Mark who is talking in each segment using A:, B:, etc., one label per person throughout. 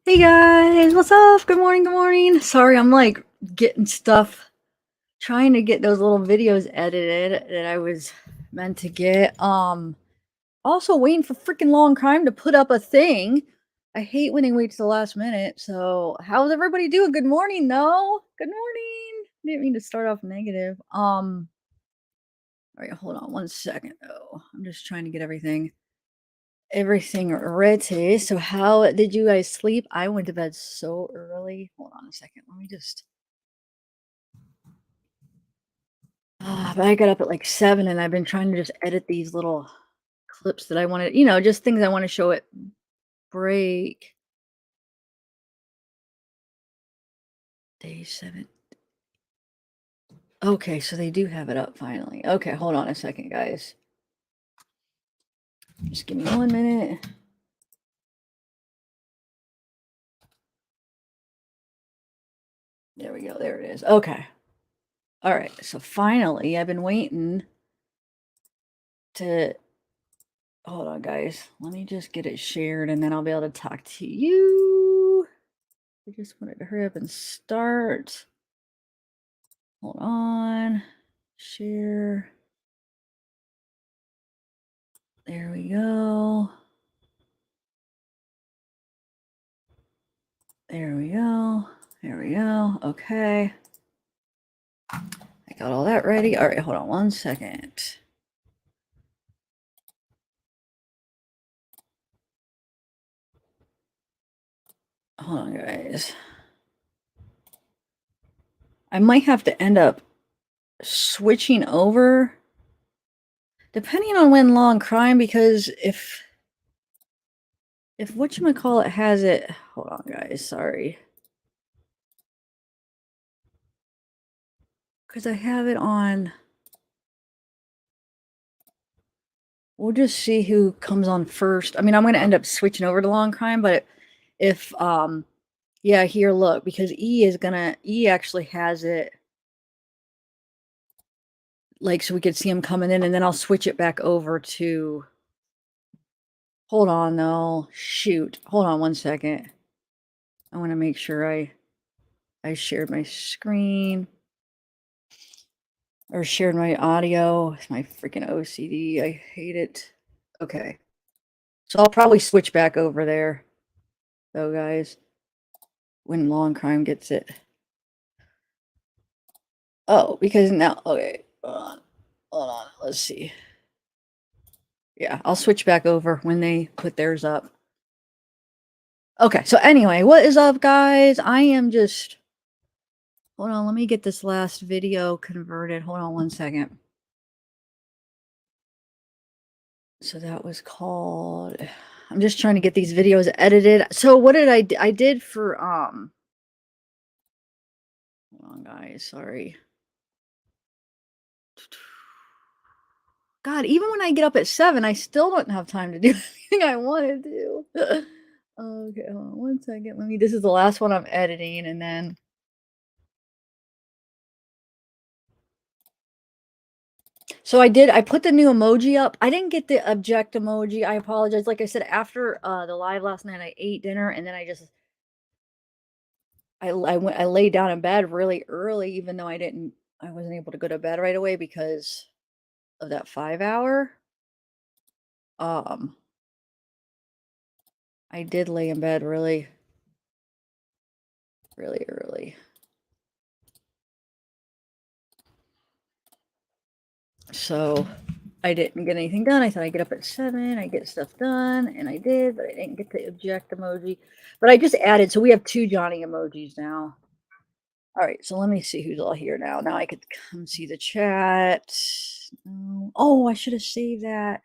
A: Hey guys, what's up? Good morning, good morning. Sorry, I'm like getting stuff, trying to get those little videos edited that I was meant to get. Also waiting for freaking long crime to put up a thing. I hate when they wait to the last minute. So, how's everybody doing? Good morning, though. Good morning. Didn't mean to start off negative. All right, hold on one second though. I'm just trying to get everything ready. So how did you guys sleep? I went to bed so early. Hold on a second. Let me just but I got up at like 7 and I've been trying to just edit these little clips that I wanted, just things I want to show at break. Day 7. Okay, so they do have it up finally. Okay, hold on a second, guys. Just give me 1 minute. There we go. There it is. Okay. All right. So finally, I've been waiting to hold on, guys. Let me just get it shared and then I'll be able to talk to you. I just wanted to hurry up and start. Hold on. Share. There we go. There we go. There we go. Okay. I got all that ready. All right, hold on 1 second. Hold on, guys. I might have to end up switching over depending on when long crime, because if whatchamacallit has it, hold on, guys, sorry. Because I have it on, we'll just see who comes on first. I mean, I'm going to end up switching over to long crime, but if, yeah, here, look, because E actually has it, like, so we could see him coming in, and then I'll switch it back over to, hold on, though, shoot, hold on 1 second. I want to make sure I shared my screen. Or shared my audio. It's my freaking OCD. I hate it. Okay. So I'll probably switch back over there, though, guys, when long crime gets it. Oh, because now, okay, hold on, let's see. Yeah, I'll switch back over when they put theirs up. Okay, so anyway, what is up, guys? I am just, hold on, let me get this last video converted. Hold on 1 second. So that was called, I'm just trying to get these videos edited. So what did I did for, hold on, guys, sorry. God, even when I get up at 7, I still don't have time to do anything I wanna do. Okay, hold on 1 second. This is the last one I'm editing, and then so I put the new emoji up. I didn't get the object emoji. I apologize. Like I said, after, the live last night, I ate dinner, and then I laid down in bed really early, even though I wasn't able to go to bed right away because of that 5 hour. Um, I did lay in bed really, really early. So I didn't get anything done. I thought I'd get up at 7, I'd get stuff done, and I did, but I didn't get the object emoji. But I just added, so we have 2 Johnny emojis now. All right, so let me see who's all here now. Now I could come see the chat. Oh, I should have saved that.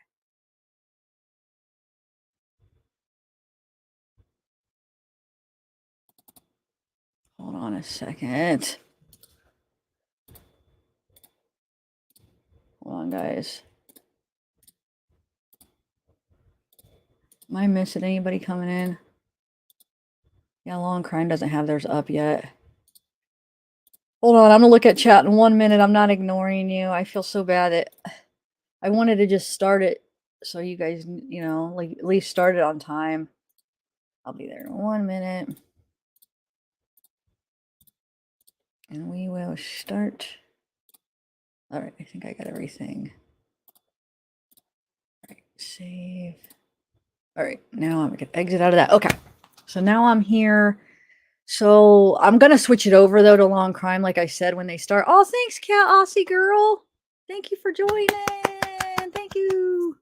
A: Hold on a second. Hold on, guys. Am I missing anybody coming in? Yeah, Long Crime doesn't have theirs up yet. Hold on, I'm gonna look at chat in 1 minute. I'm not ignoring you. I feel so bad that I wanted to just start it so you guys, like, at least start it on time. I'll be there in 1 minute. And we will start. All right, I think I got everything. All right, save. All right, now I'm gonna exit out of that. Okay, so now I'm here. So I'm gonna switch it over though to long crime, like I said when they start. Oh, thanks, Cat Aussie girl. Thank you for joining. Thank you.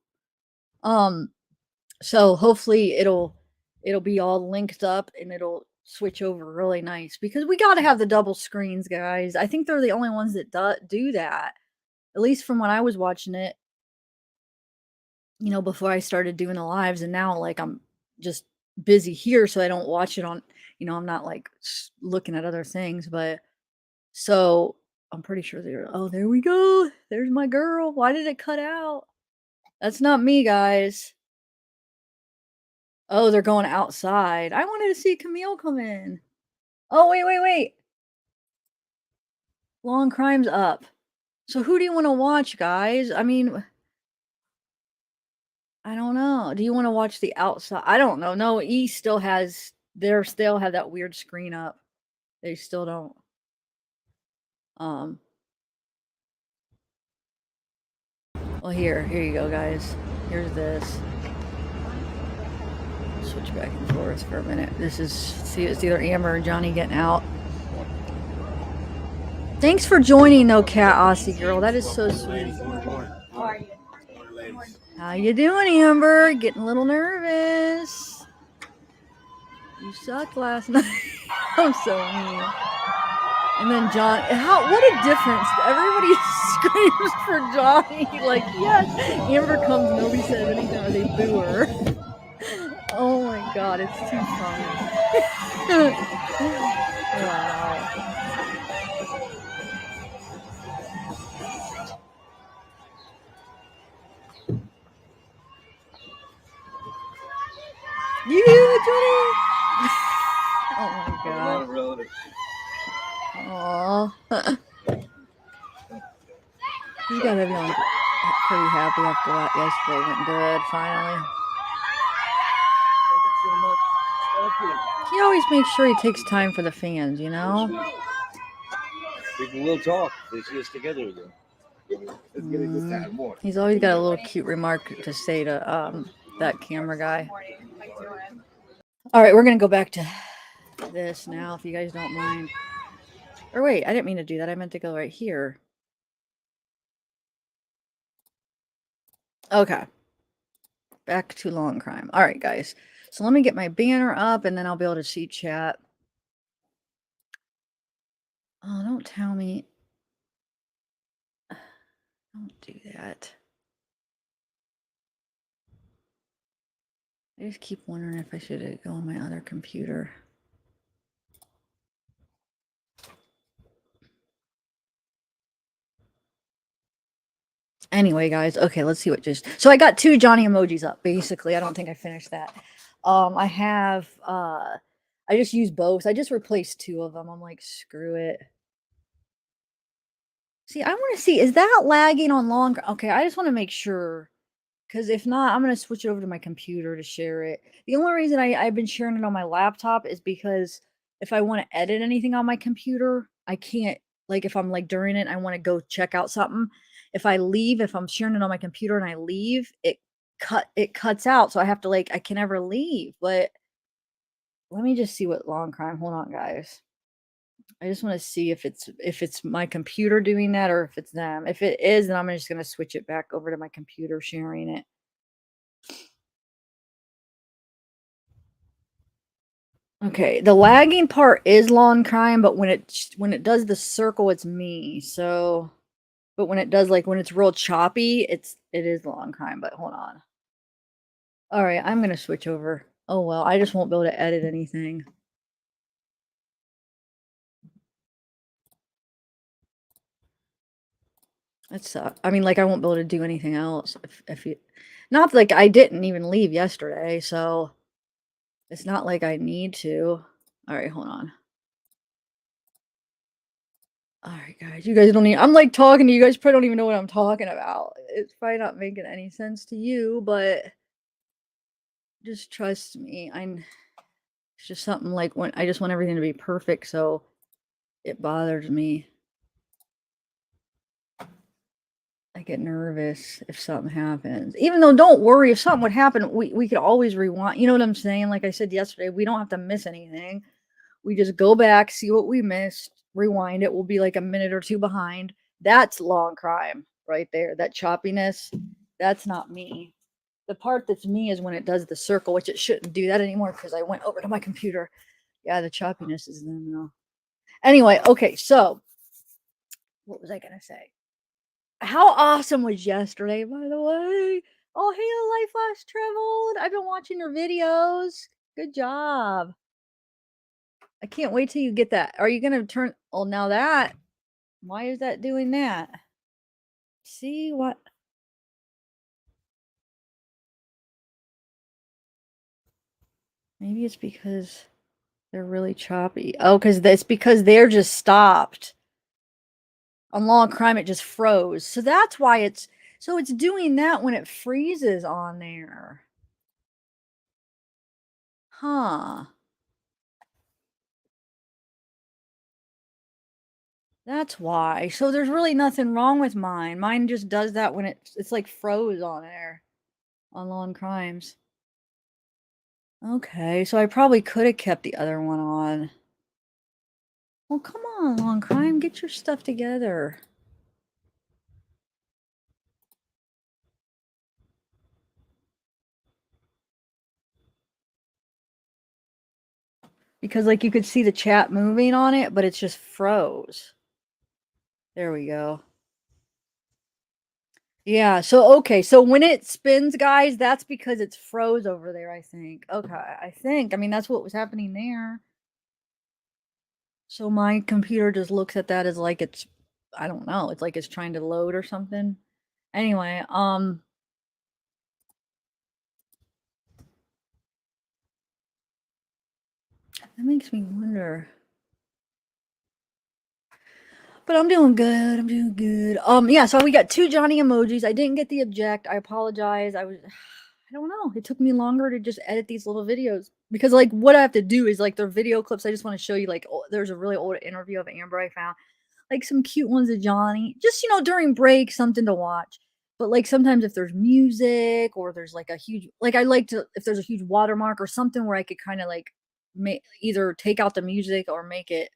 A: So hopefully it'll be all linked up and it'll switch over really nice because we got to have the double screens, guys. I think they're the only ones that do that. At least from when I was watching it, you know, before I started doing the lives, and now like I'm just busy here so I don't watch it on, you know, I'm not like looking at other things, but so I'm pretty sure they're oh, there we go. There's my girl. Why did it cut out? That's not me, guys. Oh, they're going outside. I wanted to see Camille come in. Oh, wait. Long Crime's up. So who do you want to watch, guys? I mean, I don't know. Do you want to watch the outside? I don't know. No, E still has they still have that weird screen up. They still don't. Well, here you go, guys. Here's this. Switch back and forth for a minute. This is, see, it's either Amber or Johnny getting out. Thanks for joining, though, Cat Aussie girl. That is so sweet. How are you? How you doing, Amber? Getting a little nervous. You sucked last night. I'm so mean. And then John, what a difference. Everybody screams for Johnny. Like, yes. Amber comes, nobody says anything, or they boo her. Oh my god, it's too funny. Wow. You, Johnny! Oh my god. Aww. You got everyone pretty happy after that yesterday. Went good, finally. He always makes sure he takes time for the fans, you know?
B: People will talk. They see us together again.
A: He's always got a little cute remark to say to that camera guy. All right, we're going to go back to this now, if you guys don't mind. Or wait, I didn't mean to do that. I meant to go right here. Okay. Back to long crime. All right, guys. So let me get my banner up, and then I'll be able to see chat. Oh, don't tell me. Don't do that. I just keep wondering if I should go on my other computer. Anyway, guys, okay, let's see what just... So I got 2 Johnny emojis up, basically. I don't think I finished that. I have... I just used both. I just replaced 2 of them. I'm like, screw it. See, I want to see, is that lagging on long... Okay, I just want to make sure. Because if not, I'm going to switch it over to my computer to share it. The only reason I've been sharing it on my laptop is because if I want to edit anything on my computer, I can't. Like, if I'm, like, during it, I want to go check out something. If I leave, if I'm sharing it on my computer and I leave, it cuts out. So I have to, like, I can never leave. But let me just see what long crime. Hold on, guys. I just want to see if it's my computer doing that or if it's them. If it is, then I'm just going to switch it back over to my computer sharing it. Okay, the lagging part is long crime, but when it does the circle, it's me. So, but when it does, like, when it's real choppy, it is long crime. But hold on. All right, I'm going to switch over. Oh, well, I just won't be able to edit anything. That's I mean, like, I won't be able to do anything else if you, not like I didn't even leave yesterday, so it's not like I need to. All right, hold on. All right, guys, you guys don't need, I'm like talking to you guys, probably don't even know what I'm talking about. It's probably not making any sense to you, but just trust me. It's just something like when I just want everything to be perfect, so it bothers me. I get nervous if something happens. Even though, don't worry, if something would happen, we could always rewind. You know what I'm saying? Like I said yesterday, we don't have to miss anything. We just go back, see what we missed, rewind it. We'll be like a minute or two behind. That's long crime right there. That choppiness, that's not me. The part that's me is when it does the circle, which it shouldn't do that anymore because I went over to my computer. Yeah, the choppiness is them now. Anyway, okay, so what was I gonna say? How awesome was yesterday, by the way? Oh, hey, Life Less Traveled. I've been watching your videos. Good job. I can't wait till you get that. Are you gonna turn? Oh, now that. Why is that doing that? See what? Maybe it's because they're really choppy. Oh, because that's because they're just stopped. On Law and Crime, it just froze. So that's why it's doing that when it freezes on there. Huh. That's why. So there's really nothing wrong with mine. Mine just does that when it's like froze on there on Law and Crimes. Okay, so I probably could have kept the other one on. Well, come on, Law and Crime, get your stuff together. Because like you could see the chat moving on it, but it's just froze. There we go. Yeah, so okay, so when it spins, guys, that's because it's froze over there, I think. Okay, I think. I mean, that's what was happening there. So my computer just looks at that as like it's, I don't know, it's like it's trying to load or something. Anyway, that makes me wonder. But I'm doing good. I'm doing good. Yeah, so we got 2 Johnny emojis. I didn't get the object. I apologize. I don't know. It took me longer to just edit these little videos because like what I have to do is like their video clips. I just want to show you like there's a really old interview of Amber I found. Like some cute ones of Johnny. Just during break something to watch. But like sometimes if there's music or there's like a huge like I like to if there's a huge watermark or something where I could kind of like either take out the music or make it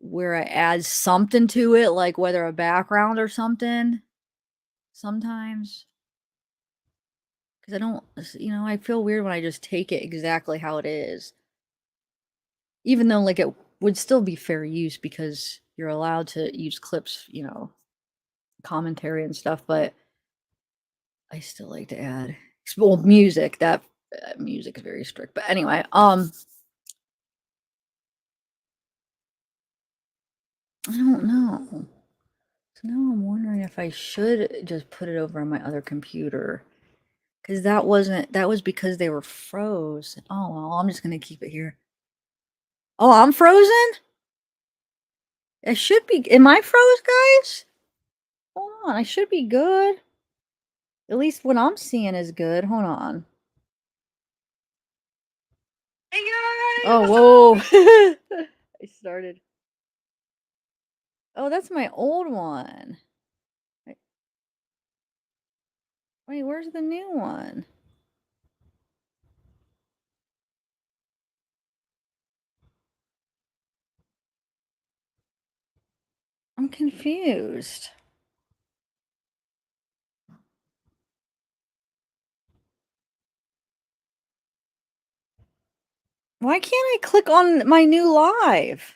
A: where I add something to it, like whether a background or something, sometimes. Because I don't, I feel weird when I just take it exactly how it is. Even though, like, it would still be fair use because you're allowed to use clips, commentary and stuff, but I still like to add, well, music. That music is very strict. But anyway, I don't know. So now I'm wondering if I should just put it over on my other computer. Because that was because they were froze. Oh, well, I'm just going to keep it here. Oh, I'm frozen? I should be. Am I froze, guys? Hold on. I should be good. At least what I'm seeing is good. Hold on.
C: Hey guys!
A: Oh, whoa. I started. Oh, that's my old one. Wait, where's the new one? I'm confused. Why can't I click on my new live?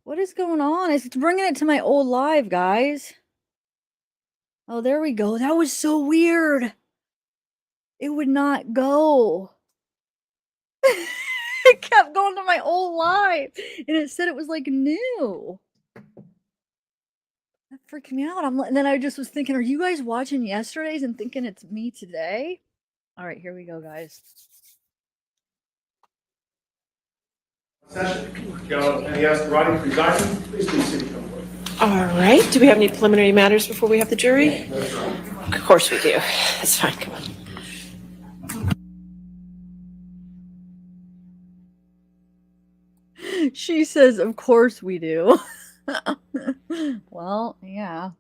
A: What is going on? It's bringing it to my old live, guys. Oh, there we go. That was so weird. It would not go. It kept going to my old live, and it said it was like new. That freaked me out. And then I just was thinking, are you guys watching yesterday's and thinking it's me today? All right, here we go, guys.
D: Session. And he asked Roddy presiding. Please be seated.
C: All right. Do we have any preliminary matters before we have the jury? Of course we do. That's fine. Come on.
A: She says, of course we do. Well, yeah.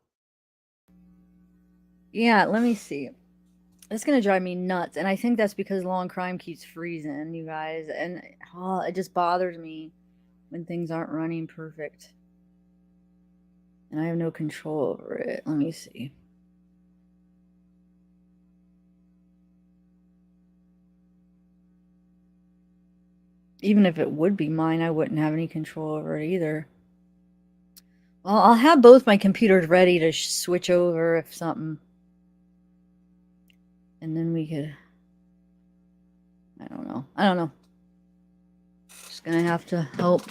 A: Yeah, let me see. It's gonna drive me nuts, and I think that's because Law and Crime keeps freezing, you guys, and it just bothers me when things aren't running perfect. And I have no control over it. Let me see. Even if it would be mine, I wouldn't have any control over it either. Well, I'll have both my computers ready to switch over if something. And then we could. I don't know. I don't know. Just gonna have to hope.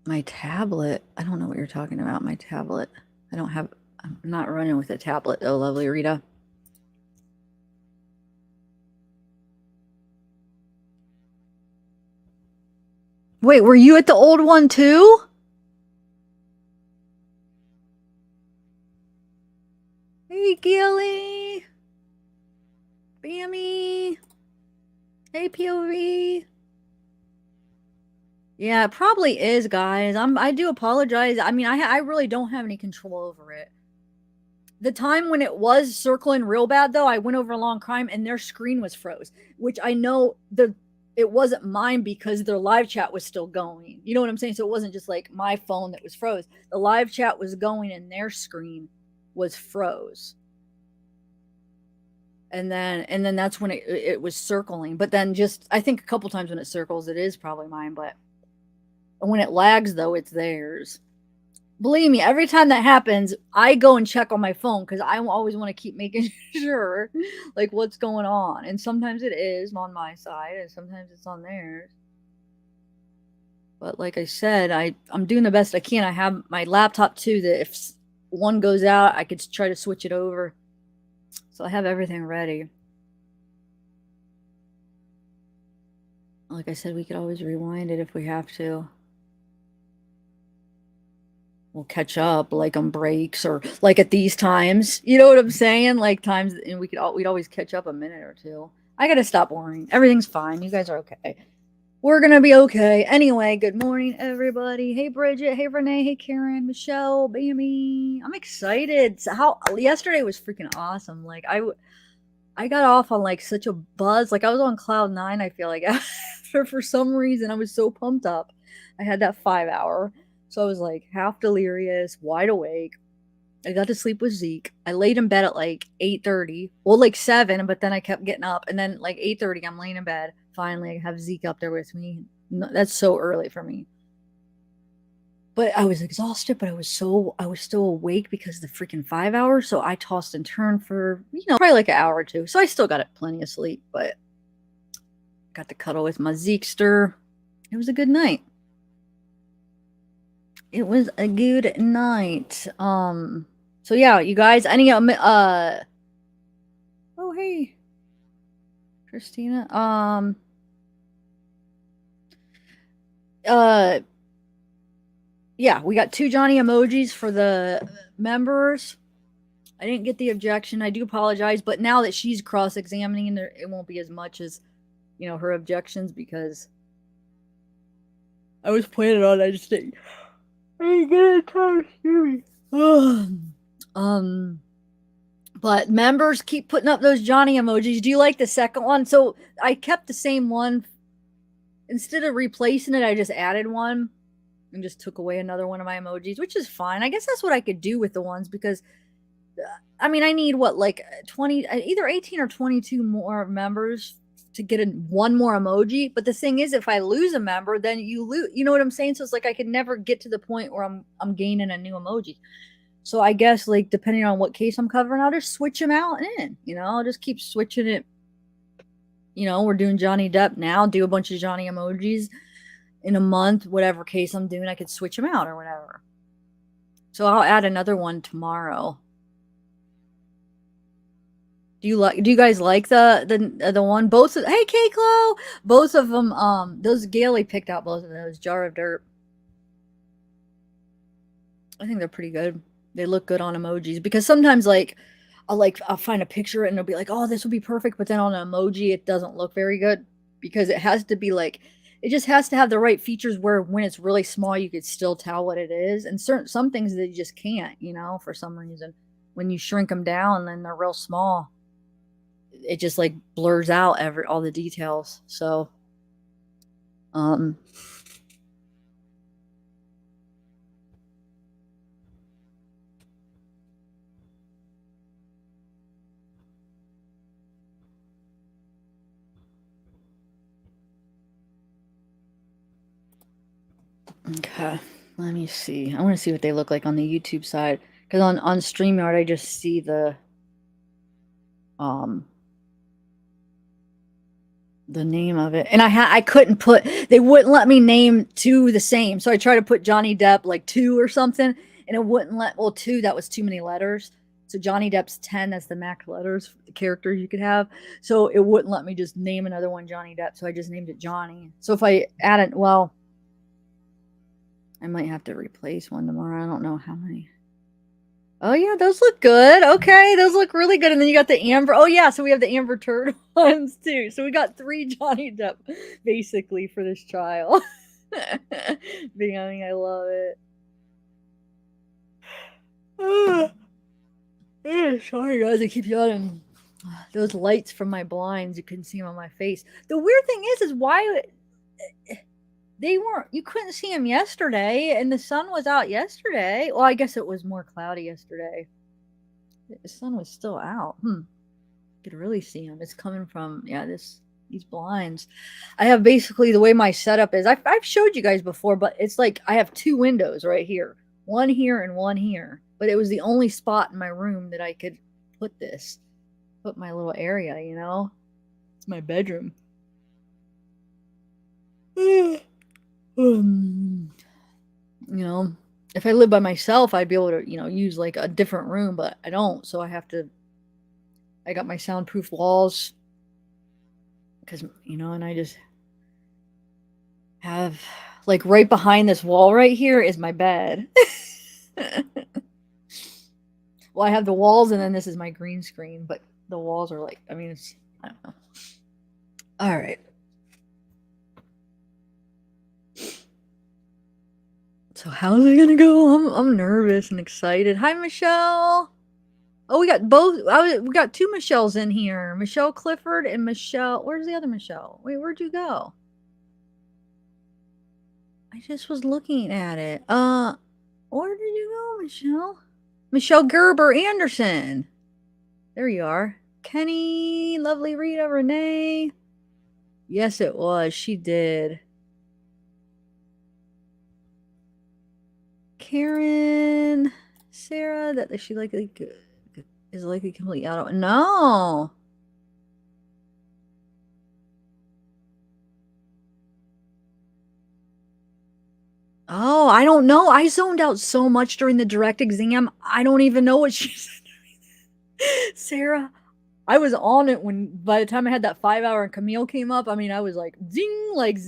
A: My tablet. I don't know what you're talking about. My tablet. I don't have. I'm not running with a tablet though, lovely Rita. Wait, were you at the old one too? Hey, Gilly. Bammy. Hey, POV. Yeah, it probably is, guys. I do apologize. I mean, I really don't have any control over it. The time when it was circling real bad, though, I went over Long Crime and their screen was froze, which I know it wasn't mine because their live chat was still going. You know what I'm saying? So it wasn't just like my phone that was froze. The live chat was going and their screen was froze. And then that's when it was circling. But then just I think a couple times when it circles, it is probably mine. But when it lags, though, it's theirs. Believe me, every time that happens, I go and check on my phone because I always want to keep making sure, like, what's going on. And sometimes it is on my side, and sometimes it's on theirs. But like I said, I'm doing the best I can. I have my laptop too. That if one goes out, I could try to switch it over. So I have everything ready. Like I said, we could always rewind it if we have to. We'll catch up like on breaks or like at these times. You know what I'm saying? Like times, and we'd always catch up a minute or two. I gotta stop worrying. Everything's fine. You guys are okay. We're gonna be okay. Anyway, good morning, everybody. Hey, Bridget. Hey, Renee. Hey, Karen. Michelle. Bammy. I'm excited. So yesterday was freaking awesome. Like I got off on like such a buzz. Like I was on cloud 9. I feel like after for some reason I was so pumped up. I had that 5 hour. So I was like half delirious, wide awake. I got to sleep with Zeke. I laid in bed at like 8:30. Well, like 7, but then I kept getting up. And then like 8:30, I'm laying in bed. Finally, I have Zeke up there with me. No, that's so early for me. But I was exhausted, but I was still awake because of the freaking 5 hours. So I tossed and turned for, probably like an hour or two. So I still got plenty of sleep, but got to cuddle with my Zekester. It was a good night. It was a good night. So yeah, you guys, oh hey, Christina. Yeah, we got 2 Johnny emojis for the members. I didn't get the objection. I do apologize, but now that she's cross-examining, it won't be as much as, her objections because I was planning on. I just didn't. I didn't get time. Excuse me. But members keep putting up those Johnny emojis. Do you like the second one? So I kept the same one. Instead of replacing it, I just added one and just took away another one of my emojis, which is fine. I guess that's what I could do with the ones because, I mean, I need like 20, either 18 or 22 more members to get one more emoji. But the thing is, if I lose a member, then you lose. You know what I'm saying? So it's like I could never get to the point where I'm gaining a new emoji. So I guess, like, depending on what case I'm covering, I'll just switch them out and in. I'll just keep switching it. We're doing Johnny Depp now. Do a bunch of Johnny emojis in a month. Whatever case I'm doing, I could switch them out or whatever. So I'll add another one tomorrow. Do you guys like the one? Hey, K-Clo! Both of them, those Gailey picked out both of those. Jar of Dirt. I think they're pretty good. They look good on emojis because sometimes, like, I'll find a picture and it'll be like, oh, this would be perfect. But then on an emoji, it doesn't look very good because it has to be like, it just has to have the right features where when it's really small, you could still tell what it is. And some things that you just can't, for some reason. When you shrink them down, then they're real small. It just like blurs out all the details. So, okay, let me see. I want to see what they look like on the YouTube side because on StreamYard I just see the name of it, and I couldn't put. They wouldn't let me name two the same, so I tried to put Johnny Depp like 2 or something, and it wouldn't let. Well, 2, that was too many letters. So Johnny Depp's 10. That's the max letters for the characters you could have. So it wouldn't let me just name another one Johnny Depp. So I just named it Johnny. So if I add it, well, I might have to replace one tomorrow. I don't know how many. Oh yeah, those look good. Okay, those look really good. And then you got the Amber. Oh yeah, so we have the Amber Turd ones too. So we got 3 Johnny Depp basically for this trial. I love it. Sorry guys, I keep yawning. Those lights from my blinds, you couldn't see them on my face. The weird thing is why they weren't. You couldn't see them yesterday, and the sun was out yesterday. Well, I guess it was more cloudy yesterday. The sun was still out. You could really see them. It's coming from these blinds. I have basically the way my setup is. I've showed you guys before, but it's like I have 2 windows right here, one here and one here. But it was the only spot in my room that I could put my little area. It's my bedroom. If I live by myself, I'd be able to, use like a different room, but I don't. So I got my soundproof walls because, and I just have like right behind this wall right here is my bed. Well, I have the walls and then this is my green screen, but the walls are like, I don't know. All right. So how's it gonna go? I'm nervous and excited. Hi, Michelle. Oh, we got both. We got 2 Michelles in here. Michelle Clifford and Michelle. Where's the other Michelle? Wait, where'd you go? I just was looking at it. Where did you go, Michelle? Michelle Gerber Anderson. There you are. Kenny, lovely Rita, Renee. Yes, it was. She did. Karen, Sarah, that she is likely completely out of. No. Oh, I don't know. I zoned out so much during the direct exam. I don't even know what she said. Sarah, I was on it by the time I had that 5-hour and Camille came up. I mean, I was like, zing, like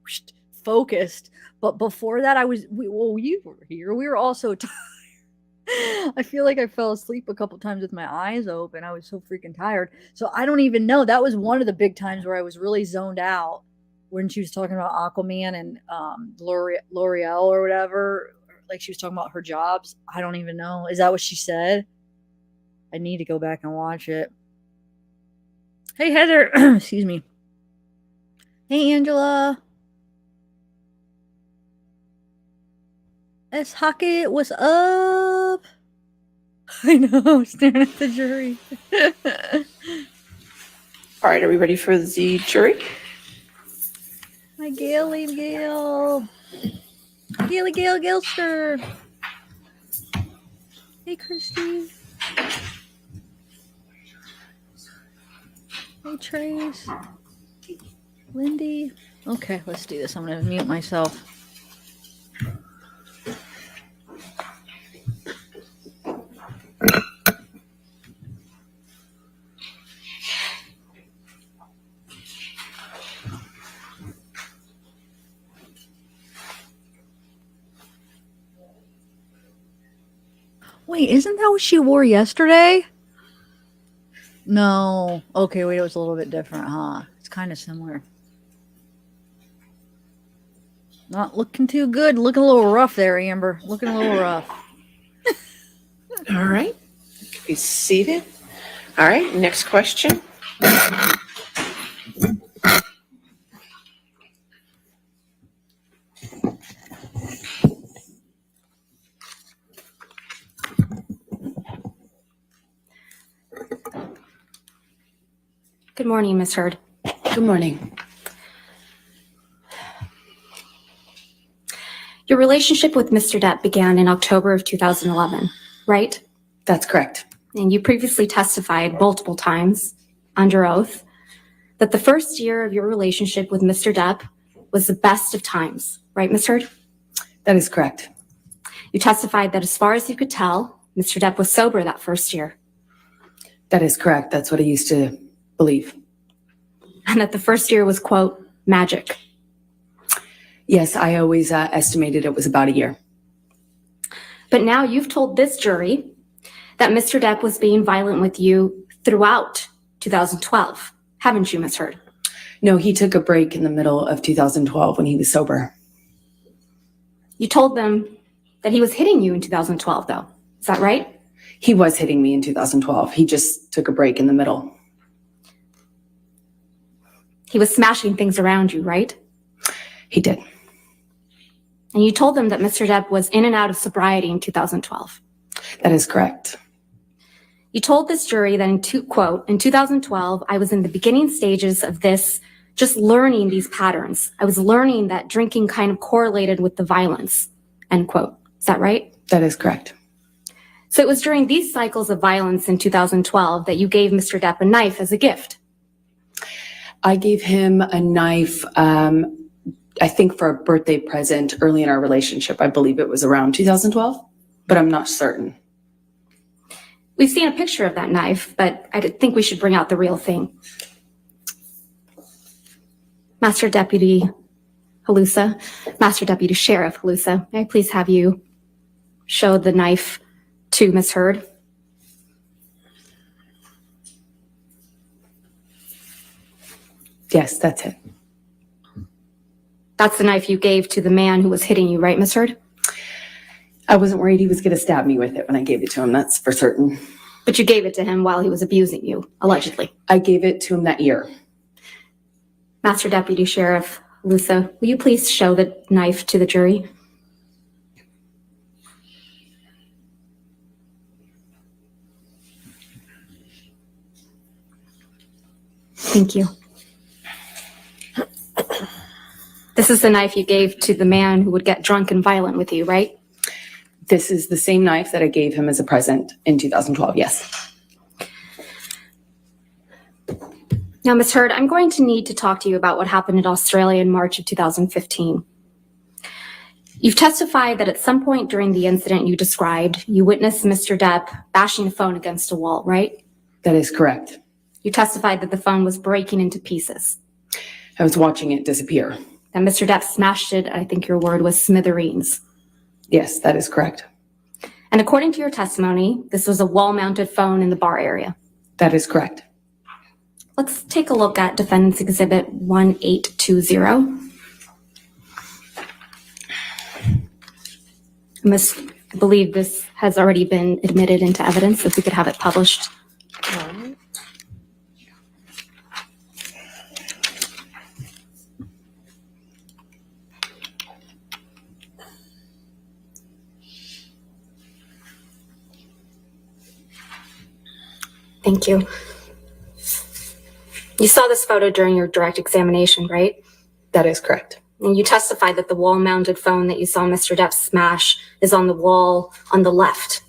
A: whoosh, focused. But before that, you were here. We were all so tired. I feel like I fell asleep a couple times with my eyes open. I was so freaking tired. So I don't even know. That was one of the big times where I was really zoned out when she was talking about Aquaman and L'Oreal or whatever. Like she was talking about her jobs. I don't even know. Is that what she said? I need to go back and watch it. Hey, Heather. Excuse me. Hey, Angela. S. Hockett, what's up? I know, staring at the jury.
C: All right, are we ready for the jury?
A: My Gaily Gail. Gaily Gail Gilster. Hey, Christy. Hey, Trace. Lindy. Okay, let's do this. I'm going to mute myself. Wait, isn't that what she wore yesterday? No. Okay, wait, it was a little bit different, huh? It's kind of similar. Not looking too good. Looking a little rough there, Amber. Looking a little rough.
C: All right. Be seated. All right. Next question.
E: Good morning, Ms. Heard.
C: Good morning.
E: Your relationship with Mr. Depp began in October of 2011, right?
C: That's correct.
E: And you previously testified multiple times under oath that the first year of your relationship with Mr. Depp was the best of times, right, Ms. Heard?
C: That is correct.
E: You testified that as far as you could tell, Mr. Depp was sober that first year,
C: That is correct. That's what I used to believe.
E: and that the first year was, quote, magic.
C: Yes, I always estimated it was about a year.
E: But now you've told this jury that Mr. Depp was being violent with you throughout 2012, haven't you, Ms. Heard?
C: No, he took a break in the middle of 2012 when he was sober.
E: You told them that he was hitting you in 2012, though. Is that right?
C: He was hitting me in 2012. He just took a break in the middle.
E: He was smashing things around you, right?
C: He did.
E: And you told them that Mr. Depp was in and out of sobriety in 2012.
C: That is correct.
E: You told this jury that, in 2012, I was in the beginning stages of this, just learning these patterns. I was learning that drinking kind of correlated with the violence, end quote. Is that right?
C: That is correct.
E: So it was during these cycles of violence in 2012 that you gave Mr. Depp a knife as a gift.
C: I gave him a knife, I think for a birthday present early in our relationship. I believe it was around 2012, but I'm not certain.
E: We've seen a picture of that knife, but I think we should bring out the real thing. Master Deputy Halusa, Master Deputy Sheriff Halusa, may I please have you show the knife to Ms. Heard?
C: Yes, that's it.
E: That's the knife you gave to the man who was hitting you, right, Ms. Heard?
C: I wasn't worried he was going to stab me with it when I gave it to him. That's for certain.
E: But you gave it to him while he was abusing you, allegedly.
C: I gave it to him that year.
E: Master Deputy Sheriff Halusa, will you please show the knife to the jury? Thank you. This is the knife you gave to the man who would get drunk and violent with you, right?
C: This is the same knife that I gave him as a present in 2012, yes.
E: Now, Ms. Heard, I'm going to need to talk to you about what happened in Australia in March of 2015. You've testified that at some point during the incident you described, you witnessed Mr. Depp bashing a phone against a wall, right?
C: That is correct.
E: You testified that the phone was breaking into pieces.
C: I was watching it disappear.
E: That Mr. Depp smashed it, I think your word was smithereens.
C: Yes, that is correct.
E: And according to your testimony, this was a wall-mounted phone in the bar area.
C: That is correct.
E: Let's take a look at Defendant's Exhibit 1820. I believe this has already been admitted into evidence, if we could have it published. Thank you. You saw this photo during your direct examination, right?
C: That is correct.
E: And you testified that the wall-mounted phone that you saw Mr. Depp smash is on the wall on the left.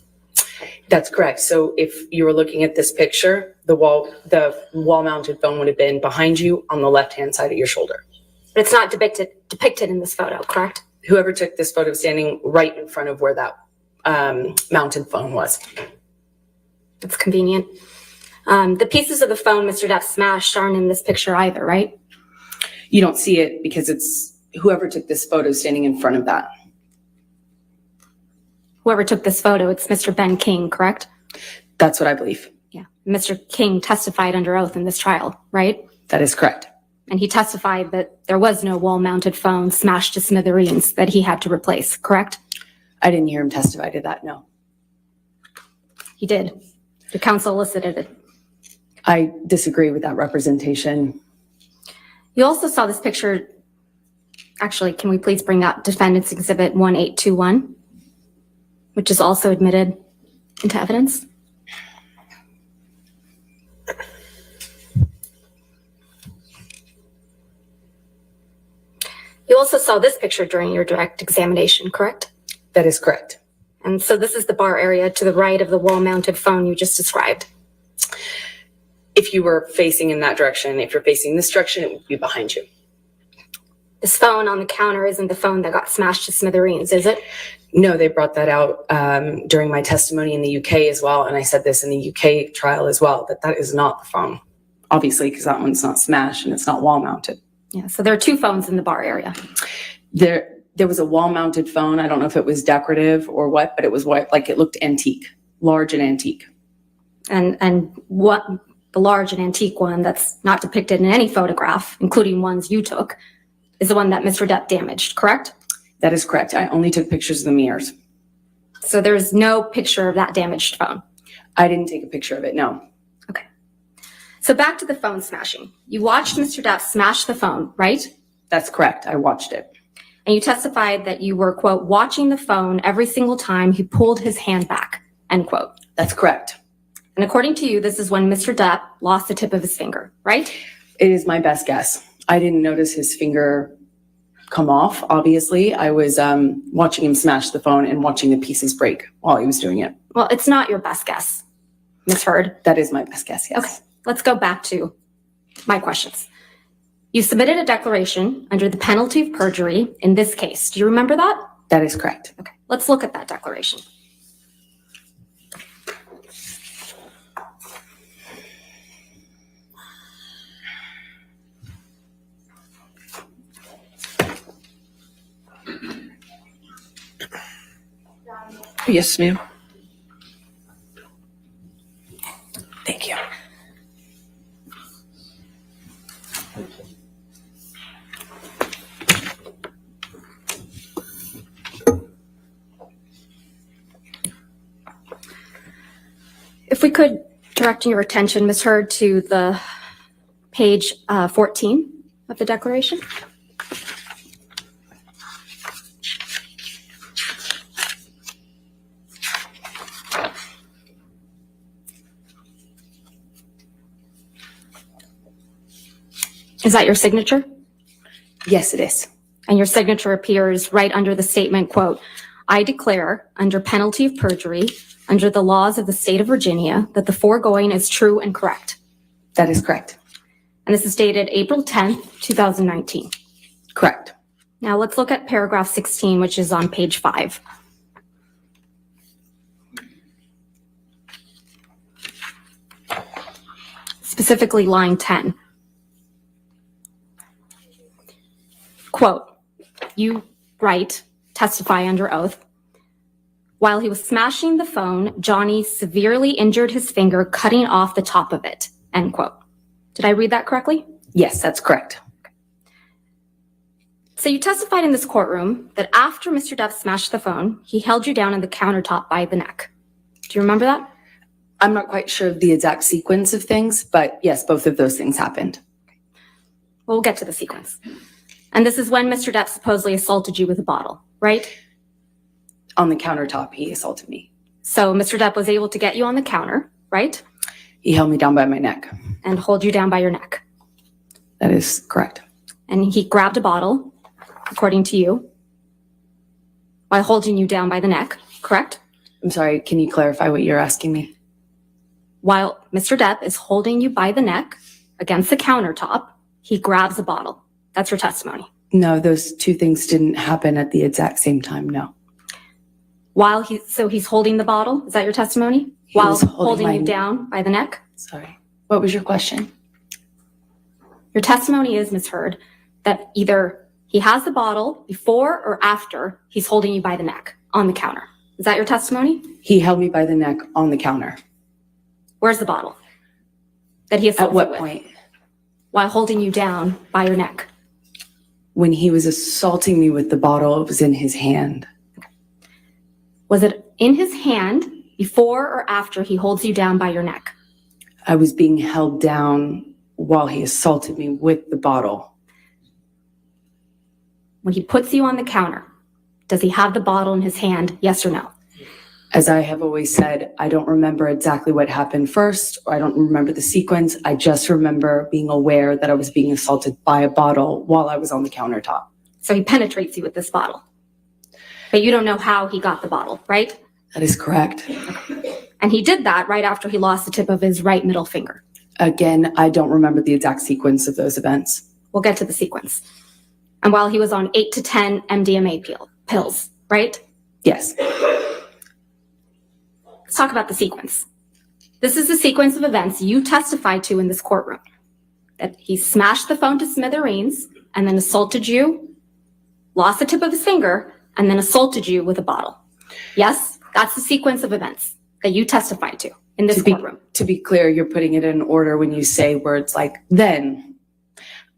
C: That's correct. So if you were looking at this picture, the wall-mounted phone would have been behind you on the left-hand side of your shoulder.
E: But it's not depicted in this photo, correct?
C: Whoever took this photo is standing right in front of where that mounted phone was.
E: That's convenient. The pieces of the phone Mr. Depp smashed aren't in this picture either, right?
C: You don't see it because it's whoever took this photo standing in front of that.
E: Whoever took this photo, it's Mr. Ben King, correct?
C: That's what I believe.
E: Yeah. Mr. King testified under oath in this trial, right?
C: That is correct.
E: And he testified that there was no wall-mounted phone smashed to smithereens that he had to replace, correct?
C: I didn't hear him testify to that, no.
E: He did. The counsel elicited it.
C: I disagree with that representation.
E: You also saw this picture. Actually, can we please bring up Defendant's Exhibit 1821, which is also admitted into evidence? You also saw this picture during your direct examination, correct?
C: That is correct.
E: And so this is the bar area to the right of the wall-mounted phone you just described.
C: If you were facing in that direction, if you're facing this direction, it would be behind you.
E: This phone on the counter isn't the phone that got smashed to smithereens, is it?
C: No, they brought that out during my testimony in the UK as well. And I said this in the UK trial as well, that is not the phone, obviously, because that one's not smashed and it's not wall mounted.
E: Yeah, so there are two phones in the bar area.
C: There was a wall mounted phone. I don't know if it was decorative or what, but it was what, like it looked antique, large and antique.
E: And what the large and antique one that's not depicted in any photograph, including ones you took, is the one that Mr. Depp damaged, correct?
C: That is correct. I only took pictures of the mirrors.
E: So there's no picture of that damaged phone?
C: I didn't take a picture of it, no.
E: Okay. So back to the phone smashing. You watched Mr. Depp smash the phone, right?
C: That's correct. I watched it.
E: And you testified that you were, quote, watching the phone every single time he pulled his hand back, end quote.
C: That's correct.
E: And according to you, this is when Mr. Depp lost the tip of his finger, right?
C: It is my best guess. I didn't notice his finger come off, obviously. I was watching him smash the phone and watching the pieces break while he was doing it.
E: Well, it's not your best guess, Ms. Heard.
C: That is my best guess, yes.
E: Okay, let's go back to my questions. You submitted a declaration under the penalty of perjury in this case. Do you remember that?
C: That is correct.
E: Okay, let's look at that declaration.
C: Yes, ma'am. Thank you.
E: If we could direct your attention, Ms. Heard, to the page 14 of the declaration. Is that your signature?
C: Yes, it is.
E: And your signature appears right under the statement, quote, I declare under penalty of perjury, under the laws of the state of Virginia, that the foregoing is true and correct.
C: That is correct.
E: And this is dated April 10th, 2019.
C: Correct.
E: Now let's look at paragraph 16, which is on page 5. Specifically line 10. Quote, you write, testify under oath, while he was smashing the phone, Johnny severely injured his finger, cutting off the top of it, end quote. Did I read that correctly?
C: Yes, that's correct.
E: So you testified in this courtroom that after Mr. Depp smashed the phone, he held you down on the countertop by the neck. Do you remember that?
C: I'm not quite sure of the exact sequence of things, but yes, both of those things happened.
E: Well, we'll get to the sequence. And this is when Mr. Depp supposedly assaulted you with a bottle, right?
C: On the countertop, he assaulted me.
E: So Mr. Depp was able to get you on the counter, right?
C: He held me down by my neck.
E: And hold you down by your neck.
C: That is correct.
E: And he grabbed a bottle, according to you, while holding you down by the neck, correct?
C: I'm sorry, can you clarify what you're asking me?
E: While Mr. Depp is holding you by the neck against the countertop, he grabs a bottle. That's your testimony.
C: No, those two things didn't happen at the exact same time, no.
E: So he's holding the bottle, is that your testimony? While holding you down by the neck?
C: Sorry. What was your question?
E: Your testimony is, Ms. Heard, that either he has the bottle before or after he's holding you by the neck on the counter. Is that your testimony?
C: He held me by the neck on the counter.
E: Where's the bottle? that he
C: At
E: assaulted
C: what
E: with
C: point?
E: while holding you down by your neck?
C: When he was assaulting me with the bottle, it was in his hand.
E: Was it in his hand before or after he holds you down by your neck?
C: I was being held down while he assaulted me with the bottle.
E: When he puts you on the counter, does he have the bottle in his hand? Yes or no?
C: As I have always said, I don't remember exactly what happened first, or I don't remember the sequence. I just remember being aware that I was being assaulted by a bottle while I was on the countertop.
E: So he penetrates you with this bottle. But you don't know how he got the bottle, right?
C: That is correct.
E: And he did that right after he lost the tip of his right middle finger.
C: Again, I don't remember the exact sequence of those events.
E: We'll get to the sequence. And while he was on 8 to 10 MDMA pills, right?
C: Yes.
E: Let's talk about the sequence. This is the sequence of events you testified to in this courtroom. That he smashed the phone to smithereens and then assaulted you, lost the tip of his finger, and then assaulted you with a bottle. Yes, that's the sequence of events that you testified to in this courtroom.
C: To be clear, you're putting it in order when you say words like then.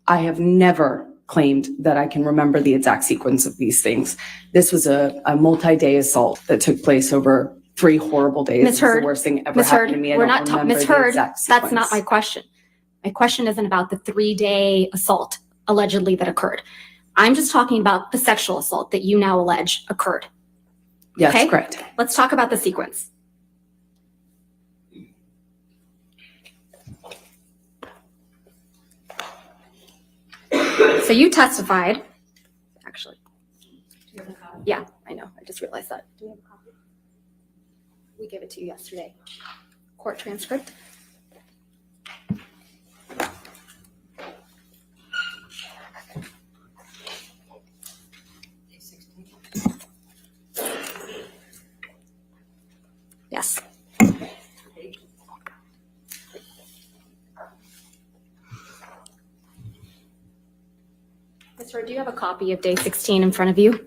C: I have never claimed that I can remember the exact sequence of these things. This was a multi-day assault that took place over 3 horrible days.
E: Ms. Heard,
C: it's the worst thing ever
E: Ms.
C: happened
E: Heard,
C: to me. I
E: we're
C: don't
E: not talking,
C: remember
E: Ms.
C: the
E: Heard,
C: exact
E: that's not
C: sequence.
E: my question. My question isn't about the 3-day assault allegedly that occurred. I'm just talking about the sexual assault that you now allege occurred.
C: Yes,
E: Okay?
C: correct.
E: Let's talk about the sequence. So you testified, actually. Yeah, I know. I just realized that. Do we have a copy? We gave it to you yesterday. Court transcript. Yes. Ms. Heard, do you have a copy of day 16 in front of you?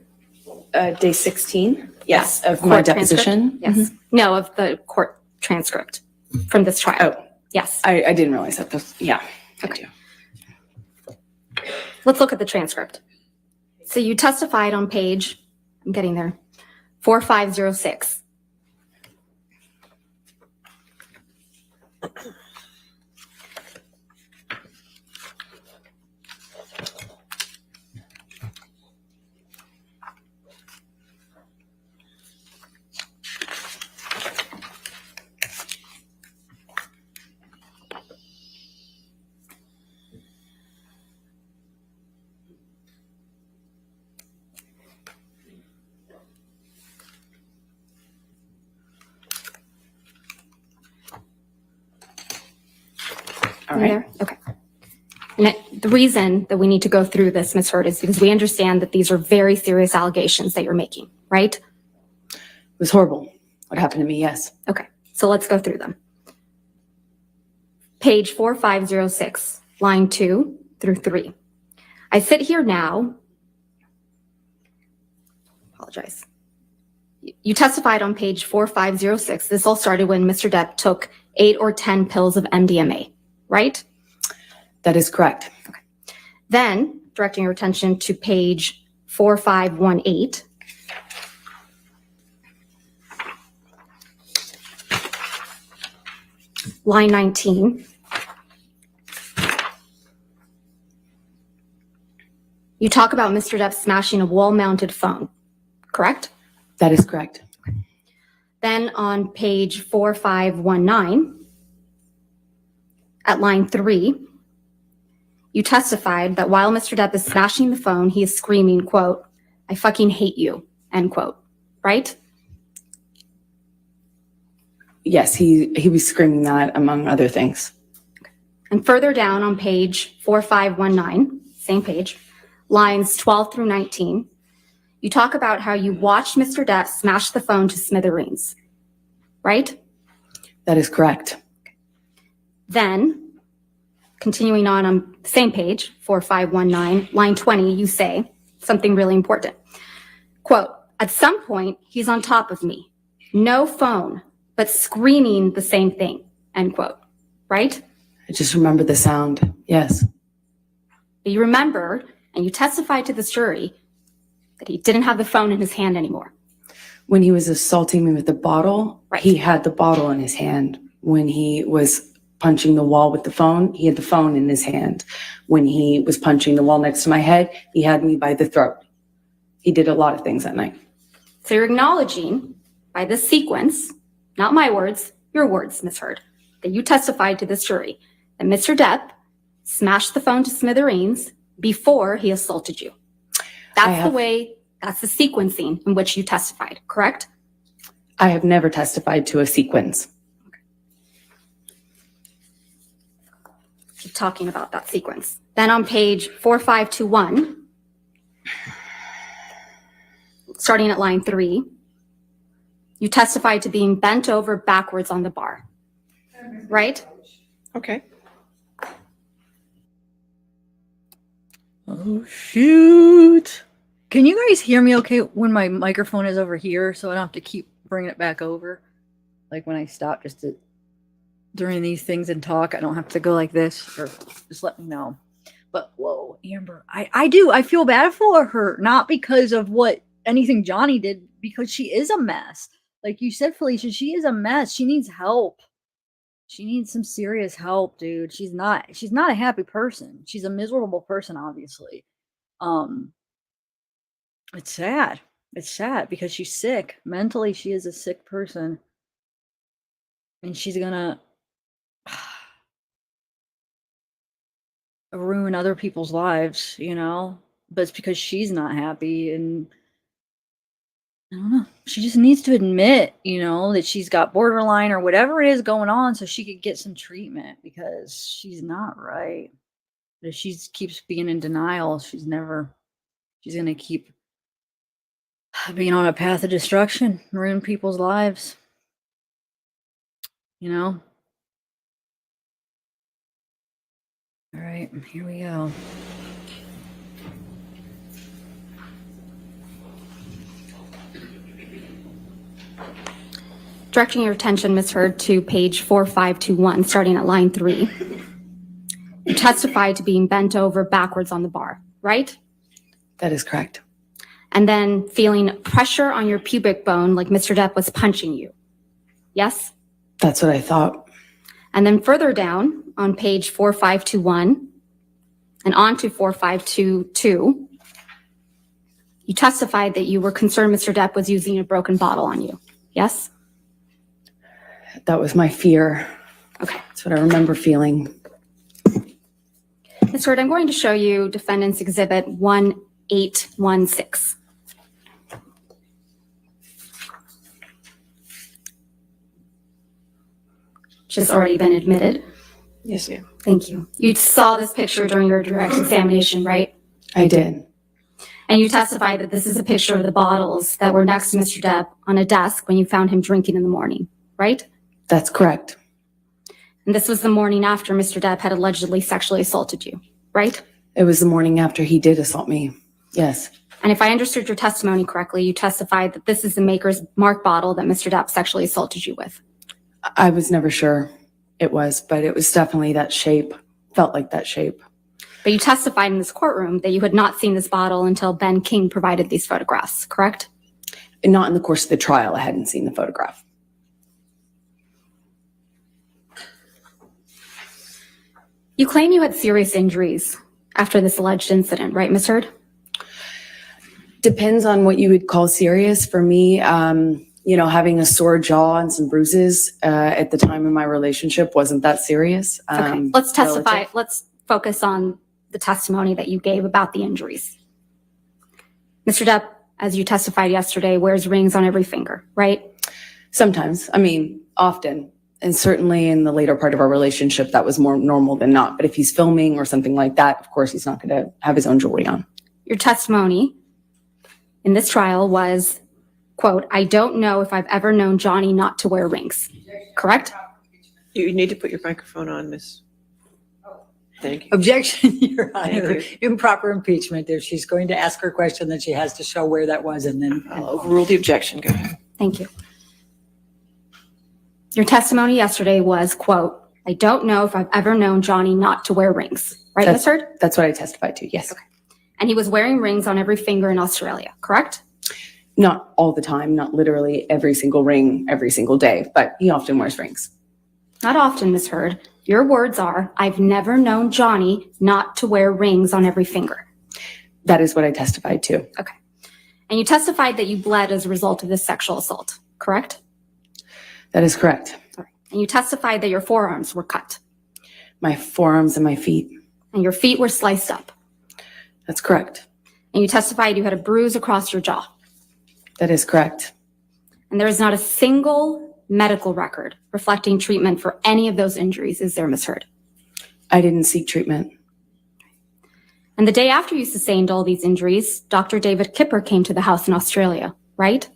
C: Day 16? Yes, of
E: Court
C: my
E: transcript?
C: deposition?
E: Yes.
C: Mhm.
E: No, of the court transcript from this trial.
C: Oh,
E: Yes.
C: I didn't realize that. Yeah, I
E: Okay.
C: do.
E: Let's look at the transcript. So you testified on page, I'm getting there, 4506.
C: All right.
E: There? Okay. And the reason that we need to go through this, Ms. Heard, is because we understand that these are very serious allegations that you're making, right?
C: It was horrible. What happened to me, yes.
E: Okay, so let's go through them. Page 4506, line 2 through 3. I sit here now. Apologize. You testified on page 4506. This all started when Mr. Depp took 8 or 10 pills of MDMA, right?
C: That is correct.
E: Then, directing your attention to page 4518. Line 19. You talk about Mr. Depp smashing a wall-mounted phone, correct?
C: That is correct.
E: Then on page 4519, at line 3, you testified that while Mr. Depp is smashing the phone, he is screaming, quote, "I fucking hate you," end quote, right?
C: Yes, he was screaming that among other things.
E: And further down on page 4519, same page, lines 12 through 19, you talk about how you watched Mr. Depp smash the phone to smithereens, right?
C: That is correct.
E: Then, continuing on the same page, 4519, line 20, you say something really important. Quote, "At some point, he's on top of me. No phone, but screaming the same thing," end quote, right?
C: I just remember the sound. Yes.
E: But you remember, and you testified to this jury, that he didn't have the phone in his hand anymore.
C: When he was assaulting me with the bottle,
E: Right.
C: he had the bottle in his hand. When he was punching the wall with the phone, he had the phone in his hand. When he was punching the wall next to my head, he had me by the throat. He did a lot of things that night.
E: So you're acknowledging by this sequence, not my words, your words, Ms. Heard, that you testified to this jury that Mr. Depp smashed the phone to smithereens before he assaulted you. That's the sequencing in which you testified, correct?
C: I have never testified to a sequence.
E: Keep talking about that sequence. Then on page 4521, starting at line 3, you testified to being bent over backwards on the bar, right?
F: Okay.
A: Oh, shoot. Can you guys hear me okay when my microphone is over here so I don't have to keep bringing it back over? Like when I stop during these things and talk, I don't have to go like this, or just let me know. But whoa, Amber, I feel bad for her, not because of anything Johnny did, because she is a mess. Like you said, Felicia, she is a mess. She needs help. She needs some serious help, dude. She's not a happy person. She's a miserable person, obviously. It's sad. It's sad because she's sick. Mentally, she is a sick person. And she's gonna ruin other people's lives, But it's because she's not happy, and I don't know. She just needs to admit, that she's got borderline or whatever it is going on so she could get some treatment, because she's not right. But if she keeps being in denial, she's going to keep being on a path of destruction, ruin people's lives. All right, here we go.
E: Directing your attention, Ms. Heard, to page 4521, starting at line 3. You testified to being bent over backwards on the bar, right?
C: That is correct.
E: And then feeling pressure on your pubic bone like Mr. Depp was punching you. Yes?
C: That's what I thought.
E: And then further down on page 4521 and on to 4522, you testified that you were concerned Mr. Depp was using a broken bottle on you. Yes?
C: That was my fear.
E: Okay.
C: That's what I remember feeling.
E: Ms. Heard, I'm going to show you Defendant's Exhibit 1816. Which has already been admitted.
F: Yes, ma'am.
E: Thank you. You saw this picture during your direct examination, right?
C: I did.
E: And you testified that this is a picture of the bottles that were next to Mr. Depp on a desk when you found him drinking in the morning, right?
C: That's correct.
E: And this was the morning after Mr. Depp had allegedly sexually assaulted you, right?
C: It was the morning after he did assault me. Yes.
E: And if I understood your testimony correctly, you testified that this is the Maker's Mark bottle that Mr. Depp sexually assaulted you with.
C: I was never sure it was, but it was definitely that shape. Felt like that shape.
E: But you testified in this courtroom that you had not seen this bottle until Ben King provided these photographs, correct?
C: And not in the course of the trial. I hadn't seen the photograph.
E: You claim you had serious injuries after this alleged incident, right, Ms. Heard?
C: Depends on what you would call serious. For me, having a sore jaw and some bruises at the time of my relationship wasn't that serious.
E: Okay, let's testify.
C: Relative.
E: Let's focus on the testimony that you gave about the injuries. Mr. Depp, as you testified yesterday, wears rings on every finger, right?
C: Sometimes. Often. And certainly in the later part of our relationship, that was more normal than not. But if he's filming or something like that, of course, he's not going to have his own jewelry on.
E: Your testimony in this trial was, quote, "I don't know if I've ever known Johnny not to wear rings." Correct?
F: You need to put your microphone on, Miss. Thank you.
G: Objection, Your Honor.
F: Thank
G: Improper impeachment. If she's going to ask her question, then she has to show where that was, and then.
F: I'll overrule the objection. Go ahead.
E: Thank you. Your testimony yesterday was, quote, I don't know if I've ever known Johnny not to wear rings. Right, Ms. Heard?
C: That's what I testified to, yes.
E: Okay. And he was wearing rings on every finger in Australia, correct?
C: Not all the time, not literally every single ring, every single day, but he often wears rings.
E: Not often, Ms. Heard. Your words are, I've never known Johnny not to wear rings on every finger.
C: That is what I testified to.
E: Okay. And you testified that you bled as a result of this sexual assault, correct?
C: That is correct.
E: All right. And you testified that your forearms were cut
C: My forearms and my feet.
E: and your feet were sliced up.
C: That's correct.
E: And you testified you had a bruise across your jaw.
C: That is correct.
E: And there is not a single medical record reflecting treatment for any of those injuries, is there, Ms. Heard?
C: I didn't seek treatment.
E: And the day after you sustained all these injuries, Dr. David Kipper came to the house in Australia, right?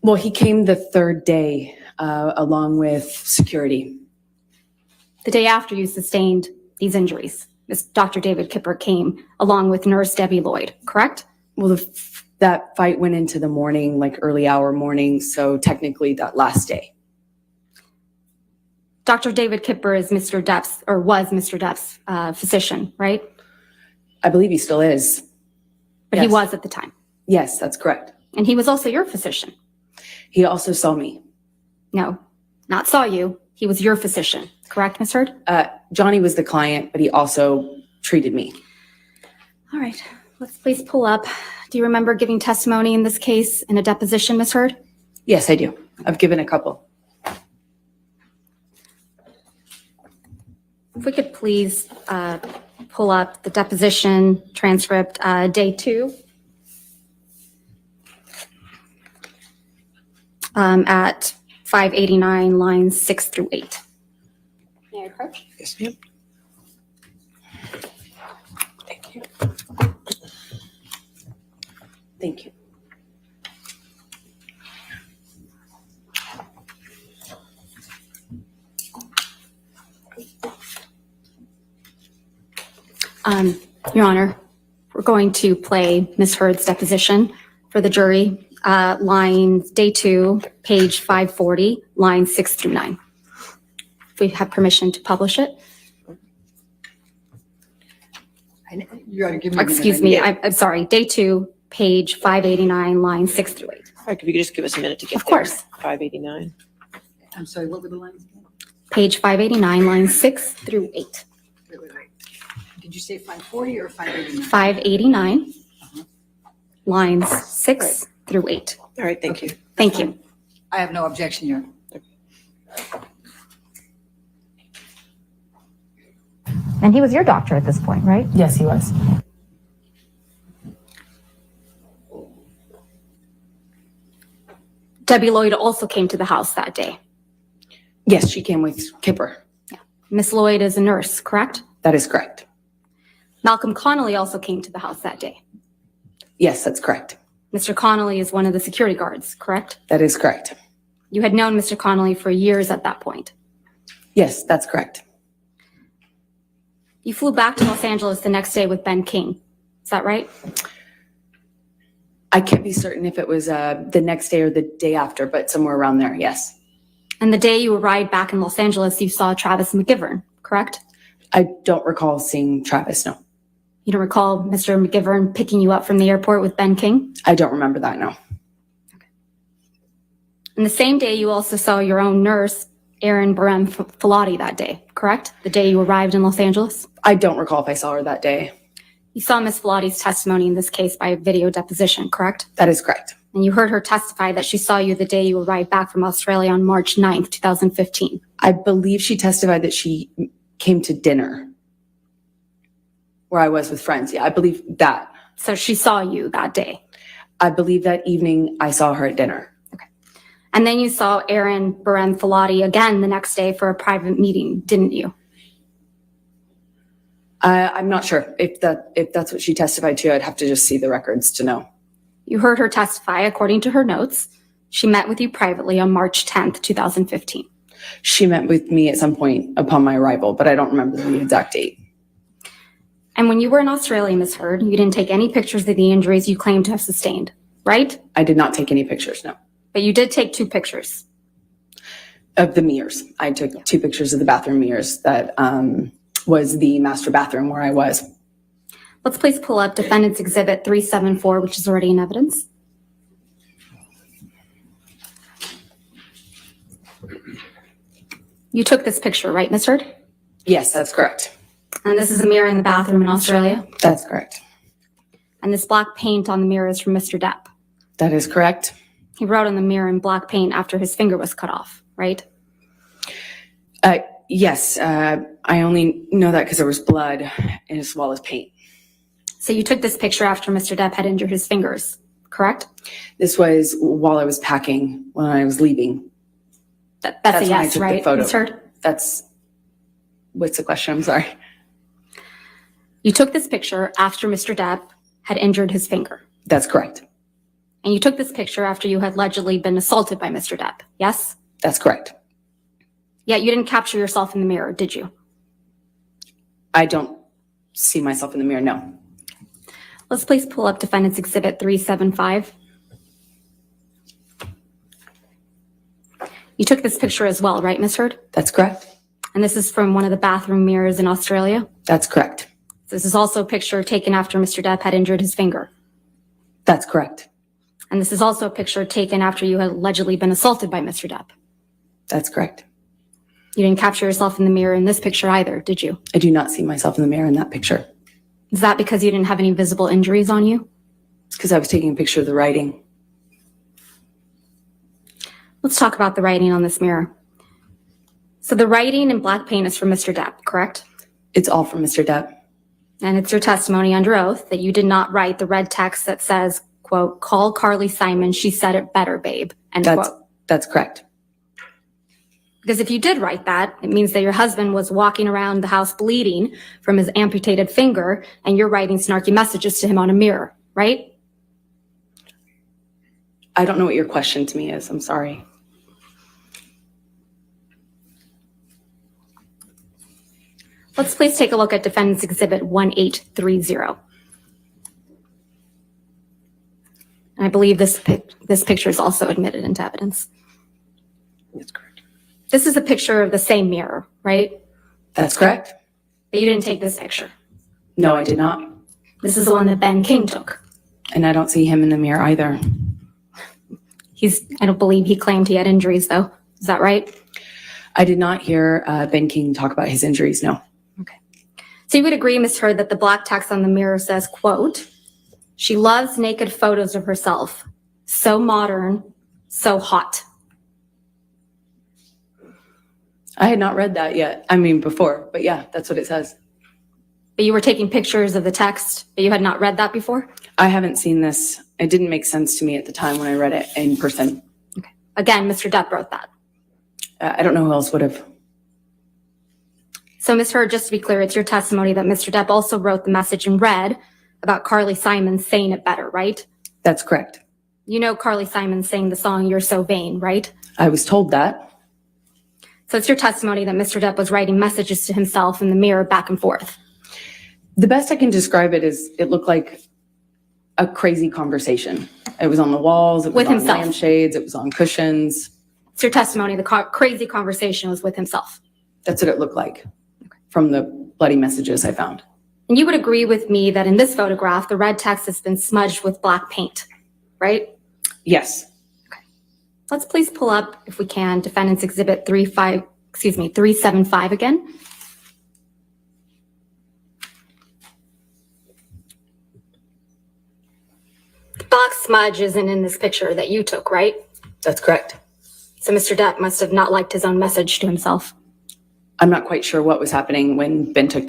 C: Well, he came the third day along with security.
E: The day after you sustained these injuries, Dr. David Kipper came along with nurse Debbie Lloyd, correct?
C: Well, that fight went into the morning, like early hour morning, so technically that last day.
E: Dr. David Kipper is Mr. Depp's, or was Mr. Depp's physician, right?
C: I believe he still is.
E: But
C: Yes.
E: he was at the time.
C: Yes, that's correct.
E: And he was also your physician.
C: He also saw me.
E: No, not saw you. He was your physician, correct, Ms. Heard?
C: Johnny was the client, but he also treated me.
E: All right, let's please pull up. Do you remember giving testimony in this case in a deposition, Ms. Heard?
C: Yes, I do. I've given a couple.
E: If we could please pull up the deposition transcript, day 2. At 589, lines 6 through 8. May I approach?
F: Yes, ma'am.
C: Thank you. Thank you.
E: Your Honor, we're going to play Ms. Heard's deposition for the jury. Lines, day 2, page 540, lines 6 through 9. If we have permission to publish it.
G: You gotta give me.
E: Excuse me, I'm sorry, day 2, page 589, lines 6 through 8.
F: All right, if you could just give us a minute to get
E: Of
F: there.
E: course.
F: 589.
G: I'm sorry, what were the lines again?
E: Page 589, lines 6 through 8.
G: Wait. Did you say 540 or 589?
E: 589, lines 6 through 8.
F: All right, thank you.
E: Thank you.
G: I have no objection, Your Honor.
E: And he was your doctor at this point, right?
C: Yes, he was.
E: Debbie Lloyd also came to the house that day.
C: Yes, she came with Kipper.
E: Miss Lloyd is a nurse, correct?
C: That is correct.
E: Malcolm Connolly also came to the house that day.
C: Yes, that's correct.
E: Mr. Connolly is one of the security guards, correct?
C: That is correct.
E: You had known Mr. Connolly for years at that point.
C: Yes, that's correct.
E: You flew back to Los Angeles the next day with Ben King. Is that right?
C: I can't be certain if it was the next day or the day after, but somewhere around there, yes.
E: And the day you arrived back in Los Angeles, you saw Travis McGivern, correct?
C: I don't recall seeing Travis, no.
E: You don't recall Mr. McGivern picking you up from the airport with Ben King?
C: I don't remember that, no.
E: And the same day, you also saw your own nurse, Erin Barem Filati, that day, correct? The day you arrived in Los Angeles?
C: I don't recall if I saw her that day.
E: You saw Ms. Filati's testimony in this case by video deposition, correct?
C: That is correct.
E: And you heard her testify that she saw you the day you arrived back from Australia on March 9th, 2015.
C: I believe she testified that she came to dinner where I was with friends. Yeah, I believe that.
E: So she saw you that day.
C: I believe that evening I saw her at dinner.
E: And then you saw Erin Barem Filati again the next day for a private meeting, didn't you?
C: I'm not sure if that's what she testified to. I'd have to just see the records to know.
E: You heard her testify, according to her notes. She met with you privately on March 10th, 2015.
C: She met with me at some point upon my arrival, but I don't remember the exact date.
E: And when you were in Australia, Ms. Heard, you didn't take any pictures of the injuries you claimed to have sustained, right?
C: I did not take any pictures, no.
E: But you did take 2 pictures.
C: Of the mirrors. I took 2 pictures of the bathroom mirrors. That was the master bathroom where I was.
E: Let's please pull up Defendant's Exhibit 374, which is already in evidence. You took this picture, right, Ms. Heard?
C: Yes, that's correct.
E: And this is a mirror in the bathroom in Australia.
C: That's correct.
E: And this black paint on the mirror is from Mr. Depp.
C: That is correct.
E: He wrote on the mirror in black paint after his finger was cut off, right?
C: Yes, I only know that because there was blood as well as paint.
E: So you took this picture after Mr. Depp had injured his fingers, correct?
C: This was while I was packing, when I was leaving.
E: That's a
C: when I
E: yes,
C: took the
E: right,
C: photo.
E: Ms. Heard?
C: What's the question? I'm sorry.
E: You took this picture after Mr. Depp had injured his finger.
C: That's correct.
E: And you took this picture after you had allegedly been assaulted by Mr. Depp, yes?
C: That's correct.
E: Yet you didn't capture yourself in the mirror, did you?
C: I don't see myself in the mirror, no.
E: Let's please pull up Defendant's Exhibit 375. You took this picture as well, right, Ms. Heard?
C: That's correct.
E: And this is from one of the bathroom mirrors in Australia.
C: That's correct.
E: This is also a picture taken after Mr. Depp had injured his finger.
C: That's correct.
E: And this is also a picture taken after you had allegedly been assaulted by Mr. Depp.
C: That's correct.
E: You didn't capture yourself in the mirror in this picture either, did you?
C: I do not see myself in the mirror in that picture.
E: Is that because you didn't have any visible injuries on you?
C: It's because I was taking a picture of the writing.
E: Let's talk about the writing on this mirror. So the writing in black paint is from Mr. Depp, correct?
C: It's all from Mr. Depp.
E: And it's your testimony under oath that you did not write the red text that says, quote, "Call Carly Simon, she said it better, babe," end quote.
C: That's correct.
E: Because if you did write that, it means that your husband was walking around the house bleeding from his amputated finger, and you're writing snarky messages to him on a mirror, right?
C: I don't know what your question to me is. I'm sorry.
E: Let's please take a look at Defendant's Exhibit 1830. And I believe this picture is also admitted into evidence.
C: That's correct.
E: This is a picture of the same mirror, right?
C: That's correct.
E: But you didn't take this picture.
C: No, I did not.
E: This is the one that Ben King took.
C: And I don't see him in the mirror either.
E: I don't believe he claimed he had injuries, though. Is that right?
C: I did not hear Ben King talk about his injuries, no.
E: Okay. So you would agree, Ms. Heard, that the black text on the mirror says, quote, "She loves naked photos of herself. So modern, so hot."
C: I had not read that yet. Before, but yeah, that's what it says.
E: But you were taking pictures of the text, but you had not read that before?
C: I haven't seen this. It didn't make sense to me at the time when I read it in person.
E: Okay. Again, Mr. Depp wrote that.
C: I don't know who else would have.
E: So, Ms. Heard, just to be clear, it's your testimony that Mr. Depp also wrote the message in red about Carly Simon saying it better, right?
C: That's correct.
E: You know Carly Simon sang the song "You're So Vain," right?
C: I was told that.
E: So it's your testimony that Mr. Depp was writing messages to himself in the mirror back and forth.
C: The best I can describe it is it looked like a crazy conversation. It was on the walls, it was
E: With
C: on
E: himself.
C: lampshades, it was on cushions.
E: It's your testimony the crazy conversation was with himself.
C: That's what it looked like from the bloody messages I found.
E: And you would agree with me that in this photograph, the red text has been smudged with black paint, right?
C: Yes.
E: Let's please pull up, if we can, Defendant's Exhibit 375 again. The box smudge isn't in this picture that you took, right?
C: That's correct.
E: So Mr. Depp must have not liked his own message to himself.
C: I'm not quite sure what was happening when Ben took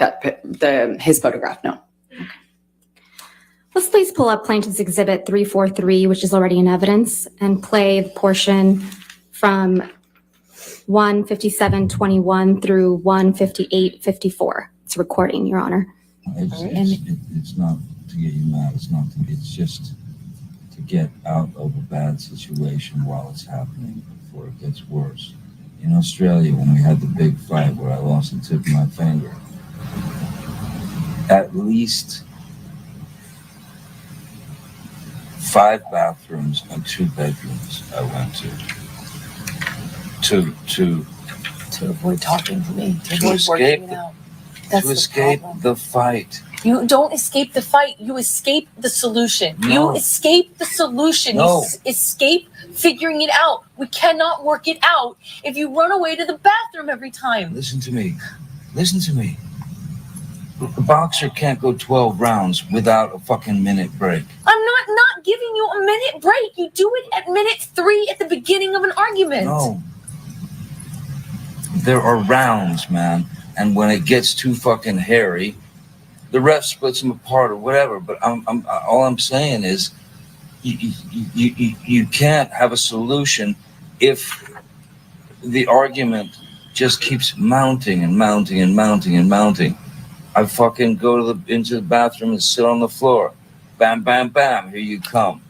C: his photograph, no.
E: Let's please pull up Plaintiff's Exhibit 343, which is already in evidence, and play the portion from 1:57:21 through 1:58:54. It's a recording, Your Honor.
H: It's not to get you mad. It's just to get out of a bad situation while it's happening before it gets worse. In Australia, when we had the big fight where I lost the tip of my finger, at least 5 bathrooms and 2 bedrooms I went to.
I: To avoid talking to me, to avoid
H: escape
I: working it out. That's
H: to
I: the
H: escape
I: problem.
H: the fight.
I: You don't escape the fight. You escape the solution.
H: No.
I: You escape the solution.
H: No.
I: You escape figuring it out. We cannot work it out if you run away to the bathroom every time.
H: Listen to me. Listen to me. A boxer can't go 12 rounds without a fucking minute break.
I: I'm not giving you a minute break. You do it at minute 3 at the beginning of an argument.
H: No. There are rounds, man. And when it gets too fucking hairy, the ref splits them apart or whatever. But all I'm saying is you can't have a solution if the argument just keeps mounting and mounting and mounting and mounting. I fucking go into the bathroom and sit on the floor. Bam, bam, bam. Here you come.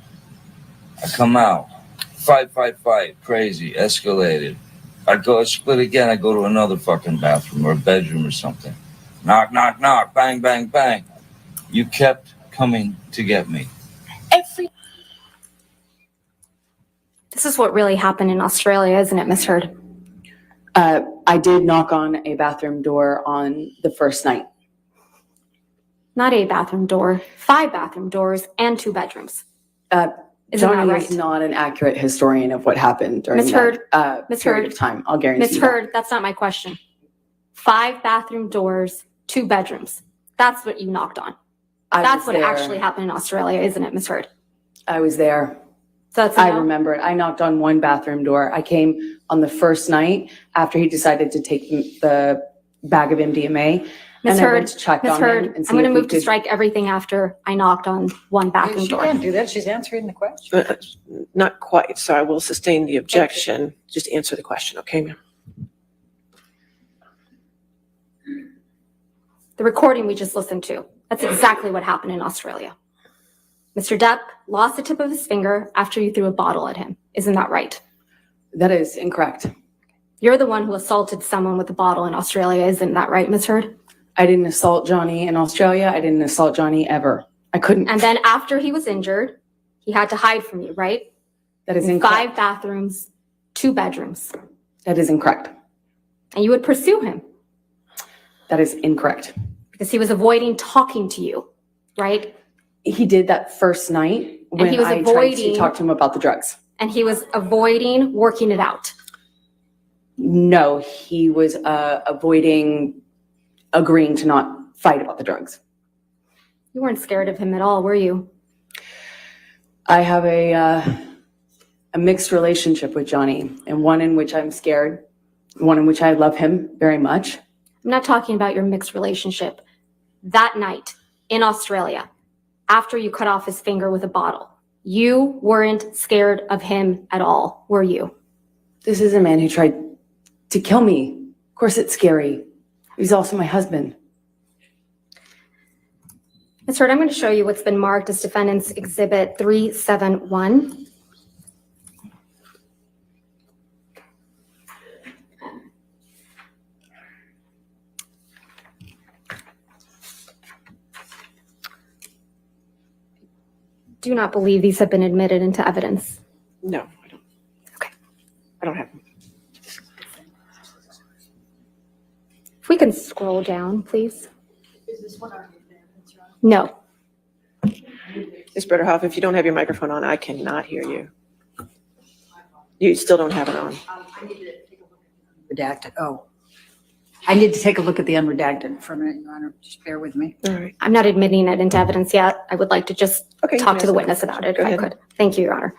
H: I come out. Fight. Crazy. Escalated. I split again. I go to another fucking bathroom or a bedroom or something. Knock. Bang, bang, bang. You kept coming to get me.
E: This is what really happened in Australia, isn't it, Miss Heard?
C: I did knock on a bathroom door on the first night.
E: Not a bathroom door, 5 bathroom doors and 2 bedrooms. Isn't that
C: Johnny
E: right?
C: is not an accurate historian of what happened during
E: Miss Heard,
C: that
E: Miss
C: period
E: Heard,
C: of time. I'll guarantee
E: Miss
C: you
E: Heard, that's not my question. 5 bathroom doors, 2 bedrooms. That's what you knocked on. That's what actually happened in Australia, isn't it, Miss Heard?
C: I was there.
E: So that's
C: I remember it. I knocked on one bathroom door. I came on the first night after he decided to take the bag of MDMA.
E: Miss
C: And I went
E: Heard,
C: to check
E: Miss
C: on
E: Heard,
C: him and see
E: I'm going to
C: if we
E: move to
C: could-
E: strike everything after I knocked on one bathroom
G: She
E: door.
G: can't do that. She's answering the question.
F: Not quite, so I will sustain the objection. Just answer the question, okay, ma'am?
E: The recording we just listened to, that's exactly what happened in Australia. Mr. Depp lost the tip of his finger after you threw a bottle at him. Isn't that right?
C: That is incorrect.
E: You're the one who assaulted someone with a bottle in Australia. Isn't that right, Miss Heard?
C: I didn't assault Johnny in Australia. I didn't assault Johnny ever. I couldn't.
E: And then after he was injured, he had to hide from you, right?
C: That is
E: In
C: incorrect.
E: 5 bathrooms, 2 bedrooms.
C: That is incorrect.
E: And you would pursue him
C: That is incorrect.
E: because he was avoiding talking to you, right?
C: He did that first night when
E: he was
C: I tried to
E: avoiding-
C: talk to him about the drugs.
E: And he was avoiding working it out.
C: No, he was avoiding agreeing to not fight about the drugs.
E: You weren't scared of him at all, were you?
C: I have a mixed relationship with Johnny, and one in which I'm scared, one in which I love him very much.
E: I'm not talking about your mixed relationship. That night in Australia, after you cut off his finger with a bottle, you weren't scared of him at all, were you?
C: This is a man who tried to kill me. Of course it's scary. He's also my husband.
E: Ms. Heard, I'm going to show you what's been marked as Defendant's Exhibit 371. Do not believe these have been admitted into evidence.
F: No, I don't.
E: Okay.
F: I don't have them.
E: If we can scroll down, please. No.
F: Ms. Bretterhoff, if you don't have your microphone on, I cannot hear you. You still don't have it on.
G: Redacted. Oh. I need to take a look at the unredacted for a minute, Your Honor. Just bear with me.
F: All right.
E: I'm not admitting it into evidence yet. I would like to just
F: Okay,
E: talk to the
F: yes,
E: witness about it
F: go
E: if I
F: ahead.
E: could. Thank you, Your Honor.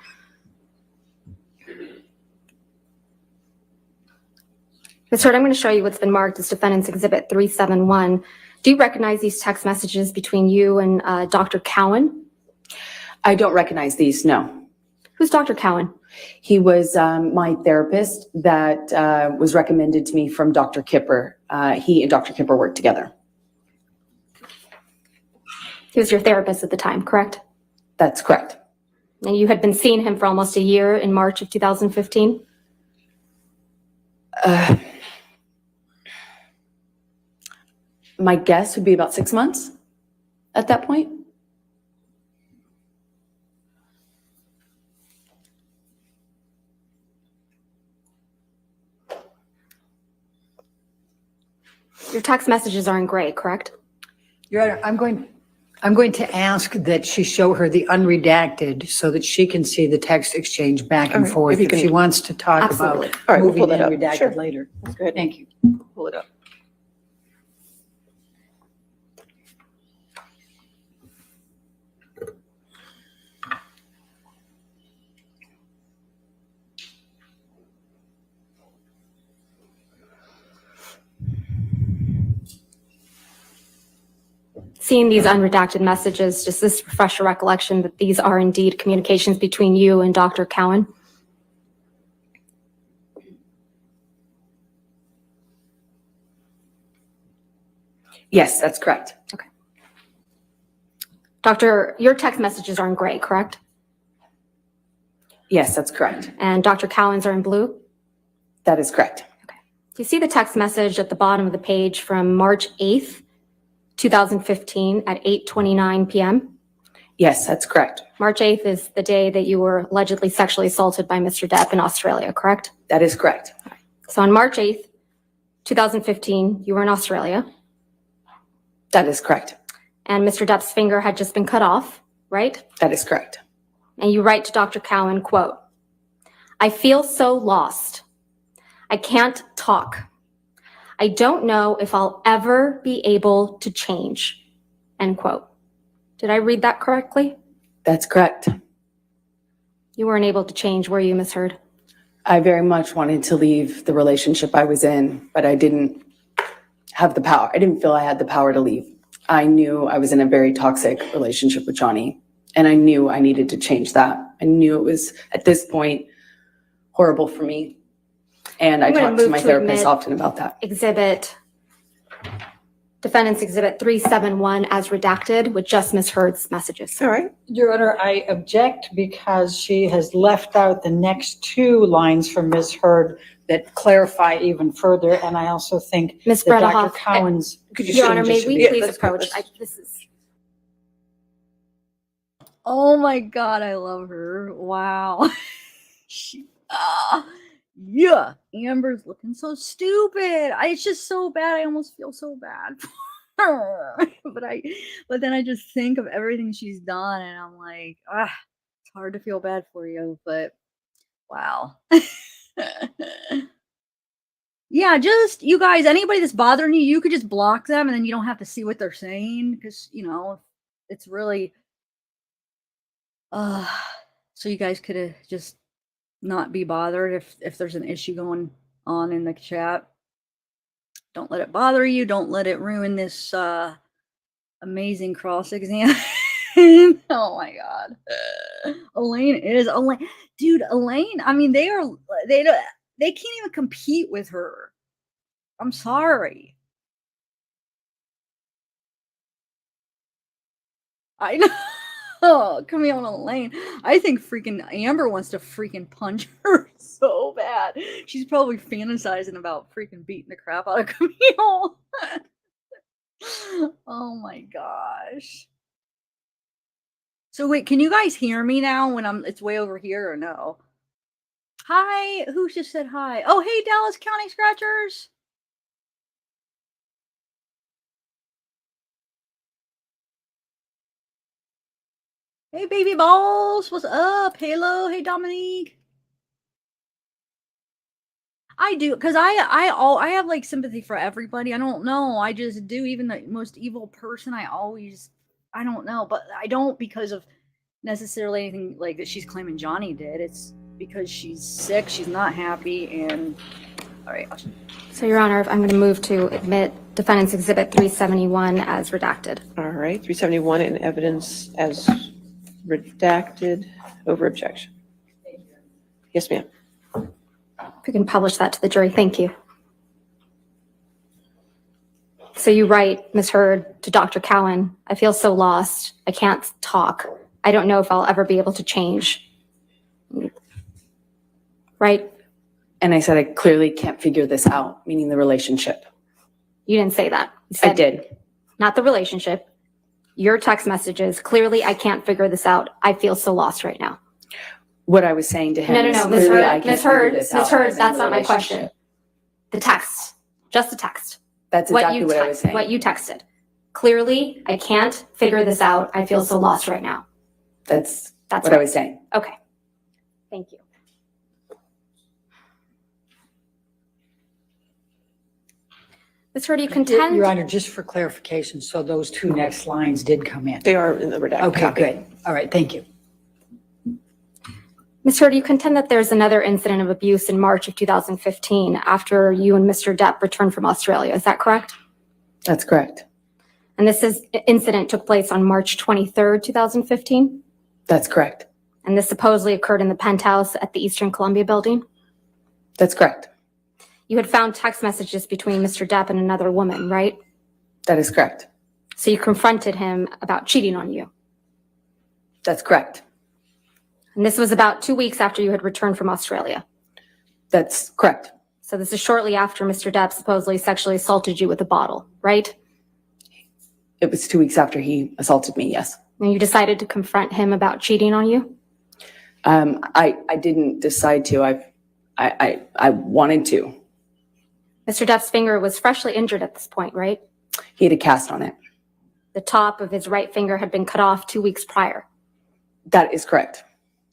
E: Ms. Heard, I'm going to show you what's been marked as Defendant's Exhibit 371. Do you recognize these text messages between you and Dr. Cowan?
C: I don't recognize these, no.
E: Who's Dr. Cowan?
C: He was my therapist that was recommended to me from Dr. Kipper. He and Dr. Kipper worked together.
E: He was your therapist at the time, correct?
C: That's correct.
E: And you had been seeing him for almost a year in March of 2015?
C: My guess would be about 6 months at that point.
E: text messages are in gray, correct?
G: Your Honor, I'm going to ask that she show her the unredacted so that she can see the text exchange back
F: All
G: and
F: right,
G: forth
F: if you
G: if she
F: can-
G: wants to talk
E: Absolutely.
G: about
F: All right, we'll
G: moving
F: pull that
G: in
F: up.
G: redacted
F: Sure.
G: later.
F: Let's go ahead and
G: Thank you.
F: pull it up.
E: Seeing these unredacted messages, does this refresh your recollection that these are indeed communications between you and Dr. Cowan?
C: Yes, that's correct.
E: Doctor, your text messages are in gray, correct?
C: Yes, that's correct.
E: And Dr. Cowan's are in blue?
C: That is correct.
E: Do you see the text message at the bottom of the page from March 8th, 2015 at 8:29 p.m.?
C: Yes, that's correct.
E: March 8th is the day that you were allegedly sexually assaulted by Mr. Depp in Australia, correct?
C: That is correct.
E: So on March 8th, 2015, you were in Australia,
C: That is correct.
E: and Mr. Depp's finger had just been cut off, right?
C: That is correct.
E: And you write to Dr. Cowan, quote, "I feel so lost. I can't talk. I don't know if I'll ever be able to change," end quote. Did I read that correctly?
C: That's correct.
E: You weren't able to change, were you, Ms. Heard?
C: I very much wanted to leave the relationship I was in, but I didn't have the power. I didn't feel I had the power to leave. I knew I was in a very toxic relationship with Johnny, and I knew I needed to change that. I knew it was, at this point, horrible for me. And I
E: I'm gonna
C: talked to
E: move
C: my
E: to
C: therapist
E: admit-
C: often about that.
E: Defendant's Exhibit 371 as redacted with just Ms. Heard's messages.
F: All right.
G: Your Honor, I object because she has left out the next two lines from Ms. Heard that clarify even further, and I also think
E: Ms.
G: that Dr.
E: Bredehoff,
G: Cowan's.
F: Could you
E: Your
F: show
E: Honor,
F: me
E: may
F: just-
E: we
F: yeah,
E: please
F: let's go.
E: approach?
F: Let's-
E: This is
A: Oh my god, I love her. Wow. Yeah, Amber's looking so stupid. It's just so bad. I almost feel so bad for her. But then I just think of everything she's done, and I'm like, it's hard to feel bad for you, but wow. Yeah, just you guys, anybody that's bothering you, you could just block them, and then you don't have to see what they're saying because it's really. So you guys could have just not be bothered if there's an issue going on in the chat. Don't let it bother you. Don't let it ruin this amazing cross exam. Oh my god. Elaine. Dude, Elaine, I mean they can't even compete with her. I'm sorry. I know. Oh, Camille and Elaine. I think freaking Amber wants to freaking punch her so bad. She's probably fantasizing about freaking beating the crap out of Camille. Oh my gosh. So wait, can you guys hear me now when it's way over here or no? Hi, who just said hi? Oh, hey, Dallas County Scratchers. Hey, baby balls. What's up? Halo. Hey, Dominique. I do, because I have like sympathy for everybody. I don't know. I just do. Even the most evil person, I don't know. But I don't because of necessarily anything like that she's claiming Johnny did. It's because she's sick. She's not happy. And all right.
E: So, Your Honor, I'm going to move to admit Defendant's Exhibit 371 as redacted.
F: All right, 371 in evidence as redacted over objection. Yes, ma'am.
E: If you can publish that to the jury, thank you. So you write, Ms. Heard, to Dr. Cowan, "I feel so lost. I can't talk. I don't know if I'll ever be able to change." Right?
C: And I said, I clearly can't figure this out, meaning the relationship.
E: You didn't say that. You
C: I
E: said
C: did.
E: not the relationship. Your text messages, "Clearly, I can't figure this out. I feel so lost right now."
C: What I was saying to him.
E: No,
C: is
E: Ms.
C: clearly I
E: Heard,
C: can't
E: Ms.
C: figure
E: Heard,
C: this
E: Ms.
C: out
E: Heard,
C: as in
E: that's
C: the
E: not my
C: relationship.
E: question. The text, just the text.
C: That's exactly what I was saying.
E: What you texted. Clearly, I can't figure this out. I feel so lost right now.
C: That's what
E: right.
C: I was saying.
E: Okay. Thank you. Ms. Hurd, you contend?
G: Your Honor, just for clarification, so those two next lines did come in?
F: They are in the redacted
G: Okay,
F: copy.
G: good. All right, thank you.
E: Ms. Hurd, you contend that there's another incident of abuse in March of 2015 after you and Mr. Depp returned from Australia. Is that correct?
C: That's correct.
E: And this incident took place on March 23rd, 2015?
C: That's correct.
E: And this supposedly occurred in the penthouse at the Eastern Columbia building?
C: That's correct.
E: You had found text messages between Mr. Depp and another woman, right?
C: That is correct.
E: So you confronted him about cheating on you.
C: That's correct.
E: And this was about 2 weeks after you had returned from Australia.
C: That's correct.
E: So this is shortly after Mr. Depp supposedly sexually assaulted you with a bottle, right?
C: It was 2 weeks after he assaulted me, yes.
E: And you decided to confront him about cheating on you?
C: I didn't decide to. I wanted to.
E: Mr. Depp's finger was freshly injured at this point, right?
C: He had a cast on it.
E: The top of his right finger had been cut off 2 weeks prior.
C: That is correct.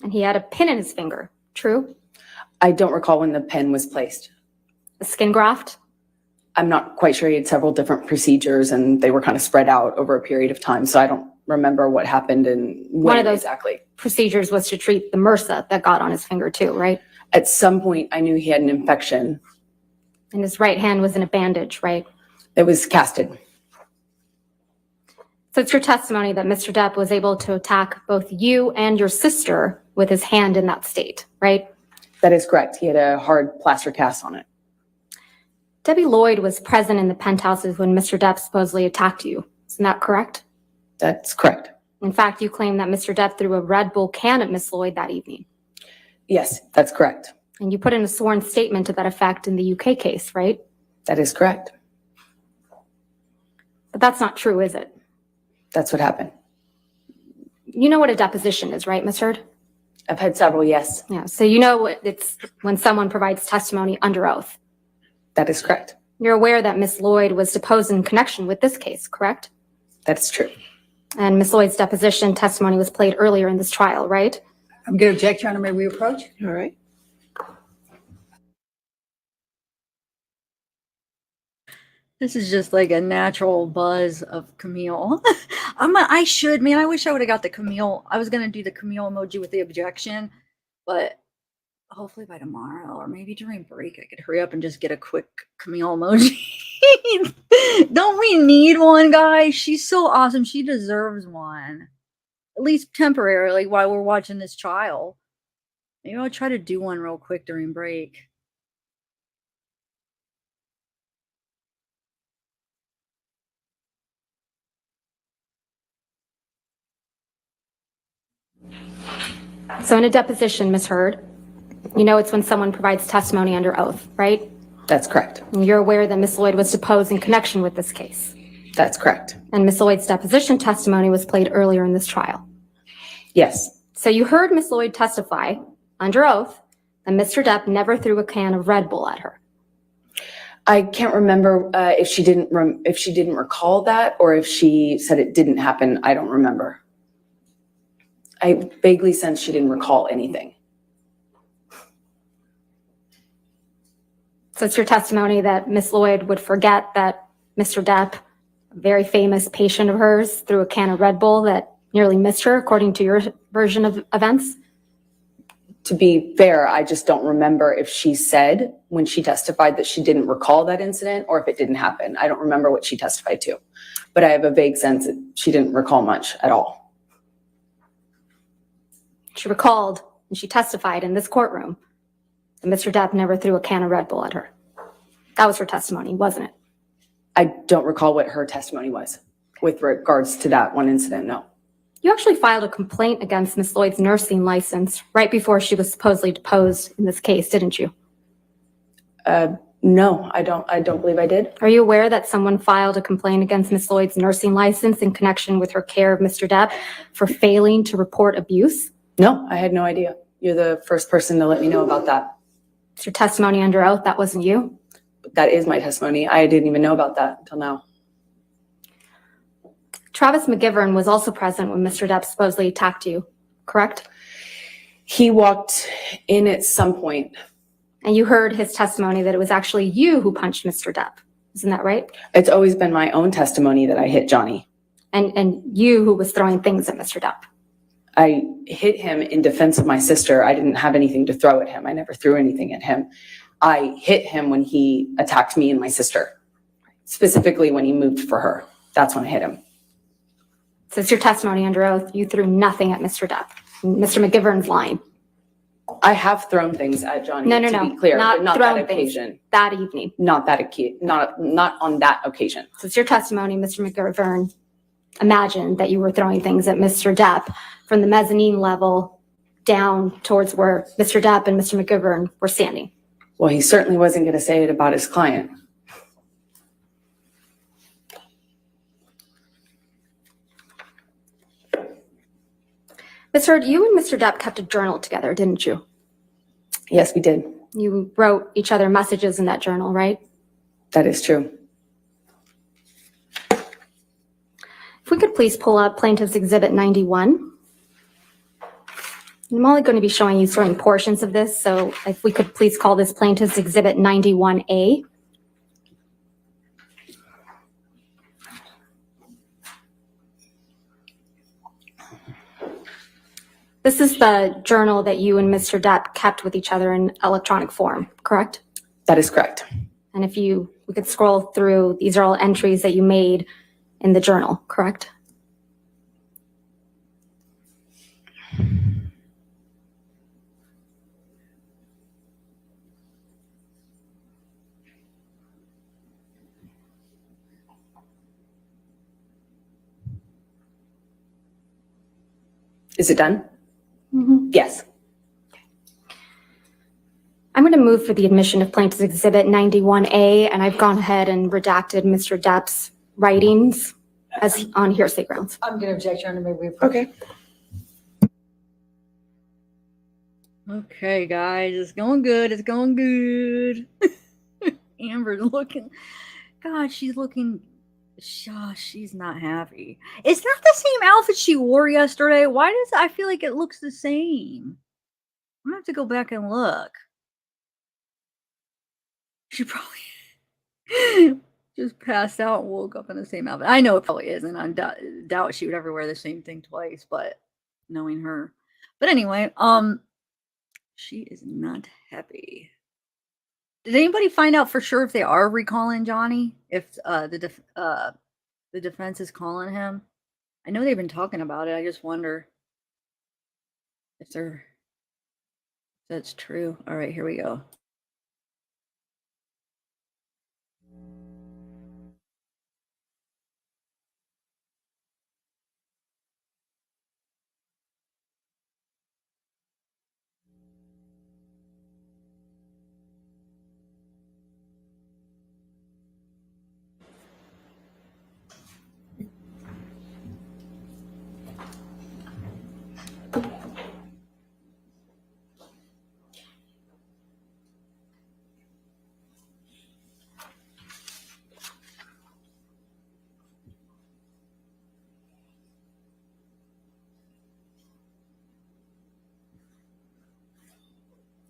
E: And he had a pin in his finger, true?
C: I don't recall when the pen was placed.
E: A skin graft?
C: I'm not quite sure. He had several different procedures and they were kind of spread out over a period of time. So I don't remember what happened and when
E: One of those
C: exactly.
E: procedures was to treat the MRSA that got on his finger too, right?
C: At some point, I knew he had an infection.
E: And his right hand was in a bandage, right?
C: It was casted.
E: So it's your testimony that Mr. Depp was able to attack both you and your sister with his hand in that state, right?
C: That is correct. He had a hard plaster cast on it.
E: Debbie Lloyd was present in the penthouses when Mr. Depp supposedly attacked you. Isn't that correct?
C: That's correct.
E: In fact, you claim that Mr. Depp threw a Red Bull can at Miss Lloyd that evening.
C: Yes, that's correct.
E: And you put in a sworn statement to that effect in the UK case, right?
C: That is correct.
E: But that's not true, is it?
C: That's what happened.
E: You know what a deposition is, right, Ms. Hurd?
C: I've had several, yes.
E: Yeah, so you know it's when someone provides testimony under oath.
C: That is correct.
E: You're aware that Miss Lloyd was deposed in connection with this case, correct?
C: That's true.
E: And Miss Lloyd's deposition testimony was played earlier in this trial, right?
G: I'm going to object, Your Honor. May we approach?
F: All right.
A: This is just like a natural buzz of Camille. I wish I would have got the Camille. I was going to do the Camille emoji with the objection, but hopefully by tomorrow or maybe during break, I could hurry up and just get a quick Camille emoji. Don't we need one, guys? She's so awesome. She deserves one, at least temporarily while we're watching this trial. Maybe I'll try to do one real quick during break.
E: So in a deposition, Ms. Hurd, you know it's when someone provides testimony under oath, right?
C: That's correct.
E: And you're aware that Ms. Lloyd was deposed in connection with this case.
C: That's correct.
E: And Ms. Lloyd's deposition testimony was played earlier in this trial.
C: Yes.
E: So you heard Ms. Lloyd testify under oath that Mr. Depp never threw a can of Red Bull at her.
C: I can't remember if she didn't recall that or if she said it didn't happen. I don't remember. I vaguely sense she didn't recall anything.
E: So it's your testimony that Ms. Lloyd would forget that Mr. Depp, a very famous patient of hers, threw a can of Red Bull that nearly missed her, according to your version of events?
C: To be fair, I just don't remember if she said when she testified that she didn't recall that incident or if it didn't happen. I don't remember what she testified to, but I have a vague sense that she didn't recall much at all.
E: She recalled and she testified in this courtroom that Mr. Depp never threw a can of Red Bull at her. That was her testimony, wasn't it?
C: I don't recall what her testimony was with regards to that one incident, no.
E: You actually filed a complaint against Ms. Lloyd's nursing license right before she was supposedly deposed in this case, didn't you?
C: No, I don't believe I did.
E: Are you aware that someone filed a complaint against Ms. Lloyd's nursing license in connection with her care of Mr. Depp for failing to report abuse?
C: No, I had no idea. You're the first person to let me know about that.
E: It's your testimony under oath, that wasn't you?
C: That is my testimony. I didn't even know about that until now.
E: Travis McGivern was also present when Mr. Depp supposedly attacked you, correct?
C: He walked in at some point.
E: And you heard his testimony that it was actually you who punched Mr. Depp. Isn't that right?
C: It's always been my own testimony that I hit Johnny.
E: And you who was throwing things at Mr. Depp.
C: I hit him in defense of my sister. I didn't have anything to throw at him. I never threw anything at him. I hit him when he attacked me and my sister, specifically when he moved for her. That's when I hit him.
E: So it's your testimony under oath. You threw nothing at Mr. Depp. Mr. McGivern's lying.
C: I have thrown things at Johnny, to be clear, but not that occasion.
E: That evening.
C: Not on that occasion.
E: So it's your testimony, Mr. McGivern. Imagine that you were throwing things at Mr. Depp from the mezzanine level down towards where Mr. Depp and Mr. McGivern were standing.
C: Well, he certainly wasn't going to say it about his client.
E: Ms. Heard, you and Mr. Depp kept a journal together, didn't you?
C: Yes, we did.
E: You wrote each other messages in that journal, right?
C: That is true.
E: If we could please pull up Plaintiff's Exhibit 91. I'm only going to be showing you certain portions of this, so if we could please call this Plaintiff's Exhibit 91A. This is the journal that you and Mr. Depp kept with each other in electronic form, correct?
C: That is correct.
E: And if we could scroll through, these are all entries that you made in the journal, correct?
C: Is it done?
E: Mm-hmm.
C: Yes.
E: I'm going to move for the admission of Plaintiff's Exhibit 91A, and I've gone ahead and redacted Mr. Depp's writings as on hearsay grounds.
G: I'm going to object, Your Honor. May we approve?
F: Okay.
A: Okay, guys, it's going good. It's going good. Amber's looking. God, she's looking. She's not happy. It's not the same outfit she wore yesterday. Why does I feel like it looks the same? I'm gonna have to go back and look. She probably just passed out and woke up in the same outfit. I know it probably isn't. I doubt she would ever wear the same thing twice, but knowing her. But anyway, she is not happy. Did anybody find out for sure if they are recalling Johnny? If the defense is calling him? I know they've been talking about it. I just wonder if that's true. All right, here we go.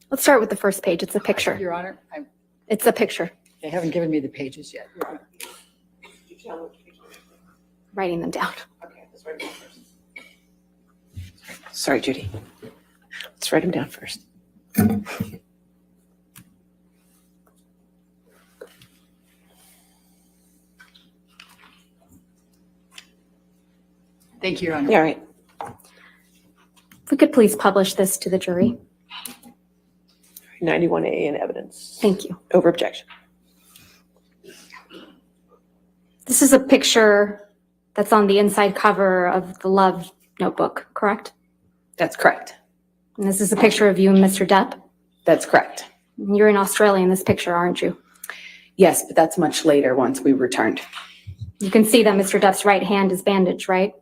E: Let's start with the first page. It's a picture.
G: Your Honor,
E: It's a picture.
G: they haven't given me the pages yet.
E: Writing them down.
F: Okay, let's write them down first. Sorry, Judy. Let's write them down first.
G: Thank you, Your Honor.
F: Yeah, all right.
E: If we could please publish this to the jury.
F: 91A in evidence.
E: Thank you.
F: Over objection.
E: This is a picture that's on the inside cover of the Love notebook, correct?
C: That's correct.
E: And this is a picture of you and Mr. Depp.
C: That's correct.
E: You're in Australia in this picture, aren't you?
C: Yes, but that's much later once we returned.
E: You can see that Mr. Depp's right hand is bandaged, right?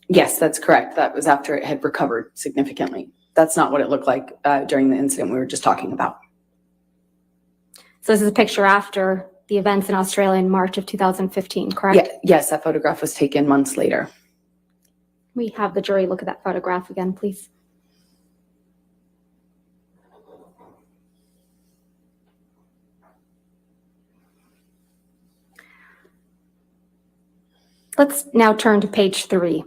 C: Yes, that's correct. That was after it had recovered significantly. That's not what it looked like during the incident we were just talking about.
E: So this is a picture after the events in Australia in March of 2015, correct?
C: Yeah, yes, that photograph was taken months later.
E: We have the jury look at that photograph again, please. Let's now turn to page 3.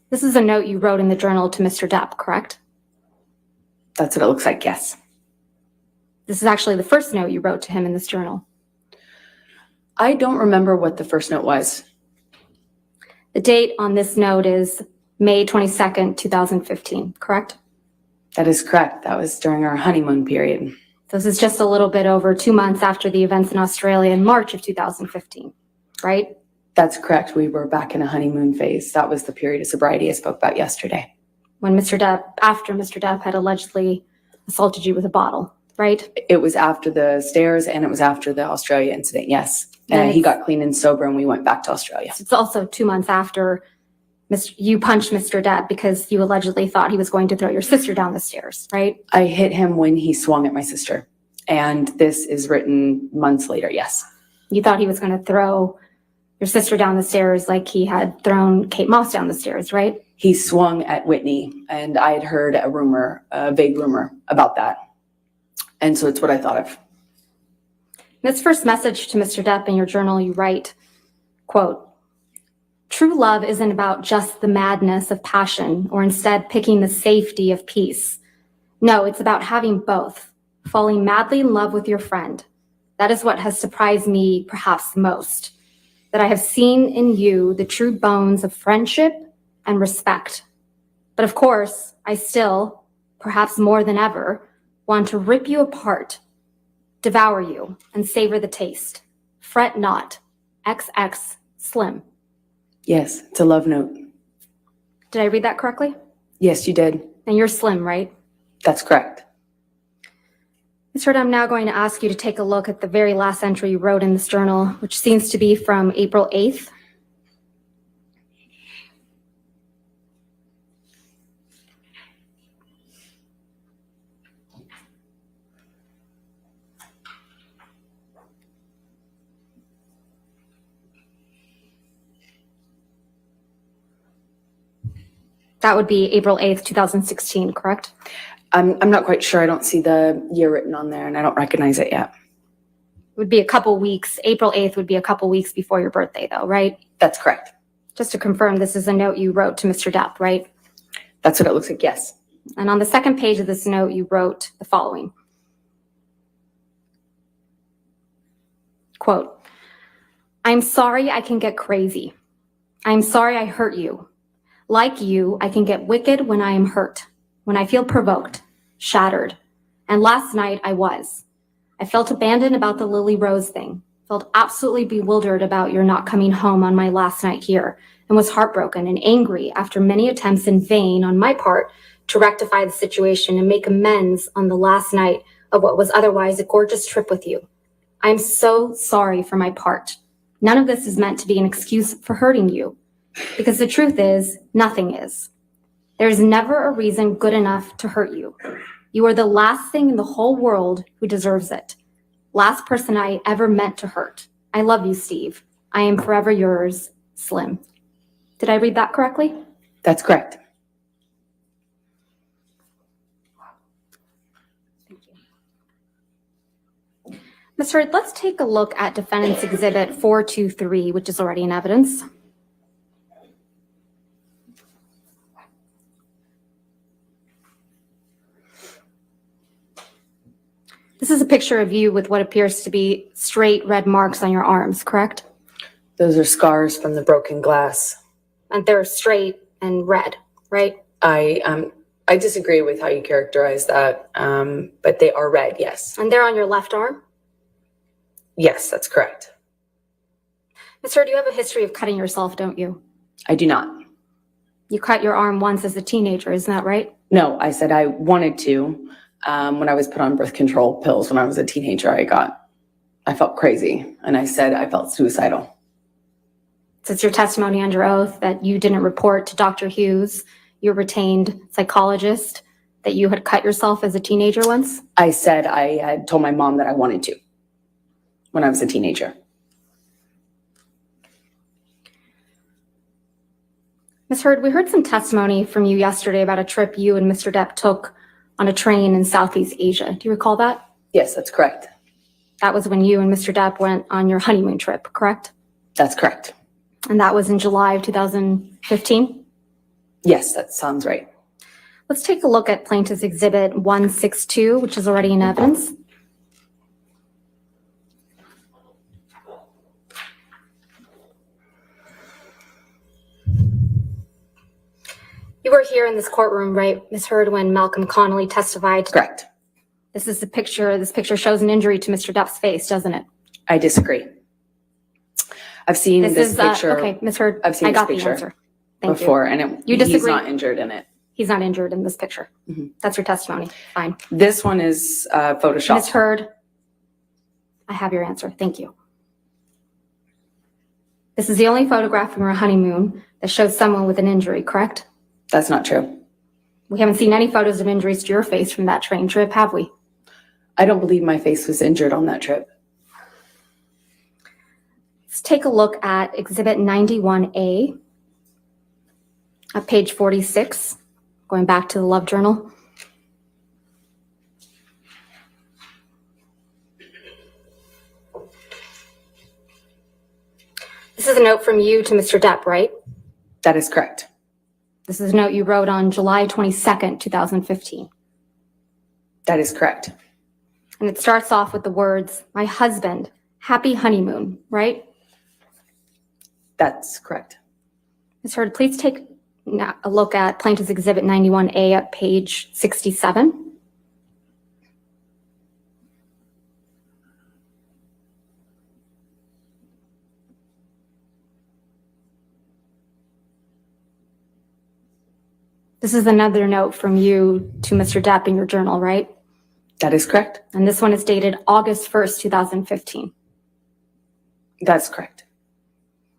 E: This is a note you wrote in the journal to Mr. Depp, correct?
C: That's what it looks like, yes.
E: This is actually the first note you wrote to him in this journal.
C: I don't remember what the first note was.
E: The date on this note is May 22nd, 2015, correct?
C: That is correct. That was during our honeymoon period.
E: So this is just a little bit over 2 months after the events in Australia in March of 2015, right?
C: That's correct. We were back in a honeymoon phase. That was the period of sobriety I spoke about yesterday.
E: When after Mr. Depp had allegedly assaulted you with a bottle, right?
C: It was after the stairs and it was after the Australia incident, yes. And he got clean and sober and we went back to Australia.
E: It's also 2 months after you punched Mr. Depp because you allegedly thought he was going to throw your sister down the stairs, right?
C: I hit him when he swung at my sister. And this is written months later, yes.
E: You thought he was going to throw your sister down the stairs like he had thrown Kate Moss down the stairs, right?
C: He swung at Whitney and I had heard a vague rumor about that. And so it's what I thought of.
E: In this first message to Mr. Depp in your journal, you write, quote, "True love isn't about just the madness of passion or instead picking the safety of peace. No, it's about having both, falling madly in love with your friend. That is what has surprised me perhaps most, that I have seen in you the true bones of friendship and respect. But of course, I still, perhaps more than ever, want to rip you apart, devour you, and savor the taste. Fret not. XX Slim."
C: Yes, it's a love note.
E: Did I read that correctly?
C: Yes, you did.
E: And you're Slim, right?
C: That's correct.
E: Ms. Hurd, I'm now going to ask you to take a look at the very last entry you wrote in this journal, which seems to be from April 8th. That would be April 8th, 2016, correct?
C: I'm not quite sure. I don't see the year written on there and I don't recognize it yet.
E: It would be a couple weeks. April 8th would be a couple weeks before your birthday, though, right?
C: That's correct.
E: Just to confirm, this is a note you wrote to Mr. Depp, right?
C: That's what it looks like, yes.
E: And on the second page of this note, you wrote the following. Quote, "I'm sorry I can get crazy. I'm sorry I hurt you. Like you, I can get wicked when I am hurt, when I feel provoked, shattered. And last night I was. I felt abandoned about the Lily Rose thing, felt absolutely bewildered about your not coming home on my last night here, and was heartbroken and angry after many attempts in vain on my part to rectify the situation and make amends on the last night of what was otherwise a gorgeous trip with you. I'm so sorry for my part. None of this is meant to be an excuse for hurting you, because the truth is, nothing is. There's never a reason good enough to hurt you. You are the last thing in the whole world who deserves it. Last person I ever meant to hurt. I love you, Steve. I am forever yours, Slim." Did I read that correctly?
C: That's correct.
E: Thank you. Ms. Hurd, let's take a look at Defendant's Exhibit 423, which is already in evidence. This is a picture of you with what appears to be straight red marks on your arms, correct?
C: Those are scars from the broken glass.
E: And they're straight and red, right?
C: I disagree with how you characterize that, but they are red, yes.
E: And they're on your left arm?
C: Yes, that's correct.
E: Ms. Hurd, you have a history of cutting yourself, don't you?
C: I do not.
E: You cut your arm once as a teenager, isn't that right?
C: No, I said I wanted to. When I was put on birth control pills when I was a teenager, I felt crazy. And I said I felt suicidal.
E: So it's your testimony under oath that you didn't report to Dr. Hughes, your retained psychologist, that you had cut yourself as a teenager once?
C: I said I had told my mom that I wanted to when I was a teenager.
E: Ms. Heard, we heard some testimony from you yesterday about a trip you and Mr. Depp took on a train in Southeast Asia. Do you recall that?
C: Yes, that's correct.
E: That was when you and Mr. Depp went on your honeymoon trip, correct?
C: That's correct.
E: And that was in July of 2015?
C: Yes, that sounds right.
E: Let's take a look at Plaintiff's Exhibit 162, which is already in evidence. You were here in this courtroom, right, Ms. Heard, when Malcolm Connolly testified?
C: Correct.
E: This is the picture. This picture shows an injury to Mr. Depp's face, doesn't it?
C: I disagree. I've seen this picture.
E: Okay, Ms. Heard,
C: I've seen
E: I
C: this
E: got the
C: picture
E: answer. Thank
C: before,
E: you.
C: and
E: You
C: he's
E: disagree?
C: not injured in it.
E: He's not injured in this picture.
C: Mhm.
E: That's your testimony. Fine.
C: This one is Photoshopped.
E: Ms. Heard, I have your answer. Thank you. This is the only photograph from your honeymoon that shows someone with an injury, correct?
C: That's not true.
E: We haven't seen any photos of injuries to your face from that train trip, have we?
C: I don't believe my face was injured on that trip.
E: Let's take a look at Exhibit 91A at page 46, going back to the Love Journal. This is a note from you to Mr. Depp, right?
C: That is correct.
E: This is a note you wrote on July 22nd, 2015.
C: That is correct.
E: And it starts off with the words, "My husband, happy honeymoon," right?
C: That's correct.
E: Ms. Heard, please take a look at Plaintiff's Exhibit 91A at page 67. This is another note from you to Mr. Depp in your journal, right?
C: That is correct.
E: And this one is dated August 1st, 2015.
C: That's correct.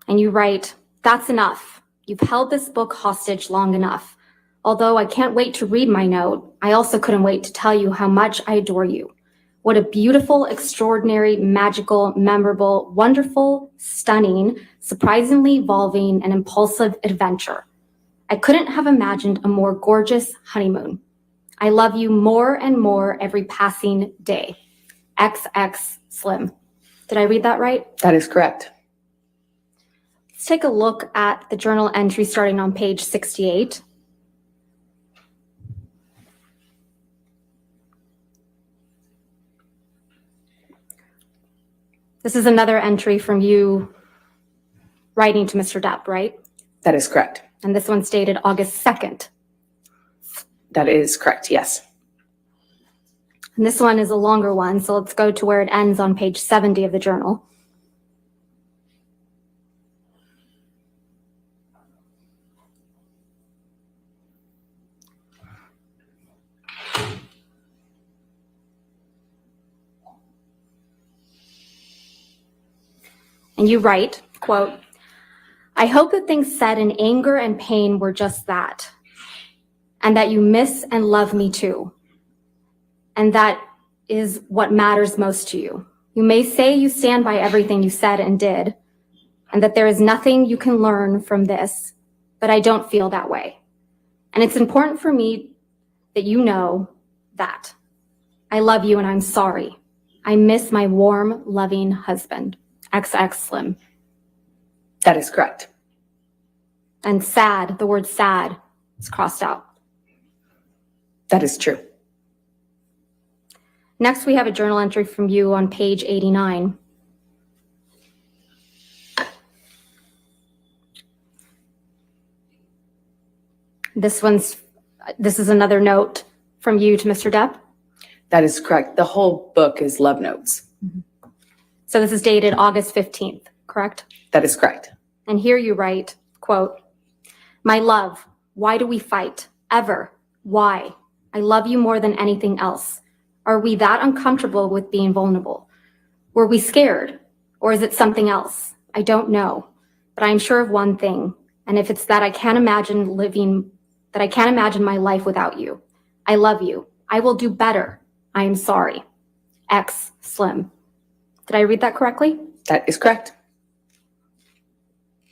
E: And you write, "That's enough. You've held this book hostage long enough. Although I can't wait to read my note, I also couldn't wait to tell you how much I adore you. What a beautiful, extraordinary, magical, memorable, wonderful, stunning, surprisingly evolving, and impulsive adventure. I couldn't have imagined a more gorgeous honeymoon. I love you more and more every passing day. XX Slim." Did I read that right?
C: That is correct.
E: Let's take a look at the journal entry starting on page 68. This is another entry from you writing to Mr. Depp, right?
C: That is correct.
E: And this one's dated August 2nd.
C: That is correct, yes.
E: And this one is a longer one, so let's go to where it ends on page 70 of the journal. And you write, quote, "I hope that things said in anger and pain were just that, and that you miss and love me too. And that is what matters most to you. You may say you stand by everything you said and did, and that there is nothing you can learn from this, but I don't feel that way. And it's important for me that you know that. I love you and I'm sorry. I miss my warm, loving husband, XX Slim."
C: That is correct.
E: And sad, the word sad is crossed out.
C: That is true.
E: Next, we have a journal entry from you on page 89. This is another note from you to Mr. Depp.
C: That is correct. The whole book is love notes.
E: So this is dated August 15th, correct?
C: That is correct.
E: And here you write, quote, "My love, why do we fight? Ever? Why? I love you more than anything else. Are we that uncomfortable with being vulnerable? Were we scared? Or is it something else? I don't know. But I am sure of one thing, and if it's that I can't imagine my life without you. I love you. I will do better. I am sorry. X Slim. Did I read that correctly?
C: That is correct.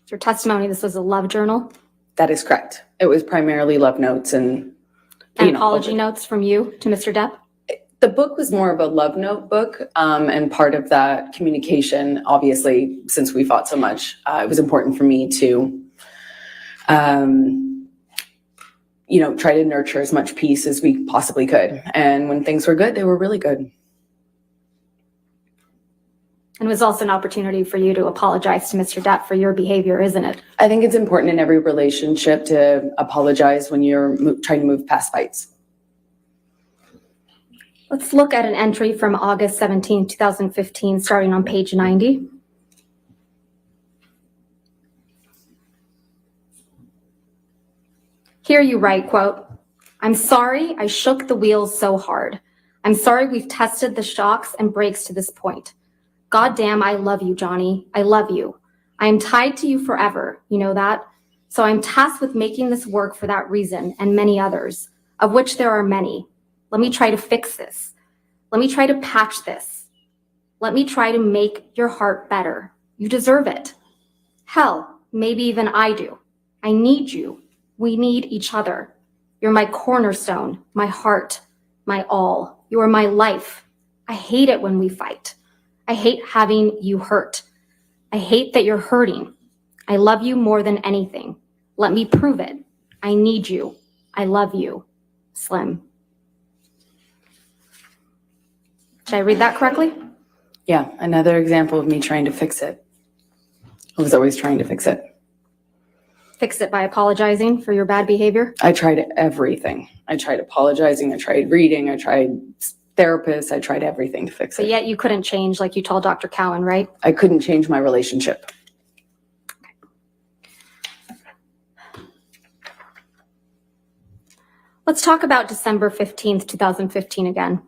E: Your testimony, this was a love journal
C: That is correct. It was primarily love notes and
E: and apology notes from you to Mr. Depp.
C: The book was more of a love note book, and part of that communication, obviously, since we fought so much, it was important for me to, try to nurture as much peace as we possibly could. And when things were good, they were really good.
E: And it was also an opportunity for you to apologize to Mr. Depp for your behavior, isn't it?
C: I think it's important in every relationship to apologize when you're trying to move past fights.
E: Let's look at an entry from August 17, 2015, starting on page 90. Here you write, quote, "I'm sorry I shook the wheels so hard. I'm sorry we've tested the shocks and brakes to this point. God damn, I love you, Johnny. I love you. I am tied to you forever. You know that? So I'm tasked with making this work for that reason and many others, of which there are many. Let me try to fix this. Let me try to patch this. Let me try to make your heart better. You deserve it. Hell, maybe even I do. I need you. We need each other. You're my cornerstone, my heart, my all. You are my life. I hate it when we fight. I hate having you hurt. I hate that you're hurting. I love you more than anything. Let me prove it. I need you. I love you. Slim." Did I read that correctly?
C: Yeah, another example of me trying to fix it. I was always trying to fix it.
E: Fix it by apologizing for your bad behavior?
C: I tried everything. I tried apologizing. I tried reading. I tried therapists. I tried everything to fix
E: But
C: it.
E: yet you couldn't change like you told Dr. Cowan, right?
C: I couldn't change my relationship.
E: Let's talk about December 15th, 2015 again.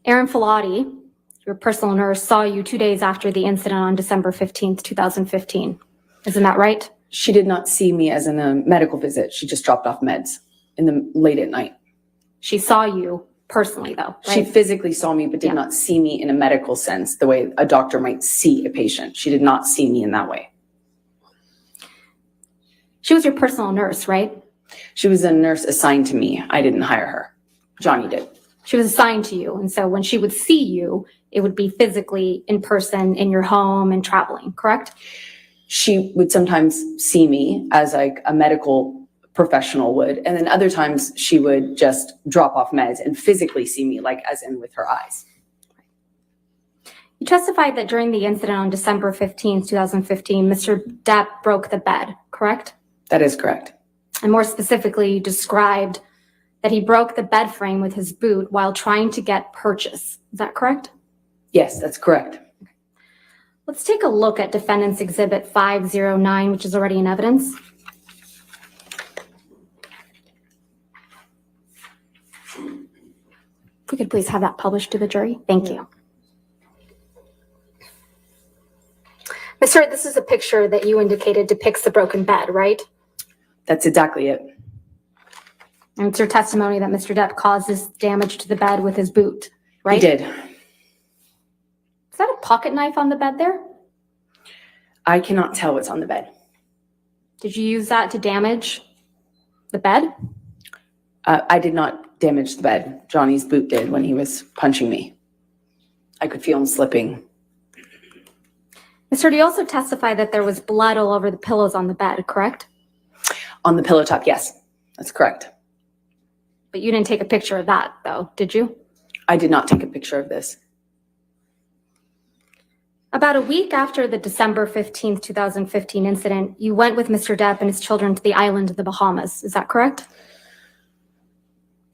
E: Erin Filati, your personal nurse, saw you 2 days after the incident on December 15th, 2015. Isn't that right?
C: She did not see me as in a medical visit. She just dropped off meds in the late at night.
E: She saw you personally, though, right?
C: She physically saw me, but did not see me in a medical sense, the way a doctor might see a patient. She did not see me in that way.
E: She was your personal nurse, right?
C: She was a nurse assigned to me. I didn't hire her. Johnny did.
E: She was assigned to you. And so when she would see you, it would be physically in person in your home and traveling, correct?
C: She would sometimes see me as like a medical professional would. And then other times she would just drop off meds and physically see me, like as in with her eyes.
E: You testified that during the incident on December 15th, 2015, Mr. Depp broke the bed, correct?
C: That is correct.
E: And more specifically, you described that he broke the bed frame with his boot while trying to get purchase. Is that correct?
C: Yes, that's correct.
E: Let's take a look at Defendant's Exhibit 509, which is already in evidence. If we could please have that published to the jury. Thank you. Ms. Hurd, this is a picture that you indicated depicts the broken bed, right?
C: That's exactly it.
E: And it's your testimony that Mr. Depp caused this damage to the bed with his boot, right?
C: He did.
E: Is that a pocket knife on the bed there?
C: I cannot tell what's on the bed.
E: Did you use that to damage the bed?
C: I did not damage the bed. Johnny's boot did when he was punching me. I could feel him slipping.
E: Ms. Hurd, you also testified that there was blood all over the pillows on the bed, correct?
C: On the pillow top, yes, that's correct.
E: But you didn't take a picture of that, though, did you?
C: I did not take a picture of this.
E: About a week after the December 15th, 2015 incident, you went with Mr. Depp and his children to the island of the Bahamas. Is that correct?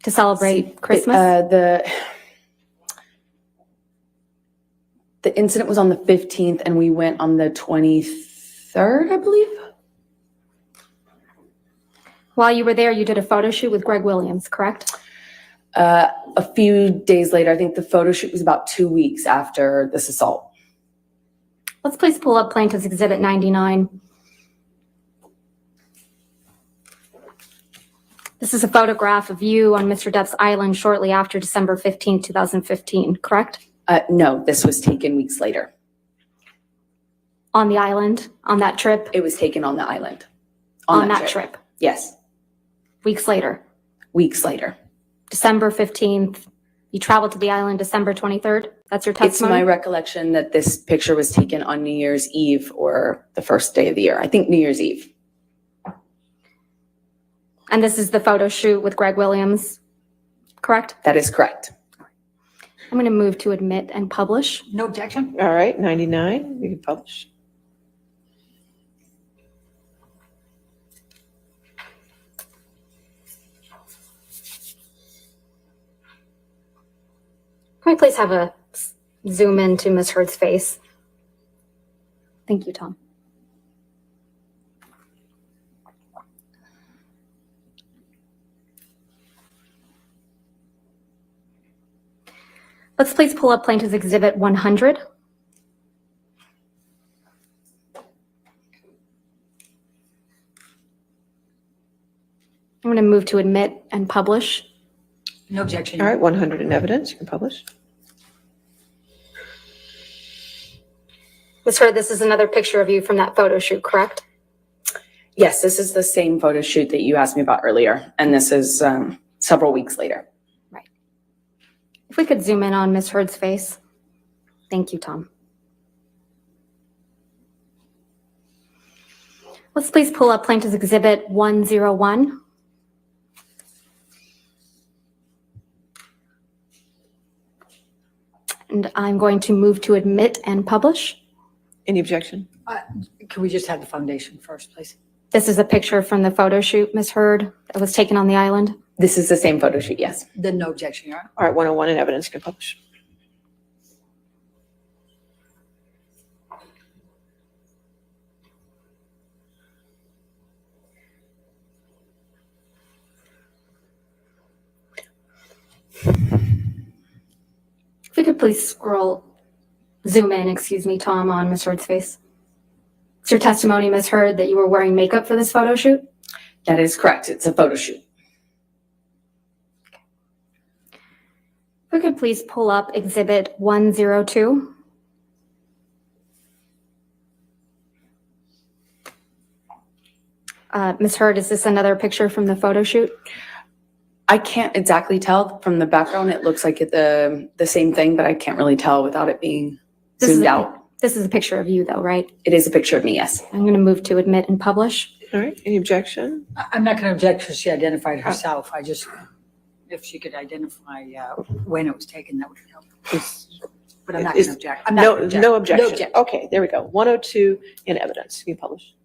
E: To celebrate Christmas?
C: The incident was on the 15th and we went on the 23rd, I believe.
E: While you were there, you did a photo shoot with Greg Williams, correct?
C: A few days later, I think the photo shoot was about 2 weeks after this assault.
E: Let's please pull up Plaintiff's Exhibit 99. This is a photograph of you on Mr. Depp's island shortly after December 15, 2015, correct?
C: No, this was taken weeks later.
E: On the island, on that trip?
C: It was taken on the island.
E: On that trip?
C: Yes,
E: Weeks later?
C: weeks later.
E: December 15th, you traveled to the island December 23rd? That's your
C: It's my
E: testimony?
C: recollection that this picture was taken on New Year's Eve or the first day of the year. I think New Year's Eve.
E: And this is the photo shoot with Greg Williams, correct?
C: That is correct.
E: I'm going to move to admit and publish.
G: No objection?
F: All right, 99, you can publish.
E: Can we please have a zoom in to Ms. Heard's face? Thank you, Tom. Let's please pull up Plaintiff's Exhibit 100. I'm going to move to admit and publish.
G: No objection.
F: All right, 100 in evidence, you can publish.
E: Ms. Heard, this is another picture of you from that photo shoot, correct?
C: Yes, this is the same photo shoot that you asked me about earlier, and this is several weeks later.
E: Right. If we could zoom in on Ms. Heard's face. Thank you, Tom. Let's please pull up Plaintiff's Exhibit 101. And I'm going to move to admit and publish.
F: Any objection?
G: Can we just have the foundation first, please?
E: This is a picture from the photo shoot, Ms. Heard, that was taken on the island.
C: This is the same photo shoot, yes.
G: Then no objection, Your Honor.
F: All right, 101 in evidence, you can publish.
E: If we could please zoom in, excuse me, Tom, on Ms. Heard's face. It's your testimony, Ms. Heard, that you were wearing makeup for this photo shoot?
C: That is correct. It's a photo shoot.
E: If we could please pull up Exhibit 102. Ms. Heard, is this another picture from the photo shoot?
C: I can't exactly tell from the background. It looks like the same thing, but I can't really tell without it being zoomed out.
E: This is a picture of you, though, right?
C: It is a picture of me, yes.
E: I'm going to move to admit and publish.
F: All right, any objection?
G: I'm not going to object because she identified herself. I just, if she could identify when it was taken, that would help. But I'm not going to object. I'm not
F: No,
G: gonna object.
F: no objection.
G: No objection.
F: Okay, there we go. 102 in evidence, you can publish.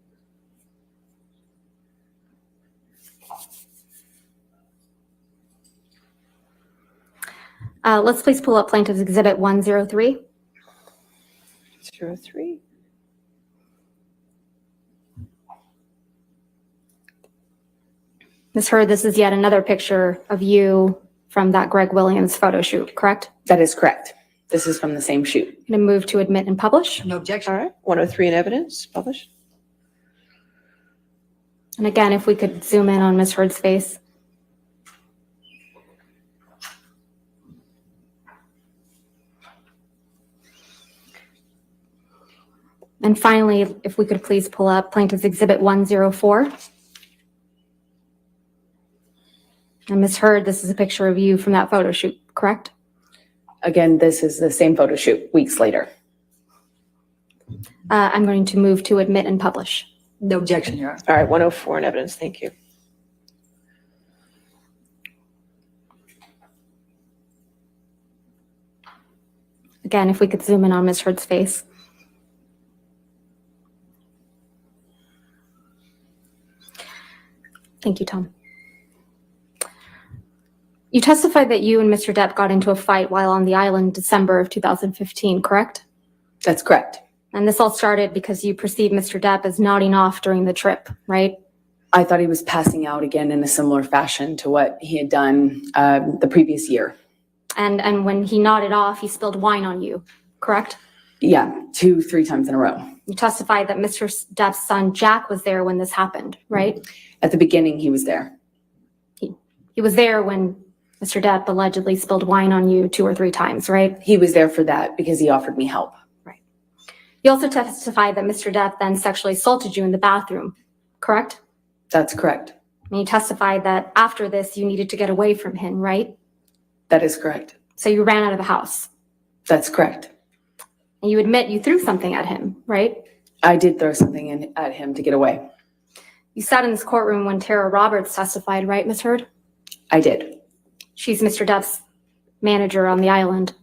E: Let's please pull up Plaintiff's Exhibit 103.
F: 03.
E: Ms. Heard, this is yet another picture of you from that Greg Williams photo shoot, correct?
C: That is correct. This is from the same shoot.
E: I'm going to move to admit and publish.
G: No
F: All
G: objection.
F: right, 103 in evidence, publish.
E: And again, if we could zoom in on Ms. Heard's face. And finally, if we could please pull up Plaintiff's Exhibit 104. And Ms. Heard, this is a picture of you from that photo shoot, correct?
C: Again, this is the same photo shoot weeks later.
E: I'm going to move to admit and publish.
G: No objection, Your Honor.
F: All right, 104 in evidence, thank you.
E: Again, if we could zoom in on Ms. Heard's face. Thank you, Tom. You testified that you and Mr. Depp got into a fight while on the island in December of 2015, correct?
C: That's correct.
E: And this all started because you perceived Mr. Depp as nodding off during the trip, right?
C: I thought he was passing out again in a similar fashion to what he had done the previous year.
E: And when he nodded off, he spilled wine on you, correct?
C: Yeah, 2-3 times in a row.
E: You testified that Mr. Depp's son, Jack, was there when this happened, right?
C: At the beginning, he was there.
E: He He was there when Mr. Depp allegedly spilled wine on you 2 or 3 times, right?
C: He was there for that because he offered me help.
E: Right. You also testified that Mr. Depp then sexually assaulted you in the bathroom, correct?
C: That's correct.
E: And you testified that after this, you needed to get away from him, right?
C: That is correct.
E: So you ran out of the house.
C: That's correct.
E: And you admit you threw something at him, right?
C: I did throw something at him to get away.
E: You sat in this courtroom when Tara Roberts testified, right, Ms. Heard?
C: I did.
E: She's Mr. Depp's manager on the island.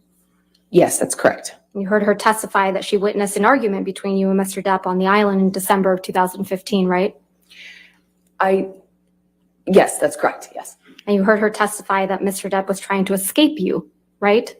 C: Yes, that's correct.
E: You heard her testify that she witnessed an argument between you and Mr. Depp on the island in December of 2015, right?
C: Yes, that's correct. Yes.
E: And you heard her testify that Mr. Depp was trying to escape you, right?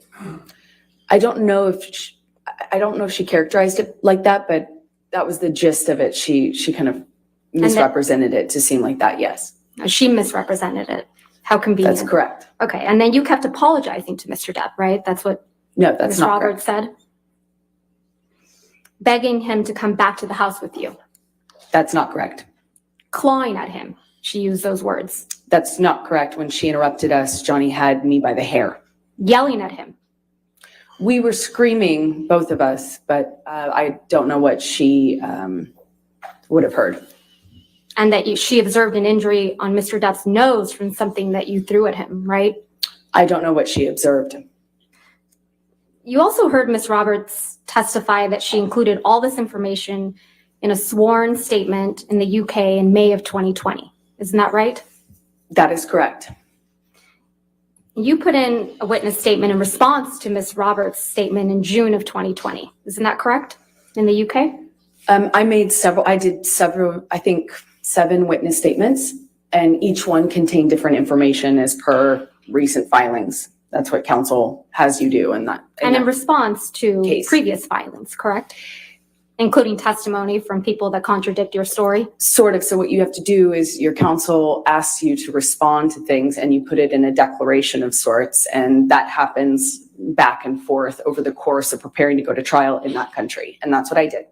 C: I don't know if she characterized it like that, but that was the gist of it. She kind of misrepresented it to seem like that. Yes.
E: She misrepresented it. How convenient.
C: That's correct.
E: Okay. And then you kept apologizing to Mr. Depp, right? That's what
C: No, that's
E: Ms.
C: not
E: Roberts
C: correct.
E: said? Begging him to come back to the house with you.
C: That's not correct.
E: Clawing at him. She used those words.
C: That's not correct. When she interrupted us, Johnny had me by the hair.
E: Yelling at him.
C: We were screaming, both of us, but I don't know what she would have heard.
E: And that she observed an injury on Mr. Depp's nose from something that you threw at him, right?
C: I don't know what she observed.
E: You also heard Ms. Roberts testify that she included all this information in a sworn statement in the UK in May of 2020. Isn't that right?
C: That is correct.
E: You put in a witness statement in response to Ms. Roberts' statement in June of 2020. Isn't that correct? In the UK?
C: I did several, I think 7 witness statements, and each one contained different information as per recent filings. That's what counsel has you do in that.
E: And in response to
C: case.
E: previous filings, correct? Including testimony from people that contradict your story?
C: Sort of. So what you have to do is your counsel asks you to respond to things and you put it in a declaration of sorts. And that happens back and forth over the course of preparing to go to trial in that country. And that's what I did.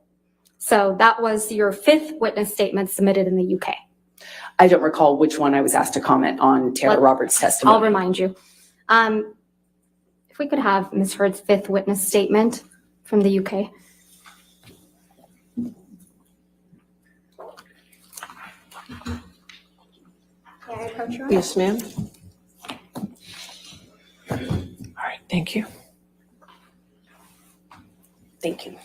E: So that was your 5th witness statement submitted in the UK.
C: I don't recall which one I was asked to comment on Tara Roberts' testimony.
E: I'll remind you. If we could have Ms. Heard's 5th witness statement from the UK. May I approach you?
F: Yes, ma'am. All right, thank you.
C: Thank you.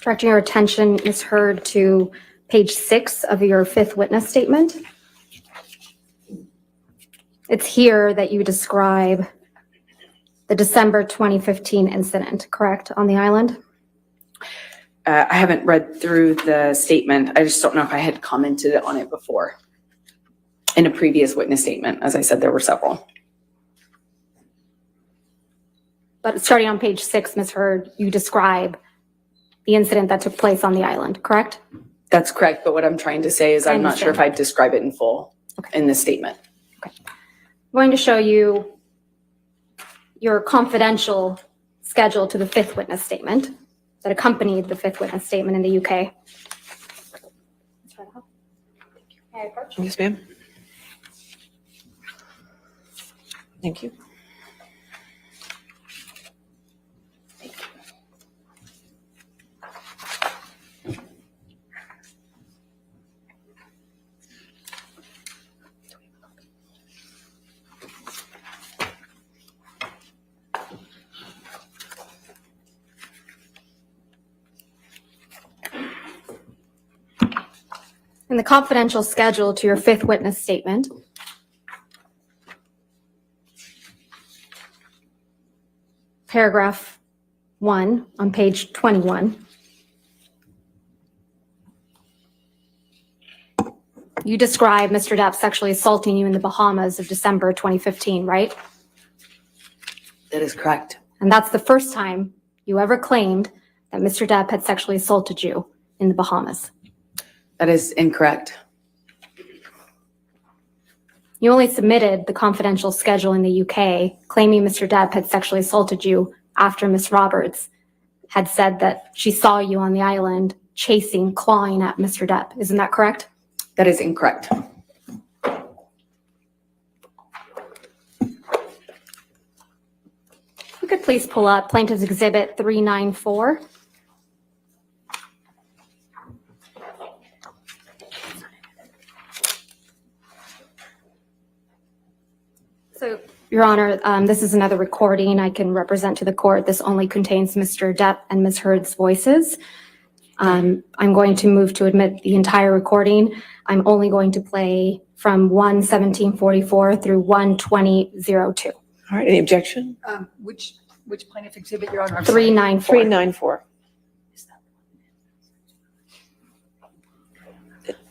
E: Directing your attention, Ms. Heard, to page 6 of your 5th witness statement. It's here that you describe the December 2015 incident, correct, on the island?
C: I haven't read through the statement. I just don't know if I had commented on it before. In a previous witness statement, as I said, there were several.
E: But starting on page 6, Ms. Heard, you describe the incident that took place on the island, correct?
C: That's correct, but what I'm trying to say is I'm not sure if I'd describe it in full in this statement.
E: Okay. I'm going to show you your confidential schedule to the 5th witness statement that accompanied the 5th witness statement in the UK. May I approach?
F: Yes, ma'am. Thank you.
E: In the confidential schedule to your 5th witness statement, paragraph 1 on page 21, you describe Mr. Depp sexually assaulting you in the Bahamas of December 2015, right?
C: That is correct.
E: And that's the first time you ever claimed that Mr. Depp had sexually assaulted you in the Bahamas.
C: That is incorrect.
E: You only submitted the confidential schedule in the UK claiming Mr. Depp had sexually assaulted you after Miss Roberts had said that she saw you on the island chasing, clawing at Mr. Depp. Isn't that correct?
C: That is incorrect.
E: You could please pull up Plaintiff's Exhibit 394. So, Your Honor, this is another recording I can represent to the court. This only contains Mr. Depp and Ms. Heard's voices. I'm going to move to admit the entire recording. I'm only going to play from 1:17:44 through 1:20:02.
F: All right, any objection?
A: Which plaintiff exhibit, Your Honor?
E: 394.
F: 394.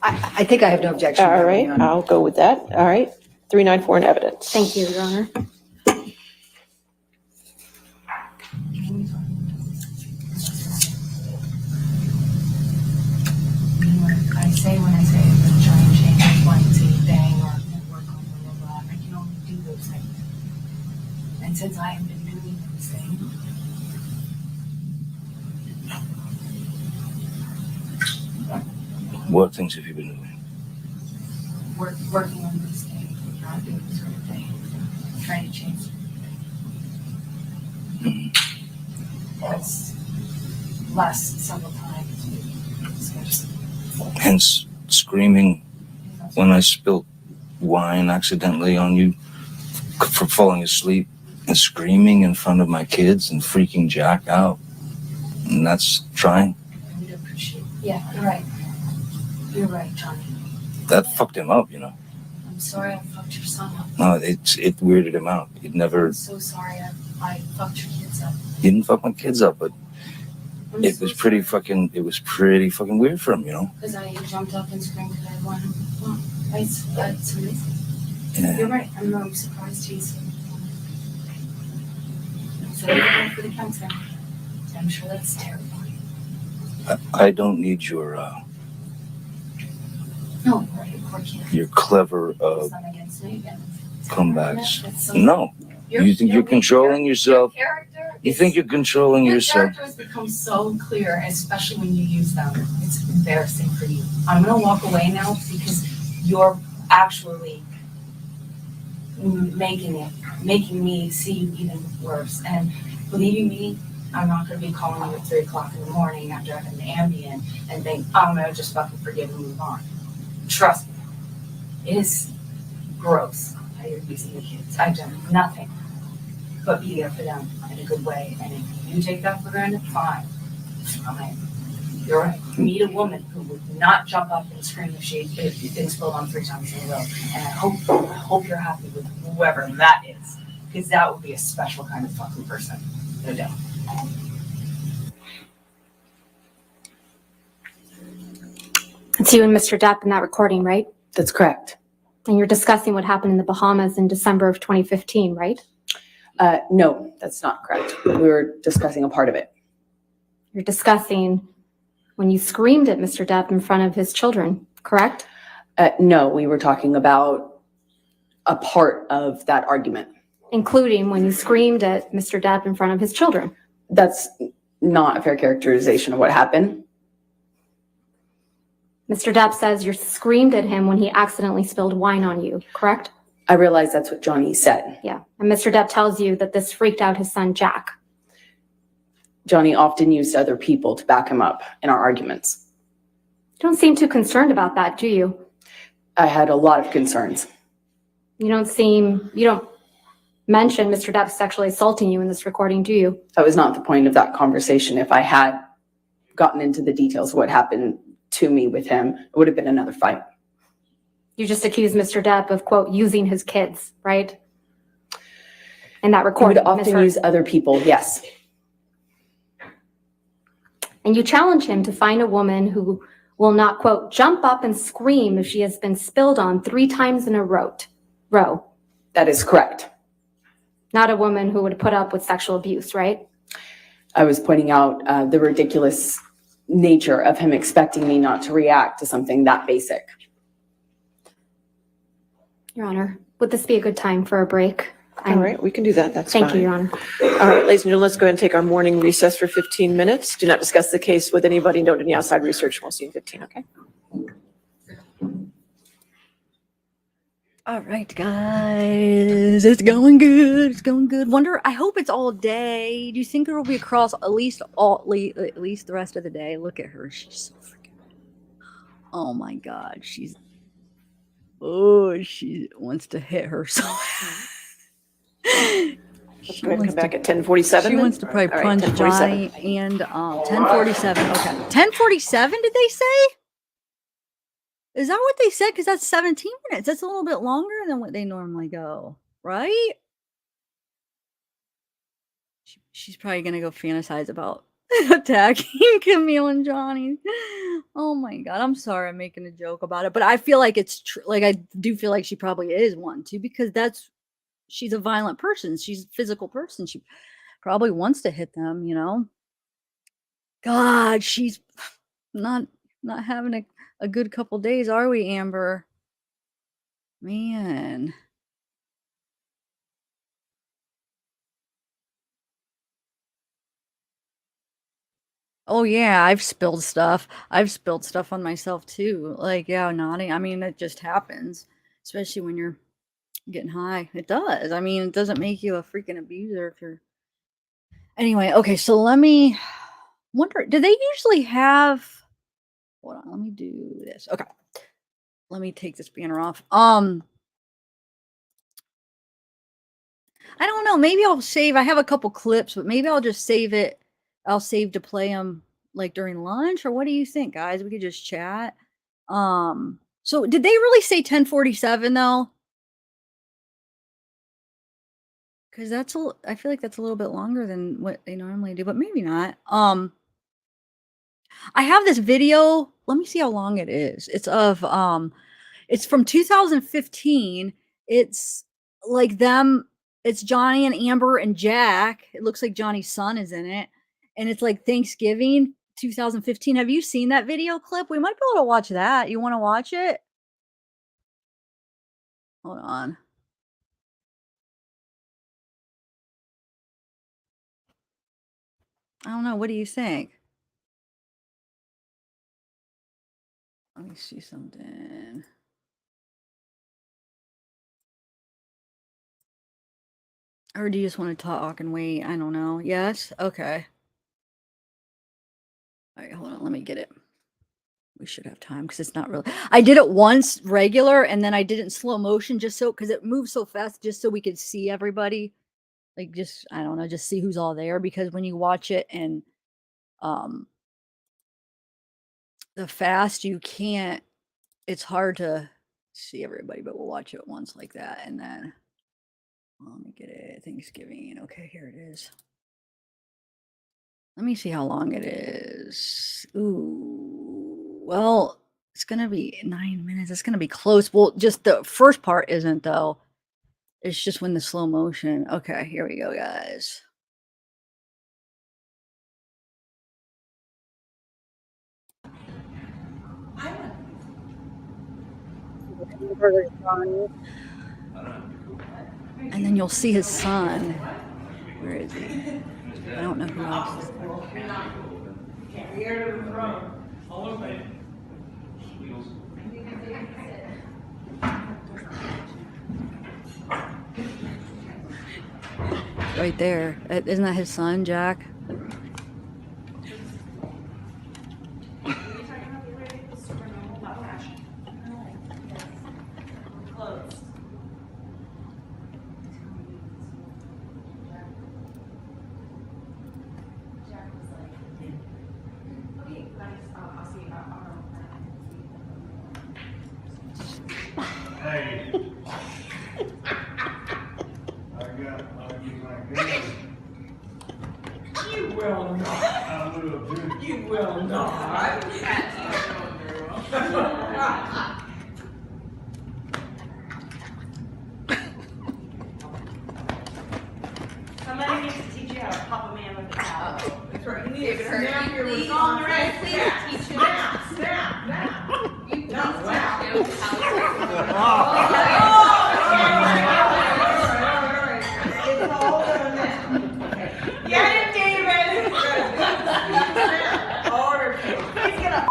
A: I think I have no objection.
F: All right,
A: Your Honor.
F: I'll go with that. All right, 394 in evidence.
E: Thank you, Your Honor.
I: When I say the giant change, one, two, bang, or network, or blah, I can only do those things. And since I have been doing those things,
H: What things have you been doing?
I: working on these things, not doing this sort of thing, trying to change everything. That's last several times we discussed.
H: Hence, screaming when I spilled wine accidentally on you for falling asleep, and screaming in front of my kids and freaking Jack out. And that's trying.
I: I would appreciate. Yeah, you're right. You're right, Johnny.
H: That fucked him up, you know.
I: I'm sorry I fucked your son up.
H: No, it weirded him out. He'd never.
I: I'm so sorry I fucked your kids up.
H: He didn't fuck my kids up, but
I: I'm
H: it
I: so
H: was pretty
I: sorry.
H: fucking. It was pretty fucking weird for him, you know.
I: Because I jumped up and screamed because I wanted him. Well, that's amazing.
H: Yeah.
I: You're right. I'm surprised he's. So you're going for the cancer. I'm sure that's terrifying.
H: I don't need your
I: No, right, of course can't.
H: your clever
I: It's not against me again.
H: comebacks.
I: That's so-
H: No, you think you're controlling yourself.
I: Your character.
H: You think you're controlling
I: Your
H: yourself.
I: character has become so clear, especially when you use them. It's embarrassing for you. I'm gonna walk away now because you're actually making me see you even worse. And believing me, I'm not gonna be calling you at 3:00 in the morning after I've had an Ambien and think, I'm gonna just fucking forgive and move on. Trust me, it is gross how you're using the kids. I've done nothing but be there for them in a good way. And if you take that for granted, fine. You're right. Meet a woman who would not jump up and scream if she'd been spilled on 3 times in a row. And I hope you're happy with whoever that is. Because that would be a special kind of fucking person. No doubt.
E: It's you and Mr. Depp in that recording, right?
C: That's correct.
E: And you're discussing what happened in the Bahamas in December of 2015, right?
C: No, that's not correct. We were discussing a part of it.
E: You're discussing when you screamed at Mr. Depp in front of his children, correct?
C: No, we were talking about a part of that argument.
E: Including when you screamed at Mr. Depp in front of his children.
C: That's not a fair characterization of what happened.
E: Mr. Depp says you screamed at him when he accidentally spilled wine on you, correct?
C: I realize that's what Johnny said.
E: Yeah. And Mr. Depp tells you that this freaked out his son, Jack.
C: Johnny often used other people to back him up in our arguments.
E: You don't seem too concerned about that, do you?
C: I had a lot of concerns.
E: You don't mention Mr. Depp sexually assaulting you in this recording, do you?
C: That was not the point of that conversation. If I had gotten into the details of what happened to me with him, it would have been another fight.
E: You just accused Mr. Depp of, quote, using his kids, right? In that recording.
C: He would often use other people, yes.
E: And you challenge him to find a woman who will not, quote, jump up and scream if she has been spilled on 3 times in a row.
C: That is correct.
E: Not a woman who would put up with sexual abuse, right?
C: I was pointing out the ridiculous nature of him expecting me not to react to something that basic.
E: Your Honor, would this be a good time for a break?
F: All right, we can do that. That's fine.
E: Thank you, Your Honor.
F: All right, ladies and gentlemen, let's go ahead and take our morning recess for 15 minutes. Do not discuss the case with anybody. Don't do any outside research. We'll see you in 15, okay?
A: All right, guys, it's going good. It's going good. I hope it's all day. Do you think it will be across at least the rest of the day? Look at her. She's so freaking. Oh my God, she wants to hit her so.
F: Let's go ahead and come back at 10:47.
A: She wants to probably
F: All right,
A: punch Johnny and 10:47. Okay, 10:47. Did they say? Is that what they said? Because that's 17 minutes. That's a little bit longer than what they normally go, right? She's probably gonna go fantasize about attacking Camille and Johnny. Oh my God, I'm sorry, I'm making a joke about it, but I feel like it's true. Like I do feel like she probably is one too, because she's a violent person. She's a physical person. She probably wants to hit them, you know. God, she's not having a good couple days, are we, Amber? Man. Oh yeah, I've spilled stuff. I've spilled stuff on myself too. Like, yeah, nodding. I mean, it just happens, especially when you're getting high. It does. I mean, it doesn't make you a freaking abuser if you're. Anyway, okay, so let me wonder, do they usually have. Hold on, let me do this. Okay. Let me take this banner off. I don't know. Maybe I'll save. I have a couple clips, but maybe I'll just save it. I'll save to play them like during lunch, or what do you think, guys? We could just chat. So did they really say 10:47 though? Because I feel like that's a little bit longer than what they normally do, but maybe not. I have this video. Let me see how long it is. It's it's from 2015. It's like them. It's Johnny and Amber and Jack. It looks like Johnny's son is in it. And it's like Thanksgiving 2015. Have you seen that video clip? We might be able to watch that. You want to watch it? Hold on. I don't know. What do you think? Let me see something. Or do you just want to talk and wait? I don't know. Yes? Okay. All right, hold on. Let me get it. We should have time because it's not really. I did it once regular and then I did it in slow motion just so, because it moves so fast, just so we could see everybody. Like, just, I don't know, just see who's all there, because when you watch it and the fast, you can't, it's hard to see everybody, but we'll watch it once like that. And then let me get it. Thanksgiving. Okay, here it is. Let me see how long it is. Ooh, well, it's going to be 9 minutes. It's going to be close. Well, just the first part isn't, though. It's just when the slow motion. Okay, here we go, guys. And then you'll see his son. Where is he? I don't know who else is there. Right there. Isn't that his son, Jack?
D: Hey. You will not. You will not.
I: Somebody needs to teach you how to pop a man with a towel. Please, on the right, please teach him. You please teach him how to. Get it, David. Order. He's gonna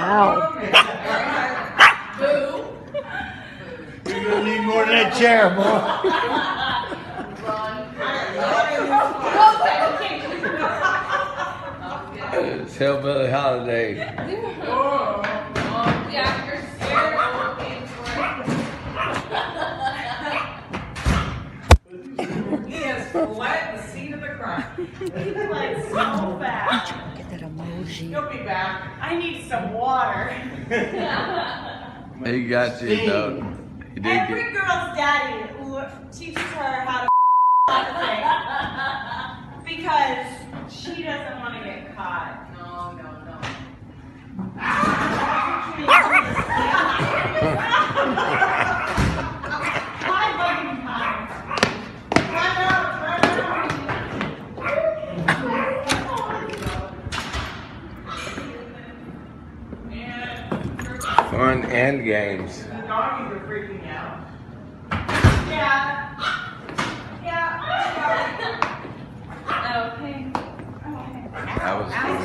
A: Wow.
D: You're gonna need more than that chair, boy.
B: It's Hillbilly Holiday.
I: Yeah, you're scared.
J: He has fled the scene of the crime. He fled so fast.
A: Get that emoji.
J: He'll be back. I need some water.
B: He got you, though. He did
J: Every
B: get.
J: girl's daddy teaches her how to because she doesn't want to get caught. No.
B: Fun and games.
J: The doggies are freaking out. Yeah. Okay.
B: That was cool.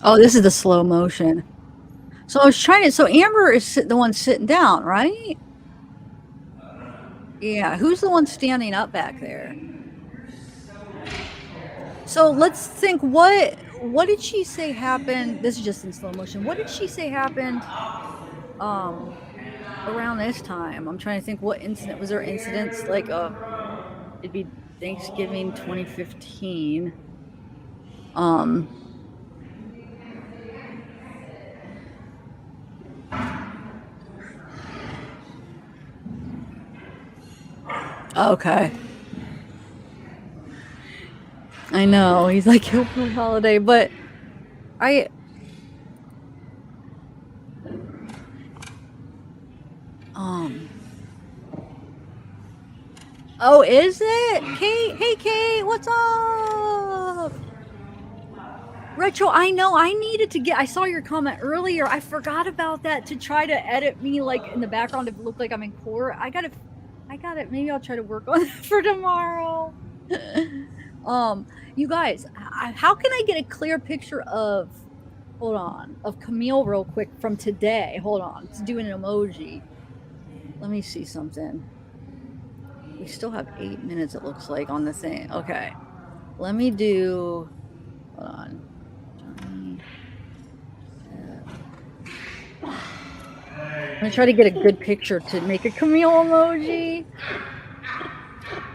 A: Oh, this is the slow motion. So I was trying to. So Amber is the one sitting down, right? Yeah. Who's the one standing up back there? So let's think. What did she say happened? This is just in slow motion. What did she say happened? Around this time, I'm trying to think. What incident was there? Incidents like it'd be Thanksgiving 2015. Okay. I know he's like Hillbilly Holiday, but oh, is it Kate? Hey Kate, what's up? Retro, I know I needed to I saw your comment earlier. I forgot about that to try to edit me like in the background to look like I'm in court. I got it. Maybe I'll try to work on that for tomorrow. You guys, how can I get a clear picture of, hold on, of Camille real quick from today? Hold on, let's do an emoji. Let me see something. We still have 8 minutes, it looks like, on the thing. Okay, let me do, hold on. I'm gonna try to get a good picture to make a Camille emoji.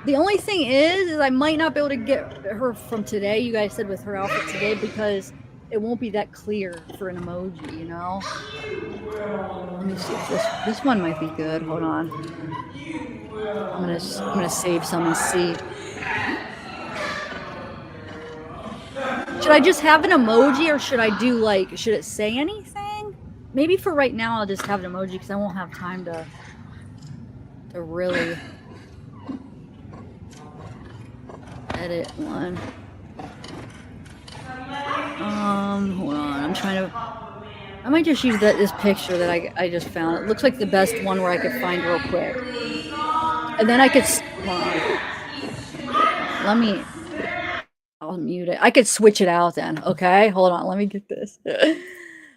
A: The only thing is I might not be able to get her from today. You guys said with her outfit today, because it won't be that clear for an emoji, you know? Let me see if this one might be good. Hold on. I'm gonna save some and see. Should I just have an emoji, or should I do like, should it say anything? Maybe for right now I'll just have an emoji because I won't have time to really edit one. Hold on. I'm trying to. I might just use this picture that I just found. It looks like the best one where I could find real quick. And then I could. Let me. I'll mute it. I could switch it out then. Okay, hold on. Let me get this.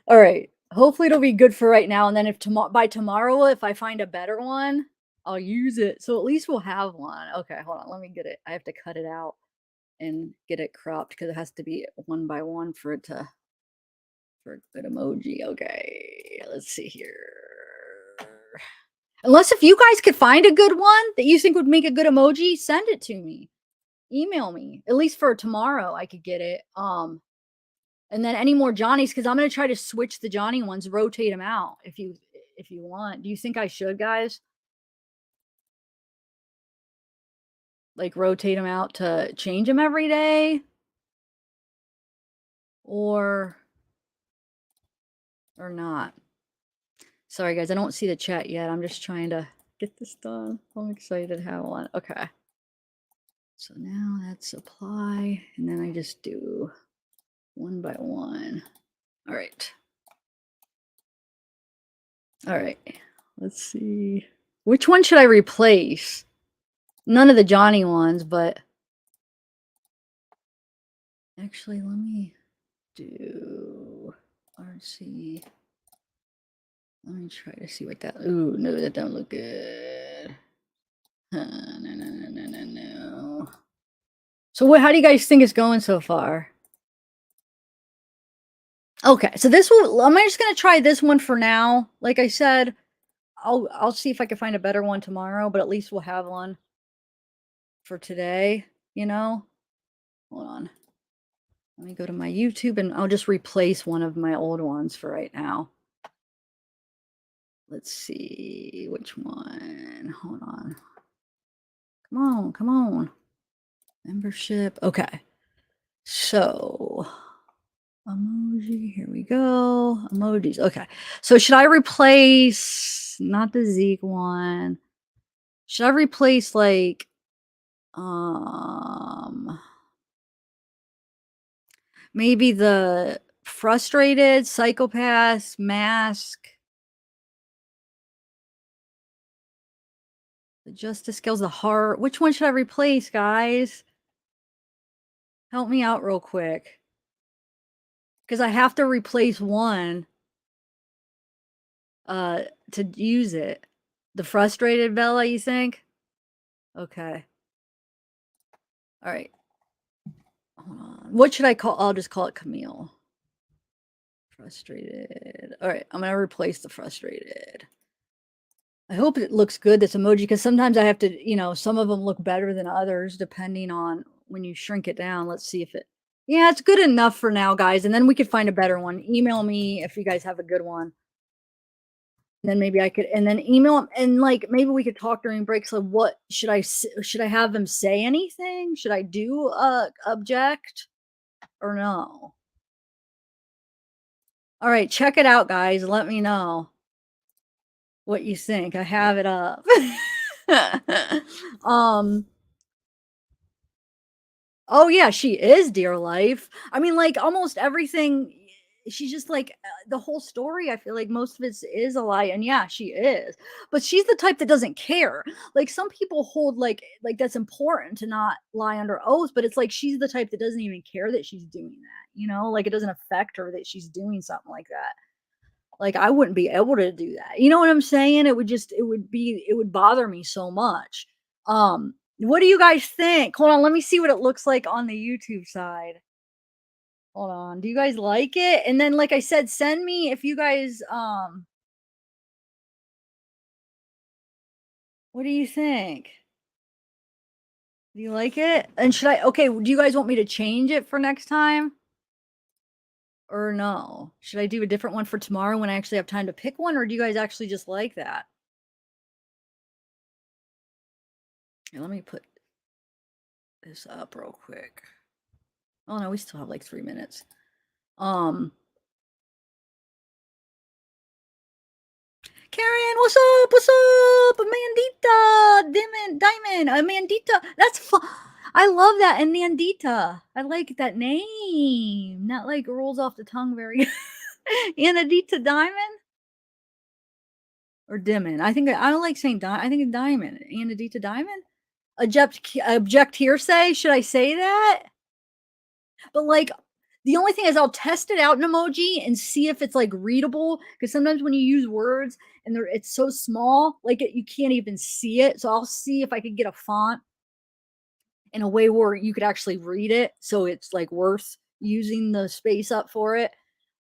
A: All right. Hopefully it'll be good for right now. And then if by tomorrow, if I find a better one, I'll use it. So at least we'll have one. Okay, hold on. Let me get it. I have to cut it out and get it cropped because it has to be one by one for a good emoji. Okay, let's see here. Unless if you guys could find a good one that you think would make a good emoji, send it to me. Email me. At least for tomorrow, I could get it. And then any more Johnnies, because I'm gonna try to switch the Johnny ones, rotate them out if you want. Do you think I should, guys? like rotate them out to change them every day? Or not? Sorry guys, I don't see the chat yet. I'm just trying to get this done. I'm excited to have one. Okay. So now that's apply, and then I just do one by one. All right. All right. Let's see. Which one should I replace? None of the Johnny ones, but actually, let me do RC. Let me try to see what that. Ooh, no, that don't look good. No. So what? How do you guys think it's going so far? Okay, so this will. I'm just gonna try this one for now. Like I said, I'll see if I can find a better one tomorrow, but at least we'll have one for today. You know. Hold on. Let me go to my YouTube and I'll just replace one of my old ones for right now. Let's see which one. Hold on. Come on, come on. Membership. Okay. So, emoji. Here we go. Emojis. Okay. So, should I replace not the Zeke one? Should I replace like maybe the frustrated, psychopath, mask, the justice skills, the heart? Which one should I replace, guys? Help me out real quick. Because I have to replace one to use it. The frustrated Bella, you think? Okay. All right. Hold on. What should I call? I'll just call it Camille. Frustrated. All right. I'm going to replace the frustrated. I hope it looks good, this emoji, because sometimes I have to, you know, some of them look better than others depending on when you shrink it down. Let's see if it, yeah, it's good enough for now, guys. And then we could find a better one. Email me if you guys have a good one. And then maybe I could, and then email them, and like maybe we could talk during breaks. Like, what should I have them say anything? Should I do object or no? All right, check it out, guys. Let me know what you think. I have it up. Oh yeah, she is dear life. I mean, like almost everything. She's just like the whole story. I feel like most of it is a lie, and yeah, she is. But she's the type that doesn't care. Like some people hold like that's important to not lie under oath, but it's like she's the type that doesn't even care that she's doing that. You know, like it doesn't affect her that she's doing something like that. Like I wouldn't be able to do that. You know what I'm saying? It would bother me so much. What do you guys think? Hold on, let me see what it looks like on the YouTube side. Hold on. Do you guys like it? And then like I said, send me if you guys what do you think? Do you like it? And should I okay, do you guys want me to change it for next time? Or no? Should I do a different one for tomorrow when I actually have time to pick one, or do you guys actually just like that? Here, let me put this up real quick. Oh no, we still have like 3 minutes. Karen, what's up? What's up? Amandita, Diamond, Amandita. That's fun. I love that. Amandita. I like that name. That like rolls off the tongue very. Anadita Diamond or Dimon. I think I don't like saying Diamond. I think it's Diamond. Anadita Diamond. Object hearsay. Should I say that? But like the only thing is I'll test it out in emoji and see if it's like readable, because sometimes when you use words and it's so small, like you can't even see it. So I'll see if I could get a font in a way where you could actually read it, so it's like worth using the space up for it.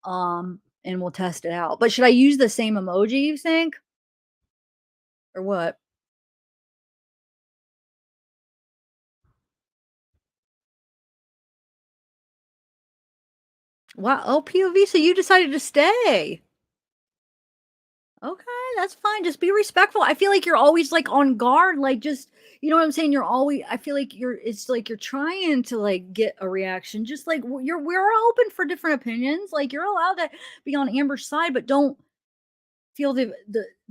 A: And we'll test it out. But should I use the same emoji, you think? Or what? Wow. Oh, POV, so you decided to stay. Okay, that's fine. Just be respectful. I feel like you're always like on guard, like just you know what I'm saying. You're always. I feel like you're. It's like you're trying to like get a reaction. Just like we're open for different opinions. Like you're allowed to be on Amber's side, but don't feel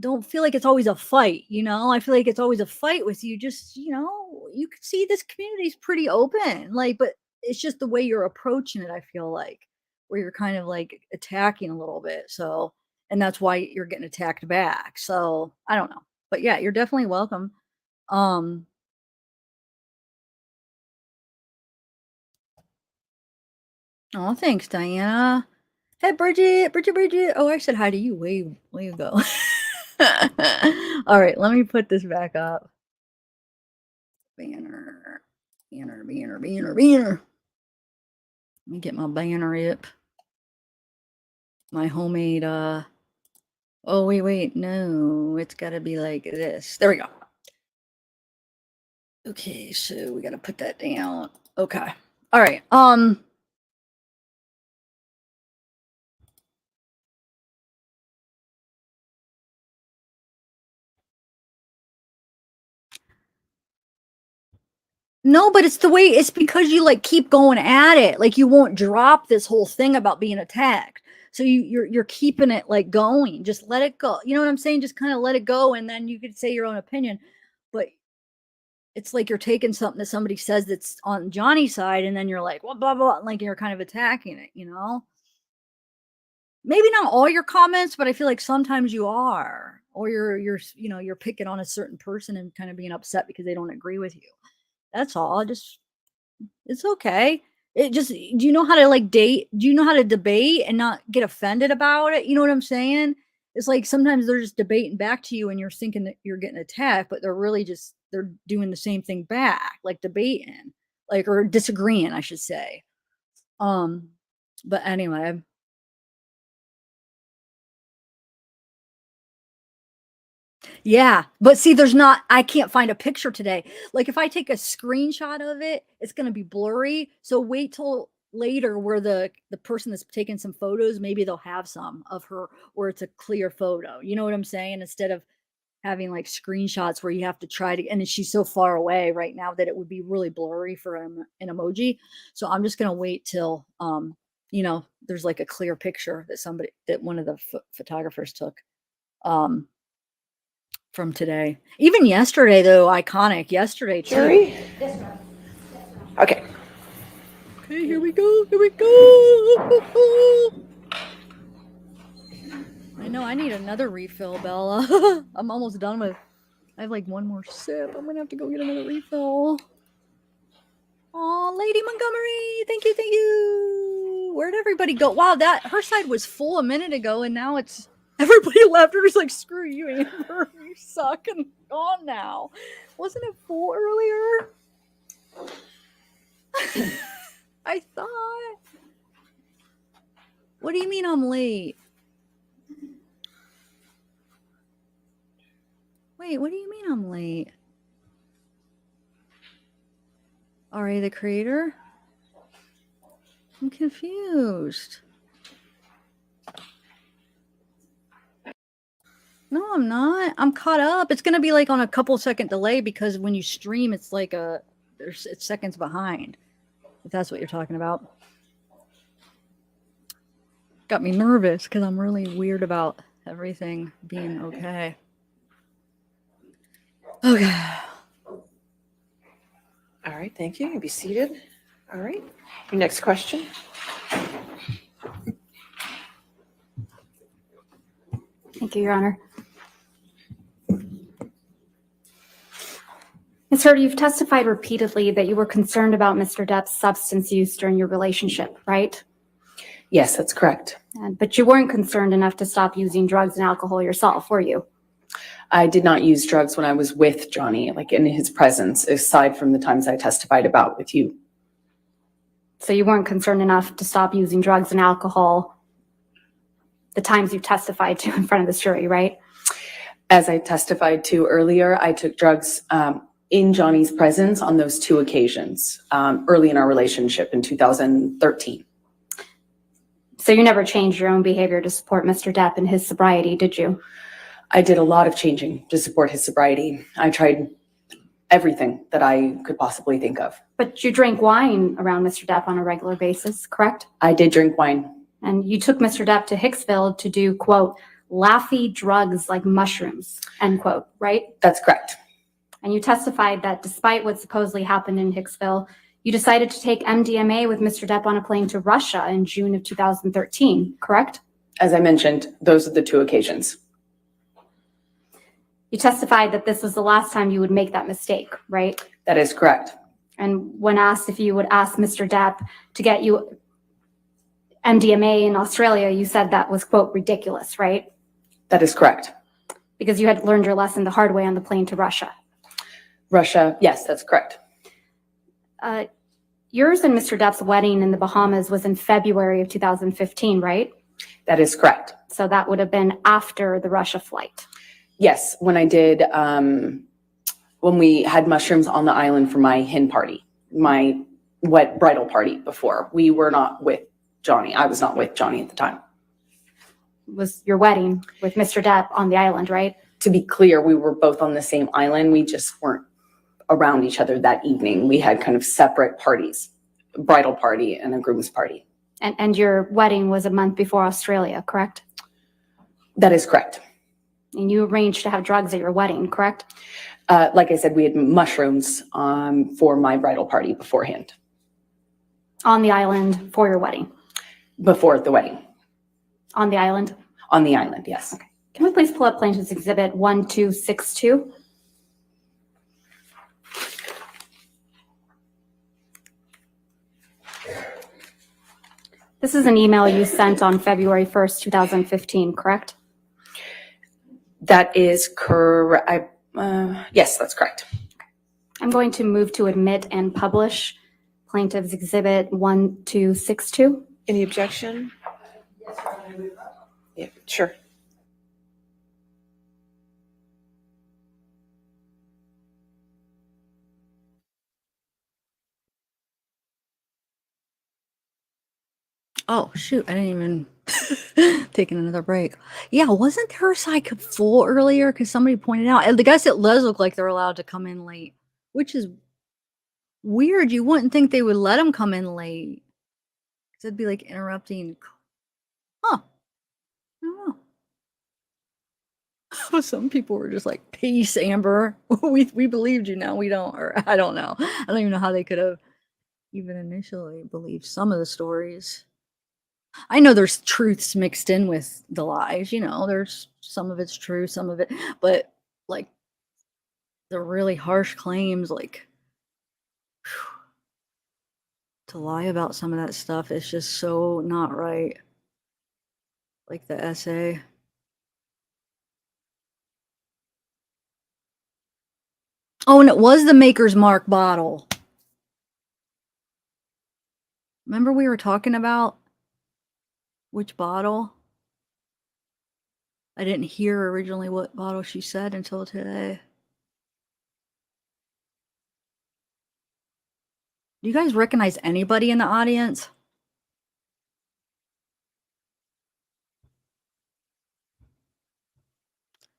A: don't feel like it's always a fight. You know, I feel like it's always a fight with you. Just you can see this community's pretty open. Like, but it's just the way you're approaching it. I feel like where you're kind of like attacking a little bit. So and that's why you're getting attacked back. So I don't know, but yeah, you're definitely welcome. Um, oh, thanks, Diana. Hey, Bridget. Oh, I said hi to you. Way you go. All right, let me put this back up. Banner. Let me get my banner up. My homemade. Oh wait, no, it's got to be like this. There we go. Okay, so we got to put that down. Okay. All right. No, but it's the way it's because you like keep going at it. Like you won't drop this whole thing about being attacked. So you're keeping it like going. Just let it go. You know what I'm saying? Just kind of let it go and then you could say your own opinion. But it's like you're taking something that somebody says that's on Johnny's side and then you're like, well, blah blah, like you're kind of attacking it, Maybe not all your comments, but I feel like sometimes you are. Or you're picking on a certain person and kind of being upset because they don't agree with you. That's all. It's okay. It just do you know how to like date? Do you know how to debate and not get offended about it? You know what I'm saying? It's like sometimes they're just debating back to you and you're thinking that you're getting attacked, but they're really just they're doing the same thing back, like debating, like or disagreeing, I should say. But anyway, yeah, but see, I can't find a picture today. Like if I take a screenshot of it, it's going to be blurry. So wait till later where the person that's taking some photos, maybe they'll have some of her where it's a clear photo. You know what I'm saying? Instead of having like screenshots where you have to try to, and she's so far away right now that it would be really blurry for an emoji. So I'm just going to wait till, there's like a clear picture that one of the photographers took. From today. Even yesterday, though, iconic. Yesterday, too.
F: Jury? Okay.
A: Okay, here we go. Here we go. I know I need another refill, Bella. I'm almost done with. I have like one more sip. I'm gonna have to go get another refill. Oh, Lady Montgomery, thank you. Where'd everybody go? Wow, her side was full a minute ago, and now it's. Everybody left. It was like, screw you, Amber. You suck and gone now. Wasn't it full earlier? I thought. What do you mean I'm late? Wait, what do you mean I'm late? Ari the creator? I'm confused. No, I'm not. I'm caught up. It's going to be like on a couple second delay because when you stream, it's like it's seconds behind. If that's what you're talking about. Got me nervous because I'm really weird about everything being okay. Okay.
F: All right, thank you. You be seated. All right. Your next question.
E: Thank you, Your Honor. Ms. Heard, you've testified repeatedly that you were concerned about Mr. Depp's substance use during your relationship, right?
C: Yes, that's correct.
E: But you weren't concerned enough to stop using drugs and alcohol yourself, were you?
C: I did not use drugs when I was with Johnny, like in his presence, aside from the times I testified about with you.
E: So you weren't concerned enough to stop using drugs and alcohol the times you testified to in front of this jury, right?
C: As I testified to earlier, I took drugs in Johnny's presence on those two occasions, early in our relationship in 2013.
E: So you never changed your own behavior to support Mr. Depp and his sobriety, did you?
C: I did a lot of changing to support his sobriety. I tried everything that I could possibly think of.
E: But you drank wine around Mr. Depp on a regular basis, correct?
C: I did drink wine.
E: And you took Mr. Depp to Hicksville to do, quote, laughy drugs like mushrooms, end quote, right?
C: That's correct.
E: And you testified that despite what supposedly happened in Hicksville, you decided to take MDMA with Mr. Depp on a plane to Russia in June of 2013, correct?
C: As I mentioned, those are the two occasions.
E: You testified that this was the last time you would make that mistake, right?
C: That is correct.
E: And when asked if you would ask Mr. Depp to get you MDMA in Australia, you said that was, quote, ridiculous, right?
C: That is correct.
E: Because you had learned your lesson the hard way on the plane to Russia.
C: Russia, yes, that's correct.
E: Yours and Mr. Depp's wedding in the Bahamas was in February of 2015, right?
C: That is correct.
E: So that would have been after the Russia flight.
C: Yes, when I did, when we had mushrooms on the island for my hen party, my wet bridal party before. We were not with Johnny. I was not with Johnny at the time.
E: Was your wedding with Mr. Depp on the island, right?
C: To be clear, we were both on the same island. We just weren't around each other that evening. We had kind of separate parties, a bridal party and a groom's party.
E: And your wedding was a month before Australia, correct?
C: That is correct.
E: And you arranged to have drugs at your wedding, correct?
C: Like I said, we had mushrooms for my bridal party beforehand.
E: On the island for your wedding?
C: Before the wedding.
E: On the island?
C: On the island, yes.
E: Okay. Can we please pull up Plaintiff's Exhibit 1262? This is an email you sent on February 1st, 2015, correct?
C: That is correct. Yes, that's correct.
E: I'm going to move to admit and publish Plaintiff's Exhibit 1262.
F: Any objection? Yeah, sure.
A: Oh, shoot. I didn't even taking another break. Yeah, wasn't there a psych full earlier? Because somebody pointed out. And I guess it does look like they're allowed to come in late, which is weird. You wouldn't think they would let them come in late. Because it'd be like interrupting. Huh. I don't know. Some people were just like, peace, Amber. we believed you, now we don't. Or I don't know. I don't even know how they could have even initially believed some of the stories. I know there's truths mixed in with the lies, you know, there's some of it's true, some of it, but like the really harsh claims, like whew, to lie about some of that stuff is just so not right. Like the essay. Oh, and it was the Maker's Mark bottle. Remember we were talking about which bottle? I didn't hear originally what bottle she said until today. Do you guys recognize anybody in the audience?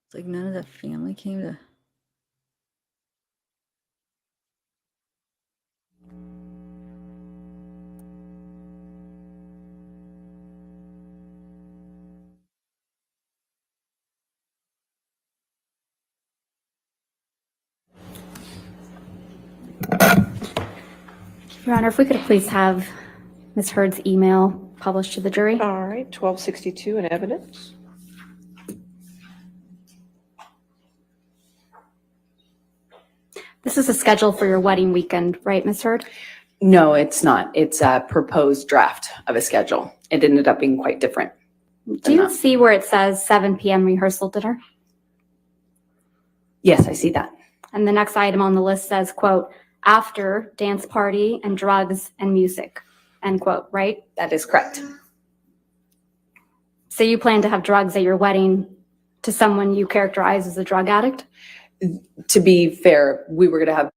A: It's like none of the family came to.
E: Your Honor, if we could please have Ms. Heard's email published to the jury.
F: All right, 1262 in evidence.
E: This is a schedule for your wedding weekend, right, Ms. Heard?
C: No, it's not. It's a proposed draft of a schedule. It ended up being quite different.
E: Do you see where it says 7 p.m. rehearsal dinner?
C: Yes, I see that.
E: And the next item on the list says, quote, after dance party and drugs and music, end quote, right?
C: That is correct.
E: So you plan to have drugs at your wedding to someone you characterize as a drug addict?
C: To be fair, we were going to have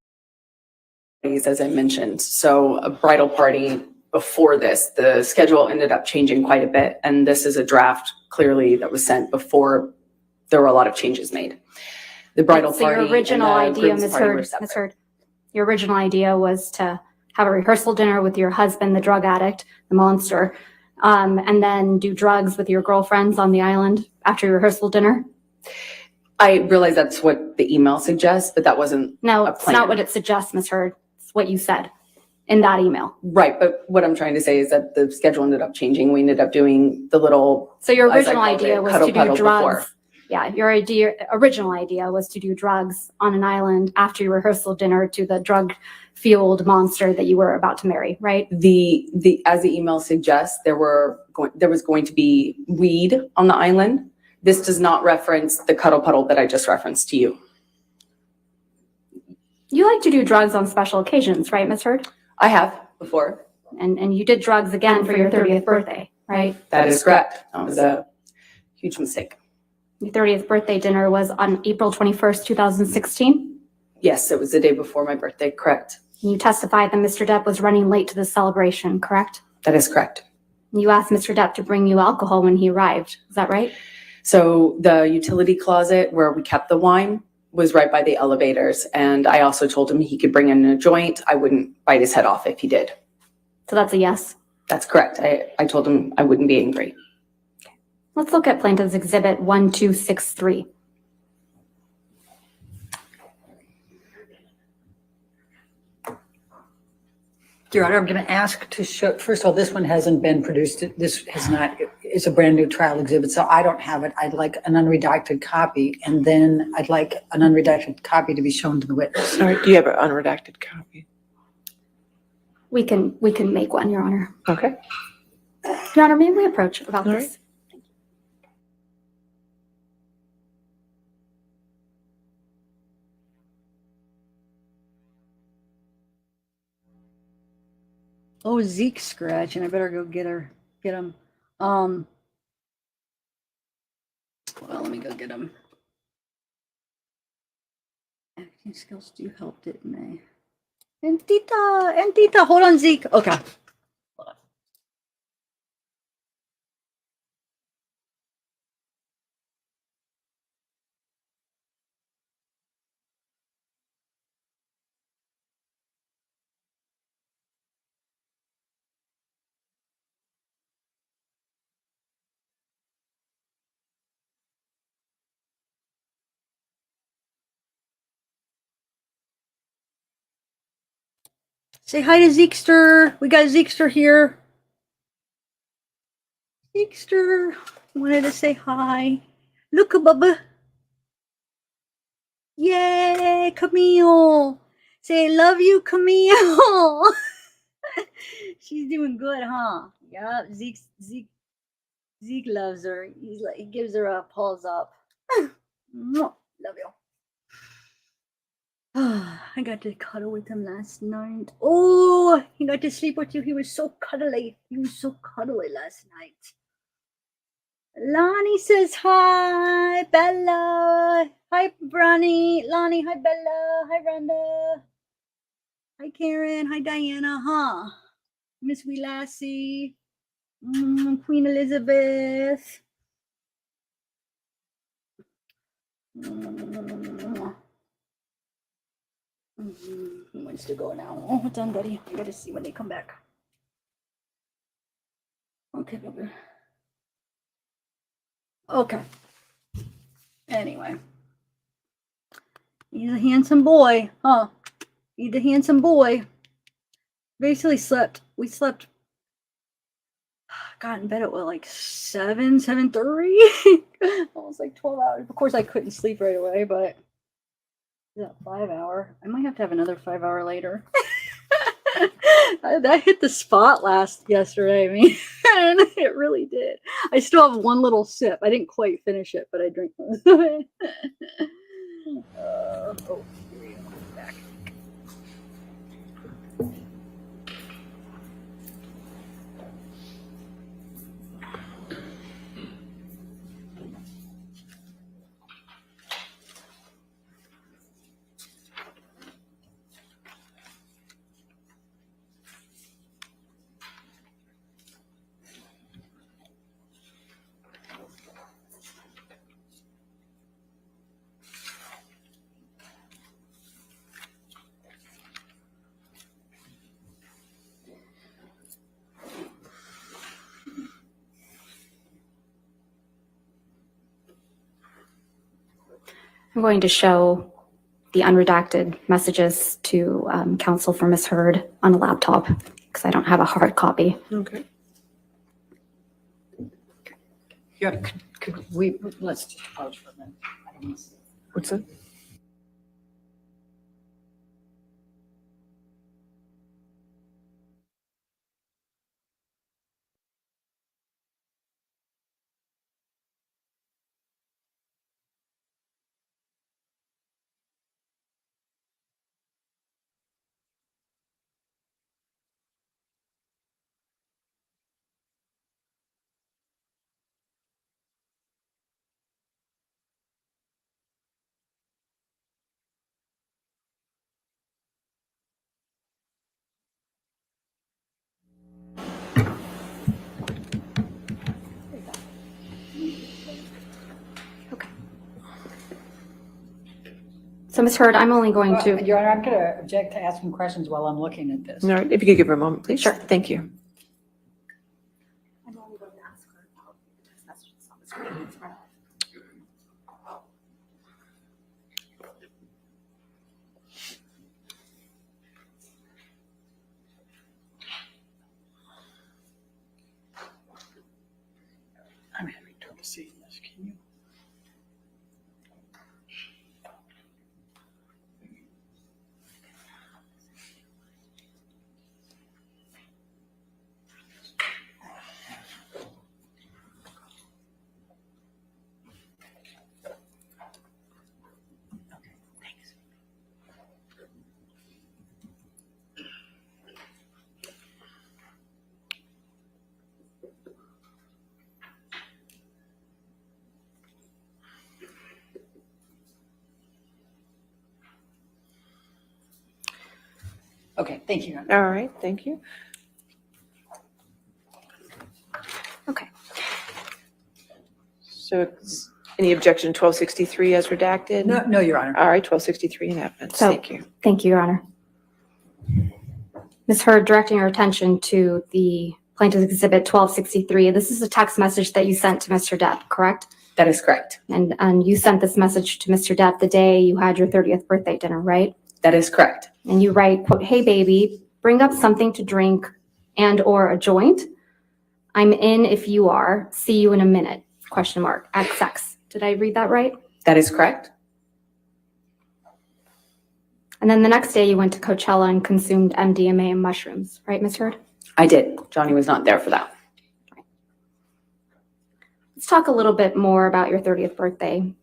C: parties, as I mentioned. So a bridal party before this, the schedule ended up changing quite a bit. And this is a draft clearly that was sent before there were a lot of changes made. The bridal
E: So
C: party
E: your original
C: and the
E: idea,
C: groom's
E: Ms.
C: party were
E: Heard,
C: separate.
E: Ms. Heard, your original idea was to have a rehearsal dinner with your husband, the drug addict, the monster, and then do drugs with your girlfriends on the island after your rehearsal dinner?
C: I realize that's what the email suggests, but that wasn't
E: No,
C: a
E: it's
C: plan.
E: not what it suggests, Ms. Heard. It's what you said in that email.
C: Right, but what I'm trying to say is that the schedule ended up changing. We ended up doing the little,
E: So your
C: as I
E: original
C: called
E: idea
C: it,
E: was
C: cuddle
E: to do
C: puddle
E: drugs.
C: before.
E: Yeah, your original idea was to do drugs on an island after your rehearsal dinner to the drug-fueled monster that you were about to marry, right?
C: As the email suggests, there was going to be weed on the island. This does not reference the cuddle puddle that I just referenced to you.
E: You like to do drugs on special occasions, right, Ms. Heard?
C: I have before.
E: And you did drugs again for your 30th birthday, right?
C: That is correct. That was a huge mistake.
E: Your 30th birthday dinner was on April 21st, 2016.
C: Yes, it was the day before my birthday, correct.
E: You testified that Mr. Depp was running late to the celebration, correct?
C: That is correct.
E: You asked Mr. Depp to bring you alcohol when he arrived. Is that right?
C: So the utility closet where we kept the wine was right by the elevators. And I also told him he could bring in a joint. I wouldn't bite his head off if he did.
E: So that's a yes.
C: That's correct. I told him I wouldn't be angry.
E: Let's look at Plaintiff's Exhibit 1263.
G: Your Honor, I'm going to ask to show, first of all, this one hasn't been produced. This has not, it's a brand new trial exhibit, so I don't have it. I'd like an unredacted copy, and then I'd like an unredacted copy to be shown to the witness.
F: All right, do you have an unredacted copy?
E: We can make one, Your Honor.
F: Okay.
E: Your Honor, may we approach about
F: All
E: this?
A: Oh, Zeke's scratching. I better go get him. Well, let me go get him. Acting skills do help, didn't they? And Tita, hold on, Zeke. Okay. Say hi to Zekester. We got Zekester here. Zekester wanted to say hi. Look, Bubba. Yay, Camille. Say love you, Camille. She's doing good, huh? Yeah, Zeke loves her. He gives her a paws up. Love you. I got to cuddle with him last night. Oh, he got to sleep with you. He was so cuddly. He was so cuddly last night. Lonnie says hi. Bella. Hi, Bronny. Lonnie. Hi, Bella. Hi, Rhonda. Hi, Karen. Hi, Diana. Huh? Miss Wee Lassie. Queen Elizabeth. He wants to go now. Oh, it's done, buddy. I gotta see when they come back. Okay, baby. Okay. Anyway. He's a handsome boy, huh? He's a handsome boy. Basically we slept, got in bed at what, like 7:30? Almost like 12 hours. Of course I couldn't sleep right away, but that 5 hour. I might have to have another 5 hour later. That hit the spot yesterday. I mean, it really did. I still have one little sip. I didn't quite finish it, but I drank most of it. Oh, here we go. Back.
E: I'm going to show the unredacted messages to counsel for Ms. Heard on a laptop because I don't have a hard copy.
F: Okay.
G: Yeah, could we, let's just pause for a minute. I don't want to see.
F: What's that?
E: So Ms. Heard, I'm only going to.
G: Your Honor, I'm going to object to asking questions while I'm looking at this.
F: All right, if you could give her a moment, please.
E: Sure.
F: Thank you.
E: I'm only going to ask her about the text messages on the screen.
G: I'm having trouble seeing this. Can you? Okay, thank you, Your Honor.
F: All right, thank you.
E: Okay.
F: So any objection 1263 as redacted?
G: No, Your Honor.
F: All right, 1263 in evidence.
E: So-
F: Thank you.
E: Thank you, Your Honor. Ms. Heard, directing your attention to the Plaintiff's Exhibit 1263. This is a text message that you sent to Mr. Depp, correct?
C: That is correct.
E: And you sent this message to Mr. Depp the day you had your 30th birthday dinner, right?
C: That is correct.
E: And you write, quote, "Hey baby, bring up something to drink and or a joint. I'm in if you are. See you in a minute. Question mark. XX." Did I read that right?
C: That is correct.
E: And then the next day you went to Coachella and consumed MDMA and mushrooms, right, Ms. Heard?
C: I did. Johnny was not there for that.
E: Let's talk a little bit more about your 30th birthday.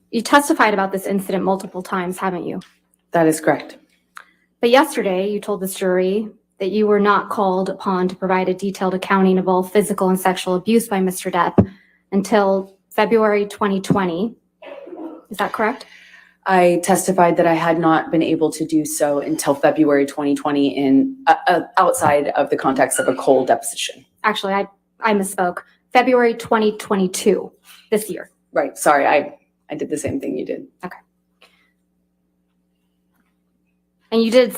E: You testified about this incident multiple times, haven't you?
C: That is correct.
E: But yesterday you told this jury that you were not called upon to provide a detailed accounting of all physical and sexual abuse by Mr. Depp until February 2020. Is that correct?
C: I testified that I had not been able to do so until February 2020 in outside of the context of a cold deposition.
E: Actually, I misspoke. February 2022, this year.
C: Right. Sorry. I did the same thing you did.
E: Okay. And you did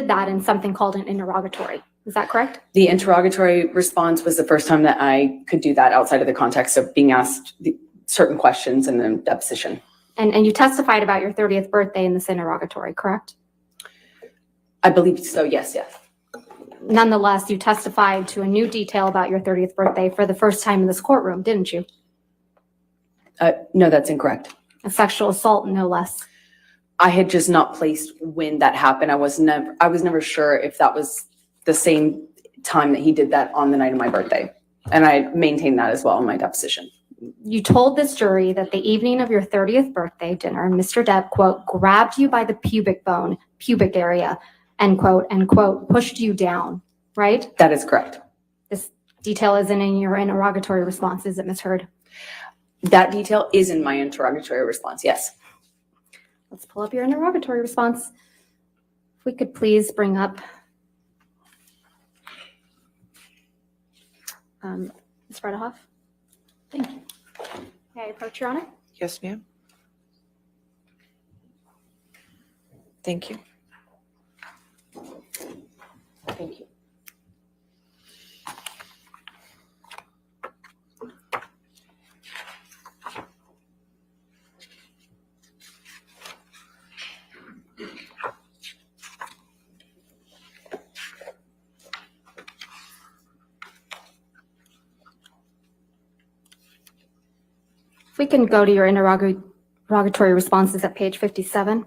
E: that in something called an interrogatory. Is that correct?
C: The interrogatory response was the first time that I could do that outside of the context of being asked certain questions in the deposition.
E: And you testified about your 30th birthday in this interrogatory, correct?
C: I believe so. Yes. Yes.
E: Nonetheless, you testified to a new detail about your 30th birthday for the first time in this courtroom, didn't you?
C: No, that's incorrect.
E: A sexual assault, no less.
C: I had just not placed when that happened. I was never sure if that was the same time that he did that on the night of my birthday. And I maintained that as well in my deposition.
E: You told this jury that the evening of your 30th birthday dinner, Mr. Depp, quote, grabbed you by the pubic area, end quote, pushed you down, right?
C: That is correct.
E: This detail isn't in your interrogatory response, is it, Ms. Heard?
C: That detail is in my interrogatory response. Yes.
E: Let's pull up your interrogatory response. If we could please bring up Ms. Bredehoff. Thank you. May I approach, Your Honor?
F: Yes, ma'am. Thank you.
C: Thank you.
E: We can go to your interrogatory responses at page 57.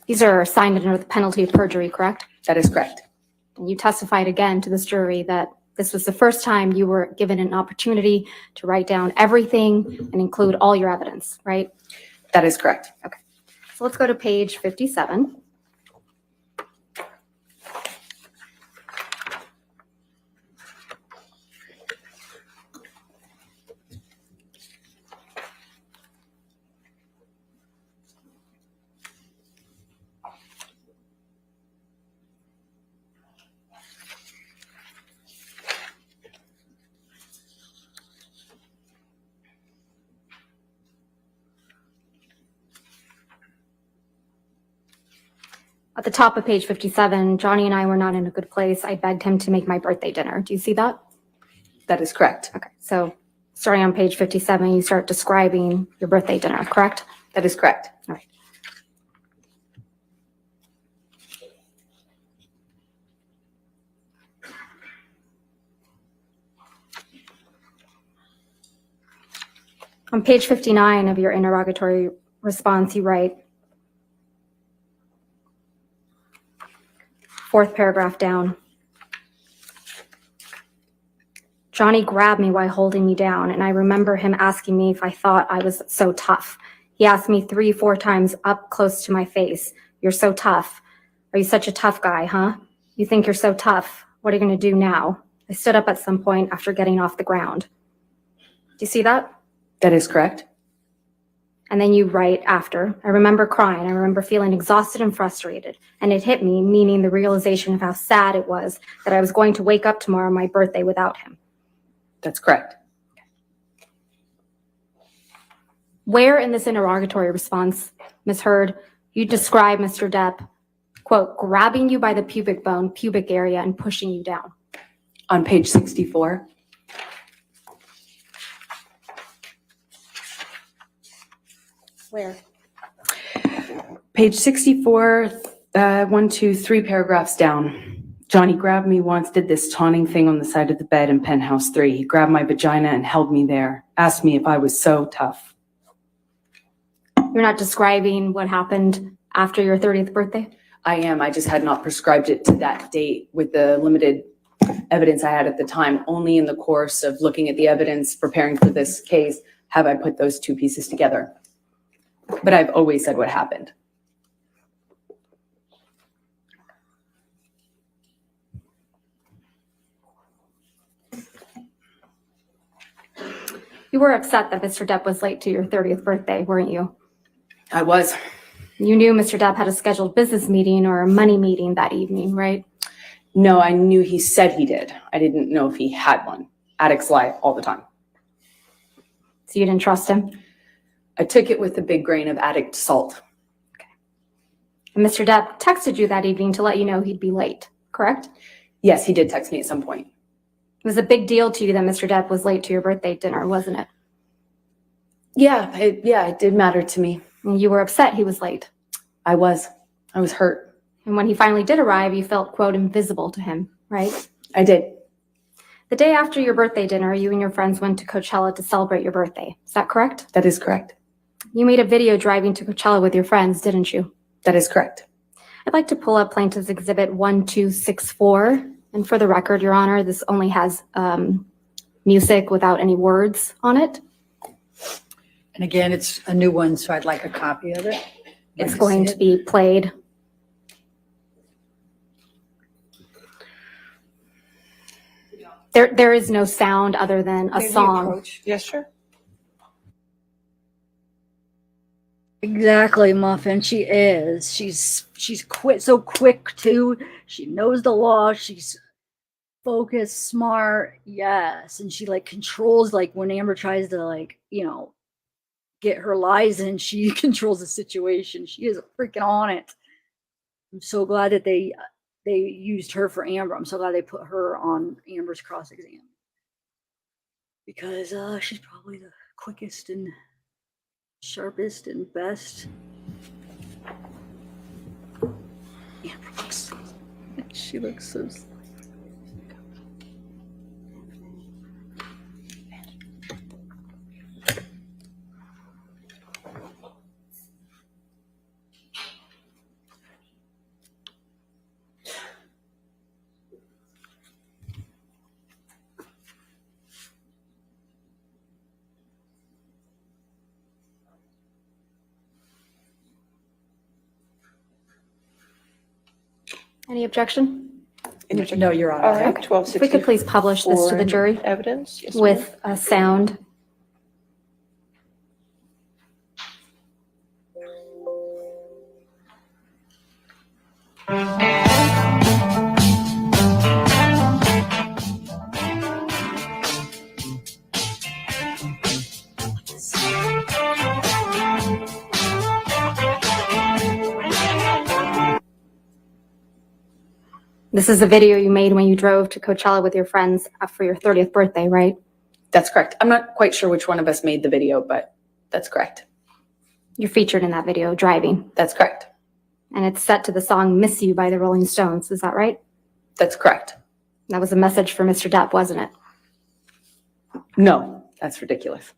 E: These are signed under the penalty of perjury, correct?
C: That is correct.
E: And you testified again to this jury that this was the first time you were given an opportunity to write down everything and include all your evidence, right?
C: That is correct.
E: Okay. So let's go to page 57. At the top of page 57, Johnny and I were not in a good place. I begged him to make my birthday dinner. Do you see that?
C: That is correct.
E: Okay, so starting on page 57, you start describing your birthday dinner, correct?
C: That is correct.
E: All right. On page 59 of your interrogatory response, you write, fourth paragraph down, Johnny grabbed me while holding me down, and I remember him asking me if I thought I was so tough. He asked me 3-4 times up close to my face, "You're so tough. Are you such a tough guy, huh? You think you're so tough. What are you going to do now?" I stood up at some point after getting off the ground. Do you see that?
C: That is correct.
E: And then you write after, I remember crying. I remember feeling exhausted and frustrated. And it hit me, meaning the realization of how sad it was that I was going to wake up tomorrow on my birthday without him.
C: That's correct.
E: Where in this interrogatory response, Ms. Heard, you describe Mr. Depp, quote, grabbing you by the pubic bone, pubic area, and pushing you down?
C: On page 64.
E: Where?
C: Page 64, 1, 2, 3 paragraphs down. Johnny grabbed me once, did this taunting thing on the side of the bed in penthouse 3. He grabbed my vagina and held me there, asked me if I was so tough.
E: You're not describing what happened after your 30th birthday?
C: I am. I just had not prescribed it to that date with the limited evidence I had at the time. Only in the course of looking at the evidence, preparing for this case, have I put those two pieces together. But I've always said what happened.
E: You were upset that Mr. Depp was late to your 30th birthday, weren't you?
C: I was.
E: You knew Mr. Depp had a scheduled business meeting or a money meeting that evening, right?
C: No, I knew he said he did. I didn't know if he had one. Addicts lie all the time.
E: So you didn't trust him?
C: I took it with a big grain of addict salt.
E: Okay. And Mr. Depp texted you that evening to let you know he'd be late, correct?
C: Yes, he did text me at some point.
E: It was a big deal to you that Mr. Depp was late to your birthday dinner, wasn't it?
C: Yeah, it did matter to me.
E: And you were upset he was late.
C: I was hurt.
E: And when he finally did arrive, you felt, quote, invisible to him, right?
C: I did.
E: The day after your birthday dinner, you and your friends went to Coachella to celebrate your birthday. Is that correct?
C: That is correct.
E: You made a video driving to Coachella with your friends, didn't you?
C: That is correct.
E: I'd like to pull up Plaintiff's Exhibit 1264. And for the record, Your Honor, this only has music without any words on it.
G: And again, it's a new one, so I'd like a copy of it.
E: It's going to be played. There is no sound other than a song.
F: Yes, sure.
A: Exactly, Muffin. She is. She's quit so quick too. She knows the law. She's focused, smart, yes, and she like controls. Like when Amber tries to get her lies in, she controls the situation. She is freaking on it. I'm so glad that they used her for Amber. I'm so glad they put her on Amber's cross exam because she's probably the quickest and sharpest and best. Amber looks she looks so
E: Any objection?
C: No, Your Honor.
F: All right,
E: Okay. If we
F: 1264
E: could please publish this to the jury
F: evidence. Yes, ma'am.
E: with a sound. This is the video you made when you drove to Coachella with your friends for your 30th birthday, right?
C: That's correct. I'm not quite sure which one of us made the video, but that's correct.
E: You're featured in that video driving,
C: That's correct.
E: and it's set to the song Miss You by the Rolling Stones. Is that right?
C: That's correct.
E: That was a message for Mr. Depp, wasn't it?
C: No, that's ridiculous.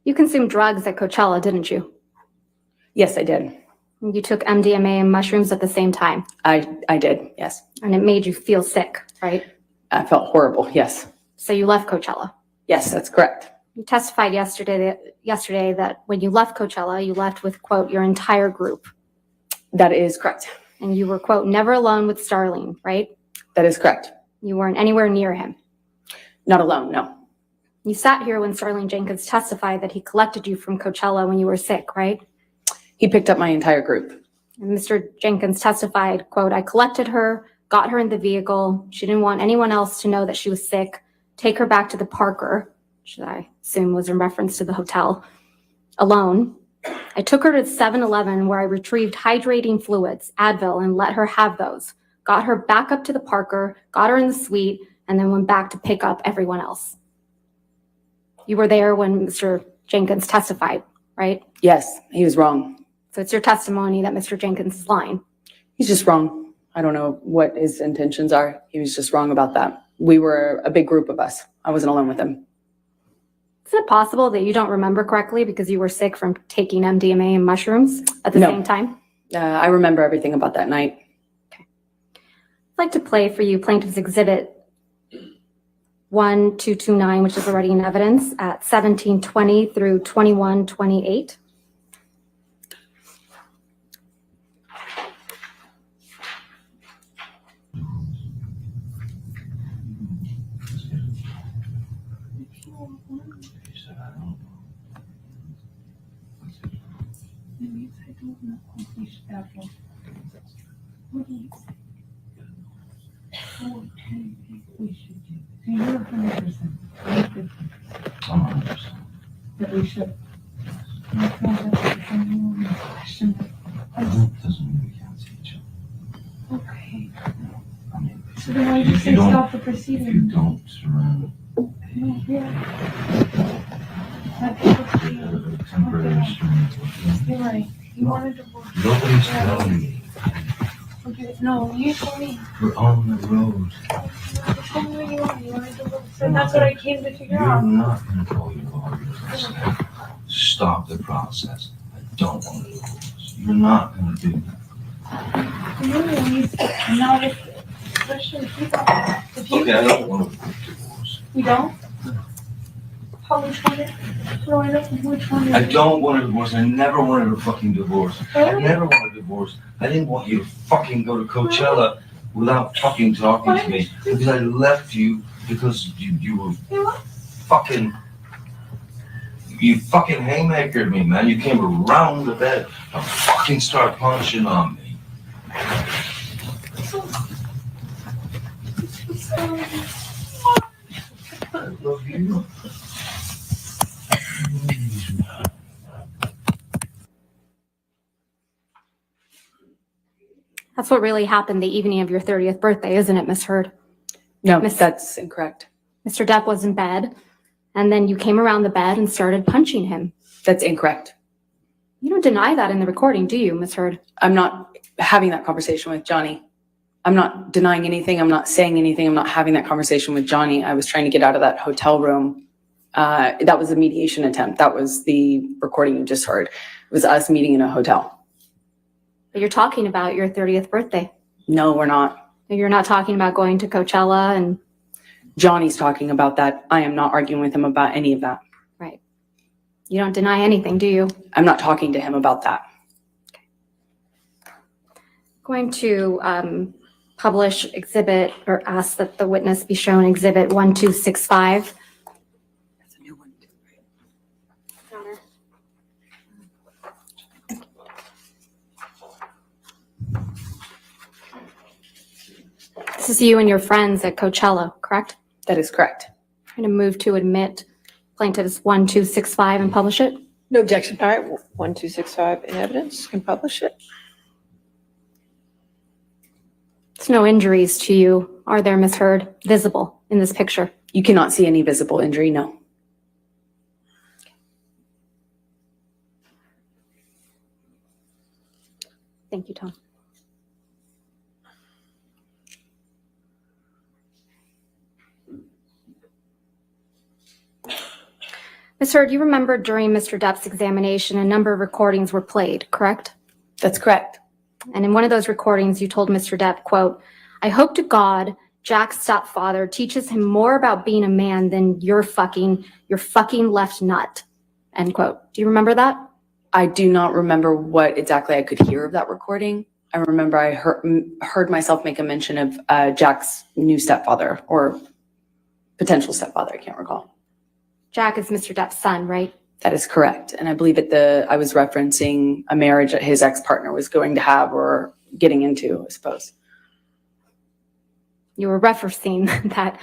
E: You consumed drugs at Coachella, didn't you?
C: Yes, I did.
E: You took MDMA and mushrooms at the same time,
C: I did, yes.
E: and it made you feel sick, right?
C: I felt horrible, yes.
E: So you left Coachella.
C: Yes, that's correct.
E: You testified yesterday that when you left Coachella, you left with, quote, your entire group,
C: That is correct.
E: and you were, quote, never alone with Starling, right?
C: That is correct.
E: You weren't anywhere near him.
C: Not alone, no.
E: You sat here when Starling Jenkins testified that he collected you from Coachella when you were sick, right?
C: He picked up my entire group.
E: And Mr. Jenkins testified, quote, I collected her, got her in the vehicle. She didn't want anyone else to know that she was sick. Take her back to the Parker, which I assume was in reference to the hotel, alone. I took her to 7-Eleven where I retrieved hydrating fluids, Advil, and let her have those. Got her back up to the Parker, got her in the suite, and then went back to pick up everyone else. You were there when Mr. Jenkins testified, right?
C: Yes, he was wrong.
E: So it's your testimony that Mr. Jenkins is lying.
C: He's just wrong. I don't know what his intentions are. He was just wrong about that. We were a big group of us. I wasn't alone with him.
E: Is it possible that you don't remember correctly because you were sick from taking MDMA and mushrooms at the
C: No.
E: same time?
C: I remember everything about that night.
E: I'd like to play for you Plaintiff's Exhibit 1229, which is already in evidence, at 1720 through 2128.
D: You're 100%. That we should. Question.
H: Doesn't mean we can't see each other.
D: Okay.
H: I mean,
D: So then why did you
H: if
D: say
H: you don't-
D: stop the
H: if you
D: proceeding?
H: don't surrender
D: No, yeah.
H: a temporary restraint,
D: You're right. You wanted to work.
H: nobody's telling me.
D: Okay. No, you told me.
H: We're on the road.
D: You told me what you wanted. You wanted to work. So that's what I came to figure
H: You're
D: out.
H: not going to call your lawyers and say, stop the process. I don't want to do this. You're not going to do that.
D: You know, not if, especially people, if you,
H: Okay, I don't want to divorce.
D: you don't? How, which one is, no, I don't, which one is?
H: I don't want a divorce. I never wanted a fucking divorce. I never wanted a divorce. I didn't want you to fucking go to Coachella without fucking talking to me. Because I left you because you were
D: You what?
H: fucking, you fucking haymakered me, man. You came around the bed and fucking start punching on me. I love you.
E: That's what really happened the evening of your 30th birthday, isn't it, Miss Heard?
C: No,
E: Miss-
C: that's incorrect.
E: Mr. Depp was in bed, and then you came around the bed and started punching him.
C: That's incorrect.
E: You don't deny that in the recording, do you, Miss Heard?
C: I'm not having that conversation with Johnny. I'm not denying anything. I'm not saying anything. I'm not having that conversation with Johnny. I was trying to get out of that hotel room. That was a mediation attempt. That was the recording you just heard. It was us meeting in a hotel.
E: But you're talking about your 30th birthday.
C: No, we're not.
E: You're not talking about going to Coachella and
C: Johnny's talking about that. I am not arguing with him about any of that.
E: right. You don't deny anything, do you?
C: I'm not talking to him about that.
E: Going to publish exhibit or ask that the witness be shown exhibit 1265.
C: That's a new one.
E: This is you and your friends at Coachella, correct?
C: That is correct.
E: I'm going to move to admit plaintiff's 1265 and publish it.
G: No objection.
F: All right, 1265 in evidence, can publish it.
E: There's no injuries to you, are there, Ms. Heard, visible in this picture?
C: You cannot see any visible injury, no.
E: Thank you, Tom. Ms. Heard, you remember during Mr. Depp's examination, a number of recordings were played, correct?
C: That's correct.
E: And in one of those recordings, you told Mr. Depp, quote, "I hope to God Jack's stepfather teaches him more about being a man than your fucking left nut," end quote. Do you remember that?
C: I do not remember what exactly I could hear of that recording. I remember I heard myself make a mention of Jack's new stepfather or potential stepfather. I can't recall.
E: Jack is Mr. Depp's son, right?
C: That is correct. And I believe I was referencing a marriage that his ex-partner was going to have or getting into, I suppose.
E: You were referencing that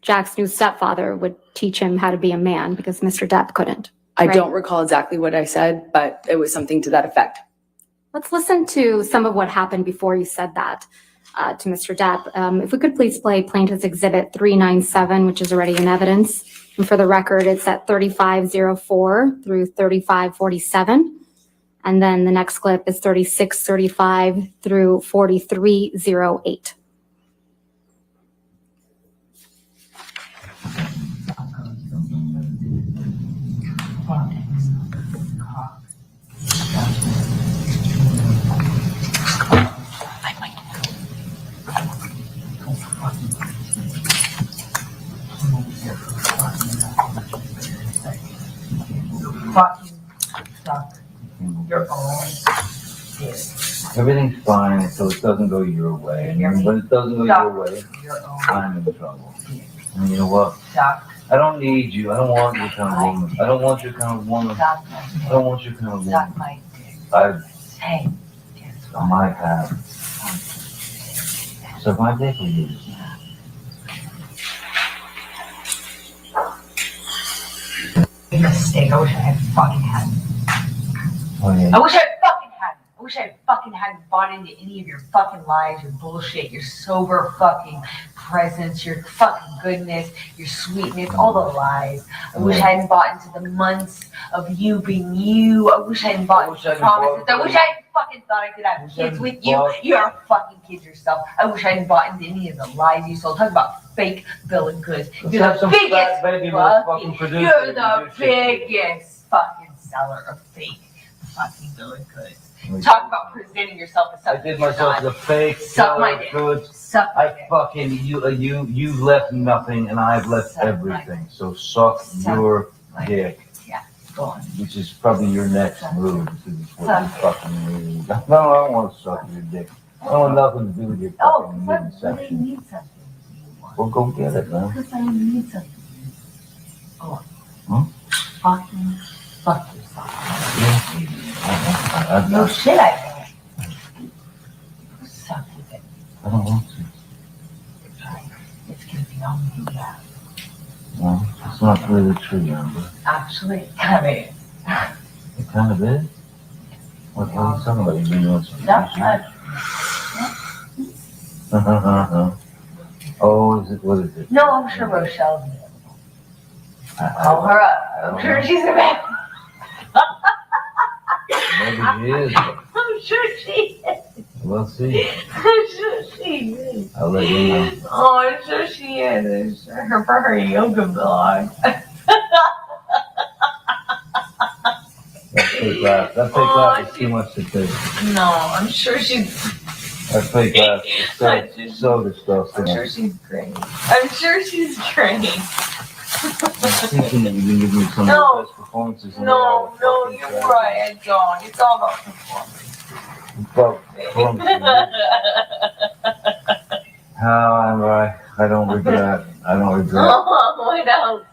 E: Jack's new stepfather would teach him how to be a man because Mr. Depp couldn't.
C: I
E: right?
C: don't recall exactly what I said, but it was something to that effect.
E: Let's listen to some of what happened before you said that to Mr. Depp. If we could please play Plaintiff's Exhibit 397, which is already in evidence. And for the record, it's at 3504 through 3547. And then the next clip is 3635 through 4308.
J: Fucking suck your own dick.
H: Everything's fine until it doesn't go your way. And when it doesn't go your way, I'm in trouble. And you know what?
J: Suck.
H: I don't need you. I don't want your kind of woman. I don't want your kind of woman.
J: Suck
H: I don't want your kind of woman.
J: my dick.
H: I've
J: Say, guess what?
H: on my path. So my dick will use.
J: Mistake. I wish I had fucking had.
H: Oh, yeah.
J: I wish I fucking hadn't. I wish I fucking hadn't bought into any of your fucking lies, your bullshit, your sober fucking presence, your fucking goodness, your sweetness, all the lies. I wish I hadn't bought into the months of you being you. I wish I hadn't bought into promises. I wish I hadn't fucking thought I could have kids with you. You're a fucking kid yourself. I wish I hadn't bought into any of the lies you sold. Talk about fake bill of goods. You're the biggest you're the biggest fucking seller of fake fucking bill of goods. Talk about presenting yourself as
H: I
J: something
H: did
J: you're
H: myself
J: not.
H: as a fake
J: Suck my
H: seller
J: dick.
H: of goods.
J: Suck my
H: I
J: dick.
H: fucking you left nothing and I've left
J: Suck my
H: everything. So suck
J: Suck
H: your
J: my
H: dick,
J: Yeah, go on.
H: which is probably your next move. Because it's what you fucking need. No, I don't want to suck your dick. I don't want nothing to do with your
J: Oh,
H: fucking
J: because I
H: midsection.
J: need something. You want.
H: Well, go get it, man.
J: Because I need something. Go
H: Huh?
J: on. Fucking fuck yourself. No
H: I
J: shit, I don't. Suck your dick.
H: don't want to.
J: It's gonna be on me, yeah.
H: No, it's not really true, Amber.
J: Actually, it kind of is.
H: It kind of is. What are you talking about? You mean what's Oh, is it? What is it?
J: No, I'm sure Rochelle's available. Call her up. I'm sure she's available.
H: Maybe she is.
J: I'm sure she is.
H: We'll see.
J: I'm sure she is.
H: I'll let you know.
J: Oh, I'm sure she is. I'm sure for her yoga blog.
H: That fake laugh. That fake laugh is too much to take.
J: No, I'm sure she's.
H: That fake laugh is so disgusting.
J: I'm sure she's great. I'm sure she's great.
H: I'm thinking that you can give me some
J: No.
H: of the best performances in the
J: No,
H: world.
J: no, you're right. I don't. It's all about performance.
H: But how I don't regret. I don't regret.
J: What else?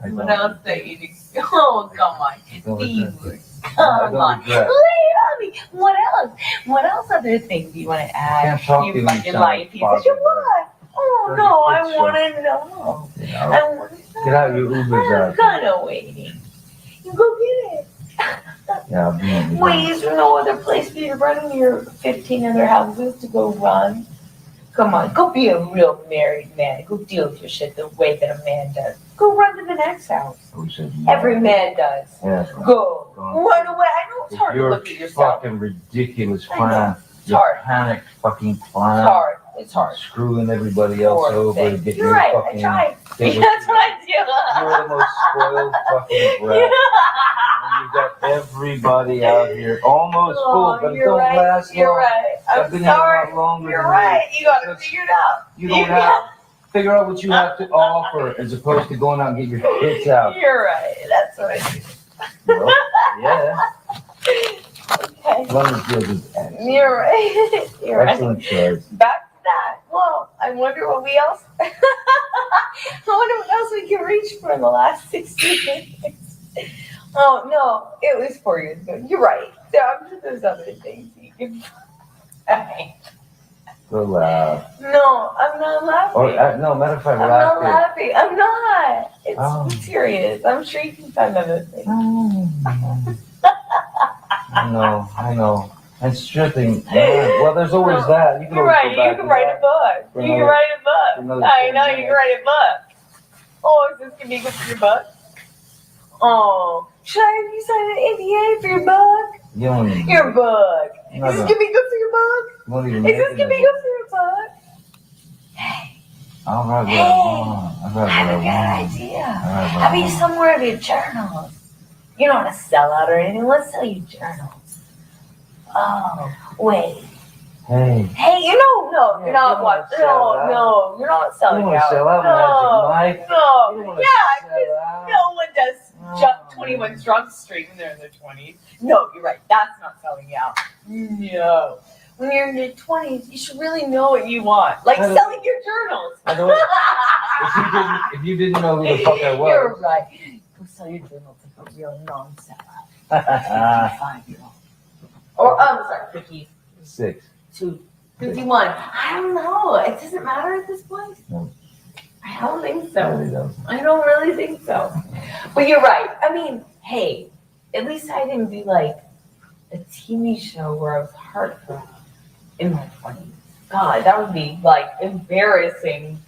H: I
J: What
H: don't.
J: else that you do? Oh, come on.
H: I don't
J: Steve,
H: regret. I
J: come
H: don't
J: on.
H: regret.
J: Lay it on me. What else? What else other things do you want to add?
H: Can't talk to
J: You
H: you
J: fucking
H: anytime
J: life pieces.
H: positive.
J: You what? Oh,
H: Very
J: no, I
H: good show.
J: want to know.
H: Yeah,
J: I want to know.
H: get out your Ubers
J: I'm
H: out.
J: kind of waiting. You go get it.
H: Yeah, I'll be in the
J: Wait, is there no other place for you to run in your 15 other houses to go run? Come on, go be a real married man. Go deal with your shit the way that a man does. Go run to the next house. Every man does.
H: Yeah.
J: Go. Run away. I know it's hard to
H: Your
J: look at yourself.
H: fucking ridiculous
J: I know.
H: plan.
J: It's
H: Your
J: hard.
H: panic fucking
J: It's
H: plan.
J: hard. It's hard.
H: Screwing everybody else
J: Poor
H: over to
J: thing.
H: get
J: You're
H: your
J: right. I
H: fucking.
J: tried.
H: Get
J: That's what I
H: You're the most spoiled fucking brat. And you got everybody out here almost full, but it
J: you're
H: don't
J: right.
H: last
J: You're
H: long.
J: right.
H: I've
J: I'm
H: been here a
J: sorry.
H: lot longer
J: You're
H: than
J: right. You got to
H: Because
J: figure it out.
H: You don't have. Figure out what you have to offer as opposed to going out and get your hits out.
J: You're right. That's what I do.
H: Well, yeah.
J: Okay.
H: London Field is excellent.
J: You're right. You're right.
H: Excellent choice.
J: Back to that. Well, I wonder what we else. I wonder what else we can reach for in the last 60 minutes. Oh no, it was 4 years ago. You're right. I'm sure there's other things you can.
H: So loud.
J: No, I'm not laughing.
H: Or, no, matter of fact,
J: I'm not
H: laugh
J: laughing. I'm not. It's
H: Oh.
J: serious. I'm sure you can find other things.
H: I know. And stripping. Well, there's always that. You can
J: You're
H: always
J: right.
H: go back
J: You can
H: to
J: write
H: that.
J: a book.
H: For
J: You can
H: another-
J: write a
H: for
J: book.
H: another
J: I
H: 10
J: know you can
H: minutes.
J: write a book. Oh, is this gonna be good for your book? Oh, should I have you sign an NDA for your book?
H: You don't even.
J: Your book.
H: No,
J: Is this
H: no.
J: gonna be good for your book?
H: You won't even
J: Is
H: make
J: this
H: it.
J: gonna be good for your book?
H: I'll write what
J: Hey,
H: I want. I'll
J: I
H: write
J: have a
H: what
J: good
H: I want.
J: idea.
H: I'll write what
J: How
H: I
J: about you
H: want.
J: sell more of your journals? You don't want to sell out or anything. Let's sell you journals. Oh, wait.
H: Hey.
J: Hey, you know, no,
H: Yeah,
J: you're not
H: you
J: what?
H: wanna sell out.
J: No, you're not
H: You
J: selling
H: want
J: out.
H: to sell out
J: No,
H: Magic Mike?
J: no.
H: You wanna
J: Yeah,
H: sell
J: 'cause
H: out?
J: no one does
H: Oh,
J: 21 Drunk Street when they're in their 20s. No, you're right. That's not selling out. No. When you're in your 20s, you should really know what you want. Like
H: I don't-
J: selling your journals.
H: I know. If you didn't know who the fuck I
J: You're
H: was.
J: right. Go sell your journals like a real non-sellout. 55-year-old. Or, I'm sorry,
H: 6.
J: 51. I don't know. It doesn't matter at this point.
H: No.
J: I don't think
H: It
J: so.
H: really doesn't.
J: I don't really think so. But you're right. I mean, hey, at least I didn't do like a TV show where I was heartbroken in my 20s. God, that would be like embarrassing.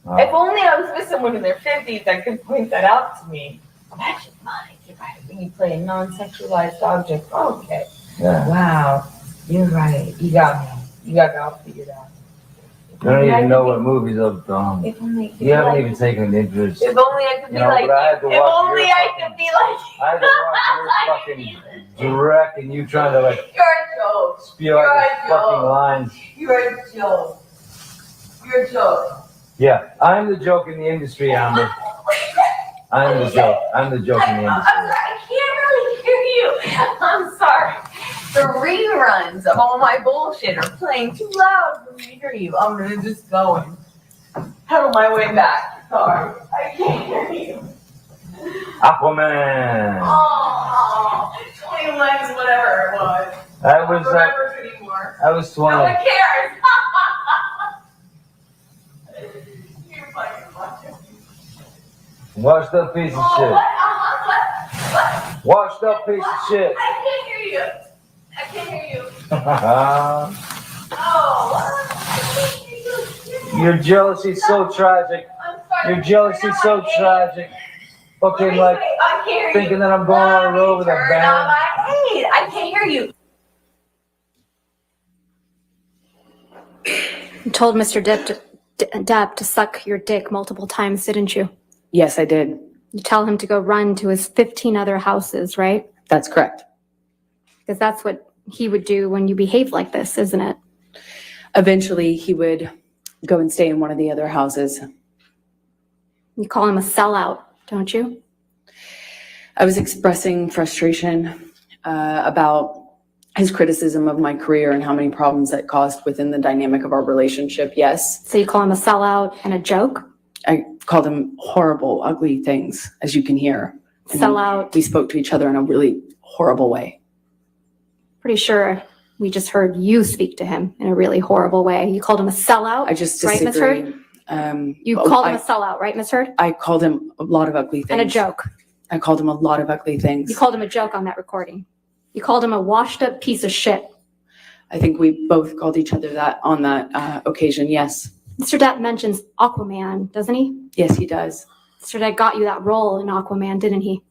J: If only I was with someone in their 50s that could point that out to me. Magic Mike, you're right. When you play a non-sexualized object. Okay.
H: Yeah.
J: Wow. You're right. You got me. You got it all figured out.
H: You don't even know what movies I've done.
J: If only I could
H: You
J: be
H: haven't
J: like,
H: even taken an interest.
J: if only I could be
H: You know,
J: like
H: but I had to
J: you. If
H: watch
J: only
H: your
J: I
H: fucking-
J: could be like you.
H: I had to watch your fucking direct and you trying to like
J: You're a joke.
H: spew out
J: You're
H: these
J: a
H: fucking
J: joke.
H: lines.
J: You're a joke. You're a joke.
H: Yeah, I'm the joke in the industry, Amber. I'm the joke. I'm the joke in the
J: I'm
H: industry.
J: sorry, I can't really hear you. I'm sorry. The reruns of all my bullshit are playing too loud for me to hear you. I'm gonna just go and pedal my way back. Sorry. I can't hear you.
H: Aquaman.
J: Oh, 21, whatever it was.
H: I
J: I
H: was
J: don't remember it anymore.
H: I was
J: No one
H: 20.
J: cares. You're fucking funny.
H: Washed up piece of
J: Oh,
H: shit.
J: what?
H: Washed up piece of shit.
J: I can't hear you. I can't hear you.
H: Your
J: Oh, I can't hear you.
H: jealousy's so tragic.
J: I'm sorry.
H: Your jealousy's so tragic. Fucking
J: Wait,
H: like
J: I can't hear you.
H: thinking that I'm going on the road with a
J: Turn on
H: band.
J: my aid. I can't hear you.
E: You told Mr. Depp to suck your dick multiple times, didn't you?
C: Yes, I did.
E: You tell him to go run to his 15 other houses, right?
C: That's correct.
E: Because that's what he would do when you behave like this, isn't it?
C: Eventually, he would go and stay in one of the other houses.
E: You call him a sellout, don't you?
C: I was expressing frustration about his criticism of my career and how many problems that caused within the dynamic of our relationship, yes.
E: So you call him a sellout and a joke?
C: I called him horrible, ugly things, as you can hear. And
E: Sellout.
C: we spoke to each other in a really horrible way.
E: Pretty sure we just heard you speak to him in a really horrible way. You called him a sellout?
C: I just
E: Right, Ms.
C: disagree.
E: Heard? You called him a sellout, right, Ms. Heard?
C: I called him a lot of ugly things.
E: And a joke.
C: I called him a lot of ugly things.
E: You called him a joke on that recording. You called him a washed up piece of shit.
C: I think we both called each other that on that occasion, yes.
E: Mr. Depp mentions Aquaman, doesn't he?
C: Yes, he does.
E: Mr. Depp got you that role in Aquaman, didn't he?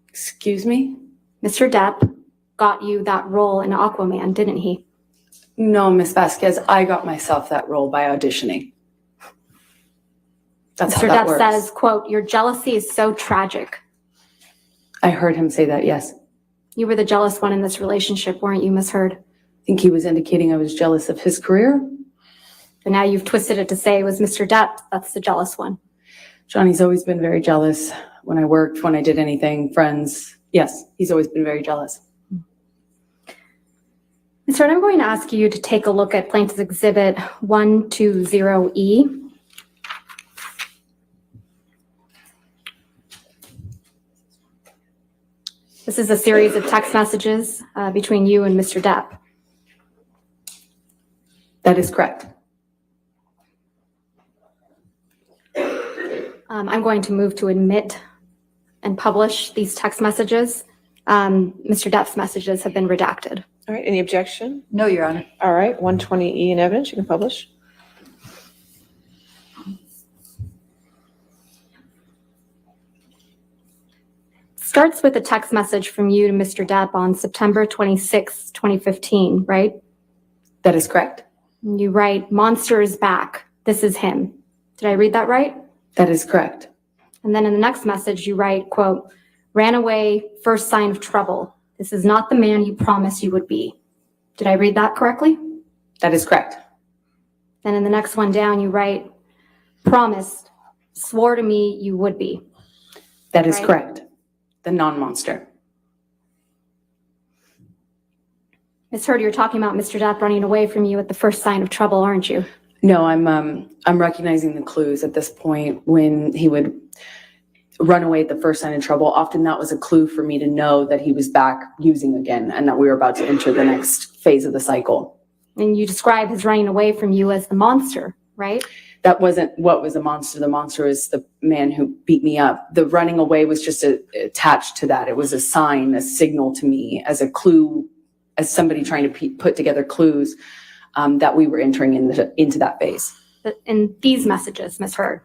C: Excuse me?
E: Mr. Depp got you that role in Aquaman, didn't he?
C: No, Miss Vasquez, I got myself that role by auditioning. That's how
E: Mr.
C: that
E: Depp
C: works.
E: says, quote, your jealousy is so tragic.
C: I heard him say that, yes.
E: You were the jealous one in this relationship, weren't you, Ms. Heard?
C: I think he was indicating I was jealous of his career.
E: But now you've twisted it to say it was Mr. Depp that's the jealous one.
C: Johnny's always been very jealous when I worked, when I did anything, friends. Yes, he's always been very jealous.
E: Ms. Heard, I'm going to ask you to take a look at Plaintiff's Exhibit 120E. This is a series of text messages between you and Mr. Depp.
C: That is correct.
E: I'm going to move to admit and publish these text messages. Mr. Depp's messages have been redacted.
F: All right, any objection?
A: No, Your Honor.
F: All right, 120E in evidence, you can publish.
E: Starts with a text message from you to Mr. Depp on September 26, 2015, right?
C: That is correct.
E: You write, monster is back. This is him. Did I read that right?
C: That is correct.
E: And then in the next message, you write, quote, ran away, first sign of trouble. This is not the man you promised you would be. Did I read that correctly?
C: That is correct.
E: Then in the next one down, you write, promised, swore to me you would be.
C: That is
E: Right.
C: correct. The non-monster.
E: Ms. Heard, you're talking about Mr. Depp running away from you at the first sign of trouble, aren't you?
C: No, I'm recognizing the clues at this point when he would run away at the first sign of trouble. Often that was a clue for me to know that he was back using again and that we were about to enter the next phase of the cycle.
E: And you describe his running away from you as the monster, right?
C: That wasn't what was the monster. The monster is the man who beat me up. The running away was just attached to that. It was a sign, a signal to me as a clue, as somebody trying to put together clues that we were entering into that phase.
E: But in these messages, Ms. Heard,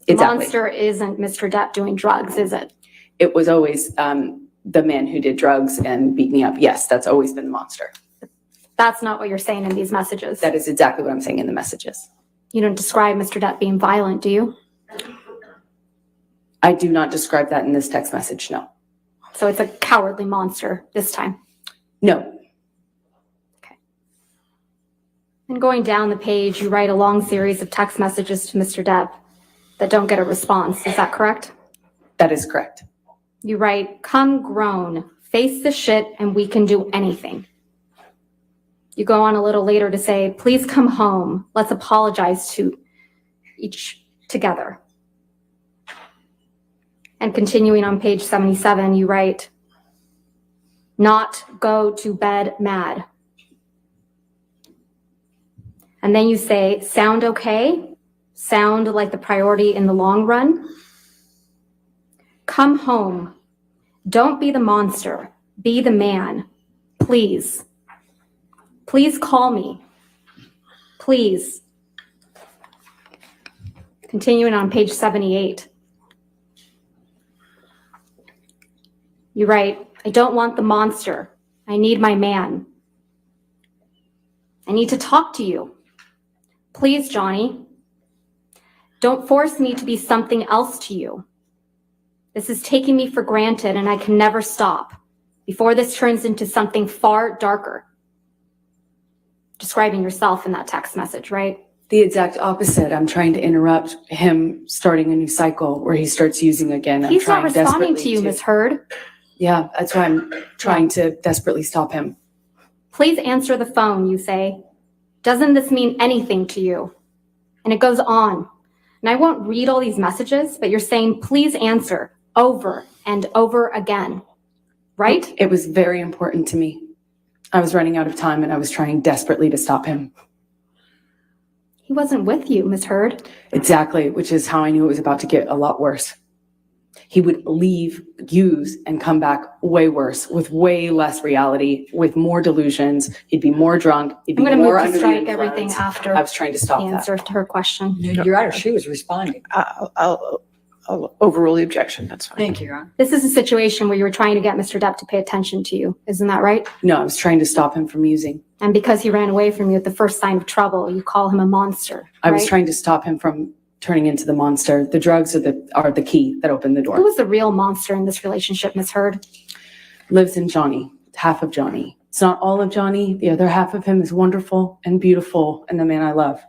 E: the
C: Exactly.
E: monster isn't Mr. Depp doing drugs, is it?
C: It was always the man who did drugs and beat me up. Yes, that's always been the monster.
E: That's not what you're saying in these messages.
C: That is exactly what I'm saying in the messages.
E: You don't describe Mr. Depp being violent, do you?
C: I do not describe that in this text message, no.
E: So it's a cowardly monster this time.
C: No,
E: And going down the page, you write a long series of text messages to Mr. Depp that don't get a response. Is that correct?
C: that is correct.
E: You write, come grown, face the shit, and we can do anything. You go on a little later to say, please come home. Let's apologize to each together. And continuing on page 77, you write, not go to bed mad. And then you say, sound okay? Sound like the priority in the long run? Come home. Don't be the monster. Be the man. Please. Please call me. Please. Continuing on page 78. You write, I don't want the monster. I need my man. I need to talk to you. Please, Johnny. Don't force me to be something else to you. This is taking me for granted and I can never stop before this turns into something far darker. Describing yourself in that text message, right?
C: The exact opposite. I'm trying to interrupt him starting a new cycle where he starts using again.
E: He's not
C: I'm trying
E: responding to
C: desperately
E: you, Ms. Heard.
C: Yeah, that's why I'm trying to desperately stop him.
E: Please answer the phone, you say. Doesn't this mean anything to you? And it goes on. And I won't read all these messages, but you're saying, please answer over and over again. Right?
C: It was very important to me. I was running out of time and I was trying desperately to stop him.
E: He wasn't with you, Ms. Heard.
C: Exactly, which is how I knew it was about to get a lot worse. He would leave, use, and come back way worse, with way less reality, with more delusions. He'd be more drunk. He'd be
E: I'm going to
C: more
E: move to
C: under the
E: strike everything
C: influence.
E: after
C: I was trying to stop
E: the
C: that.
E: answer to her question.
G: Your Honor, she was responding.
F: I'll overrule the objection. That's fine.
G: Thank you, Your Honor.
E: This is a situation where you were trying to get Mr. Depp to pay attention to you. Isn't that right?
C: No, I was trying to stop him from using.
E: And because he ran away from you at the first sign of trouble, you call him a monster.
C: I was
E: right?
C: trying to stop him from turning into the monster. The drugs are the key that opened the door.
E: Who was the real monster in this relationship, Ms. Heard?
C: Lives in Johnny, half of Johnny. It's not all of Johnny. The other half of him is wonderful and beautiful and the man I love.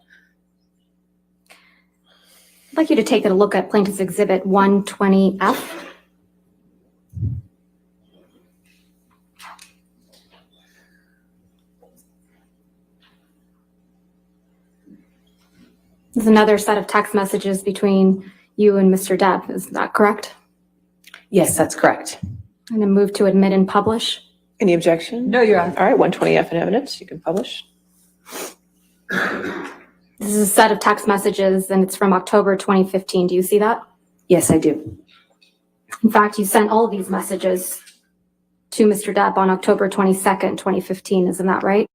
E: I'd like you to take a look at Plaintiff's Exhibit 120F. There's another set of text messages between you and Mr. Depp. Is that correct?
C: Yes, that's correct.
E: I'm going to move to admit and publish.
F: Any objection?
G: No, Your Honor.
F: All right, 120F in evidence. You can publish.
E: This is a set of text messages, and it's from October 2015. Do you see that?
C: Yes, I do.
E: In fact, you sent all of these messages to Mr. Depp on October 22nd, 2015. Isn't that right?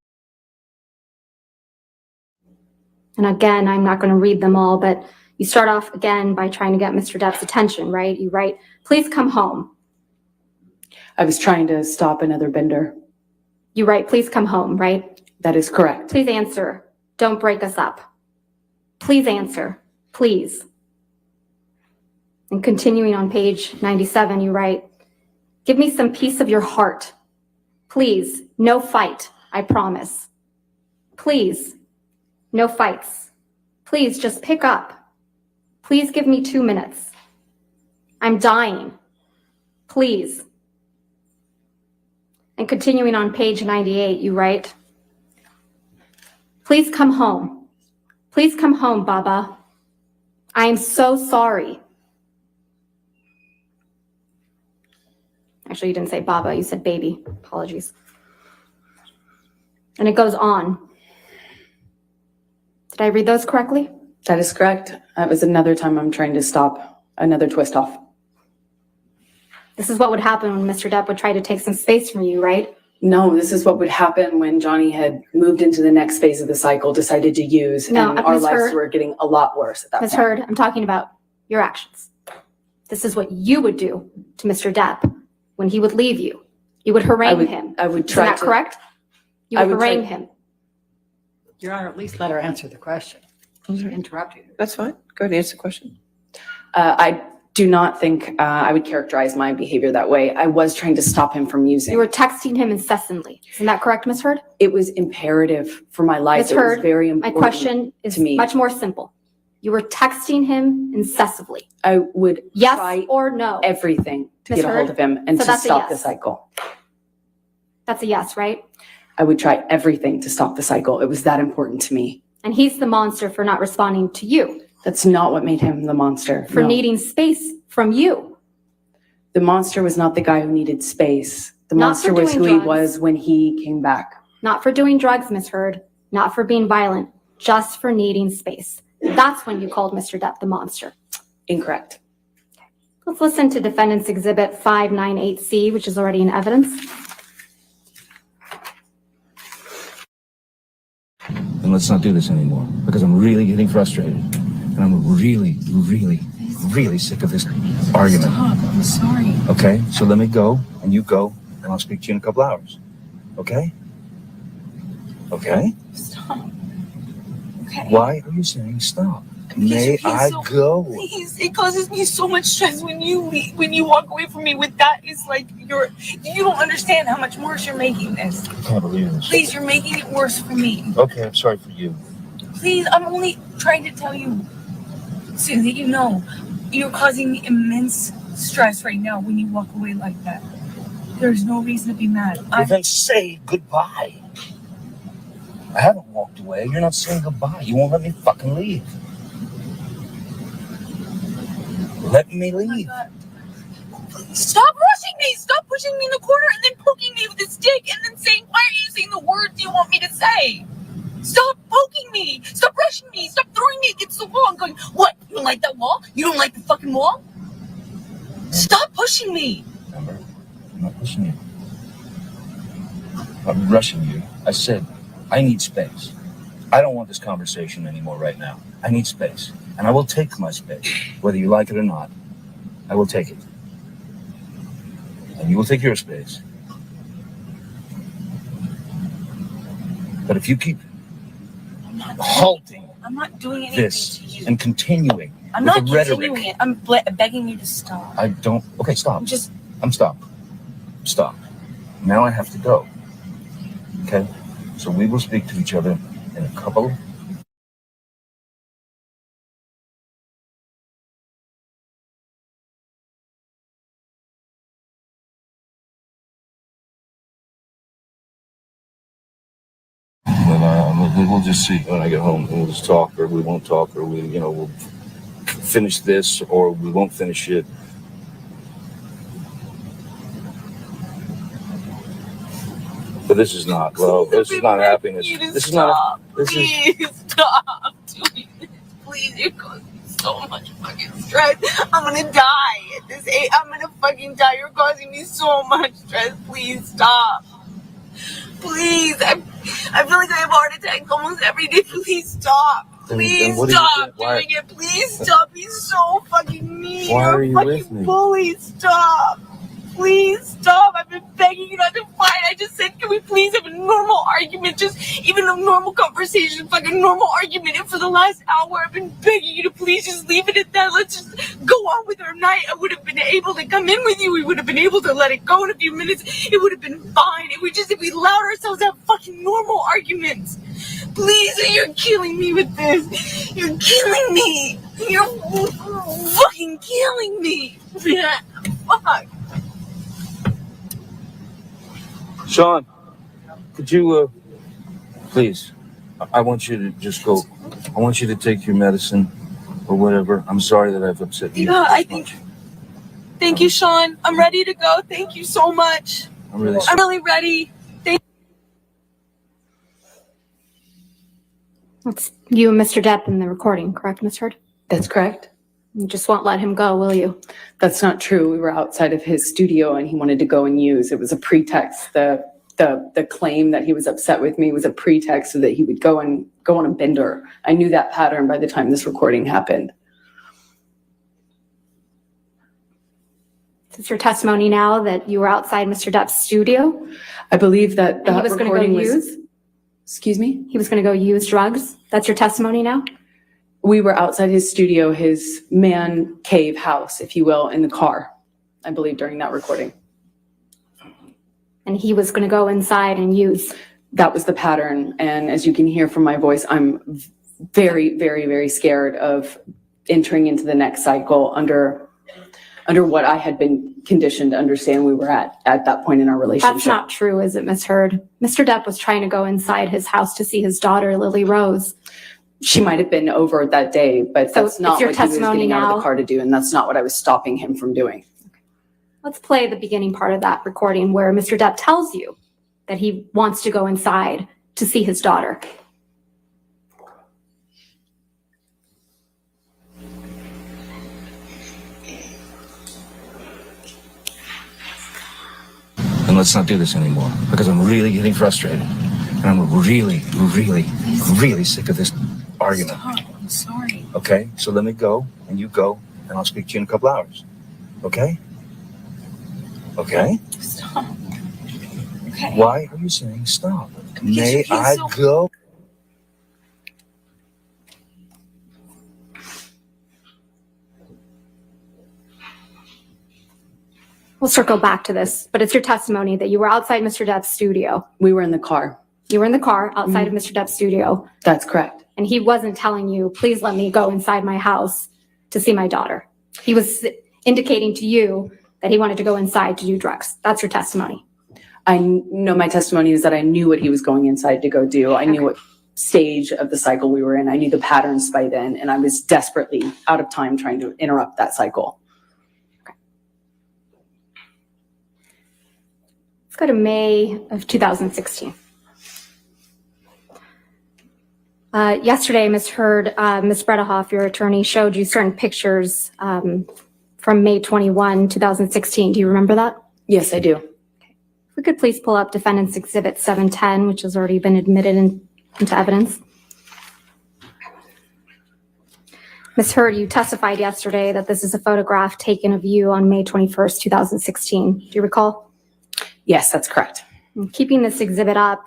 E: And again, I'm not going to read them all, but you start off again by trying to get Mr. Depp's attention, right? You write, please come home.
C: I was trying to stop another bender.
E: You write, please come home, right?
C: That is correct.
E: Please answer. Don't break us up. Please answer. Please. And continuing on page 97, you write, give me some piece of your heart. Please, no fight, I promise. Please, no fights. Please, just pick up. Please give me 2 minutes. I'm dying. Please. And continuing on page 98, you write, please come home. Please come home, Baba. I am so sorry. Actually, you didn't say Baba, you said baby. Apologies. And it goes on. Did I read those correctly?
C: That is correct. That was another time I'm trying to stop another twist off.
E: This is what would happen when Mr. Depp would try to take some space from you, right?
C: No, this is what would happen when Johnny had moved into the next phase of the cycle, decided to use,
E: No,
C: and our
E: Ms.
C: lives
E: Heard.
C: were getting a lot worse at that
E: Ms.
C: point.
E: Heard, I'm talking about your actions. This is what you would do to Mr. Depp when he would leave you. You would harangue him.
C: I would
E: Isn't
C: try
E: that
C: to.
E: correct? You
C: I
E: would
C: would try-
E: harangue him.
G: Your Honor, at least let her answer the question. Interrupt you.
F: That's fine. Go ahead and answer the question.
C: I do not think I would characterize my behavior that way. I was trying to stop him from using.
E: You were texting him incessantly. Isn't that correct, Ms. Heard?
C: It was imperative for my life.
E: Ms.
C: It was
E: Heard,
C: very
E: my
C: important.
E: question is
C: to me.
E: much more simple. You were texting him incessantly.
C: I would
E: Yes
C: try
E: or no?
C: everything to
E: Ms.
C: get a hold
E: Heard?
C: of him and
E: So
C: to
E: that's a
C: stop the
E: yes.
C: cycle.
E: That's a yes, right?
C: I would try everything to stop the cycle. It was that important to me.
E: And he's the monster for not responding to you,
C: That's not what made him the monster.
E: for
C: No.
E: needing space from you.
C: The monster was not the guy who needed space. The
E: Not
C: monster
E: for
C: was
E: doing
C: who he
E: drugs.
C: was when he came back.
E: Not for doing drugs, Ms. Heard. Not for being violent. Just for needing space. That's when you called Mr. Depp the monster.
C: Incorrect.
E: Let's listen to Defendant's Exhibit 598C, which is already in evidence.
H: And let's not do this anymore, because I'm really getting frustrated. And I'm really, really, really sick of this argument.
I: Stop, I'm sorry.
H: Okay? So let me go, and you go, and I'll speak to you in a couple hours. Okay? Okay?
I: Stop. Okay.
H: Why are you saying stop?
I: Because
H: May
I: you're being
H: I
I: so-
H: go?
I: Please, it causes me so much stress when you leave, when you walk away from me with that. It's like you don't understand how much worse you're making this.
H: I can't believe this.
I: Please, you're making it worse for me.
H: Okay, I'm sorry for you.
I: Please, I'm only trying to tell you so that you know you're causing me immense stress right now when you walk away like that. There's no reason to be mad.
H: Well, then say goodbye. I haven't walked away. You're not saying goodbye. You won't let me fucking leave. Let me leave.
I: Stop rushing me! Stop pushing me in the corner and then poking me with a stick and then saying, why are you saying the words you want me to say? Stop poking me! Stop rushing me! Stop throwing me against the wall and going, what? You don't like that wall? You don't like the fucking wall? Stop pushing me!
H: Remember? I'm not pushing you. I'm rushing you. I said, I need space. I don't want this conversation anymore right now. I need space. And I will take my space. Whether you like it or not, I will take it. And you will take your space. But if you keep halting
I: I'm not doing anything
H: this
I: to you.
H: and continuing
I: I'm
H: with
I: not
H: the rhetoric,
I: continuing it. I'm begging you to stop.
H: I don't. Okay, stop.
I: I'm
H: Stop. Stop. Now I have to go. Okay? So we will speak to each other in a couple. But we'll just see when I get home. We'll just talk, or we won't talk, or we'll finish this, or we won't finish it. But this is not, this is not happiness. This is not,
I: Please stop doing this. Please, you're causing me so much fucking stress. I'm gonna die at this age. I'm gonna fucking die. You're causing me so much stress. Please stop. Please, I feel like I have heart attacks almost every day. Please stop. Please stop doing it. Please stop. He's so fucking mean.
H: Why are you
I: You're a
H: with
I: fucking
H: me?
I: bully. Stop. Please stop. I've been begging you not to fight. I just said, can we please have a normal argument? Just even a normal conversation, fucking normal argument. And for the last hour, I've been begging you to please just leave it at that. Let's just go on with our night. I would have been able to come in with you. We would have been able to let it go in a few minutes. It would have been fine. If we allowed ourselves to have fucking normal arguments. Please, you're killing me with this. You're killing me. You're fucking killing me. Fuck.
H: Sean, could you, please, I want you to just go. I want you to take your medicine or whatever. I'm sorry that I've upset you.
I: Yeah,
H: this much.
I: Thank you, Sean. I'm ready to go. Thank you so much.
H: I'm really sorry.
I: I'm really ready.
E: That's you and Mr. Depp in the recording, correct, Ms. Heard?
C: That's correct.
E: You just won't let him go, will you?
C: That's not true. We were outside of his studio and he wanted to go and use. It was a pretext. The claim that he was upset with me was a pretext so that he would go on a bender. I knew that pattern by the time this recording happened.
E: Is this your testimony now that you were outside Mr. Depp's studio?
C: I believe that
E: And he was going to go use?
C: Excuse me?
E: He was going to go use drugs? That's your testimony now?
C: We were outside his studio, his man cave house, if you will, in the car, I believe, during that recording.
E: And he was going to go inside and use?
C: That was the pattern. And as you can hear from my voice, I'm very, very, very scared of entering into the next cycle under what I had been conditioned to understand we were at that point in our relationship.
E: That's not true, is it, Ms. Heard? Mr. Depp was trying to go inside his house to see his daughter, Lily Rose.
C: She might have been over that day, but
E: So
C: that's not
E: it's your
C: what he was
E: testimony
C: getting out of
E: now?
C: the car to do, and that's not what I was stopping him from doing.
E: Let's play the beginning part of that recording where Mr. Depp tells you that he wants to go inside to see his daughter.
H: And let's not do this anymore because I'm really getting frustrated. And I'm really, really, really sick of this argument.
I: I'm sorry.
H: Okay? So let me go and you go and I'll speak to you in a couple hours. Okay? Okay?
I: Stop. Okay.
H: Why are you saying stop?
I: Because
H: May
I: you're being
H: I
I: so-
H: go?
E: We'll circle back to this, but it's your testimony that you were outside Mr. Depp's studio.
C: We were in the car.
E: You were in the car outside of Mr. Depp's studio,
C: That's correct.
E: and he wasn't telling you, please let me go inside my house to see my daughter. He was indicating to you that he wanted to go inside to do drugs. That's your testimony.
C: I know my testimony is that I knew what he was going inside to go do. I knew what stage of the cycle we were in. I knew the patterns by then, and I was desperately out of time trying to interrupt that cycle.
E: Let's go to May of 2016. Yesterday, Ms. Heard, Ms. Bredehoff, your attorney, showed you certain pictures from May 21, 2016. Do you remember that?
C: Yes, I do.
E: If we could please pull up Defendant's Exhibit 710, which has already been admitted into evidence. Ms. Heard, you testified yesterday that this is a photograph taken of you on May 21st, 2016. Do you recall?
C: Yes, that's correct.
E: And keeping this exhibit up,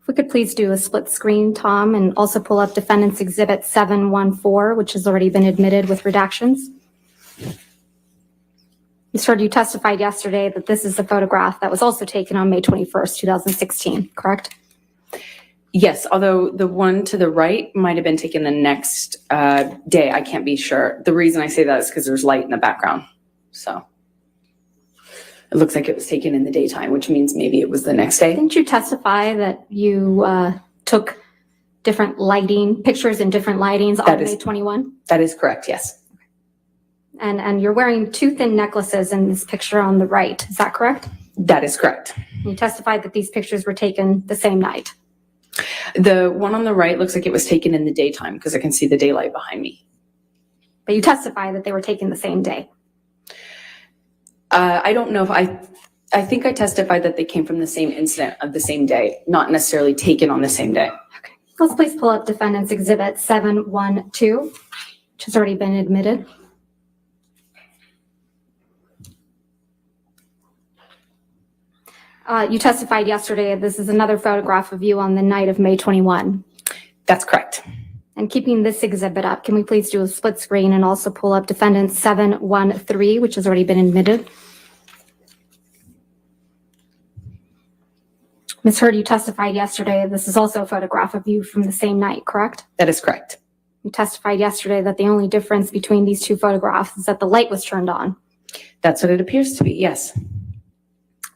E: if we could please do a split screen, Tom, and also pull up Defendant's Exhibit 714, which has already been admitted with redactions. Ms. Heard, you testified yesterday that this is a photograph that was also taken on May 21st, 2016, correct?
C: Yes, although the one to the right might have been taken the next day. I can't be sure. The reason I say that is because there's light in the background. So it looks like it was taken in the daytime, which means maybe it was the next day.
E: Didn't you testify that you took different lighting, pictures in different lightings on May 21?
C: That is correct, yes.
E: And you're wearing two thin necklaces in this picture on the right. Is that correct?
C: That is correct.
E: You testified that these pictures were taken the same night.
C: The one on the right looks like it was taken in the daytime because I can see the daylight behind me.
E: But you testified that they were taken the same day.
C: I don't know if I think I testified that they came from the same incident of the same day, not necessarily taken on the same day.
E: Okay. Let's please pull up Defendant's Exhibit 712, which has already been admitted. You testified yesterday this is another photograph of you on the night of May 21.
C: That's correct.
E: And keeping this exhibit up, can we please do a split screen and also pull up Defendant 713, which has already been admitted? Ms. Heard, you testified yesterday this is also a photograph of you from the same night, correct?
C: That is correct.
E: You testified yesterday that the only difference between these two photographs is that the light was turned on.
C: That's what it appears to be, yes.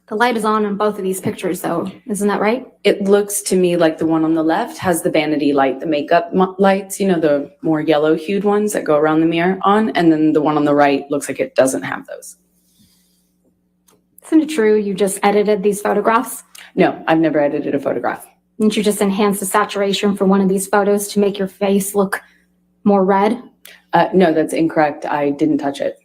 E: The light is on both of these pictures, though. Isn't that right?
C: It looks to me like the one on the left has the vanity light, the makeup lights, you know, the more yellow hued ones that go around the mirror on. And then the one on the right looks like it doesn't have those.
E: Isn't it true you just edited these photographs?
C: No, I've never edited a photograph.
E: Didn't you just enhance the saturation for one of these photos to make your face look more red?
C: No, that's incorrect. I didn't touch it.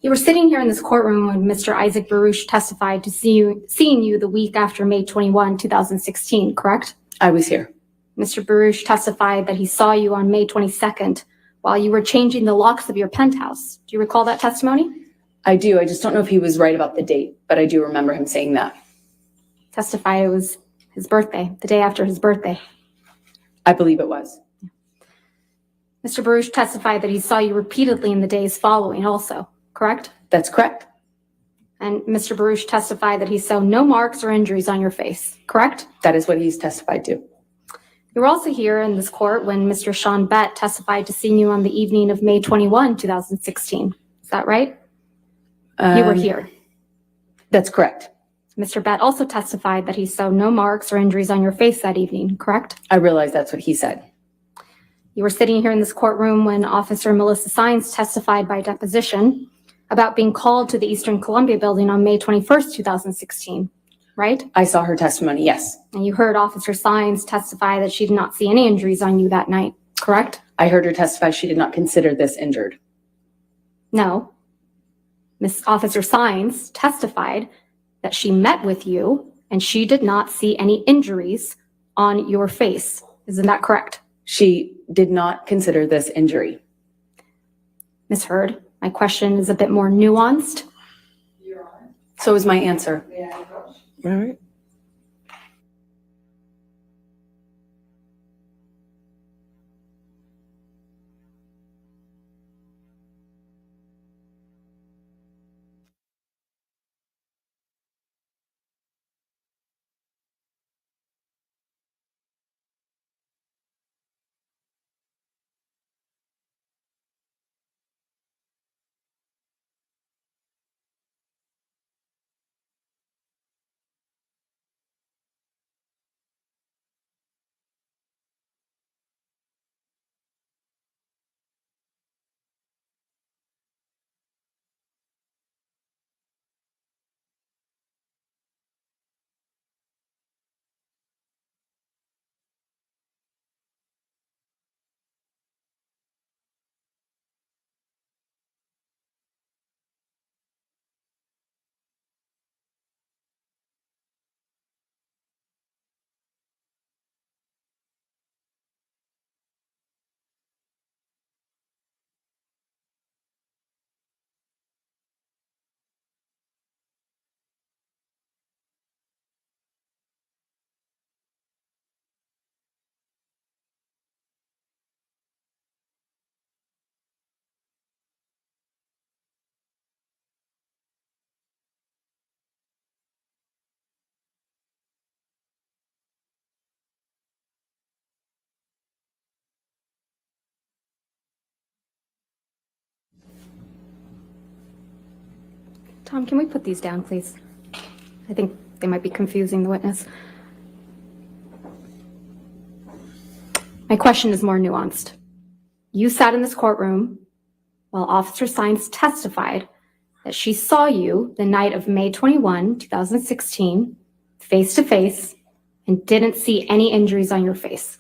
E: You were sitting here in this courtroom when Mr. Isaac Baruch testified to seeing you the week after May 21, 2016, correct?
C: I was here.
E: Mr. Baruch testified that he saw you on May 22nd while you were changing the locks of your penthouse. Do you recall that testimony?
C: I do. I just don't know if he was right about the date, but I do remember him saying that.
E: Testified it was his birthday, the day after his birthday.
C: I believe it was.
E: Mr. Baruch testified that he saw you repeatedly in the days following also, correct?
C: That's correct.
E: And Mr. Baruch testified that he saw no marks or injuries on your face, correct?
C: That is what he's testified to.
E: You were also here in this court when Mr. Sean Bett testified to seeing you on the evening of May 21, 2016. Is that right? You were here.
C: That's correct.
E: Mr. Bett also testified that he saw no marks or injuries on your face that evening, correct?
C: I realize that's what he said.
E: You were sitting here in this courtroom when Officer Melissa Sines testified by deposition about being called to the Eastern Columbia building on May 21st, 2016, right?
C: I saw her testimony, yes.
E: And you heard Officer Sines testify that she did not see any injuries on you that night, correct?
C: I heard her testify she did not consider this injured.
E: No. Miss Officer Sines testified that she met with you and she did not see any injuries on your face. Isn't that correct?
C: She did not consider this injury.
E: Ms. Heard, my question is a bit more nuanced.
C: So is my answer.
F: All right.
E: Tom, can we put these down, please? I think they might be confusing the witness. My question is more nuanced. You sat in this courtroom while Officer Sines testified that she saw you the night of May 21, 2016, face to face, and didn't see any injuries on your face.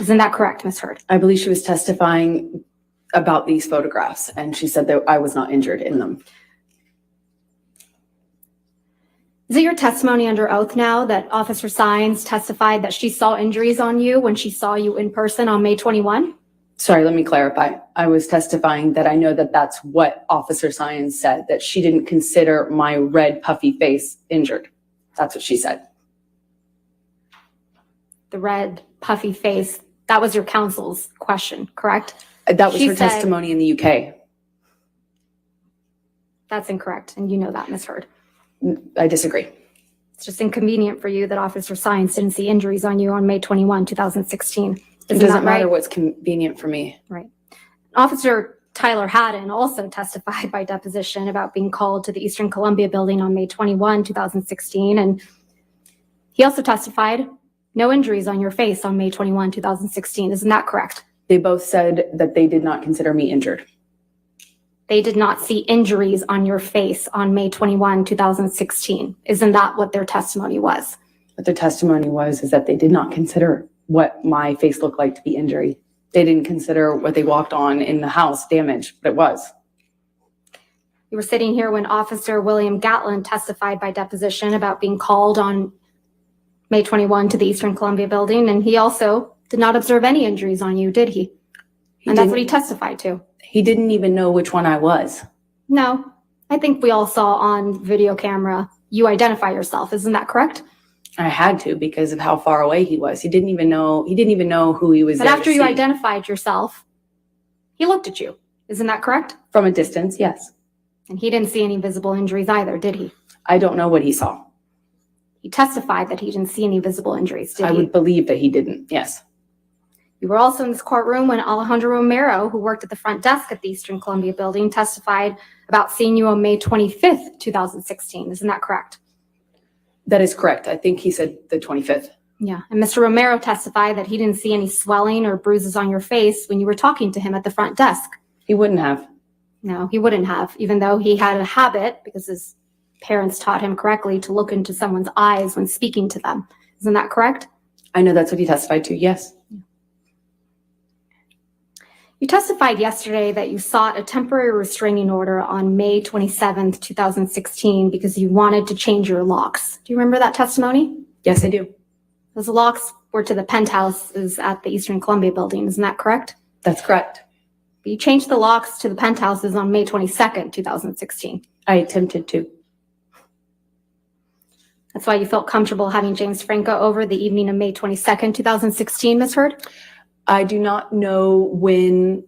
E: Isn't that correct, Ms. Hurd?
C: I believe she was testifying about these photographs, and she said that I was not injured in them.
E: Is it your testimony under oath now that Officer Sines testified that she saw injuries on you when she saw you in person on May 21?
C: Sorry, let me clarify. I was testifying that I know that that's what Officer Sines said, that she didn't consider my red puffy face injured. That's what she said.
E: The red puffy face, that was your counsel's question, correct?
C: That was
E: She
C: her
E: said-
C: testimony in the UK.
E: That's incorrect, and you know that, Ms. Hurd.
C: I disagree.
E: It's just inconvenient for you that Officer Sines didn't see injuries on you on May 21, 2016.
C: It
E: Isn't
C: doesn't
E: that
C: matter
E: right?
C: what's convenient for me.
E: Right. Officer Tyler Haddon also testified by deposition about being called to the Eastern Columbia building on May 21, 2016. And he also testified no injuries on your face on May 21, 2016. Isn't that correct?
C: They both said that they did not consider me injured.
E: They did not see injuries on your face on May 21, 2016. Isn't that what their testimony was?
C: What their testimony was is that they did not consider what my face looked like to be injury. They didn't consider what they walked on in the house damage, but it was.
E: You were sitting here when Officer William Gatlin testified by deposition about being called on May 21 to the Eastern Columbia building, and he also did not observe any injuries on you, did he? And that's what he testified to.
C: He didn't even know which one I was.
E: No, I think we all saw on video camera you identify yourself. Isn't that correct?
C: I had to because of how far away he was. He didn't even know who he was.
E: But
C: there
E: after
C: to
E: you
C: see.
E: identified yourself, he looked at you. Isn't that correct?
C: From a distance, yes.
E: And he didn't see any visible injuries either, did he?
C: I don't know what he saw.
E: He testified that he didn't see any visible injuries, did
C: I
E: he?
C: would believe that he didn't, yes.
E: You were also in this courtroom when Alejandro Romero, who worked at the front desk at the Eastern Columbia building, testified about seeing you on May 25th, 2016. Isn't that correct?
C: That is correct. I think he said the 25th.
E: Yeah. And Mr. Romero testified that he didn't see any swelling or bruises on your face when you were talking to him at the front desk.
C: He wouldn't have.
E: No, he wouldn't have, even though he had a habit, because his parents taught him correctly, to look into someone's eyes when speaking to them. Isn't that correct?
C: I know that's what he testified to, yes.
E: You testified yesterday that you sought a temporary restraining order on May 27th, 2016, because you wanted to change your locks. Do you remember that testimony?
C: Yes, I do.
E: Those locks were to the penthouses at the Eastern Columbia building. Isn't that correct?
C: That's correct.
E: But you changed the locks to the penthouses on May 22nd, 2016.
C: I attempted to.
E: That's why you felt comfortable having James Franco over the evening of May 22nd, 2016, Ms. Hurd?
C: I do not know when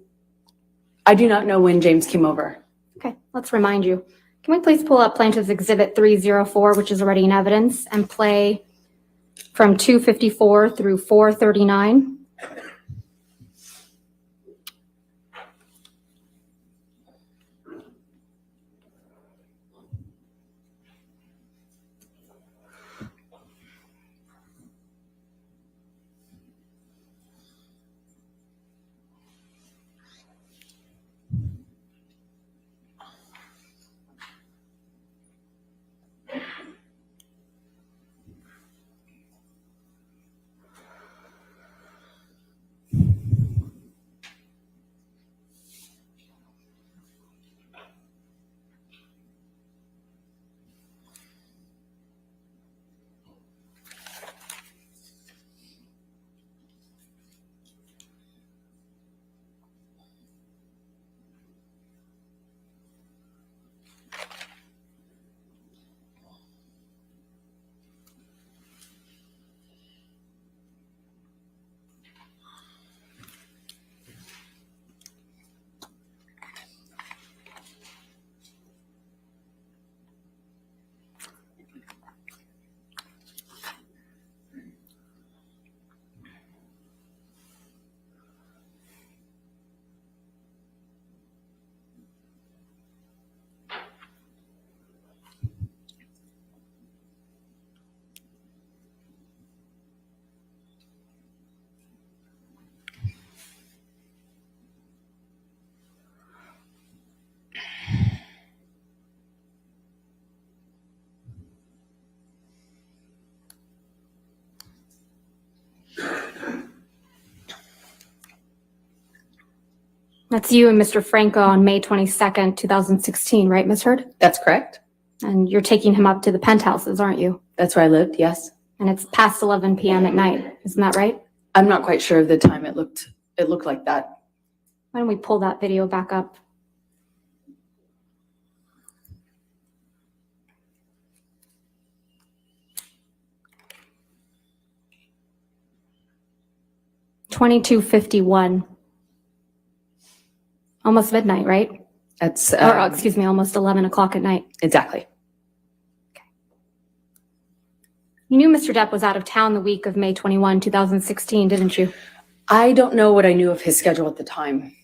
C: James came over.
E: Okay, let's remind you. Can we please pull up Plaintiff's Exhibit 304, which is already in evidence, and play from 254 through 439? That's you and Mr. Franco on May 22nd, 2016, right, Ms. Heard?
C: That's correct.
E: And you're taking him up to the penthouses, aren't you?
C: That's where I lived, yes.
E: And it's past 11 p.m. at night, isn't that right?
C: I'm not quite sure of the time it looked like that.
E: Why don't we pull that video back up? $22:51. Almost midnight, right?
C: That's
E: Or excuse me, almost 11 o'clock at night.
C: exactly.
E: You knew Mr. Depp was out of town the week of May 21, 2016, didn't you?
C: I don't know what I knew of his schedule at the time.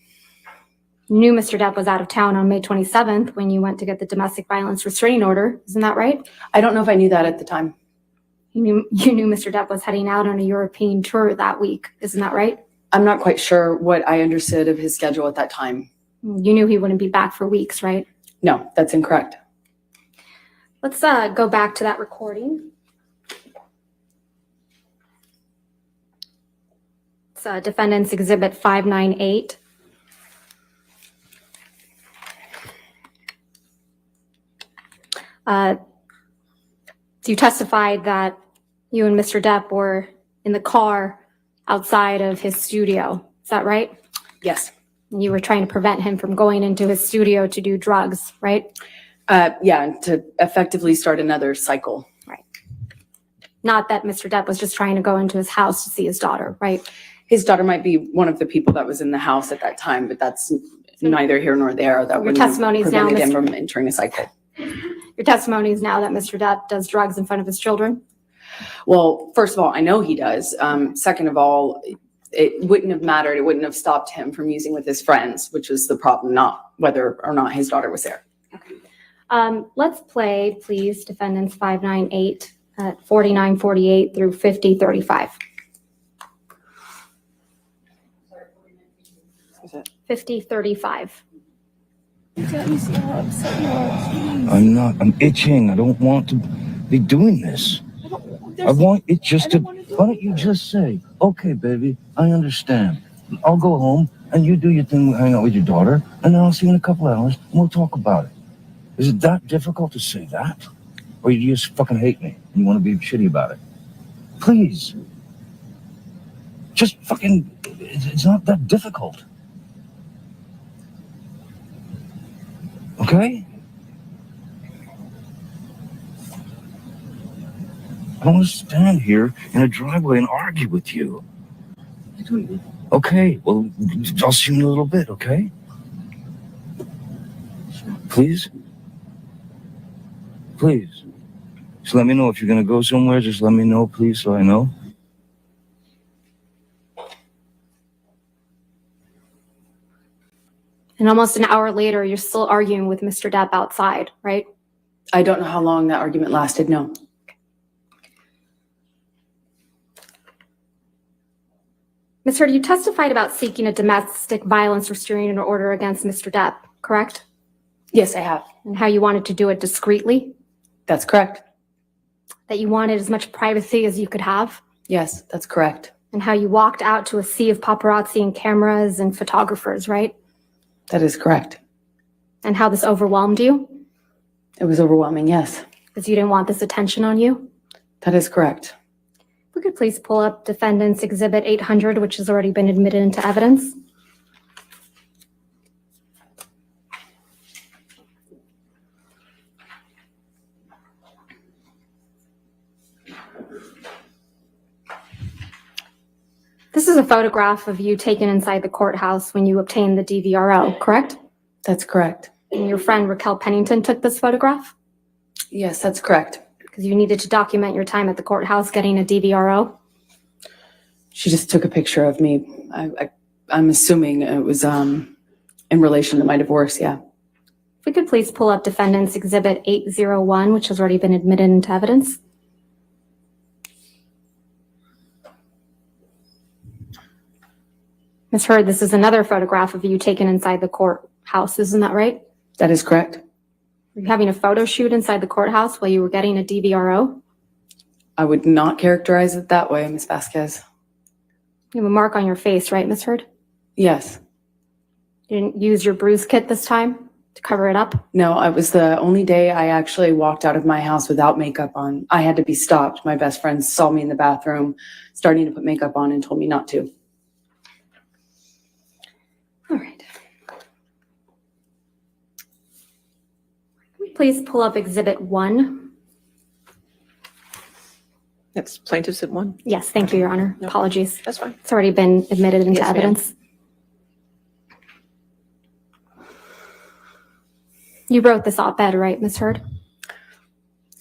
E: You knew Mr. Depp was out of town on May 27th when you went to get the domestic violence restraining order. Isn't that right?
C: I don't know if I knew that at the time.
E: You knew Mr. Depp was heading out on a European tour that week. Isn't that right?
C: I'm not quite sure what I understood of his schedule at that time.
E: You knew he wouldn't be back for weeks, right?
C: No, that's incorrect.
E: Let's go back to that recording. It's Defendant's Exhibit 598. So you testified that you and Mr. Depp were in the car outside of his studio. Is that right?
C: Yes.
E: And you were trying to prevent him from going into his studio to do drugs, right?
C: Yeah, to effectively start another cycle.
E: Right. Not that Mr. Depp was just trying to go into his house to see his daughter, right?
C: His daughter might be one of the people that was in the house at that time, but that's neither here nor there. That
E: Your
C: wouldn't
E: testimony
C: have
E: is now,
C: prevented him
E: Mr.
C: from entering a cycle.
E: Your testimony is now that Mr. Depp does drugs in front of his children?
C: Well, first of all, I know he does. Second of all, it wouldn't have mattered. It wouldn't have stopped him from using with his friends, which was the problem, not whether or not his daughter was there.
E: Let's play, please, Defendants 598 at 49:48 through 50:35. 50:35.
H: I'm itching. I don't want to be doing this. I want it just to, why don't you just say, okay, baby, I understand. I'll go home and you do your thing, hang out with your daughter, and then I'll see you in a couple hours and we'll talk about it. Is it that difficult to say that? Or you just fucking hate me and you want to be shitty about it? Please. Just fucking, it's not that difficult. Okay? I don't want to stand here in a driveway and argue with you. Okay, well, I'll see you in a little bit, okay? Please? Please. Just let me know if you're going to go somewhere. Just let me know, please, so I know.
E: And almost an hour later, you're still arguing with Mr. Depp outside, right?
C: I don't know how long that argument lasted, no.
E: Ms. Heard, you testified about seeking a domestic violence restraining order against Mr. Depp, correct?
C: Yes, I have.
E: And how you wanted to do it discreetly?
C: That's correct.
E: That you wanted as much privacy as you could have?
C: Yes, that's correct.
E: And how you walked out to a sea of paparazzi and cameras and photographers, right?
C: That is correct.
E: And how this overwhelmed you?
C: It was overwhelming, yes.
E: Because you didn't want this attention on you?
C: That is correct.
E: If we could please pull up Defendant's Exhibit 800, which has already been admitted into evidence. This is a photograph of you taken inside the courthouse when you obtained the DVRO, correct?
C: That's correct.
E: And your friend Raquel Pennington took this photograph?
C: Yes, that's correct.
E: Because you needed to document your time at the courthouse getting a DVRO?
C: She just took a picture of me. I'm assuming it was in relation to my divorce, yeah.
E: If we could please pull up Defendant's Exhibit 801, which has already been admitted into evidence. Ms. Heard, this is another photograph of you taken inside the courthouse, isn't that right?
C: That is correct.
E: Were you having a photo shoot inside the courthouse while you were getting a DVRO?
C: I would not characterize it that way, Ms. Vasquez.
E: You have a mark on your face, right, Ms. Heard?
C: Yes.
E: You didn't use your bruise kit this time to cover it up?
C: No, it was the only day I actually walked out of my house without makeup on. I had to be stopped. My best friend saw me in the bathroom starting to put makeup on and told me not to.
E: All right. Can we please pull up Exhibit 1?
F: That's plaintiffs at 1.
E: Yes, thank you, Your Honor.
F: No.
E: Apologies.
F: That's fine.
E: It's already been admitted into
F: Yes, ma'am.
E: evidence. You wrote this op-ed, right, Ms. Heard?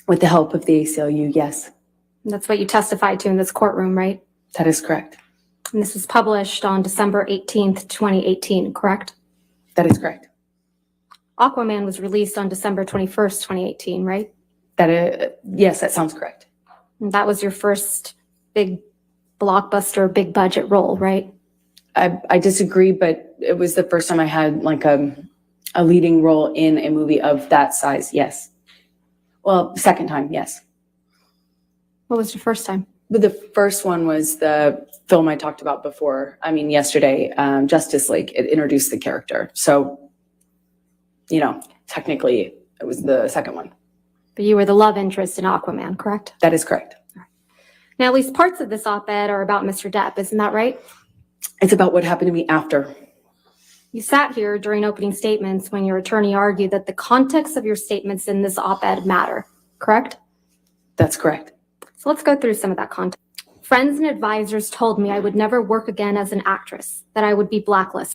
C: With the help of the ACLU, yes,
E: And that's what you testified to in this courtroom, right?
C: that is correct.
E: And this was published on December 18th, 2018, correct?
C: That is correct.
E: Aquaman was released on December 21st, 2018, right?
C: Yes, that sounds correct.
E: And that was your first big blockbuster, big budget role, right?
C: I disagree, but it was the first time I had like a leading role in a movie of that size, yes. Well, second time, yes.
E: What was your first time?
C: But the first one was the film I talked about before. I mean, yesterday, Justice League. It introduced the character. So, technically, it was the second one.
E: But you were the love interest in Aquaman, correct?
C: That is correct.
E: Now, at least parts of this op-ed are about Mr. Depp, isn't that right?
C: It's about what happened to me after.
E: You sat here during opening statements when your attorney argued that the context of your statements in this op-ed matter, correct?
C: That's correct.
E: So let's go through some of that context. Friends and advisors told me I would never work again as an actress, that I would be blacklisted.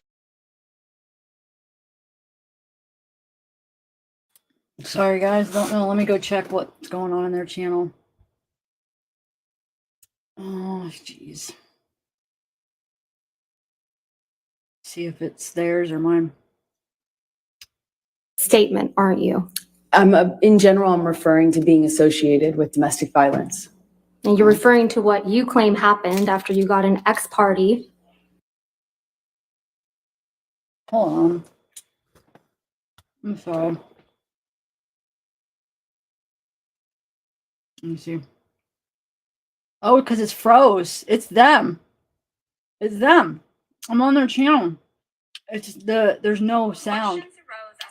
A: Sorry, guys. Don't know. Let me go check what's going on in their channel. Oh, jeez. See if it's theirs or mine.
E: Statement, aren't you?
C: In general, I'm referring to being associated with domestic violence.
E: And you're referring to what you claim happened after you got an ex-party.
A: Hold on. I'm sorry. Let me see. Oh, because it's froze. It's them. It's them. I'm on their channel. It's there's no sound.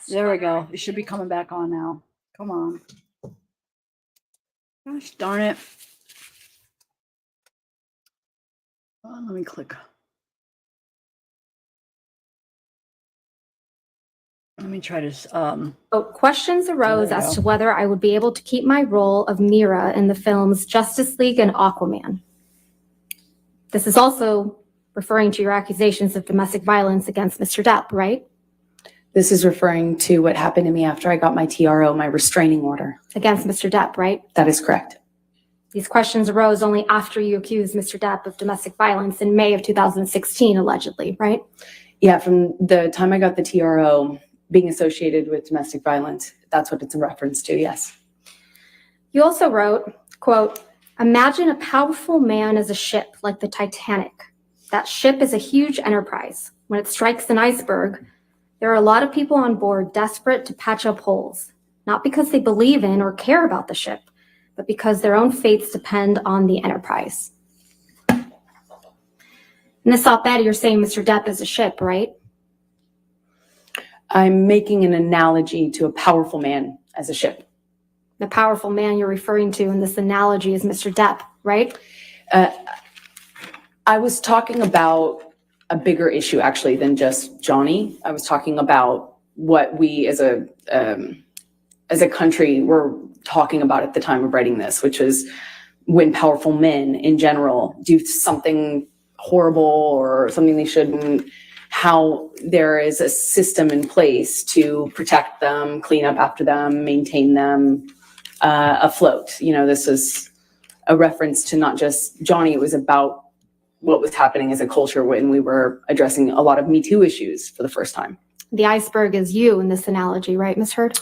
A: There we go. It should be coming back on now. Come on. Gosh darn it. Let me click. Let me try this.
E: Questions arose
A: There we
E: as
A: go.
E: to whether I would be able to keep my role of Mira in the films Justice League and Aquaman. This is also referring to your accusations of domestic violence against Mr. Depp, right?
C: This is referring to what happened to me after I got my TRO, my restraining order.
E: Against Mr. Depp, right?
C: That is correct.
E: These questions arose only after you accused Mr. Depp of domestic violence in May of 2016, allegedly, right?
C: Yeah, from the time I got the TRO, being associated with domestic violence, that's what it's in reference to, yes.
E: You also wrote, quote, imagine a powerful man as a ship like the Titanic. That ship is a huge enterprise. When it strikes an iceberg, there are a lot of people on board desperate to patch up holes, not because they believe in or care about the ship, but because their own fates depend on the enterprise. In this op-ed, you're saying Mr. Depp is a ship, right?
C: I'm making an analogy to a powerful man as a ship.
E: The powerful man you're referring to in this analogy is Mr. Depp, right?
C: I was talking about a bigger issue actually than just Johnny. I was talking about what we as a country were talking about at the time of writing this, which is when powerful men in general do something horrible or something they shouldn't, how there is a system in place to protect them, clean up after them, maintain them afloat. This is a reference to not just Johnny, it was about what was happening as a culture when we were addressing a lot of Me Too issues for the first time.
E: The iceberg is you in this analogy, right, Ms. Heard?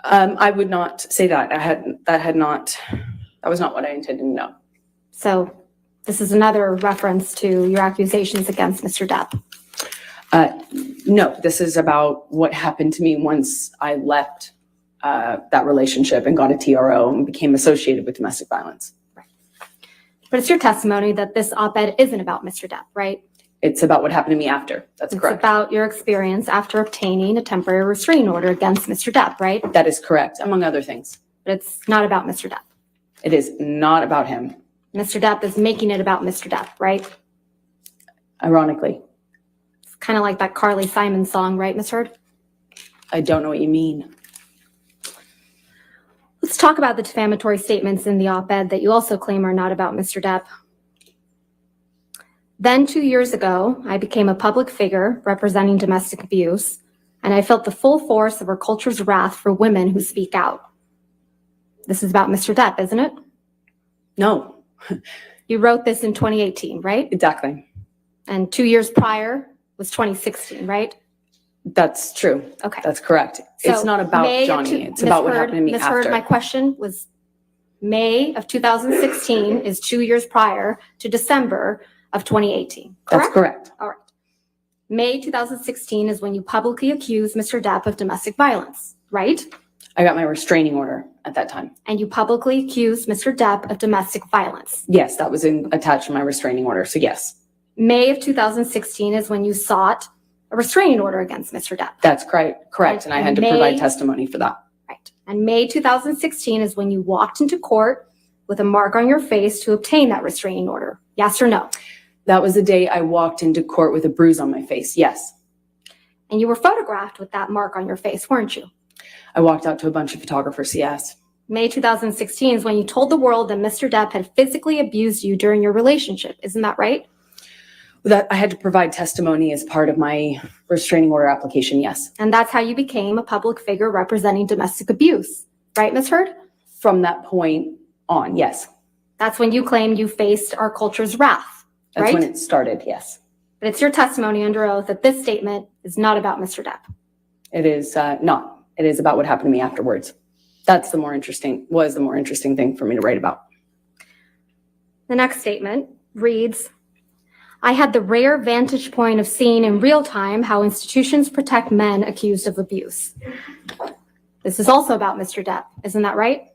C: I would not say that. That was not what I intended to know.
E: So this is another reference to your accusations against Mr. Depp.
C: No, this is about what happened to me once I left that relationship and got a TRO and became associated with domestic violence.
E: But it's your testimony that this op-ed isn't about Mr. Depp, right?
C: It's about what happened to me after. That's
E: It's
C: correct.
E: about your experience after obtaining a temporary restraining order against Mr. Depp, right?
C: That is correct, among other things.
E: But it's not about Mr. Depp.
C: It is not about him,
E: Mr. Depp is making it about Mr. Depp, right?
C: ironically.
E: It's kind of like that Carly Simon song, right, Ms. Heard?
C: I don't know what you mean.
E: Let's talk about the defamatory statements in the op-ed that you also claim are not about Mr. Depp. Then 2 years ago, I became a public figure representing domestic abuse, and I felt the full force of our culture's wrath for women who speak out. This is about Mr. Depp, isn't it?
C: No,
E: You wrote this in 2018, right?
C: exactly.
E: And 2 years prior was 2016, right?
C: That's true.
E: Okay.
C: That's correct. It's
E: So
C: not about
E: May of
C: Johnny.
E: two-
C: It's
E: Ms.
C: about what
E: Heard-
C: happened to me
E: Ms. Heard, my
C: after.
E: question was May of 2016 is 2 years prior to December of 2018,
C: That's
E: correct?
C: correct.
E: All right. May 2016 is when you publicly accused Mr. Depp of domestic violence, right?
C: I got my restraining order at that time.
E: And you publicly accused Mr. Depp of domestic violence.
C: Yes, that was attached to my restraining order. So yes,
E: May of 2016 is when you sought a restraining order against Mr. Depp.
C: that's correct. And I had to
E: May-
C: provide testimony for that.
E: Right. And May 2016 is when you walked into court with a mark on your face to obtain that restraining order. Yes or no?
C: That was the day I walked into court with a bruise on my face. Yes.
E: And you were photographed with that mark on your face, weren't you?
C: I walked out to a bunch of photographers. Yes.
E: May 2016 is when you told the world that Mr. Depp had physically abused you during your relationship. Isn't that right?
C: That I had to provide testimony as part of my restraining order application. Yes.
E: And that's how you became a public figure representing domestic abuse. Right, Ms. Heard?
C: From that point on. Yes.
E: That's when you claimed you faced our culture's wrath,
C: That's
E: right?
C: when it started. Yes.
E: But it's your testimony under oath that this statement is not about Mr. Depp.
C: It is not. It is about what happened to me afterwards. Was the more interesting thing for me to write about.
E: The next statement reads, I had the rare vantage point of seeing in real time how institutions protect men accused of abuse. This is also about Mr. Depp, isn't that right?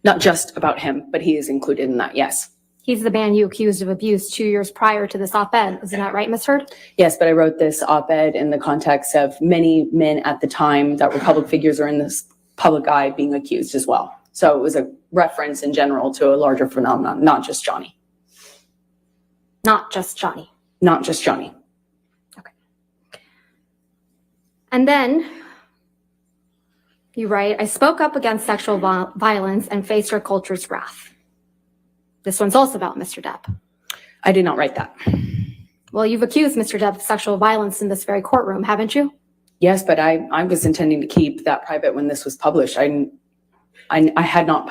C: Not just about him, but he is included in that. Yes.
E: He's the man you accused of abuse 2 years prior to this op-ed, isn't that right, Ms. Heard?
C: Yes, but I wrote this op-ed in the context of many men at the time that were public figures or in this public eye being accused as well. So it was a reference in general to a larger phenomenon, not just Johnny.
E: Not just Johnny.
C: Not just Johnny.
E: And then you write, I spoke up against sexual violence and faced our culture's wrath. This one's also about Mr. Depp.
C: I did not write that.
E: Well, you've accused Mr. Depp of sexual violence in this very courtroom, haven't you?
C: Yes, but I was intending to keep that private when this was published. I had not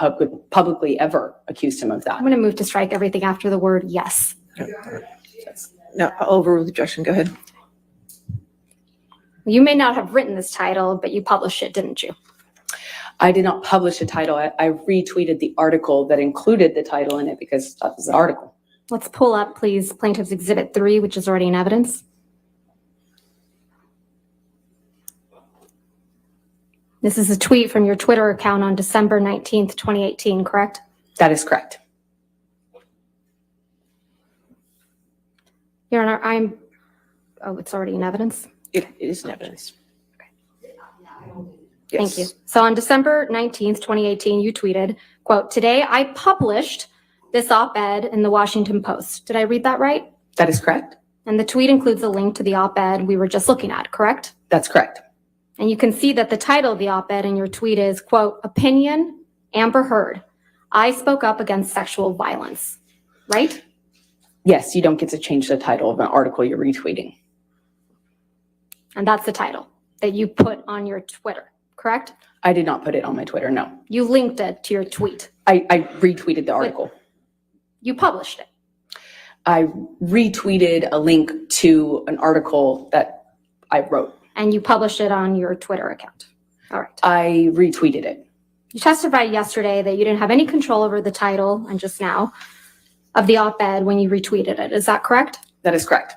C: publicly ever accused him of that.
E: I'm going to move to strike everything after the word yes.
F: No, I'll overrule the objection. Go ahead.
E: You may not have written this title, but you published it, didn't you?
C: I did not publish a title. I retweeted the article that included the title in it because that was the article.
E: Let's pull up, please, Plaintiff's Exhibit 3, which is already in evidence. This is a tweet from your Twitter account on December 19th, 2018, correct?
C: That is correct.
E: Your Honor, oh, it's already in evidence?
F: It is in evidence.
E: Thank you. So on December 19th, 2018, you tweeted, quote, today I published this op-ed in the Washington Post. Did I read that right?
C: That is correct.
E: And the tweet includes a link to the op-ed we were just looking at, correct?
C: That's correct.
E: And you can see that the title of the op-ed in your tweet is, quote, opinion, Amber Heard. I spoke up against sexual violence, right?
C: Yes, you don't get to change the title of an article you're retweeting.
E: And that's the title that you put on your Twitter, correct?
C: I did not put it on my Twitter, no.
E: You linked it to your tweet.
C: I retweeted the article.
E: You published it.
C: I retweeted a link to an article that I wrote.
E: And you published it on your Twitter account. All right.
C: I retweeted it.
E: You testified yesterday that you didn't have any control over the title, and just now, of the op-ed when you retweeted it. Is that correct?
C: That is correct.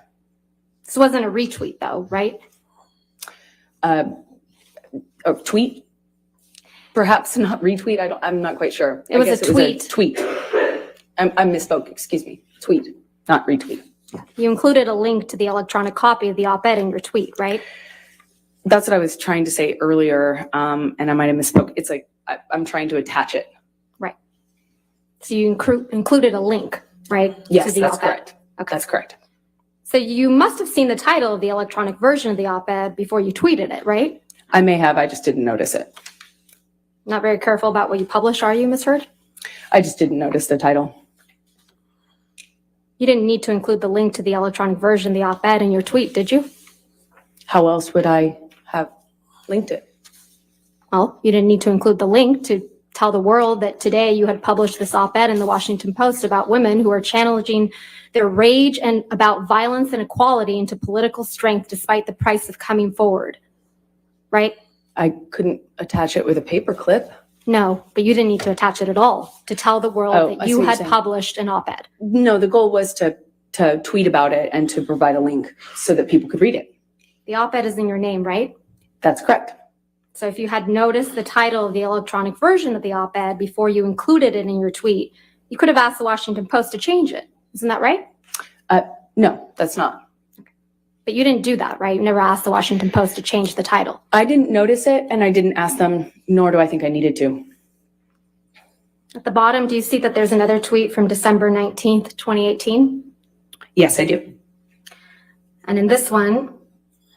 E: This wasn't a retweet, though, right?
C: A tweet? Perhaps not retweet. I'm not quite sure.
E: It was
C: I guess
E: a tweet.
C: tweet. I misspoke. Excuse me. Tweet. not retweet.
E: You included a link to the electronic copy of the op-ed in your tweet, right?
C: That's what I was trying to say earlier, and I might have misspoke. It's like I'm trying to attach it.
E: Right. So you included a link, right?
C: Yes,
E: to the
C: that's
E: op-ed.
C: correct.
E: Okay.
C: That's correct.
E: So you must have seen the title of the electronic version of the op-ed before you tweeted it, right?
C: I may have. I just didn't notice it.
E: Not very careful about what you publish, are you, Ms. Heard?
C: I just didn't notice the title.
E: You didn't need to include the link to the electronic version of the op-ed in your tweet, did you?
C: How else would I have linked it?
E: Well, you didn't need to include the link to tell the world that today you had published this op-ed in the Washington Post about women who are channeling their rage and about violence and equality into political strength despite the price of coming forward, right?
C: I couldn't attach it with a paper clip.
E: No, but you didn't need to attach it at all to tell the world
C: Oh, I
E: that
C: see
E: you
C: what you're
E: had
C: saying.
E: published an op-ed.
C: No, the goal was to tweet about it and to provide a link so that people could read it.
E: The op-ed is in your name, right?
C: That's correct.
E: So if you had noticed the title of the electronic version of the op-ed before you included it in your tweet, you could have asked the Washington Post to change it. Isn't that right?
C: No, that's not.
E: But you didn't do that, right? You never asked the Washington Post to change the title.
C: I didn't notice it and I didn't ask them, nor do I think I needed to.
E: At the bottom, do you see that there's another tweet from December 19th, 2018?
C: Yes, I do.
E: And in this one,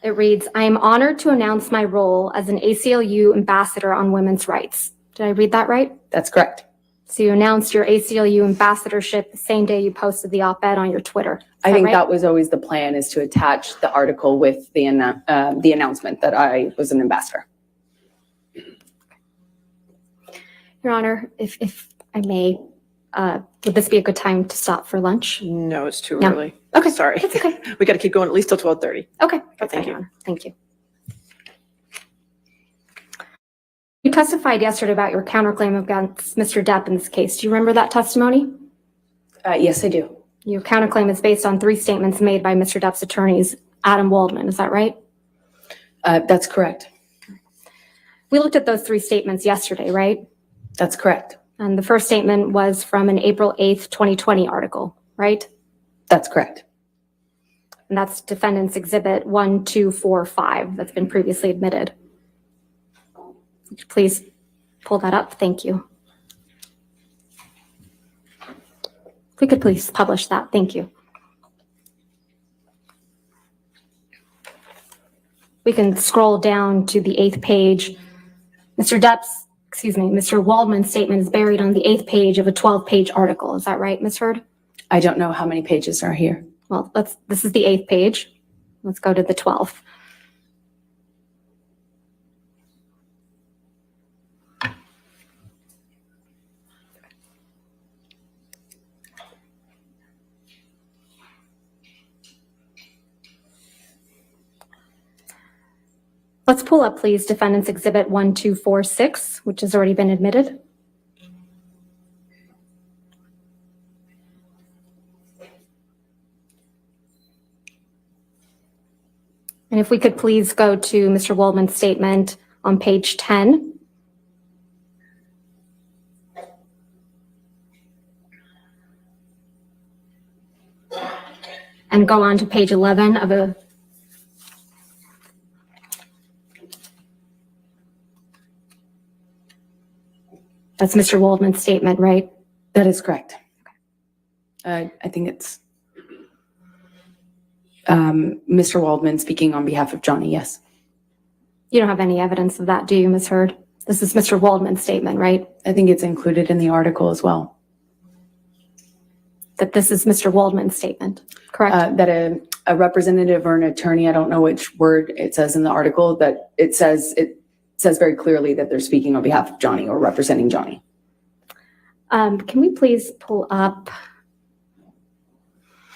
E: it reads, I am honored to announce my role as an ACLU ambassador on women's rights. Did I read that right?
C: That's correct.
E: So you announced your ACLU ambassadorship the same day you posted the op-ed on your Twitter.
C: I think
E: right?
C: that was always the plan, is to attach the article with the announcement that I was an ambassador.
E: Your Honor, if I may, would this be a good time to stop for lunch?
F: No, it's too
E: No.
F: early.
E: Okay,
F: Sorry.
E: that's okay.
F: We got to keep going at least till 12:30.
E: Okay, that's
F: thank
E: fine,
F: you.
E: Your Honor. Thank you. You testified yesterday about your counterclaim against Mr. Depp in this case. Do you remember that testimony?
C: Yes, I do.
E: Your counterclaim is based on 3 statements made by Mr. Depp's attorneys, Adam Waldman. Is that right?
C: That's correct.
E: We looked at those 3 statements yesterday, right?
C: That's correct.
E: And the first statement was from an April 8th, 2020 article, right?
C: That's correct.
E: And that's Defendant's Exhibit 1245 that's been previously admitted. Would you please pull that up? Thank you. If we could please publish that. Thank you. We can scroll down to the 8th page. Mr. Waldman's statement is buried on the 8th page of a 12-page article. Is that right, Ms. Heard?
C: I don't know how many pages are here.
E: Well, this is the 8th page. Let's go to the 12th. Let's pull up, please, Defendant's Exhibit 1246, which has already been admitted. And if we could please go to Mr. Waldman's statement on page 10. And go on to page 11 of a That's Mr. Waldman's statement, right?
C: That is correct. I think it's Mr. Waldman speaking on behalf of Johnny, yes.
E: You don't have any evidence of that, do you, Ms. Heard? This is Mr. Waldman's statement, right?
C: I think it's included in the article as well.
E: That this is Mr. Waldman's statement, correct?
C: That a representative or an attorney, I don't know which word it says in the article, but it says very clearly that they're speaking on behalf of Johnny or representing Johnny.
E: Can we please pull up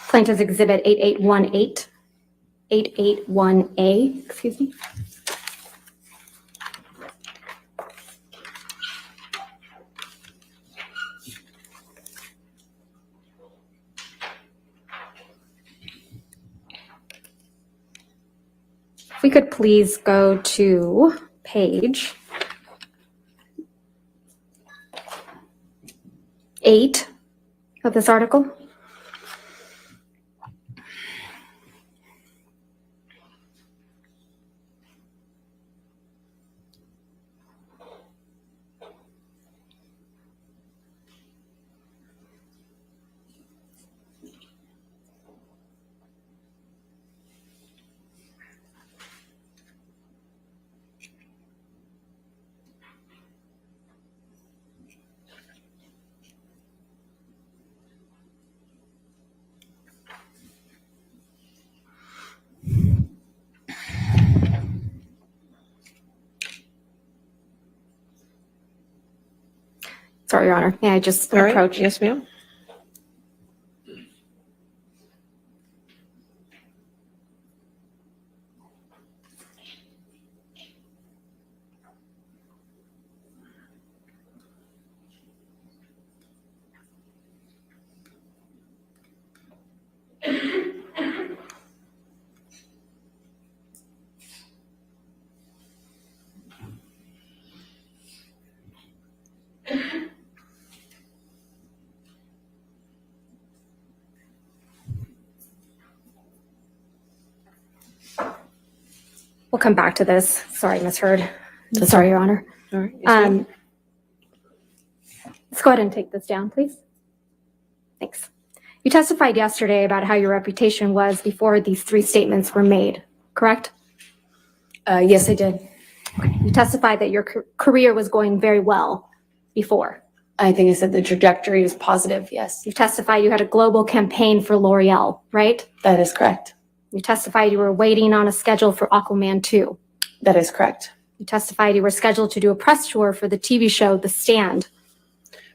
E: Plaintiff's Exhibit 8818, 881A, excuse me. If we could please go to page 8 of this article. Sorry, Your Honor. May I just
F: All right.
E: approach?
F: Yes, ma'am.
E: We'll come back to this. Sorry, Ms. Heard.
F: That's
E: Sorry,
F: okay.
E: Your Honor.
F: All right. Yes, ma'am.
E: Let's go ahead and take this down, please. Thanks. You testified yesterday about how your reputation was before these 3 statements were made, correct?
C: Yes, I did.
E: You testified that your career was going very well before.
C: I think I said the trajectory is positive. Yes,
E: You testified you had a global campaign for L'Oreal, right?
C: that is correct.
E: You testified you were waiting on a schedule for Aquaman 2.
C: That is correct.
E: You testified you were scheduled to do a press tour for the TV show The Stand.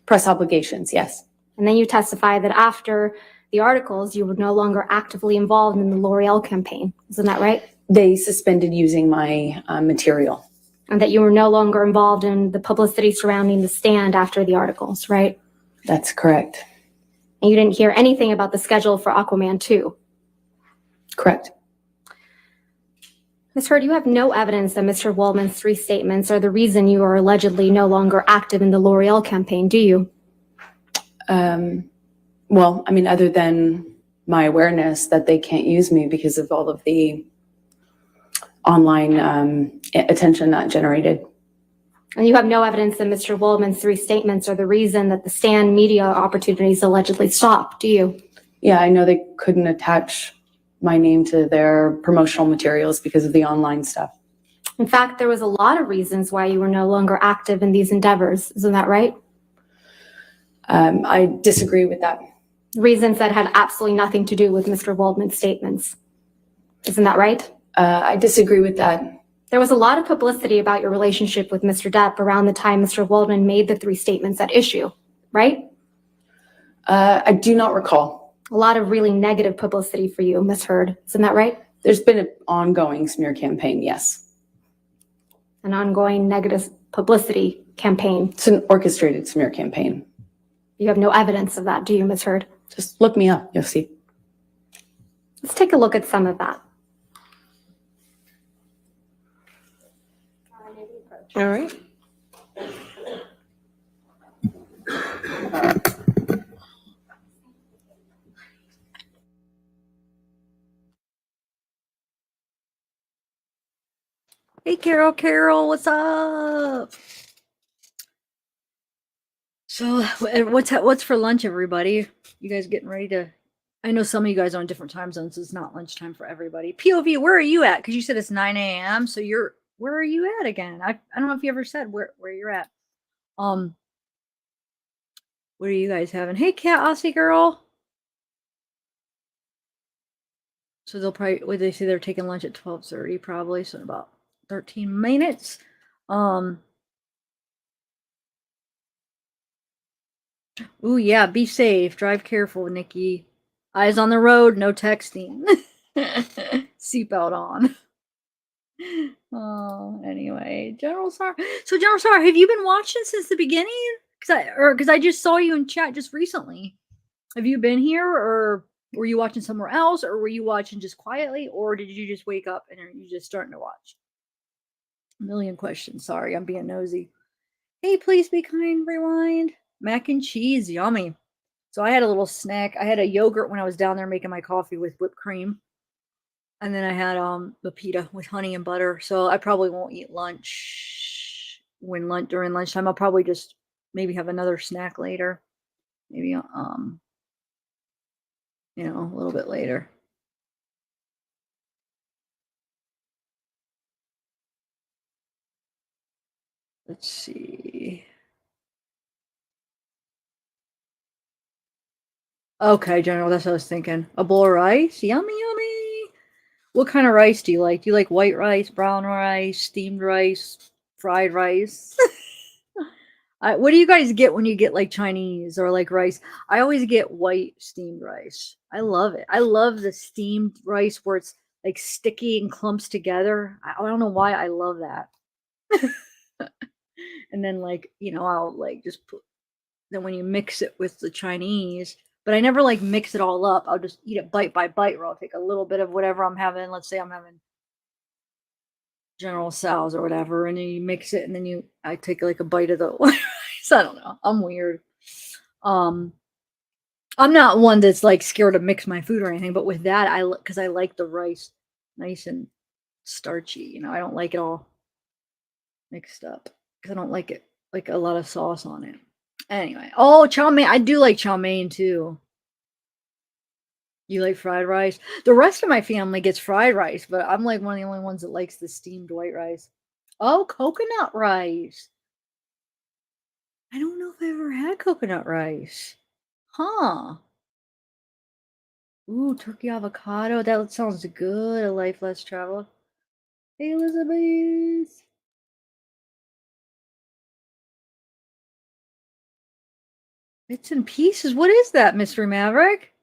C: Press obligations. Yes,
E: And then you testified that after the articles, you were no longer actively involved in the L'Oreal campaign. Isn't that right?
C: they suspended using my material.
E: And that you were no longer involved in the publicity surrounding The Stand after the articles, right?
C: That's correct.
E: And you didn't hear anything about the schedule for Aquaman 2.
C: Correct.
E: Ms. Heard, you have no evidence that Mr. Waldman's 3 statements are the reason you are allegedly no longer active in the L'Oreal campaign, do you?
C: Well, I mean, other than my awareness that they can't use me because of all of the online attention that generated.
E: And you have no evidence that Mr. Waldman's 3 statements are the reason that the Stand media opportunities allegedly stopped, do you?
C: Yeah, I know they couldn't attach my name to their promotional materials because of the online stuff.
E: In fact, there was a lot of reasons why you were no longer active in these endeavors. Isn't that right?
C: I disagree with that.
E: Reasons that had absolutely nothing to do with Mr. Waldman's statements. Isn't that right?
C: I disagree with that.
E: There was a lot of publicity about your relationship with Mr. Depp around the time Mr. Waldman made the 3 statements at issue, right?
C: I do not recall.
E: A lot of really negative publicity for you, Ms. Heard. Isn't that right?
C: There's been an ongoing smear campaign, yes.
E: An ongoing negative publicity campaign.
C: It's an orchestrated smear campaign.
E: You have no evidence of that, do you, Ms. Heard?
C: Just look me up, you'll see.
E: Let's take a look at some of that.
F: All right.
A: Hey, Carol, what's up? So, what's for lunch, everybody? You guys getting ready to? I know some of you guys are on different time zones, so it's not lunchtime for everybody. POV, where are you at? Because you said it's 9 a.m. So where are you at again? I don't know if you ever said where you're at. What are you guys having? Hey, Cat Aussie girl. So they'll probably, what they say, they're taking lunch at 12:30 probably, so in about 13 minutes. Ooh, yeah, be safe. Drive careful, Nikki. Eyes on the road, no texting. Seatbelt on. Oh, anyway, General Sar. So, General Sar, have you been watching since the beginning? Because I just saw you in chat just recently. Have you been here, or were you watching somewhere else, or were you watching just quietly, or did you just wake up and are you just starting to watch? A million questions. Sorry, I'm being nosy. Hey, please be kind. Rewind. Mac and cheese, yummy. So I had a little snack. I had a yogurt when I was down there making my coffee with whipped cream. And then I had the pita with honey and butter. So I probably won't eat lunch during lunchtime. I'll probably just maybe have another snack later. Maybe a little bit later. Let's see. Okay, General, that's what I was thinking. A bowl of rice? Yummy, yummy. What kind of rice do you like? Do you like white rice, brown rice, steamed rice, fried rice? What do you guys get when you get like Chinese or like rice? I always get white steamed rice. I love it. I love the steamed rice where it's like sticky and clumps together. I don't know why I love that. And then like, I'll like just put then when you mix it with the Chinese, but I never like mix it all up. I'll just eat it bite by bite, or I'll take a little bit of whatever I'm having. Let's say I'm having General Tso's or whatever, and then you mix it, and then I take like a bite of the rice. I don't know. I'm weird. I'm not one that's like scared to mix my food or anything, but with that, because I like the rice nice and starchy. I don't like it all mixed up because I don't like it like a lot of sauce on it. Anyway, chow mein. I do like chow mein too. You like fried rice? The rest of my family gets fried rice, but I'm like one of the only ones that likes the steamed white rice. Oh, coconut rice. I don't know if I ever had coconut rice. Huh. Ooh, turkey avocado. That sounds good. A life less traveled. Hey, Elizabeth. Bits and pieces. What is that, Mr. Maverick?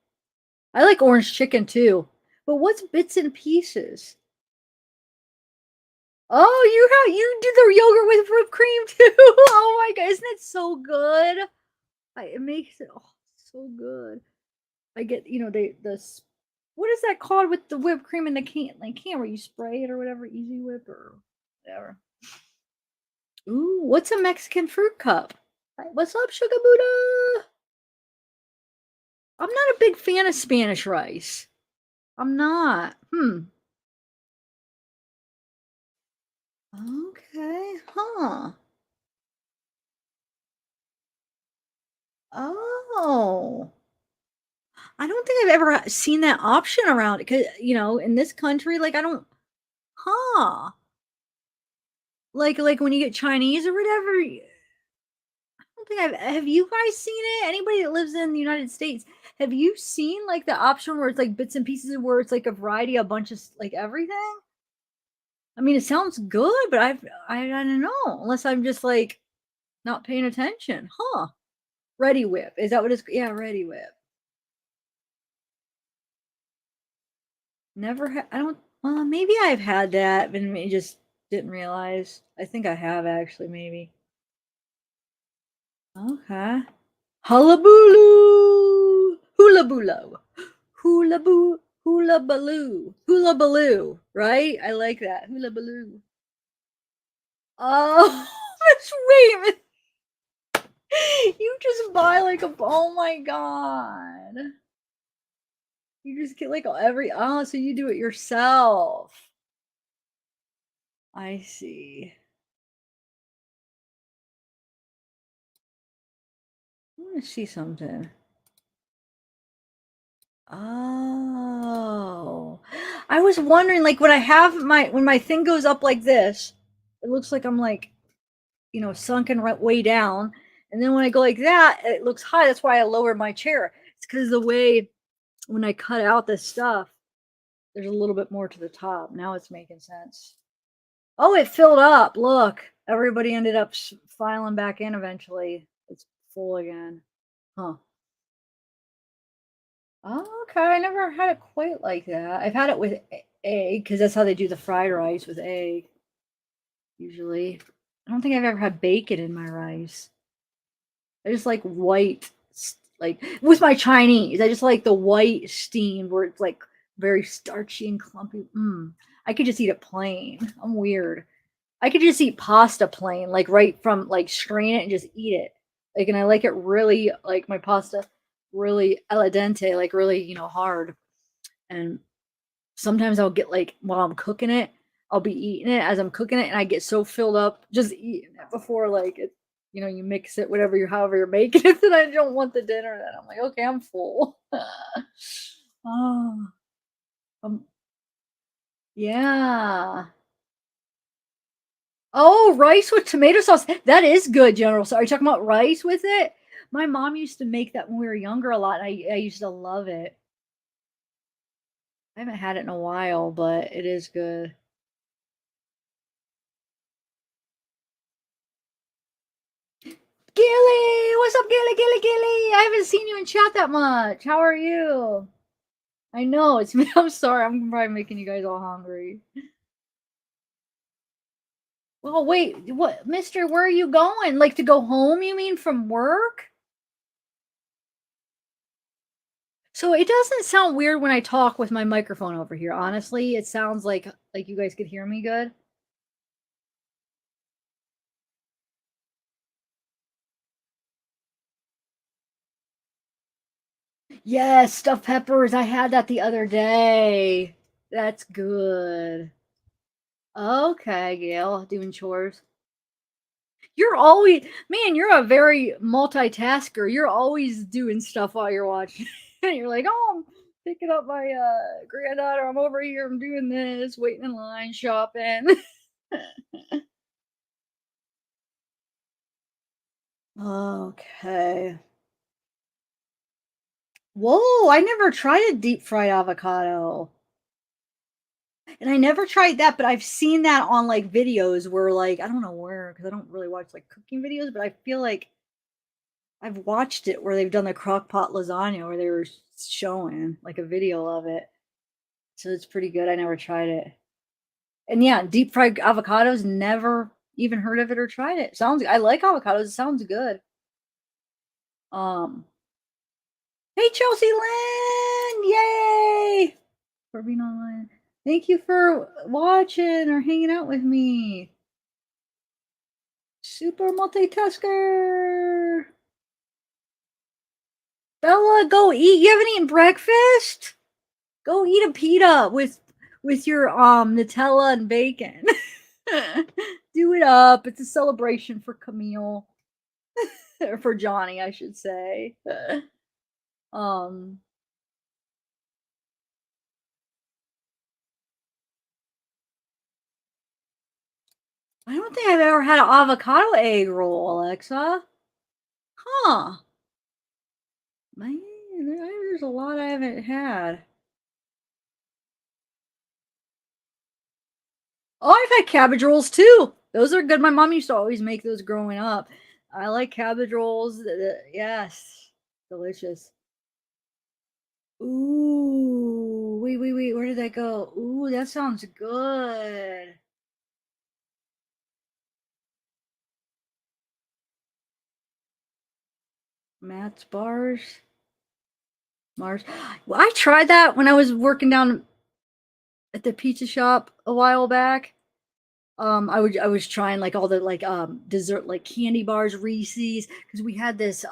A: I like orange chicken too. But what's bits and pieces? Oh, you do the yogurt with whipped cream too. Oh my god, isn't it so good? It makes it so good. I get, what is that called with the whipped cream in the can where you spray it or whatever, Easy Whip or whatever. Ooh, what's a Mexican fruit cup? What's up, Sugar Buddha? I'm not a big fan of Spanish rice. I'm not. Okay, huh. Oh. I don't think I've ever seen that option around because, in this country, like I don't, huh. Like when you get Chinese or whatever, I don't think have you guys seen it? Anybody that lives in the United States, have you seen like the option where it's like bits and pieces where it's like a variety, a bunch of like everything? I mean, it sounds good, but I don't know, unless I'm just like not paying attention. Huh. Ready Whip. Is that what it's, yeah, Ready Whip. Never had, I don't, maybe I've had that, but I just didn't realize. I think I have actually, maybe. Okay. Hullabaloo! Hula boo, hula baloo, right? I like that. Hula baloo. Oh, Miss Raymond. You just buy like oh my god. You just get like so you do it yourself. I see. I want to see something. Oh, I was wondering, like when I have when my thing goes up like this, it looks like I'm like, sunken right way down. And then when I go like that, it looks high. That's why I lowered my chair. It's because the way when I cut out this stuff, there's a little bit more to the top. Now it's making sense. Oh, it filled up. Look, everybody ended up filing back in eventually. It's full again. Huh. Oh, okay. I never had it quite like that. I've had it with egg because that's how they do the fried rice with egg. Usually. I don't think I've ever had bacon in my rice. I just like white, like with my Chinese. I just like the white steamed where it's like very starchy and clumpy. I could just eat it plain. I'm weird. I could just eat pasta plain, like right from like strain it and just eat it. Like, and I like it really, like my pasta really al dente, like really, hard. And sometimes I'll get like while I'm cooking it, I'll be eating it as I'm cooking it, and I get so filled up just eating it before like it, you mix it, however you're making it, that I don't want the dinner. Then I'm like, okay, I'm full. Oh, yeah. Oh, rice with tomato sauce. That is good, General. So are you talking about rice with it? My mom used to make that when we were younger a lot. And I used to love it. I haven't had it in a while, but it is good. Gilly, what's up, Gilly? I haven't seen you in chat that much. How are you? I know it's me. I'm sorry. I'm probably making you guys all hungry. Well, wait, what, Mister? Where are you going? Like to go home? You mean from work? So it doesn't sound weird when I talk with my microphone over here. Honestly, it sounds like you guys could hear me good. Yes, stuffed peppers. I had that the other day. That's good. Okay, Gail, doing chores. You're always, man, you're a very multitasker. You're always doing stuff while you're watching. You're like, oh, I'm picking up my granddaughter. I'm over here. I'm doing this, waiting in line, shopping. Okay. Whoa, I never tried a deep fried avocado. And I never tried that, but I've seen that on like videos where like I don't know where because I don't really watch like cooking videos, but I feel like I've watched it where they've done the crock pot lasagna where they were showing like a video of it. So it's pretty good. I never tried it. And yeah, deep fried avocados, never even heard of it or tried it. Sounds I like avocados, it sounds good. Hey Chelsea Lynn! Yay! For being online. Thank you for watching or hanging out with me. Super multitasker. Bella, go eat. You haven't eaten breakfast? Go eat a pita with your Nutella and bacon. Do it up. It's a celebration for Camille. Or for Johnny, I should say. I don't think I've ever had an avocado egg roll, Alexa. Huh. Man, there's a lot I haven't had. Oh, I've had cabbage rolls too. Those are good. My mom used to always make those growing up. I like cabbage rolls. Yes. Delicious. Ooh. Wait. Where did that go? Ooh, that sounds good. Matt's bars. Mars. Well, I tried that when I was working down at the pizza shop a while back. I was trying like all the like dessert like candy bars, Reese's, because we had this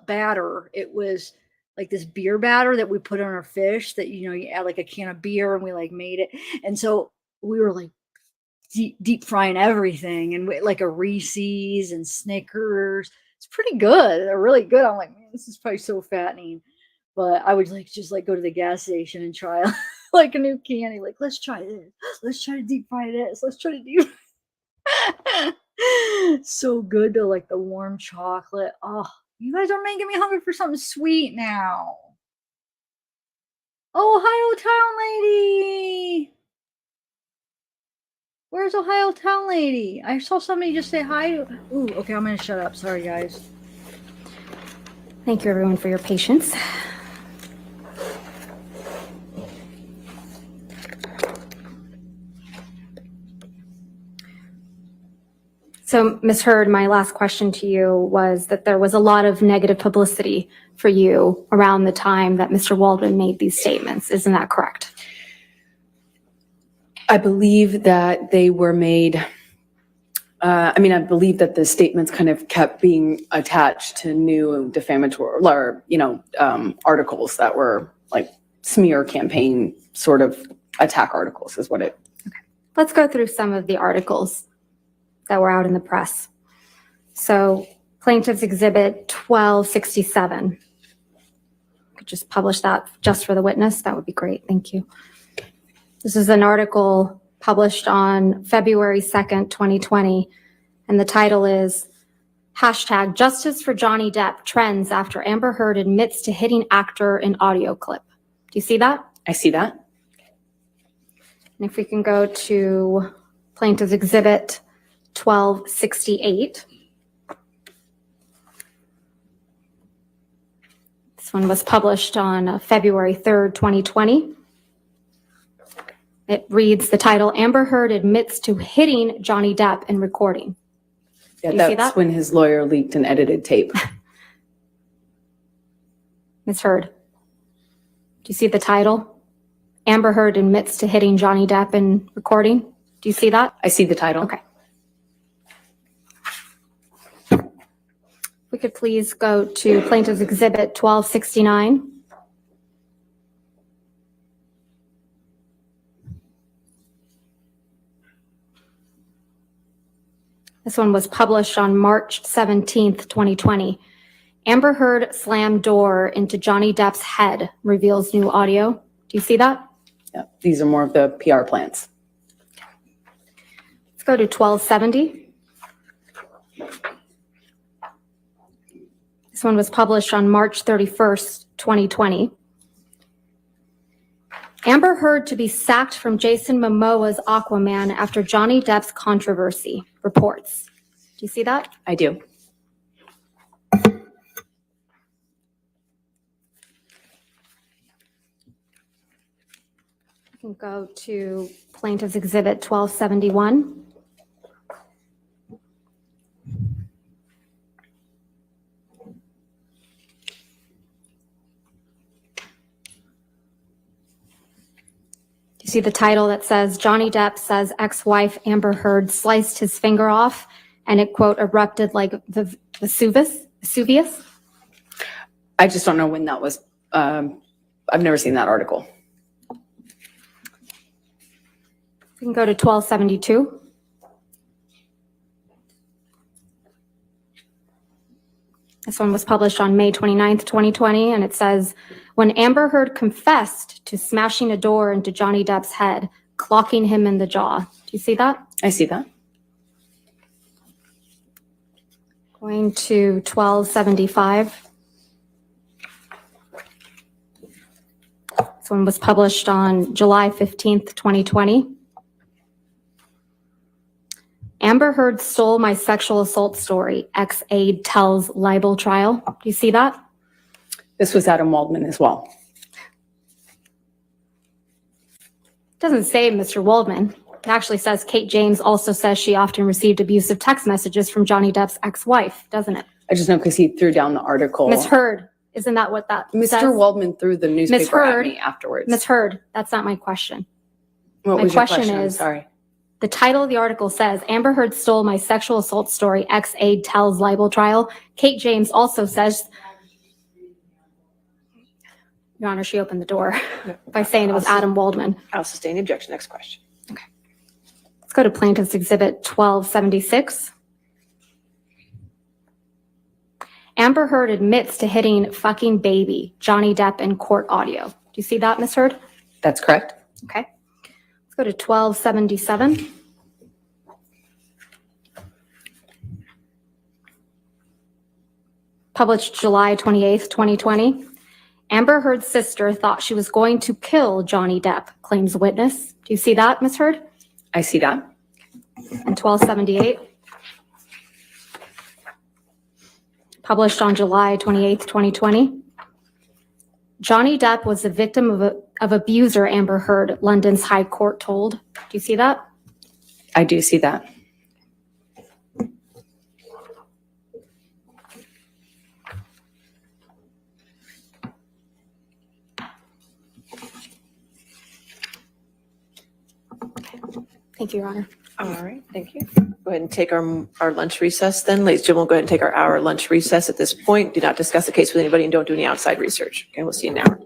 A: batter. It was like this beer batter that we put on our fish that you add like a can of beer and we like made it. And so we were like deep frying everything and like a Reese's and Snickers. It's pretty good. They're really good. I'm like, man, this is probably so fattening. But I would like just like go to the gas station and try like a new candy. Like, let's try this. Let's try to deep fry this. Let's try to deep. So good though, like the warm chocolate. Oh, you guys are making me hungry for something sweet now. Ohio Town Lady. Where's Ohio Town Lady? I saw somebody just say hi. Ooh, okay, I'm gonna shut up. Sorry, guys.
E: Thank you, everyone, for your patience. So, Ms. Hurd, my last question to you was that there was a lot of negative publicity for you around the time that Mr. Waldman made these statements. Isn't that correct?
C: I believe that they were made, I believe that the statements kind of kept being attached to new defamatory, or, articles that were like smear campaign sort of attack articles is what it.
E: Okay. Let's go through some of the articles that were out in the press. So Plaintiff's Exhibit 1267. Could just publish that just for the witness. That would be great. Thank you. This is an article published on February 2nd, 2020, and the title is hashtag Justice for Johnny Depp trends after Amber Heard admits to hitting actor in audio clip. Do you see that?
C: I see that.
E: And if we can go to Plaintiff's Exhibit 1268. This one was published on February 3rd, 2020. It reads the title, Amber Heard admits to hitting Johnny Depp and recording.
C: Yeah,
E: Do you see
C: that's
E: that?
C: when his lawyer leaked an edited tape.
E: Ms. Heard, do you see the title? Amber Heard admits to hitting Johnny Depp and recording. Do you see that?
C: I see the title.
E: Okay. We could please go to Plaintiff's Exhibit 1269. This one was published on March 17th, 2020. Amber Heard slammed door into Johnny Depp's head, reveals new audio. Do you see that?
C: Yeah, these are more of the PR plans.
E: Let's go to 1270. This one was published on March 31st, 2020. Amber Heard to be sacked from Jason Momoa's Aquaman after Johnny Depp's controversy, reports. Do you see that?
C: I do.
E: We can go to Plaintiff's Exhibit 1271. You see the title that says, Johnny Depp says ex-wife Amber Heard sliced his finger off and it, quote, erupted like Vesuvius?
C: I just don't know when that was. I've never seen that article.
E: We can go to 1272. This one was published on May 29th, 2020, and it says, when Amber Heard confessed to smashing a door into Johnny Depp's head, clocking him in the jaw. Do you see that?
C: I see that.
E: Going to 1275. This one was published on July 15th, 2020. Amber Heard stole my sexual assault story. Ex-aide tells libel trial. Do you see that?
C: This was Adam Waldman as well.
E: It doesn't say Mr. Waldman. It actually says Kate James also says she often received abusive text messages from Johnny Depp's ex-wife, doesn't it?
C: I just know because he threw down the article.
E: Ms. Heard, isn't that what that
C: Mr.
E: says?
C: Waldman threw the newspaper at
E: Heard,
C: me afterwards.
E: Ms. Heard, that's not my question.
C: What
E: my
C: was your
E: question
C: I'm
E: is-
C: sorry.
E: The title of the article says, Amber Heard stole my sexual assault story, ex-aide tells libel trial. Kate James also says, Your Honor, she opened the door by saying it was Adam Waldman.
F: I'll sustain the objection. Next question.
E: Let's go to Plaintiff's Exhibit 1276. Amber Heard admits to hitting fucking baby Johnny Depp in court audio. Do you see that, Ms. Heard?
C: That's correct.
E: Okay. Let's go to 1277. Published July 28th, 2020. Amber Heard's sister thought she was going to kill Johnny Depp, claims witness. Do you see that, Ms. Heard?
C: I see that.
E: And 1278. Published on July 28th, 2020. Johnny Depp was the victim of abuser Amber Heard, London's High Court told. Do you see that?
C: I do see that.
E: Thank you, Your Honor.
F: All right, thank you. Go ahead and take our lunch recess then. Ladies and gentlemen, we'll go ahead and take our hour lunch recess at this point. Do not discuss the case with anybody and don't do any outside research. Okay, we'll see you in an hour.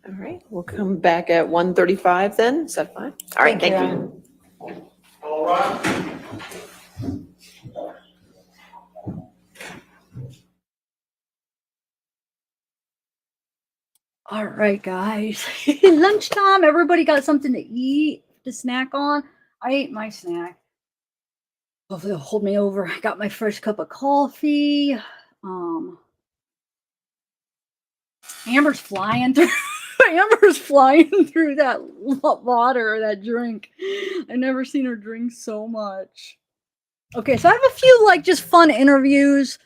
F: All right, we'll come back at 1:35 then. Is that fine? All right, thank you.
A: All right, guys. Lunchtime. Everybody got something to eat, to snack on. I ate my snack. Hopefully they'll hold me over. I got my first cup of coffee. Amber's flying through. Amber's flying through that water, that drink. I've never seen her drink so much. Okay, so I have a few like just fun interviews.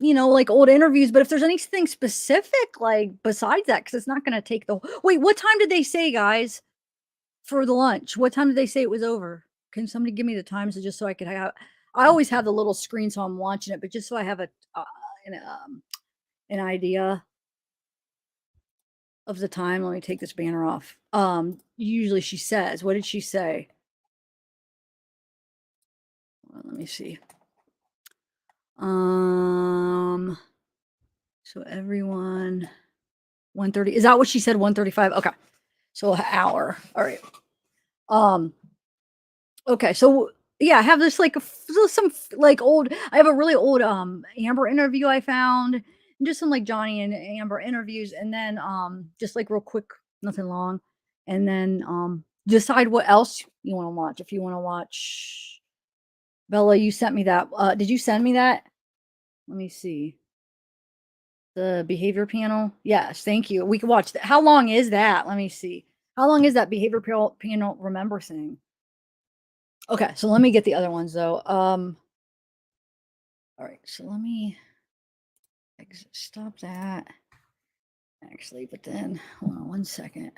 A: You know, like old interviews, but if there's anything specific like besides that, because it's not gonna take the wait, what time did they say, guys, for the lunch? What time did they say it was over? Can somebody give me the times just so I could have I always have the little screen so I'm watching it, but just so I have an idea of the time. Let me take this banner off. Usually she says, what did she say? Well, let me see. So everyone 1:30. Is that what she said? 1:35. Okay. So an hour. All right. Okay. So yeah, I have this like some like old. I have a really old Amber interview I found, and just some like Johnny and Amber interviews, and then just like real quick, nothing long, and then decide what else you want to watch. If you want to watch Bella, you sent me that. Did you send me that? Let me see. The behavior panel. Yes, thank you. We can watch that. How long is that? Let me see. How long is that behavior panel remember thing? Okay, so let me get the other ones though. All right, so let me stop that. Actually, but then hold on 1 second.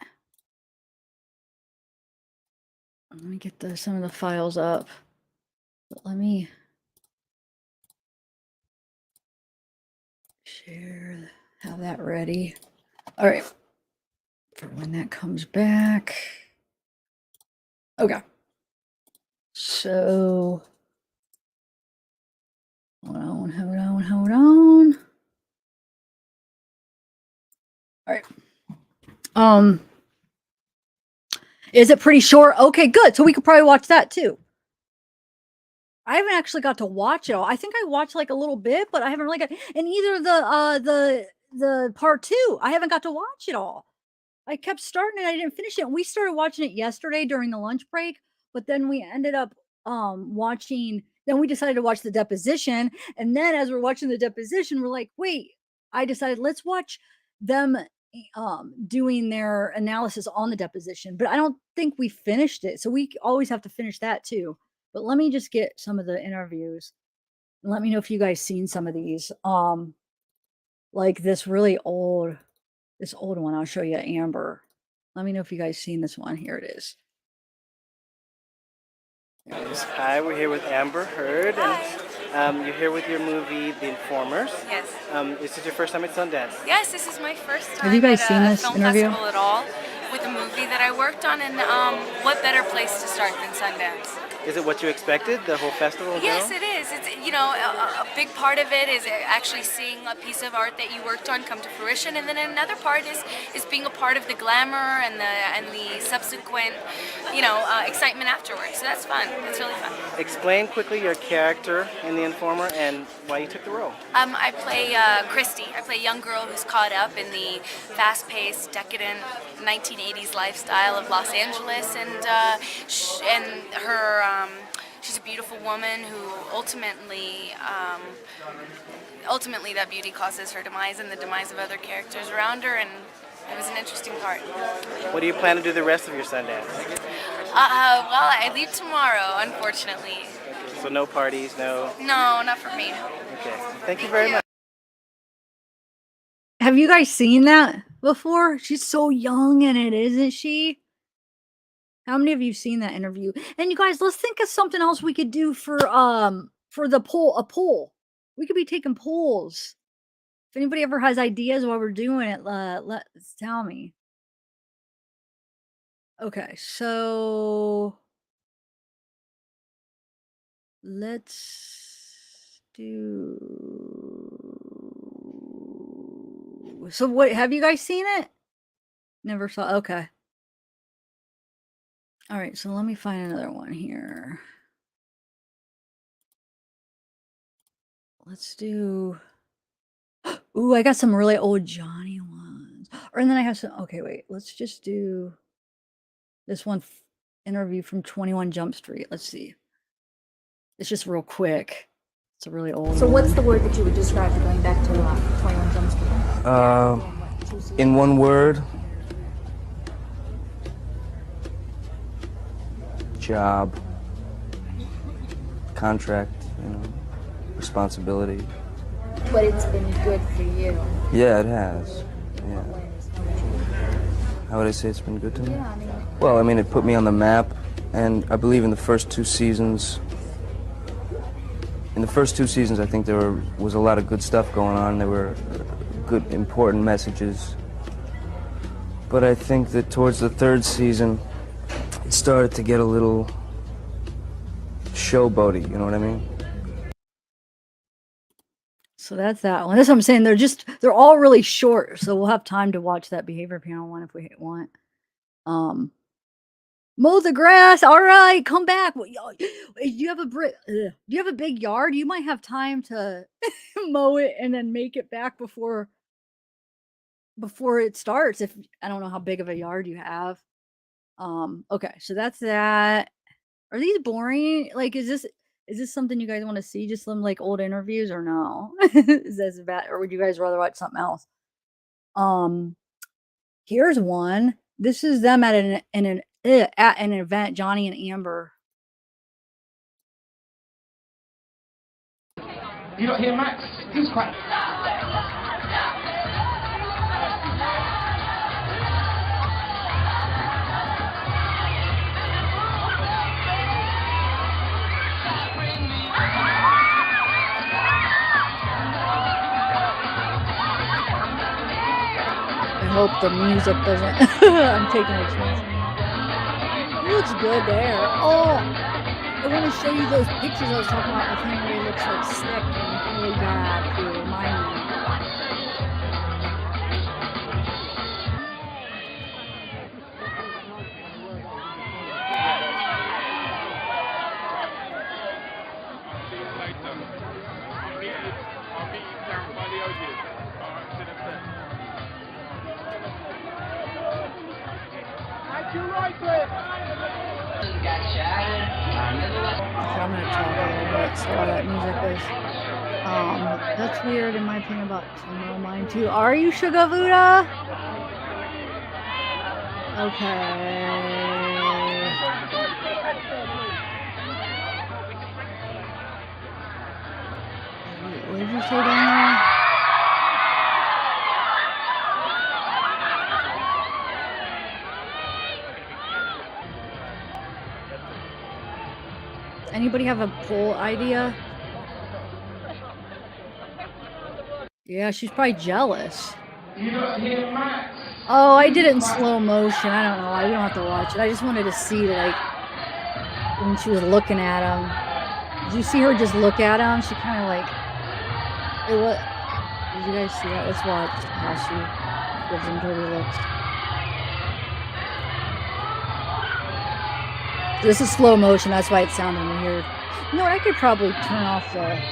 A: Let me get some of the files up. But let me share, have that ready. All right, for when that comes back. Okay. So hold on. All right. Is it pretty short? Okay, good. So we could probably watch that too. I haven't actually got to watch it all. I think I watched like a little bit, but I haven't really got, and either the part 2, I haven't got to watch it all. I kept starting and I didn't finish it. We started watching it yesterday during the lunch break, but then we ended up watching, then we decided to watch the deposition, and then as we're watching the deposition, we're like, wait, I decided let's watch them doing their analysis on the deposition, but I don't think we finished it. So we always have to finish that too. But let me just get some of the interviews and let me know if you guys seen some of these. Like this really old, this old one, I'll show you, Amber. Let me know if you guys seen this one. Here it is. There it is.
K: Hi, we're here with Amber Heard, and you're here with your movie, The Informers.
L: Yes.
K: Is this your first time at Sundance?
L: Yes, this is my first time
A: Have you guys seen
L: at a
A: this
L: film
A: interview?
L: festival at all with a movie that I worked on, and what better place to start than Sundance?
K: Is it what you expected, the whole festival in
L: Yes,
K: general?
L: it is. It's, you know, a big part of it is actually seeing a piece of art that you worked on come to fruition, and then another part is being a part of the glamour and the subsequent, you know, excitement afterwards. So that's fun. It's really fun.
K: Explain quickly your character in The Informer and why you took the role.
L: I play Christy. I play a young girl who's caught up in the fast-paced, decadent 1980s lifestyle of Los Angeles, and her. She's a beautiful woman who ultimately that beauty causes her demise and the demise of other characters around her, and it was an interesting part.
K: What do you plan to do the rest of your Sundance?
L: Well, I leave tomorrow, unfortunately.
K: Okay, so no parties, no...
L: No, not for me.
K: Okay, thank you very much.
A: Have you guys seen that before? She's so young in it, isn't she? How many of you seen that interview? And you guys, let's think of something else we could do for the poll. A poll. We could be taking polls. If anybody ever has ideas while we're doing it, let's tell me. Okay, so let's do. So what? Have you guys seen it? Never saw. Okay. All right, so let me find another one here. Let's do. Ooh, I got some really old Johnny ones. And then I have some. Okay, wait. Let's just do this one interview from 21 Jump Street. Let's see. It's just real quick. It's a really old
E: So
A: one.
E: what's the word that you would describe for going back to 21 Jump Street?
K: In one word, job, contract, responsibility.
E: But it's been good for you.
K: Yeah, it has. Yeah. How would I say it's been good to me?
E: Yeah, I mean,
K: Well, I mean, it put me on the map, and I believe in the first two seasons. In the first two seasons, I think there was a lot of good stuff going on. There were good, important messages. But I think that towards the third season, it started to get a little showboaty, you know what I mean?
A: So that's that one. That's what I'm saying. They're all really short. So we'll have time to watch that behavior panel one if we want. Mow the grass. All right, come back. Do you have a big yard? You might have time to mow it and then make it back before it starts. If I don't know how big of a yard you have. Okay, so that's that. Are these boring? Like, is this something you guys want to see? Just some like old interviews or no? Is this bad, or would you guys rather watch something else? Here's one. This is them at an event, Johnny and Amber.
M: You don't hear Max? He's quite.
A: I hope the music doesn't. I'm taking a chance. He looks good there. Oh, I want to show you those pictures I was talking about with him where he looks like sick and really bad to remind me. I'm gonna talk a little bit so that music is that's weird in my opinion about Tomorrow Mine too. Are you Sugar Buddha? Okay. What did you say down there? Anybody have a poll idea? Yeah, she's probably jealous. Oh, I did it in slow motion. I don't know. We don't have to watch it. I just wanted to see, like, when she was looking at him. Did you see her just look at him? She kind of like, did you guys see that? Let's watch how she gives him dirty looks. This is slow motion, that's why it sounded weird. You know what, I could probably turn off the volume.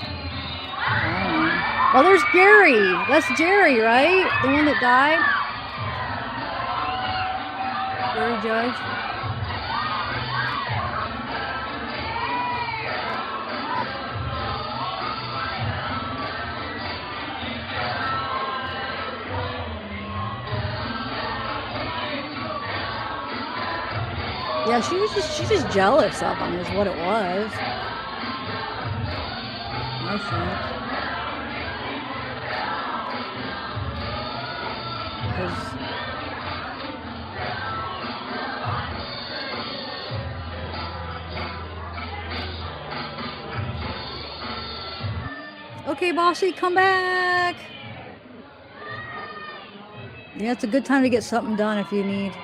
A: Oh, there's Jerry. That's Jerry, right? The one that died? Jerry Judge? Yeah, she's just jealous of him is what it was. I think. Okay, bossy, come back. Yeah, it's a good time to get something done if you need.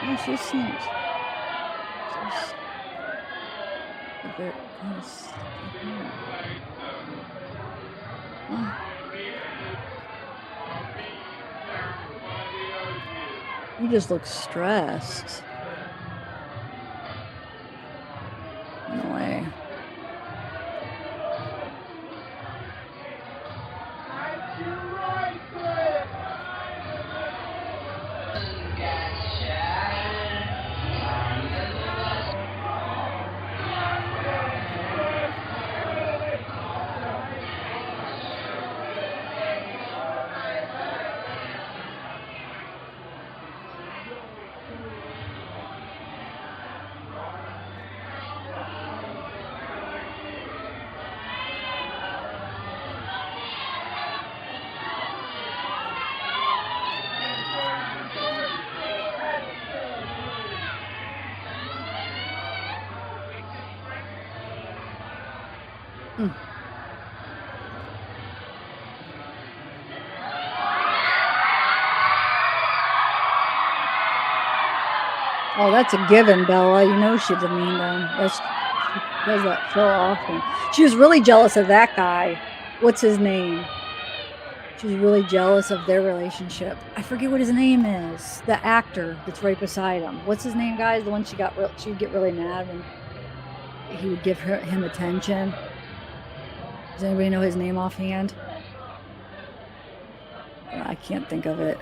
A: Oh, she seems a bit kind of You just look stressed. No way. Oh, that's a given, Bella. You know she's a mean one. She does that so often. She was really jealous of that guy. What's his name? She was really jealous of their relationship. I forget what his name is. The actor that's right beside him. What's his name, guys? The one she would get really mad when he would give him attention. Does anybody know his name offhand? I can't think of it.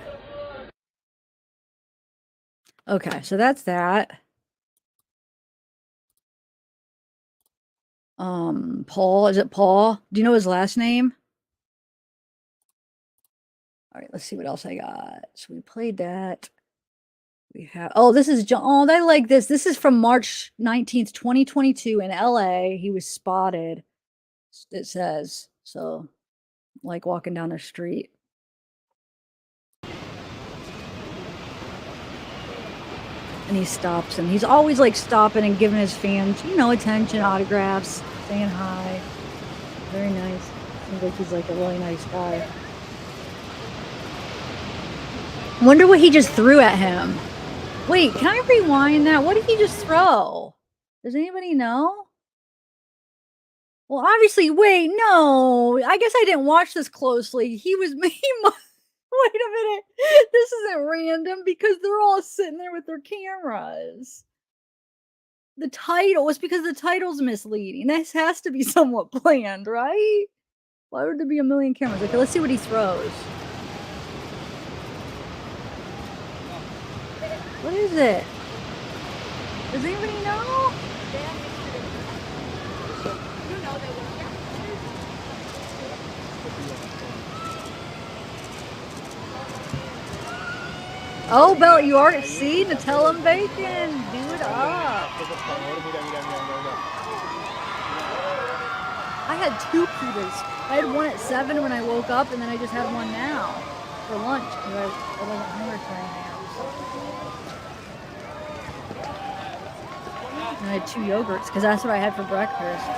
A: Okay, so that's that. Paul, is it Paul? Do you know his last name? All right, let's see what else I got. So we played that. We have, oh, this is John. Oh, I like this. This is from March 19th, 2022 in LA. He was spotted. It says, so like walking down the street. And he stops him. He's always like stopping and giving his fans, you know, attention, autographs, saying hi. Very nice. Seems like he's like a really nice guy. Wonder what he just threw at him. Wait, can I rewind that? What did he just throw? Does anybody know? Well, obviously, wait, no. I guess I didn't watch this closely. Wait a minute. This isn't random because they're all sitting there with their cameras. The title, it's because the title's misleading. This has to be somewhat planned, right? Why would there be a million cameras? Okay, let's see what he throws. What is it? Does anybody know? Oh, Bella, you already see Nutella and bacon. Do it up. I had 2 pitas. I had one at 7 when I woke up, and then I just had one now for lunch because I wasn't hungry for anything else. And I had 2 yogurts because that's what I had for breakfast.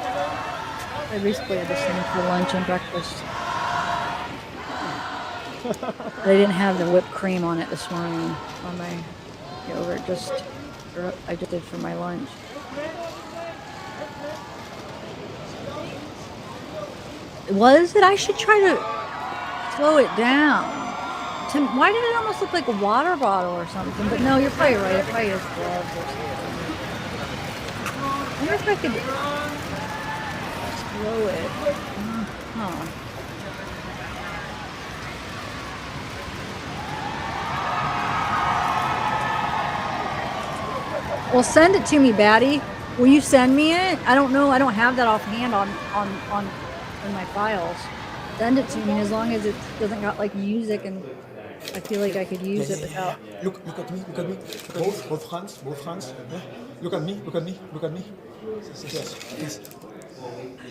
A: I basically had the same for lunch and breakfast. They didn't have the whipped cream on it this morning on my yogurt. I just did for my lunch. Was it? I should try to slow it down. Why did it almost look like a water bottle or something? But no, you're probably right. It probably is gloves or something. I wonder if I could slow it. Huh. Well, send it to me, Batty. Will you send me it? I don't know. I don't have that offhand in my files. Send it to me as long as it doesn't got like music, and I feel like I could use it without.
N: Look at me. Both hands. Yeah. Look at me. Yes.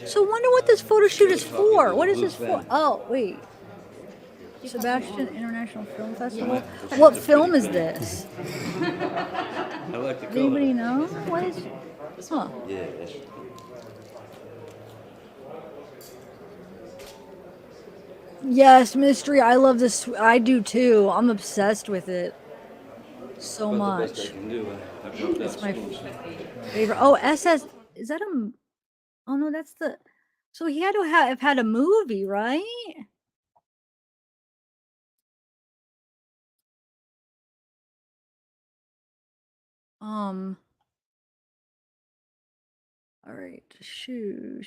A: So wonder what this photo shoot is for. What is this for? Oh, wait. Sebastian International Film Festival? What film is this?
B: I like the
A: Does anybody know? What is? Huh.
B: Yeah.
A: Yes, mystery. I love this. I do too. I'm obsessed with it so much. It's my favorite. Oh, SS. Is that a? Oh no, that's the. So he had to have had a movie, right? All right. Shoo.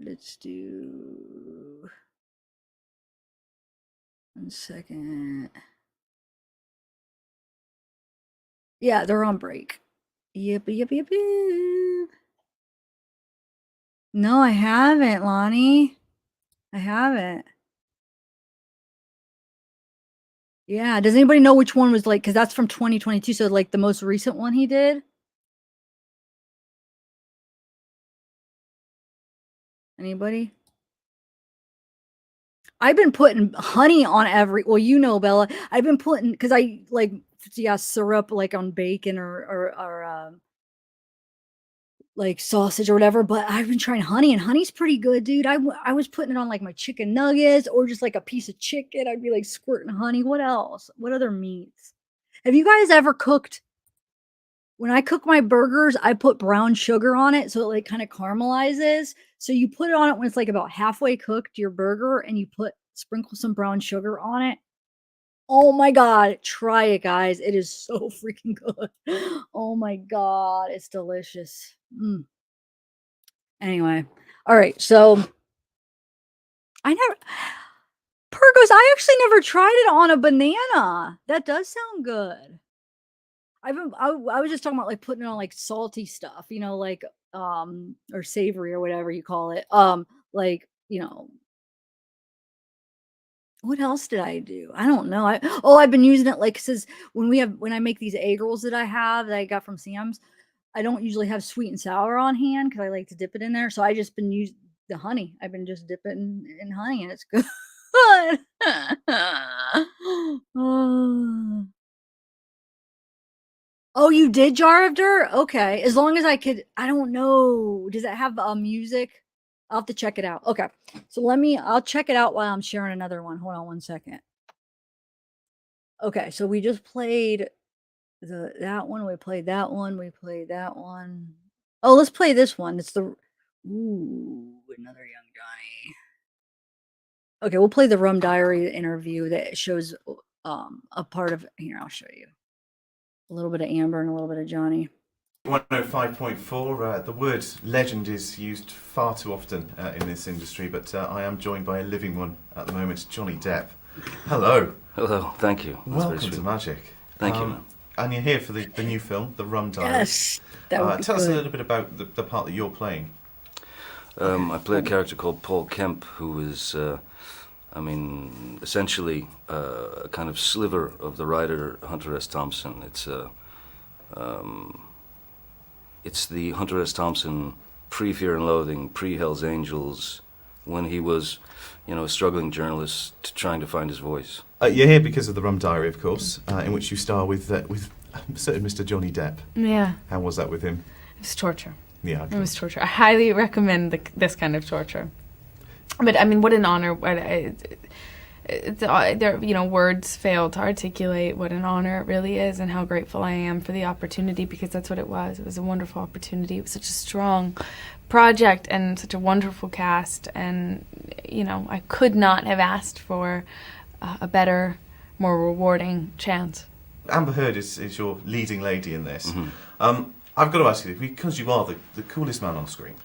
A: Let's do 1 second. Yeah, they're on break. Yep. No, I haven't, Lonnie. I haven't. Yeah, does anybody know which one was like, because that's from 2022, so like the most recent one he did? Anybody? I've been putting honey on well, you know, Bella. I've been putting, because I like, yeah, syrup like on bacon or like sausage or whatever, but I've been trying honey, and honey's pretty good, dude. I was putting it on like my chicken nuggets or just like a piece of chicken. I'd be like squirting honey. What else? What other meats? Have you guys ever cooked? When I cook my burgers, I put brown sugar on it so it like kind of caramelizes. So you put it on it when it's like about halfway cooked, your burger, and you sprinkle some brown sugar on it. Oh my God, try it, guys. It is so freaking good. Oh my God, it's delicious. Anyway, all right. So Purgos, I actually never tried it on a banana. That does sound good. I was just talking about like putting it on like salty stuff, like or savory or whatever you call it. Like, what else did I do? I don't know. I've been using it like says when I make these egg rolls that I got from Sam's, I don't usually have sweet and sour on hand because I like to dip it in there. So I just been using the honey. I've been just dipping in honey and it's good. Oh, you did Jar of Dirt? Okay. As long as I don't know. Does it have music? I'll have to check it out. Okay. So I'll check it out while I'm sharing another one. Hold on one second. Okay. So we just played that one. We played that one. We played that one. Oh, let's play this one. It's another Young Johnny. Okay. We'll play the Rum Diary interview that shows a part of, here, I'll show you. A little bit of Amber and a little bit of Johnny.
O: 105.4, the word legend is used far too often in this industry, but I am joined by a living one at the moment, Johnny Depp. Hello.
K: Hello, thank you. That's
O: Welcome to Magic.
K: Thank you.
O: And you're here for the new film, The Rum Diary.
A: Yes, that would be
O: Tell us a
A: good.
O: little bit about the part that you're playing.
K: I play a character called Paul Kemp, who is, essentially a kind of sliver of the writer Hunter S. Thompson. It's the Hunter S. Thompson pre-Fear and Loathing, pre-Hell's Angels, when he was, a struggling journalist trying to find his voice.
O: You're here because of The Rum Diary, of course, in which you star with certain Mr. Johnny Depp.
P: Yeah.
O: How was that with him?
P: It was torture.
O: Yeah. Okay.
P: It was torture. I highly recommend this kind of torture. But I mean, what an honor! Words fail to articulate what an honor it really is, and how grateful I am for the opportunity, because that's what it was. It was a wonderful opportunity. It was such a strong project and such a wonderful cast, and I could not have asked for a better, more rewarding chance.
O: Amber Heard is your leading lady in this. Mm-hmm. I've got to ask you, because you are the coolest man on screen,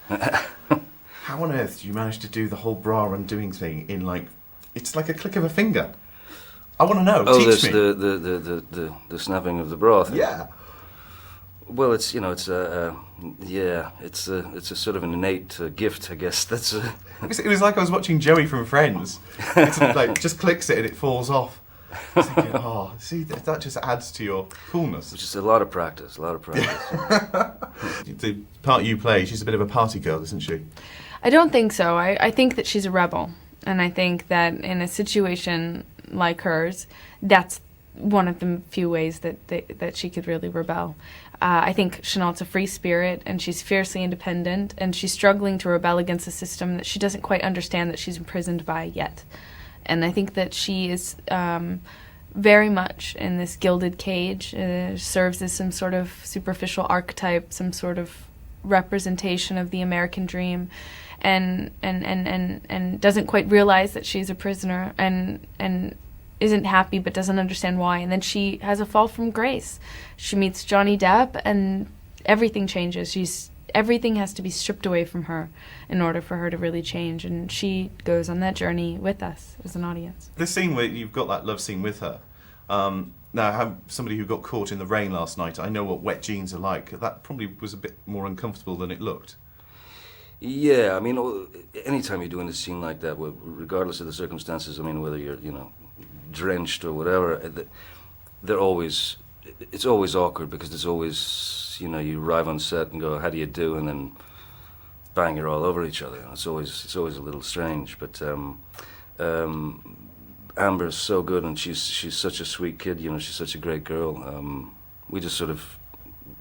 O: how on earth do you manage to do the whole bra undoing thing in it's like a click of a finger? I want to know.
K: Oh,
O: Teach
K: there's
O: me.
K: the snapping of the bra thing.
O: Yeah.
K: Well, it's a sort of an innate gift, I guess.
O: It was like I was watching Joey from Friends. It's like just clicks it and it falls off. I was thinking, see, that just adds to your coolness.
K: It's just a lot of practice.
O: The part you play, she's a bit of a party girl, isn't she?
P: I don't think so. I think that she's a rebel. And I think that in a situation like hers, that's one of the few ways that she could really rebel. I think Chanel's a free spirit, and she's fiercely independent, and she's struggling to rebel against a system that she doesn't quite understand that she's imprisoned by yet. And I think that she is very much in this gilded cage, serves as some sort of superficial archetype, some sort of representation of the American dream, and doesn't quite realize that she's a prisoner, and isn't happy but doesn't understand why. And then she has a fall from grace. She meets Johnny Depp and everything changes. Everything has to be stripped away from her in order for her to really change, and she goes on that journey with us as an audience.
O: The scene where you've got that love scene with her, now, somebody who got caught in the rain last night, I know what wet jeans are like. That probably was a bit more uncomfortable than it looked.
K: Yeah, I mean, anytime you're doing a scene like that, regardless of the circumstances, I mean, whether you're, drenched or whatever, it's always awkward, because there's always, you arrive on set and go, how do you do? And then bang, you're all over each other. It's always a little strange, but Amber's so good, and she's such a sweet kid, she's such a great girl. We just sort of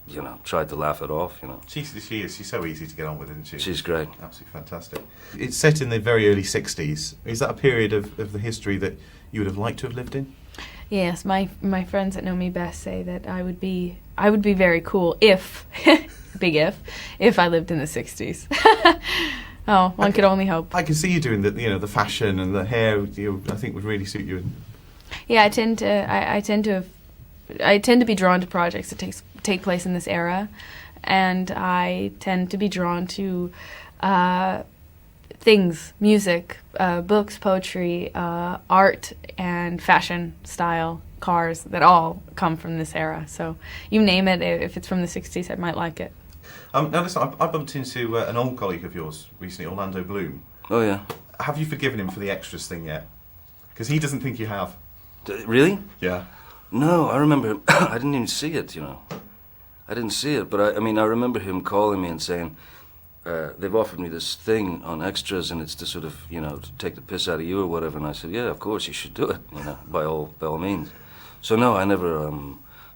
H: you know, tried to laugh it off, you know.
O: She is. She's so easy to get on with, isn't she?
H: She's great.
O: Absolutely fantastic. It's set in the very early 60s. Is that a period of the history that you would have liked to have lived in?
P: Yes, my friends that know me best say that I would be very cool if, big if I lived in the 60s. Oh, one could only hope.
O: I can see you doing the fashion and the hair. I think would really suit you.
P: Yeah, I tend to be drawn to projects that take place in this era, and I tend to be drawn to things, music, books, poetry, art, and fashion, style, cars that all come from this era. So you name it, if it's from the 60s, I might like it.
O: Now listen, I bumped into an old colleague of yours recently, Orlando Bloom.
H: Oh, yeah.
O: Have you forgiven him for the extras thing yet? Because he doesn't think you have.
H: Really?
O: Yeah.
H: No, I remember him. I didn't even see it, you know. I didn't see it, but I mean, I remember him calling me and saying, they've offered me this thing on extras, and it's to sort of, you know, to take the piss out of you or whatever. And I said, yeah, of course, you should do it, you know, by all means. So no, I never,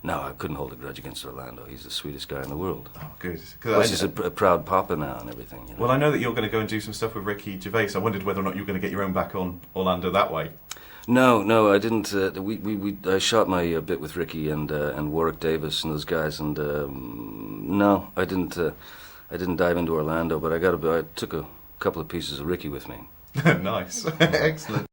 H: no, I couldn't hold a grudge against Orlando. He's the sweetest guy in the world.
O: Oh, good.
H: Plus, he's a proud papa now and everything. You know?
O: Well, I know that you're going to go and do some stuff with Ricky Gervais. I wondered whether or not you were going to get your own back on Orlando that way.
H: No, I didn't. I shot my bit with Ricky and Warwick Davis and those guys, and no, I didn't dive into Orlando, but I took a couple of pieces of Ricky with me.
O: Nice, excellent.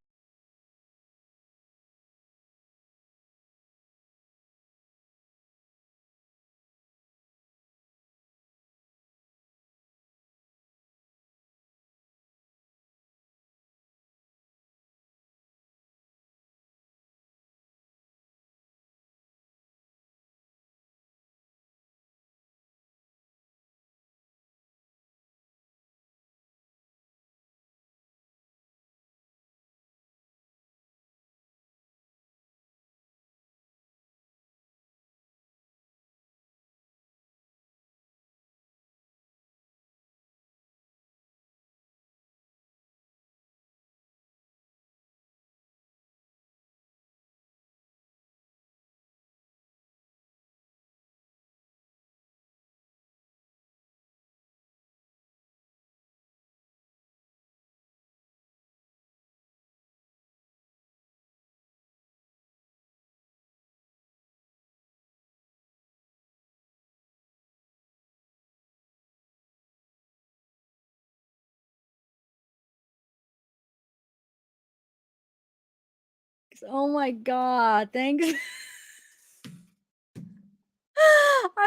A: Oh my god, thanks. I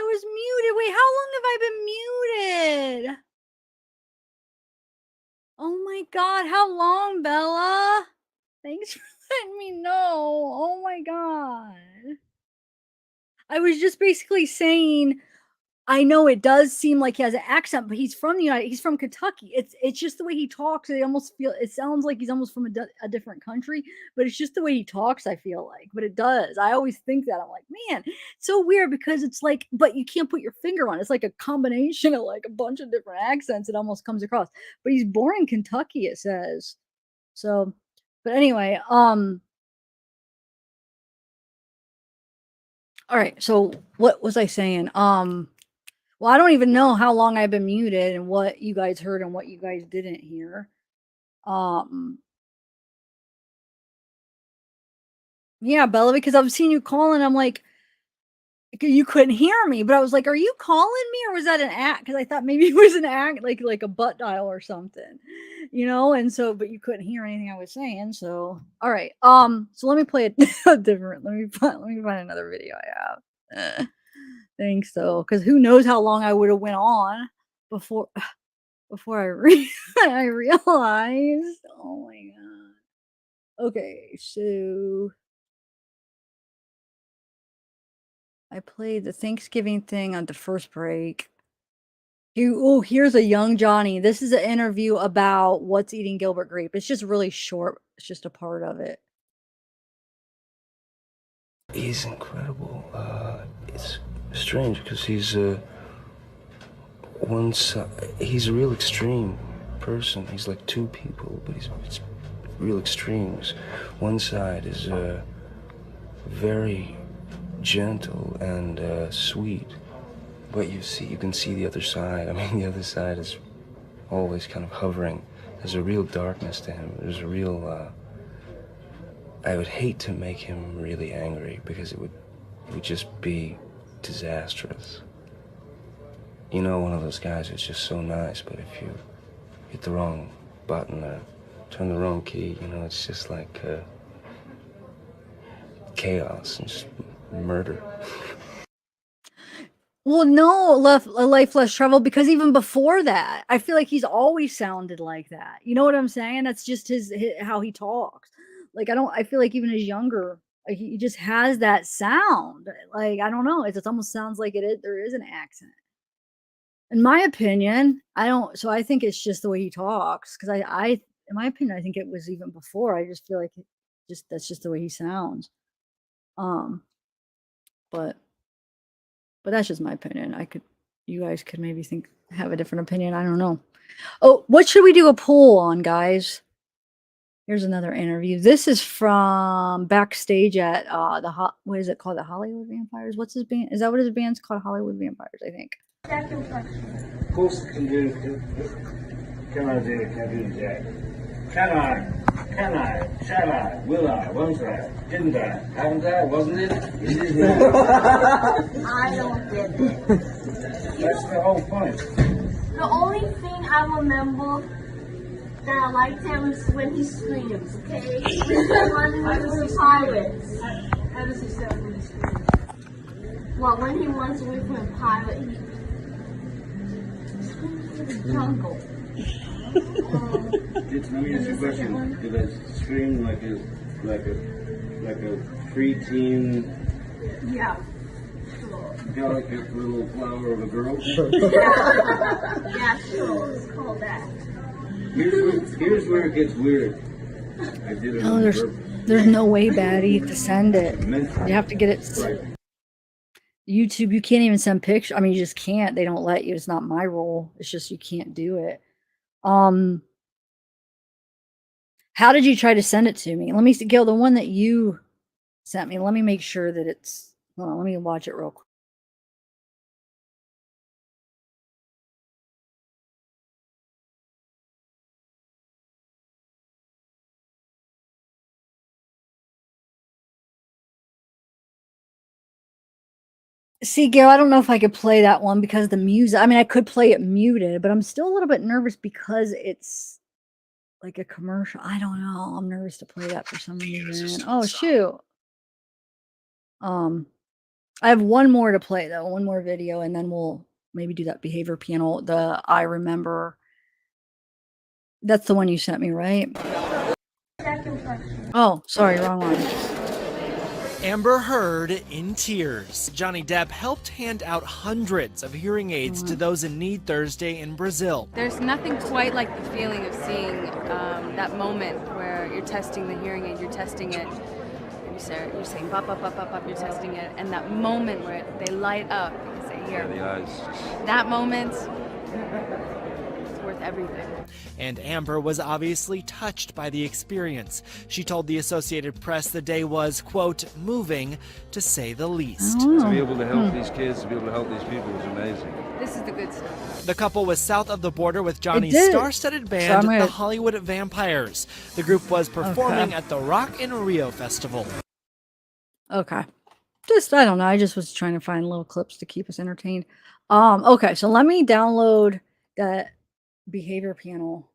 A: was muted. Wait, how long have I been muted? Oh my god, how long, Bella? Thanks for letting me know. Oh my god. I was just basically saying, I know it does seem like he has an accent, but he's from he's from Kentucky. It's just the way he talks. It sounds like he's almost from a different country, but it's just the way he talks, I feel like. But it does. I always think that. I'm like, man, it's so weird because it's like, but you can't put your finger on it. It's like a combination of like a bunch of different accents. It almost comes across. But he's born in Kentucky, it says. So, but anyway, all right. So what was I saying? Well, I don't even know how long I've been muted and what you guys heard and what you guys didn't hear. Yeah, Bella, because I've seen you calling. I'm like, you couldn't hear me, but I was like, are you calling me or was that an act? Because I thought maybe it was an act, like a butt dial or something, you know? And so, but you couldn't hear anything I was saying. So, all right. So let me play it different. Let me find another video I have. Thanks though, because who knows how long I would have went on before I realized. Oh my god. Okay, so I played the Thanksgiving thing on the first break. Here's a young Johnny. This is an interview about What's Eating Gilbert Grape. It's just really short. It's just a part of it.
K: He's incredible. It's strange because he's he's a real extreme person. He's like two people, but it's real extremes. One side is very gentle and sweet, but you can see the other side. I mean, the other side is always kind of hovering. There's a real darkness to him. There's a real, I would hate to make him really angry because it would just be disastrous. You know, one of those guys who's just so nice, but if you hit the wrong button or turn the wrong key, you know, it's just like chaos and just murder.
A: Well, no, a life less travel, because even before that, I feel like he's always sounded like that. You know what I'm saying? That's just his how he talks. Like I feel like even as younger, like he just has that sound. Like I don't know, it almost sounds like there is an accent. In my opinion, I don't. So I think it's just the way he talks. Because in my opinion, I think it was even before. I just feel like that's just the way he sounds. But that's just my opinion. You guys could maybe have a different opinion. I don't know. Oh, what should we do a poll on, guys? Here's another interview. This is from backstage at what is it called? The Hollywood Vampires? What's his band? Is that what his band's called? Hollywood Vampires, I think.
Q: Of course I can do it. Can I do it? Can I do it, Jack? Can I? Can I? Shall I? Will I? Won't I? Didn't I? Haven't I? Wasn't it? Is it here?
D: I don't get it.
Q: That's the whole point.
D: The only thing I remember that I liked him is when he screams, okay? When he was pirates. How does he sound when he screams? Well, when he runs away from a pirate, he screams in the jungle.
Q: Let me ask you a question. Did I scream like a preteen?
D: Yeah.
Q: Delicate little flower of a girl?
D: Yeah, sure. It's called that.
Q: Here's where it gets weird. I did it on purpose.
A: There's no way, Batty, to send it. You have to get it. YouTube, you can't even send pictures. I mean, you just can't. They don't let you. It's not my role. It's just you can't do it. How did you try to send it to me? Let me see, Gil, the one that you sent me. Let me make sure that it's. Hold on, let me watch it real quick. See, Gail, I don't know if I could play that one because of the music. I mean, I could play it muted, but I'm still a little bit nervous because it's like a commercial. I don't know. I'm nervous to play that for some reason. Oh, shoot. I have one more to play though, one more video, and then we'll maybe do that behavior panel. The I remember. That's the one you sent me, right? Oh, sorry, wrong one.
R: Amber Heard in tears. Johnny Depp helped hand out hundreds of hearing aids to those in need Thursday in Brazil.
P: There's nothing quite like the feeling of seeing that moment where you're testing the hearing aid, you're testing it, and you're saying bop, bop, bop, bop, bop, you're testing it, and that moment where they light up because they hear.
K: The eyes.
P: That moment, it's worth everything.
R: And Amber was obviously touched by the experience. She told the Associated Press the day was, quote, moving, to say the least.
H: To be able to help these kids, to be able to help these people was amazing.
P: This is the good stuff.
R: The couple was south of the border with Johnny's star-studded band, the Hollywood Vampires. The group was performing at the Rock in Rio festival.
A: Okay. I don't know. I just was trying to find little clips to keep us entertained. Okay, so let me download that behavior panel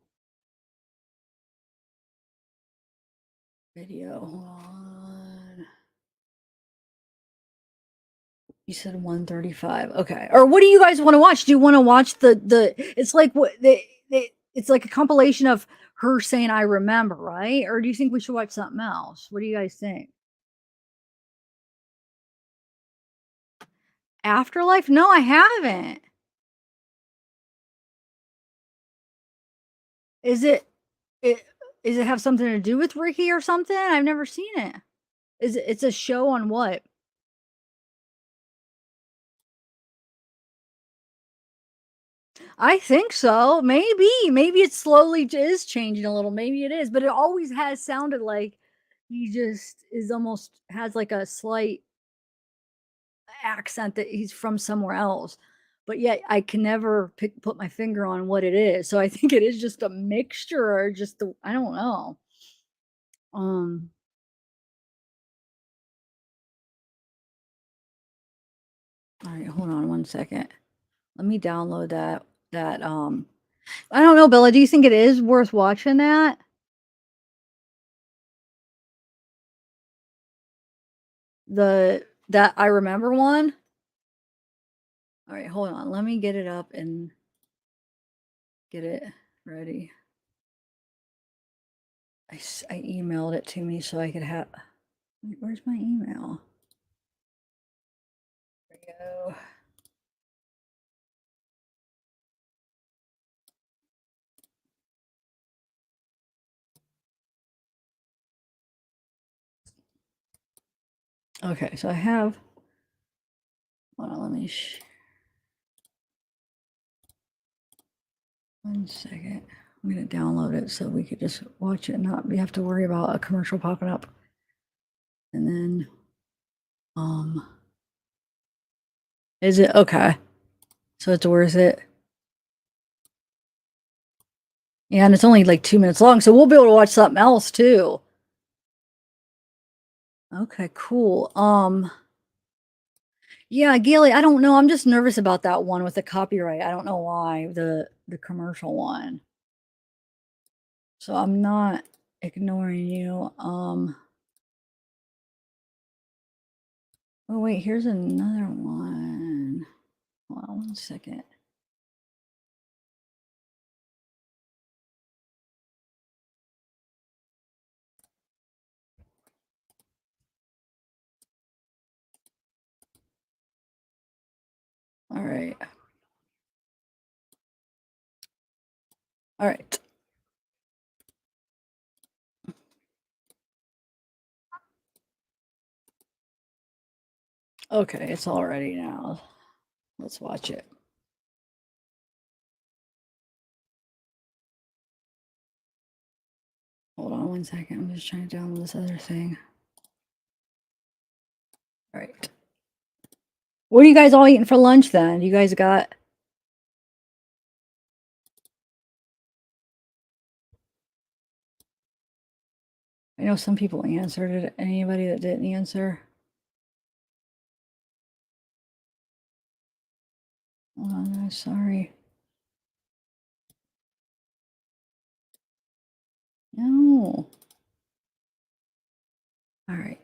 A: video. Hold on. You said 135. Okay. Or what do you guys want to watch? Do you want to watch the it's like what it's like a compilation of her saying I remember, right? Or do you think we should watch something else? What do you guys think? Afterlife? No, I haven't. Is it have something to do with Ricky or something? I've never seen it. It's a show on what? I think so. Maybe it slowly is changing a little. Maybe it is, but it always has sounded like he just has like a slight accent that he's from somewhere else. but yet I can never put my finger on what it is. So I think it is just a mixture, or just I don't know. All right, hold on one second. Let me download that. I don't know, Bella. Do you think it is worth watching that? That I remember one. All right, hold on. Let me get it up and get it ready. I emailed it to me so I could have. Wait, where's my email? There we go. Okay, so I have. Hold on, let me. One second. I'm gonna download it so we could just watch it, not we have to worry about a commercial popping up. And then, is it okay? So it's worth it. Yeah, and it's only like 2 minutes long, so we'll be able to watch something else too. Okay, cool. Yeah, Gailey, I don't know. I'm just nervous about that one with the copyright. I don't know why, the commercial one. So I'm not ignoring you. Oh wait, here's another one. Hold on one second. All right. All right. Okay, it's all ready now. Let's watch it. Hold on one second. I'm just trying to download this other thing. All right. What are you guys all eating for lunch then? You guys got. I know some people answered it. Anybody that didn't answer? Oh, no, sorry. No. All right.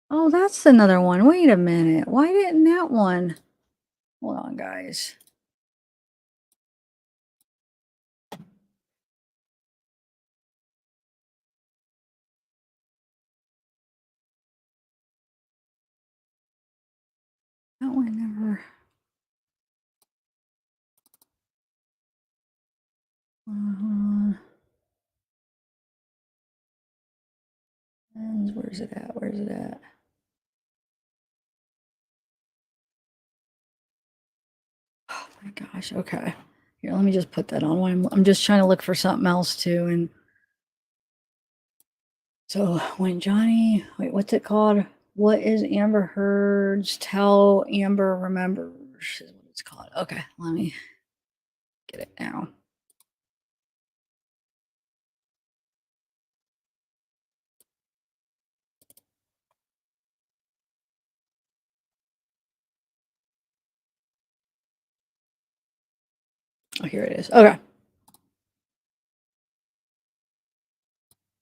A: Oh, that's another one. Wait a minute. Why didn't that one? Hold on, guys. That one never. And where's it at? Where's it at? Oh my gosh. Okay. Here, let me just put that on. I'm just trying to look for something else too. And so when Johnny, wait, what's it called? What is Amber Heard's Tell Amber Remembers is what it's called. Okay, let me get it now. Oh, here it is. Okay.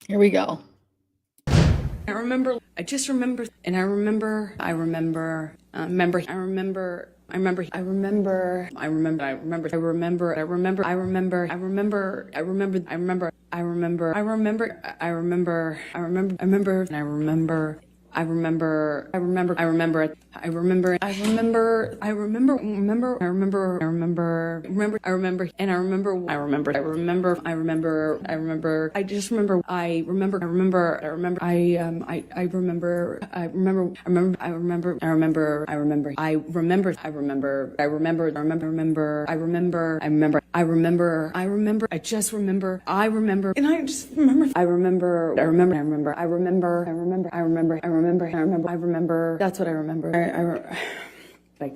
A: Here we go.
C: I remember, I just remember, and I remember, I remember, I remember, I remember, I remember, I remember, I remember, remember, I remember, I remember, remember, I remember, and I remember, I remember, I remember, I remember, I remember, I just remember, I remember, I remember, I remember, I remember, I remember, I remember, I remember, I remember, I remember, I remember, I remember, I remember, I remember, I remember, I remember, I remember, I remember, I just remember, I remember, and I just remember, I remember, I remember, I remember, I remember, I remember, I remember, I remember, I remember, I remember, that's what I remember. Like,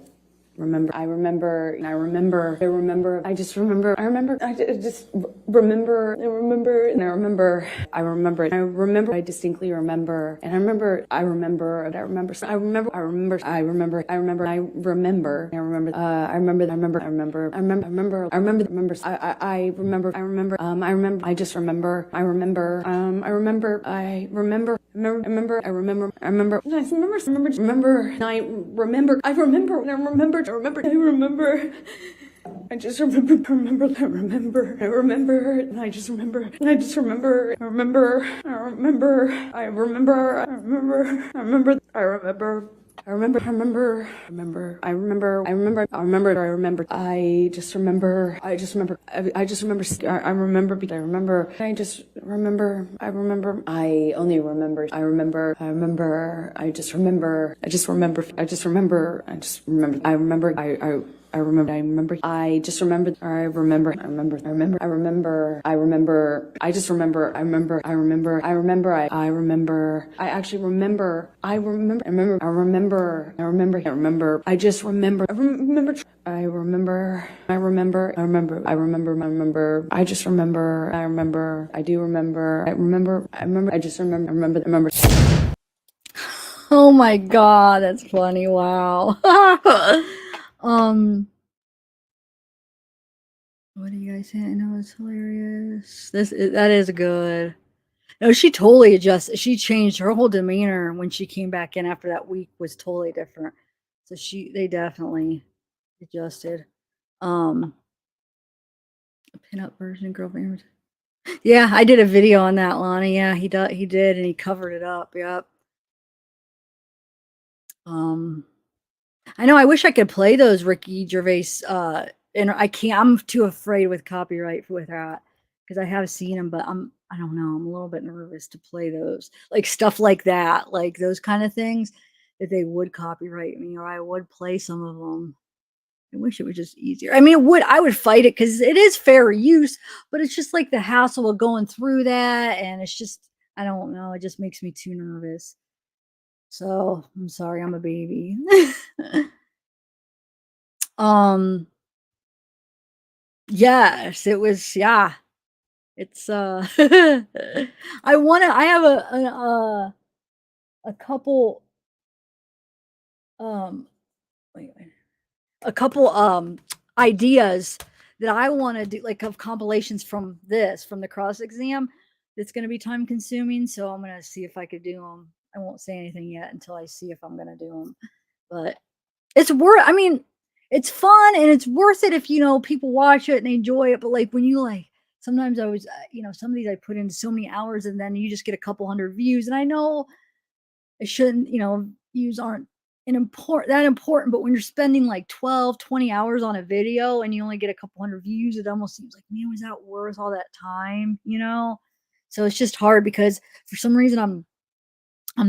C: remember, I remember, and I remember, I remember, I just remember, I remember, I just remember, I remember, and I remember, I remember, I remember, I distinctly remember, and I remember, I remember, I remember, I remember, I remember, I remember, I remember, I remember, I remember, I remember, I remember, I remember, I remember, I remember, I remember, I remember, I remember, I just remember, I remember, I remember, I remember, I remember, I remember, I remember, I remember, I remember, I remember, I remember, I remember, I remember. I just remember, I remember, I remember, and I just remember, I just remember, I remember, I remember, I remember, I remember, I remember, I remember. I remember, I remember, I remember, I remember, I remember, I remember, I just remember, I just remember, I just remember, I remember, I remember, I just remember, I remember, I only remember, I remember, I remember, I just remember, I just remember, I just remember, I just remember, I remember, I remember, I just remember, I remember, I remember, I remember, I remember, I remember, I just remember, I remember, I remember, I remember, I remember, I actually remember, I remember, I remember, I remember, I remember, I remember, I just remember, I remember, I remember, I remember, I remember, I remember, I remember, I just remember, I remember, I do remember, I remember, I remember, I just remember, I remember, I remember.
A: Oh my god, that's funny. Wow. What do you guys think? I know it's hilarious. That is good. No, she totally adjusted. She changed her whole demeanor when she came back in after that week was totally different. So they definitely adjusted. A pinup version girlfriend. Yeah, I did a video on that, Lonnie. Yeah, he did, and he covered it up. Yep. I know. I wish I could play those Ricky Gervais. And I can't. I'm too afraid with copyright with that because I have seen them, but I don't know. I'm a little bit nervous to play those, like stuff like that, like those kind of things that they would copyright me, or I would play some of them. I wish it was just easier. I mean, I would fight it because it is fair use, but it's just like the hassle of going through that, and it's just I don't know. It just makes me too nervous. So I'm sorry, I'm a baby. um, yes, it was. Yeah, it's. I have a couple. Um, wait. A couple ideas that I want to do, like of compilations from the cross exam. That's going to be time consuming, so I'm going to see if I could do them. I won't say anything yet until I see if I'm going to do them. But it's worth. I mean, it's fun and it's worth it if people watch it and they enjoy it. But like when you sometimes I was, some of these I put in so many hours and then you just get a couple hundred views. And I know it shouldn't, views aren't that important, but when you're spending like 12, 20 hours on a video and you only get a couple hundred views, it almost seems like, man, was that worth all that time? So it's just hard because for some reason I'm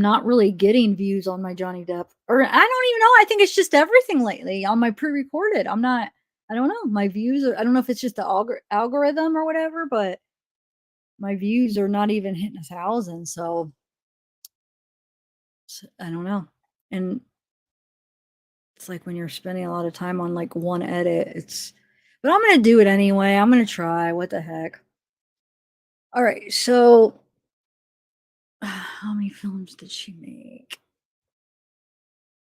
A: not really getting views on my Johnny Depp, or I don't even know. I think it's just everything lately on my pre-recorded. I don't know. My views I don't know if it's just the algorithm or whatever, but my views are not even hitting 1,000. So I don't know. And it's like when you're spending a lot of time on like one edit, but I'm going to do it anyway. I'm going to try. What the heck? All right. So how many films did she make?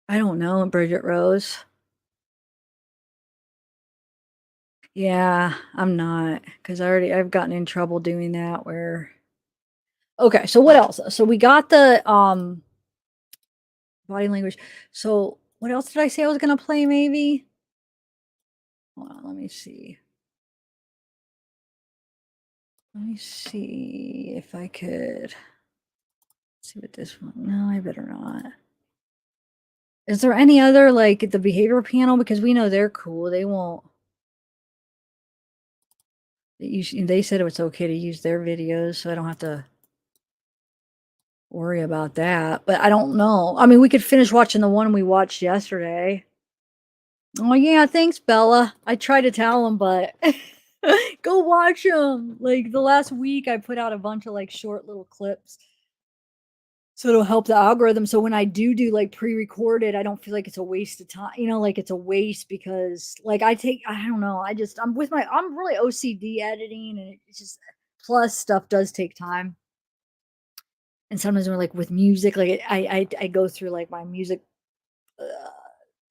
A: I don't know. Bridget Rose. Yeah, I'm not, because I've gotten in trouble doing that where okay, so what else? So we got the body language. So what else did I say I was gonna play maybe? Hold on, let me see. Let me see if I could. Let's see what this one. No, I better not. Is there any other, like, the behavior panel? Because we know they're cool. They won't. They said it was okay to use their videos, so I don't have to worry about that. But I don't know. I mean, we could finish watching the one we watched yesterday. Oh, yeah, thanks, Bella. I tried to tell them, but go watch them. Like, the last week, I put out a bunch of, like, short little clips. So it'll help the algorithm. So when I do like pre-recorded, I don't feel like it's a waste of time. You know, like it's a waste because like I don't know. I'm really OCD editing and it's just plus stuff does take time. And sometimes we're like with music, like I go through like my music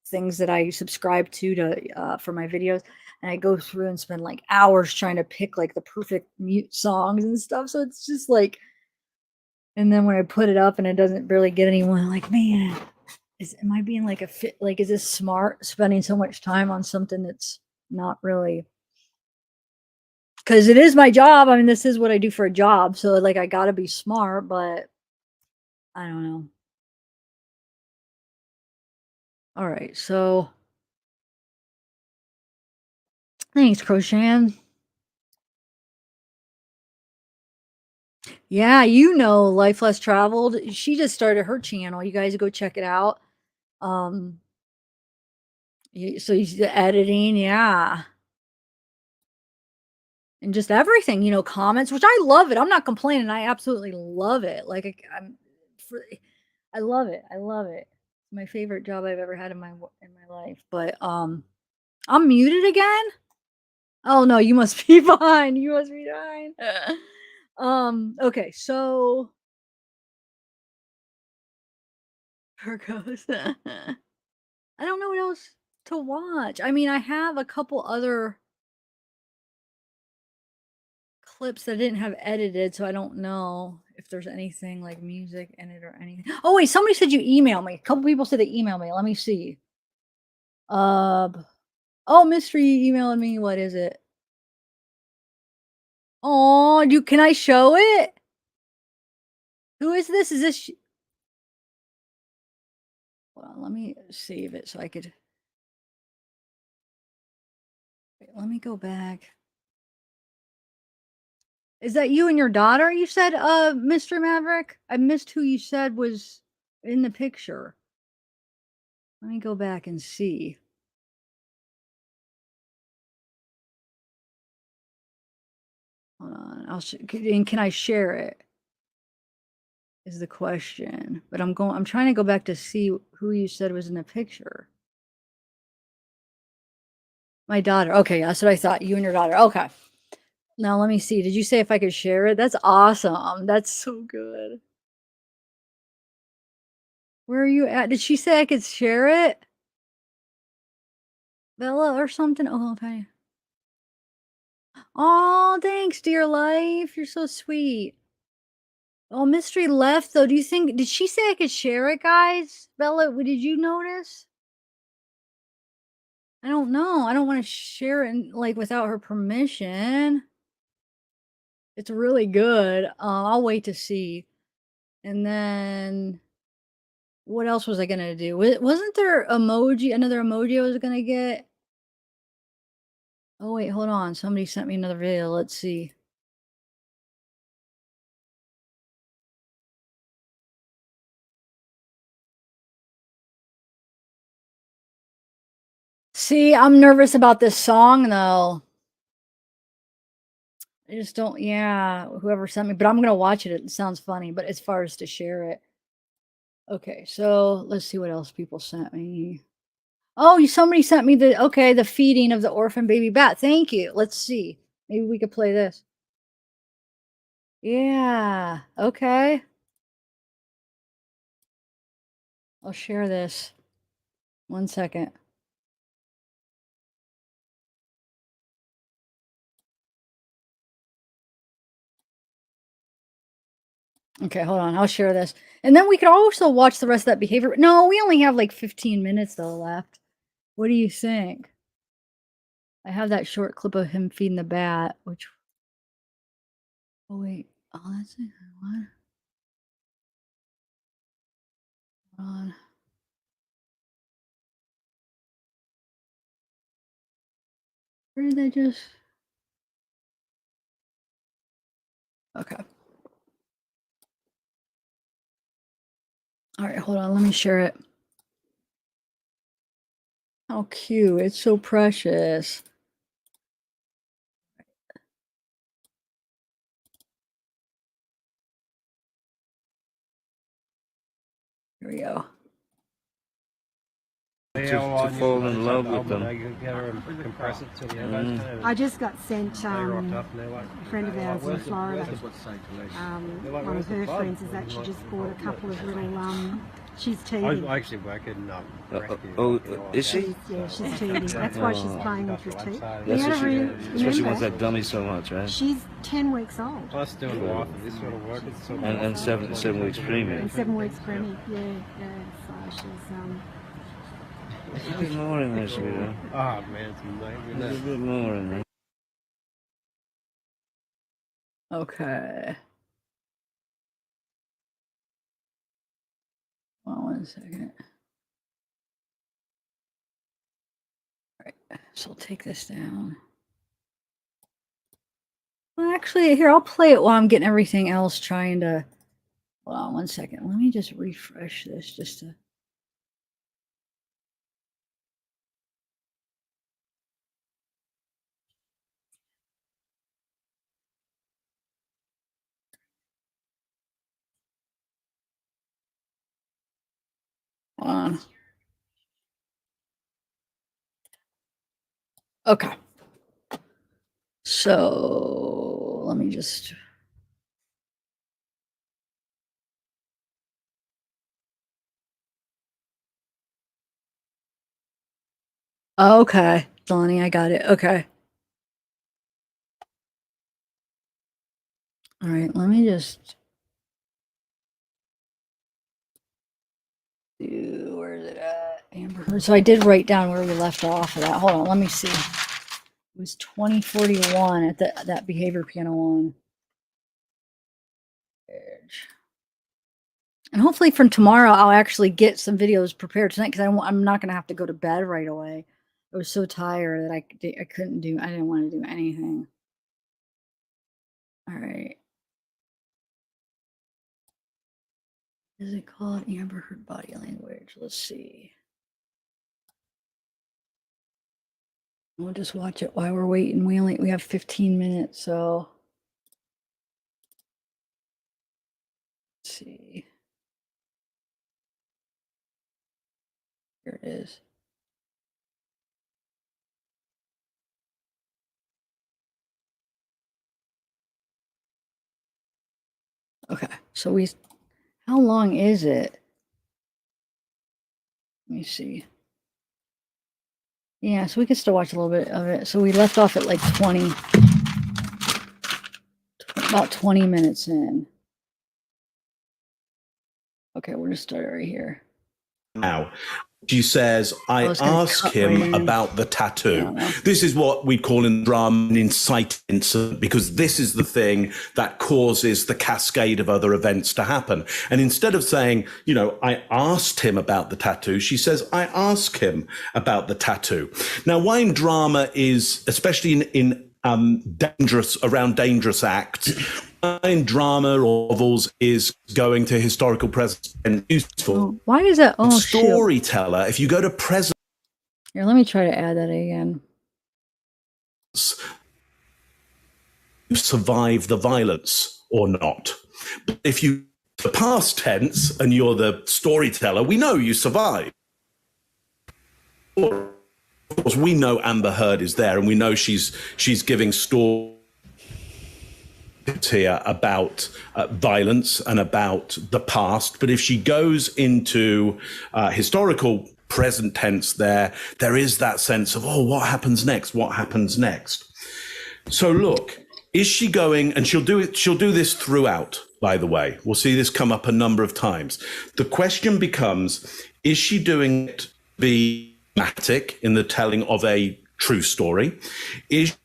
A: things that I subscribe to for my videos. And I go through and spend like hours trying to pick like the perfect mute songs and stuff. So it's just like, and then when I put it up and it doesn't really get anyone, like, man, am I being like is this smart spending so much time on something that's not really, because it is my job. I mean, this is what I do for a job. So like, I gotta be smart, but I don't know. All right. So thanks, Crochan. Yeah, Life Less Traveled. She just started her channel. You guys go check it out. So he's editing, yeah. And just everything, comments, which I love it. I'm not complaining. I absolutely love it. Like I love it. I love it. It's my favorite job I've ever had in my life. But I'm muted again. Oh no, you must be fine. You must be fine. Okay, so Virgos. I don't know what else to watch. I mean, I have a couple other clips that I didn't have edited, so I don't know if there's anything like music in it or anything. Oh wait, somebody said you emailed me. A couple people said they emailed me. Let me see. Oh, mystery emailing me. What is it? Oh, can I show it? Who is this? Is this? Hold on, let me save it so I could. Wait, let me go back. Is that you and your daughter? You said, Mr. Maverick. I missed who you said was in the picture. Let me go back and see. Hold on. Can I share it? Is the question. But I'm trying to go back to see who you said was in the picture. My daughter. Okay, that's what I thought. You and your daughter. Okay. Now let me see. Did you say if I could share it? That's awesome. That's so good. Where are you at? Did she say I could share it? Bella or something? Oh, okay. Oh, thanks, dear life. You're so sweet. Oh, Mystery left though. Did she say I could share it, guys? Bella, did you notice? I don't know. I don't want to share it like without her permission. It's really good. I'll wait to see. And then what else was I gonna do? Wasn't there another emoji I was gonna get? Oh wait, hold on. Somebody sent me another video. Let's see. See, I'm nervous about this song though. I just don't, yeah, whoever sent me, but I'm gonna watch it. It sounds funny, but as far as to share it. Okay, so let's see what else people sent me. Oh, somebody sent me the feeding of the orphan baby bat. Thank you. Let's see. Maybe we could play this. Yeah, okay. I'll share this. 1 second. Okay, hold on. I'll share this. And then we could also watch the rest of that behavior. No, we only have like 15 minutes though left. What do you think? I have that short clip of him feeding the bat, which. Oh, wait. Oh, that's it. What? Where did they just? Okay. All right, hold on. Let me share it. How cute. It's so precious. Here we go.
H: To fall in love with them.
S: I just got sent a friend of ours in Florida. One of her friends has actually just bought a couple of little. She's teething.
Q: I actually work in
H: Is she?
S: Yeah, she's teething. That's why she's playing with her teeth.
H: That's why she wants that dummy so much, right?
S: She's 10 weeks old.
Q: I still wife of this sort of work. It's so
H: And 7 weeks preemie.
S: And 7 weeks preemie. Yeah. So she's
H: Good morning, there, sweetheart.
Q: Oh man, it's amazing.
H: Good morning.
A: Okay. Hold on 1 second. All right, so I'll take this down. Well, actually, here, I'll play it while I'm getting everything else trying to. Hold on 1 second. Let me just refresh this just to. Hold on. Okay. So let me just. Okay, Donnie, I got it. Okay. All right, let me just do, where is it at? Amber Heard. So I did write down where we left off of that. Hold on, let me see. It was 2041 at that behavior piano one. And hopefully from tomorrow, I'll actually get some videos prepared tonight because I'm not going to have to go to bed right away. I was so tired that I didn't want to do anything. All right. Is it called Amber Heard Body Language? Let's see. We'll just watch it while we're waiting. We have 15 minutes, so let's see. Here it is. Okay, so how long is it? Let me see. Yeah, so we can still watch a little bit of it. So we left off at like about 20 minutes in. Okay, we'll just start right here.
T: Now, she says, I ask him about the tattoo. This is what we call in drama an inciting incident, because this is the thing that causes the cascade of other events to happen. And instead of saying, I asked him about the tattoo, she says, I ask him about the tattoo. Now, why in drama is, especially in dangerous acts, in drama or novels is going to historical presence and useful.
A: Why is that? Oh,
T: storyteller. If you go to present,
A: here, let me try to add that again.
T: Survive the violence or not. But if you the past tense and you're the storyteller, we know you survive. Of course, we know Amber Heard is there, and we know she's giving stories here about violence and about the past. But if she goes into historical present tense, there is that sense of, oh, what happens next? What happens next? So look, is she going, and she'll do this throughout, by the way. We'll see this come up a number of times. The question becomes, is she doing it to be dramatic in the telling of a true story? Is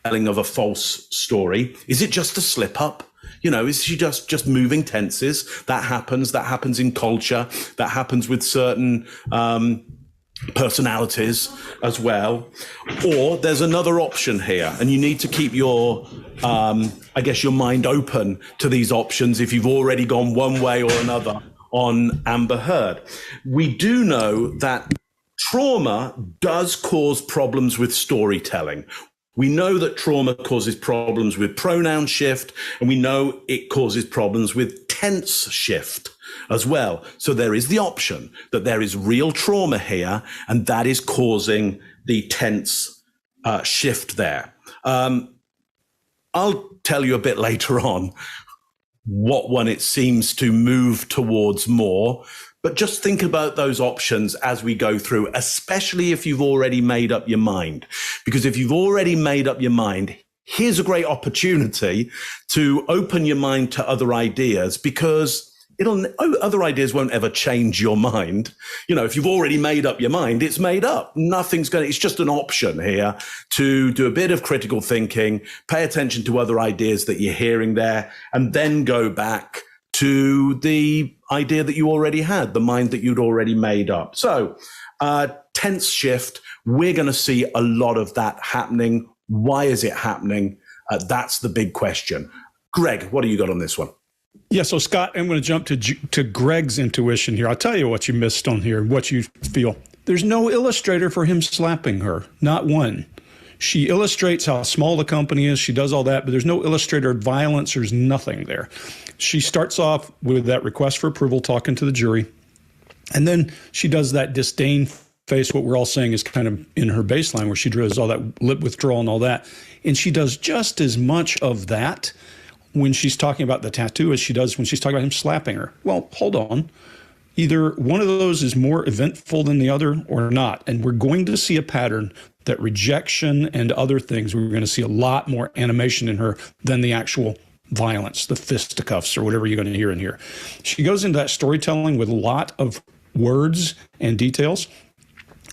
T: telling of a false story? Is it just a slip up? Is she just moving tenses? That happens in culture. That happens with certain personalities as well. Or there's another option here, and you need to keep your, I guess, your mind open to these options if you've already gone one way or another on Amber Heard. We do know that trauma does cause problems with storytelling. We know that trauma causes problems with pronoun shift, and we know it causes problems with tense shift as well. So there is the option that there is real trauma here, and that is causing the tense shift there. I'll tell you a bit later on what one it seems to move towards more. But just think about those options as we go through, especially if you've already made up your mind. Because if you've already made up your mind, here's a great opportunity to open your mind to other ideas, because other ideas won't ever change your mind. You know, if you've already made up your mind, it's made up. It's just an option here to do a bit of critical thinking, pay attention to other ideas that you're hearing there, and then go back to the idea that you already had, the mind that you'd already made up. So, tense shift, we're going to see a lot of that happening. Why is it happening? That's the big question. Greg, what do you got on this one?
U: Yeah, so Scott, I'm going to jump to Greg's intuition here. I'll tell you what you missed on here, what you feel. There's no illustrator for him slapping her, not one. She illustrates how small the company is. She does all that, but there's no illustrator of violence. There's nothing there. She starts off with that request for approval, talking to the jury. And then she does that disdain face, what we're all saying is kind of in her baseline, where she does all that lip withdrawal and all that. And she does just as much of that when she's talking about the tattoo as she does when she's talking about him slapping her. Well, hold on. Either one of those is more eventful than the other or not. And we're going to see a pattern that rejection and other things, we're going to see a lot more animation in her than the actual violence, the fisticuffs or whatever you're going to hear in here. She goes into that storytelling with a lot of words and details,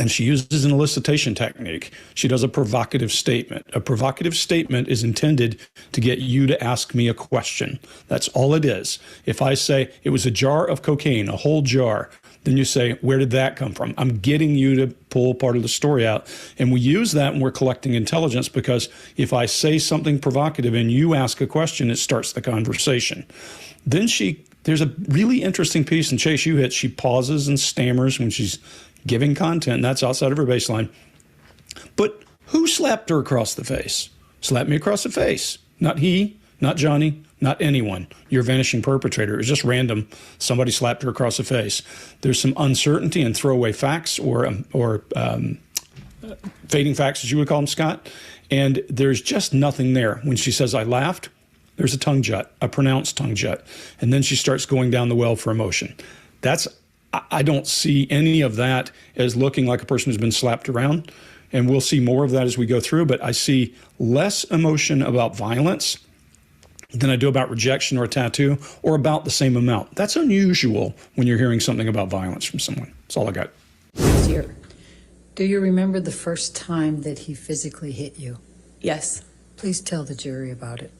U: and she uses an elicitation technique. She does a provocative statement. A provocative statement is intended to get you to ask me a question. That's all it is. If I say it was a jar of cocaine, a whole jar, then you say, where did that come from? I'm getting you to pull part of the story out. And we use that when we're collecting intelligence, because if I say something provocative and you ask a question, it starts the conversation. Then there's a really interesting piece, and Chase, you hit, she pauses and stammers when she's giving content, and that's outside of her baseline. But who slapped her across the face? Slapped me across the face. Not he, not Johnny, not anyone. Your vanishing perpetrator. It was just random. Somebody slapped her across the face. There's some uncertainty and throwaway facts or fading facts, as you would call them, Scott. And there's just nothing there. When she says, I laughed, there's a tongue jut, a pronounced tongue jut. And then she starts going down the well for emotion. I don't see any of that as looking like a person who's been slapped around. And we'll see more of that as we go through. But I see less emotion about violence than I do about rejection or a tattoo, or about the same amount. That's unusual when you're hearing something about violence from someone. That's all I got.
G: Do you remember the first time that he physically hit you?
C: Yes.
G: Please tell the jury about it.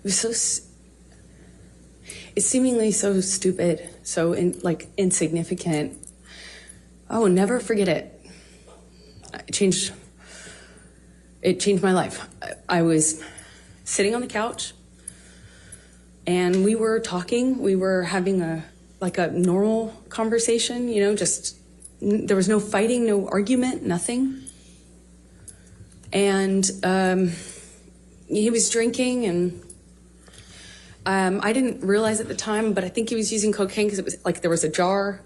C: It was it's seemingly so stupid, so insignificant. Oh, never forget it. It changed my life. I was sitting on the couch and we were talking. We were having a normal conversation, there was no fighting, no argument, nothing. And he was drinking, and I didn't realize at the time, but I think he was using cocaine, because it was like there was a jar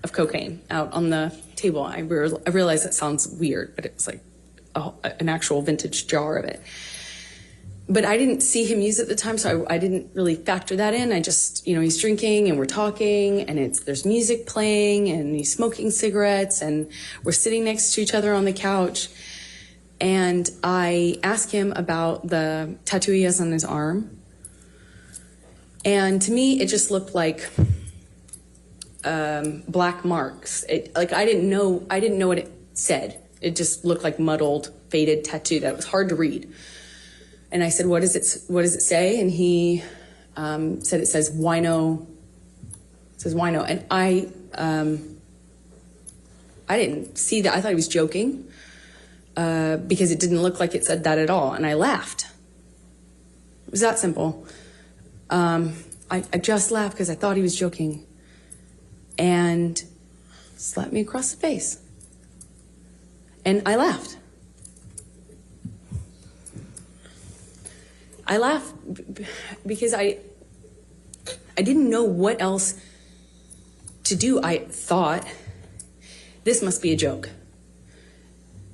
C: of cocaine out on the table. I realize that sounds weird, but it was like an actual vintage jar of it. But I didn't see him use it at the time, so I didn't really factor that in. I just, he's drinking and we're talking, and there's music playing and he's smoking cigarettes, and we're sitting next to each other on the couch. And I asked him about the tattoo he has on his arm. And to me, it just looked like black marks. I didn't know what it said. It just looked like muddled, faded tattoo that was hard to read. And I said, what does it say? And he said it says wino. It says wino, and I didn't see that. I thought he was joking because it didn't look like it said that at all, and I laughed. It was that simple. I just laughed because I thought he was joking, and slapped me across the face, and I laughed. I laughed because I didn't know what else to do. I thought, this must be a joke.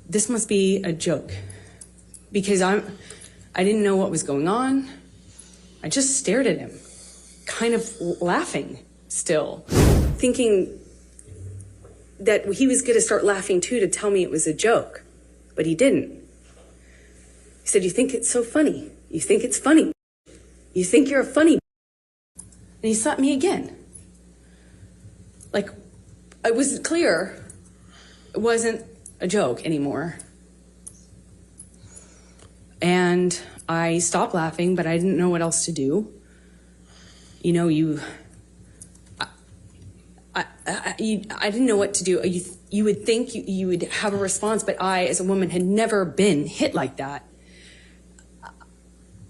C: This must be a joke. Because I didn't know what was going on. I just stared at him, kind of laughing still, thinking that he was going to start laughing too to tell me it was a joke. But he didn't. He said, "You think it's so funny? You think it's funny? You think you're a funny?" And he slapped me again. Like, it was clear it wasn't a joke anymore. And I stopped laughing, but I didn't know what else to do. You know, I didn't know what to do. You would think you would have a response, but I, as a woman, had never been hit like that.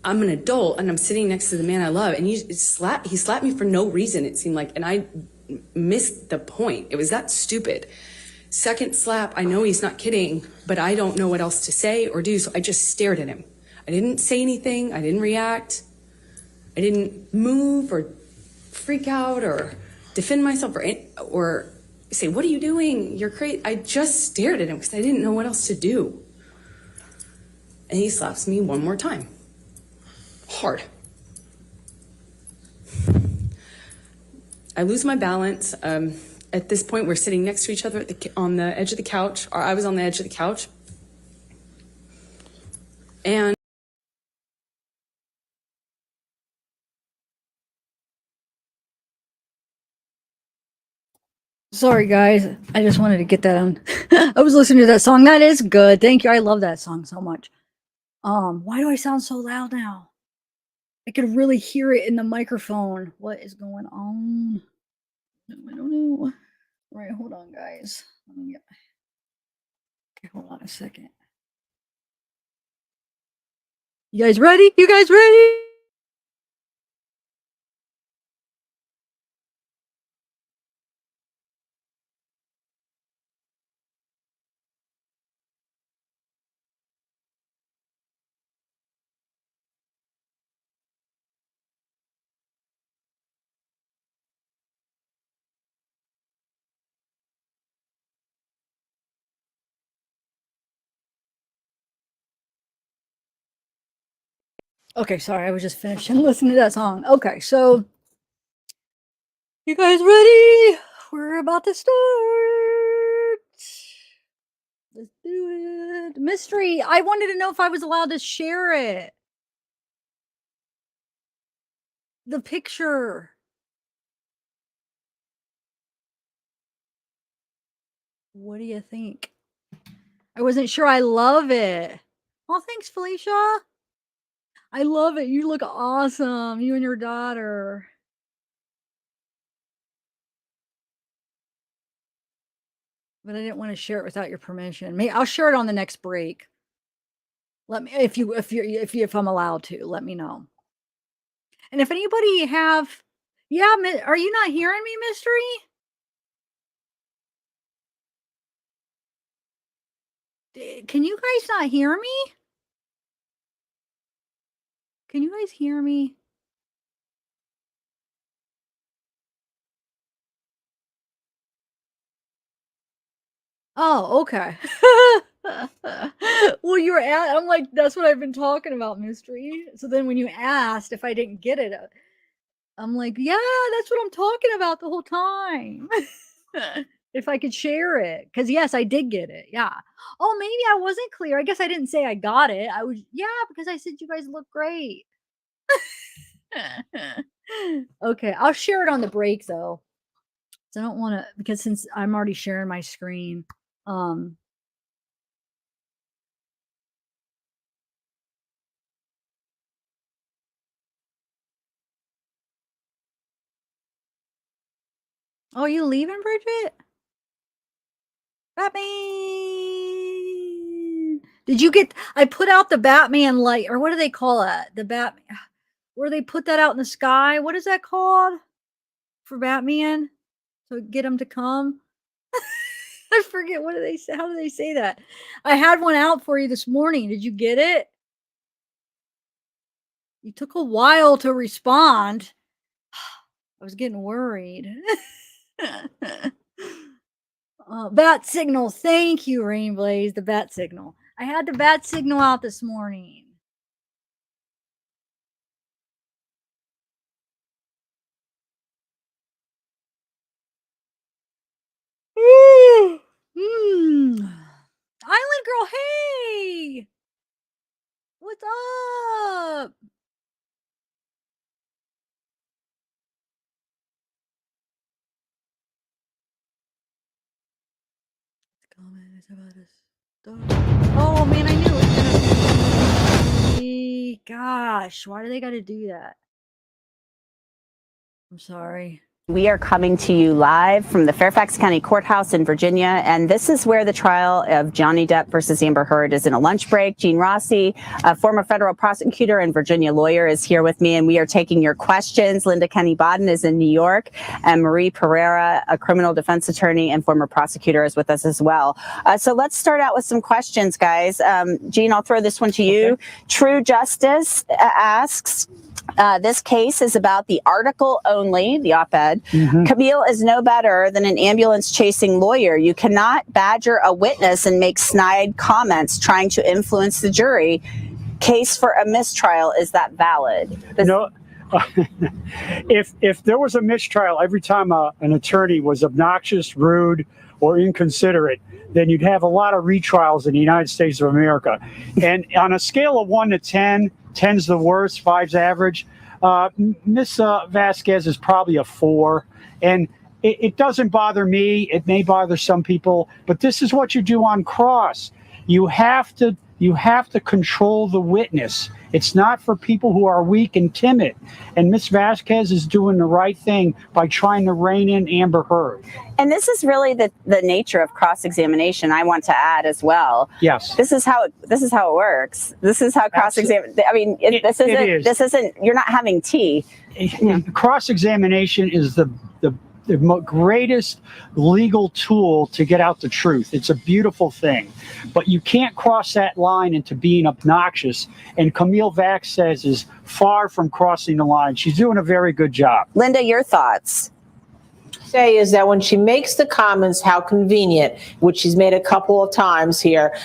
C: I'm an adult, and I'm sitting next to the man I love, and he slapped me for no reason, it seemed like, and I missed the point. It was that stupid. Second slap, I know he's not kidding, but I don't know what else to say or do, so I just stared at him. I didn't say anything. I didn't react. I didn't move or freak out or defend myself or say, "What are you doing? You're crazy." I just stared at him because I didn't know what else to do. And he slaps me one more time. Hard. I lose my balance. At this point, we're sitting next to each other on the edge of the couch, or I was on the edge of the couch. And
A: Sorry, guys. I just wanted to get that on. I was listening to that song. That is good. Thank you. I love that song so much. Why do I sound so loud now? I could really hear it in the microphone. What is going on? I don't know. All right, hold on, guys. Let me get. Okay, hold on a second. You guys ready? You guys ready? Okay, sorry. I was just finishing listening to that song. Okay, so you guys ready? We're about to start. Let's do it. Mystery. I wanted to know if I was allowed to share it. The picture. What do you think? I wasn't sure. I love it. Oh, thanks, Felicia. I love it. You look awesome. You and your daughter. But I didn't want to share it without your permission. Maybe I'll share it on the next break. Let me if I'm allowed to, let me know. And if anybody have, yeah, are you not hearing me, Mystery? Can you guys not hear me? Can you guys hear me? Oh, okay. Well, you were at, I'm like, that's what I've been talking about, Mystery. So then when you asked if I didn't get it, I'm like, yeah, that's what I'm talking about the whole time. If I could share it. Because yes, I did get it. Yeah. Oh, maybe I wasn't clear. I guess I didn't say I got it. I was, yeah, because I said you guys look great. Okay, I'll share it on the break though. So I don't want to, because since I'm already sharing my screen, Oh, you leaving, Bridget? Batman! Did you get? I put out the Batman light, or what do they call it? The Batman, where they put that out in the sky. What is that called for Batman? So get him to come. I forget. What do they say? How do they say that? I had one out for you this morning. Did you get it? You took a while to respond. I was getting worried. Bat signal. Thank you, Rainblaze. The bat signal. I had the bat signal out this morning. Island girl, hey! What's up? Comment is about us. Oh man, I knew it was gonna be. Gosh, why do they gotta do that? I'm sorry.
J: We are coming to you live from the Fairfax County Courthouse in Virginia, and this is where the trial of Johnny Depp versus Amber Heard is in a lunch break. Gene Rossi, a former federal prosecutor and Virginia lawyer, is here with me, and we are taking your questions. Linda Kenny Bodden is in New York, and Marie Pereira, a criminal defense attorney and former prosecutor, is with us as well. So let's start out with some questions, guys. Gene, I'll throw this one to you. Okay. True Justice asks, this case is about the article only, the op-ed. Camille is no better than an ambulance-chasing lawyer. You cannot badger a witness and make snide comments trying to influence the jury. Case for a mistrial, is that valid?
V: No. If there was a mistrial every time an attorney was obnoxious, rude, or inconsiderate, then you'd have a lot of retrials in the United States of America. And on a scale of 1 to 10, 10's the worst, 5's average. Miss Vasquez is probably a 4. And it doesn't bother me. It may bother some people, but this is what you do on cross. You have to control the witness. It's not for people who are weak and timid. And Miss Vasquez is doing the right thing by trying to rein in Amber Heard.
J: And this is really the nature of cross-examination, I want to add as well.
V: Yes.
J: This is how it works. This is how cross-examination, I mean, this isn't, you're not having tea.
V: Cross-examination is the greatest legal tool to get out the truth. It's a beautiful thing, but you can't cross that line into being obnoxious. And Camille Vasquez is far from crossing the line. She's doing a very good job.
J: Linda, your thoughts?
F: Say is that when she makes the comments, how convenient, which she's made a couple of times here,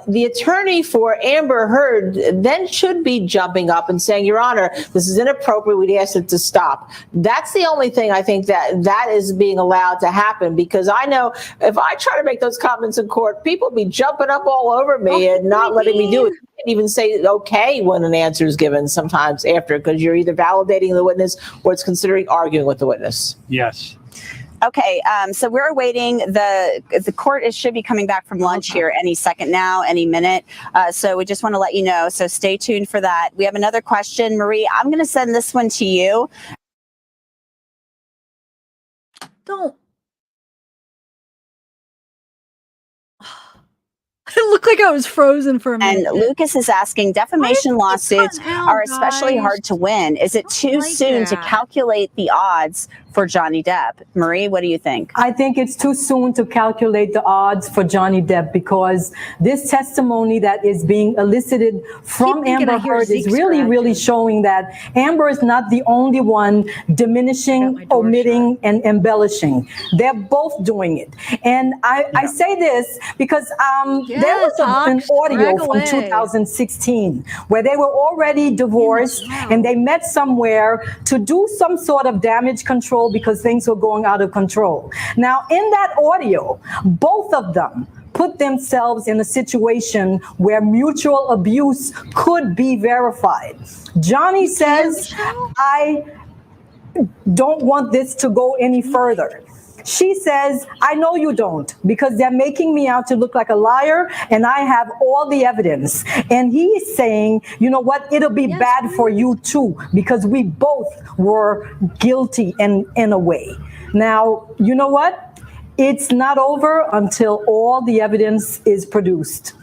F: the attorney for Amber Heard then should be jumping up and saying, Your Honor, this is inappropriate. We'd ask it to stop. That's the only thing I think that is being allowed to happen, because I know if I try to make those comments in court, people be jumping up all over me and not letting me do it. You can't even say okay when an answer is given sometimes after, because you're either validating the witness or it's considering arguing with the witness.
V: Yes.
J: Okay, so we're awaiting the court should be coming back from lunch here any second now, any minute. So we just want to let you know. So stay tuned for that. We have another question, Marie. I'm going to send this one to you.
A: Don't. It looked like I was frozen for a minute.
J: And Lucas is asking, defamation lawsuits are especially hard to win. Is it too soon to calculate the odds for Johnny Depp? Marie, what do you think?
W: I think it's too soon to calculate the odds for Johnny Depp, because this testimony that is being elicited from Amber Heard is really showing that Amber is not the only one diminishing, omitting, and embellishing. They're both doing it. And I say this because there was an audio from 2016 where they were already divorced and they met somewhere to do some sort of damage control because things were going out of control. Now, in that audio, both of them put themselves in a situation where mutual abuse could be verified. Johnny says, I don't want this to go any further. She says, I know you don't, because they're making me out to look like a liar and I have all the evidence. And he's saying, you know what, it'll be bad for you too, because we both were guilty in a way. Now, you know what? It's not over until all the evidence is produced.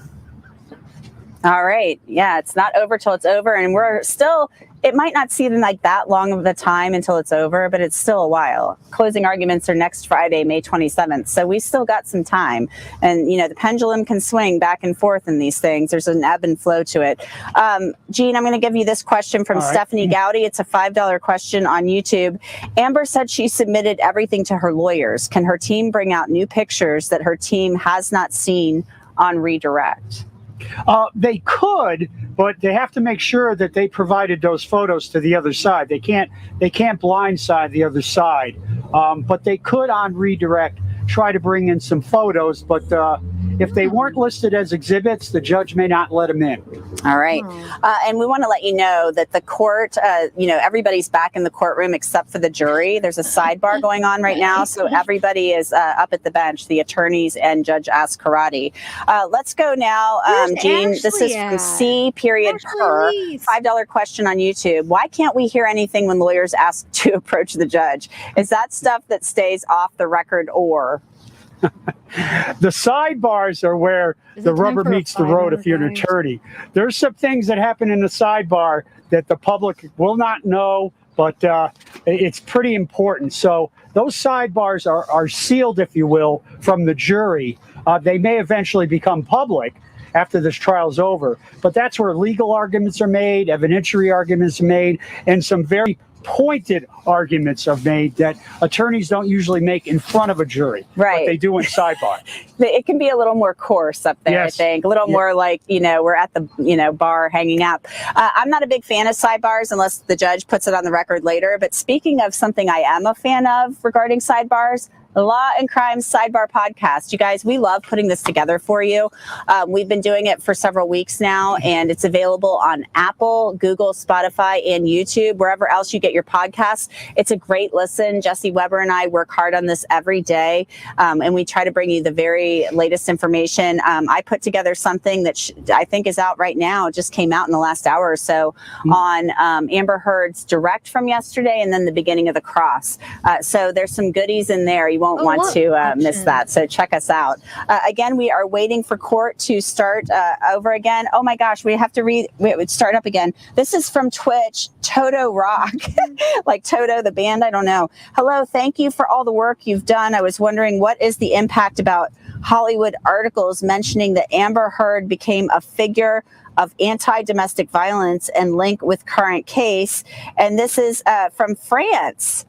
J: All right. Yeah, it's not over till it's over. And we're still, it might not seem like that long of the time until it's over, but it's still a while. Closing arguments are next Friday, May 27th. So we still got some time. And, you know, the pendulum can swing back and forth in these things. There's an ebb and flow to it. Gene, I'm going to give you this question from Stephanie Gowdy. It's a $5 question on YouTube. Amber said she submitted everything to her lawyers. Can her team bring out new pictures that her team has not seen on redirect?
V: They could, but they have to make sure that they provided those photos to the other side. They can't blindside the other side, but they could on redirect try to bring in some photos. But if they weren't listed as exhibits, the judge may not let them in.
J: All right. And we want to let you know that the court, you know, everybody's back in the courtroom except for the jury. There's a sidebar going on right now. So everybody is up at the bench, the attorneys and Judge Askarati. Let's go now. Gene, this is from C.Per. $5 question on YouTube. Why can't we hear anything when lawyers ask to approach the judge? Is that stuff that stays off the record or?
V: The sidebars are where the rubber meets the road if you're an attorney. There's some things that happen in the sidebar that the public will not know, but it's pretty important. So those sidebars are sealed, if you will, from the jury. They may eventually become public after this trial's over, but that's where legal arguments are made, evidentiary arguments are made, and some very pointed arguments are made that attorneys don't usually make in front of a jury,
J: right?
V: But they do in sidebar.
J: It can be a little more coarse up there,
V: Yes.
J: I think. A little more like, you know, we're at the, you know, bar hanging out. I'm not a big fan of sidebars unless the judge puts it on the record later. But speaking of something I am a fan of regarding sidebars, the Law and Crime Sidebar Podcast. You guys, we love putting this together for you. We've been doing it for several weeks now, and it's available on Apple, Google, Spotify, and YouTube, wherever else you get your podcasts. It's a great listen. Jesse Weber and I work hard on this every day, and we try to bring you the very latest information. I put together something that I think is out right now. It just came out in the last hour or so on Amber Heard's direct from yesterday and then the beginning of the cross. So there's some goodies in there. You won't want to miss that. So check us out. Again, we are waiting for court to start over again. Oh my gosh, we have to start up again. This is from Twitch, Toto Rock, like Toto, the band. I don't know. Hello, thank you for all the work you've done. I was wondering, what is the impact about Hollywood articles mentioning that Amber Heard became a figure of anti-domestic violence and link with current case? And this is from France.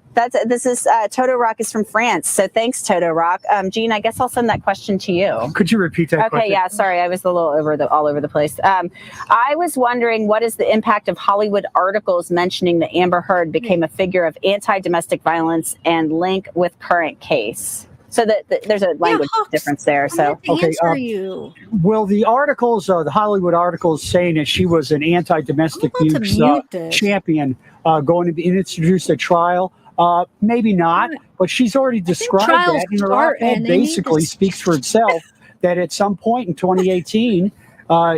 J: This is Toto Rock is from France. So thanks, Toto Rock. Gene, I guess I'll send that question to you.
V: Could you repeat that question?
J: Okay, yeah, sorry. I was a little all over the place. I was wondering, what is the impact of Hollywood articles mentioning that Amber Heard became a figure of anti-domestic violence and link with current case? So that there's a language difference there. So
V: well, the articles, the Hollywood articles, saying that she was an anti-domestic abuse champion, going to be introduced at trial. Maybe not, but she's already described that, and her op-ed basically speaks for itself. That at some point in 2018,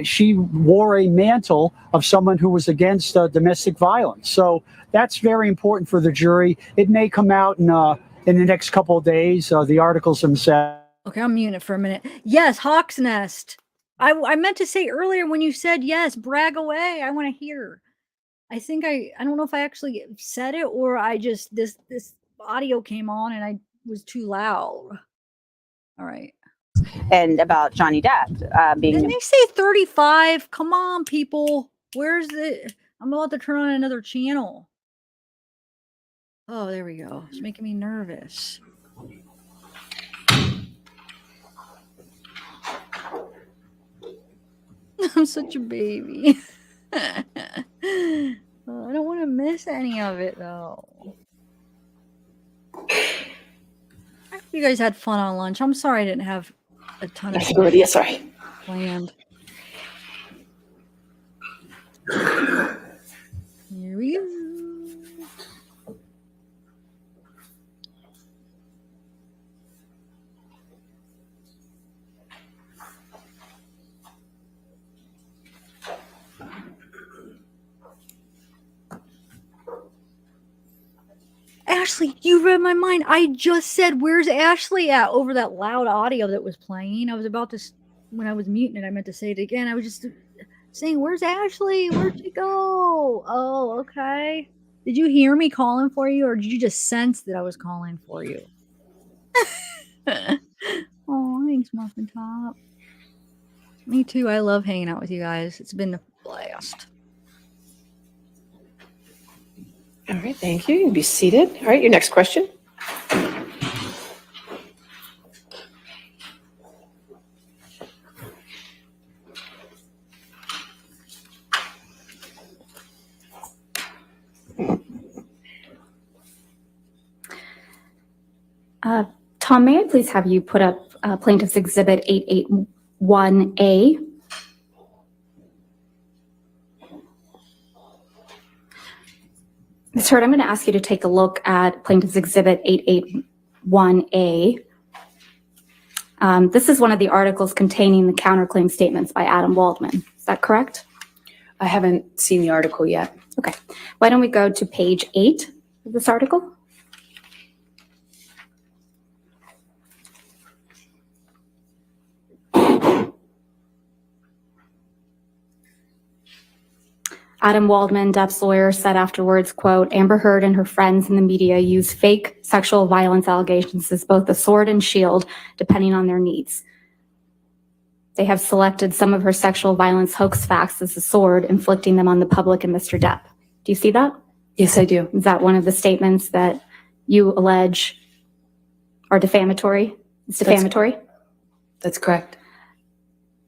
V: she wore a mantle of someone who was against domestic violence. So that's very important for the jury. It may come out in the next couple of days. The articles themselves.
A: Okay, I'm muting it for a minute. Yes, Hawk's Nest. I meant to say earlier when you said yes, brag away. I want to hear. I think I don't know if I actually said it or I just this audio came on and I was too loud. All right.
J: And about Johnny Depp being.
A: Didn't they say 35? Come on, people. Where's it? I'm about to turn on another channel. Oh, there we go. It's making me nervous. I'm such a baby. I don't want to miss any of it, though. I hope you guys had fun on lunch. I'm sorry I didn't have a ton of stuff planned. Here we go. Ashley, you read my mind. I just said, "Where's Ashley at?" over that loud audio that was playing. I was about to, when I was muting it, I meant to say it again. I was just saying, "Where's Ashley? Where'd she go?" Oh, okay. Did you hear me calling for you, or did you just sense that I was calling for you? Oh, thanks, Muffin Top. Me too. I love hanging out with you guys. It's been a blast.
E: All right, thank you. You can be seated. All right, your next question.
I: Tom, may I please have you put up Plaintiff's Exhibit 881A? Ms. Hurd, I'm going to ask you to take a look at Plaintiff's Exhibit 881A. This is one of the articles containing the counterclaim statements by Adam Waldman. Is that correct?
C: I haven't seen the article yet.
I: Okay. Why don't we go to page 8 of this article? Adam Waldman, Depp's lawyer, said afterwards, quote, Amber Heard and her friends in the media use fake sexual violence allegations as both a sword and shield, depending on their needs. They have selected some of her sexual violence hoax facts as a sword, inflicting them on the public and Mr. Depp. Do you see that?
C: Yes, I do.
I: Is that one of the statements that you allege are defamatory? It's defamatory?
C: That's correct.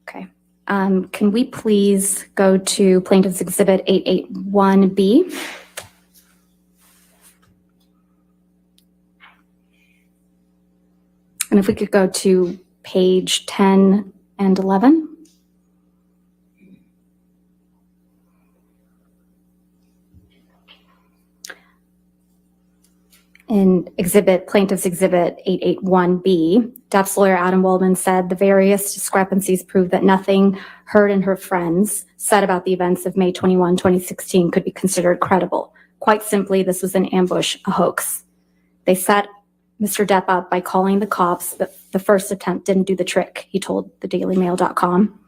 I: Okay. Can we please go to Plaintiff's Exhibit 881B? And if we could go to page 10 and 11. In Plaintiff's Exhibit 881B, Depp's lawyer Adam Waldman said the various discrepancies prove that nothing Heard and her friends said about the events of May 21, 2016 could be considered credible. Quite simply, this was an ambush, a hoax. They set Mr. Depp up by calling the cops, but the first attempt didn't do the trick, he told thedailymail.com.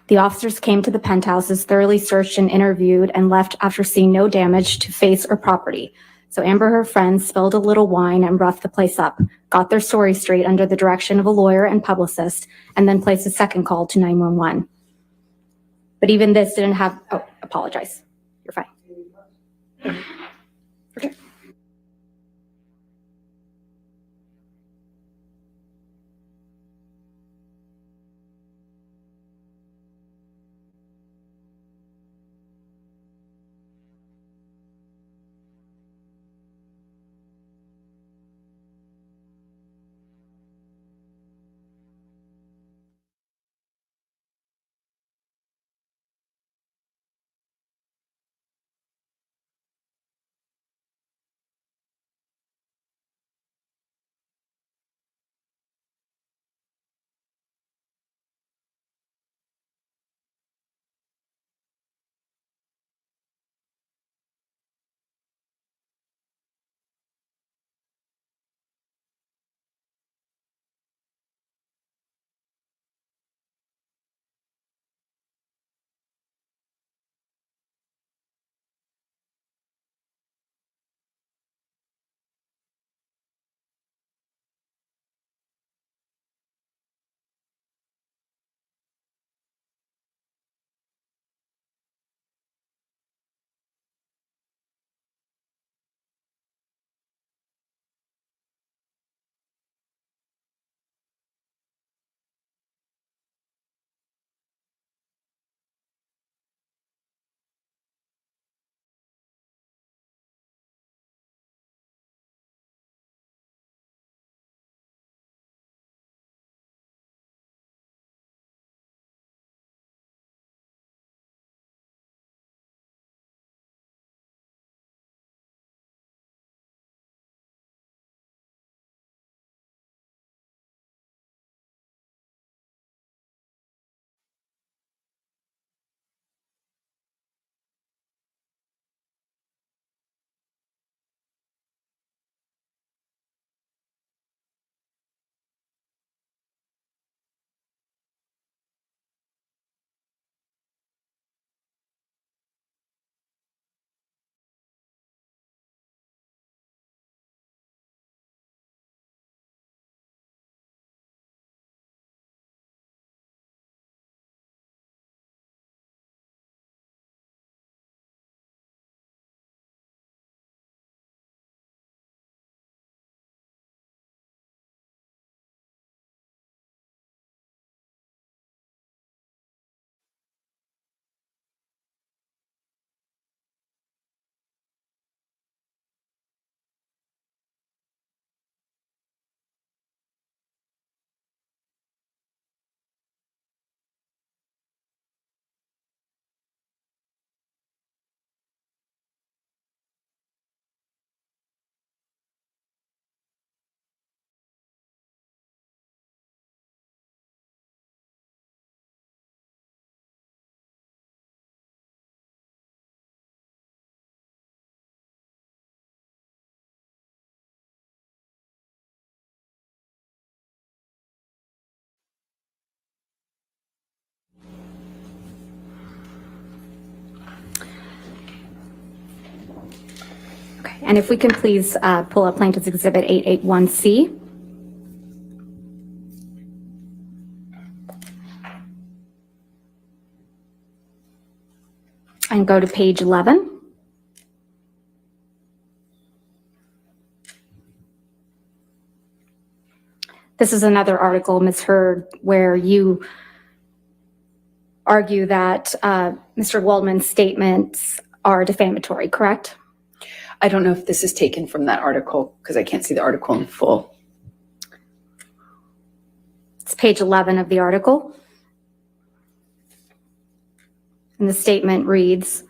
I: The officers came to the penthouses, thoroughly searched and interviewed, and left after seeing no damage to face or property. So Amber and her friends spilled a little wine and roughed the place up, got their story straight under the direction of a lawyer and publicist, and then placed a second call to 911. But even this didn't have, apologize. You're fine. Okay. And if we can please pull up Plaintiff's Exhibit 881C. And go to page 11. This is another article, Ms. Hurd, where you argue that Mr. Waldman's statements are defamatory, correct?
C: I don't know if this is taken from that article because I can't see the article in full.
I: It's page 11 of the article. And the statement reads,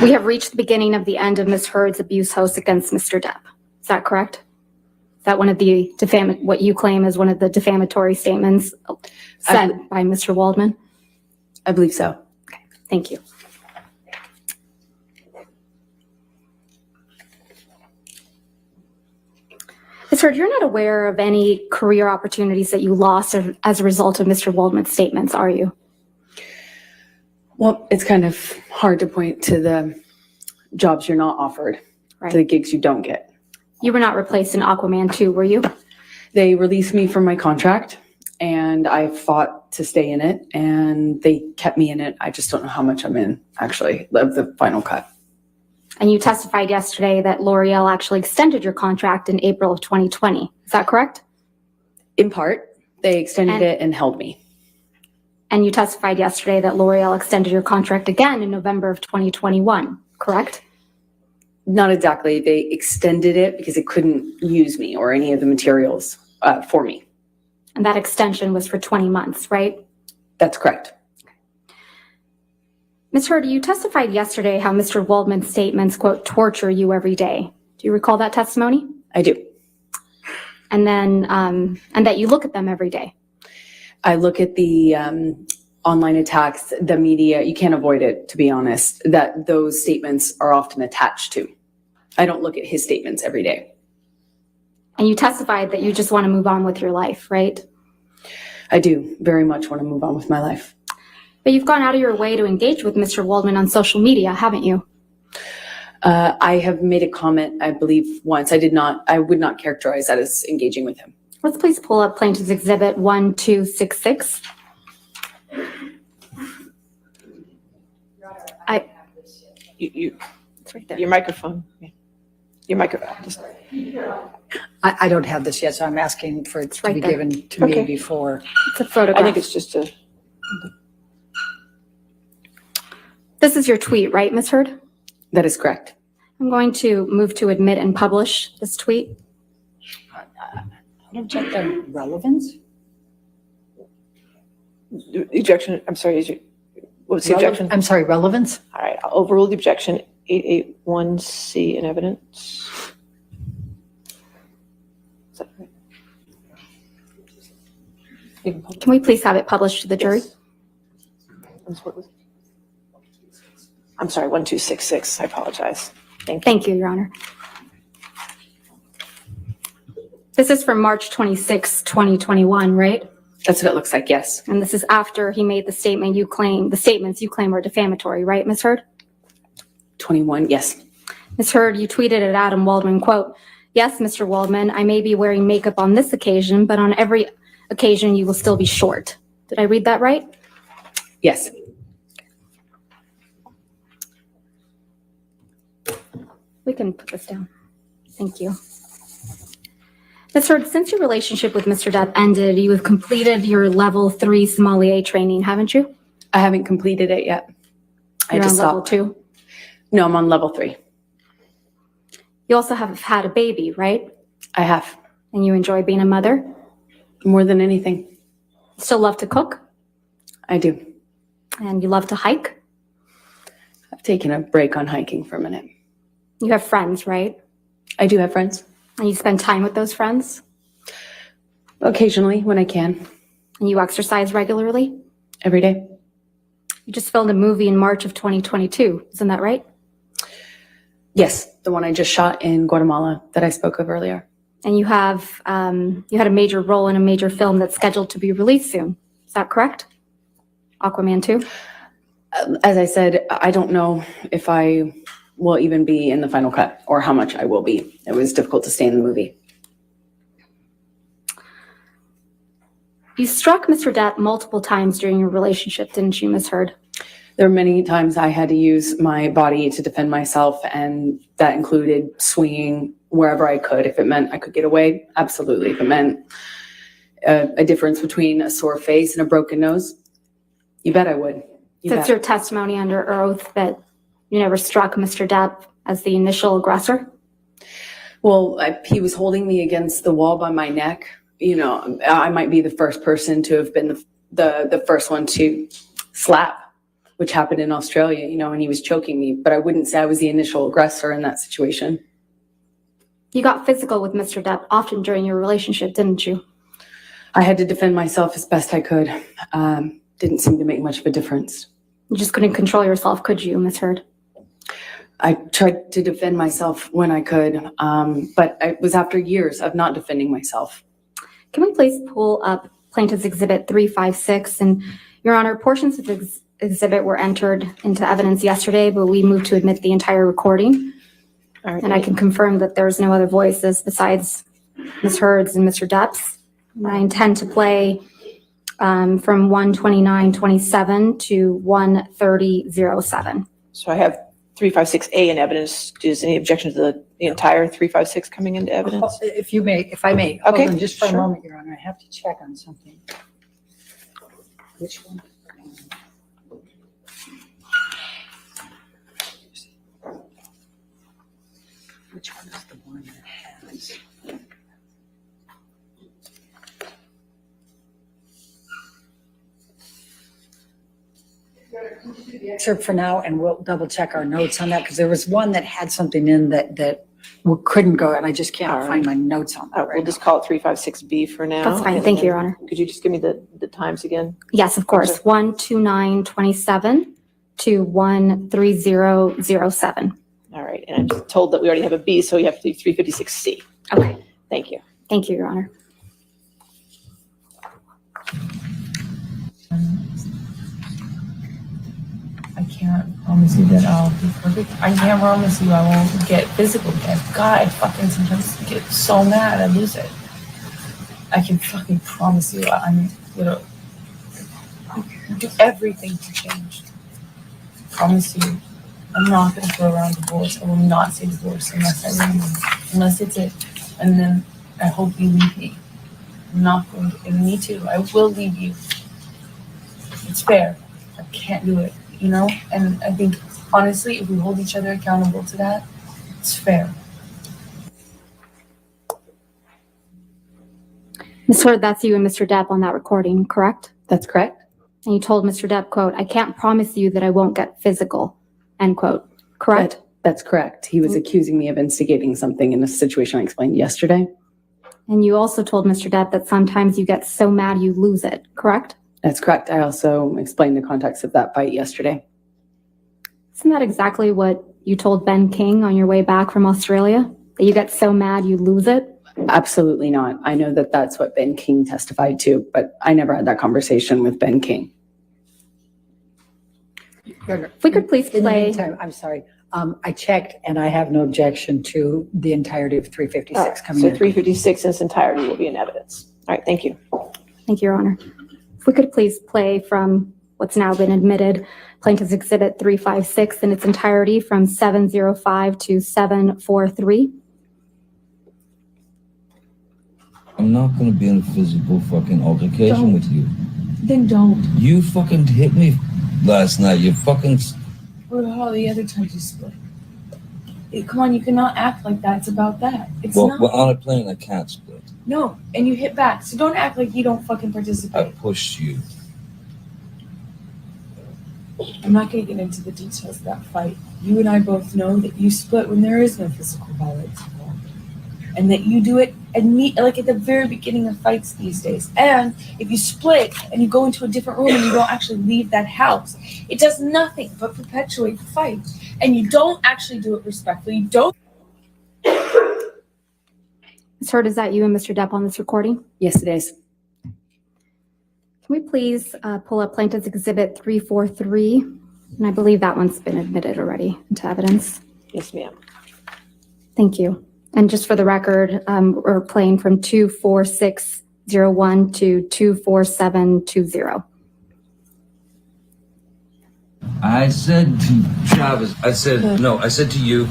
I: we have reached the beginning of the end of Ms. Hurd's abuse hoax against Mr. Depp. Is that correct? Is that one of the what you claim is one of the defamatory statements said by Mr. Waldman?
C: I believe so.
I: Okay, thank you. Ms. Hurd, you're not aware of any career opportunities that you lost as a result of Mr. Waldman's statements, are you?
C: Well, it's kind of hard to point to the jobs you're not offered, to the gigs you don't get.
I: You were not replaced in Aquaman 2, were you?
C: They released me from my contract and I fought to stay in it and they kept me in it. I just don't know how much I'm in, actually, of the final cut.
I: And you testified yesterday that L'Oreal actually extended your contract in April of 2020. Is that correct?
C: In part, they extended it and held me.
I: And you testified yesterday that L'Oreal extended your contract again in November of 2021, correct?
C: Not exactly. They extended it because it couldn't use me or any of the materials for me.
I: And that extension was for 20 months, right?
C: That's correct.
I: Ms. Hurd, you testified yesterday how Mr. Waldman's statements, quote, torture you every day. Do you recall that testimony?
C: I do.
I: And then, and that you look at them every day.
C: I look at the online attacks, the media, you can't avoid it, to be honest, that those statements are often attached to. I don't look at his statements every day.
I: And you testified that you just want to move on with your life, right?
C: I do very much want to move on with my life.
I: But you've gone out of your way to engage with Mr. Waldman on social media, haven't you?
C: I have made a comment, I believe, once. I would not characterize that as engaging with him.
I: Let's please pull up Plaintiff's Exhibit 1266.
E: It's right there. Your microphone. Your microphone.
G: I don't have this yet, so I'm asking for it to
I: right
G: be
I: there.
G: given to me before.
I: It's a photograph.
E: I think it's just a.
I: This is your tweet, right, Ms. Hurd?
C: That is correct.
I: I'm going to move to admit and publish this tweet.
G: I don't check the relevance.
E: Objection. I'm sorry. What's the objection?
G: I'm sorry, relevance?
E: All right. I'll overrule the objection. 881C in evidence. Is that right?
I: Can we please have it published to the jury?
E: I'm sorry, 1266. I apologize.
I: Thank you, Your Honor. This is from March 26, 2021, right?
C: That's what it looks like, yes.
I: And this is after he made the statements you claim are defamatory, right, Ms. Hurd?
C: 21, yes.
I: Ms. Hurd, you tweeted at Adam Waldman, quote, "Yes, Mr. Waldman, I may be wearing makeup on this occasion, but on every occasion you will still be short." Did I read that right?
C: Yes.
I: We can put this down. Thank you. Ms. Hurd, since your relationship with Mr. Depp ended, you have completed your level 3 sommelier training, haven't you?
C: I haven't completed it yet. I
I: You're
C: just
I: on level
C: stopped.
I: 2?
C: No, I'm on level 3.
I: You also have had a baby, right?
C: I have.
I: And you enjoy being a mother?
C: More than anything.
I: Still love to cook?
C: I do.
I: And you love to hike?
C: I've taken a break on hiking for a minute.
I: You have friends, right?
C: I do have friends.
I: And you spend time with those friends?
C: Occasionally, when I can.
I: And you exercise regularly?
C: Every day.
I: You just filmed a movie in March of 2022, isn't that right?
C: Yes, the one I just shot in Guatemala that I spoke of earlier.
I: And you have you had a major role in a major film that's scheduled to be released soon. Is that correct? Aquaman 2?
C: As I said, I don't know if I will even be in the final cut or how much I will be. It was difficult to stay in the movie.
I: You struck Mr. Depp multiple times during your relationship, didn't you, Ms. Heard?
C: There were many times I had to use my body to defend myself, and that included swinging wherever I could. If it meant I could get away, absolutely. If it meant a difference between a sore face and a broken nose, you bet I would.
I: So it's your testimony under oath that you never struck Mr. Depp as the initial aggressor?
C: Well, he was holding me against the wall by my neck. You know, I might be the first person to have been the first one to slap, which happened in Australia, you know, and he was choking me. But I wouldn't say I was the initial aggressor in that situation.
I: You got physical with Mr. Depp often during your relationship, didn't you?
C: I had to defend myself as best I could. Didn't seem to make much of a difference.
I: You just couldn't control yourself, could you, Ms. Heard?
C: I tried to defend myself when I could, but it was after years of not defending myself.
I: Can we please pull up Plaintiff's Exhibit 356? And Your Honor, portions of the exhibit were entered into evidence yesterday, but we moved to admit the entire recording. And I can confirm that there's no other voices besides Ms. Heard's and Mr. Depp's. And I intend to play from 129:27 to 130:07.
E: So I have 356A in evidence. Is any objection to the entire 356 coming into evidence?
G: If I may, hold on just for a moment, Your Honor. I have to check on something. Which one? Which one is the one that has? The excerpt for now, and we'll double check our notes on that, because there was one that had something in that we couldn't go, and I just can't find my notes on that.
E: We'll just call it 356B for now.
I: That's fine. Thank you, Your Honor.
E: Could you just give me the times again?
I: Yes, of course. 129:27 to 130:07.
E: All right, and I'm just told that we already have a B, so you have to do 356C.
I: Okay.
E: Thank you.
I: Thank you, Your Honor.
L: I can't promise you that I'll be perfect. I can't promise you I won't get physical again. God, I fucking sometimes get so mad I lose it. I can fucking promise you I'm gonna do everything to change. I promise you, I'm not gonna throw around divorce. I will not say divorce unless I leave, unless it's it. And then I hope you leave me. I'm not going to, and me too. I will leave you. It's fair. I can't do it. You know, and I think honestly, if we hold each other accountable to that, it's fair.
I: Ms. Heard, that's you and Mr. Depp on that recording, correct?
C: That's correct.
I: And you told Mr. Depp, quote, "I can't promise you that I won't get physical," end quote, correct?
C: That's correct. He was accusing me of instigating something in a situation I explained yesterday.
I: And you also told Mr. Depp that sometimes you get so mad you lose it, correct?
C: That's correct. I also explained the context of that fight yesterday.
I: Isn't that exactly what you told Ben King on your way back from Australia? That you get so mad you lose it?
C: Absolutely not. I know that that's what Ben King testified to, but I never had that conversation with Ben King.
I: If we could please
G: In the
I: play.
G: meantime, I'm sorry. I checked, and I have no objection to the entirety of 356 coming
E: So
G: in.
E: 356 in its entirety will be in evidence. All right, thank you.
I: Thank you, Your Honor. If we could please play from what's now been admitted, Plaintiff's Exhibit 356 in its entirety from 7:05 to 7:43.
H: I'm not gonna be in a physical fucking altercation with you.
L: Then don't.
H: You fucking hit me last night. You fucking.
L: What about all the other times you split? Come on, you cannot act like that. It's about that. It's
H: Well,
L: not.
H: well, on a plane, I can't split.
L: No, and you hit back. So don't act like you don't fucking
H: I
L: participate.
H: pushed you.
L: I'm not going to get into the details of that fight. You and I both know that you split when there is no physical violence involved, and that you do it like at the very beginning of fights these days. And if you split and you go into a different room and you don't actually leave that house, it does nothing but perpetuate the fight. And you don't actually do it respectfully. You don't.
I: Ms. Hurd, is that you and Mr. Depp on this recording?
C: Yes, it is.
I: Can we please pull up Plaintiff's Exhibit 343? And I believe that one's been admitted already into evidence.
F: Yes, ma'am.
I: Thank you. And just for the record, we're playing from 24601 to 24720.
K: I said to Travis, I said to you,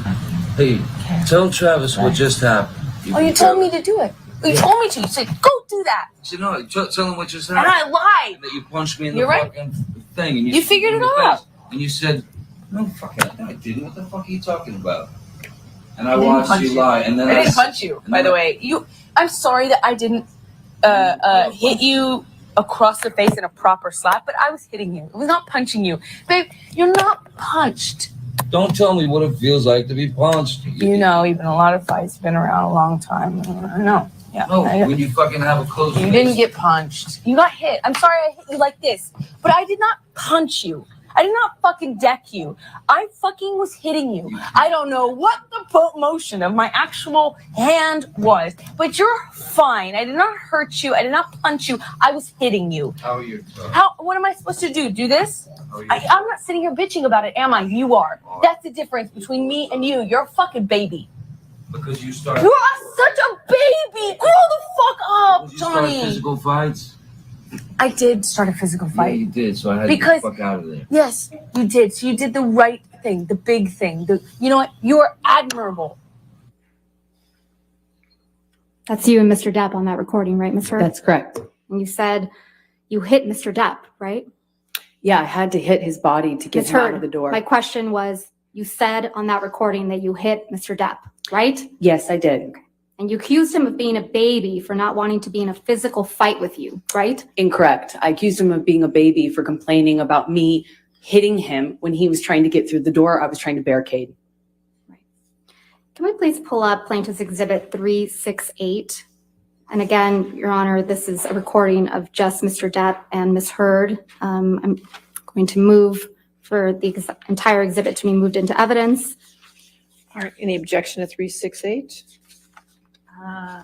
K: hey, tell Travis what just happened.
L: You told me to do it. You told me to. You said, go do that.
K: I said, no, tell him what just
L: And
K: happened.
L: I lied.
K: That you punched me in
L: You're
K: the
L: right.
K: fucking thing. And
L: You figured
K: in
L: it
K: the
L: out.
K: face. And you said, no, fuck it, I didn't. What the fuck are you talking about? And I
L: I didn't
K: watched
L: punch
K: you lie. And then
L: I didn't punch you, by the way. I'm sorry that I didn't hit you across the face in a proper slap, but I was hitting you. It was not punching you. Babe, you're not punched.
K: Don't tell me what it feels like to be punched.
L: You know, you've been in a lot of fights, been around a long time. I know. Yeah.
K: No, when you fucking have a close
L: You didn't get punched. You got hit. I'm sorry I hit you like this, but I did not punch you. I did not fucking deck you. I fucking was hitting you. I don't know what the motion of my actual hand was, but you're fine. I did not hurt you. I did not punch you. I was hitting you.
K: How are you?
L: What am I supposed to do? Do this? I'm not sitting here bitching about it, am I? You are. That's the difference between me and you. You're a fucking baby.
K: Because you started.
L: You are such a baby. Grow the fuck up,
K: You started
L: Johnny.
K: physical fights.
L: I did start a physical
K: Yeah,
L: fight.
K: you did. So I had
L: Because-
K: to get the fuck out of there.
L: Yes, you did. So you did the right thing, the big thing. You know what? You are admirable.
I: That's you and Mr. Depp on that recording, right, Ms. Hurd?
C: That's correct.
I: And you said you hit Mr. Depp, right?
C: Yeah, I had to hit his body to get
I: Ms.
C: him out
I: Hurd,
C: of the door.
I: my question was, you said on that recording that you hit Mr. Depp, right?
C: Yes, I did.
I: And you accused him of being a baby for not wanting to be in a physical fight with you, right?
C: Incorrect. I accused him of being a baby for complaining about me hitting him when he was trying to get through the door. I was trying to barricade.
I: Can we please pull up Plaintiff's Exhibit 368? And again, Your Honor, this is a recording of just Mr. Depp and Ms. Hurd. I'm going to move for the entire exhibit to be moved into evidence.
E: All right, any objection to 368?
G: I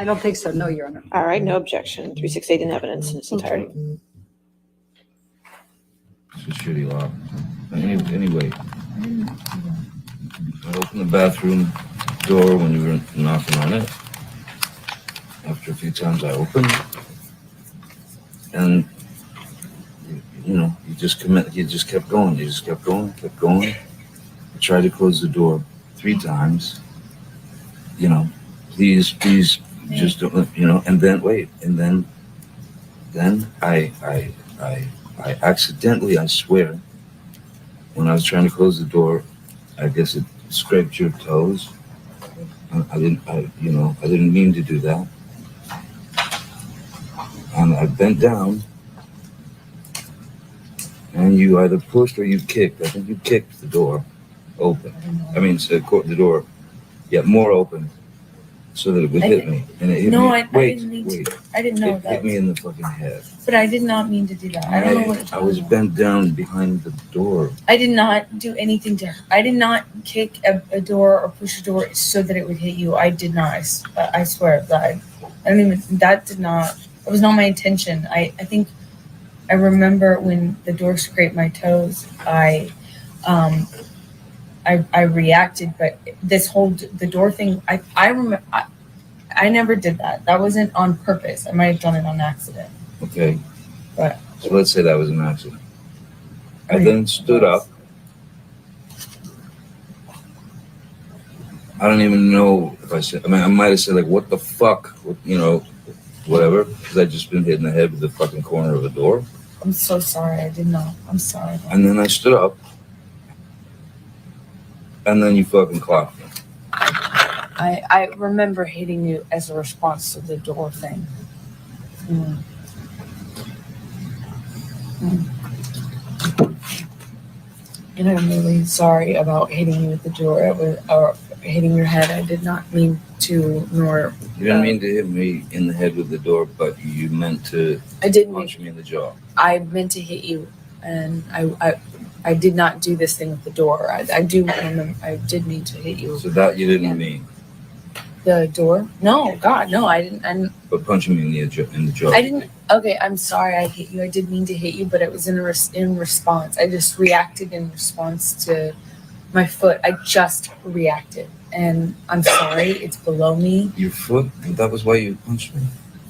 G: don't think so. No, Your Honor.
E: All right, no objection. 368 in evidence in its entirety.
K: It's a shitty law. Anyway, I opened the bathroom door when you were knocking on it. After a few times I opened, and you just kept going. You just kept going. I tried to close the door 3 times. Please, just don't. And then wait, and then I accidentally, I swear, when I was trying to close the door, I guess it scraped your toes. I didn't mean to do that. And I bent down, and you either pushed or you kicked. I think you kicked the door open. The door, more open, so that it would hit me. And it hit me.
L: I didn't mean to. I didn't know
K: It
L: that.
K: hit me in the fucking head.
L: But I did not mean to do that. I don't know what.
K: I was bent down behind the door.
L: I did not do anything to her. I did not kick a door or push a door so that it would hit you. I did not. I swear, God. That was not my intention. I think I remember when the door scraped my toes, I reacted, but the door thing, I remember, I never did that. That wasn't on purpose. I might have done it on accident.
K: Okay.
L: But
K: so let's say that was an accident. I then stood up. I don't even know if I said, I might have said, like, what the fuck, whatever, because I'd just been hit in the head with the fucking corner of a door.
L: I'm so sorry. I did not. I'm sorry.
K: And then I stood up, and then you fucking clocked me.
L: I remember hitting you as a response to the door thing. And I'm really sorry about hitting you with the door or hitting your head. I did not mean to, nor.
H: You didn't mean to hit me in the head with the door, but you meant to punch me in the jaw.
L: I meant to hit you, and I did not do this thing with the door. I do remember. I did mean to hit you.
H: So that you didn't mean.
L: The door? No, God, no, I didn't.
H: But punching me in the jaw.
L: I didn't. Okay, I'm sorry. I hit you. I did mean to hit you, but it was in response. I just reacted in response to my foot. I just reacted, and I'm sorry. It's below me.
H: Your foot? That was why you punched me?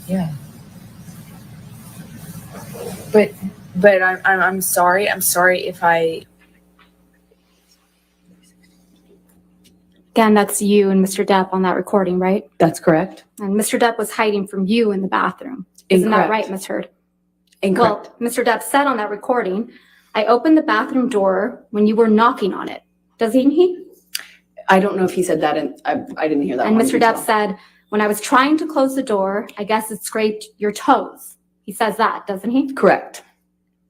L: Yeah. But I'm sorry. I'm sorry if I.
I: Again, that's you and Mr. Depp on that recording, right?
C: That's correct.
I: And Mr. Depp was hiding from you in the bathroom. Isn't that right, Ms. Heard?
C: Incorrect.
I: Well, Mr. Depp said on that recording, I opened the bathroom door when you were knocking on it. Doesn't he?
C: I don't know if he said that, and I didn't hear that.
I: And
C: one
I: Mr.
C: detail.
I: Depp said, when I was trying to close the door, I guess it scraped your toes. He says that, doesn't he?
C: Correct.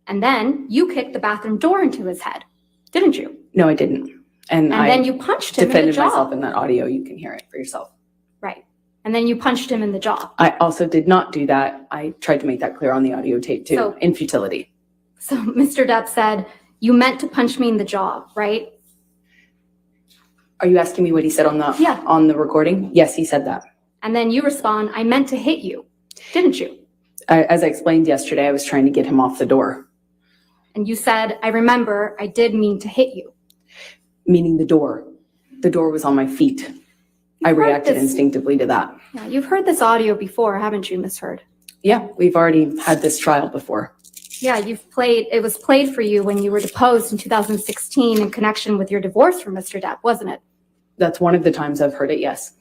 I: And then you kicked the bathroom door into his head, didn't you?
C: No, I didn't. And
I: then you punched him in the
C: defended
I: jaw.
C: myself in that audio. You can hear it for yourself.
I: Right. And then you punched him in the jaw.
C: I also did not do that. I tried to make that clear on the audio tape too,
I: So-
C: in futility.
I: So Mr. Depp said, you meant to punch me in the jaw, right?
C: Are you asking me what he said on the recording? Yes, he said that.
I: And then you respond, I meant to hit you, didn't you?
C: As I explained yesterday, I was trying to get him off the door,
I: And you said, I remember, I did mean to hit you.
C: meaning the door. The door was on my feet. I
I: You've heard
C: reacted
I: this-
C: instinctively to that.
I: Yeah, you've heard this audio before, haven't you, Ms. Heard?
C: Yeah, we've already had this trial before.
I: Yeah, it was played for you when you were deposed in 2016 in connection with your divorce from Mr. Depp, wasn't it?
C: That's one of the times I've heard it, yes.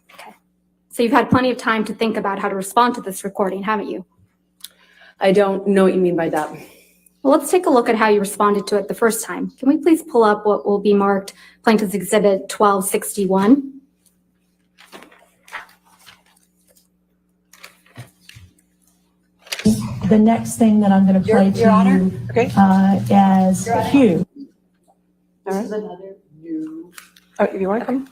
I: So you've had plenty of time to think about how to respond to this recording, haven't you?
C: I don't know what you mean by that.
I: Well, let's take a look at how you responded to it the first time. Can we please pull up what will be marked Plaintiff's Exhibit 1261?
B: The next thing that I'm going to play to
E: Your Honor?
B: you
E: Okay.
B: as Hugh.
E: All right. Oh, if you want to come.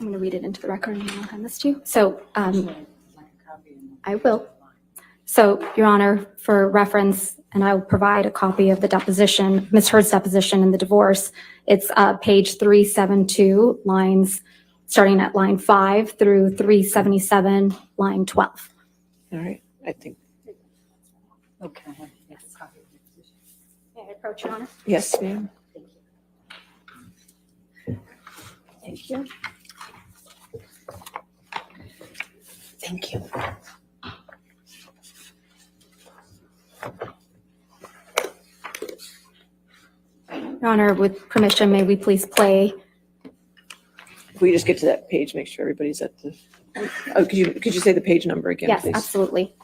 I: I'm going to read it into the record and then I'll hand this to you. So I will. So, Your Honor, for reference, and I will provide a copy of the deposition, Ms. Heard's deposition in the divorce. It's page 372, lines starting at line 5 through 377, line 12.
E: All right. I think.
G: Okay.
I: May I approach, Your Honor?
E: Yes, ma'am.
I: Thank you.
C: Thank you.
I: Your Honor, with permission, may we please play?
E: If we just get to that page, make sure everybody's at the, oh, could you say the page number again,
I: Yes,
E: please?
I: absolutely.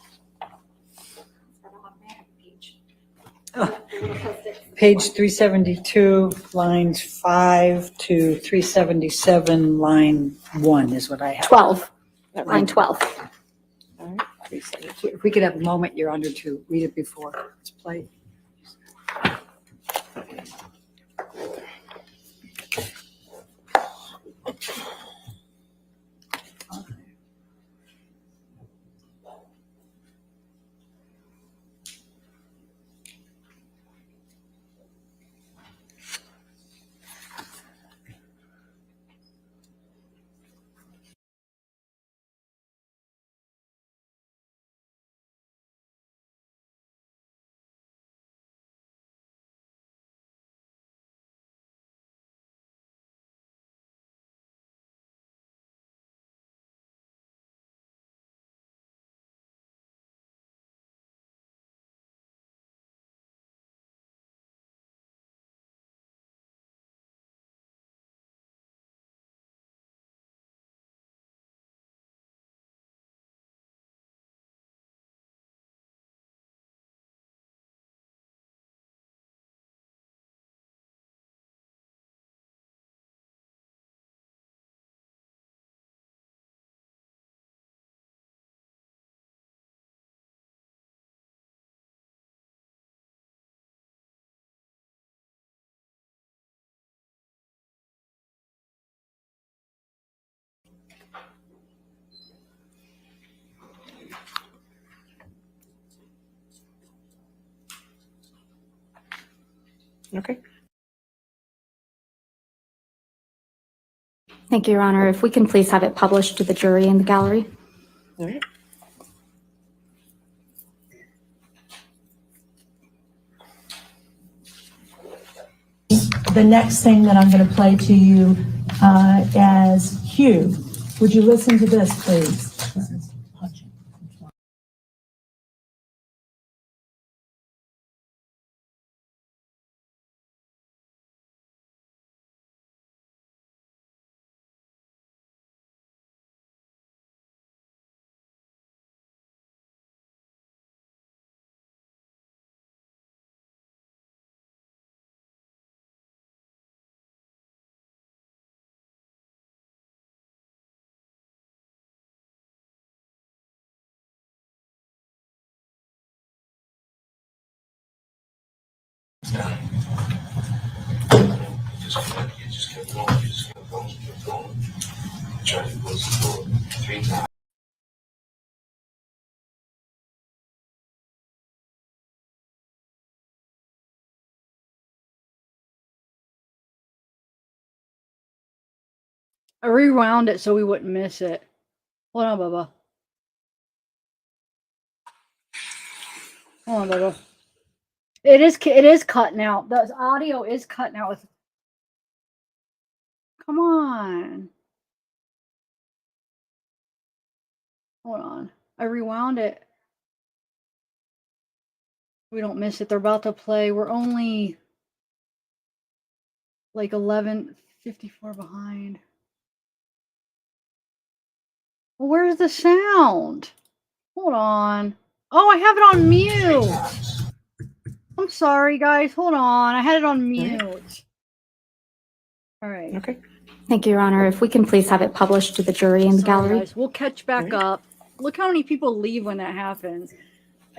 G: Page 372, lines 5 to 377, line 1 is what I have.
I: 12, line 12.
E: All right, 372.
G: If we could have a moment, Your Honor, to read it before it's played.
E: Okay.
I: Thank you, Your Honor. If we can please have it published to the jury in the gallery.
E: All right.
B: The next thing that I'm going to play to you as Hugh. Would you listen to this, please?
A: I rewound it so we wouldn't miss it. Hold on, Bubba. Hold on, Bubba. It is cutting out. The audio is cutting out with. Come on. Hold on. I rewound it. We don't miss it. They're about to play. We're only like 11:54 behind. Well, where's the sound? Hold on. Oh, I have it on mute. I'm sorry, guys. Hold on. I had it on mute. All right.
E: Okay.
I: Thank you, Your Honor. If we can please have it published to the jury in the
A: Sorry,
I: gallery.
A: guys. We'll catch back up. Look how many people leave when that happens.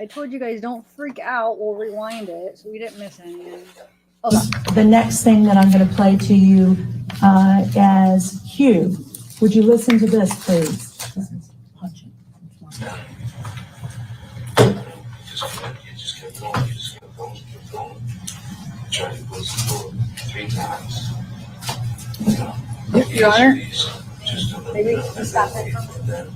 A: I told you guys don't freak out. We'll rewind it so we didn't miss anything. Okay.
B: The next thing that I'm going to play to you as Hugh. Would you listen to this, please?
G: Your Honor, maybe stop it.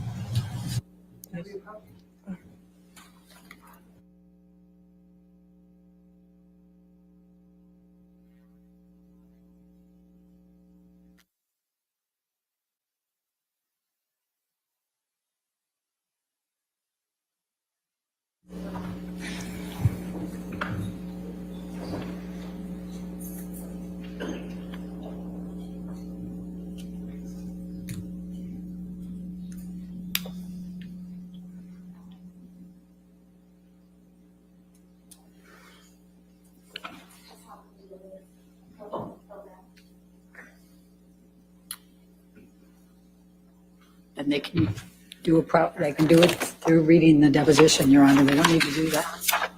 G: then they can do they can do it through reading the deposition, Your Honor. They don't need to do that.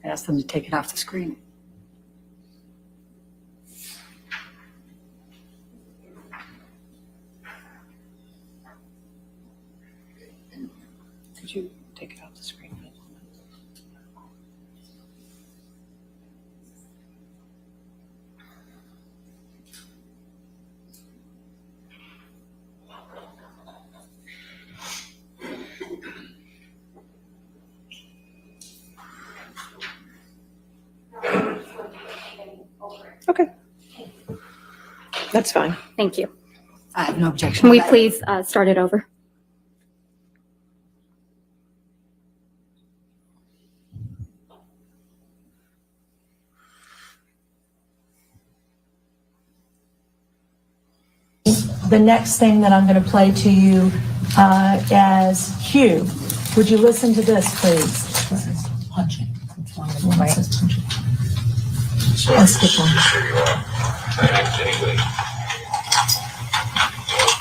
G: Ask them to take it off the screen.
E: Could you take it off the screen? Okay. That's fine.
I: Thank you.
G: I have no objection.
I: Can we please start it over?
B: The next thing that I'm going to play to you as Hugh. Would you listen to this, please? Punching. Let's skip on.
H: Anyway,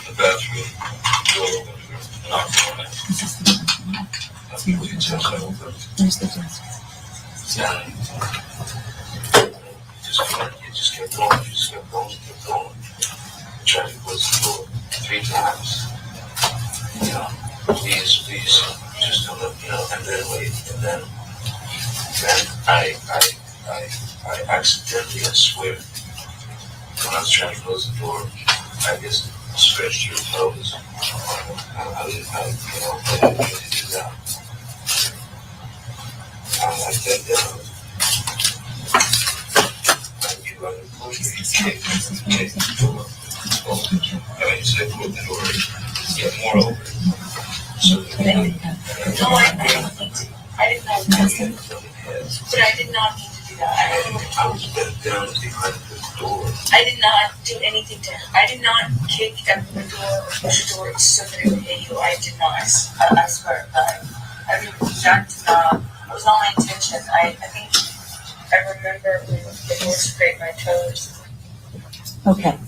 H: the bathroom door knocked on it.
B: Where's the desk?
H: It just kept going. It just kept going. Tried to close the door 3 times. You know, please, just don't let, and then wait, and then I accidentally, I swear, when I was trying to close the door, I just stretched your toes. I didn't mean to do that. I'm like that, you run the door, you kick the door. I mean, so I put the door, get more over. So,
D: No, I didn't know. But I did not mean to do that.
H: I was bent down behind the door.
D: I did not do anything to her. I did not kick at the door or push the door so that it would hit you. I did not. I swear. I mean, that did not. It was not my intention. I think I remember when the door scraped my toes.
B: Okay.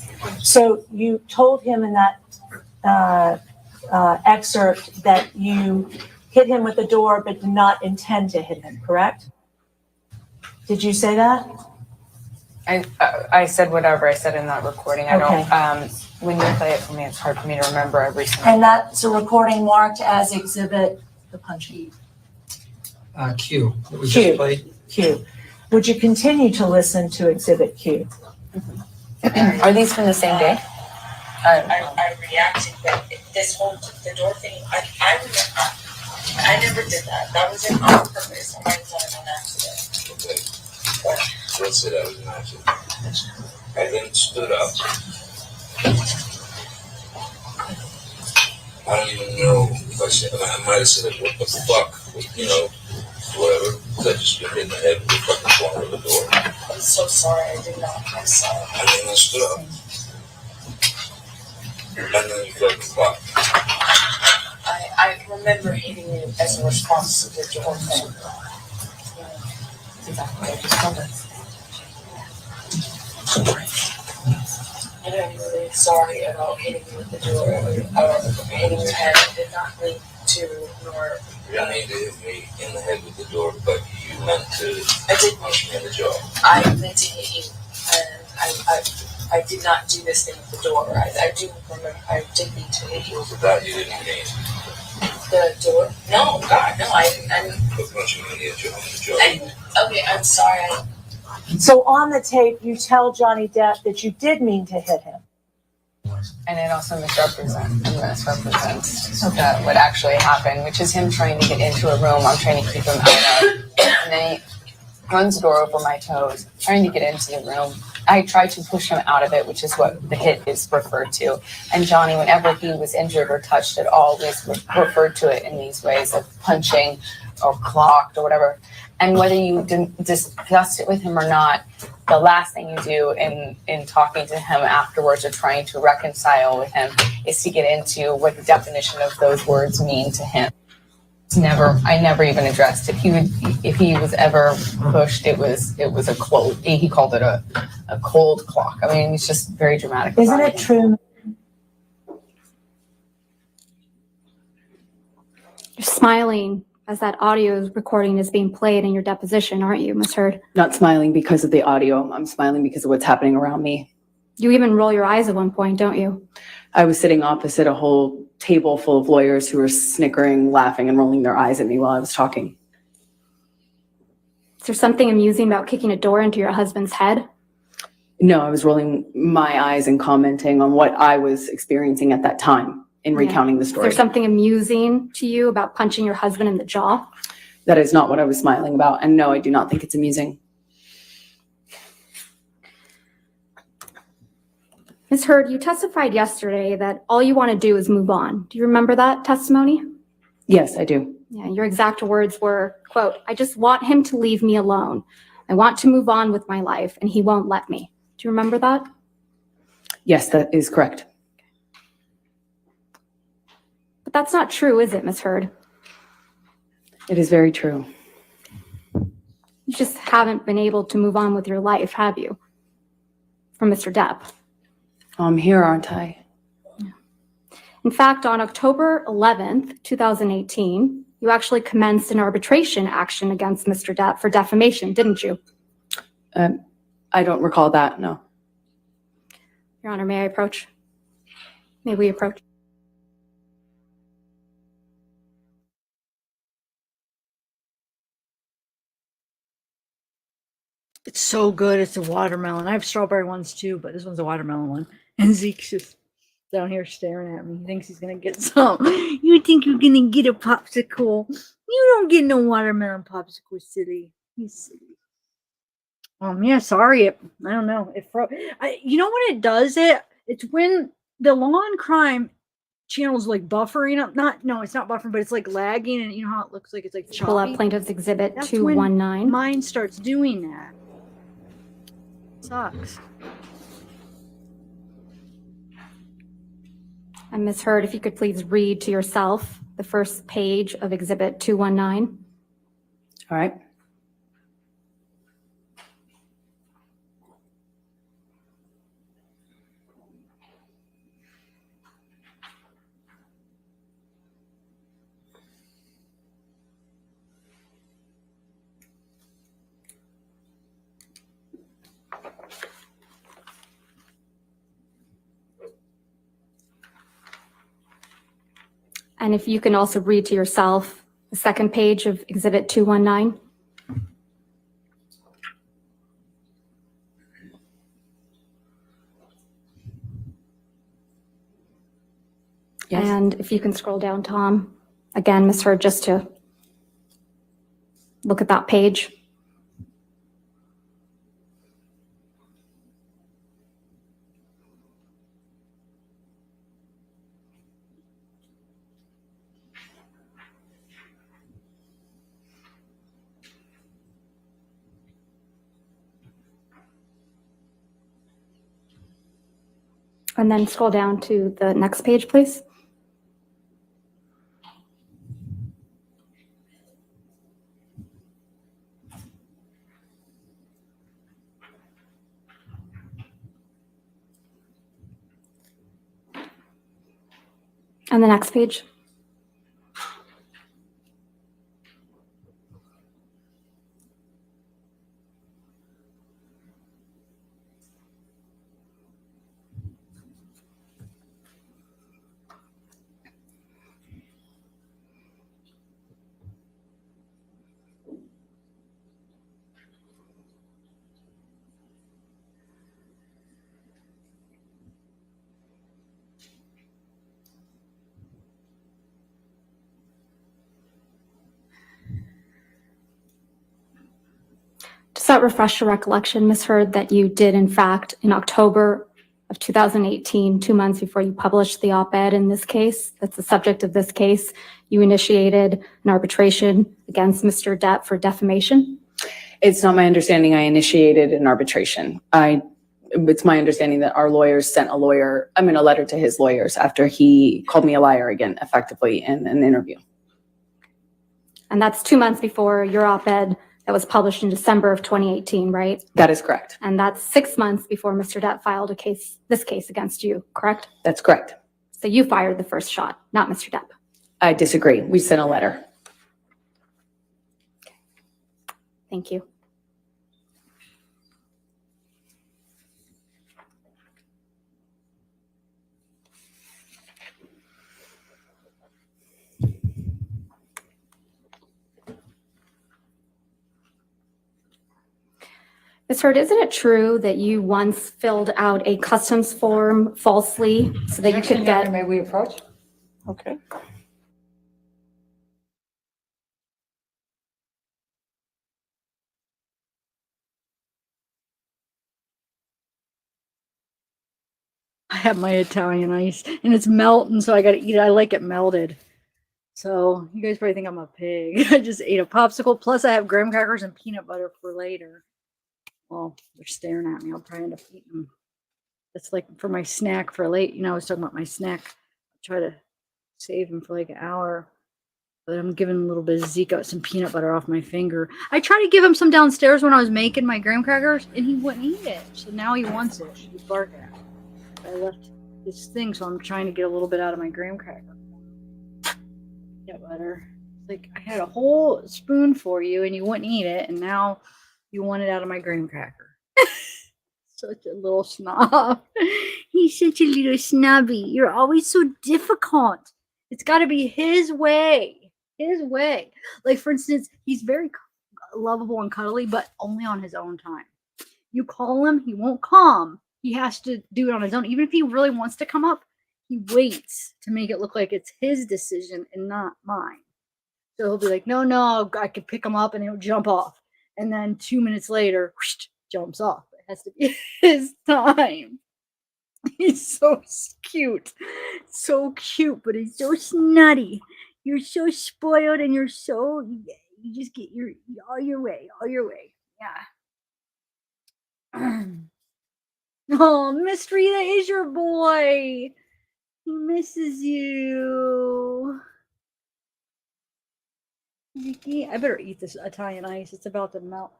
B: So you told him in that excerpt that you hit him with the door but did not intend to hit him, correct? Did you say that?
L: I said whatever I said in that recording. I
B: Okay.
L: don't, when you play it for me, it's hard for me to remember everything.
B: And that's a recording marked as exhibit the punching.
M: Q, that we
B: Q.
M: just played.
B: Q. Would you continue to listen to exhibit Q?
L: Are these from the same day?
D: I reacted that the door thing, I never did that. That was on purpose. I might have done it on accident.
H: Okay. Let's say that was an accident. I then stood up. I don't even know if I said, I might have said, what the fuck, whatever. Because I just been hit in the head with the fucking corner of the door.
D: I'm so sorry. I did not. I'm sorry.
H: And then I stood up. And then you felt the clock.
D: I remember hitting you as a response to the door thing.
L: Exactly. I just wondered.
D: I'm really sorry about hitting you with the door or hitting your head. I did not mean to, nor.
H: You didn't mean to hit me in the head with the door, but you meant to punch me in the jaw.
D: I meant to hit you, and I did not do this thing with the door. I do remember. I did mean to hit you.
H: Was it that you didn't mean?
D: The door? No, God, no. I
H: But punching me in the jaw.
D: okay, I'm sorry.
B: So on the tape, you tell Johnny Depp that you did mean to hit him.
L: And it also misrepresents what actually happened, which is him trying to get into a room I'm trying to keep him out of. And then he runs the door over my toes, trying to get into the room. I tried to push him out of it, which is what the hit is referred to. And Johnny, whenever he was injured or touched at all, always referred to it in these ways of punching or clocked or whatever. And whether you discussed it with him or not, the last thing you do in talking to him afterwards or trying to reconcile with him is to get into what the definition of those words mean to him. I never even addressed it. If he was ever pushed, it was a cold. He called it a cold clock. I mean, it's just very dramatic.
B: Isn't it true
I: You're smiling as that audio recording is being played in your deposition, aren't you, Ms. Heard?
C: Not smiling because of the audio. I'm smiling because of what's happening around me.
I: You even roll your eyes at one point, don't you?
C: I was sitting opposite a whole table full of lawyers who were snickering, laughing, and rolling their eyes at me while I was talking.
I: Is there something amusing about kicking a door into your husband's head?
C: No, I was rolling my eyes and commenting on what I was experiencing at that time in recounting the story.
I: Is there something amusing to you about punching your husband in the jaw?
C: That is not what I was smiling about. And no, I do not think it's amusing.
I: Ms. Heard, you testified yesterday that all you want to do is move on. Do you remember that testimony?
C: Yes, I do.
I: Yeah, your exact words were, quote, "I just want him to leave me alone. I want to move on with my life, and he won't let me." Do you remember that?
C: Yes, that is correct.
I: But that's not true, is it, Ms. Heard?
C: It is very true.
I: You just haven't been able to move on with your life, have you? From Mr. Depp.
C: I'm here, aren't I?
I: In fact, on October 11th, 2018, you actually commenced an arbitration action against Mr. Depp for defamation, didn't you?
C: I don't recall that, no.
I: Your Honor, may I approach? May we approach?
A: It's so good. It's a watermelon. I have strawberry ones too, but this one's a watermelon one. And Zeke's just down here staring at me. He thinks he's going to get some. You think you're going to get a popsicle? You don't get no watermelon popsicle, silly. You silly. Yeah, sorry. I don't know. You know what it does? It's when the law and crime channel's like buffering up. No, it's not buffering, but it's like lagging, and you know how it looks like it's like choppy?
I: Pull up Plaintiff's Exhibit
A: That's
I: 219.
A: when mine starts doing that. Sucks.
I: And Ms. Heard, if you could please read to yourself the first page of Exhibit 219.
C: All right.
I: And if you can also read to yourself the second page of Exhibit 219.
C: Yes.
I: And if you can scroll down, Tom, again, Ms. Heard, just to look at that page. And then scroll down to the next page, please. And the next page. Does that refresh your recollection, Ms. Heard, that you did, in fact, in October of 2018, 2 months before you published the op-ed in this case, that's the subject of this case, you initiated an arbitration against Mr. Depp for defamation?
C: It's not my understanding I initiated an arbitration. It's my understanding that our lawyers sent a letter to his lawyers after he called me a liar again, effectively, in an interview.
I: And that's 2 months before your op-ed that was published in December of 2018, right?
C: That is correct.
I: And that's 6 months before Mr. Depp filed this case against you, correct?
C: That's correct.
I: So you fired the first shot, not Mr. Depp.
C: I disagree. We sent a letter.
I: Thank you. Ms. Hurd, isn't it true that you once filled out a customs form falsely so that you could get?
G: May we approach?
E: Okay.
A: I have my Italian ice and it's melting, so I gotta eat it. I like it melted. So you guys probably think I'm a pig. I just ate a popsicle. Plus I have graham crackers and peanut butter for later. Well, they're staring at me. I'll probably end up eating them. It's like for my snack for late. You know, I was talking about my snack. I try to save them for like an hour. But I'm giving a little bit of Zeke some peanut butter off my finger. I tried to give him some downstairs when I was making my graham crackers, and he wouldn't eat it. So now he wants it. He's barking at it. I left this thing, so I'm trying to get a little bit out of my graham cracker. Peanut butter. Like, I had a whole spoon for you, and you wouldn't eat it, and now you want it out of my graham cracker. Such a little snob. He's such a little snobby. You're always so difficult. It's got to be his way. His way. Like, for instance, he's very lovable and cuddly, but only on his own time. You call him, he won't come. He has to do it on his own. Even if he really wants to come up, he waits to make it look like it's his decision and not mine. So he'll be like, no, I could pick him up, and he'll jump off. And then 2 minutes later, whoosh, jumps off. It has to be his time. He's so cute. So cute, but he's so snotty. You're so spoiled, and you're so, you just get all your way. Yeah. Oh, Mystery, that is your boy. He misses you. Vicky, I better eat this Italian ice. It's about to melt.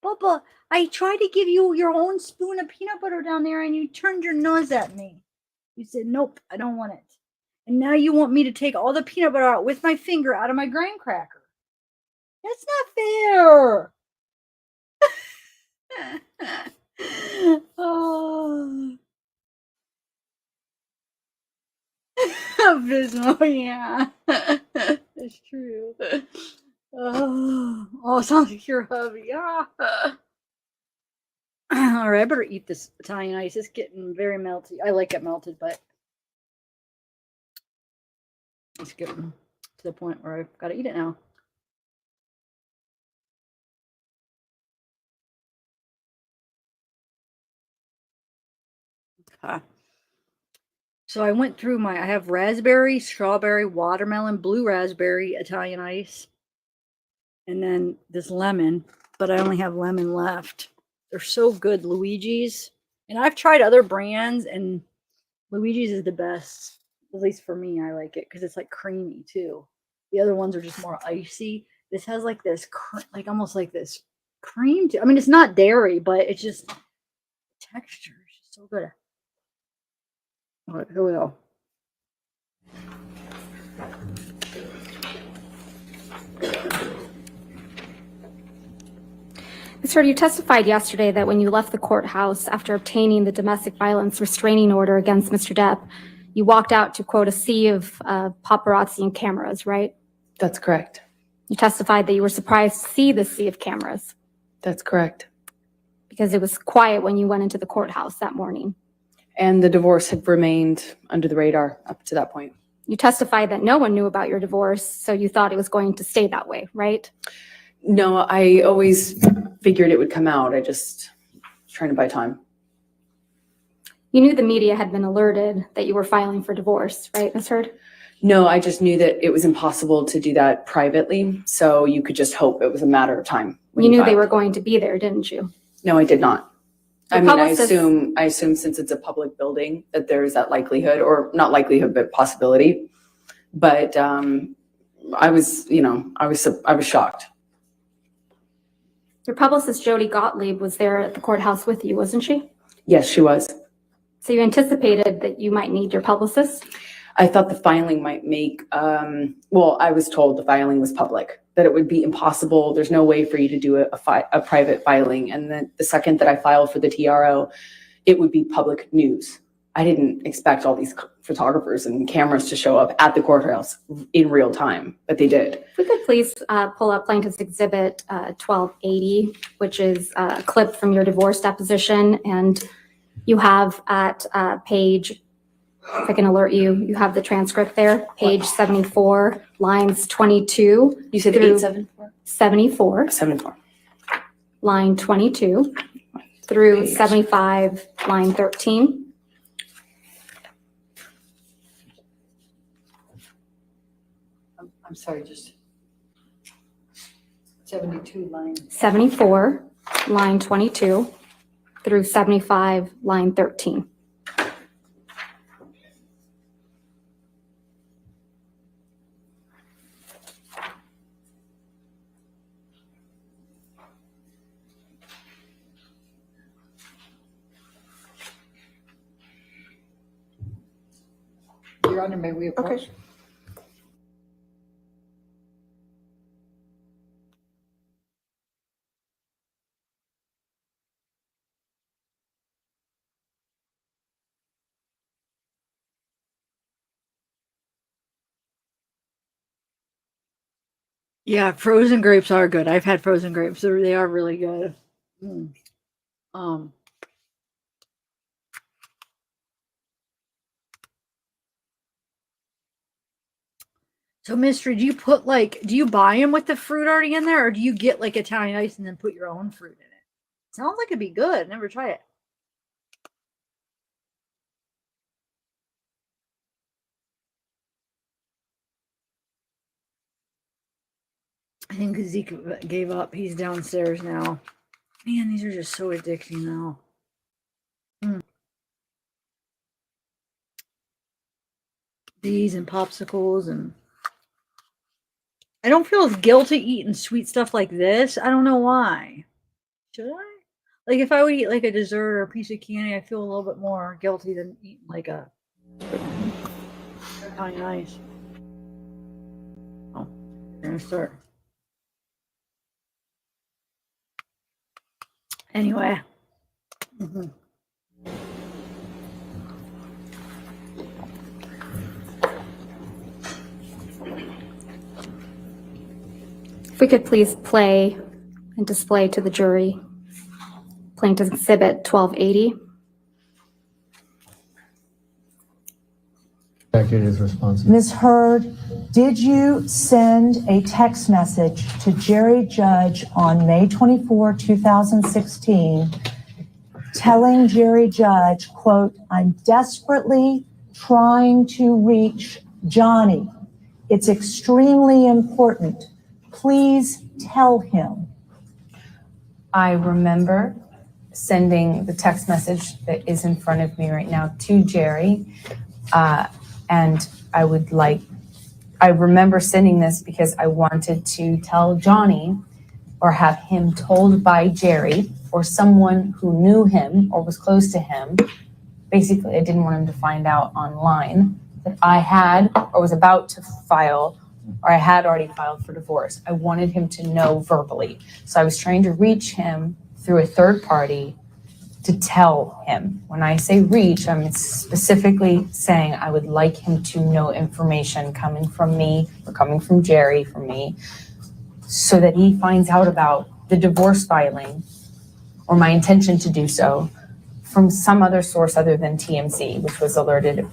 A: Papa, I tried to give you your own spoon of peanut butter down there, and you turned your nose at me. You said, nope, I don't want it. And now you want me to take all the peanut butter out with my finger out of my graham cracker. That's not fair. Oh. Abysmal, yeah. That's true. Oh, sounds like your hubby. Ah. All right, I better eat this Italian ice. It's getting very melty. I like it melted, but it's getting to the point where I've got to eat it now. Okay. So I went through I have raspberry, strawberry, watermelon, blue raspberry, Italian ice, and then this lemon, but I only have lemon left. They're so good, Luigi's. And I've tried other brands, and Luigi's is the best. At least for me, I like it because it's like creamy too. The other ones are just more icy. This has like this, almost like this cream. I mean, it's not dairy, but it's just texture. It's just so good. All right, here we go.
I: Ms. Hurd, you testified yesterday that when you left the courthouse after obtaining the domestic violence restraining order against Mr. Depp, you walked out to, quote, a sea of paparazzi and cameras, right?
C: That's correct.
I: You testified that you were surprised to see the sea of cameras.
C: That's correct.
I: Because it was quiet when you went into the courthouse that morning.
C: And the divorce had remained under the radar up to that point.
I: You testified that no one knew about your divorce, so you thought it was going to stay that way, right?
C: No, I always figured it would come out. I just was trying to buy time.
I: You knew the media had been alerted that you were filing for divorce, right, Ms. Hurd?
C: No, I just knew that it was impossible to do that privately, so you could just hope it was a matter of time.
I: You knew they were going to be there, didn't you?
C: No, I did not.
I: The
C: I mean, I
I: publicist-
C: assume since it's a public building that there is that likelihood, or not likelihood, but possibility. But I was shocked.
I: Your publicist, Jody Gottlieb, was there at the courthouse with you, wasn't she?
C: Yes, she was.
I: So you anticipated that you might need your publicist?
C: I thought the filing might make, well, I was told the filing was public, that it would be impossible. There's no way for you to do a private filing. And then the second that I filed for the TRO, it would be public news. I didn't expect all these photographers and cameras to show up at the courthouse in real time, but they did.
I: If we could please pull up Plaintiff's Exhibit 1280, which is a clip from your divorce deposition. And you have at page, if I can alert you, you have the transcript there, page 74, lines 22.
C: You said
I: through
C: 874?
I: 74.
C: 74.
I: Line 22 through 75, line 13.
G: I'm sorry, just 72 line.
I: 74, line 22 through 75, line 13.
G: Your Honor, may we approach?
E: Okay.
A: Yeah, frozen grapes are good. I've had frozen grapes. They are really good. So, Mystery, do you put do you buy them with the fruit already in there, or do you get like Italian ice and then put your own fruit in it? Sounds like it'd be good. Never tried it. I think Zeke gave up. He's downstairs now. Man, these are just so addicting now. These and popsicles, and I don't feel as guilty eating sweet stuff like this. I don't know why. Should I? Like if I would eat like a dessert or a piece of candy, I feel a little bit more guilty than eating like a Italian ice. Oh, we're gonna start. Anyway.
I: If we could please play and display to the jury Plaintiff's Exhibit 1280.
N: Executive responsible.
B: Ms. Hurd, did you send a text message to Jerry Judge on May 24, 2016, telling Jerry Judge, quote, "I'm desperately trying to reach Johnny. It's extremely important. Please tell him"?
L: I remember sending the text message that is in front of me right now to Jerry. And I remember sending this because I wanted to tell Johnny or have him told by Jerry or someone who knew him or was close to him. Basically, I didn't want him to find out online that I had or was about to file, or I had already filed for divorce. I wanted him to know verbally. So I was trying to reach him through a third party to tell him. When I say reach, I'm specifically saying I would like him to know information coming from me or coming from Jerry from me, so that he finds out about the divorce filing or my intention to do so from some other source other than TMZ, which was alerted.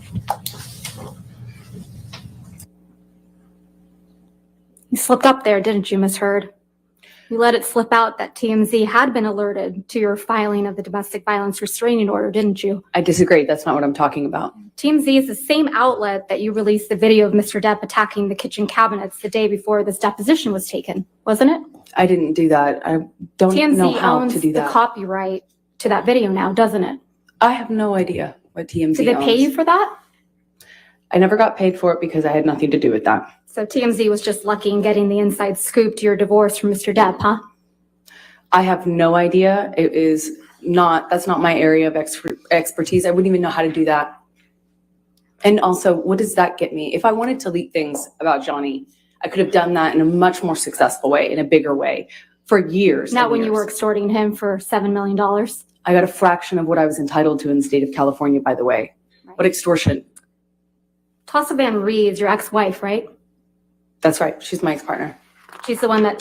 I: You slipped up there, didn't you, Ms. Hurd? You let it slip out that TMZ had been alerted to your filing of the domestic violence restraining order, didn't you?
C: I disagree. That's not what I'm talking about.
I: TMZ is the same outlet that you released the video of Mr. Depp attacking the kitchen cabinets the day before this deposition was taken, wasn't it?
C: I didn't do that. I don't know how to do
I: TMZ owns
C: that.
I: the copyright to that video now, doesn't it?
C: I have no idea what TMZ
I: Did they pay you for that?
C: I never got paid for it because I had nothing to do with that.
I: So TMZ was just lucky in getting the inside scoop to your divorce from Mr. Depp, huh?
C: I have no idea. That's not my area of expertise. I wouldn't even know how to do that. And also, what does that get me? If I wanted to leak things about Johnny, I could have done that in a much more successful way, in a bigger way, for years.
I: Not
C: and
I: when you
C: years.
I: were extorting him for $7 million.
C: I got a fraction of what I was entitled to in the state of California, by the way.
I: Right.
C: What extortion?
I: Tassa Van Ree is your ex-wife, right?
C: That's right. She's my ex-partner.
I: She's the one that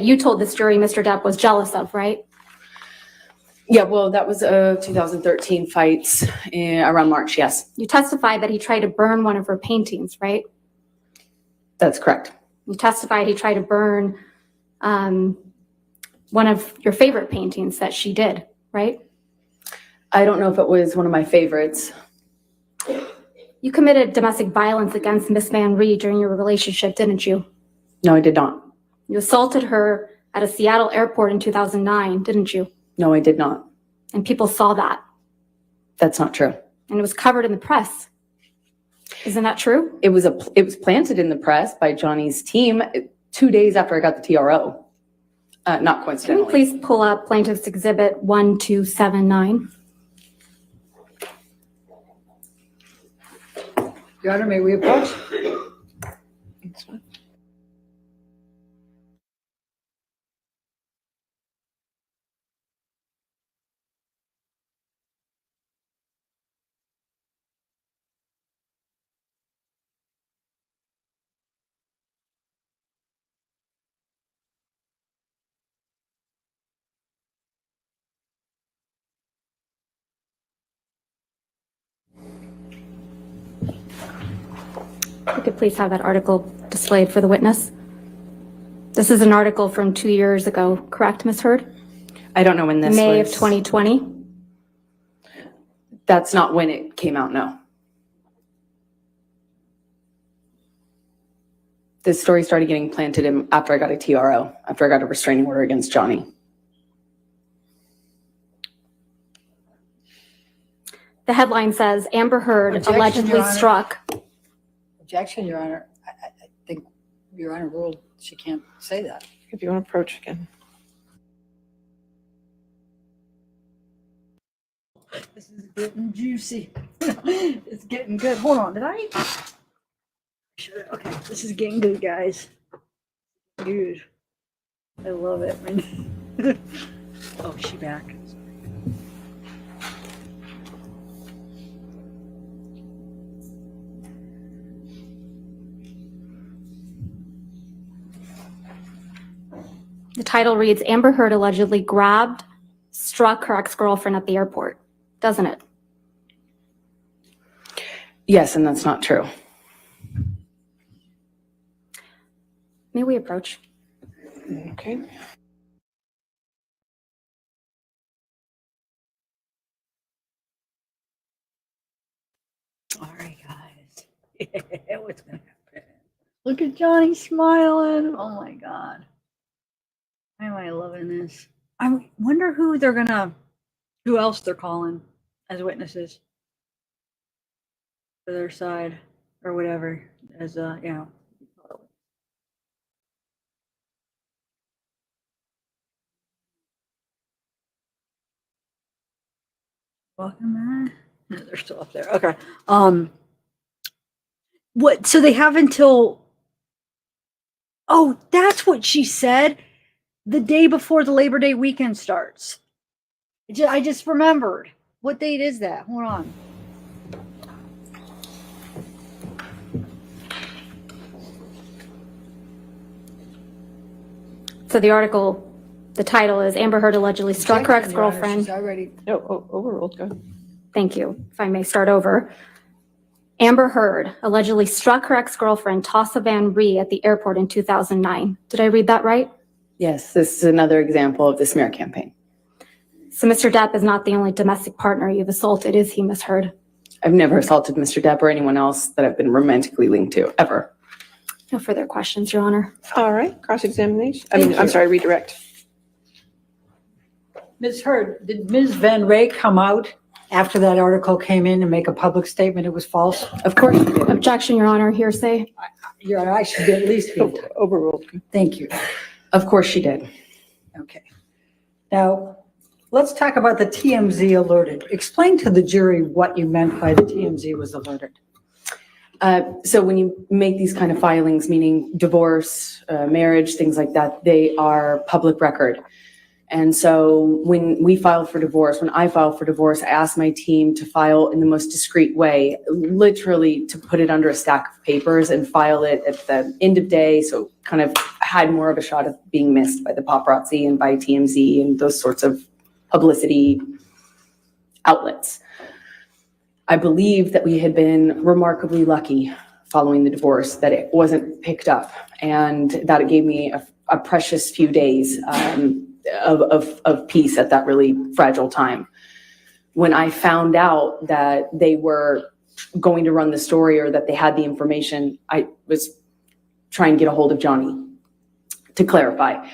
I: you told this jury Mr. Depp was jealous of, right?
C: Yeah, well, that was a 2013 fight around March, yes.
I: You testified that he tried to burn one of her paintings, right?
C: That's correct.
I: You testified he tried to burn one of your favorite paintings that she did, right?
C: I don't know if it was one of my favorites.
I: You committed domestic violence against Miss Van Ree during your relationship, didn't you?
C: No, I did not.
I: You assaulted her at a Seattle airport in 2009, didn't you?
C: No, I did not.
I: And people saw that.
C: That's not true.
I: And it was covered in the press. Isn't that true?
C: It was planted in the press by Johnny's team 2 days after I got the TRO. Not
I: Can
C: coincidentally.
I: you please pull up Plaintiff's Exhibit 1279?
G: Your Honor, may we approach?
I: You could please have that article displayed for the witness. This is an article from 2 years ago, correct, Ms. Hurd?
C: I don't know when this
I: May
C: was.
I: of 2020.
C: That's not when it came out, no. This story started getting planted after I got a TRO, after I got a restraining order against Johnny.
I: The headline says Amber Heard
G: Objection,
I: allegedly
G: Your Honor.
I: struck.
G: Objection, Your Honor. I think Your Honor ruled she can't say that.
E: If you want to approach again.
A: This is getting juicy. It's getting good. Hold on, did I? Sure. Okay, this is getting good, guys. Good. I love it. Oh, she back.
I: The title reads Amber Heard allegedly struck her ex-girlfriend at the airport, doesn't it?
C: Yes, and that's not true.
I: May we approach?
E: Okay.
A: All right, guys. What's gonna happen? Look at Johnny smiling. Oh my God. Why am I loving this? I wonder who else they're calling as witnesses for their side or whatever. As welcome back. No, they're still up there. Okay. What? So they have until. Oh, that's what she said. The day before the Labor Day weekend starts. I just remembered. What date is that? Hold on.
I: So the article, the title is Amber Heard allegedly struck her
G: Objection, Your Honor.
I: ex-girlfriend.
G: She's already.
E: No, overruled. Go ahead.
I: Thank you. If I may start over. Amber Heard allegedly struck her ex-girlfriend Tassa Van Ree at the airport in 2009. Did I read that right?
C: Yes, this is another example of the smear campaign.
I: So Mr. Depp is not the only domestic partner you've assaulted, is he, Ms. Heard?
C: I've never assaulted Mr. Depp or anyone else that I've been romantically linked to, ever.
I: No further questions, Your Honor.
E: All right, cross-examination.
G: Thank
E: I'm
G: you.
E: sorry, redirect.
G: Ms. Heard, did Ms. Van Rey come out after that article came in and make a public statement it was false?
C: Of course she did.
I: Objection, Your Honor, hearsay.
G: Your Honor, I should at least be.
E: Overruled.
G: Thank you.
C: Of course she did.
G: Okay. Now, let's talk about the TMZ alerted. Explain to the jury what you meant by the TMZ was alerted.
C: So when you make these kind of filings, meaning divorce, marriage, things like that, they are public record. And so when I filed for divorce, I asked my team to file in the most discreet way, literally to put it under a stack of papers and file it at the end of day. So kind of had more of a shot of being missed by the paparazzi and by TMZ and those sorts of publicity outlets. I believe that we had been remarkably lucky following the divorce that it wasn't picked up and that it gave me a precious few days of peace at that really fragile time. When I found out that they were going to run the story or that they had the information, I was trying to get a hold of Johnny to clarify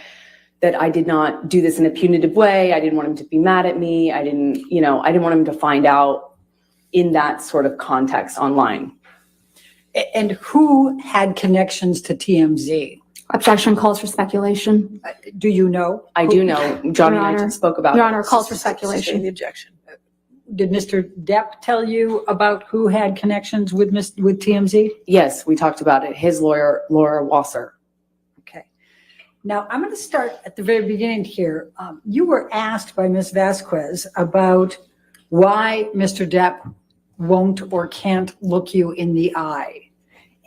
C: that I did not do this in a punitive way. I didn't want him to be mad at me. I didn't want him to find out in that sort of context online.
G: And who had connections to TMZ?
I: Objection, calls for speculation.
G: Do you know?
C: I do know. Johnny and I spoke about it.
I: Your Honor, calls for speculation.
E: The objection.
G: Did Mr. Depp tell you about who had connections with TMZ?
C: Yes, we talked about it. His lawyer, Laura Wasser.
G: Okay. Now, I'm going to start at the very beginning here. You were asked by Ms. Vasquez about why Mr. Depp won't or can't look you in the eye.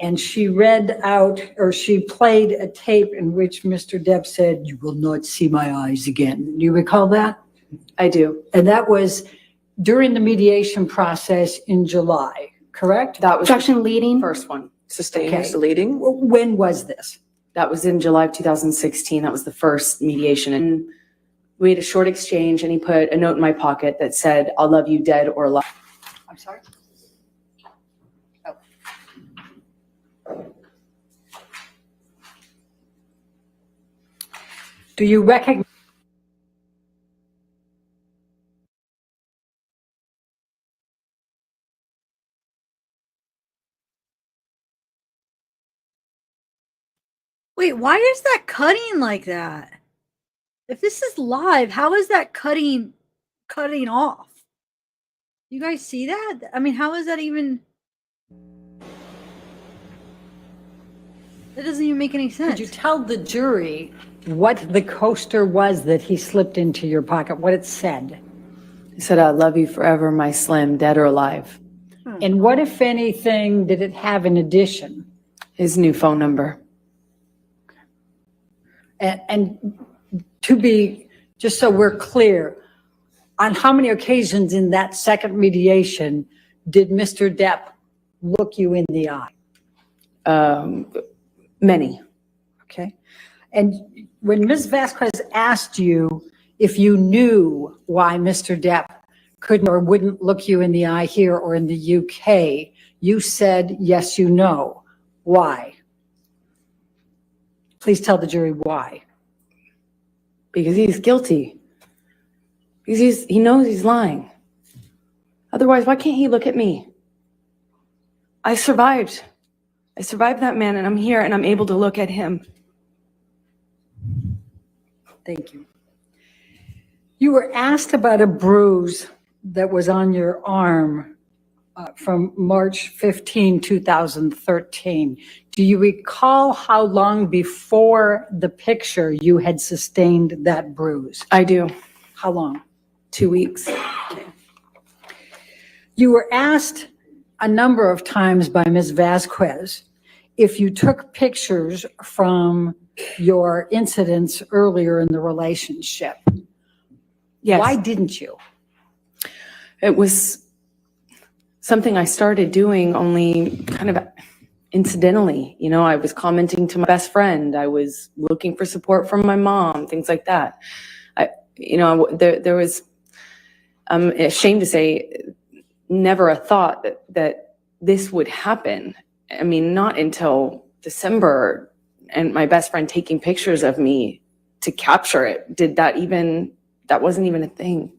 G: And she read out, or she played a tape in which Mr. Depp said, "You will not see my eyes again." Do you recall that?
C: I do.
G: And that was during the mediation process in July, correct?
C: That was
I: Objection leading.
C: first one.
E: Sustained
G: Okay.
E: is the leading.
G: When was this?
C: That was in July of 2016. That was the first mediation. And we had a short exchange and he put a note in my pocket that said, "I'll love you dead or alive."
G: I'm sorry? Do you recognize?
A: Wait, why is that cutting like that? If this is live, how is that cutting off? You guys see that? I mean, how is that even? That doesn't even make any sense.
G: Could you tell the jury what the coaster was that he slipped into your pocket, what it said?
C: He said, "I love you forever, my Slim, dead or alive."
G: And what, if anything, did it have in addition?
C: His new phone number.
G: And to be, just so we're clear, on how many occasions in that second mediation did Mr. Depp look you in the eye?
C: Many.
G: Okay. And when Ms. Vasquez asked you if you knew why Mr. Depp couldn't or wouldn't look you in the eye here or in the UK, you said, yes, you know. Why? Please tell the jury why.
C: Because he's guilty. Because he knows he's lying. Otherwise, why can't he look at me? I survived. I survived that man and I'm here and I'm able to look at him.
G: Thank you. You were asked about a bruise that was on your arm from March 15, 2013. Do you recall how long before the picture you had sustained that bruise?
C: I do.
G: How long?
C: 2 weeks.
G: Okay. You were asked a number of times by Ms. Vasquez if you took pictures from your incidents earlier in the relationship.
C: Yes.
G: Why didn't you?
C: It was something I started doing only kind of incidentally. You know, I was commenting to my best friend. I was looking for support from my mom, things like that. There was, I'm ashamed to say, never a thought that this would happen. I mean, not until December and my best friend taking pictures of me to capture it. That wasn't even a thing.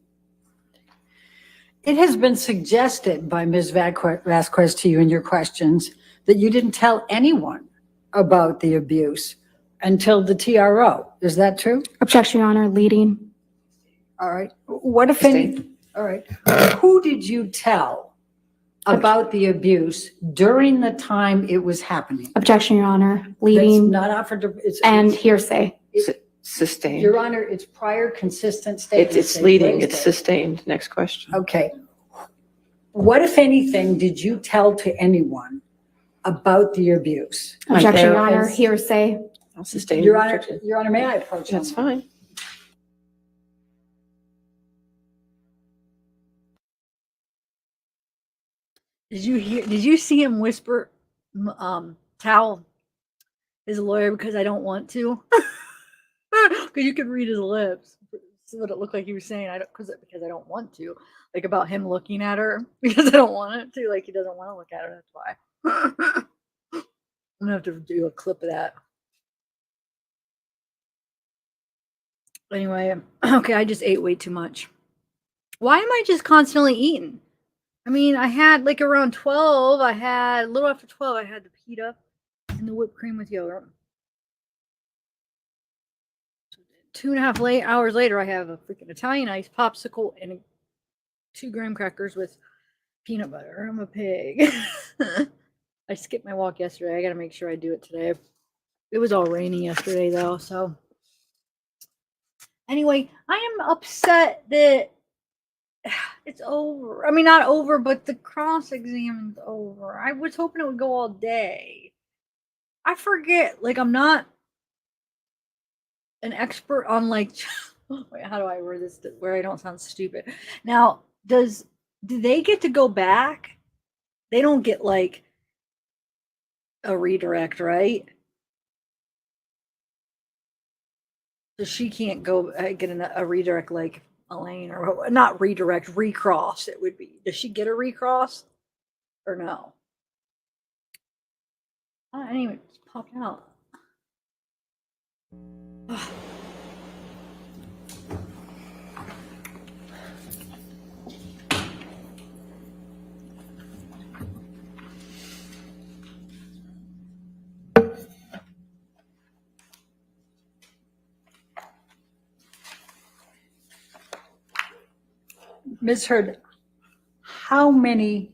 G: It has been suggested by Ms. Vasquez to you in your questions that you didn't tell anyone about the abuse until the TRO. Is that true?
I: Objection, Your Honor, leading.
G: All right. What if any, all right. Who did you tell about the abuse during the time it was happening?
I: Objection, Your Honor.
G: That's
I: Leading
G: not offered to, it's.
I: and hearsay.
E: Sustained.
G: Your Honor, it's prior consistent statements.
E: It's
G: They've
E: leading,
G: raised
E: it's
G: it.
E: sustained. Next question.
G: Okay. What, if anything, did you tell to anyone about the abuse?
I: Objection, Your Honor. Hearsay.
E: I'll sustain.
G: Your Honor, may I approach?
E: That's fine.
A: Did you see him whisper, towel his lawyer because I don't want to? Because you could read his lips. This is what it looked like he was saying. Because I don't want to. Like about him looking at her because I don't want it to. Like he doesn't want to look at her. That's why. I'm gonna have to do a clip of that. Anyway, okay, I just ate way too much. Why am I just constantly eating? I mean, I had like around 12, a little after 12, I had the pita and the whipped cream with yogurt. 2.5 hours later, I have a freaking Italian ice popsicle and 2 graham crackers with peanut butter. I'm a pig. I skipped my walk yesterday. I got to make sure I do it today. It was all rainy yesterday, though, so. Anyway, I am upset that it's over. I mean, not over, but the cross exam is over. I was hoping it would go all day. I forget, like, I'm not an expert on, like, wait, how do I word this where I don't sound stupid? Now, do they get to go back? They don't get, like, a redirect, right? So she can't go get a redirect like Elaine, or not redirect, recross it would be. Does she get a recross or no? Oh, anyway, it just popped out.
G: Ms. Heard, how many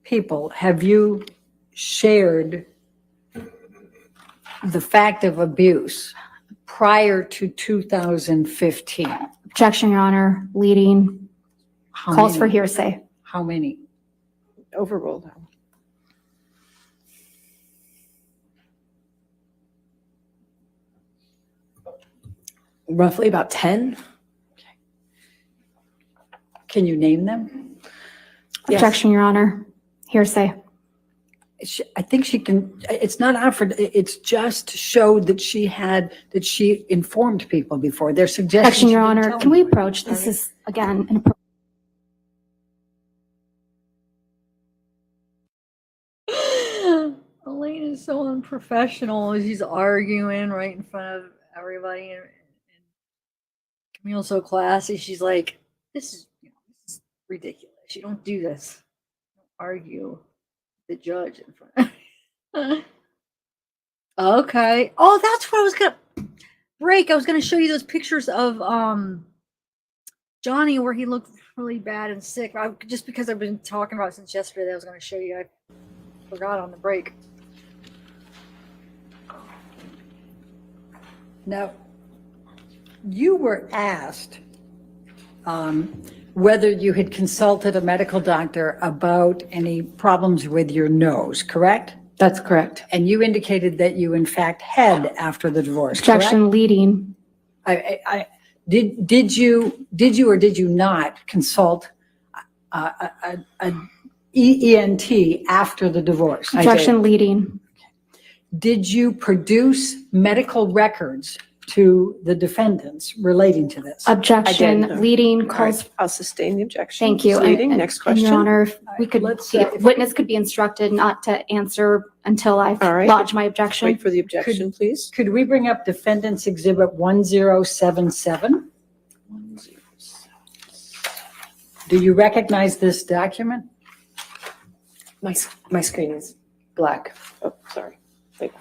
G: people have you shared the fact of abuse prior to 2015?
I: Objection, Your Honor. Leading.
G: How
I: Calls
G: many?
I: for hearsay.
G: How many?
E: Overruled.
C: Roughly about 10.
G: Can you name them?
I: Objection, Your Honor. Hearsay.
G: I think she can. It's not offered. It's just showed that she informed people before. They're suggesting.
I: Objection, Your
G: she didn't
I: Honor.
G: tell
I: Can we
G: anybody.
I: approach? This is, again, an approach.
A: Elaine is so unprofessional. She's arguing right in front of everybody, and Camille's so classy. She's like, this is ridiculous. You don't do this. Don't argue with the judge in front. Okay. Oh, that's what I was gonna break. I was gonna show you those pictures of Johnny where he looked really bad and sick. Just because I've been talking about it since yesterday, I was gonna show you. I forgot on the break.
G: Now, you were asked whether you had consulted a medical doctor about any problems with your nose, correct?
C: That's correct.
G: And you indicated that you, in fact, had after the divorce.
I: Objection,
G: correct?
I: leading.
G: Did you or did you not consult an ENT after the divorce?
I: Objection, leading.
G: Did you produce medical records to the defendants relating to this?
I: Objection, leading. Calls.
E: I'll sustain the objection.
I: Thank you.
E: Leading. Next question.
I: Your Honor, if we could, witness could be instructed not to answer until I've lodged my objection.
E: Wait for the objection, please.
G: Could we bring up Defendant's Exhibit 1077? Do you recognize this document?
C: My screen is black.
E: Oh, sorry. Wait.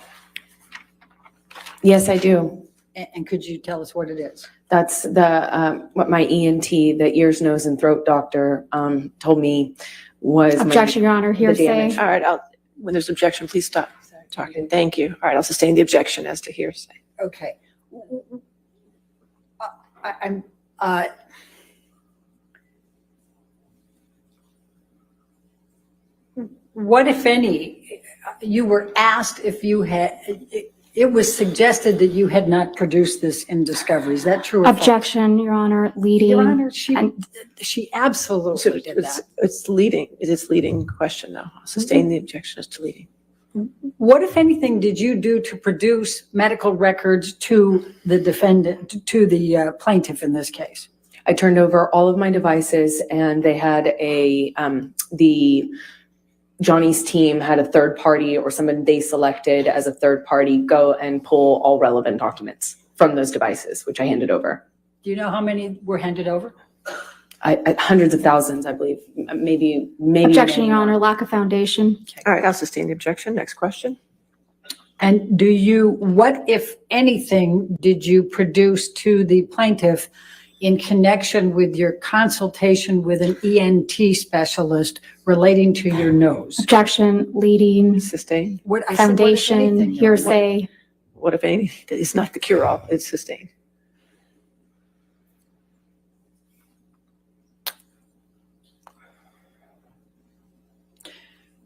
C: Yes, I do.
G: And could you tell us what it is?
C: That's what my ENT, the ears, nose, and throat doctor, told me was
I: Objection, Your Honor,
C: the
I: hearsay.
C: damage.
E: All right, when there's objection, please stop talking. Thank you. All right, I'll sustain the objection as to hearsay.
G: Okay. What, if any, you were asked if you had, it was suggested that you had not produced this in discovery. Is that true or false?
I: Objection, Your Honor, leading.
G: Your Honor, she absolutely did that.
E: It's leading. It's leading question now. I'll sustain the objection as to leading.
G: What, if anything, did you do to produce medical records to the defendant, to the plaintiff in this case?
C: I turned over all of my devices, and they had Johnny's team had a third party, or someone they selected as a third party, go and pull all relevant documents from those devices, which I handed over.
G: Do you know how many were handed over?
C: Hundreds of thousands, I believe. Maybe.
I: Objection, Your Honor, lack of foundation.
E: All right, I'll sustain the objection. Next question.
G: And what, if anything, did you produce to the plaintiff in connection with your consultation with an ENT specialist relating to your nose?
I: Objection, leading.
E: Sustain.
I: Foundation, hearsay.
E: What, if anything? It's not the cure-all. It's sustained.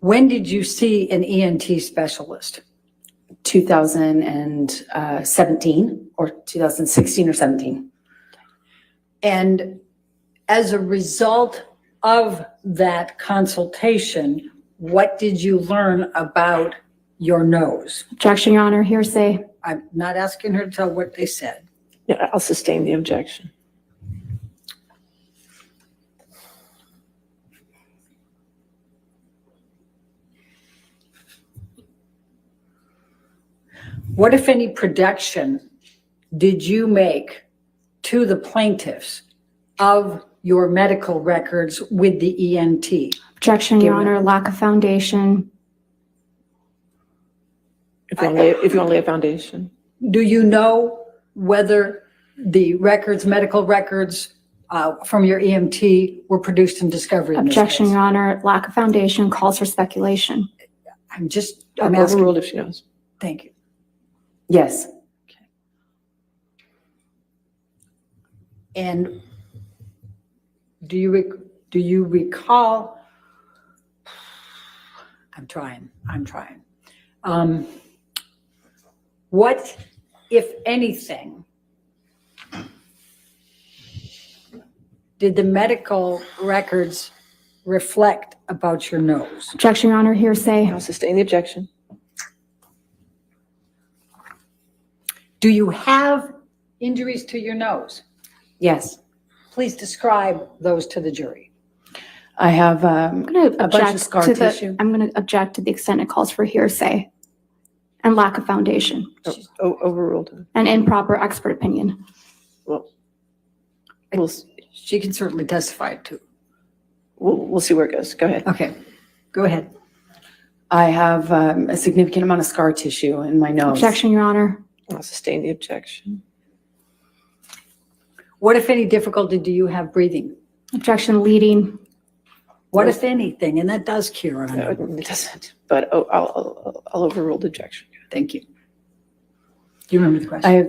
G: When did you see an ENT specialist?
C: 2017 or 2016 or 17.
G: And as a result of that consultation, what did you learn about your nose?
I: Objection, Your Honor, hearsay.
G: I'm not asking her to tell what they said.
E: Yeah, I'll sustain the objection.
G: What, if any, production did you make to the plaintiffs of your medical records with the ENT?
I: Objection, Your Honor, lack of foundation.
E: If you want to lay a foundation.
G: Do you know whether the medical records from your EMT were produced in discovery?
I: Objection, Your Honor, lack of foundation calls for speculation.
G: I'm
E: asking. Overruled if she knows.
G: Thank you.
C: Yes.
G: Okay. And do you recall? I'm trying. What, if anything, did the medical records reflect about your nose?
I: Objection, Your Honor, hearsay.
E: I'll sustain the objection.
G: Do you have injuries to your nose?
C: Yes.
G: Please describe those to the jury.
C: I have
I: a
C: bunch of scar tissue.
I: I'm going to object to the extent it calls for hearsay and lack of foundation.
E: Overruled.
I: And improper expert opinion.
E: Well,
G: she can certainly testify to.
E: We'll see where it goes. Go ahead.
G: Okay, go ahead.
C: I have a significant amount of scar tissue in my nose.
I: Objection, Your Honor.
E: I'll sustain the objection.
G: What, if any, difficulty do you have breathing?
I: Objection, leading.
G: What, if anything? And that does cure on
E: No, it doesn't. But I'll overrule the objection.
G: Thank you. Do you remember the question?
C: I have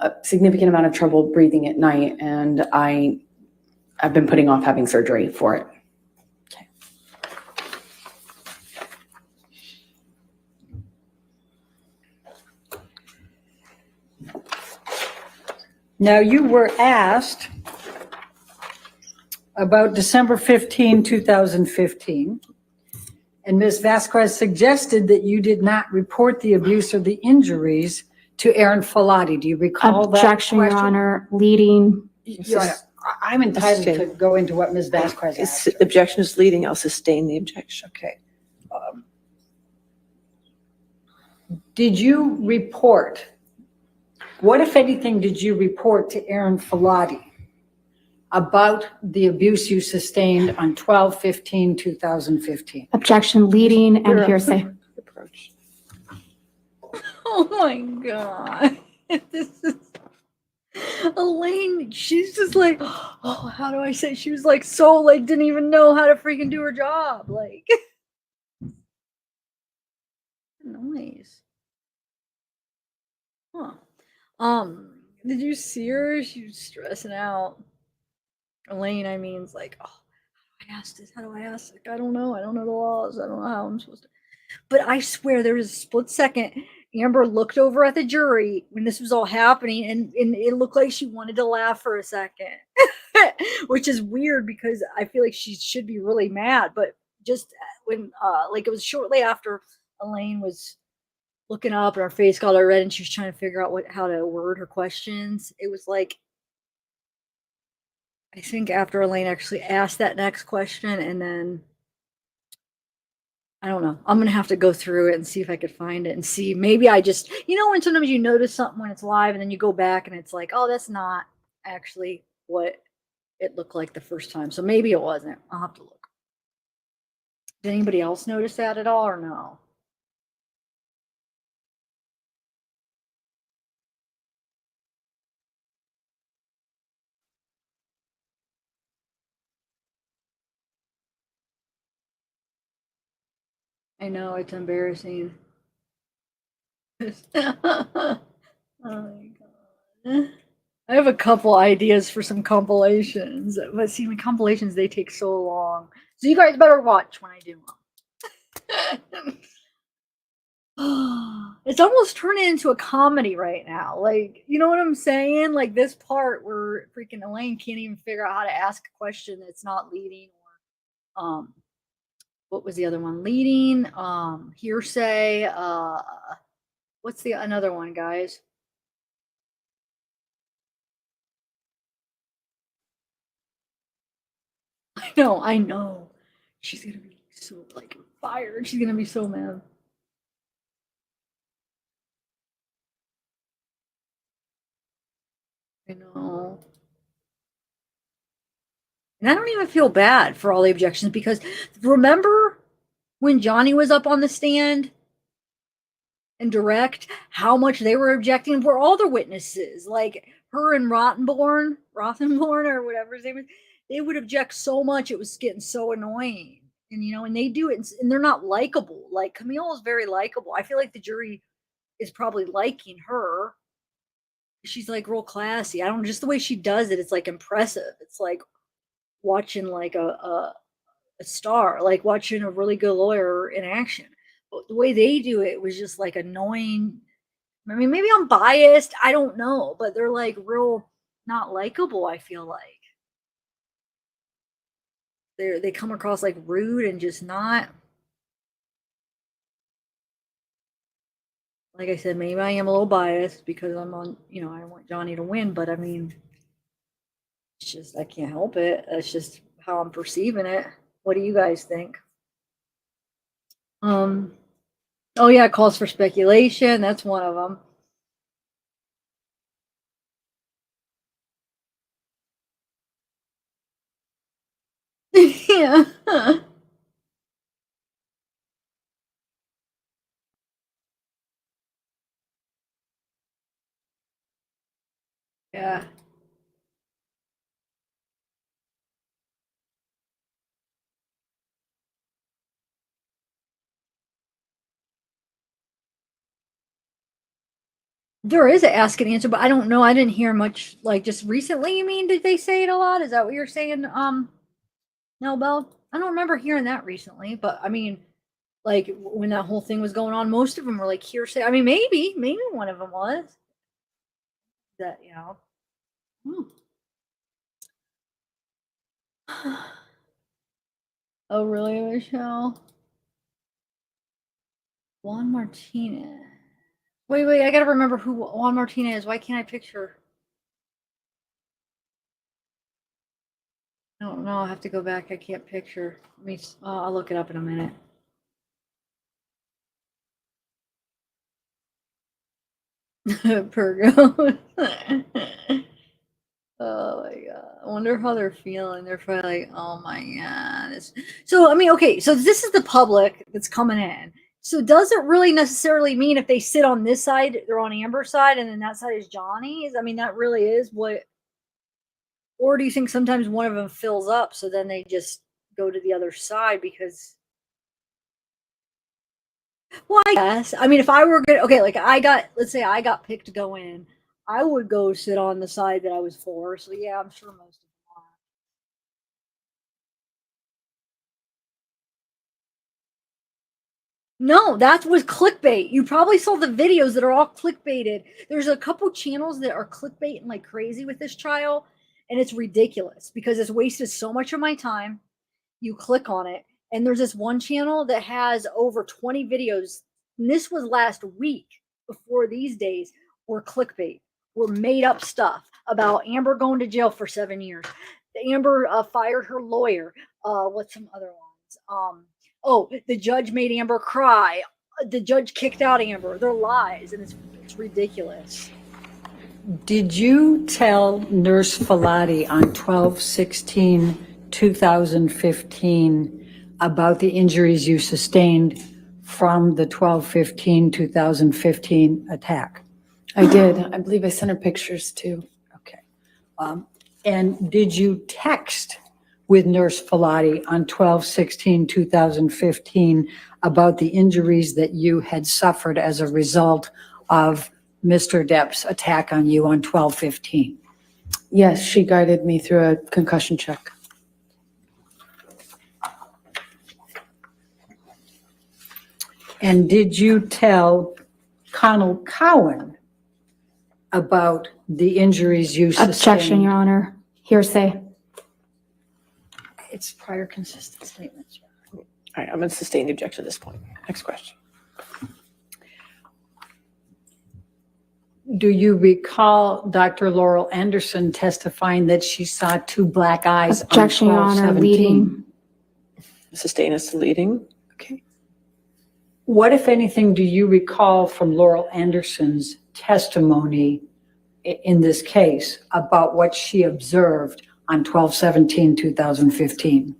C: a significant amount of trouble breathing at night, and I've been putting off having surgery for it.
G: Okay. Now, you were asked about December 15, 2015, and Ms. Vasquez suggested that you did not report the abuse or the injuries to Aaron Falati. Do you recall that
I: Objection, Your
G: question?
I: Honor, leading.
G: Your Honor, I'm entitled to go into what Ms. Vasquez asked.
E: The objection is leading. I'll sustain the objection.
G: Okay. Did you report, what, if anything, did you report to Aaron Falati about the abuse you sustained on 12/15/2015?
I: Objection, leading and hearsay.
A: Oh my God. Elaine, she's just like, oh, how do I say? She was like, so like, didn't even know how to freaking do her job. Like, noise. Huh. Did you see her? She was stressing out. Elaine, I mean, is like, oh, how do I ask this? How do I ask? Like, I don't know. I don't know the laws. I don't know how I'm supposed to. But I swear there was a split second. Amber looked over at the jury when this was all happening, and it looked like she wanted to laugh for a second, which is weird because I feel like she should be really mad. But just when, like, it was shortly after Elaine was looking up and her face got all red and she was trying to figure out how to word her questions. It was like, I think after Elaine actually asked that next question, and then I don't know. I'm gonna have to go through it and see if I could find it and see. Maybe I just, when sometimes you notice something when it's live and then you go back and it's like, oh, that's not actually what it looked like the first time. So maybe it wasn't. I'll have to look. Did anybody else notice that at all or no? I know it's embarrassing. Oh my god. I have a couple ideas for some compilations, but see, my compilations, they take so long. So you guys better watch when I do them. It's almost turning into a comedy right now. Like, you know what I'm saying? Like this part where freaking Elaine can't even figure out how to ask a question that's not leading, or what was the other one? Leading, hearsay, what's the another one, guys? I know. She's gonna be so like fired. She's gonna be so mad. I know. And I don't even feel bad for all the objections because remember when Johnny was up on the stand and direct how much they were objecting? Were all the witnesses, like her and Rothenborn or whatever his name is, they would object so much it was getting so annoying. And and they do it and they're not likable. Like Camille is very likable. I feel like the jury is probably liking her. She's like real classy. I don't know, just the way she does it, it's like impressive. It's like watching like a star, like watching a really good lawyer in action. But the way they do it was just like annoying. I mean, maybe I'm biased. I don't know, but they're like real not likable. I feel like they come across like rude and just not. Like I said, maybe I am a little biased because I'm on. I want Johnny to win, but I mean, it's just I can't help it. That's just how I'm perceiving it. What do you guys think? Oh yeah, calls for speculation. That's one of them. Yeah. Yeah. There is a ask and answer, but I don't know. I didn't hear much like just recently. You mean did they say it a lot? Is that what you're saying? No, Bell. I don't remember hearing that recently, but I mean, like when that whole thing was going on, most of them were like hearsay. I mean, maybe one of them was that. Hmm. Oh, really, Michelle? Juan Martinez. Wait, I gotta remember who Juan Martinez is. Why can't I picture? I don't know. I'll have to go back. I can't picture. Let me. I'll look it up in a minute. Pergo. Oh my god. I wonder how they're feeling. They're probably like, oh my god. So I mean, okay, so this is the public that's coming in. So does it really necessarily mean if they sit on this side, they're on Amber's side, and then that side is Johnny's? I mean, that really is what. Or do you think sometimes one of them fills up, so then they just go to the other side because? Well, I guess. I mean, if I were gonna, okay, like let's say I got picked to go in, I would go sit on the side that I was for. So yeah, I'm sure most of them are. No, that was clickbait. You probably saw the videos that are all clickbaited. There's a couple channels that are clickbaiting like crazy with this trial, and it's ridiculous because it's wasted so much of my time. You click on it, and there's this one channel that has over 20 videos. And this was last week before these days were clickbait, were made up stuff about Amber going to jail for 7 years. Amber fired her lawyer. What's some other ones? Oh, the judge made Amber cry. The judge kicked out Amber. They're lies, and it's ridiculous.
G: Did you tell Nurse Filati on 12/16/2015 about the injuries you sustained from the 12/15/2015 attack?
C: I did. I believe I sent her pictures too.
G: Okay. And did you text with Nurse Filati on 12/16/2015 about the injuries that you had suffered as a result of Mr. Depp's attack on you on 12/15?
C: Yes, she guided me through a concussion check.
G: And did you tell Connell Cowan about the injuries you sustained?
I: Objection, Your Honor. Hearsay.
G: It's prior consistent statements.
E: All right, I'm going to sustain the objection at this point. Next question.
G: Do you recall Dr. Laurel Anderson testifying that she saw two black eyes
I: Objection, Your
G: on
I: Honor.
G: 12/17?
I: Leading.
E: Sustain as to leading.
G: Okay. What, if anything, do you recall from Laurel Anderson's testimony in this case about what she observed on 12/17/2015?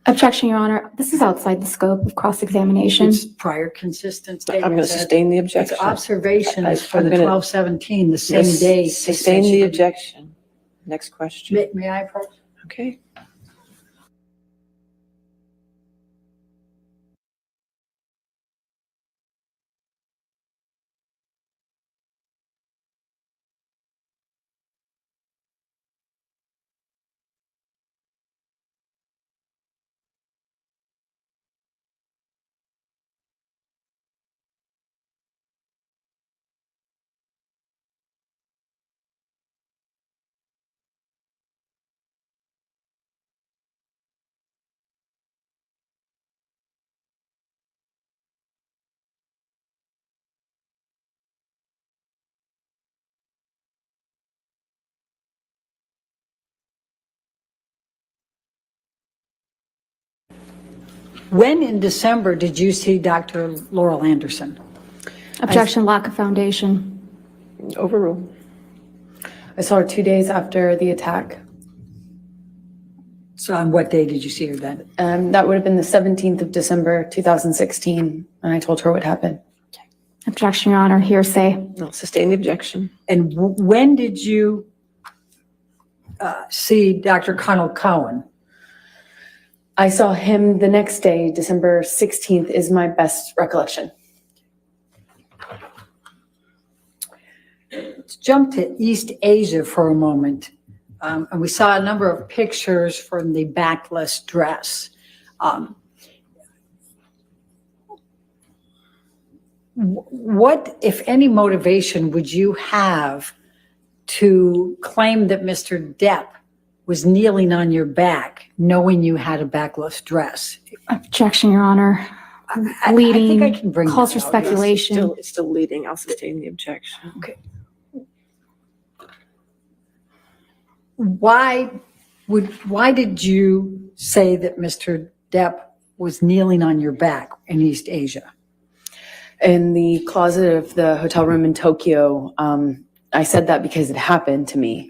I: Objection, Your Honor. This is outside the scope of cross-examination.
G: It's prior consistent statements.
E: I'm going to sustain the objection.
G: It's observations for
E: I'm
G: the
E: gonna
G: 12/17, the same day.
E: Sustain the objection. Next question.
G: May I approach?
E: Okay.
G: When in December did you see Dr. Laurel Anderson?
I: Objection, lack of foundation.
E: Overruled.
C: I saw her 2 days after the attack.
G: So on what day did you see her then?
C: That would have been the 17th of December, 2016, and I told her what happened.
I: Objection, Your Honor. Hearsay.
E: No, sustain the objection.
G: And when did you see Dr. Connell Cowan?
C: I saw him the next day, December 16th is my best recollection.
G: Let's jump to East Asia for a moment. And we saw a number of pictures from the backless dress. What, if any, motivation would you have to claim that Mr. Depp was kneeling on your back, knowing you had a backless dress?
I: Objection, Your Honor.
G: I
I: Leading.
G: think I can bring
I: calls
G: that
I: for
G: out.
I: speculation.
E: It's still leading. I'll sustain the objection.
G: Okay. Why did you say that Mr. Depp was kneeling on your back in East Asia?
C: In the closet of the hotel room in Tokyo, I said that because it happened to me.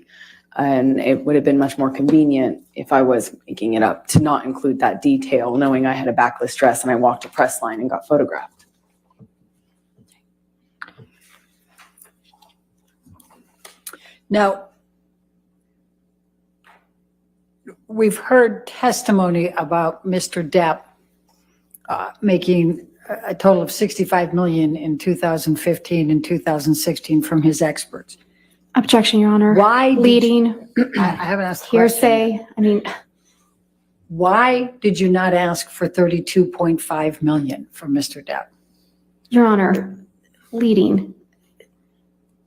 C: And it would have been much more convenient if I was making it up to not include that detail, knowing I had a backless dress and I walked a press line and got photographed.
G: Now, we've heard testimony about Mr. Depp making a total of $65 million in 2015 and 2016 from his experts.
I: Objection, Your Honor.
G: Why
I: leading?
G: I haven't asked the
I: Hearsay.
G: question.
I: I mean,
G: why did you not ask for $32.5 million from Mr. Depp?
I: Your Honor, leading.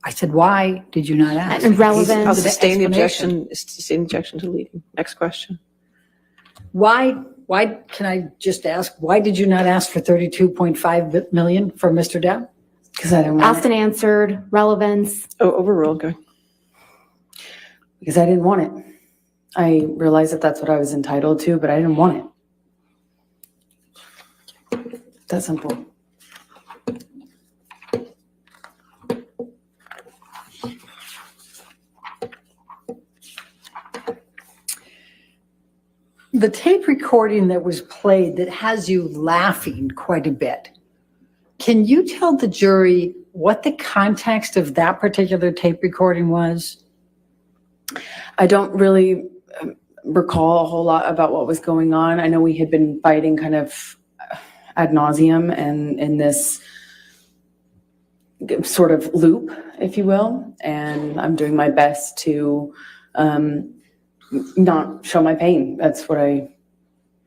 G: I said, why did you not ask?
I: Irrelevant.
E: I'll sustain the
G: Explanation.
E: objection, sustain the objection to leading. Next question.
G: Why, can I just ask, why did you not ask for $32.5 million from Mr. Depp?
C: Because I didn't want
I: Asked and answered. Relevance.
E: Oh, overruled. Go.
C: Because I didn't want it. I realized that that's what I was entitled to, but I didn't want it. That simple.
G: The tape recording that was played that has you laughing quite a bit, can you tell the jury what the context of that particular tape recording was?
C: I don't really recall a whole lot about what was going on. I know we had been fighting kind of ad nauseum and in this sort of loop, if you will, and I'm doing my best to not show my pain. That's what I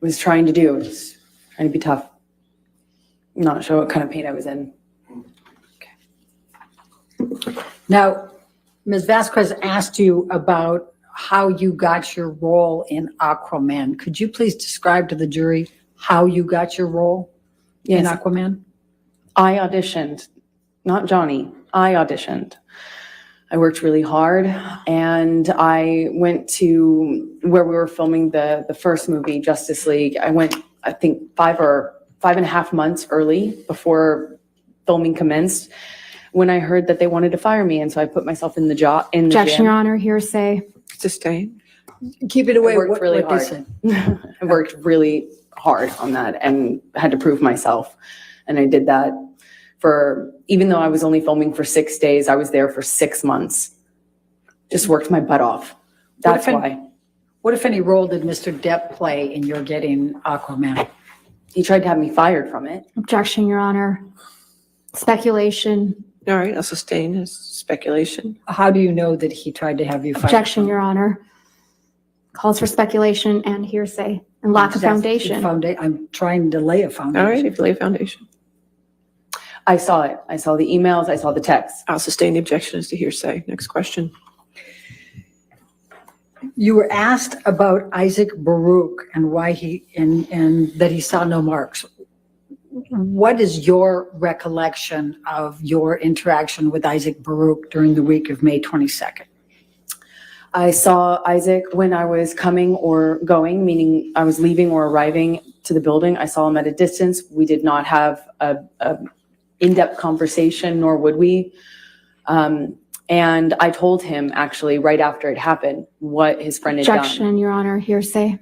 C: was trying to do. Was trying to be tough, not show what kind of pain I was in.
G: Now, Ms. Vasquez asked you about how you got your role in Aquaman. Could you please describe to the jury how you got your role in Aquaman?
C: I auditioned, not Johnny. I auditioned. I worked really hard, and I went to where we were filming the first movie, Justice League. I went, I think, 5.5 months early before filming commenced, when I heard that they wanted to fire me, and so I put myself in the job.
I: Objection, Your Honor. Hearsay.
E: Sustain.
G: Keep it away.
C: I worked really
G: what they
C: hard.
G: said.
C: I worked really hard on that and had to prove myself, and I did that for, even though I was only filming for 6 days, I was there for 6 months. Just worked my butt off. That's why.
G: What, if any, role did Mr. Depp play in your getting Aquaman?
C: He tried to have me fired from it.
I: Objection, Your Honor. Speculation.
E: All right, I'll sustain his speculation.
G: How do you know that he tried to have you fired?
I: Objection, Your Honor. Calls for speculation and hearsay and lack of foundation.
G: I'm trying to lay a foundation.
E: All right, if you lay a foundation.
C: I saw it. I saw the emails. I saw the texts.
E: I'll sustain the objection as to hearsay. Next question.
G: You were asked about Isaac Baruch and why he, and that he saw no marks. What is your recollection of your interaction with Isaac Baruch during the week of May 22nd?
C: I saw Isaac when I was coming or going, meaning I was leaving or arriving to the building. I saw him at a distance. We did not have a in-depth conversation, nor would we. And I told him actually right after it happened what his friend had done.
I: Objection, Your Honor. Hearsay.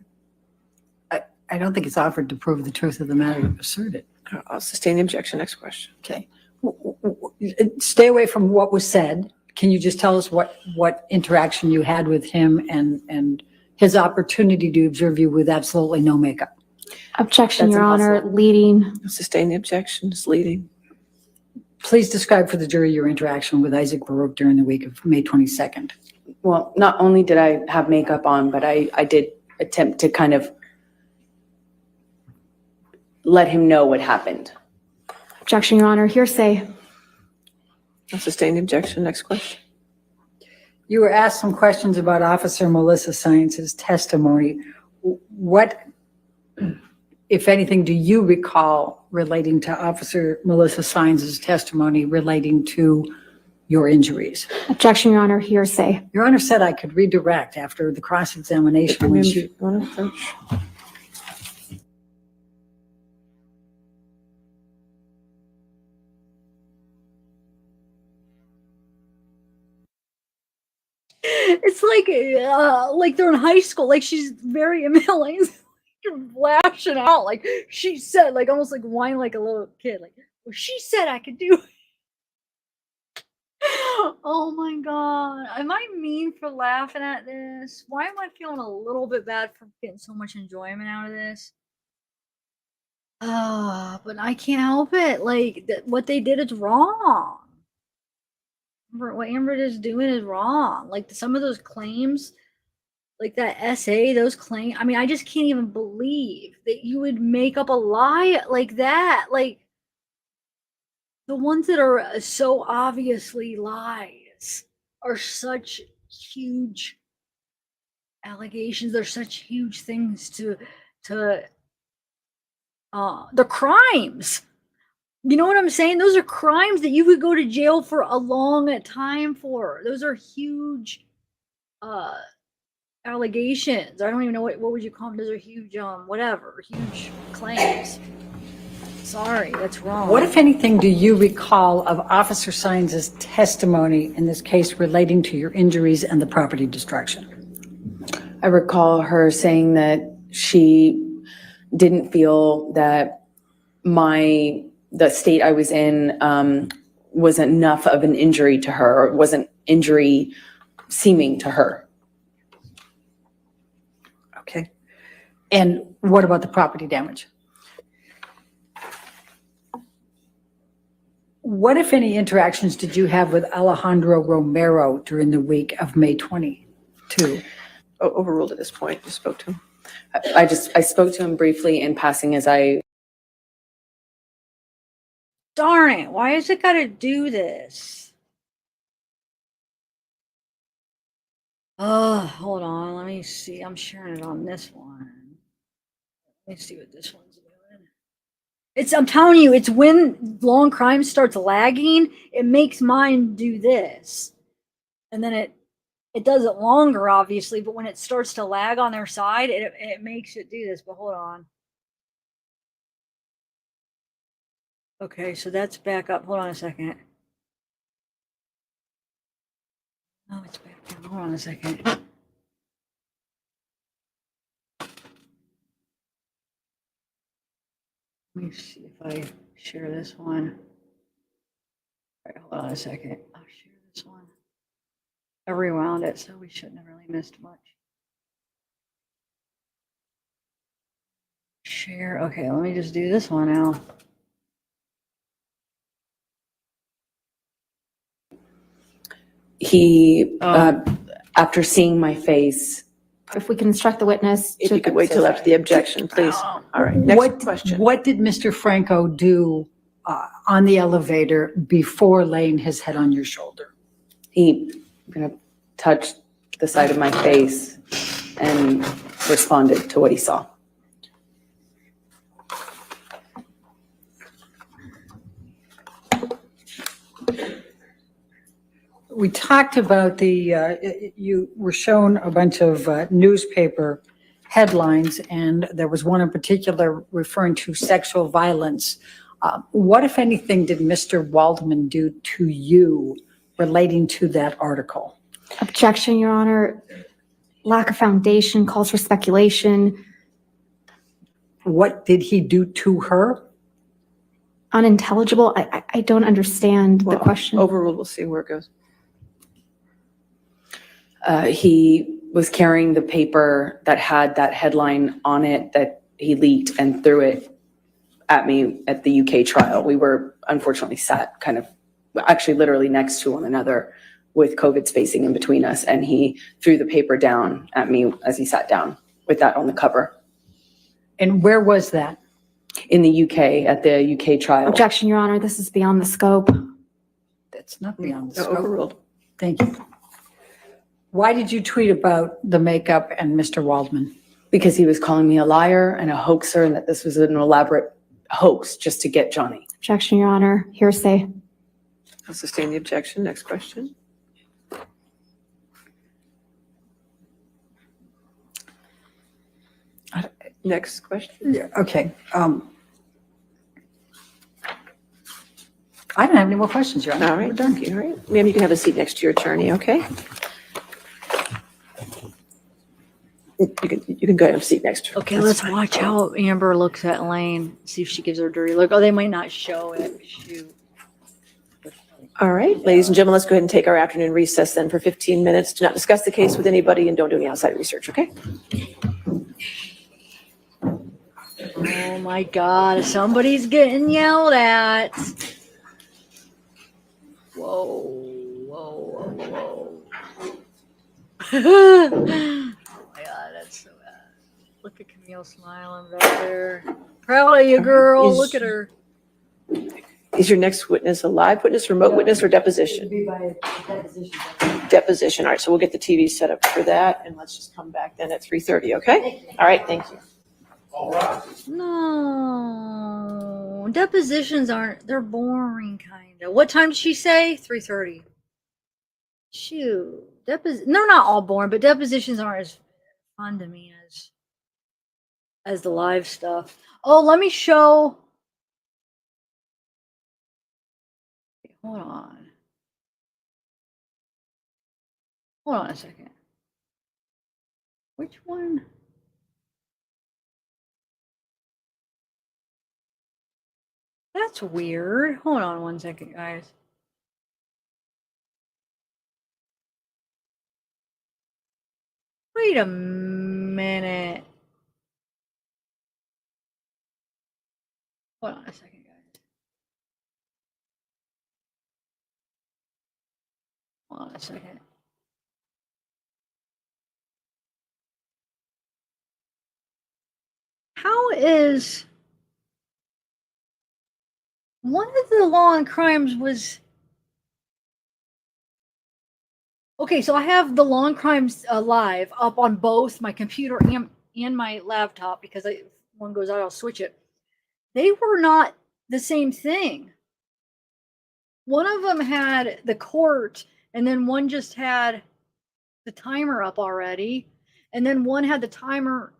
G: I don't think it's offered to prove the truth of the matter asserted.
E: I'll sustain the objection. Next question.
G: Okay. Stay away from what was said. Can you just tell us what interaction you had with him and his opportunity to observe you with absolutely no makeup?
I: Objection,
C: That's
I: Your Honor.
C: impossible.
I: Leading.
E: I'll sustain the objection as leading.
G: Please describe for the jury your interaction with Isaac Baruch during the week of May 22nd.
C: Well, not only did I have makeup on, but I did attempt to kind of let him know what happened.
I: Objection, Your Honor. Hearsay.
E: I'll sustain the objection. Next question.
G: You were asked some questions about Officer Melissa Science's testimony. What, if anything, do you recall relating to Officer Melissa Science's testimony relating to your injuries?
I: Objection, Your Honor. Hearsay.
G: Your Honor said I could redirect after the cross-examination. When she, it's like they're in high school. Like she's very like flashing out. Like she said, like almost like whine like a little kid. Like, well, she said I could do it.
A: Oh my god. Am I mean for laughing at this? Why am I feeling a little bit bad for getting so much enjoyment out of this? But I can't help it. Like what they did is wrong. What Amber is doing is wrong. Like some of those claims, like that essay, those claims. I mean, I just can't even believe that you would make up a lie like that. Like the ones that are so obviously lies are such huge allegations. They're such huge things to the crimes. You know what I'm saying? Those are crimes that you could go to jail for a long time for. Those are huge allegations. I don't even know what would you call them. Those are huge whatever, huge claims. Sorry, that's wrong.
G: What, if anything, do you recall of Officer Sines' testimony in this case relating to your injuries and the property destruction?
C: I recall her saying that she didn't feel that the state I was in was enough of an injury to her, or wasn't injury seeming to her.
G: Okay. And what about the property damage? What, if any, interactions did you have with Alejandro Romero during the week of May 22?
E: Overruled at this point. You spoke to him.
C: I spoke to him briefly in passing as I.
A: Darn it, why has it got to do this? Oh, hold on, let me see. I'm sharing it on this one. Let me see what this one's doing. I'm telling you, it's when long crime starts lagging, it makes mine do this. And then it does it longer, obviously, but when it starts to lag on their side, it makes it do this. But hold on. Okay, so that's back up. Hold on a second. Oh, it's back down. Hold on a second. Let me see if I share this one. All right, hold on a second. I'll share this one. I rewound it, so we shouldn't have really missed much. Share. Okay, let me just do this one now.
C: He, after seeing my face.
I: If we can instruct the witness.
E: If you could wait till after the objection, please. All right, next question.
G: What did Mr. Franco do on the elevator before laying his head on your shoulder?
C: He touched the side of my face and responded to what he saw.
G: We talked about you were shown a bunch of newspaper headlines, and there was one in particular referring to sexual violence. What, if anything, did Mr. Waldman do to you relating to that article?
I: Objection, Your Honor. Lack of foundation calls for speculation.
G: What did he do to her?
I: Unintelligible. I don't understand the question.
E: Overruled. We'll see where it goes.
C: He was carrying the paper that had that headline on it that he leaked and threw it at me at the UK trial. We were unfortunately sat actually literally next to one another with COVID spacing in between us. And he threw the paper down at me as he sat down with that on the cover.
G: And where was that?
C: In the UK, at the UK trial.
I: Objection, Your Honor. This is beyond the scope.
G: That's not beyond the scope.
E: Overruled.
G: Thank you. Why did you tweet about the makeup and Mr. Waldman?
C: Because he was calling me a liar and a hoaxer, and that this was an elaborate hoax just to get Johnny.
I: Objection, Your Honor. Hearsay.
E: I'll sustain the objection. Next question. Next question.
G: Yeah, okay. I don't have any more questions, Your Honor.
E: All right, thank you. All right. Ma'am, you can have a seat next to your attorney, okay? You can go and have a seat next to her.
A: Okay, let's watch how Amber looks at Lane. See if she gives her a dirty look. Oh, they might not show it. Shoot.
E: All right, ladies and gentlemen, let's go ahead and take our afternoon recess then for 15 minutes. Do not discuss the case with anybody and don't do any outside research, okay?
A: Oh my God, somebody's getting yelled at. Whoa, whoa, whoa, whoa. Oh my God, that's so bad. Look at Camille smiling back there. Proud of you, girl. Look at her.
E: Is your next witness a live witness, remote witness, or deposition? Deposition. All right, so we'll get the TV set up for that, and let's just come back then at 3:30, okay? All right, thank you.
A: No, depositions they're boring, kind of. What time did she say? 3:30. Shoot. They're not all boring, but depositions aren't as fun to me as the live stuff. Oh, let me show. Hold on. Hold on a second. Which one? That's weird. Hold on one second, guys. Wait a minute. Hold on a second, guys. Hold on a second. How is one of the law and crimes was okay? So I have the law and crimes live up on both my computer and my laptop because if one goes out, I'll switch it. They were not the same thing. One of them had the court, and then one just had the timer up already, and then one had the timer.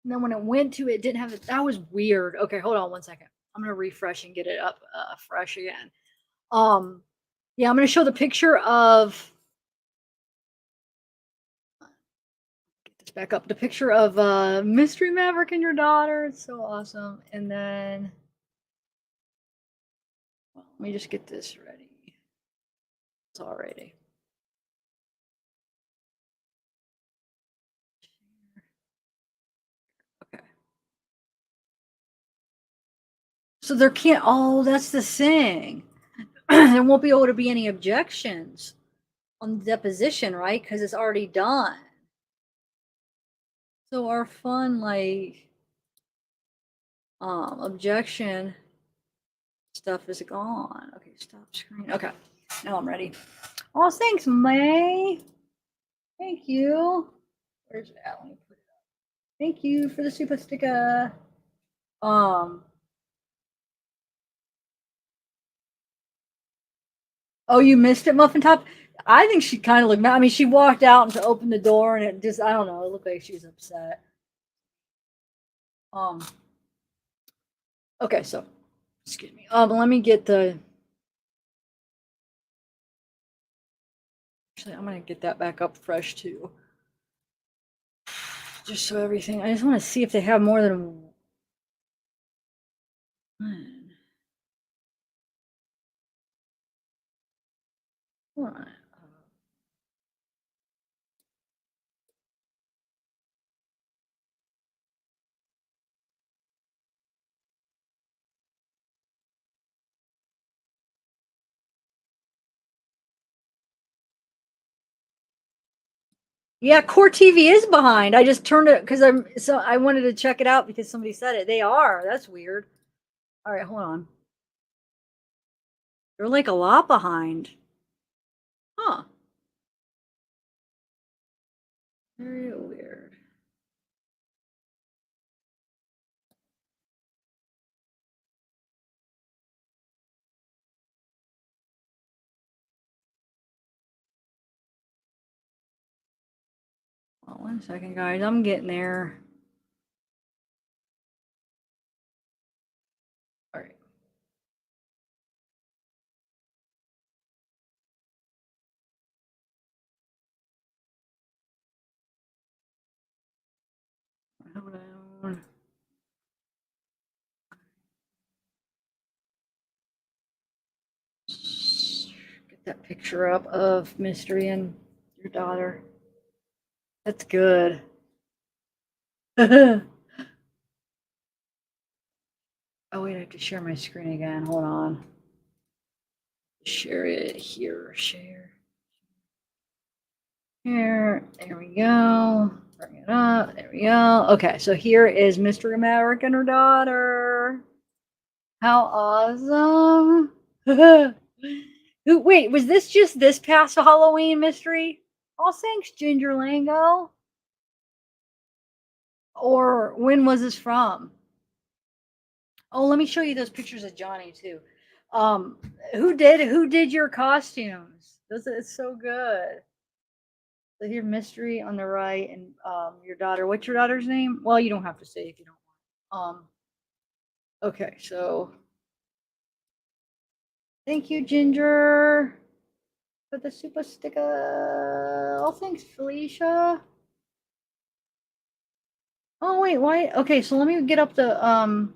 A: And then when it went to it, didn't have it. That was weird. Okay, hold on one second. I'm gonna refresh and get it up fresh again. Yeah, I'm gonna show the picture of. Get this back up. The picture of Mystery Maverick and your daughter. It's so awesome. And then, well, let me just get this ready. It's all ready. Okay. So there can't. Oh, that's the thing. There won't be able to be any objections on the deposition, right? Because it's already done. So our fun, like, objection stuff is gone. Okay, stop screen. Okay, now I'm ready. Oh, thanks, May. Thank you. Where's it at? Let me put it up. Thank you for the super sticker. Oh, you missed it, Muffin Top? I think she kind of looked mad. I mean, she walked out and to open the door, and it just, I don't know, it looked like she was upset. Okay, so, excuse me. Let me get the. Actually, I'm gonna get that back up fresh too. Just so everything. I just want to see if they have more than one. Hold on. Yeah, Core TV is behind. I just turned it because I wanted to check it out because somebody said it. They are. That's weird. All right, hold on. They're like a lot behind. Huh. Very weird. Oh, 1 second, guys. I'm getting there. All right. Hold on. that picture up of Mystery and your daughter. That's good. Oh wait, I have to share my screen again. Hold on. Share it here. Share. Here. There we go. Bring it up. There we go. Okay, so here is Mystery America and her daughter. How awesome. Wait, was this just this past Halloween, Mystery? Oh, thanks, Ginger Lango. Or when was this from? Oh, let me show you those pictures of Johnny too. Who did your costumes? It's so good. So here, Mystery on the right, and your daughter. What's your daughter's name? Well, you don't have to say if you don't want. Okay, so thank you, Ginger, for the super sticker. Oh, thanks, Felicia. Oh wait, why? Okay, so let me get up the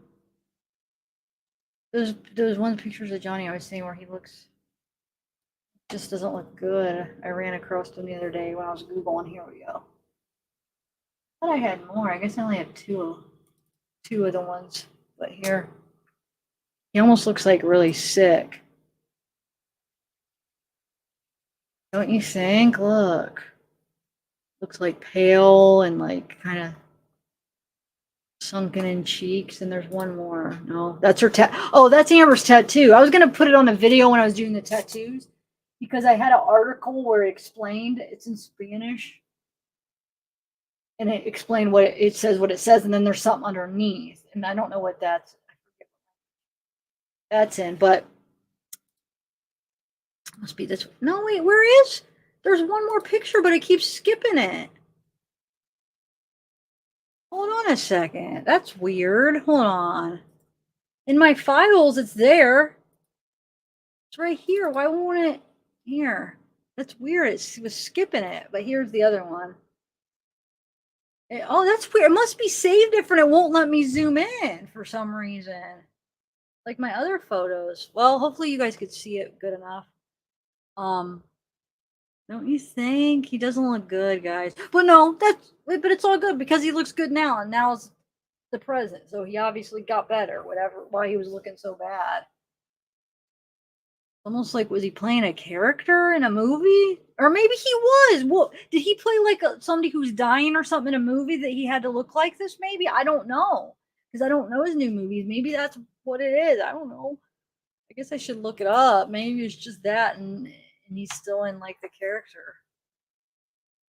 A: those one pictures of Johnny I was saying where he looks just doesn't look good. I ran across him the other day when I was Googling. Here we go. I thought I had more. I guess I only have two of the ones, but here he almost looks like really sick. Don't you think? Look. Looks like pale and like kind of sunken in cheeks. And there's one more. No, that's her oh, that's Amber's tattoo. I was gonna put it on the video when I was doing the tattoos because I had an article where it explained, it's in Spanish, and it explained what it says, what it says, and then there's something underneath, and I don't know what that's in, but must be this. No, wait, where is? There's one more picture, but it keeps skipping it. Hold on a second. That's weird. Hold on. In my files, it's there. It's right here. Why won't it? Here. That's weird. It was skipping it, but here's the other one. Oh, that's weird. It must be saved different. It won't let me zoom in for some reason. Like my other photos. Well, hopefully you guys could see it good enough. Don't you think? He doesn't look good, guys. But no, but it's all good because he looks good now, and now's the present. So he obviously got better, whatever, why he was looking so bad. Almost like, was he playing a character in a movie? Or maybe he was. Well, did he play like somebody who's dying or something in a movie that he had to look like this? Maybe. I don't know. Because I don't know his new movies. Maybe that's what it is. I don't know. I guess I should look it up. Maybe it's just that and he's still in like the character.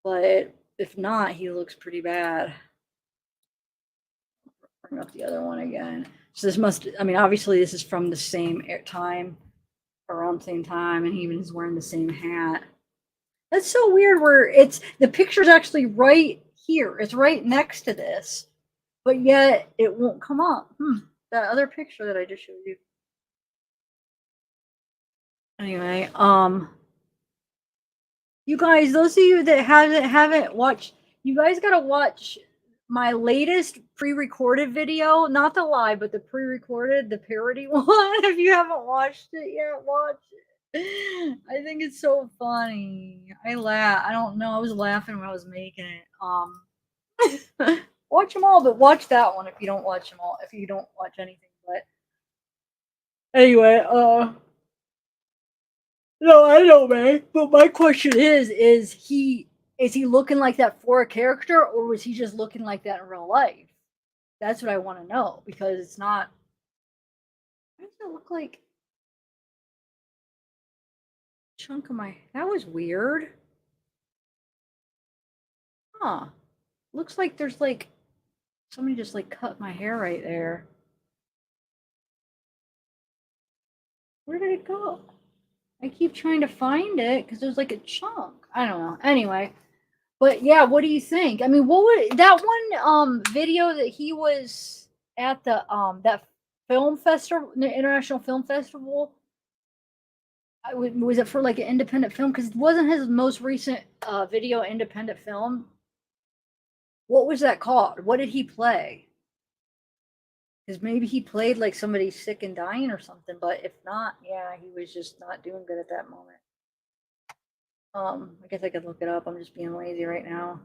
A: But if not, he looks pretty bad. Bring up the other one again. So this must, I mean, obviously this is from the same time, around the same time, and he even is wearing the same hat. That's so weird where it's, the picture's actually right here. It's right next to this, but yet it won't come up. That other picture that I just showed you. Anyway, you guys, those of you that haven't watched, you guys gotta watch my latest pre-recorded video, not the live, but the pre-recorded, the parody one. If you haven't watched it yet, watch it. I think it's so funny. I laugh. I don't know. I was laughing when I was making it. Watch them all, but watch that one if you don't watch them all. If you don't watch anything, but anyway, no, I know, man. But my question is he looking like that for a character, or was he just looking like that in real life? That's what I want to know, because it's not. Why does it look like a chunk of my? That was weird. Huh? Looks like there's like somebody just like cut my hair right there. Where did it go? I keep trying to find it because there's like a chunk. I don't know. Anyway, but yeah, what do you think? I mean, what would that one video that he was at the that film festival, the International Film Festival? Was it for like an independent film? Because it wasn't his most recent video independent film. What was that called? What did he play? Because maybe he played like somebody sick and dying or something, but if not, yeah, he was just not doing good at that moment. I guess I could look it up. I'm just being lazy right now.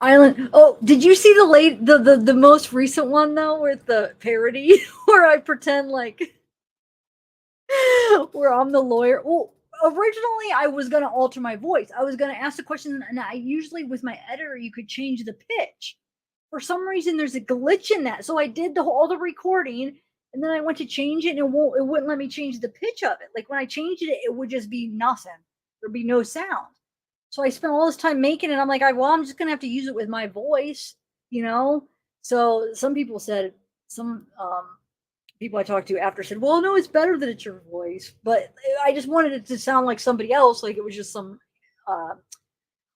A: Island. Oh, did you see the most recent one though, with the parody where I pretend like where I'm the lawyer? Well, originally I was gonna alter my voice. I was gonna ask the question, and I usually with my editor you could change the pitch. For some reason, there's a glitch in that, so I did all the recording, and then I went to change it, and it wouldn't let me change the pitch of it. Like when I changed it, it would just be nothing. There'd be no sound. So I spent all this time making it. I'm like, well, I'm just gonna have to use it with my voice, you know. So some people said, some people I talked to after said, well, no, it's better that it's your voice, but I just wanted it to sound like somebody else, like it was just some,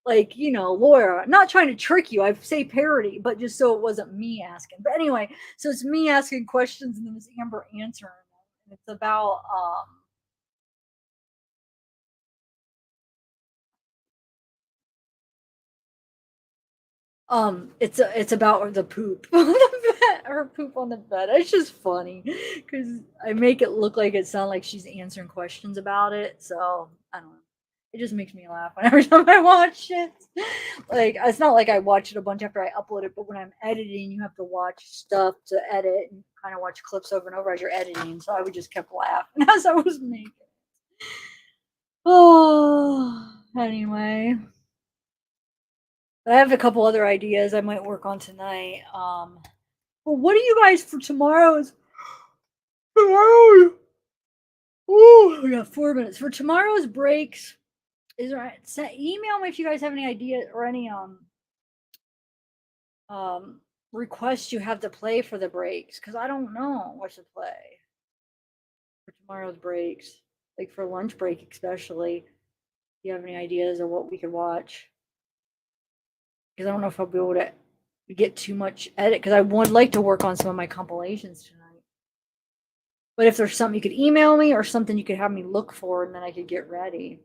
A: like, you know, lawyer. Not trying to trick you. I say parody, but just so it wasn't me asking. But anyway, so it's me asking questions and then it's Amber answering them. It's about it's about the poop on the bed, her poop on the bed. It's just funny because I make it look like it sounds like she's answering questions about it. So I don't know. It just makes me laugh every time I watch it. Like it's not like I watch it a bunch after I upload it, but when I'm editing, you have to watch stuff to edit and kind of watch clips over and over as you're editing. So I would just kept laughing as I was making it. Oh, anyway. I have a couple other ideas I might work on tonight. But what do you guys for tomorrow's? Tomorrow. Ooh, we got 4 minutes for tomorrow's breaks. Is there? Email me if you guys have any idea or any requests you have to play for the breaks, because I don't know what to play for tomorrow's breaks, like for lunch break especially. Do you have any ideas of what we could watch? Because I don't know if I'll be able to get too much edit, because I would like to work on some of my compilations tonight. But if there's something you could email me or something you could have me look for, and then I could get ready.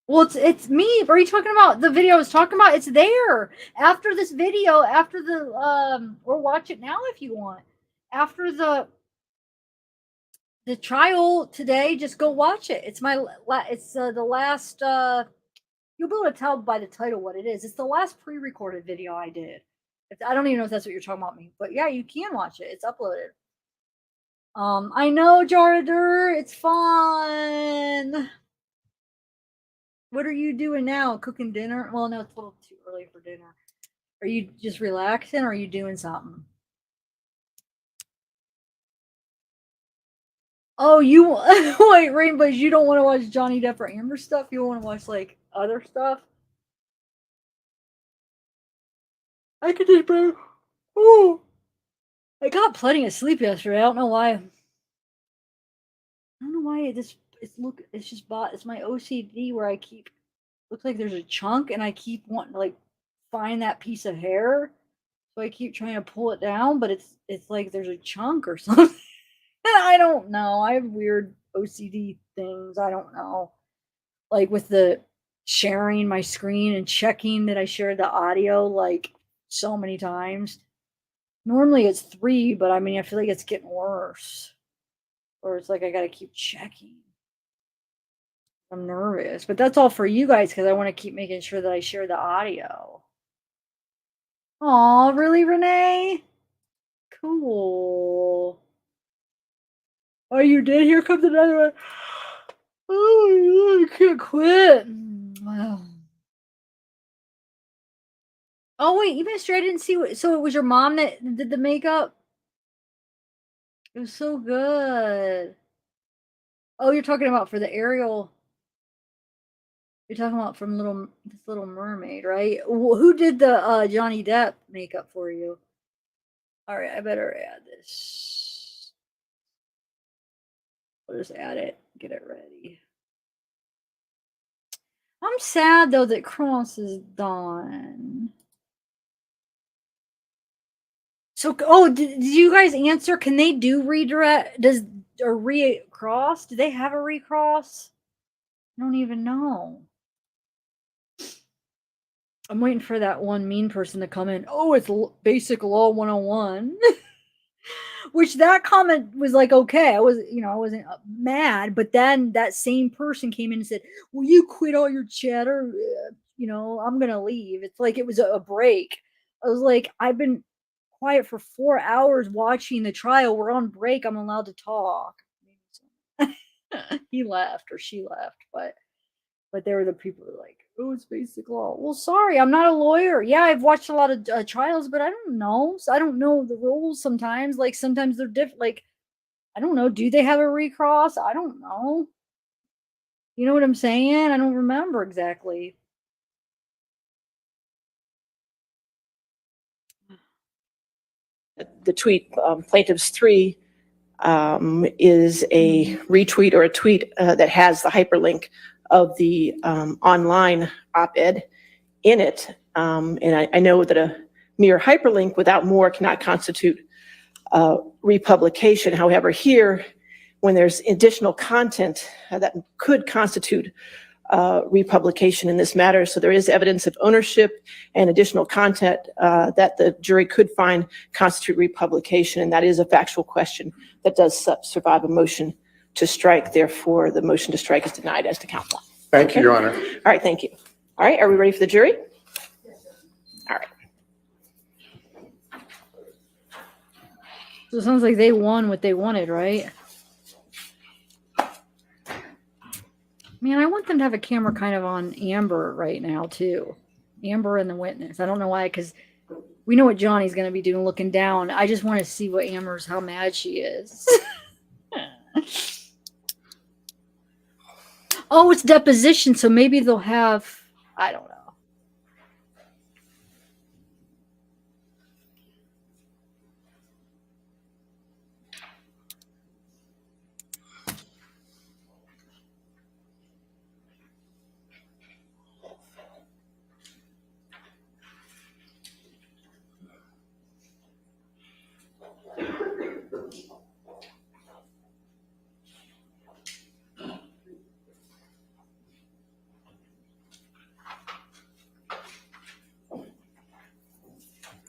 A: Well, it's me. Are you talking about the video I was talking about? It's there after this video, after the or watch it now if you want. After the trial today, just go watch it. It's it's the last. You'll be able to tell by the title what it is. It's the last pre-recorded video I did. I don't even know if that's what you're talking about, me, but yeah, you can watch it. It's uploaded. I know, Jaradur. It's fun. What are you doing now? Cooking dinner? Well, no, it's a little too early for dinner. Are you just relaxing or are you doing something? Oh, you wait, Rainbows, you don't want to watch Johnny Depp or Amber stuff? You want to watch like other stuff? I could just bro. Oh, I got plenty of sleep yesterday. I don't know why. I don't know why it's my OCD where I keep looks like there's a chunk and I keep wanting to like find that piece of hair. So I keep trying to pull it down, but it's like there's a chunk or something. I don't know. I have weird OCD things. I don't know. Like with the sharing my screen and checking that I shared the audio like so many times. Normally it's 3, but I mean, I feel like it's getting worse. Or it's like I got to keep checking. I'm nervous, but that's all for you guys because I want to keep making sure that I share the audio. Aw, really, Renee? Cool. Oh, you did? Here comes another one. Oh, I can't quit. Wow. Oh, wait, you missed. I didn't see what. So it was your mom that did the makeup? It was so good. Oh, you're talking about for the Ariel. You're talking about from this Little Mermaid, right? Who did the Johnny Depp makeup for you? All right, I better add this. I'll just add it, get it ready. I'm sad though that Cross is done. So, oh, did you guys answer? Can they do redirect? Or recross? Do they have a recross? I don't even know. I'm waiting for that one mean person to come in. Oh, it's basic law 101. Which that comment was like, okay, I wasn't mad, but then that same person came in and said, will you quit all your chatter? I'm going to leave. It's like it was a break. I was like, I've been quiet for 4 hours watching the trial. We're on break. I'm allowed to talk. He left or she left, but there were the people who were like, oh, it's basic law. Well, sorry, I'm not a lawyer. Yeah, I've watched a lot of trials, but I don't know. So I don't know the rules sometimes. Like sometimes they're different. Like, I don't know. Do they have a recross? I don't know. You know what I'm saying? I don't remember exactly.
E: The tweet, plaintiffs 3, is a retweet or a tweet that has the hyperlink of the online op-ed in it. And I know that a mere hyperlink without more cannot constitute republication. However, here, when there's additional content that could constitute republication in this matter, so there is evidence of ownership and additional content that the jury could find constitute republication, and that is a factual question that does survive a motion to strike. Therefore, the motion to strike is denied as to count 1.
N: Thank you, Your Honor.
E: All right, thank you. All right, are we ready for the jury? All right.
A: So it sounds like they won what they wanted, right? Man, I want them to have a camera kind of on Amber right now, too. Amber and the witness. I don't know why, because we know what Johnny's going to be doing looking down. I just want to see what Amber's, how mad she is. Oh, it's deposition, so maybe they'll have, I don't know.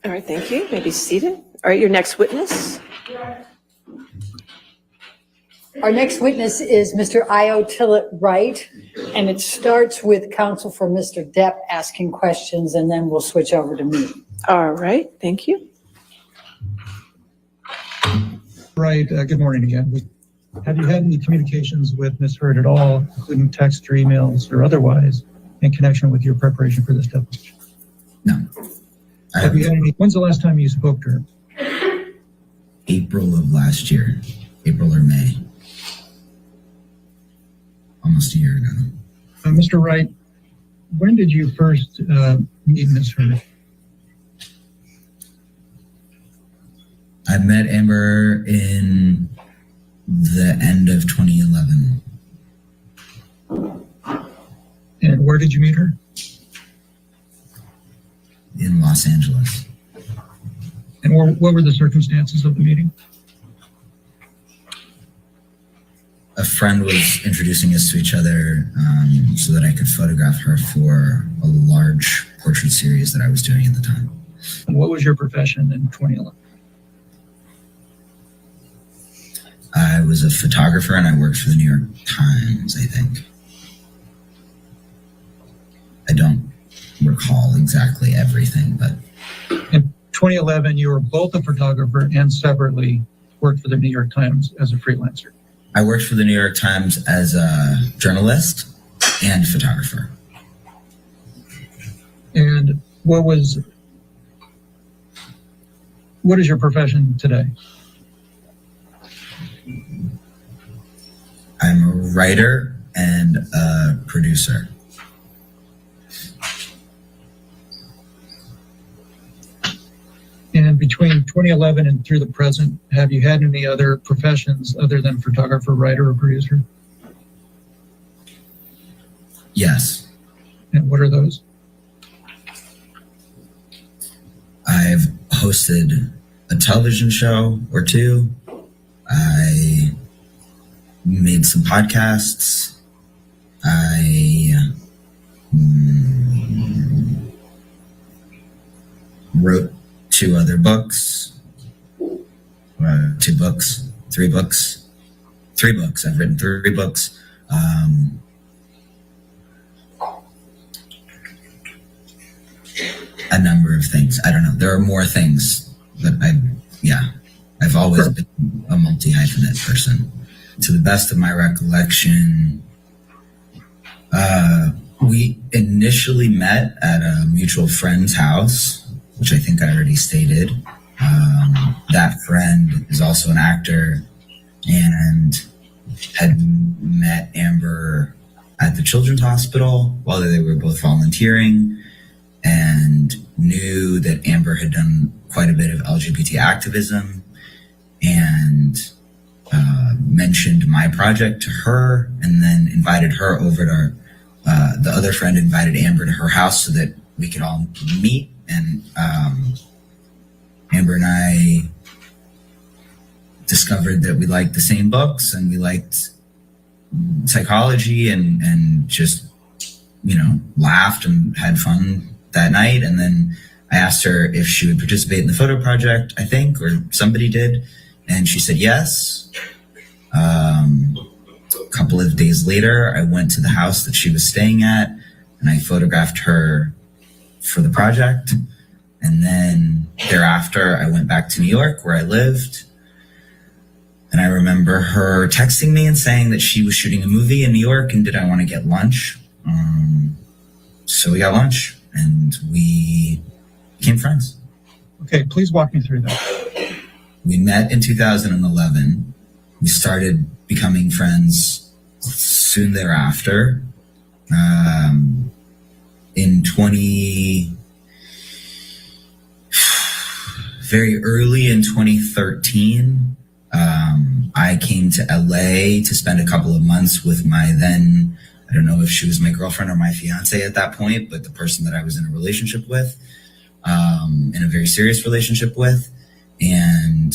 E: All right, thank you. Maybe seated. All right, your next witness.
G: Our next witness is Mr. Io Tillett Wright, and it starts with counsel for Mr. Depp asking questions, and then we'll switch over to me.
E: All right, thank you.
O: Right, good morning again. Have you had any communications with Ms. Heard at all, including text or emails or otherwise, in connection with your preparation for this deposition?
P: No.
O: Have you had any, when's the last time you spoke to her?
P: April of last year, April or May. Almost a year ago.
O: Mr. Wright, when did you first meet Ms. Heard?
P: I met Amber in the end of 2011.
O: And where did you meet her?
P: In Los Angeles.
O: And what were the circumstances of the meeting?
P: A friend was introducing us to each other so that I could photograph her for a large portrait series that I was doing at the time.
O: And what was your profession in 2011?
P: I was a photographer and I worked for the New York Times, I think. I don't recall exactly everything, but...
O: In 2011, you were both a photographer and separately worked for the New York Times as a freelancer.
P: I worked for the New York Times as a journalist and photographer.
O: And what is your profession today?
P: I'm a writer and a producer.
O: And between 2011 and through the present, have you had any other professions other than photographer, writer, or producer?
P: Yes.
O: And what are those?
P: I've hosted a television show or two. I made some podcasts. I wrote 2 other books. 2 books, 3 books, 3 books. I've written 3 books. A number of things. I don't know. There are more things that I've always been a multi-hyphenate person. To the best of my recollection, we initially met at a mutual friend's house, which I think I already stated. That friend is also an actor and had met Amber at the Children's Hospital while they were both volunteering, and knew that Amber had done quite a bit of LGBT activism, and mentioned my project to her, and then invited her over to the other friend invited Amber to her house so that we could all meet. And Amber and I discovered that we liked the same books and we liked psychology, and just, laughed and had fun that night. And then I asked her if she would participate in the photo project, I think, or somebody did. And she said yes. A couple of days later, I went to the house that she was staying at and I photographed her for the project. And then thereafter, I went back to New York where I lived. And I remember her texting me and saying that she was shooting a movie in New York and did I want to get lunch? So we got lunch and we became friends.
O: Okay, please walk me through that.
P: We met in 2011. We started becoming friends soon thereafter. Very early in 2013, I came to LA to spend a couple of months with my then, I don't know if she was my girlfriend or my fiance at that point, but the person that I was in a relationship with, in a very serious relationship with. And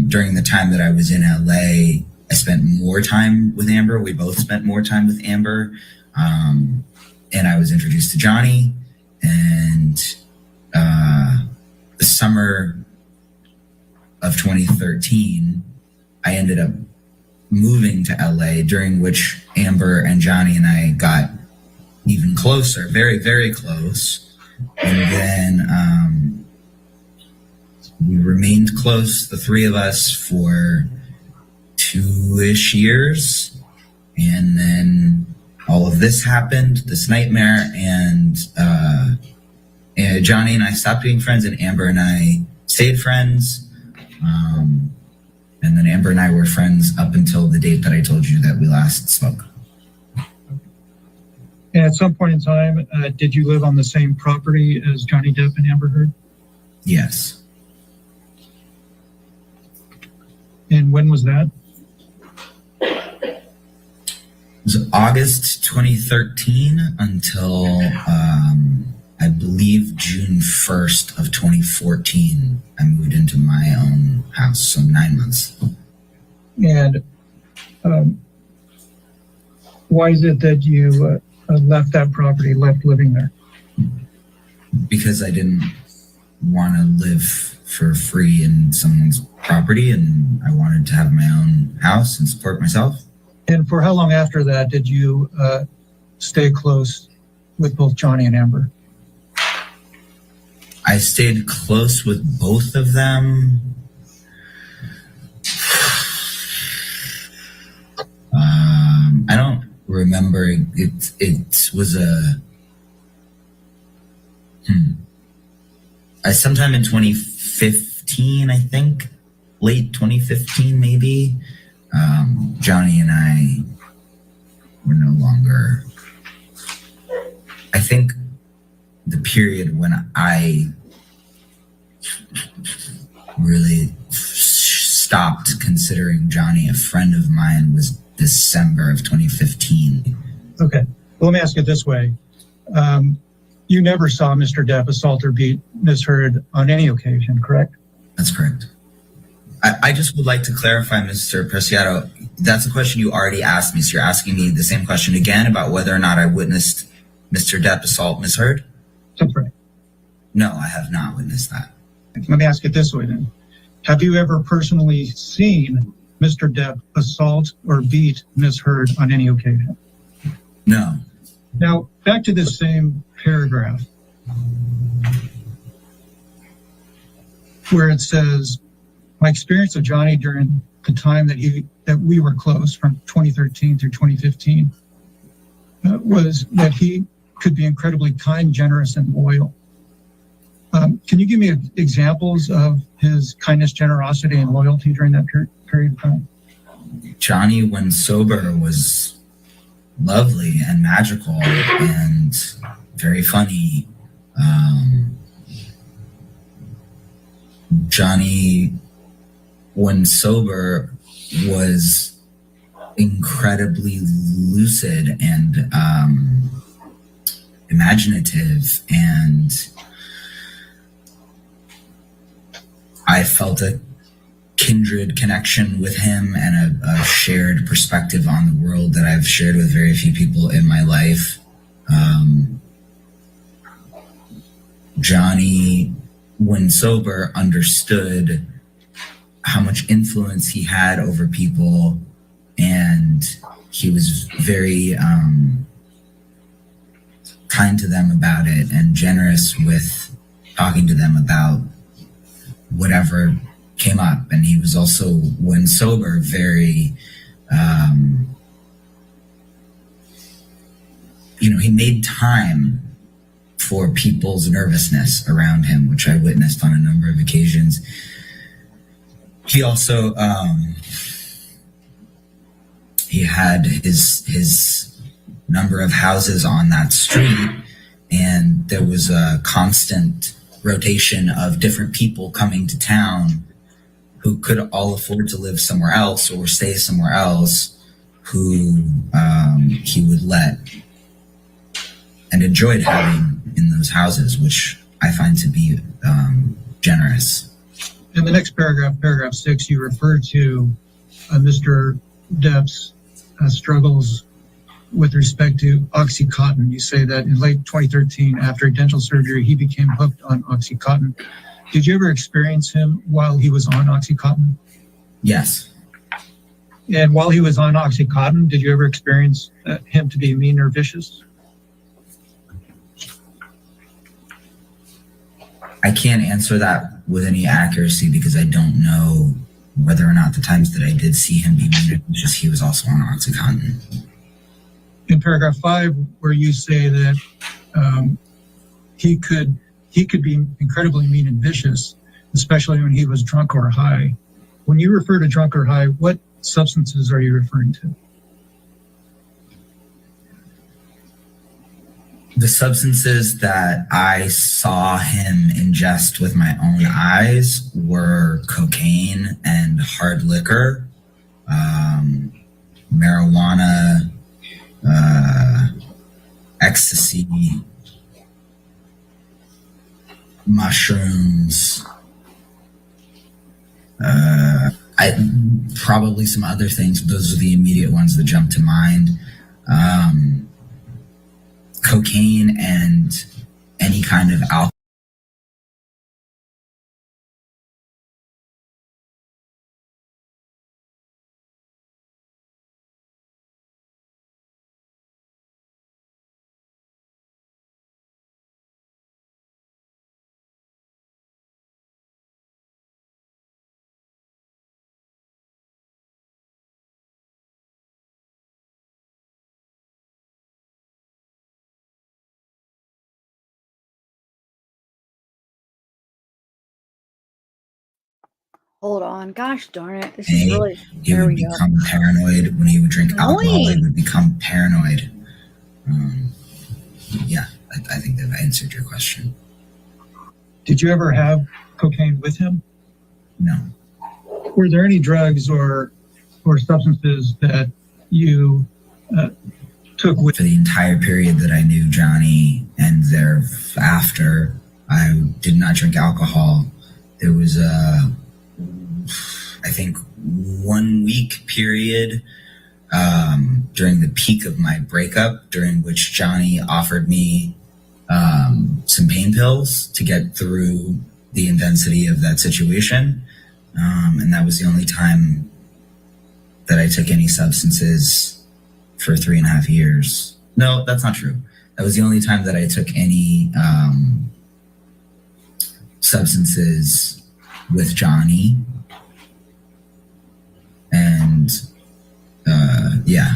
P: during the time that I was in LA, I spent more time with Amber. We both spent more time with Amber. And I was introduced to Johnny. And the summer of 2013, I ended up moving to LA, during which Amber and Johnny and I got even closer, very, very close. And then we remained close, the three of us, for 2-ish years. And then all of this happened, this nightmare, and Johnny and I stopped being friends, and Amber and I stayed friends. And then Amber and I were friends up until the date that I told you that we last spoke.
O: And at some point in time, did you live on the same property as Johnny Depp and Amber Heard?
P: Yes.
O: And when was that?
P: It was August 2013 until I believe June 1st of 2014. I moved into my own house, so 9 months.
O: And why is it that you left that property, left living there?
P: Because I didn't want to live for free in someone's property, and I wanted to have my own house and support myself.
O: And for how long after that did you stay close with both Johnny and Amber?
P: I stayed close with both of them. I don't remember. It was sometime in 2015, I think, late 2015 maybe. Johnny and I were no longer. I think the period when I really stopped considering Johnny a friend of mine was December of 2015.
O: Okay. Well, let me ask it this way. You never saw Mr. Depp assault or beat Ms. Heard on any occasion, correct?
P: That's correct. I just would like to clarify, Mr. Preciado, that's a question you already asked me. So you're asking me the same question again about whether or not I witnessed Mr. Depp assault Ms. Heard?
O: That's right.
P: No, I have not witnessed that.
O: Let me ask it this way then. Have you ever personally seen Mr. Depp assault or beat Ms. Heard on any occasion?
P: No.
O: Now, back to this same paragraph where it says, my experience of Johnny during the time that we were close from 2013 through 2015 was that he could be incredibly kind, generous, and loyal. Can you give me examples of his kindness, generosity, and loyalty during that period of time?
P: Johnny, when sober, was lovely and magical and very funny. Johnny, when sober, was incredibly lucid and imaginative, and I felt a kindred connection with him and a shared perspective on the world that I've shared with very few people in my life. Johnny, when sober, understood how much influence he had over people, and he was very kind to them about it and generous with talking to them about whatever came up. And he was also, when sober, very he made time for people's nervousness around him, which I witnessed on a number of occasions. He also he had his number of houses on that street, and there was a constant rotation of different people coming to town who could all afford to live somewhere else or stay somewhere else, who he would let and enjoyed having in those houses, which I find to be generous.
O: In the next paragraph, paragraph 6, you refer to Mr. Depp's struggles with respect to OxyContin. You say that in late 2013, after dental surgery, he became hooked on OxyContin. Did you ever experience him while he was on OxyContin?
P: Yes.
O: And while he was on OxyContin, did you ever experience him to be mean or vicious?
P: I can't answer that with any accuracy because I don't know whether or not the times that I did see him be mean or vicious, he was also on OxyContin.
O: In paragraph 5, where you say that he could be incredibly mean and vicious, especially when he was drunk or high. When you refer to drunk or high, what substances are you referring to?
P: The substances that I saw him ingest with my own eyes were cocaine and hard liquor, marijuana, ecstasy, mushrooms, probably some other things. Those are the immediate ones that jump to mind. Cocaine and any kind of alcohol.
A: Hold on. Gosh darn it. This is really...
P: He would become paranoid when he would drink alcohol. He would become paranoid. Yeah, I think that I answered your question.
O: Did you ever have cocaine with him?
P: No.
O: Were there any drugs or substances that you took with?
P: For the entire period that I knew Johnny and thereafter, I did not drink alcohol. There was I think 1 week period during the peak of my breakup, during which Johnny offered me some pain pills to get through the intensity of that situation. And that was the only time that I took any substances for 3.5 years. No, that's not true. That was the only time that I took any substances with Johnny. And yeah.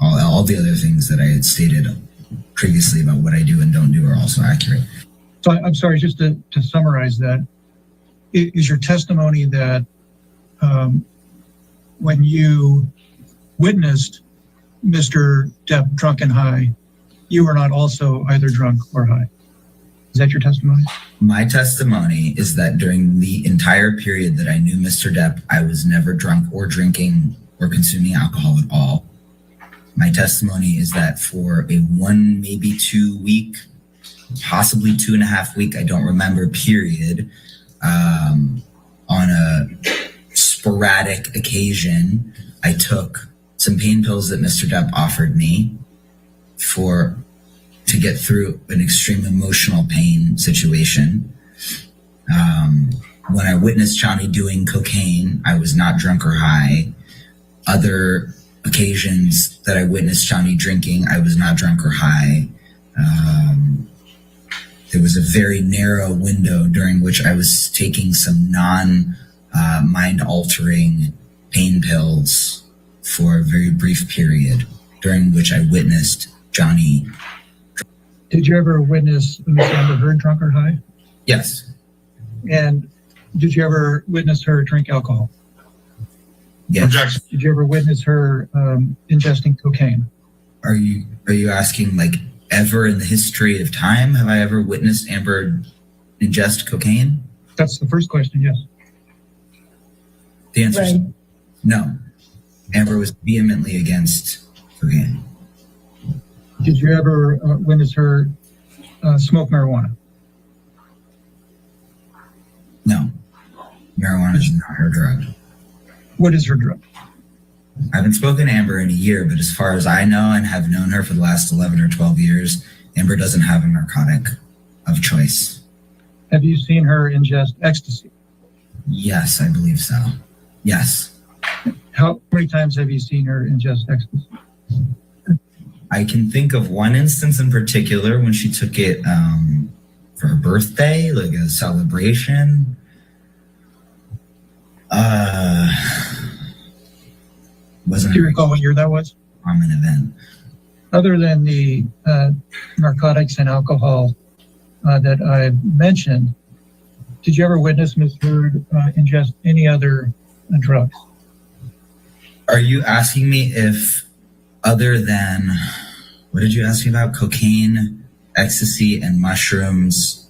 P: All the other things that I had stated previously about what I do and don't do are also accurate.
O: So I'm sorry, just to summarize that, is your testimony that when you witnessed Mr. Depp drunk and high, you were not also either drunk or high? Is that your testimony?
P: My testimony is that during the entire period that I knew Mr. Depp, I was never drunk or drinking or consuming alcohol at all. My testimony is that for a 1, maybe 2 week, possibly 2.5 week, I don't remember, period, on a sporadic occasion, I took some pain pills that Mr. Depp offered me to get through an extreme emotional pain situation. When I witnessed Johnny doing cocaine, I was not drunk or high. Other occasions that I witnessed Johnny drinking, I was not drunk or high. There was a very narrow window during which I was taking some mind-altering pain pills for a very brief period during which I witnessed Johnny.
O: Did you ever witness Miss Amber Heard drunk or high?
P: Yes.
O: And did you ever witness her drink alcohol?
P: Yes.
O: Did you ever witness her ingesting cocaine?
P: Are you asking, like, ever in the history of time have I ever witnessed Amber ingest cocaine?
O: That's the first question, yes.
P: The answer is no. Amber was vehemently against cocaine.
O: Did you ever witness her smoke marijuana?
P: No. Marijuana is not her drug.
O: What is her drug?
P: I haven't spoken to Amber in a year, but as far as I know and have known her for the last 11 or 12 years, Amber doesn't have a narcotic of choice.
O: Have you seen her ingest ecstasy?
P: Yes, I believe so. Yes.
O: How many times have you seen her ingest ecstasy?
P: I can think of one instance in particular when she took it for her birthday, like a celebration.
O: Do you recall what year that was?
P: An event.
O: Other than the narcotics and alcohol that I mentioned, did you ever witness Ms. Heard ingest any other drugs?
P: Are you asking me if, other than, what did you ask me about? Cocaine, ecstasy, and mushrooms,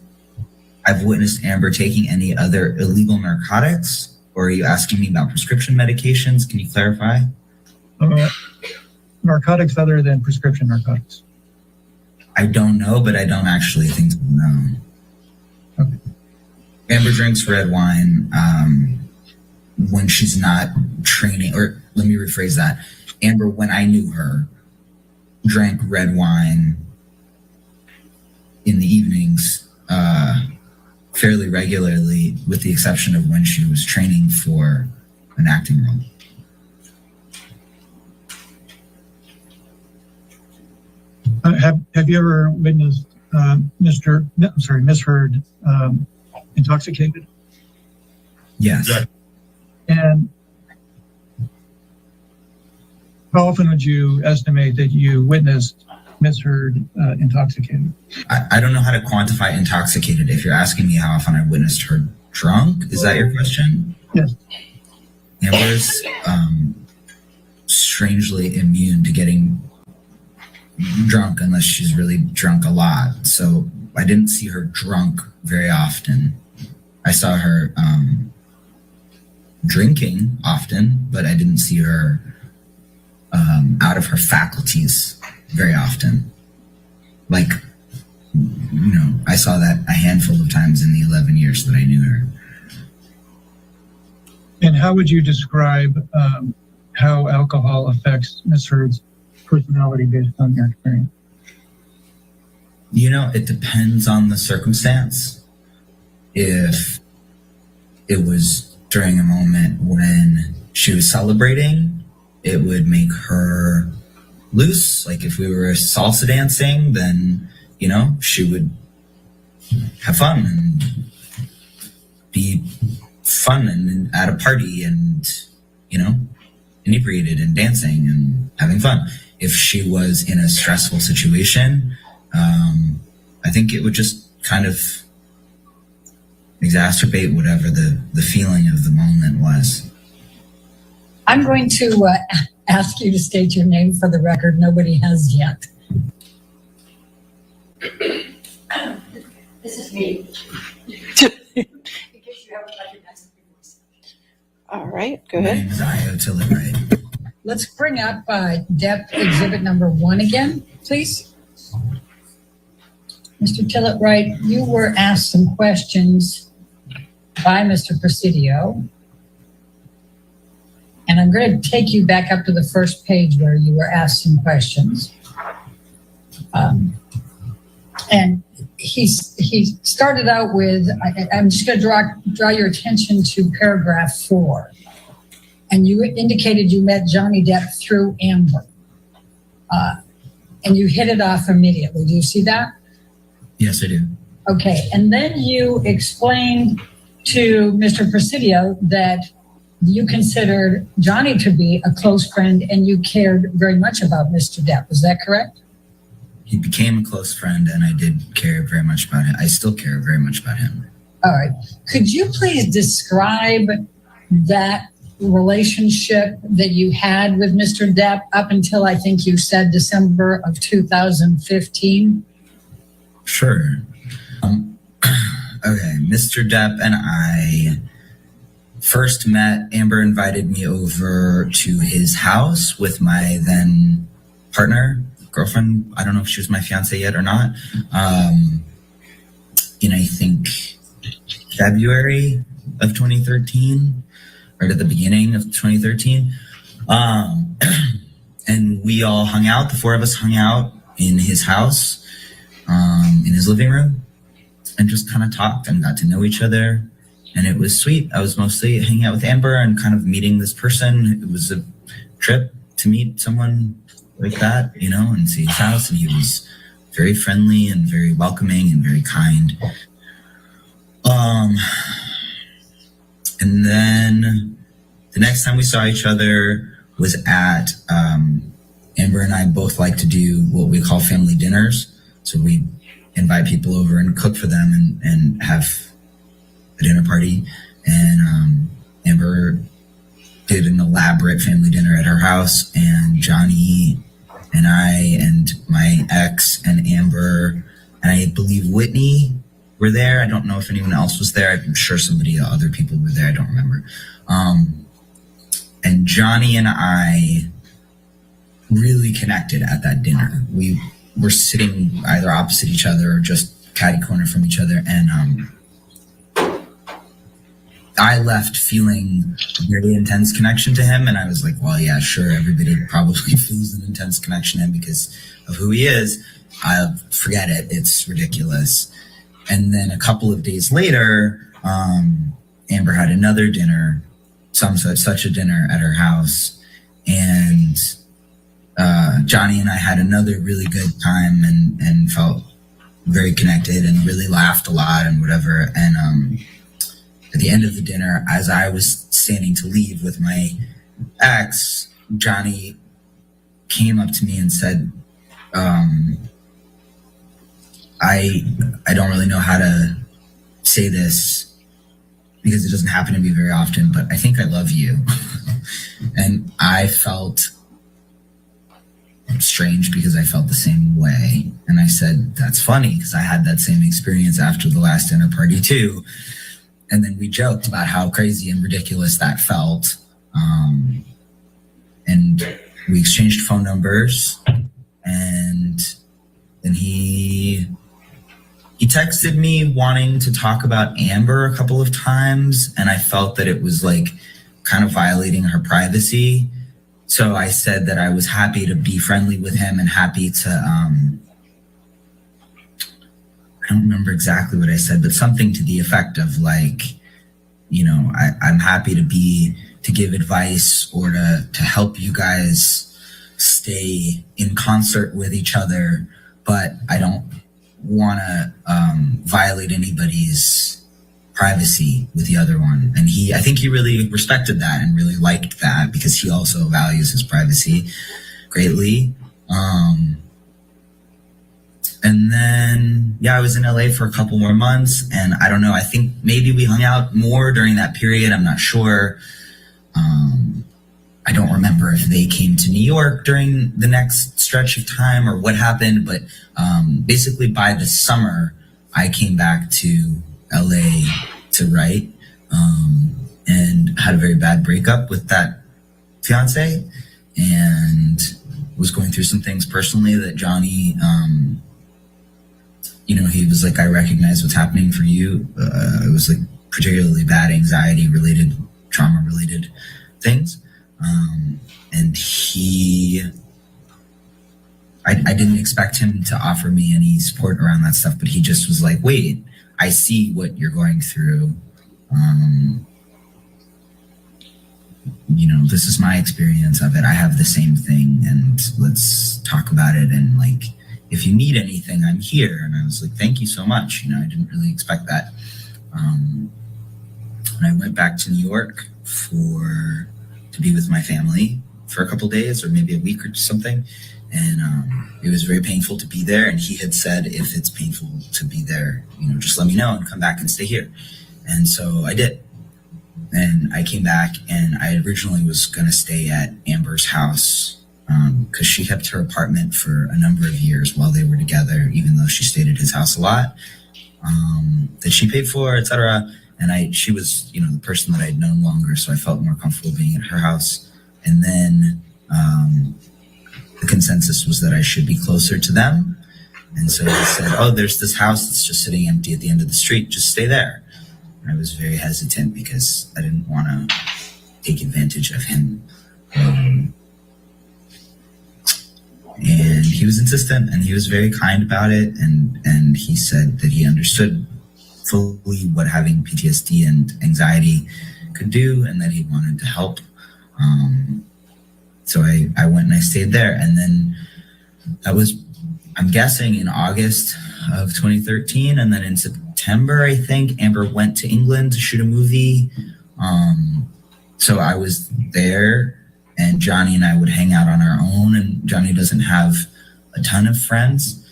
P: I've witnessed Amber taking any other illegal narcotics? Or are you asking me about prescription medications? Can you clarify?
O: Narcotics other than prescription narcotics.
P: I don't know, but I don't actually think so, no.
O: Okay.
P: Amber drinks red wine when she's not training, or let me rephrase that. Amber, when I knew her, drank red wine in the evenings fairly regularly, with the exception of when she was training for an acting role.
O: Have you ever witnessed Miss Heard intoxicated?
P: Yes.
O: And how often would you estimate that you witnessed Miss Heard intoxicated?
P: I don't know how to quantify intoxicated. If you're asking me how often I witnessed her drunk, is that your question?
O: Yes.
P: Amber's strangely immune to getting drunk unless she's really drunk a lot. So I didn't see her drunk very often. I saw her drinking often, but I didn't see her out of her faculties very often. Like, I saw that a handful of times in the 11 years that I knew her.
O: And how would you describe how alcohol affects Miss Heard's personality based on your experience?
P: It depends on the circumstance. If it was during a moment when she was celebrating, it would make her loose. Like if we were salsa dancing, then, you know, she would have fun and be fun and at a party and, you know, inebriated and dancing and having fun. If she was in a stressful situation, I think it would just kind of exacerbate whatever the feeling of the moment was.
N: I'm going to ask you to state your name for the record. Nobody has yet.
R: This is me.
E: All right, go ahead.
N: Let's bring up Depp exhibit number 1 again, please. Mr. Tillett-Wright, you were asked some questions by Mr. Presidio. And I'm going to take you back up to the first page where you were asked some questions. And he started out with, I'm just going to draw your attention to paragraph 4. And you indicated you met Johnny Depp through Amber. And you hit it off immediately. Do you see that?
P: Yes, I do.
N: Okay. And then you explained to Mr. Presidio that you considered Johnny to be a close friend and you cared very much about Mr. Depp. Is that correct?
P: He became a close friend and I did care very much about him. I still care very much about him.
N: All right. Could you please describe that relationship that you had with Mr. Depp up until I think you said December of 2015?
P: Sure. Okay, Mr. Depp and I first met. Amber invited me over to his house with my then girlfriend. I don't know if she was my fiance yet or not. In I think February of 2013, right at the beginning of 2013. And we all hung out. The 4 of us hung out in his house, in his living room, and just kind of talked and got to know each other. And it was sweet. I was mostly hanging out with Amber and kind of meeting this person. It was a trip to meet someone like that, you know, and see his house. And he was very friendly and very welcoming and very kind. And then the next time we saw each other was at, Amber and I both like to do what we call family dinners. So we invite people over and cook for them and have a dinner party. And Amber did an elaborate family dinner at her house, and Johnny and I and my ex and Amber and I believe Whitney were there. I don't know if anyone else was there. I'm sure other people were there. I don't remember. And Johnny and I really connected at that dinner. We were sitting either opposite each other or just catty corner from each other. And I left feeling a very intense connection to him. And I was like, well, yeah, sure. Everybody probably feels an intense connection to him because of who he is. I'll forget it. It's ridiculous. And then a couple of days later, Amber had another dinner, such a dinner at her house. And Johnny and I had another really good time and felt very connected and really laughed a lot and whatever. And at the end of the dinner, as I was standing to leave with my ex, Johnny came up to me and said, I don't really know how to say this because it doesn't happen to me very often, but I think I love you. And I felt strange because I felt the same way. And I said, that's funny because I had that same experience after the last dinner party too. And then we joked about how crazy and ridiculous that felt. And we exchanged phone numbers, and then he texted me wanting to talk about Amber a couple of times, and I felt that it was like kind of violating her privacy. So I said that I was happy to be friendly with him and happy to, I don't remember exactly what I said, but something to the effect of like, I'm happy to give advice or to help you guys stay in concert with each other, but I don't want to violate anybody's privacy with the other one. And I think he really respected that and really liked that, because he also values his privacy greatly. And then, I was in LA for a couple more months, and I don't know, I think maybe we hung out more during that period. I'm not sure. I don't remember if they came to New York during the next stretch of time or what happened, but basically by the summer, I came back to LA to write, and had a very bad breakup with that fiance, and was going through some things personally that Johnny, he was like, I recognize what's happening for you. It was like particularly bad anxiety related, trauma related things. And I didn't expect him to offer me any support around that stuff, but he just was like, wait, I see what you're going through. This is my experience of it. I have the same thing, and let's talk about it. And like, if you need anything, I'm here. And I was like, thank you so much. I didn't really expect that. And I went back to New York to be with my family for a couple days, or maybe a week or something. And it was very painful to be there. And he had said, if it's painful to be there, just let me know and come back and stay here. And so I did. And I came back, and I originally was going to stay at Amber's house because she kept her apartment for a number of years while they were together, even though she stayed at his house a lot, that she paid for, etc. And she was, the person that I'd known longer, so I felt more comfortable being at her house. And then the consensus was that I should be closer to them. And so he said, oh, there's this house that's just sitting empty at the end of the street. Just stay there. And I was very hesitant because I didn't want to take advantage of him. And he was insistent, and he was very kind about it. And he said that he understood fully what having PTSD and anxiety could do, and that he wanted to help. So I went and I stayed there. And then that was, I'm guessing, in August of 2013. And then in September, I think, Amber went to England to shoot a movie. So I was there, and Johnny and I would hang out on our own. And Johnny doesn't have a ton of friends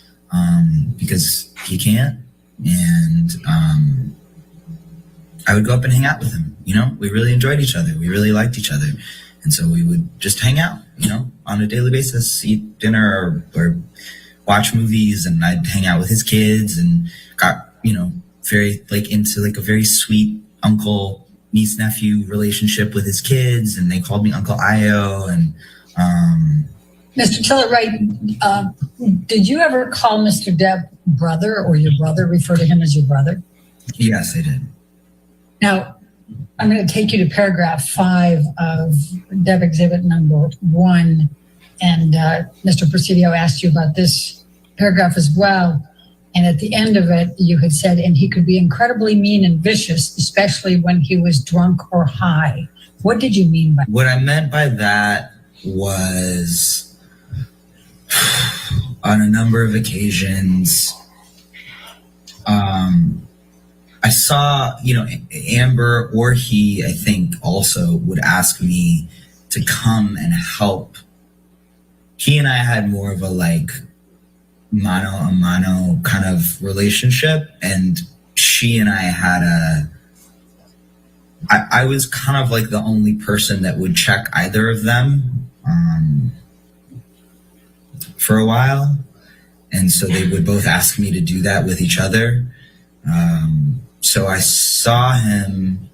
P: because he can't. And I would go up and hang out with him. We really enjoyed each other. We really liked each other. And so we would just hang out, on a daily basis, eat dinner or watch movies. And I'd hang out with his kids, and got, very into a very sweet uncle, niece, nephew relationship with his kids. And they called me Uncle Io. And
N: Mr. Tillett, did you ever call Mr. Depp brother, or your brother, refer to him as your brother?
P: Yes, I did.
N: Now, I'm going to take you to paragraph 5 of Depp Exhibit number 1. And Mr. Presidio asked you about this paragraph as well. And at the end of it, you had said, and he could be incredibly mean and vicious, especially when he was drunk or high. What did you mean by that?
P: What I meant by that was, on a number of occasions, I saw, Amber or he, I think, also would ask me to come and help. He and I had more of a mano a mano kind of relationship, and she and I had I was kind of like the only person that would check either of them for a while. And so they would both ask me to do that with each other. So I saw him,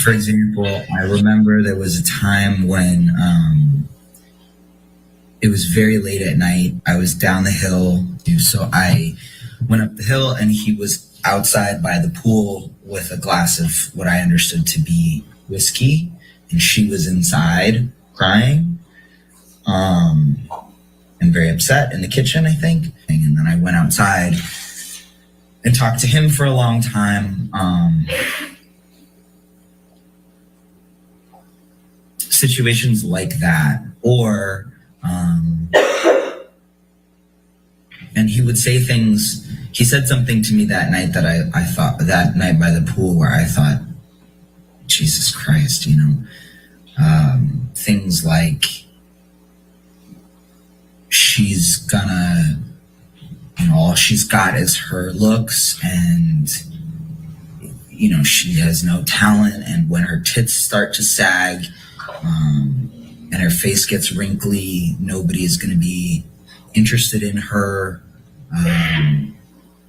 P: for example, I remember there was a time when it was very late at night. I was down the hill. So I went up the hill, and he was outside by the pool with a glass of what I understood to be whiskey. And she was inside crying and very upset in the kitchen, I think. And then I went outside, and talked to him for a long time. Situations like that, or and he would say things. He said something to me that night that I thought, that night by the pool, where I thought, Jesus Christ, you know, things like, she's gonna, you know, all she's got is her looks, and, you know, she has no talent, and when her tits start to sag, and her face gets wrinkly, nobody is going to be interested in her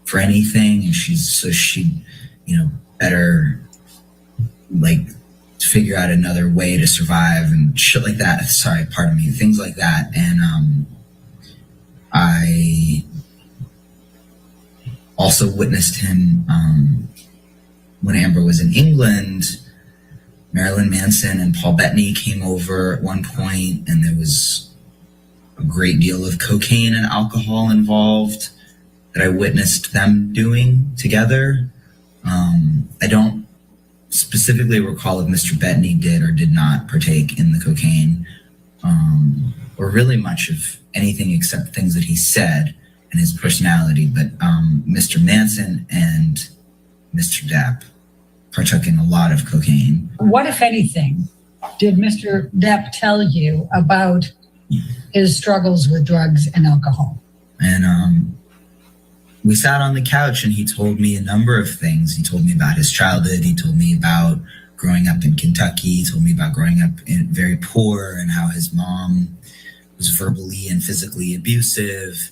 P: for anything, and she, you know, better like figure out another way to survive and shit like that. Sorry, pardon me, things like that. And I also witnessed him when Amber was in England. Marilyn Manson and Paul Bettany came over at one point, and there was a great deal of cocaine and alcohol involved that I witnessed them doing together. I don't specifically recall if Mr. Bettany did or did not partake in the cocaine, or really much of anything except things that he said and his personality. But Mr. Manson and Mr. Depp partook in a lot of cocaine.
N: What, if anything, did Mr. Depp tell you about his struggles with drugs and alcohol?
P: And we sat on the couch, and he told me a number of things. He told me about his childhood. He told me about growing up in Kentucky. He told me about growing up very poor and how his mom was verbally and physically abusive.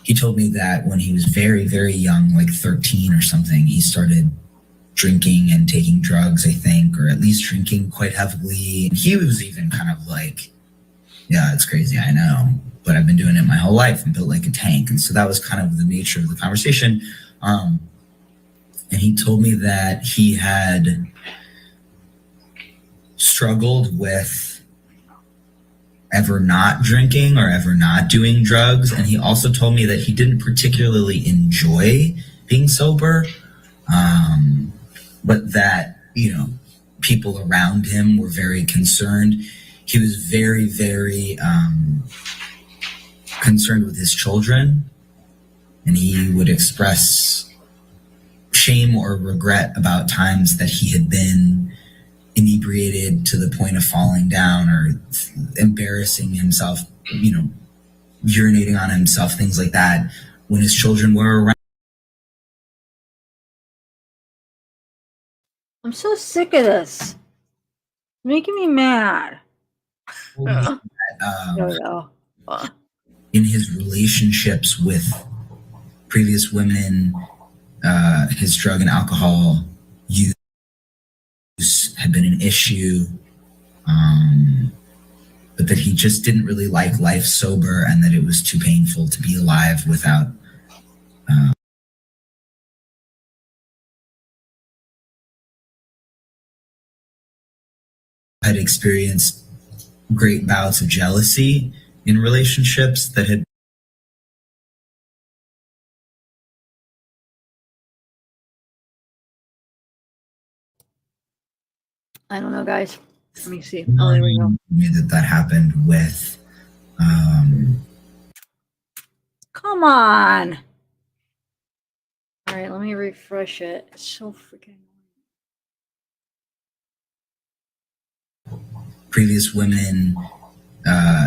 P: He told me that when he was very, very young, like 13 or something, he started drinking and taking drugs, I think, or at least drinking quite heavily. And he was even kind of like, yeah, it's crazy, I know, but I've been doing it my whole life and built like a tank. And so that was kind of the nature of the conversation. And he told me that he had struggled with ever not drinking or ever not doing drugs. And he also told me that he didn't particularly enjoy being sober, but that, you know, people around him were very concerned. He was very, very concerned with his children, and he would express shame or regret about times that he had been inebriated to the point of falling down or embarrassing himself, you know, urinating on himself, things like that, when his children were around.
A: I'm so sick of this. Making me mad.
P: In his relationships with previous women, his drug and alcohol use had been an issue, but that he just didn't really like life sober, and that it was too painful to be alive without had experienced great bouts of jealousy in relationships that had
A: I don't know, guys. Let me see. Oh, there we go.
P: that happened with
A: Come on. All right, let me refresh it. It's so freaking
P: previous women.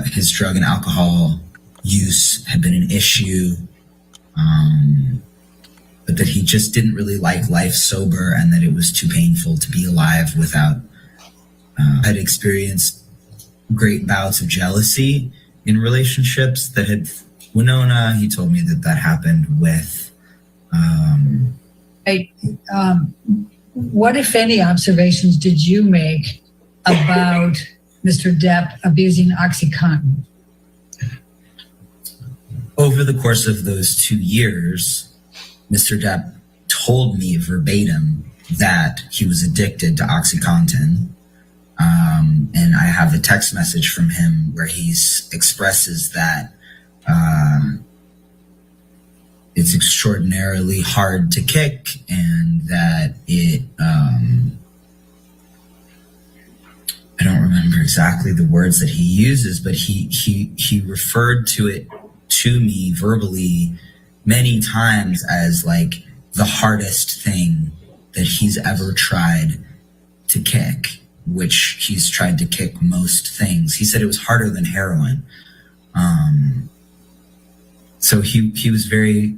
P: His drug and alcohol use had been an issue, but that he just didn't really like life sober, and that it was too painful to be alive without had experienced great bouts of jealousy in relationships that had Winona. He told me that happened with
N: What, if any, observations did you make about Mr. Depp abusing OxyContin?
P: Over the course of those 2 years, Mr. Depp told me verbatim that he was addicted to OxyContin. And I have a text message from him where he expresses that it's extraordinarily hard to kick, and that it, I don't remember exactly the words that he uses, but he referred to it to me verbally many times as like the hardest thing that he's ever tried to kick, which he's tried to kick most things. He said it was harder than heroin. So he was very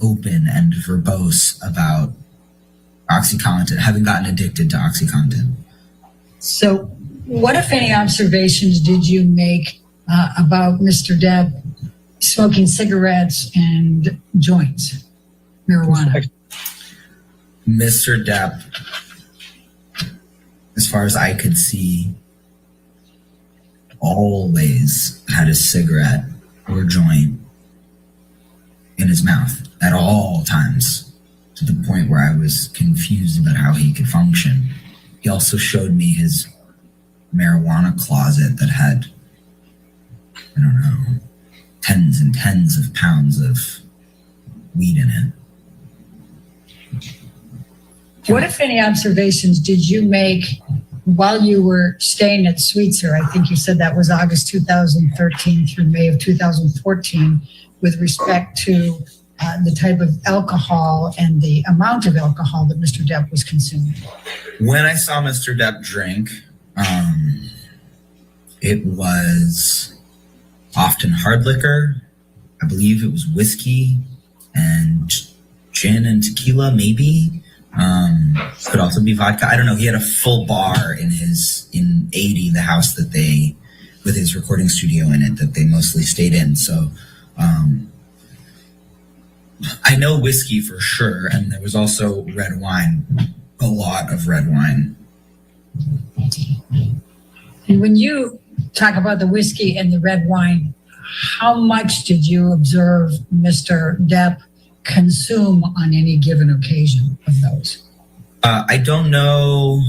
P: open and verbose about OxyContin, having gotten addicted to OxyContin.
N: So what, if any, observations did you make about Mr. Depp smoking cigarettes and joints, marijuana?
P: Mr. Depp, as far as I could see, always had a cigarette or joint in his mouth at all times, to the point where I was confused about how he could function. He also showed me his marijuana closet that had, I don't know, tens and tens of pounds of weed in it.
N: What, if any, observations did you make while you were staying at Sweetser? I think you said that was August 2013 through May of 2014, with respect to the type of alcohol and the amount of alcohol that Mr. Depp was consuming.
P: When I saw Mr. Depp drink, it was often hard liquor. I believe it was whiskey and gin and tequila, maybe. Could also be vodka. I don't know. He had a full bar in 80, the house that they, with his recording studio in it, that they mostly stayed in. So, I know whiskey for sure. And there was also red wine, a lot of red wine.
N: And when you talk about the whiskey and the red wine, how much did you observe Mr. Depp consume on any given occasion of those?
P: I don't know.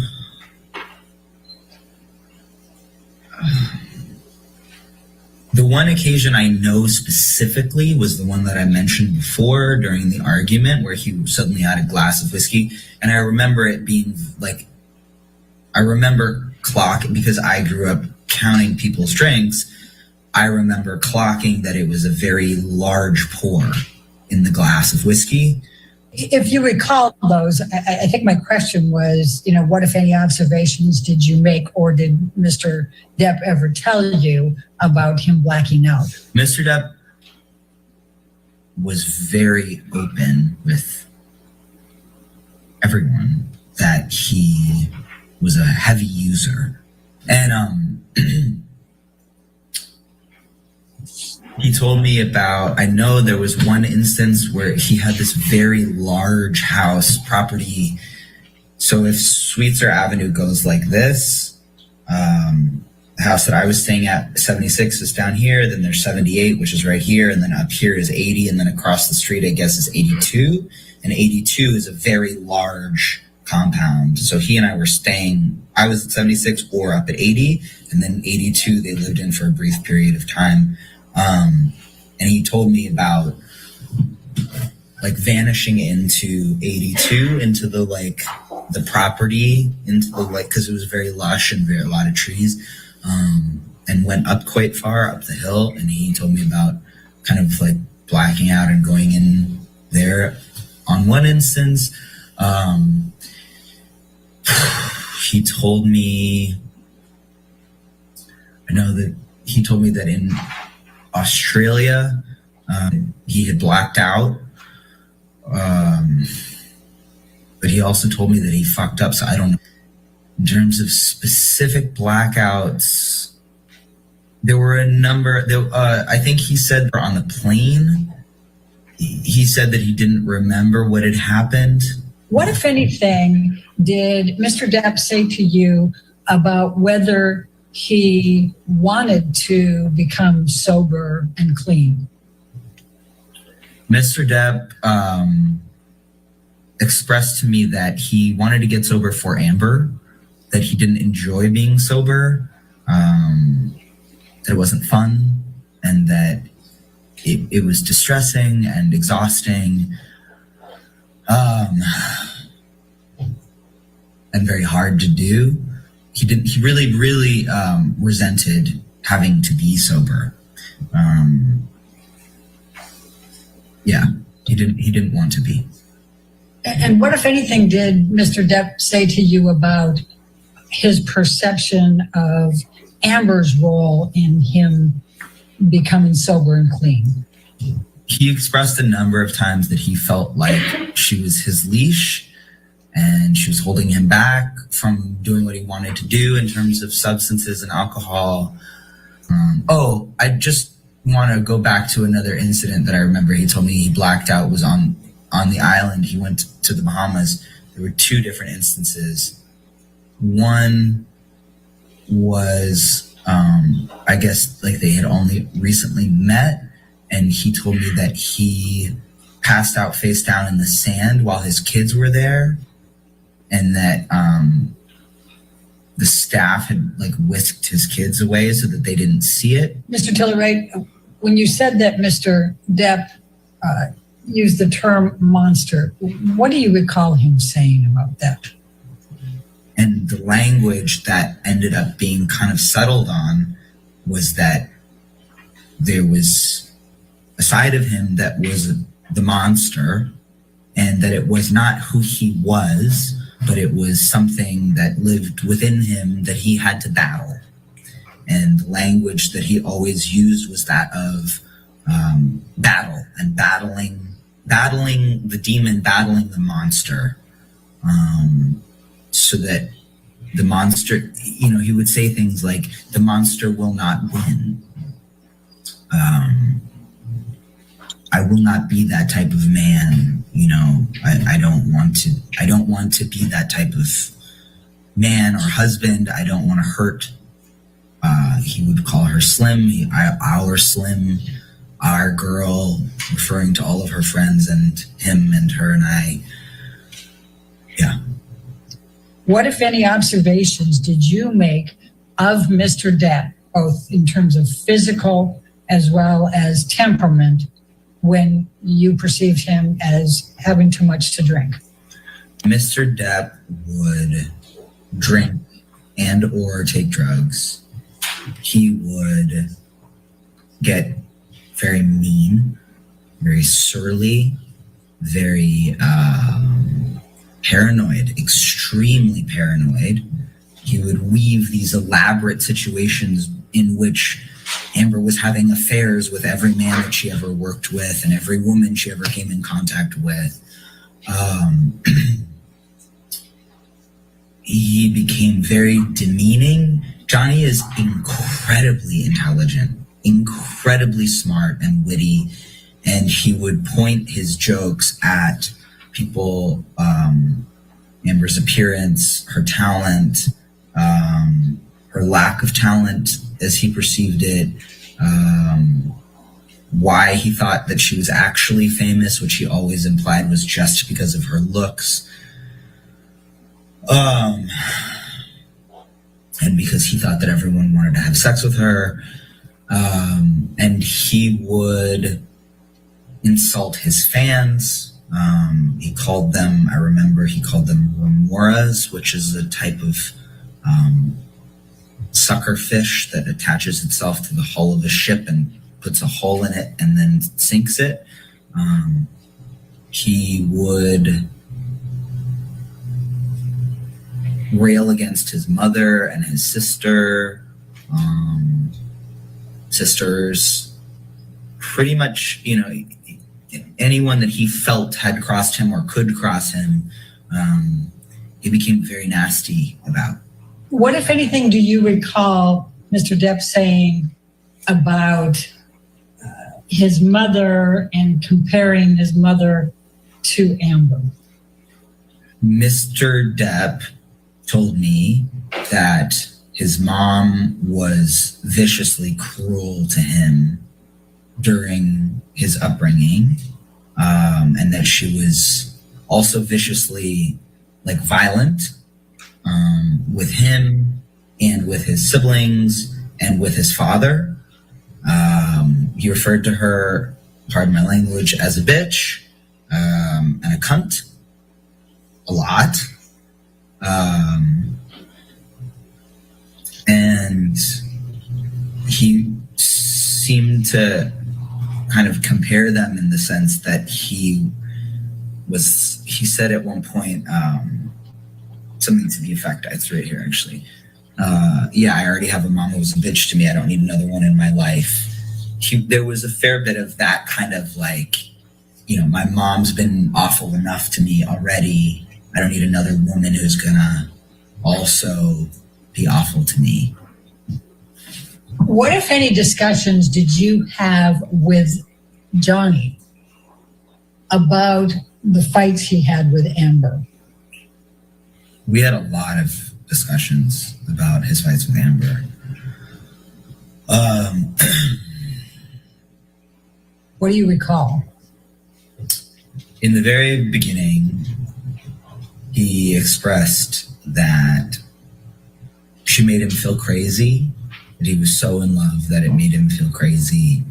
P: The one occasion I know specifically was the one that I mentioned before during the argument, where he suddenly had a glass of whiskey. And I remember it being like, I remember clocking, because I grew up counting people's drinks. I remember clocking that it was a very large pour in the glass of whiskey.
N: If you recall those, I think my question was, what, if any, observations did you make, or did Mr. Depp ever tell you about him blacking out?
P: Mr. Depp was very open with everyone that he was a heavy user. And he told me about, I know there was one instance where he had this very large house property. So if Sweetser Avenue goes like this, the house that I was staying at, 76, is down here, then there's 78, which is right here, and then up here is 80, and then across the street, I guess, is 82. And 82 is a very large compound. So he and I were staying, I was at 76 or up at 80, and then 82 they lived in for a brief period of time. And he told me about like vanishing into 82, into the the property, into the because it was very lush and a lot of trees, and went up quite far up the hill. And he told me about kind of blacking out and going in there. On one instance, he told me, he told me that in Australia, he had blacked out. But he also told me that he fucked up. So I don't know. In terms of specific blackouts, there were a number. I think he said on the plane, he said that he didn't remember what had happened.
N: What, if anything, did Mr. Depp say to you about whether he wanted to become sober and clean?
P: Mr. Depp expressed to me that he wanted to get sober for Amber, that he didn't enjoy being sober, that it wasn't fun, and that it was distressing and exhausting, and very hard to do. He really resented having to be sober. He didn't want to be.
N: And what, if anything, did Mr. Depp say to you about his perception of Amber's role in him becoming sober and clean?
P: He expressed a number of times that he felt like she was his leash and she was holding him back from doing what he wanted to do in terms of substances and alcohol. I just want to go back to another incident that I remember. He told me he blacked out, was on the island. He went to the Bahamas. There were two different instances. One was, I guess, like they had only recently met, and he told me that he passed out face down in the sand while his kids were there, and that the staff had like whisked his kids away so that they didn't see it.
N: Mr. Tilleray, when you said that Mr. Depp used the term monster, what do you recall him saying about that?
P: And the language that ended up being kind of settled on was that there was a side of him that was the monster, and that it was not who he was, but it was something that lived within him that he had to battle. And the language that he always used was that of battle and battling the demon, battling the monster. So that the monster, he would say things like, the monster will not win. I will not be that type of man. I don't want to be that type of man or husband. I don't want to hurt. He would call her Slim, our Slim, our girl, referring to all of her friends and him and her and I. Yeah.
N: What, if any, observations did you make of Mr. Depp, both in terms of physical as well as temperament, when you perceived him as having too much to drink?
P: Mr. Depp would drink and or take drugs. He would get very mean, very surly, very paranoid, extremely paranoid. He would weave these elaborate situations in which Amber was having affairs with every man that she ever worked with and every woman she ever came in contact with. He became very demeaning. Johnny is incredibly intelligent, incredibly smart and witty, and he would point his jokes at people, Amber's appearance, her talent, her lack of talent as he perceived it, why he thought that she was actually famous, which he always implied was just because of her looks. And because he thought that everyone wanted to have sex with her. And he would insult his fans. He called them, I remember he called them remoras, which is a type of sucker fish that attaches itself to the hull of a ship and puts a hole in it and then sinks it. He would rail against his mother and his sisters, pretty much, anyone that he felt had crossed him or could cross him, he became very nasty about.
N: What, if anything, do you recall Mr. Depp saying about his mother and comparing his mother to Amber?
P: Mr. Depp told me that his mom was viciously cruel to him during his upbringing, and that she was also viciously violent with him and with his siblings and with his father. He referred to her pardon my language, as a bitch and a cunt a lot. And he seemed to kind of compare them in the sense that he said at one point, something to the effect, it's right here actually. Yeah, I already have a mom who was a bitch to me. I don't need another one in my life. There was a fair bit of that kind of like, you know, my mom's been awful enough to me already. I don't need another woman who's gonna also be awful to me.
N: What, if any, discussions did you have with Johnny about the fights he had with Amber?
P: We had a lot of discussions about his fights with Amber.
N: What do you recall?
P: In the very beginning, he expressed that she made him feel crazy, that he was so in love that it made him feel crazy.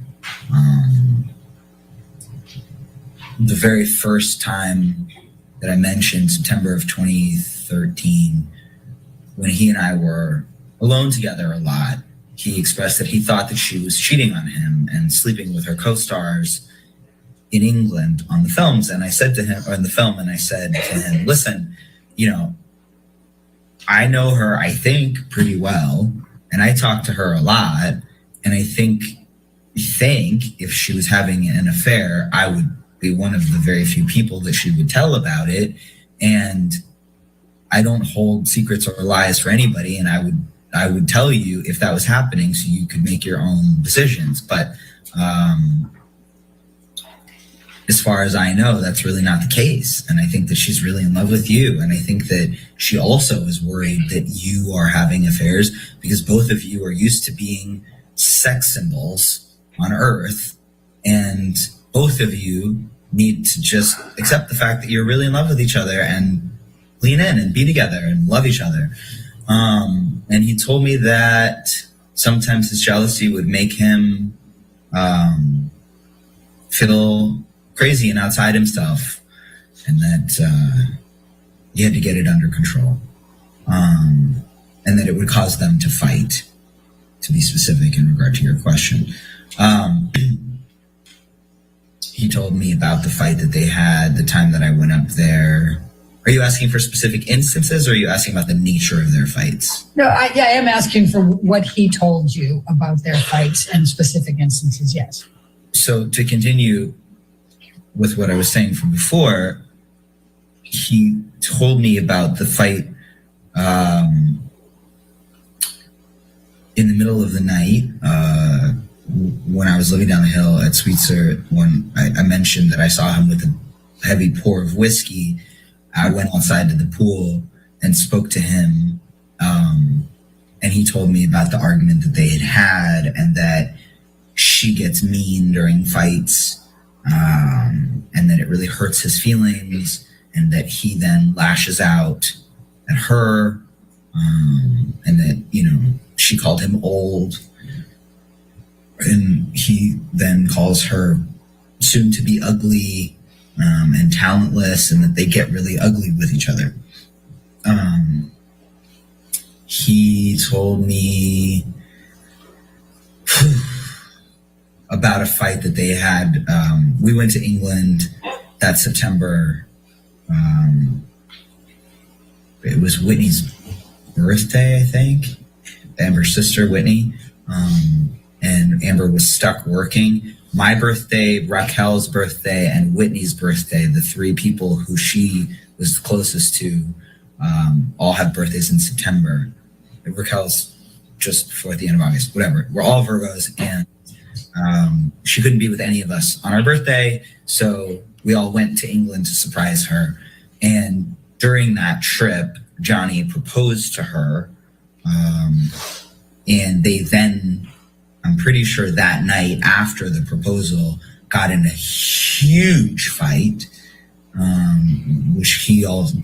P: The very first time that I mentioned, September of 2013, when he and I were alone together a lot, he expressed that he thought that she was cheating on him and sleeping with her co-stars in England on the films. And I said to him, or in the film, and I said to him, listen, you know, I know her, I think, pretty well, and I talk to her a lot, and I think if she was having an affair, I would be one of the very few people that she would tell about it. And I don't hold secrets or lies for anybody, and I would tell you if that was happening so you could make your own decisions. But as far as I know, that's really not the case. And I think that she's really in love with you. And I think that she also is worried that you are having affairs because both of you are used to being sex symbols on Earth. And both of you need to just accept the fact that you're really in love with each other and lean in and be together and love each other. And he told me that sometimes his jealousy would make him feel crazy and outside himself, and that he had to get it under control, and that it would cause them to fight, to be specific in regard to your question. He told me about the fight that they had the time that I went up there. Are you asking for specific instances, or are you asking about the nature of their fights?
N: No, I am asking for what he told you about their fights and specific instances, yes.
P: So to continue with what I was saying from before, he told me about the fight in the middle of the night when I was living down the hill at Sweetser. When I mentioned that I saw him with a heavy pour of whiskey, I went outside to the pool and spoke to him, and he told me about the argument that they had and that she gets mean during fights, and that it really hurts his feelings, and that he then lashes out at her, and that, you know, she called him old, and he then calls her soon to be ugly and talentless, and that they get really ugly with each other. He told me about a fight that they had. We went to England that September. It was Whitney's birthday, I think. Amber's sister, Whitney. And Amber was stuck working. My birthday, Raquel's birthday, and Whitney's birthday, the three people who she was closest to, all have birthdays in September. Raquel's just before the end of August, whatever. We're all Virgos, and she couldn't be with any of us on our birthday, so we all went to England to surprise her. And during that trip, Johnny proposed to her, and they then, I'm pretty sure that night after the proposal, got in a huge fight, which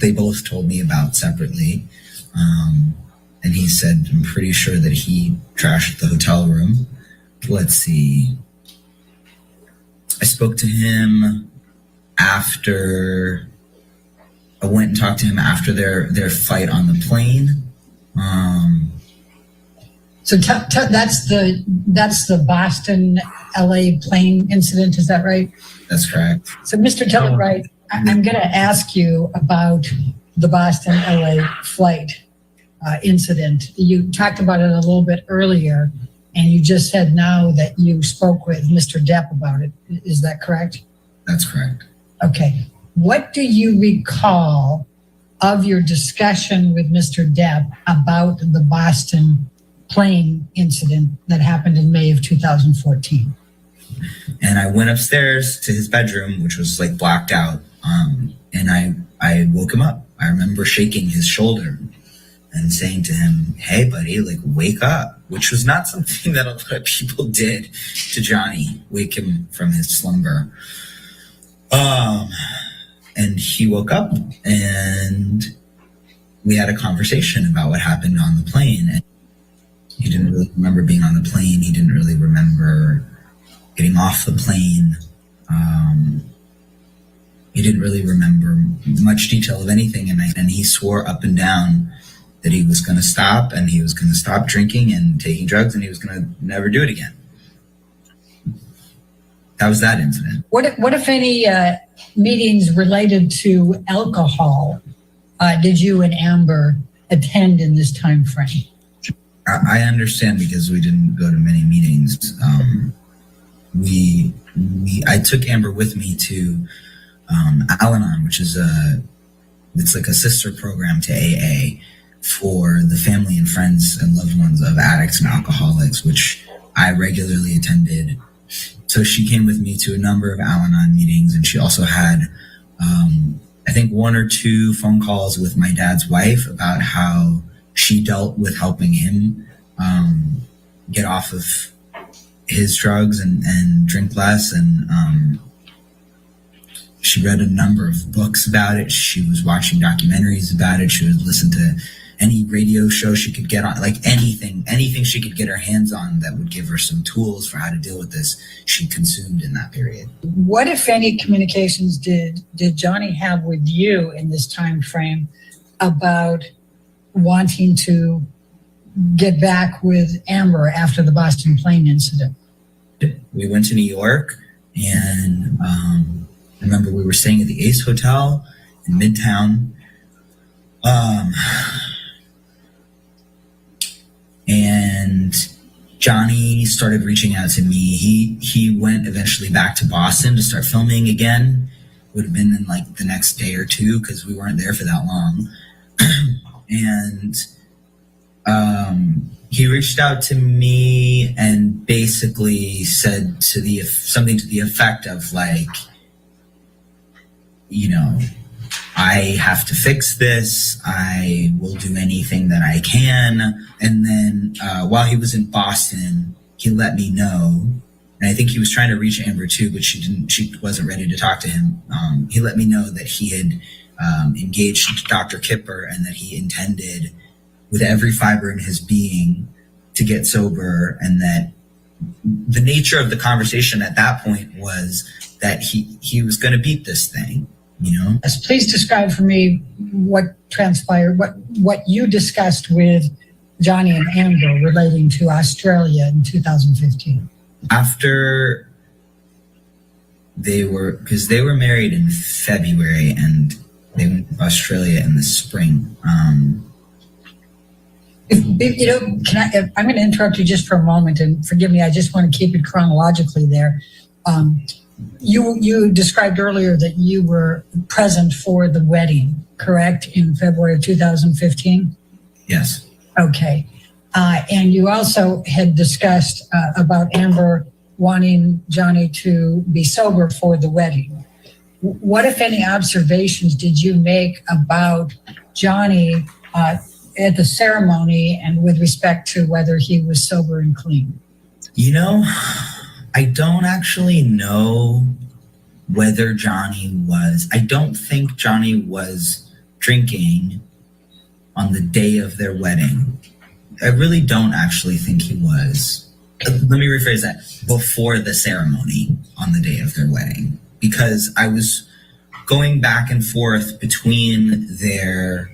P: they both told me about separately. And he said, I'm pretty sure that he trashed the hotel room. Let's see. I spoke to him after, I went and talked to him after their fight on the plane.
N: So that's the Boston, LA plane incident, is that right?
P: That's correct.
N: So Mr. Telleright, I'm going to ask you about the Boston, LA flight incident. You talked about it a little bit earlier, and you just said now that you spoke with Mr. Depp about it. Is that correct?
P: That's correct.
N: Okay. What do you recall of your discussion with Mr. Depp about the Boston plane incident that happened in May of 2014?
P: And I went upstairs to his bedroom, which was like blacked out. And I woke him up. I remember shaking his shoulder and saying to him, "Hey buddy, like wake up," which was not something that a lot of people did to Johnny, wake him from his slumber. And he woke up and we had a conversation about what happened on the plane. And he didn't really remember being on the plane. He didn't really remember getting off the plane. He didn't really remember much detail of anything. And he swore up and down that he was going to stop, and he was going to stop drinking and taking drugs, and he was going to never do it again. That was that incident.
N: What if any meetings related to alcohol did you and Amber attend in this time frame?
P: I understand, because we didn't go to many meetings. I took Amber with me to Al-Anon, which is it's like a sister program to AA for the family and friends and loved ones of addicts and alcoholics, which I regularly attended. So she came with me to a number of Al-Anon meetings, and she also had, I think, 1 or 2 phone calls with my dad's wife about how she dealt with helping him get off of his drugs and drink less. And she read a number of books about it. She was watching documentaries about it. She would listen to any radio show she could get on, like anything she could get her hands on that would give her some tools for how to deal with this, she consumed in that period.
N: What, if any, communications did Johnny have with you in this time frame about wanting to get back with Amber after the Boston plane incident?
P: We went to New York, and I remember we were staying at the Ace Hotel in Midtown. And Johnny started reaching out to me. He went eventually back to Boston to start filming again. Would have been in like the next day or 2, because we weren't there for that long. And he reached out to me and basically said something to the effect of like, you know, I have to fix this. I will do anything that I can. And then while he was in Boston, he let me know, and I think he was trying to reach Amber too, but she wasn't ready to talk to him. He let me know that he had engaged Dr. Kipper, and that he intended with every fiber in his being to get sober, and that the nature of the conversation at that point was that he was going to beat this thing. You know?
N: Please describe for me what transpired, what you discussed with Johnny and Amber relating to Australia in 2015.
P: After because they were married in February and they went to Australia in the spring. I'm
N: going to interrupt you just for a moment, and forgive me, I just want to keep it chronologically there. You described earlier that you were present for the wedding, correct, in February of 2015?
P: Yes.
N: Okay. And you also had discussed about Amber wanting Johnny to be sober for the wedding. What, if any, observations did you make about Johnny at the ceremony and with respect to whether he was sober and clean?
P: You know, I don't actually know whether Johnny was. I don't think Johnny was drinking on the day of their wedding. I really don't actually think he was. Let me rephrase that. Before the ceremony on the day of their wedding, because I was going back and forth between their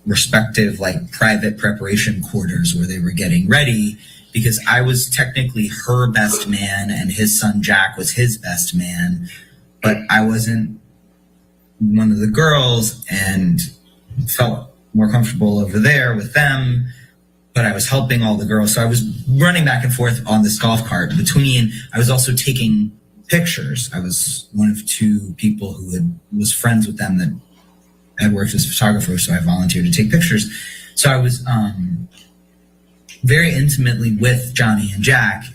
P: respective like private preparation quarters where they were getting ready, because I was technically her best man and his son Jack was his best man, but I wasn't one of the girls and felt more comfortable over there with them, but I was helping all the girls. So I was running back and forth on this golf cart I was also taking pictures. I was one of two people who was friends with them that had worked as photographers, so I volunteered to take pictures. So I was very intimately with Johnny and Jack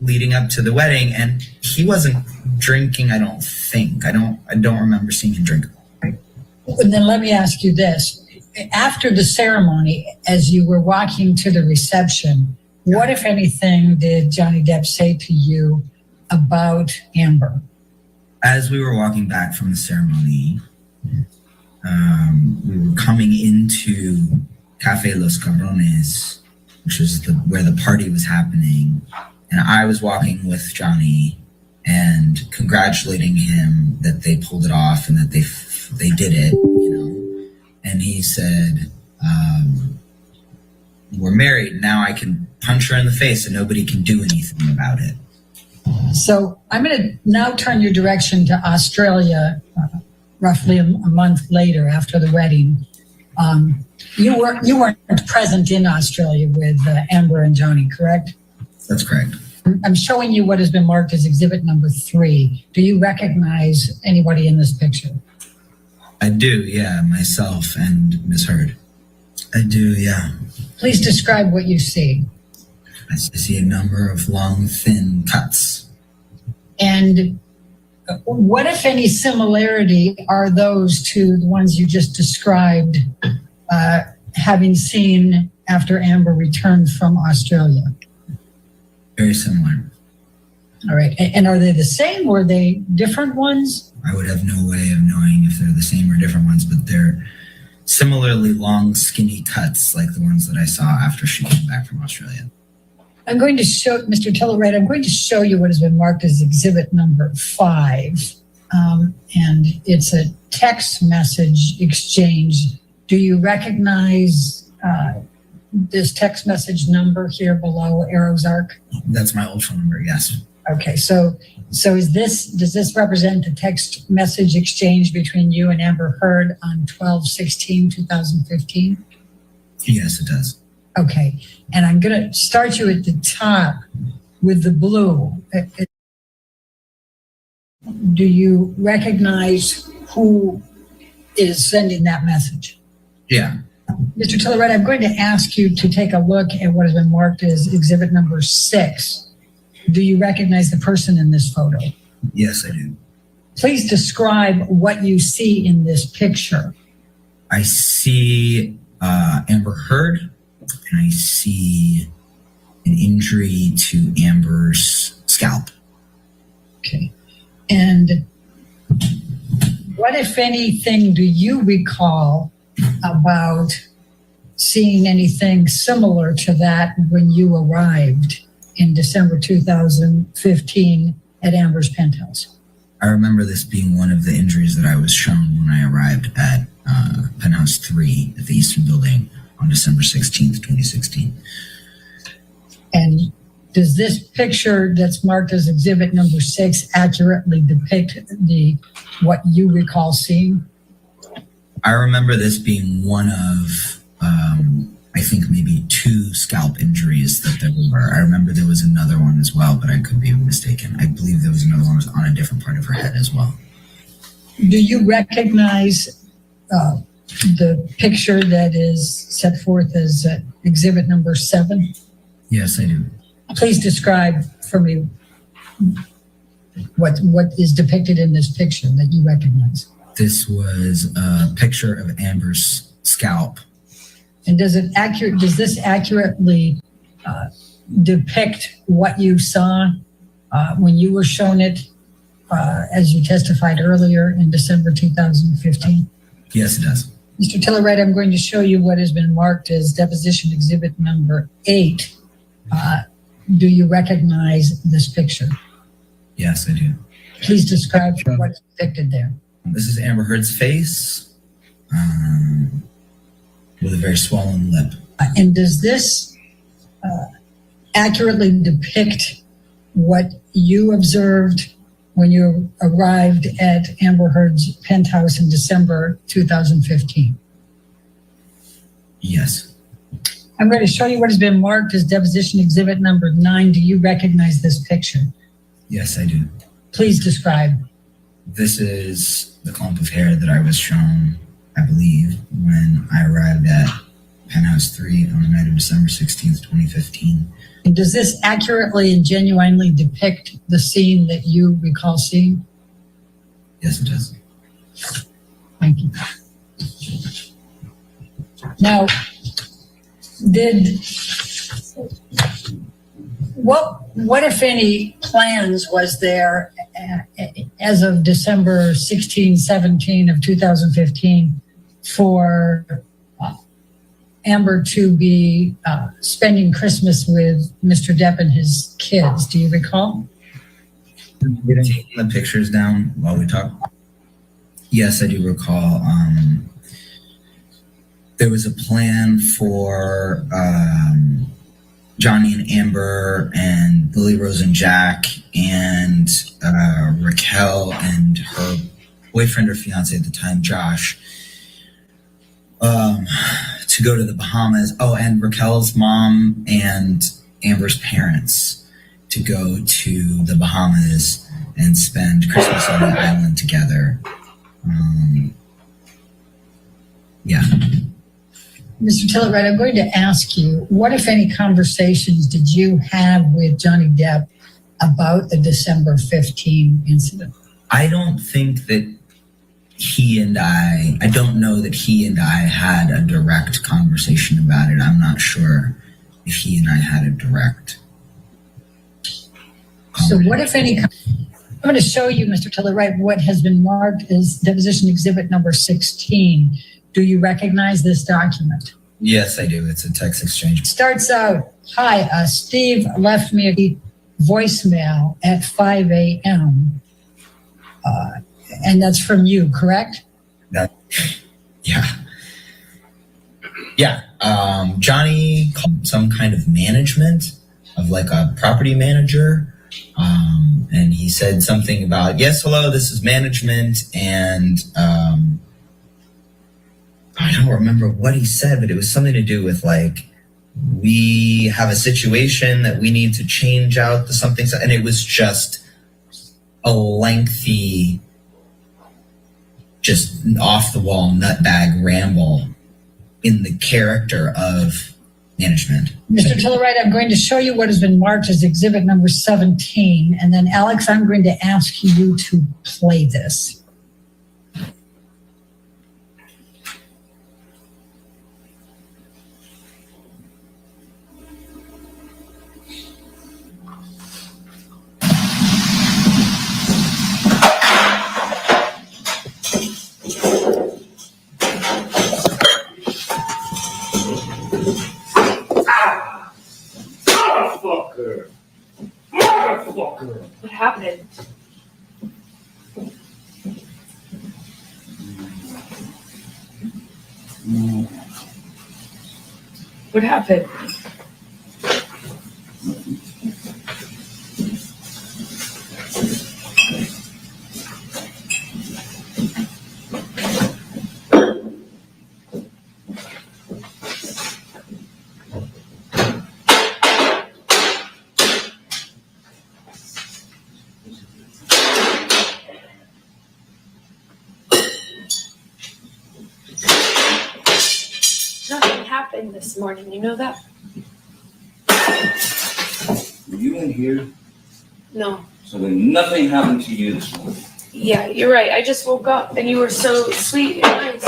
P: leading up to the wedding, and he wasn't drinking, I don't think. I don't remember seeing him drink.
N: And then let me ask you this. After the ceremony, as you were walking to the reception, what, if anything, did Johnny Depp say to you about Amber?
P: As we were walking back from the ceremony, we were coming into Cafe Los Cabrones, which is where the party was happening. And I was walking with Johnny and congratulating him that they pulled it off and that they did it, you know. And he said, we're married. Now I can punch her in the face and nobody can do anything about it.
N: So I'm going to now turn your direction to Australia, roughly a month later after the wedding. You weren't present in Australia with Amber and Johnny, correct?
P: That's correct.
N: I'm showing you what has been marked as exhibit number 3. Do you recognize anybody in this picture?
P: I do, yeah, myself and Miss Heard. I do, yeah.
N: Please describe what you see.
P: I see a number of long, thin cuts.
N: And what, if any, similarity are those to the ones you just described, having seen after Amber returned from Australia?
P: Very similar.
N: All right. And are they the same or are they different ones?
P: I would have no way of knowing if they're the same or different ones, but they're similarly long, skinny cuts like the ones that I saw after she came back from Australia.
N: I'm going to show, Mr. Tillowright, I'm going to show you what has been marked as exhibit number 5. And it's a text message exchange. Do you recognize this text message number here below Arrow's Arc?
P: That's my old phone number, yes.
N: Okay, so does this represent the text message exchange between you and Amber Heard on 12/16/2015?
P: Yes, it does.
N: Okay, and I'm going to start you at the top with the blue. Do you recognize who is sending that message?
P: Yeah.
N: Mr. Tillowright, I'm going to ask you to take a look at what has been marked as exhibit number 6. Do you recognize the person in this photo?
P: Yes, I do.
N: Please describe what you see in this picture.
P: I see Amber Heard, and I see an injury to Amber's scalp.
N: Okay. And what, if anything, do you recall about seeing anything similar to that when you arrived in December 2015 at Amber's penthouse?
P: I remember this being one of the injuries that I was shown when I arrived at Penthouse 3 at the Eastern Building on December 16th, 2016.
N: And does this picture that's marked as exhibit number 6 accurately depict what you recall seeing?
P: I remember this being one of, I think maybe 2 scalp injuries that there were. I remember there was another one as well, but I could be mistaken. I believe there was another one that was on a different part of her head as well.
N: Do you recognize the picture that is set forth as exhibit number 7?
P: Yes, I do.
N: Please describe for me what is depicted in this picture that you recognize.
P: This was a picture of Amber's scalp.
N: And does this accurately depict what you saw when you were shown it, as you testified earlier in December 2015?
P: Yes, it does.
N: Mr. Tillowright, I'm going to show you what has been marked as deposition exhibit number 8. Do you recognize this picture?
P: Yes, I do.
N: Please describe what is depicted there.
P: This is Amber Heard's face with a very swollen lip.
N: And does this accurately depict what you observed when you arrived at Amber Heard's penthouse in December 2015?
P: Yes.
N: I'm going to show you what has been marked as deposition exhibit number 9. Do you recognize this picture?
P: Yes, I do.
N: Please describe.
P: This is the clump of hair that I was shown, I believe, when I arrived at Penthouse 3 on the night of December 16th, 2015.
N: And does this accurately and genuinely depict the scene that you recall seeing?
P: Yes, it does.
N: Thank you. Now, what if any plans was there as of December 16, 17 of 2015 for Amber to be spending Christmas with Mr. Depp and his kids? Do you recall?
P: Taking the pictures down while we talk. Yes, I do recall. There was a plan for Johnny and Amber and Lily Rose and Jack and Raquel and her boyfriend or fiance at the time, Josh, to go to the Bahamas. Oh, and Raquel's mom and Amber's parents to go to the Bahamas and spend Christmas on the island together. Yeah.
N: Mr. Tillett, I'm going to ask you, what, if any, conversations did you have with Johnny Depp about the December 15 incident?
P: I don't think that I don't know that he and I had a direct conversation about it. I'm not sure if he and I had a direct.
N: So what, if any, I'm going to show you, Mr. Tillett, what has been marked as deposition exhibit number 16. Do you recognize this document?
P: Yes, I do. It's a text exchange.
N: It starts out, hi, Steve left me a voicemail at 5 a.m. And that's from you, correct?
P: Yeah. Johnny called some kind of management of like a property manager. And he said something about, yes, hello, this is management. And I don't remember what he said, but it was something to do with like, we have a situation that we need to change out to something. And it was just a lengthy, just off the wall nutbag ramble in the character of management.
N: Mr. Tillett, I'm going to show you what has been marked as exhibit number 17. And then Alex, I'm going to ask you to play this.
L: Motherfucker! What happened? What happened?
Q: Nothing happened this morning, you know that?
H: Were you in here?
Q: No.
H: So then nothing happened to you this morning.
Q: Yeah, you're right. I just woke up and you were so sweet and nice.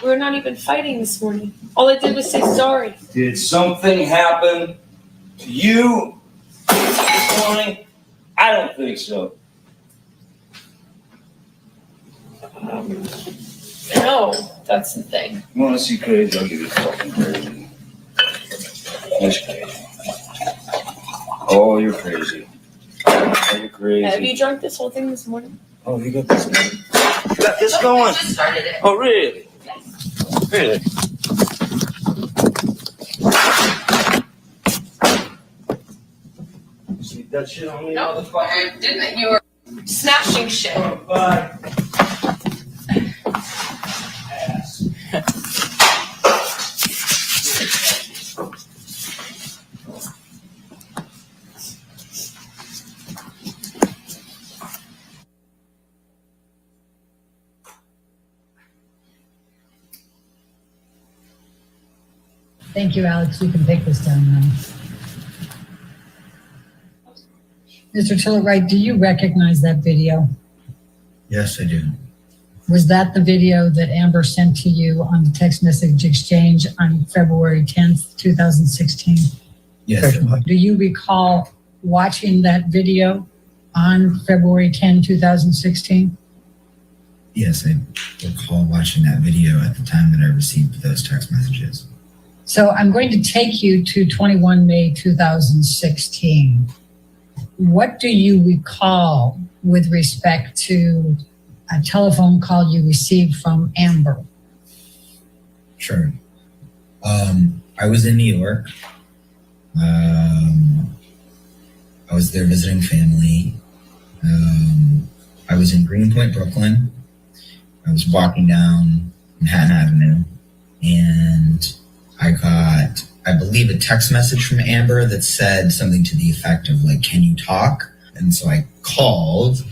Q: We were not even fighting this morning. All I did was say sorry.
H: Did something happen to you this morning? I don't think so.
Q: No, that's the thing.
H: You want to see crazy? I'll give you fucking crazy.
K: That's crazy. Oh, you're crazy. Oh, you're crazy.
Q: Have you drunk this whole thing this morning?
K: Oh, you got this going? You got this going?
Q: Just started it.
K: Oh, really? Really? You see that shit on me, motherfucker?
Q: Didn't you were smashing shit.
K: Bye.
N: Thank you, Alex. You can take this down now. Mr. Tiller-Wright, do you recognize that video?
P: Yes, I do.
N: Was that the video that Amber sent to you on the text message exchange on February 10th, 2016?
P: Yes.
N: Do you recall watching that video on February 10, 2016?
P: Yes, I recall watching that video at the time that I received those text messages.
N: So I'm going to take you to 21 May 2016. What do you recall with respect to a telephone call you received from Amber?
P: Sure. I was in New York. I was there visiting family. I was in Greenpoint, Brooklyn. I was walking down Manhattan Avenue, and I got, I believe, a text message from Amber that said something to the effect of like, "Can you talk?" And so I called,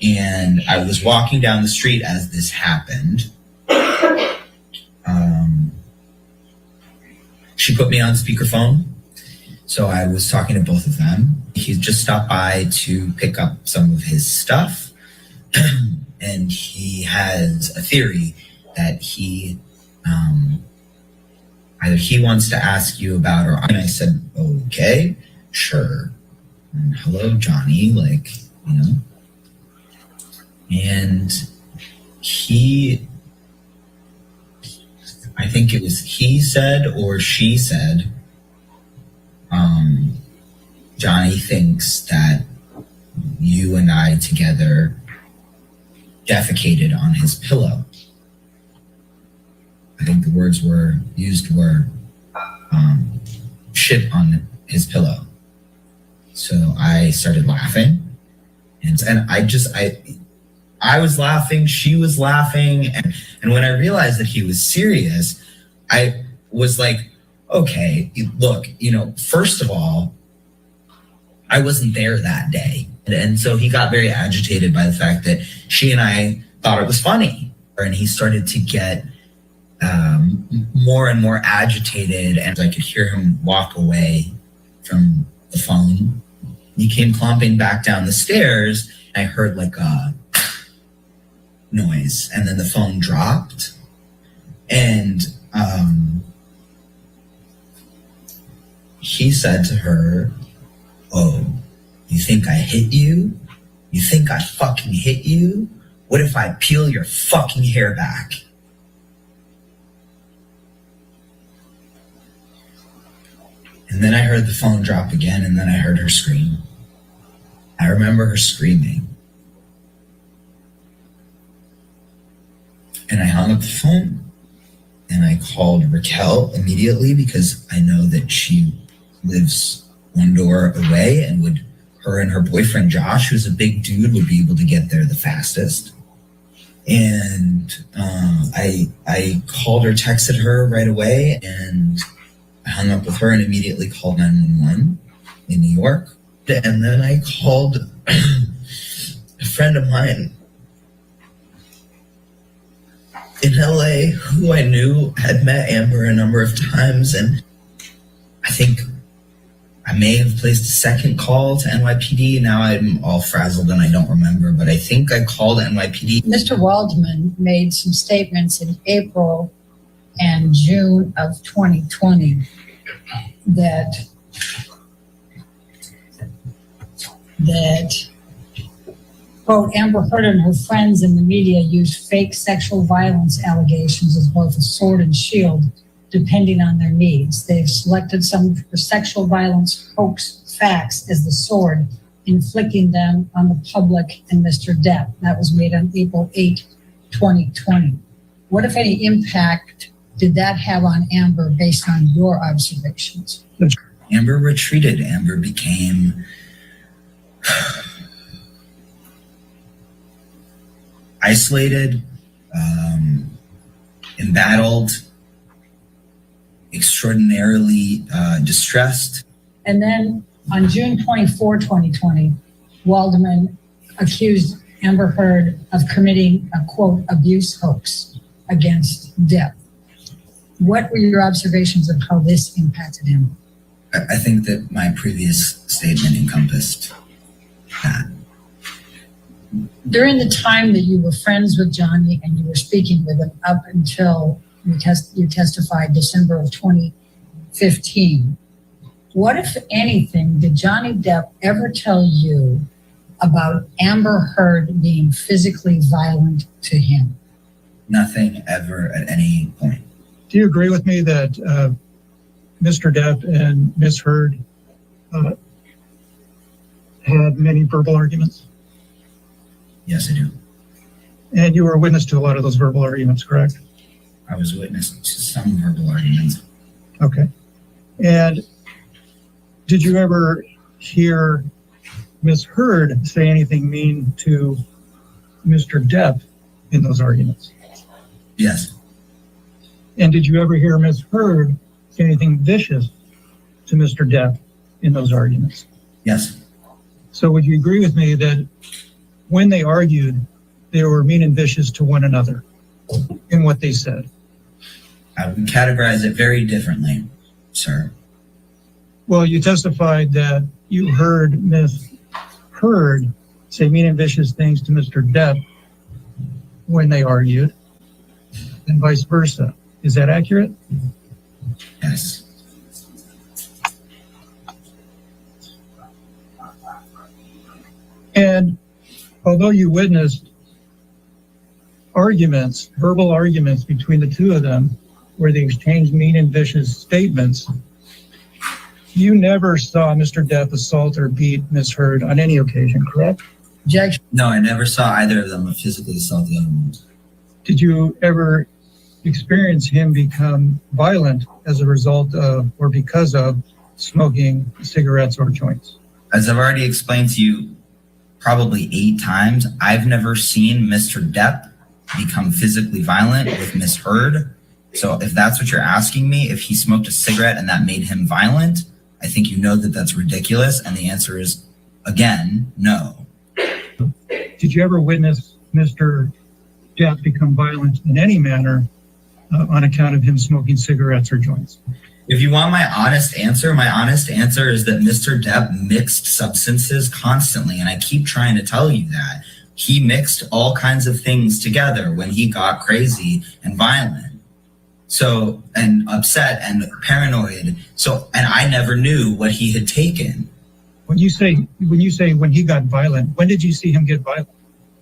P: and I was walking down the street as this happened. She put me on speakerphone, so I was talking to both of them. He just stopped by to pick up some of his stuff, and he has a theory that he either he wants to ask you about, or and I said, okay, sure. And hello, Johnny, like, you know. And he, I think it was he said or she said, Johnny thinks that you and I together defecated on his pillow. I think the words were used were shit on his pillow. So I started laughing, and I was laughing, she was laughing, and when I realized that he was serious, I was like, okay, look, you know, first of all, I wasn't there that day. And so he got very agitated by the fact that she and I thought it was funny. And he started to get more and more agitated, and I could hear him walk away from the phone. He came clomping back down the stairs, and I heard like a noise, and then the phone dropped. And he said to her, "Oh, you think I hit you? You think I fucking hit you? What if I peel your fucking hair back?" And then I heard the phone drop again, and then I heard her scream. I remember her screaming. And I hung up the phone, and I called Raquel immediately because I know that she lives one door away, and her and her boyfriend Josh, who's a big dude, would be able to get there the fastest. And I called her, texted her right away, and I hung up with her and immediately called 911 in New York. And then I called a friend of mine in LA who I knew had met Amber a number of times. And I think I may have placed a second call to NYPD. Now I'm all frazzled and I don't remember, but I think I called NYPD.
N: Mr. Waldman made some statements in April and June of 2020 that quote, Amber Heard and her friends in the media used fake sexual violence allegations as both a sword and shield depending on their needs. They've selected some for sexual violence hoax facts as the sword, inflicting them on the public and Mr. Depp. That was made on April 8, 2020. What, if any, impact did that have on Amber based on your observations?
P: Amber retreated. Amber became isolated, embattled, extraordinarily distressed.
N: And then on June 24, 2020, Waldman accused Amber Heard of committing a, quote, abuse hoax against Depp. What were your observations of how this impacted him?
P: I think that my previous statement encompassed that.
N: During the time that you were friends with Johnny and you were speaking with him up until you testified December of 2015, what, if anything, did Johnny Depp ever tell you about Amber Heard being physically violent to him?
P: Nothing ever at any point.
O: Do you agree with me that Mr. Depp and Ms. Heard had many verbal arguments?
P: Yes, I do.
O: And you were a witness to a lot of those verbal arguments, correct?
P: I was witness to some verbal arguments.
O: Okay. And did you ever hear Ms. Heard say anything mean to Mr. Depp in those arguments?
P: Yes.
O: And did you ever hear Ms. Heard say anything vicious to Mr. Depp in those arguments?
P: Yes.
O: So would you agree with me that when they argued, they were mean and vicious to one another in what they said?
P: I would categorize it very differently, sir.
O: Well, you testified that you heard Ms. Heard say mean and vicious things to Mr. Depp when they argued, and vice versa. Is that accurate?
P: Yes.
O: And although you witnessed arguments, verbal arguments between the two of them, where they exchanged mean and vicious statements, you never saw Mr. Depp assault or beat Ms. Heard on any occasion, correct?
P: No, I never saw either of them physically assault the other one.
O: Did you ever experience him become violent as a result of or because of smoking cigarettes or joints?
P: As I've already explained to you probably 8 times, I've never seen Mr. Depp become physically violent with Ms. Heard. So if that's what you're asking me, if he smoked a cigarette and that made him violent, I think you know that that's ridiculous. And the answer is, again, no.
O: Did you ever witness Mr. Depp become violent in any manner on account of him smoking cigarettes or joints?
P: If you want my honest answer is that Mr. Depp mixed substances constantly. And I keep trying to tell you that. He mixed all kinds of things together when he got crazy and violent. So, and upset and paranoid. So, and I never knew what he had taken.
O: When you say when he got violent, when did you see him get violent?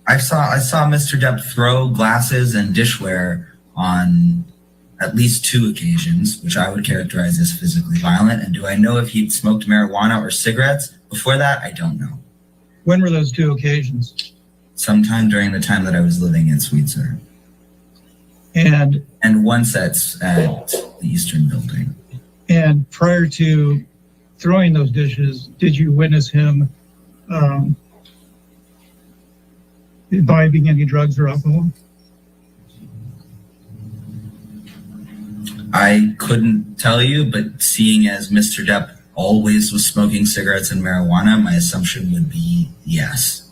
P: I saw Mr. Depp throw glasses and dishware on at least 2 occasions, which I would characterize as physically violent. And do I know if he'd smoked marijuana or cigarettes before that? I don't know.
O: When were those 2 occasions?
P: Sometime during the time that I was living in Sweetser.
O: And
P: once at the Eastern Building.
O: And prior to throwing those dishes, did you witness him imbibing any drugs or alcohol?
P: I couldn't tell you, but seeing as Mr. Depp always was smoking cigarettes and marijuana, my assumption would be yes.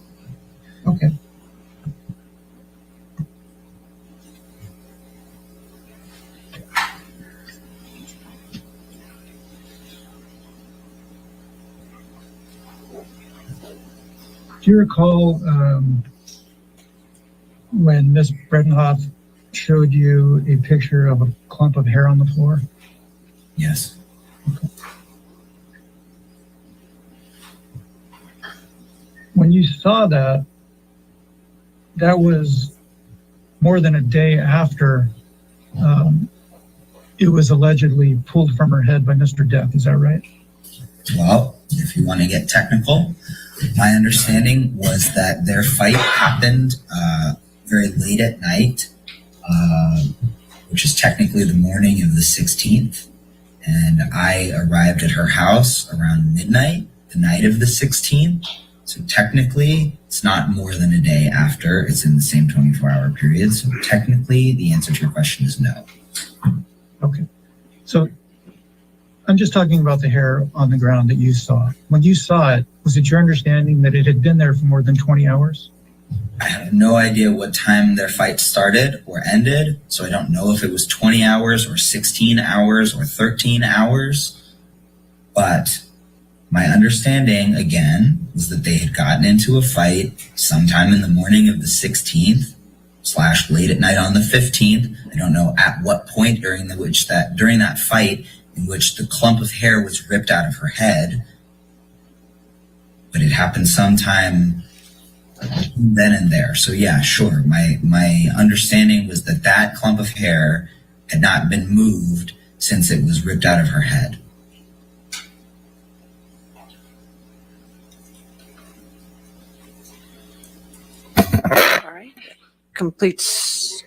O: Okay. Do you recall when Ms. Bredenhoff showed you a picture of a clump of hair on the floor?
P: Yes.
O: Okay. When you saw that, that was more than a day after it was allegedly pulled from her head by Mr. Depp. Is that right?
P: Well, if you want to get technical, my understanding was that their fight happened very late at night, which is technically the morning of the 16th. And I arrived at her house around midnight, the night of the 16th. So technically, it's not more than a day after. It's in the same 24-hour period. So technically, the answer to your question is no.
O: Okay. So I'm just talking about the hair on the ground that you saw. When you saw it, was it your understanding that it had been there for more than 20 hours?
P: I have no idea what time their fight started or ended, so I don't know if it was 20 hours or 16 hours or 13 hours. But my understanding, again, was that they had gotten into a fight sometime in the morning of the 16th / late at night on the 15th. I don't know at what point during that fight in which the clump of hair was ripped out of her head, but it happened sometime then and there. So yeah, sure. My understanding was that that clump of hair had not been moved since it was ripped out of her head.
E: All right. Completes.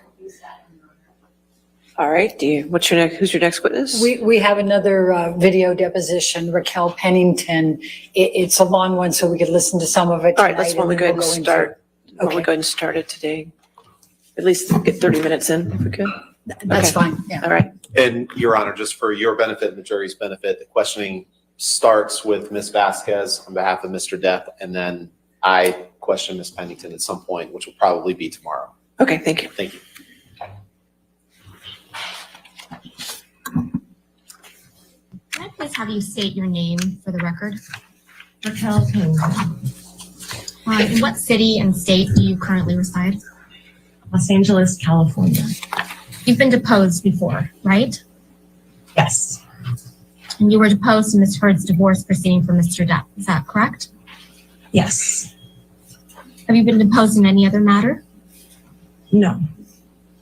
E: All right. Who's your next witness?
G: We have another video deposition, Raquel Pennington. It's a long one, so we could listen to some of it
E: All right.
G: tonight,
E: Let's go ahead and start. Why don't we go ahead and start it today? At least get 30 minutes in, if we could.
G: That's fine. Yeah.
E: All right.
R: And Your Honor, just for your benefit and the jury's benefit, the questioning starts with Ms. Vasquez on behalf of Mr. Depp, and then I question Ms. Pennington at some point, which will probably be tomorrow.
E: Okay. Thank you.
R: Thank you.
S: Can I please have you state your name for the record?
T: Raquel Pennington.
S: In what city and state do you currently reside?
T: Los Angeles, California.
S: You've been deposed before, right?
T: Yes.
S: And you were deposed in Ms. Heard's divorce proceeding for Mr. Depp, is that correct?
T: Yes.
S: Have you been deposed in any other matter?
T: No.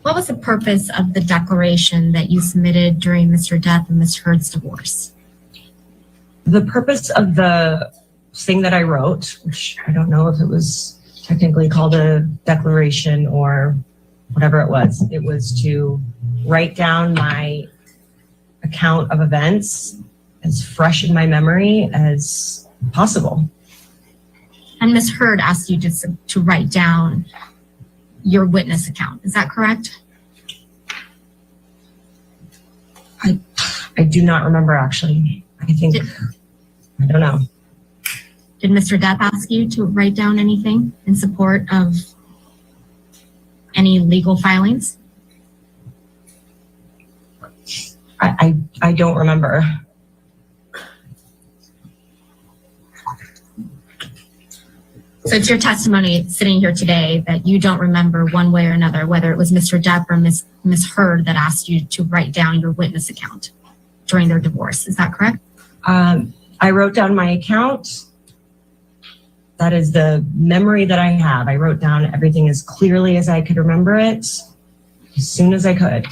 S: What was the purpose of the declaration that you submitted during Mr. Depp and Ms. Heard's divorce?
T: The purpose of the thing that I wrote, which I don't know if it was technically called a declaration or whatever it was to write down my account of events as fresh in my memory as possible.
S: And Ms. Heard asked you to write down your witness account, is that correct?
T: I do not remember, actually. I don't know.
S: Did Mr. Depp ask you to write down anything in support of any legal filings?
T: I don't remember.
S: So it's your testimony sitting here today that you don't remember one way or another, whether it was Mr. Depp or Ms. Heard that asked you to write down your witness account during their divorce. Is that correct?
T: I wrote down my account. That is the memory that I have. I wrote down everything as clearly as I could remember it, as soon as I could.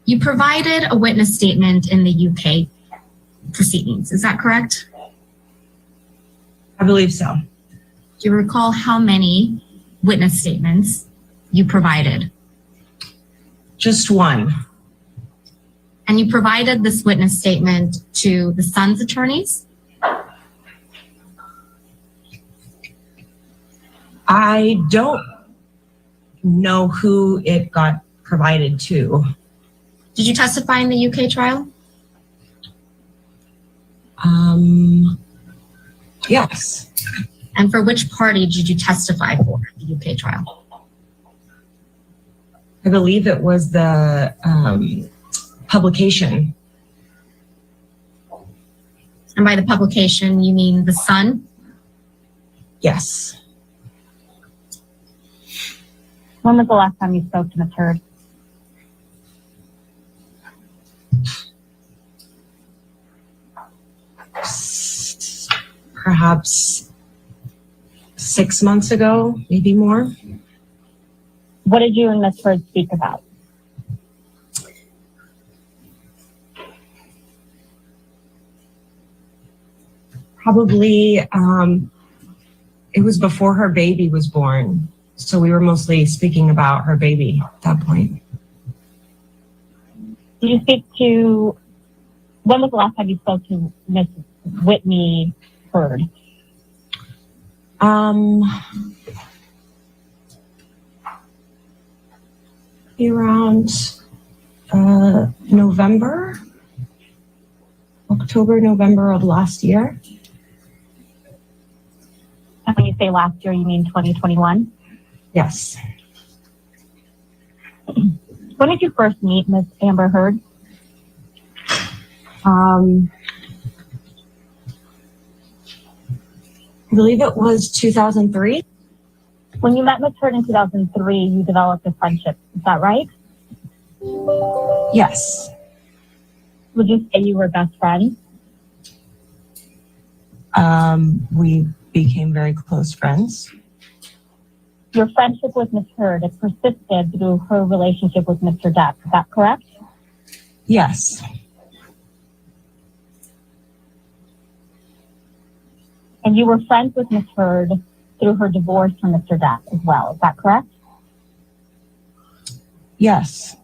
S: You provided a witness statement in the UK proceedings. Is that correct?
T: I believe so.
S: Do you recall how many witness statements you provided?
T: Just one.
S: And you provided this witness statement to the son's attorneys?
T: I don't know who it got provided to.
S: Did you testify in the UK trial?
T: Yes.
S: And for which party did you testify for in the UK trial?
T: I believe it was the publication.
S: And by the publication, you mean the Sun?
T: Yes.
I: When was the last time you spoke to Ms. Heard?
T: Perhaps 6 months ago, maybe more.
I: What did you and Ms. Heard speak about?
T: Probably, it was before her baby was born. So we were mostly speaking about her baby at that point.
S: Did you speak to, when was the last time you spoke to Miss Whitney Heard?
T: Around October, November of last year.
S: And when you say last year, you mean 2021?
T: Yes.
S: When did you first meet Miss Amber Heard?
T: I believe it was 2003.
S: When you met Miss Heard in 2003, you developed a friendship. Is that right?
T: Yes.
S: Would you say you were best friends?
T: We became very close friends.
S: Your friendship with Miss Heard, it persisted through her relationship with Mr. Depp. Is that correct?
T: Yes.
S: And you were friends with Miss Heard through her divorce from Mr. Depp as well. Is that correct?
T: Yes.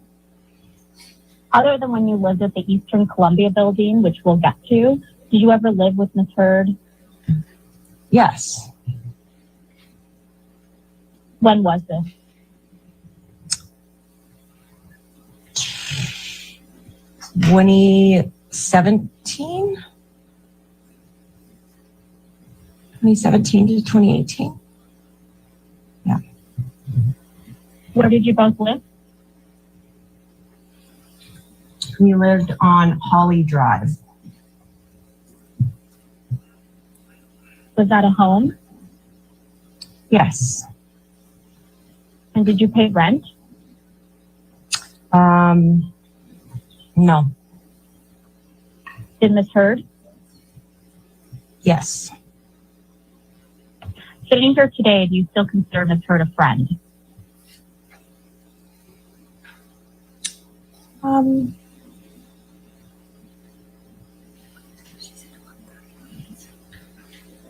S: Other than when you lived at the Eastern Columbia building, which we'll get to, did you ever live with Miss Heard?
T: Yes.
S: When was this?
T: $2017 to 2018. Yeah.
S: Where did you both live?
T: We lived on Holly Drive.
S: Was that a home?
T: Yes.
S: And did you pay rent?
T: No.
S: Did Miss Heard?
T: Yes.
S: Sitting here today, do you still consider Miss Heard a friend?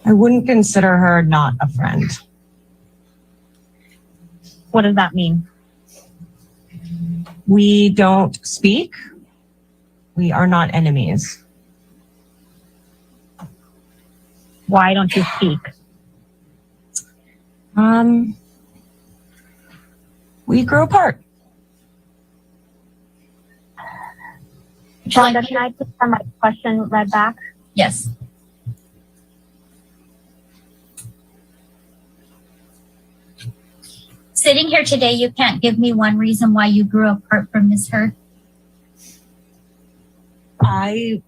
T: I wouldn't consider her not a friend.
S: What does that mean?
T: We don't speak. We are not enemies.
S: Why don't you speak?
T: We grew apart.
S: Shonda, can I just have my question read back?
U: Yes. Sitting here today, you can't give me one reason why you grew apart from Miss Heard.
T: I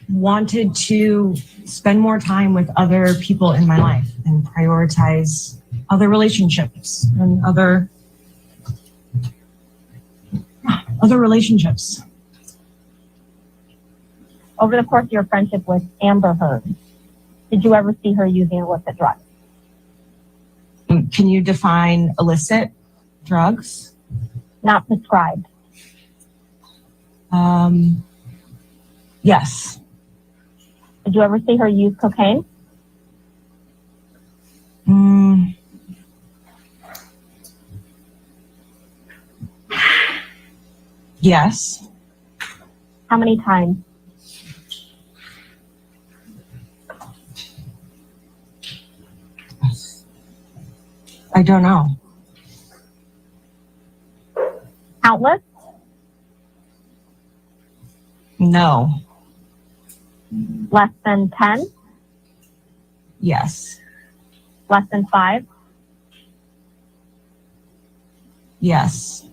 T: wanted to spend more time with other people in my life and prioritize other relationships and other relationships.
S: Over the course of your friendship with Amber Heard, did you ever see her using illicit drugs?
T: Can you define illicit drugs?
S: Not prescribed.
T: Yes.
S: Did you ever see her use cocaine?
T: Yes.
S: How many times?
T: I don't know.
S: Countless?
T: No.
S: Less than 10?
T: Yes.
S: Less than 5?
T: Yes.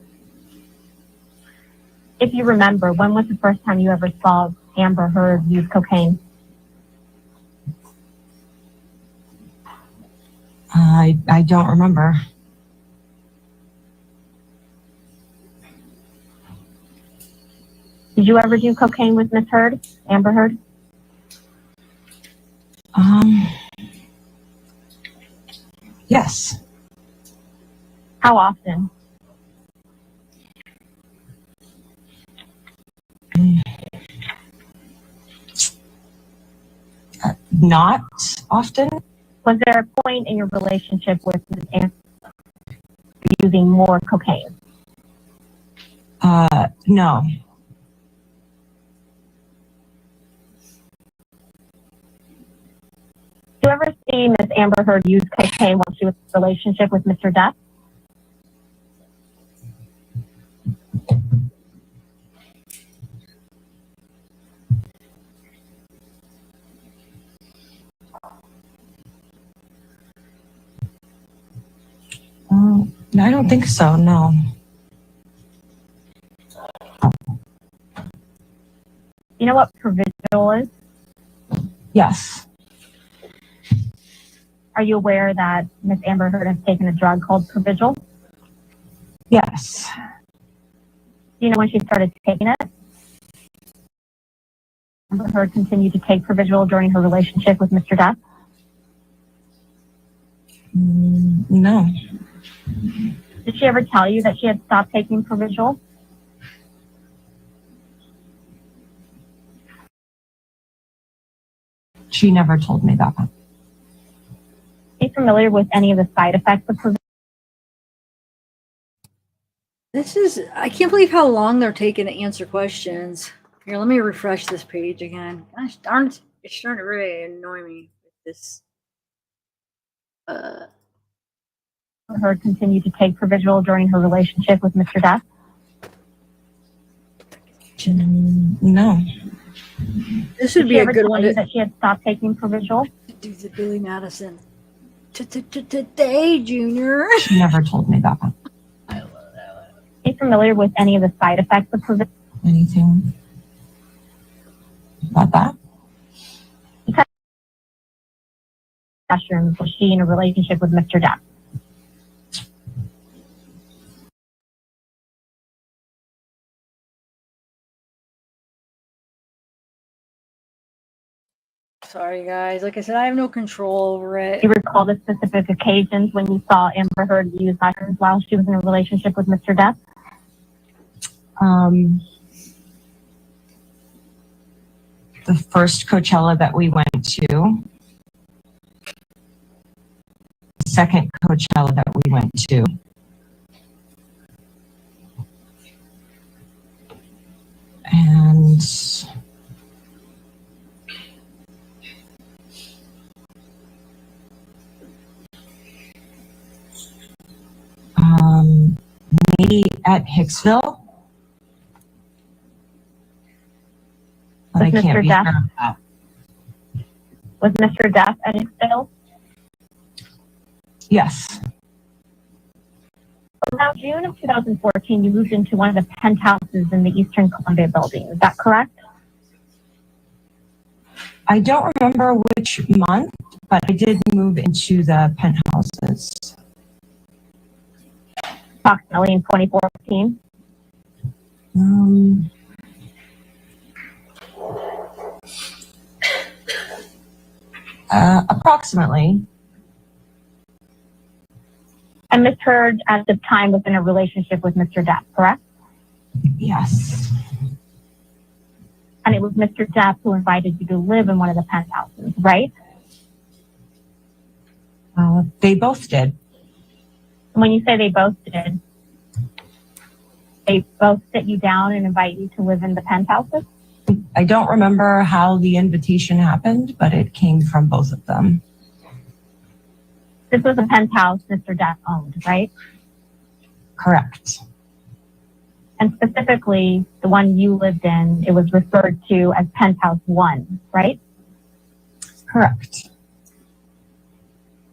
S: If you remember, when was the first time you ever saw Amber Heard use cocaine?
T: I don't remember.
S: Did you ever do cocaine with Miss Heard, Amber Heard?
T: Yes.
S: How often?
T: Not often.
U: Was there a point in your relationship with Ms. Amber using more cocaine?
T: No.
U: Do you ever see Ms. Amber Heard use cocaine while she was in a relationship with Mr. Depp?
T: I don't think so, no.
U: You know what provisional is?
T: Yes.
U: Are you aware that Ms. Amber Heard has taken a drug called Provigil?
T: Yes.
U: Do you know when she started taking it? Amber Heard continued to take Provigil during her relationship with Mr. Depp?
T: No.
U: Did she ever tell you that she had stopped taking Provigil?
T: She never told me that.
U: Are you familiar with any of the side effects of Provigil?
A: I can't believe how long they're taking to answer questions. Here, let me refresh this page again. Gosh darn it, it's starting to really annoy me with this.
U: Heard continued to take Provigil during her relationship with Mr. Depp?
T: No.
A: This would
U: Did
A: be
U: she
A: a
U: ever
A: good
U: tell
A: one
U: you
A: to
U: that she had stopped taking Provigil?
A: do the Billy Madison. Today, Junior.
T: She never told me that.
U: Are you familiar with any of the side effects of Provigil?
T: Anything about that?
U: Mushrooms, was she in a relationship with Mr. Depp?
A: Sorry, guys. Like I said, I have no control over it.
U: Do you recall the specific occasions when you saw Amber Heard use mushrooms while she was in a relationship with Mr. Depp?
T: The first Coachella that we went to. The second Coachella that we went to. And maybe at Hicksville. But I
U: Was
T: can't
U: Mr.
T: be
U: Depp?
T: sure of that.
U: Was Mr. Depp at Hicksville?
T: Yes.
U: Around June of 2014, you moved into one of the penthouses in the Eastern Columbia building. Is that correct?
T: I don't remember which month, but I did move into the penthouses.
U: Approximately in 2014?
T: Approximately.
U: And Ms. Heard at the time was in a relationship with Mr. Depp, correct?
T: Yes.
U: And it was Mr. Depp who invited you to live in one of the penthouses, right?
T: They both did.
U: And when you say they both did, they both sit you down and invite you to live in the penthouses?
T: I don't remember how the invitation happened, but it came from both of them.
U: This was a penthouse Mr. Depp owned, right?
T: Correct.
U: And specifically, the one you lived in, it was referred to as Penthouse 1, right?
T: Correct.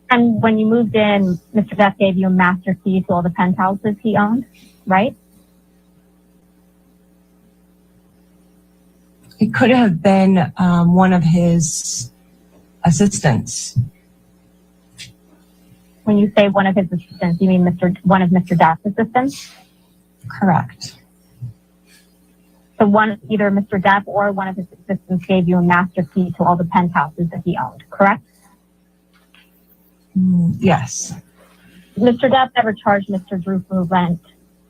U: And when you moved in, Mr. Depp gave you a master key to all the penthouses he owned, right?
T: It could have been one of his assistants.
U: When you say one of his assistants, you mean one of Mr. Depp's assistants?
T: Correct.
U: So either Mr. Depp or one of his assistants gave you a master key to all the penthouses that he owned, correct?
T: Yes.
U: Mr. Depp never charged Mr. Drew for rent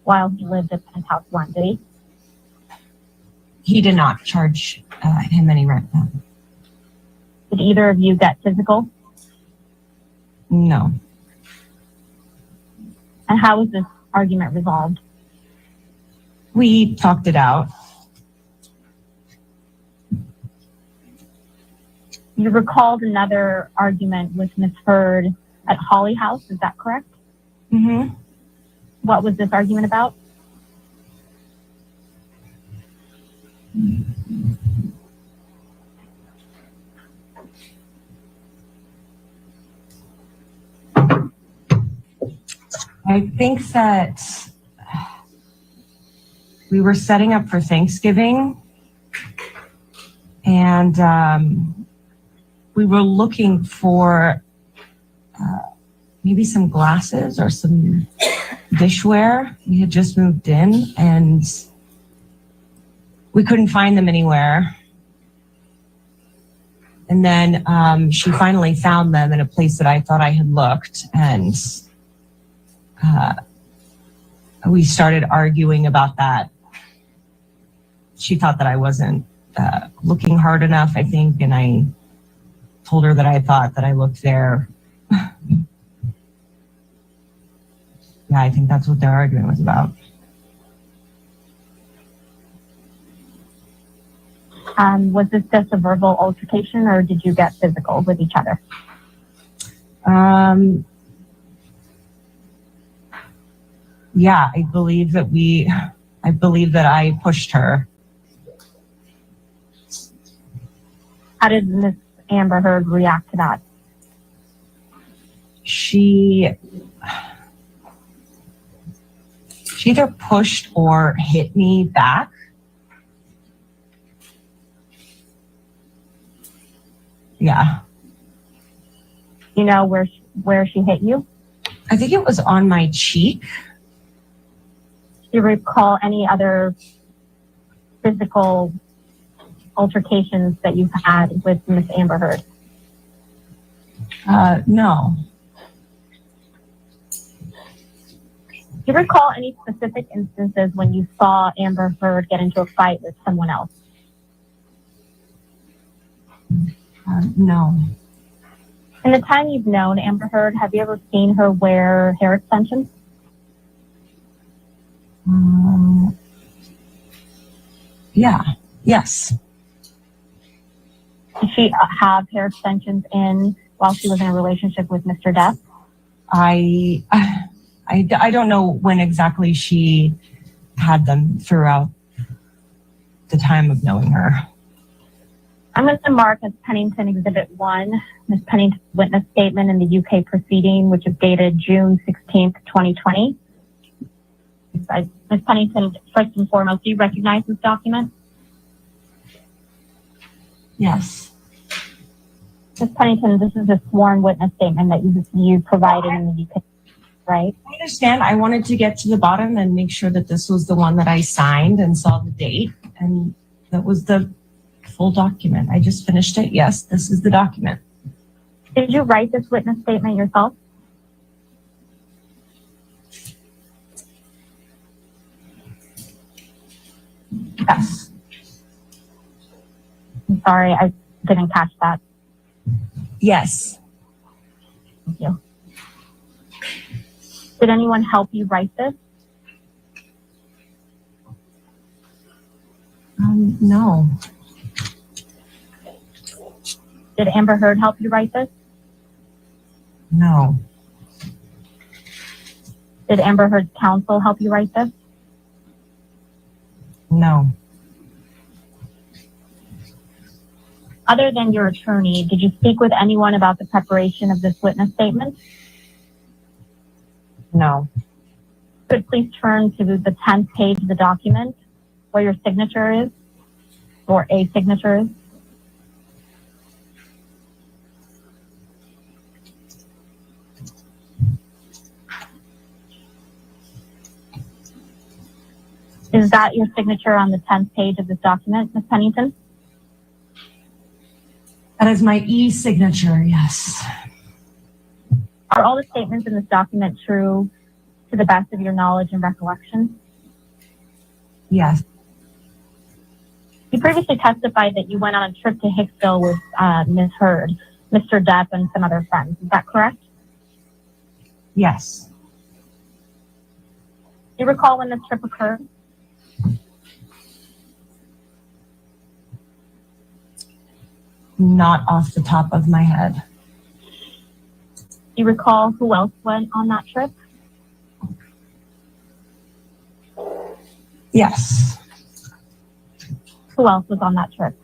U: while he lived at Penthouse 1, did he?
T: He did not charge him any rent. No.
U: Did either of you get physical?
T: No.
U: And how was this argument resolved?
T: We talked it out.
U: You recalled another argument with Ms. Heard at Holly House, is that correct?
T: Mm-hmm.
U: What was this argument about?
T: I think that we were setting up for Thanksgiving, and we were looking for maybe some glasses or some dishware. We had just moved in and we couldn't find them anywhere. And then she finally found them in a place that I thought I had looked, and we started arguing about that. She thought that I wasn't looking hard enough, I think, and I told her that I thought that I looked there. Yeah, I think that's what their argument was about.
U: Was this just a verbal altercation, or did you get physical with each other?
T: Yeah, I believe that I pushed her.
U: How did Miss Amber Heard react to that?
T: She either pushed or hit me back. Yeah.
U: You know where she hit you?
T: I think it was on my cheek.
U: Do you recall any other physical altercations that you've had with Miss Amber Heard?
T: No.
U: Do you recall any specific instances when you saw Amber Heard get into a fight with someone else?
T: No.
U: In the time you've known Amber Heard, have you ever seen her wear hair extensions?
T: Yeah. Yes.
U: Did she have hair extensions in while she was in a relationship with Mr. Depp?
T: I don't know when exactly she had them throughout the time of knowing her.
U: I'm going to mark as Pennington Exhibit 1, Ms. Pennington's witness statement in the UK proceeding, which is dated June 16th, 2020. Ms. Pennington, first and foremost, do you recognize this document?
T: Yes.
U: Ms. Pennington, this is a sworn witness statement that you provided in the UK, right?
T: I understand. I wanted to get to the bottom and make sure that this was the one that I signed and saw the date, and that was the full document. I just finished it. Yes, this is the document.
U: Did you write this witness statement yourself?
T: Yes.
U: I'm sorry, I didn't catch that.
T: Yes.
U: Thank you. Did anyone help you write this?
T: No.
U: Did Amber Heard help you write this?
T: No.
U: Did Amber Heard's counsel help you write this?
T: No.
U: Other than your attorney, did you speak with anyone about the preparation of this witness statement?
T: No.
U: Could please turn to the 10th page of the document where your signature is, or a signature is. Is that your signature on the 10th page of this document, Ms. Pennington?
T: That is my e-signature, yes.
U: Are all the statements in this document true to the best of your knowledge and recollection?
T: Yes.
U: You previously testified that you went on a trip to Hicksville with Ms. Heard, Mr. Depp, and some other friends. Is that correct?
T: Yes.
U: Do you recall when this trip occurred?
T: Not off the top of my head.
U: Do you recall who else went on that trip?
T: Yes.
U: Who else was on that trip?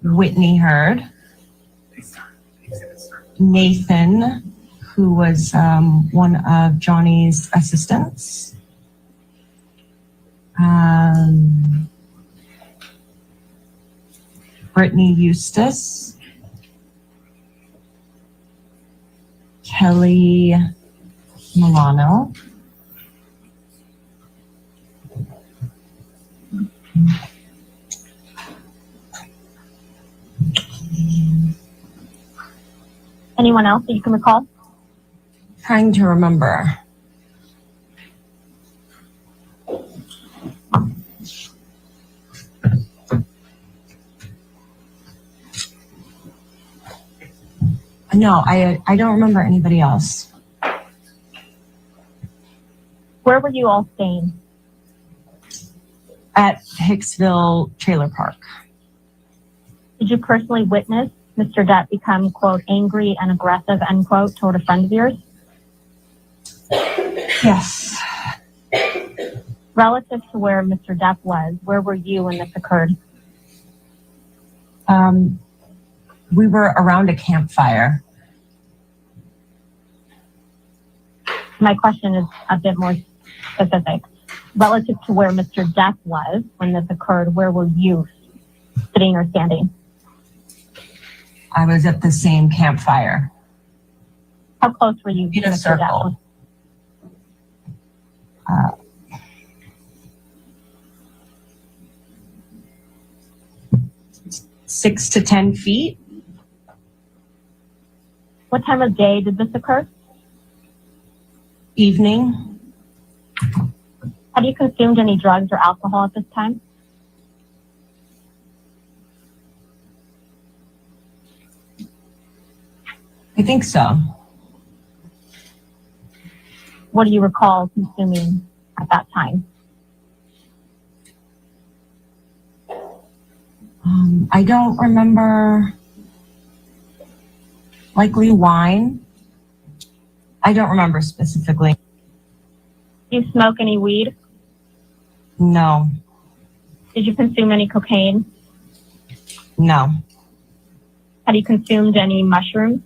T: Whitney Heard, Nathan, who was one of Johnny's assistants, Brittany Eustace, Kelly Milano,
U: Anyone else that you can recall?
T: trying to remember. No, I don't remember anybody else.
U: Where were you all staying?
T: At Hicksville Trailer Park.
U: Did you personally witness Mr. Depp become, quote, angry and aggressive, end quote, toward a friend of yours?
T: Yes.
U: Relative to where Mr. Depp was, where were you when this occurred?
T: We were around a campfire.
U: My question is a bit more specific. Relative to where Mr. Depp was when this occurred, where were you sitting or standing?
T: I was at the same campfire.
U: How close were you to
T: In a
U: Mr.
T: circle.
U: Depp?
T: 6 to 10 feet.
U: What time of day did this occur?
T: Evening.
U: Had you consumed any drugs or alcohol at this time?
T: I think so.
U: What do you recall consuming at that time?
T: I don't remember. Likely wine. I don't remember specifically.
U: Do you smoke any weed?
T: No.
U: Did you consume any cocaine?
T: No.
U: Had you consumed any mushrooms?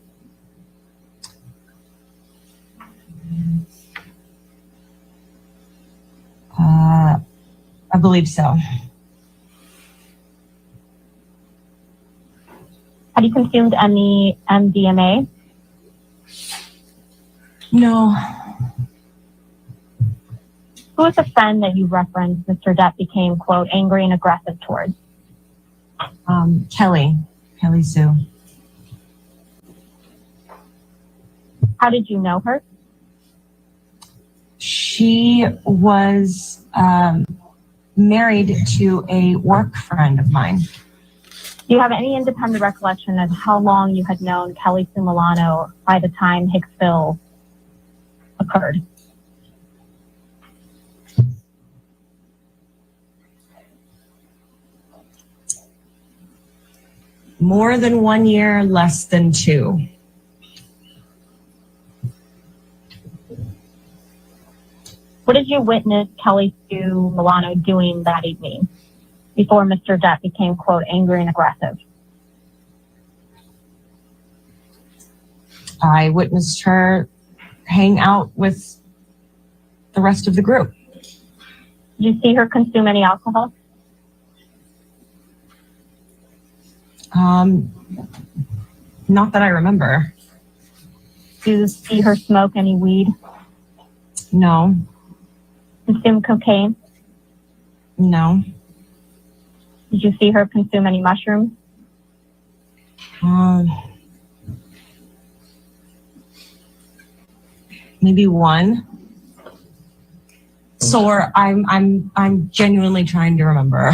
T: I believe so.
U: Had you consumed any MDMA?
T: No.
U: Who was the friend that you referenced Mr. Depp became, quote, angry and aggressive towards?
T: Kelly Sue.
U: How did you know her?
T: She was married to a work friend of mine.
U: Do you have any independent recollection of how long you had known Kelly Sue Milano by the time Hicksville occurred?
T: More than 1 year, less than 2.
U: What did you witness Kelly Sue Milano doing that evening before Mr. Depp became, quote, angry and aggressive?
T: I witnessed her hang out with the rest of the group.
U: Did you see her consume any alcohol?
T: Not that I remember.
U: Do you see her smoke any weed?
T: No.
U: Consume cocaine?
T: No.
U: Did you see her consume any mushrooms?
T: Maybe one. sore. I'm genuinely trying to remember.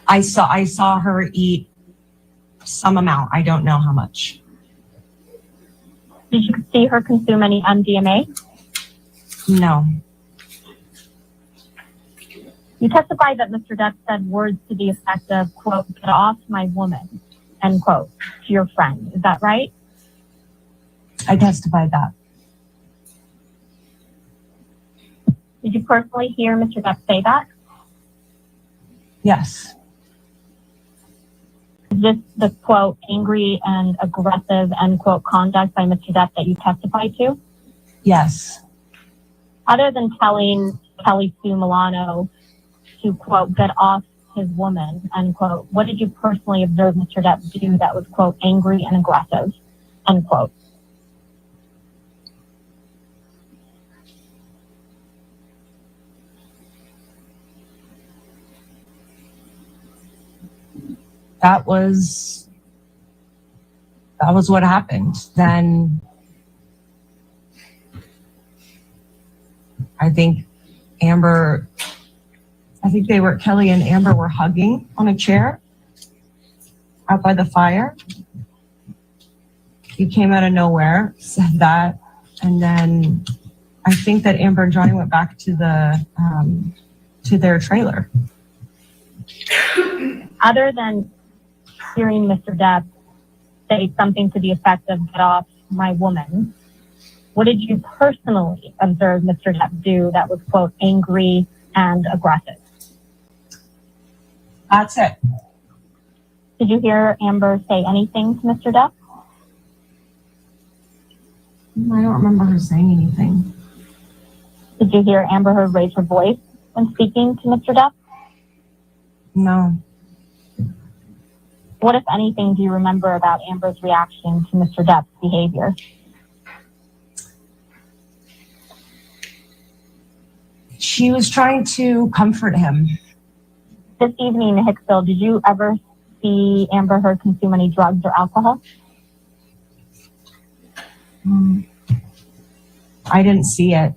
T: I saw her eat some amount. I don't know how much.
U: Did you see her consume any MDMA?
T: No.
U: You testified that Mr. Depp said words to the effect of, quote, "get off my woman," end quote, to your friend. Is that right?
T: I testified that.
U: Did you personally hear Mr. Depp say that?
T: Yes.
U: Is this the, quote, "angry and aggressive," end quote, conduct by Mr. Depp that you testified to?
T: Yes.
U: Other than telling Kelly Sue Milano to, quote, "get off his woman," end quote, what did you personally observe Mr. Depp do that was, quote, "angry and aggressive," end quote?
T: That was what happened. Then I think Kelly and Amber were hugging on a chair out by the fire. He came out of nowhere, said that, and then I think that Amber and Johnny went back to their trailer.
U: Other than hearing Mr. Depp say something to the effect of "get off my woman," what did you personally observe Mr. Depp do that was, quote, "angry and aggressive"?
T: That's it.
U: Did you hear Amber say anything to Mr. Depp?
T: I don't remember her saying anything.
U: Did you hear Amber Heard raise her voice when speaking to Mr. Depp?
T: No.
U: What, if anything, do you remember about Amber's reaction to Mr. Depp's behavior?
T: She was trying to comfort him.
U: This evening in Hicksville, did you ever see Amber Heard consume any drugs or alcohol?
T: I didn't see it.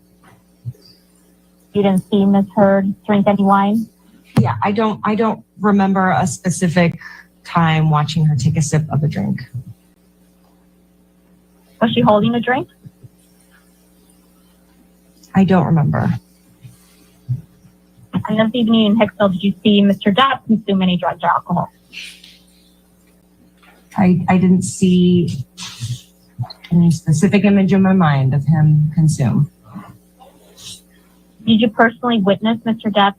U: You didn't see Ms. Heard drink any wine?
T: Yeah, I don't remember a specific time watching her take a sip of a drink.
U: Was she holding a drink?
T: I don't remember.
U: And this evening in Hicksville, did you see Mr. Depp consume any drugs or alcohol?
T: I didn't see any specific image in my mind of him consume.
U: Did you personally witness Mr. Depp,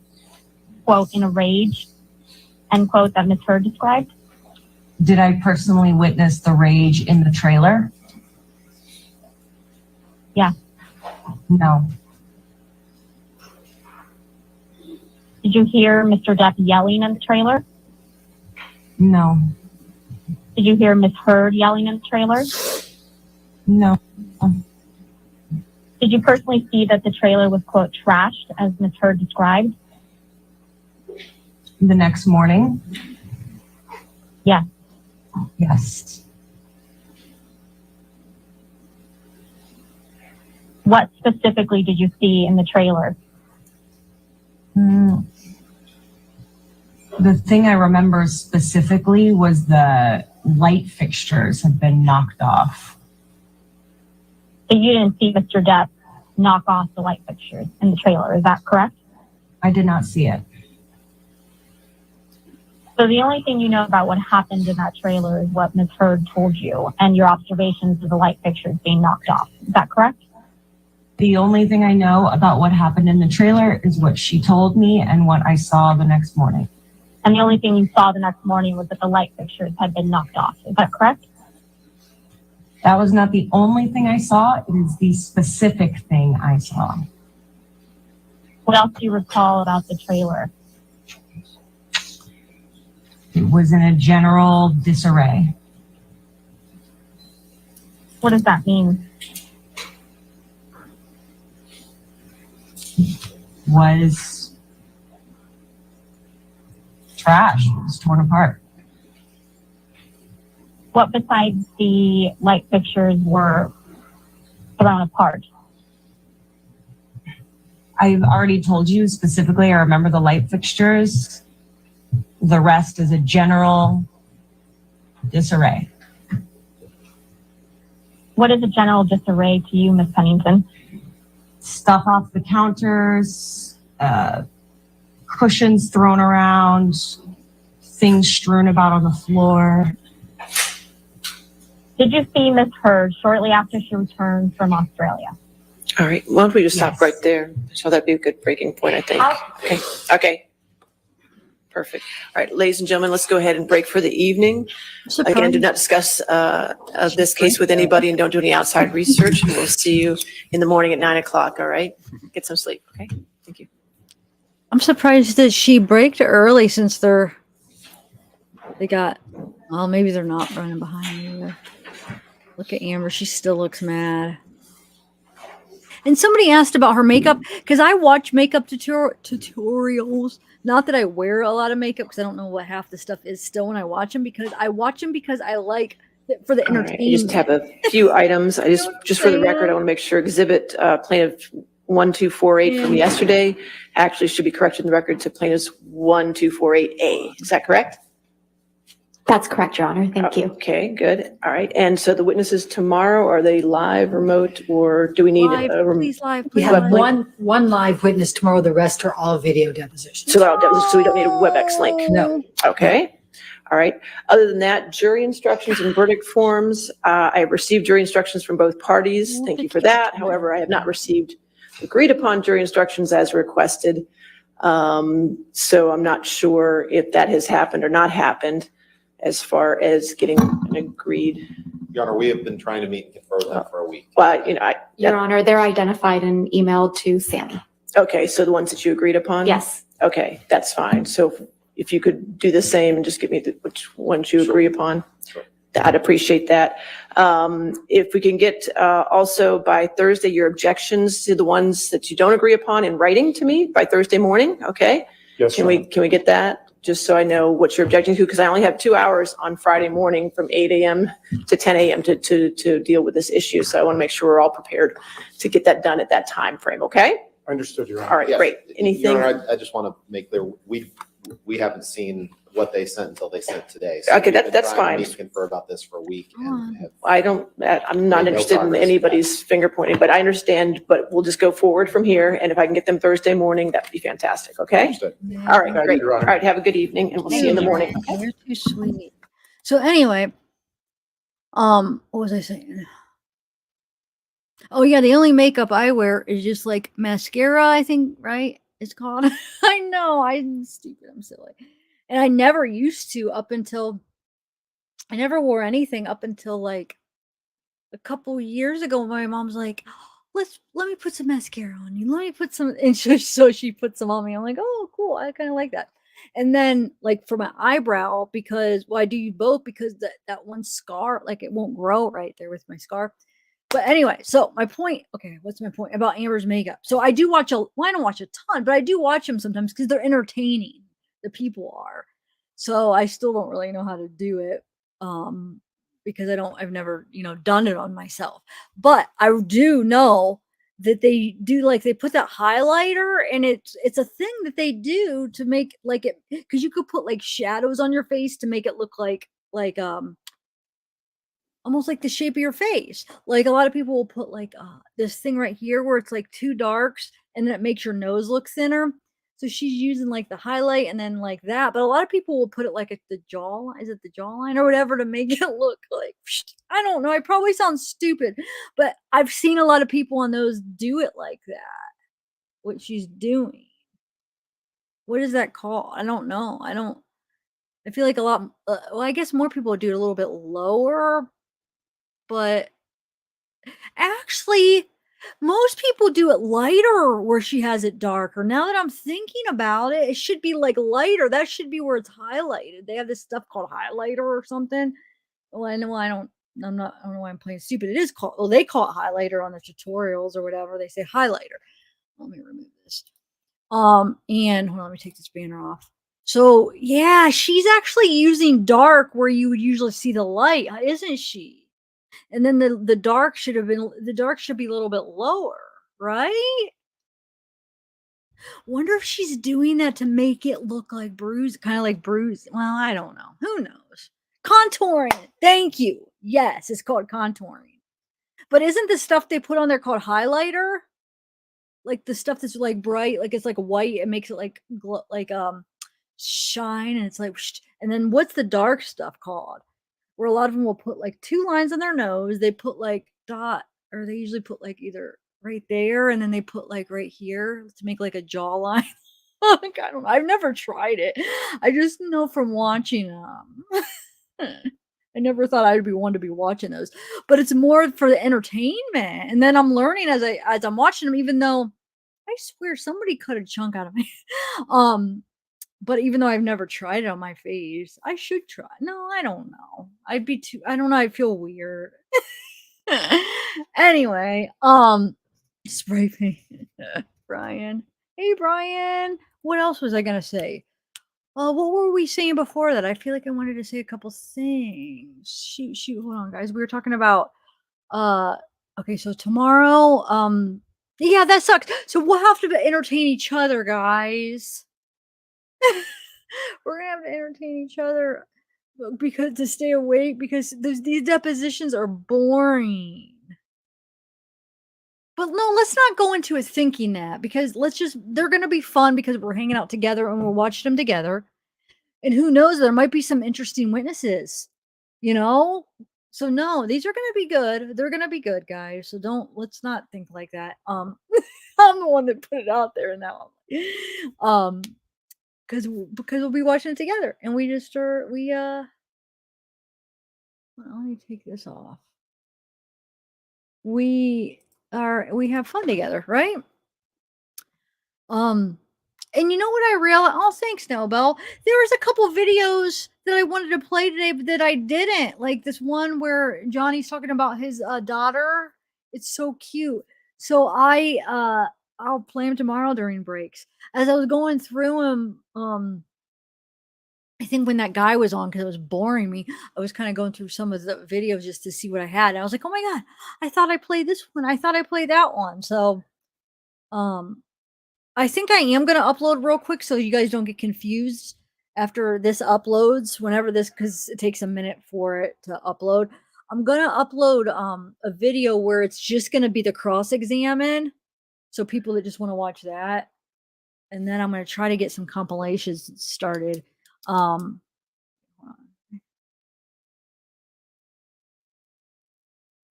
U: quote, "in a rage," end quote, that Ms. Heard described?
T: Did I personally witness the rage in the trailer?
U: Yeah.
T: No.
U: Did you hear Mr. Depp yelling in the trailer?
T: No.
U: Did you hear Ms. Heard yelling in the trailer?
T: No.
U: Did you personally see that the trailer was, quote, "trashed," as Ms. Heard described?
T: The next morning?
U: Yeah.
T: Yes.
U: What specifically did you see in the trailer?
T: The thing I remember specifically was the light fixtures had been knocked off.
U: So you didn't see Mr. Depp knock off the light fixtures in the trailer, is that correct?
T: I did not see it.
U: So the only thing you know about what happened in that trailer is what Ms. Heard told you and your observations of the light fixtures being knocked off. Is that correct?
T: The only thing I know about what happened in the trailer is what she told me and what I saw the next morning.
U: And the only thing you saw the next morning was that the light fixtures had been knocked off. Is that correct?
T: That was not the only thing I saw. It is the specific thing I saw.
U: What else do you recall about the trailer?
T: It was in a general disarray.
U: What does that mean?
T: Was trash. It was torn apart.
U: What besides the light fixtures were thrown apart?
T: I've already told you specifically, I remember the light fixtures. The rest is a general disarray.
U: What is a general disarray to you, Ms. Pennington?
T: Stuff off the counters, cushions thrown around, things strewn about on the floor.
U: Did you see Ms. Heard shortly after she returned from Australia?
E: All right, why don't we just stop right there? So that'd be a good breaking point, I think. Okay, okay. Perfect. All right, ladies and gentlemen, let's go ahead and break for the evening. Again, do not discuss this case with anybody and don't do any outside research. And we'll see you in the morning at 9 o'clock, all right? Get some sleep, okay? Thank you.
A: I'm surprised that she braked early since well, maybe they're not running behind either. Look at Amber. She still looks mad. And somebody asked about her makeup because I watch makeup tutorials. Not that I wear a lot of makeup because I don't know what half the stuff is still when I watch them, because I watch them because I like it for the
E: All right,
A: entertainment.
E: I just have a few items. I just for the record, I want to make sure exhibit plaintiff 1248 from yesterday actually should be corrected in the record to plaintiff's 1248A. Is that correct?
I: That's correct, Your Honor. Thank you.
E: Okay, good. All right. And so the witnesses tomorrow, are they live, remote, or do we need
A: Live, please live.
G: We
A: Please
G: have
A: live.
G: one live witness tomorrow. The rest are all video depositions.
E: So we don't need a WebEx link?
G: No.
E: Okay. All right. Other than that, jury instructions and verdict forms. I have received jury instructions from both parties. Thank you for that. However, I have not received agreed upon jury instructions as requested. So I'm not sure if that has happened or not happened as far as getting an agreed.
R: Your Honor, we have been trying to meet and confer with them for a week.
E: Well,
I: Your Honor, they're identified and emailed to Sammy.
E: Okay, so the ones that you agreed upon?
I: Yes.
E: Okay, that's fine. So if you could do the same and just give me which ones you agree upon, I'd appreciate that. If we can get also by Thursday, your objections to the ones that you don't agree upon in writing to me by Thursday morning, okay?
R: Yes,
E: Can we get that? Just so I know what you're objecting to, because I only have 2 hours on Friday morning from 8 a.m. to 10 a.m. to deal with this issue. So I want to make sure we're all prepared to get that done at that time frame, okay?
R: Understood, Your Honor.
E: All right,
R: Yes.
E: great. Anything?
R: Your Honor, I just want to make clear, we haven't seen what they sent until they sent today. So
E: Okay,
R: we've been
E: that's
R: trying to
E: fine.
R: meet and confer about this for a week. And have
E: I'm not
R: made no
E: interested in
R: progress.
E: anybody's finger pointing, but I understand, but we'll just go forward from here. And if I can get them Thursday morning, that'd be fantastic, okay?
R: Understood.
E: All right,
R: Thank you,
E: great.
R: Your
E: All
R: Honor.
E: right, have a good evening and we'll see you in the morning. Okay?
A: You're too sweet. So anyway, what was I saying? Oh yeah, the only makeup I wear is just like mascara, I think, right? It's called. I know, I'm stupid, I'm silly. And I never used to I never wore anything up until like a couple years ago. My mom's like, let me put some mascara on you. Let me put some, and so she put some on me. I'm like, oh, cool. I kind of like that. And then like for my eyebrow, because I do both because that one scar, like it won't grow right there with my scar. But anyway, so my point, okay, what's my point about Amber's makeup? So I do watch I don't watch a ton, but I do watch them sometimes because they're entertaining. The people are. So I still don't really know how to do it. Because I've never, done it on myself. But I do know that they do, like, they put that highlighter, and it's a thing that they do to make like it, because you could put like shadows on your face to make it look like almost like the shape of your face. Like a lot of people will put like this thing right here where it's like two darks and then it makes your nose look thinner. So she's using like the highlight and then like that. But a lot of people will put it like at the jawline. Is it the jawline or whatever to make it look like, I don't know. I probably sound stupid, but I've seen a lot of people on those do it like that. What she's doing. What is that called? I don't know. I feel like a lot. Well, I guess more people do it a little bit lower, but actually, most people do it lighter where she has it darker. Now that I'm thinking about it, it should be like lighter. That should be where it's highlighted. They have this stuff called highlighter or something. Well, I know I don't know why I'm playing stupid. It is called, well, they call it highlighter on the tutorials or whatever. They say highlighter. Let me remove this. And hold on, let me take this banner off. So yeah, she's actually using dark where you would usually see the light, isn't she? And then the dark should be a little bit lower, right? Wonder if she's doing that to make it look like bruise, kind of like bruise. Well, I don't know. Who knows? Contouring. Thank you. Yes, it's called contouring. But isn't the stuff they put on there called highlighter? Like the stuff that's like bright, like it's like white. It makes it like shine, and it's like, and then what's the dark stuff called? Where a lot of them will put like 2 lines on their nose. They put like dot, or they usually put like either right there, and then they put like right here to make like a jawline. Like, I don't know. I've never tried it. I just know from watching I never thought I'd be one to be watching those, but it's more for the entertainment. And then I'm learning as I'm watching them, even though I swear somebody cut a chunk out of me. But even though I've never tried it on my face, I should try. No, I don't know. I'd be too, I don't know. I feel weird. Anyway, spray paint. Brian. Hey, Brian. What else was I going to say? What were we saying before that? I feel like I wanted to say a couple things. Shoot, hold on, guys. We were talking about, okay, so tomorrow, yeah, that sucks. So we'll have to entertain each other, guys. We're gonna have to entertain each other because to stay awake, because these depositions are boring. But no, let's not go into it thinking that, because they're gonna be fun because we're hanging out together and we'll watch them together. And who knows, there might be some interesting witnesses, you know? So no, these are gonna be good. They're gonna be good, guys. So let's not think like that. I'm the one that put it out there now. Because we'll be watching it together, and let me take this off. We have fun together, right? And you know what I realized? Oh, thanks, Snowbell. There was a couple videos that I wanted to play today, but that I didn't. Like this one where Johnny's talking about his daughter. It's so cute. So I'll play them tomorrow during breaks. As I was going through them, I think when that guy was on, because it was boring me, I was kind of going through some of the videos just to see what I had. And I was like, oh my God, I thought I played this one. I thought I played that one. So, I think I am going to upload real quick so you guys don't get confused after this uploads, because it takes a minute for it to upload. I'm going to upload a video where it's just going to be the cross-examine. So people that just want to watch that. And then I'm going to try to get some compilations started.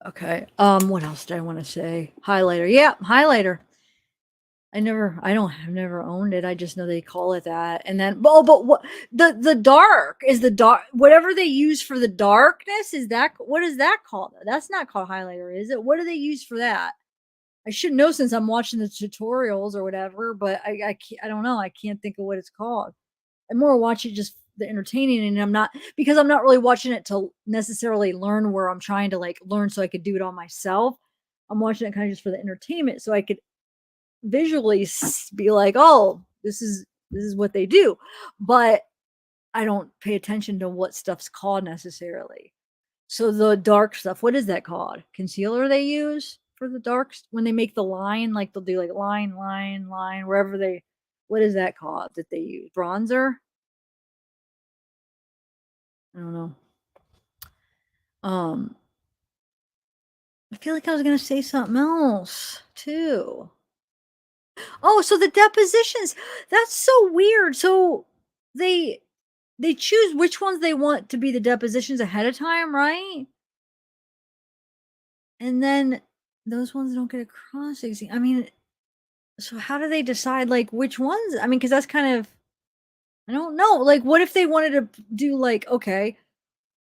A: Okay. What else did I want to say? Highlighter. Yeah, highlighter. I've never owned it. I just know they call it that. And then, but what the dark is the dark, whatever they use for the darkness, what is that called? That's not called highlighter, is it? What do they use for that? I should know since I'm watching the tutorials or whatever, but I don't know. I can't think of what it's called. I more watch it just the entertaining, and I'm not really watching it to necessarily learn where I'm trying to like learn so I could do it on myself. I'm watching it kind of just for the entertainment so I could visually be like, oh, this is what they do. But I don't pay attention to what stuff's called necessarily. So the dark stuff, what is that called? Concealer they use for the darks when they make the line, like they'll do like line, wherever what is that called that they use? Bronzer? I don't know. I feel like I was gonna say something else too. Oh, so the depositions. That's so weird. So they choose which ones they want to be the depositions ahead of time, right? And then those ones don't get a cross exam. I mean, so how do they decide like which ones? I mean, because that's kind of, I don't know. Like, what if they wanted to do like, okay,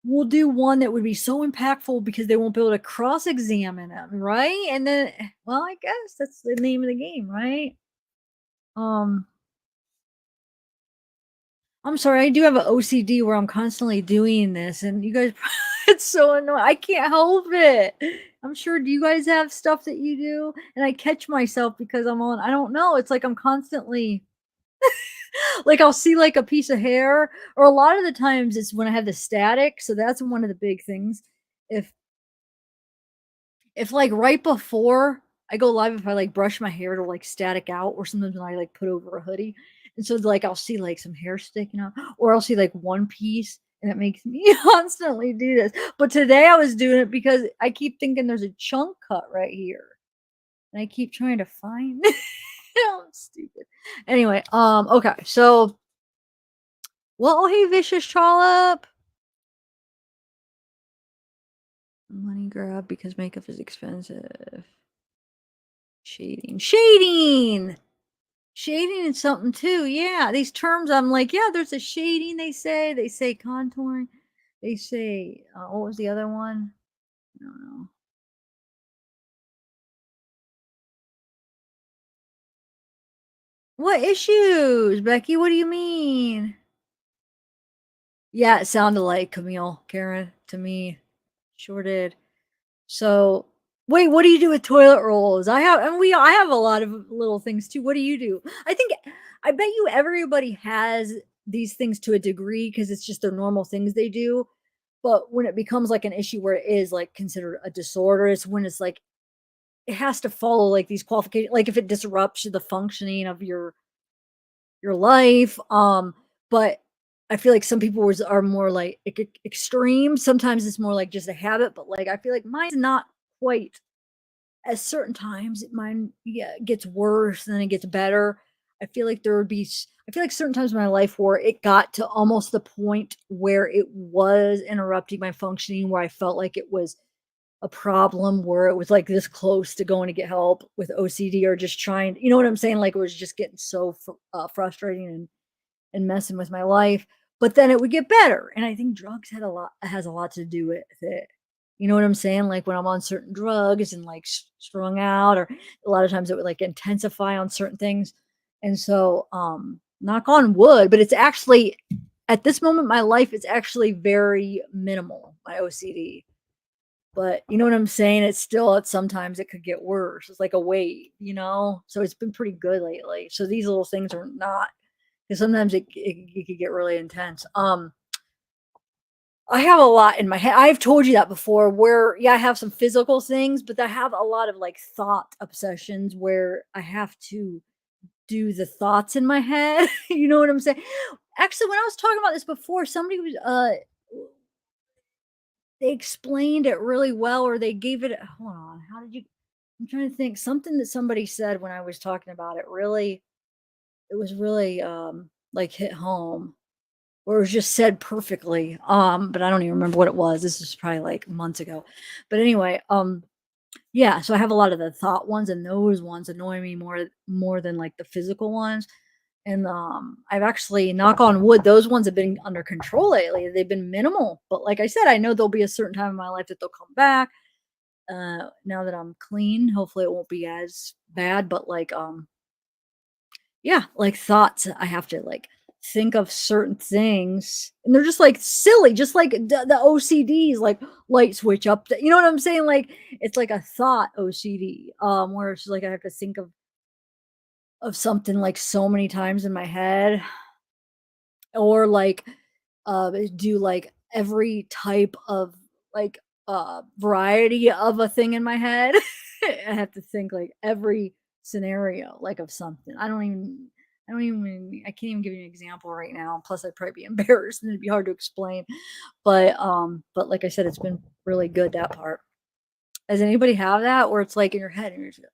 A: we'll do one that would be so impactful because they won't be able to cross-examine them, right? And then, well, I guess that's the name of the game, right? I'm sorry, I do have an OCD where I'm constantly doing this, and you guys, it's so annoying. I can't help it. I'm sure, do you guys have stuff that you do? And I catch myself because I don't know, it's like I'm constantly, like I'll see like a piece of hair, or a lot of the times it's when I have the static. So that's one of the big things. If if like right before I go live, if I like brush my hair to like static out, or sometimes when I like put over a hoodie, and so like I'll see like some hair sticking out, or I'll see like one piece, and it makes me constantly do this. But today I was doing it because I keep thinking there's a chunk cut right here, and I keep trying to find. I'm stupid. Anyway, okay, so well, hey, vicious trollop. Money grab because makeup is expensive. Shading. Shading is something too. Yeah, these terms I'm like, yeah, there's a shading, they say contouring, they say what was the other one? I don't know. What issues, Becky? What do you mean? Yeah, it sounded like Camille, Karen, to me. Sure did. So, wait, what do you do with toilet rolls? I have a lot of little things too. What do you do? I bet you everybody has these things to a degree because it's just their normal things they do. But when it becomes like an issue where it is like considered a disorder, it's when it's like it has to follow like these qualifications, like if it disrupts the functioning of your life. But I feel like some people are more like extreme. Sometimes it's more like just a habit, but like I feel like mine's not quite. At certain times, mine gets worse and then it gets better. I feel like I feel like certain times in my life where it got to almost the point where it was interrupting my functioning, where I felt like it was a problem, where it was like this close to going to get help with OCD or just trying, you know what I'm saying? Like it was just getting so frustrating and messing with my life. But then it would get better. And I think drugs has a lot to do with it. You know what I'm saying? Like when I'm on certain drugs and like strung out, or a lot of times it would like intensify on certain things. And so, knock on wood, but it's actually at this moment in my life, it's actually very minimal, my OCD. But you know what I'm saying? It's still sometimes it could get worse. It's like a wave, you know? So it's been pretty good lately. So these little things are not, because sometimes it could get really intense. I have a lot in my head. I've told you that before where, yeah, I have some physical things, but I have a lot of like thought obsessions where I have to do the thoughts in my head. You know what I'm saying? Actually, when I was talking about this before, somebody was, they explained it really well, or they gave it, hold on, how did you, I'm trying to think, something that somebody said when I was talking about it really, it was really, like hit home. Or it was just said perfectly. But I don't even remember what it was. This is probably like months ago. But anyway, yeah, so I have a lot of the thought ones, and those ones annoy me more than like the physical ones. And I've actually, knock on wood, those ones have been under control lately. They've been minimal. But like I said, I know there'll be a certain time in my life that they'll come back. Now that I'm clean, hopefully it won't be as bad. But like yeah, like thoughts, I have to like think of certain things and they're just like silly, just like the OCDs, like light switch up, you know what I'm saying? Like it's like a thought OCD, where it's like I have to think of something like so many times in my head, or like do like every type of like variety of a thing in my head. I have to think like every scenario like of something. I can't even give you an example right now. Plus I'd probably be embarrassed and it'd be hard to explain. But like I said, it's been really good, that part. Does anybody have that where it's like in your head and you're just,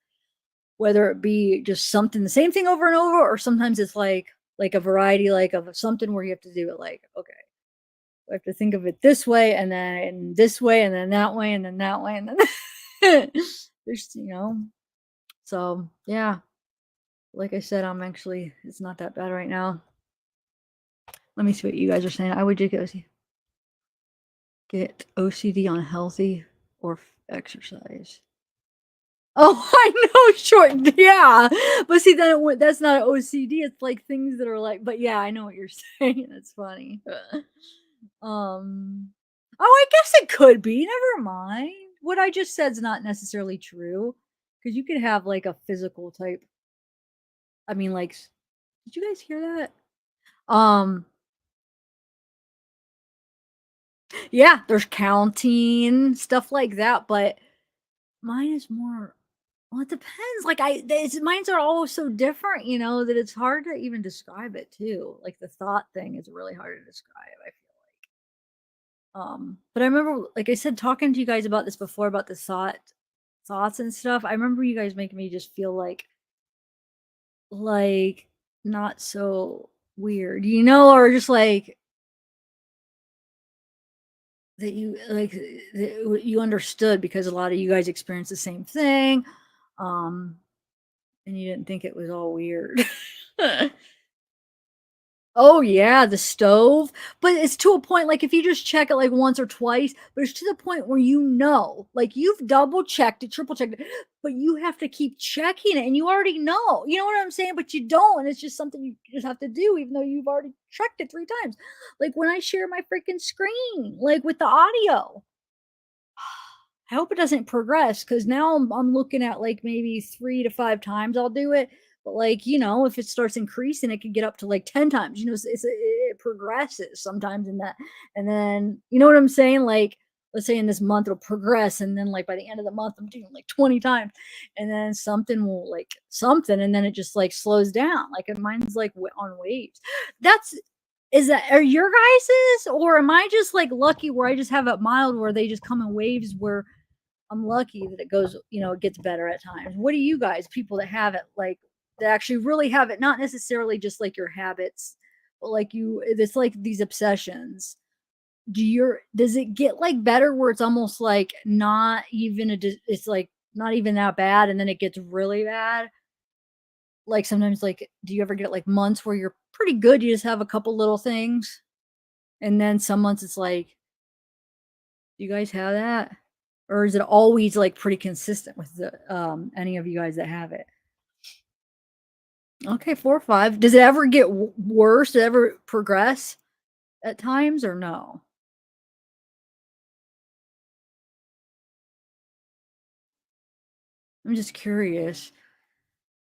A: whether it be just something the same thing over and over, or sometimes it's like a variety like of something where you have to do it like, okay, I have to think of it this way and then this way and then that way and then that way and then there's, you know. So yeah, like I said, it's not that bad right now. Let me see what you guys are saying. I would just get OCD on healthy or exercise. Oh, I know, short, yeah. But see, then that's not OCD. It's like things that are like, but yeah, I know what you're saying. That's funny. Oh, I guess it could be. Never mind. What I just said is not necessarily true, because you could have like a physical type. I mean, like, did you guys hear that? Yeah, there's counting stuff like that, but mine is more, well, it depends. Like mine's are all so different, that it's hard to even describe it too. Like the thought thing is really hard to describe, I feel like. But I remember, like I said, talking to you guys about this before about the thoughts and stuff. I remember you guys making me just feel like not so weird, or just like that you understood because a lot of you guys experienced the same thing. And you didn't think it was all weird. Oh yeah, the stove. But it's to a point, like if you just check it like once or twice, but it's to the point where like you've double checked it, triple checked it, but you have to keep checking it and you already know. You know what I'm saying? But you don't, and it's just something you just have to do, even though you've already checked it 3 times. Like when I share my freaking screen, like with the audio. I hope it doesn't progress because now I'm looking at like maybe 3 to 5 times I'll do it. But like, if it starts increasing, it could get up to like 10 times. It progresses sometimes in that. And then, you know what I'm saying? Like, let's say in this month it'll progress. And then like by the end of the month, I'm doing like 20 times. And then something will and then it just like slows down. Like mine's like on waves. Are your guys's, or am I just like lucky where I just have it mild where they just come in waves where I'm lucky that it goes, it gets better at times. What do you guys, people that have it, like that actually really have it, not necessarily just like your habits, but like it's like these obsessions. Does it get like better where it's almost like not even it's like not even that bad and then it gets really bad? Like sometimes like, do you ever get like months where you're pretty good, you just have a couple little things, and then some months it's like, do you guys have that? Or is it always like pretty consistent with any of you guys that have it? Okay, 4 or 5. Does it ever get worse? Does it ever progress at times or no? I'm just curious.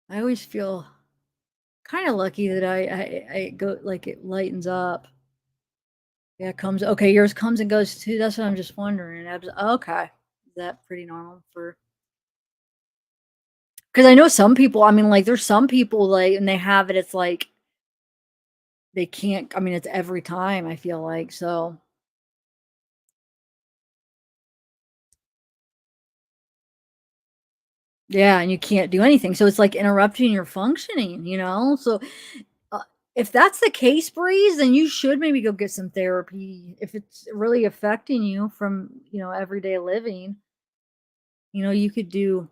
A: I always feel kind of lucky that I go like it lightens up. Yeah, yours comes and goes too. That's what I'm just wondering. Okay. Is that pretty normal for? Because I know some people, I mean, like, there's some people, like, and they have it, it's like, they can't, I mean, it's every time, I feel like, so. Yeah, and you can't do anything, so it's, like, interrupting your functioning, so, uh, if that's the case, Breeze, then you should maybe go get some therapy if it's really affecting you from, everyday living. You could do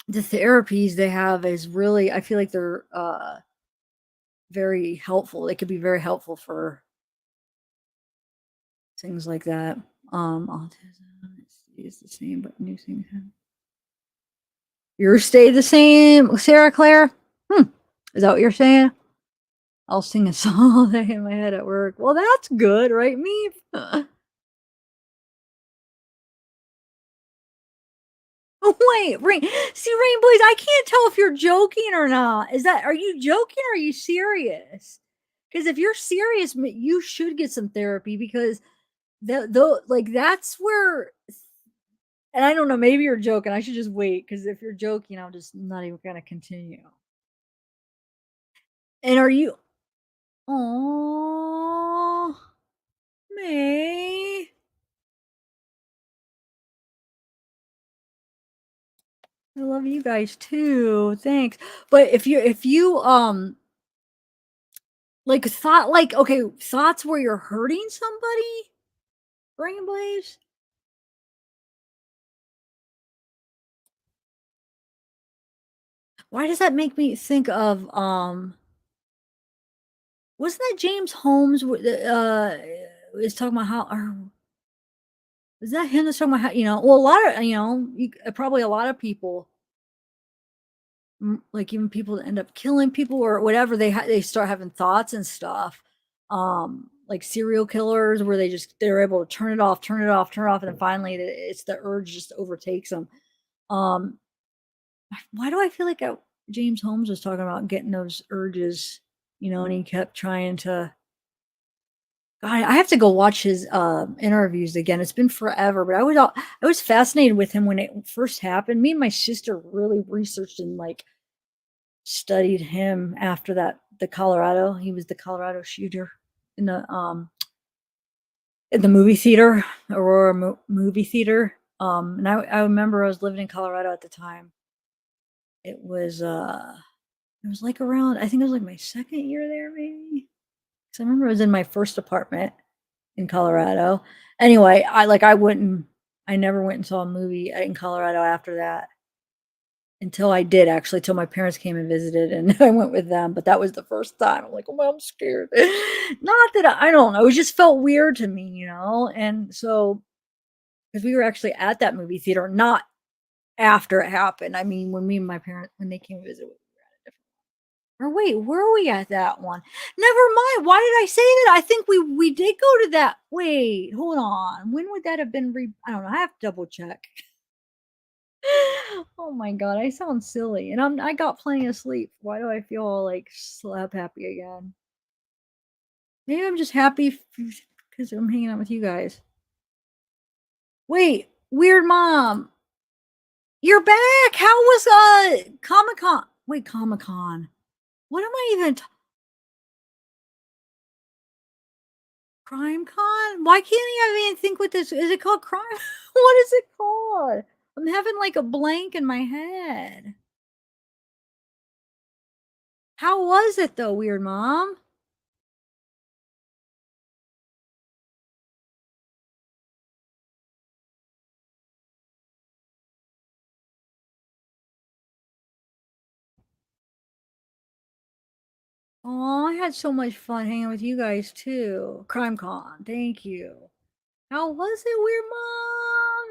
A: the therapies they have is really, I feel like they're, very helpful. They could be very helpful for things like that. Autism is the same, but new things happen. Yours stay the same, Sarah Claire? Is that what you're saying? I'll sing a song all day in my head at work. Well, that's good, right, me? Oh, wait, see, Rain Boys, I can't tell if you're joking or not. Are you joking or are you serious? Because if you're serious, you should get some therapy because that's where, and I don't know, maybe you're joking. I should just wait because if you're joking, I'm just not even going to continue. And are you, oh, May. I love you guys too. Thanks. But if you like thoughts where you're hurting somebody, Brain Blaze. Why does that make me think of wasn't that James Holmes is talking about how, or is that him that's talking about how, well, a lot of, probably a lot of people, like even people that end up killing people or whatever, they start having thoughts and stuff, like serial killers where they're able to turn it off, and then finally it's the urge just overtakes them. Why do I feel like James Holmes was talking about getting those urges, and he kept trying to God, I have to go watch his interviews again. It's been forever, but I was fascinated with him when it first happened. Me and my sister really researched and like studied him after that. The Colorado, he was the Colorado shooter in the movie theater, Aurora movie theater. And I remember I was living in Colorado at the time. It was like around, I think it was like my second year there, maybe. Because I remember I was in my first apartment in Colorado. Anyway, I never went and saw a movie in Colorado after that. Until I did actually, till my parents came and visited and I went with them. But that was the first time. I'm like, oh, I'm scared. Not that I don't know. It just felt weird to me, you know? And so, because we were actually at that movie theater, not after it happened. I mean, when me and my parents, when they came to visit, we were at a different one. Or wait, where are we at that one? Never mind. Why did I say that? I think we did go to that. Wait, hold on. When would that have been? I don't know. I have to double check. Oh my god, I sound silly, and I got plenty of sleep. Why do I feel all like slap happy again? Maybe I'm just happy because I'm hanging out with you guys. Wait, weird mom, you're back. How was Comic Con? Wait, Comic Con. What am I even? Crime Con? Why can't I even think what this is? It called Crime? What is it called? I'm having like a blank in my head. How was it though, weird mom? Oh, I had so much fun hanging with you guys too. CrimeCon, thank you. How was it, weird mom?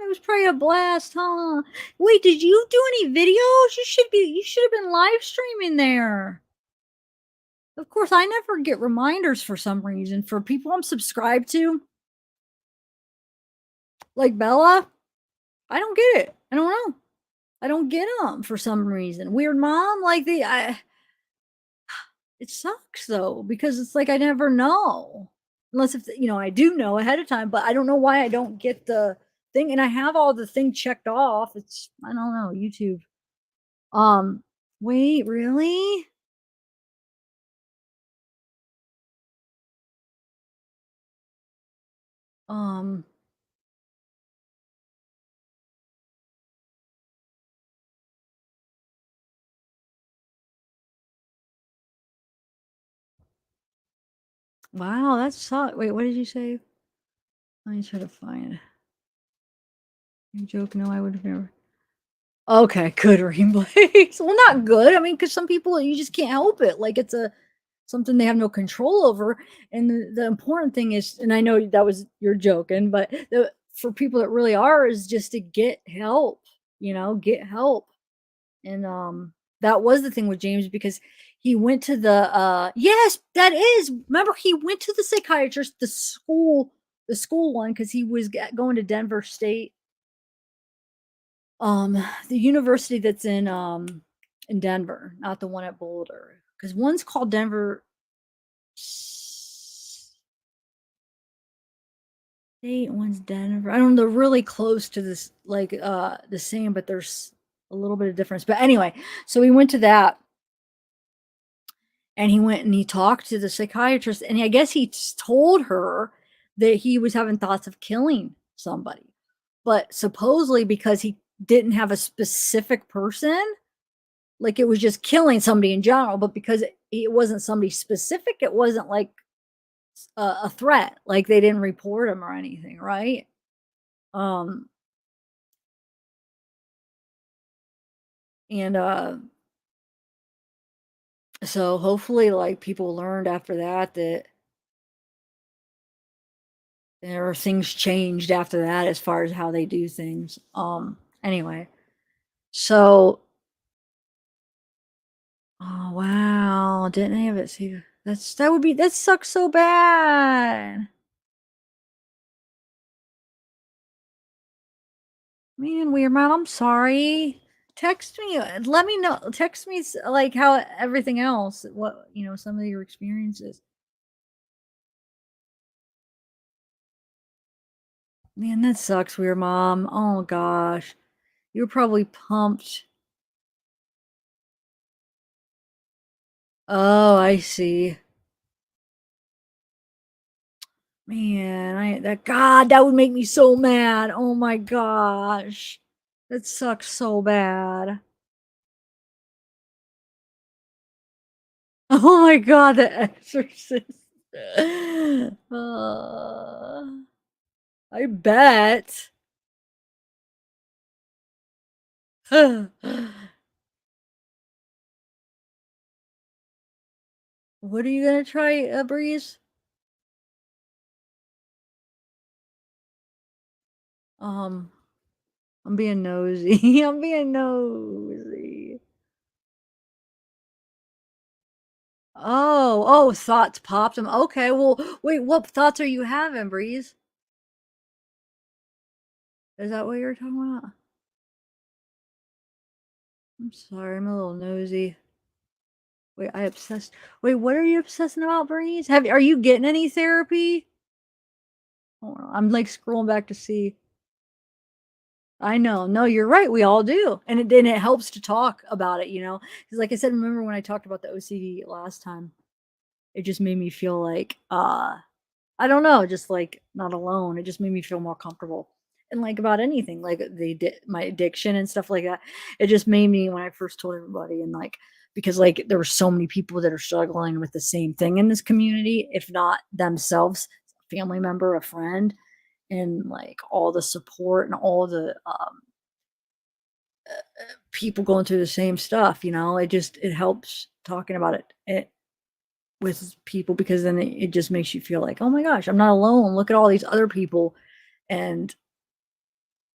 A: It was probably a blast, huh? Wait, did you do any videos? You should have been live streaming there. Of course, I never get reminders for some reason for people I'm subscribed to. Like Bella. I don't get it. I don't know. I don't get them for some reason. Weird mom, like it sucks though, because it's like I never know. Unless if I do know ahead of time, but I don't know why I don't get the thing. And I have all the thing checked off. It's I don't know, YouTube. Wait, really? Um Wow, that sucks. Wait, what did you say? Let me try to find. You joke? No, I would have never. Okay, good replays. Well, not good. I mean, because some people you just can't help it. Like it's something they have no control over. And the important thing is, and I know that was you're joking, but for people that really are is just to get help. Get help. And that was the thing with James because he went to the yes, that is. Remember, he went to the psychiatrist, the school one, because he was going to Denver State. The university that's in Denver, not the one at Boulder, because one's called Denver State, one's Denver. I don't know, they're really close to this, like the same, but there's a little bit of difference. But anyway, so we went to that, and he went and he talked to the psychiatrist, and I guess he told her that he was having thoughts of killing somebody, but supposedly because he didn't have a specific person, like it was just killing somebody in general, but because it wasn't somebody specific, it wasn't like a threat, like they didn't report him or anything, right? And so hopefully like people learned after that there are things changed after that as far as how they do things. Anyway, so oh wow, didn't any of it see that sucks so bad. Man, weird mom, I'm sorry. Text me, let me know. Text me like how everything else, what some of your experiences. Man, that sucks for your mom. Oh gosh. You were probably pumped. Oh, I see. Man, that would make me so mad. Oh my gosh. That sucks so bad. Oh my god, The Exorcist. I bet. What are you gonna try, Breeze? Um, I'm being nosy. I'm being nosy. Oh, thoughts popped him. Okay, well, wait, what thoughts are you having, Breeze? Is that what you're talking about? I'm sorry, I'm a little nosy. Wait, I obsessed. Wait, what are you obsessing about, Breeze? Are you getting any therapy? Hold on, I'm like scrolling back to see. I know. No, you're right. We all do. And it helps to talk about it, you know? Because like I said, remember when I talked about the OCD last time? It just made me feel like, I don't know, just like not alone. It just made me feel more comfortable. And like about anything, like my addiction and stuff like that. It just made me when I first told everybody and like because like there were so many people that are struggling with the same thing in this community, if not themselves, a family member, a friend, and like all the support and all the people going through the same stuff, you know, it helps talking about it with people because then it just makes you feel like, oh my gosh, I'm not alone. Look at all these other people, and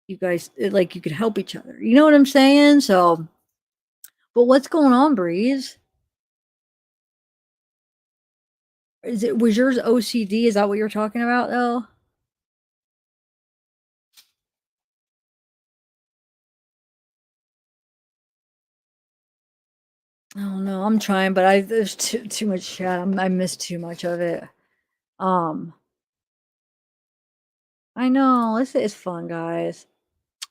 A: you guys, like you could help each other. You know what I'm saying? So, but what's going on, Breeze? Was yours OCD? Is that what you're talking about, though? I don't know. I'm trying, but there's too much chat. I missed too much of it. Um, I know. It's fun, guys.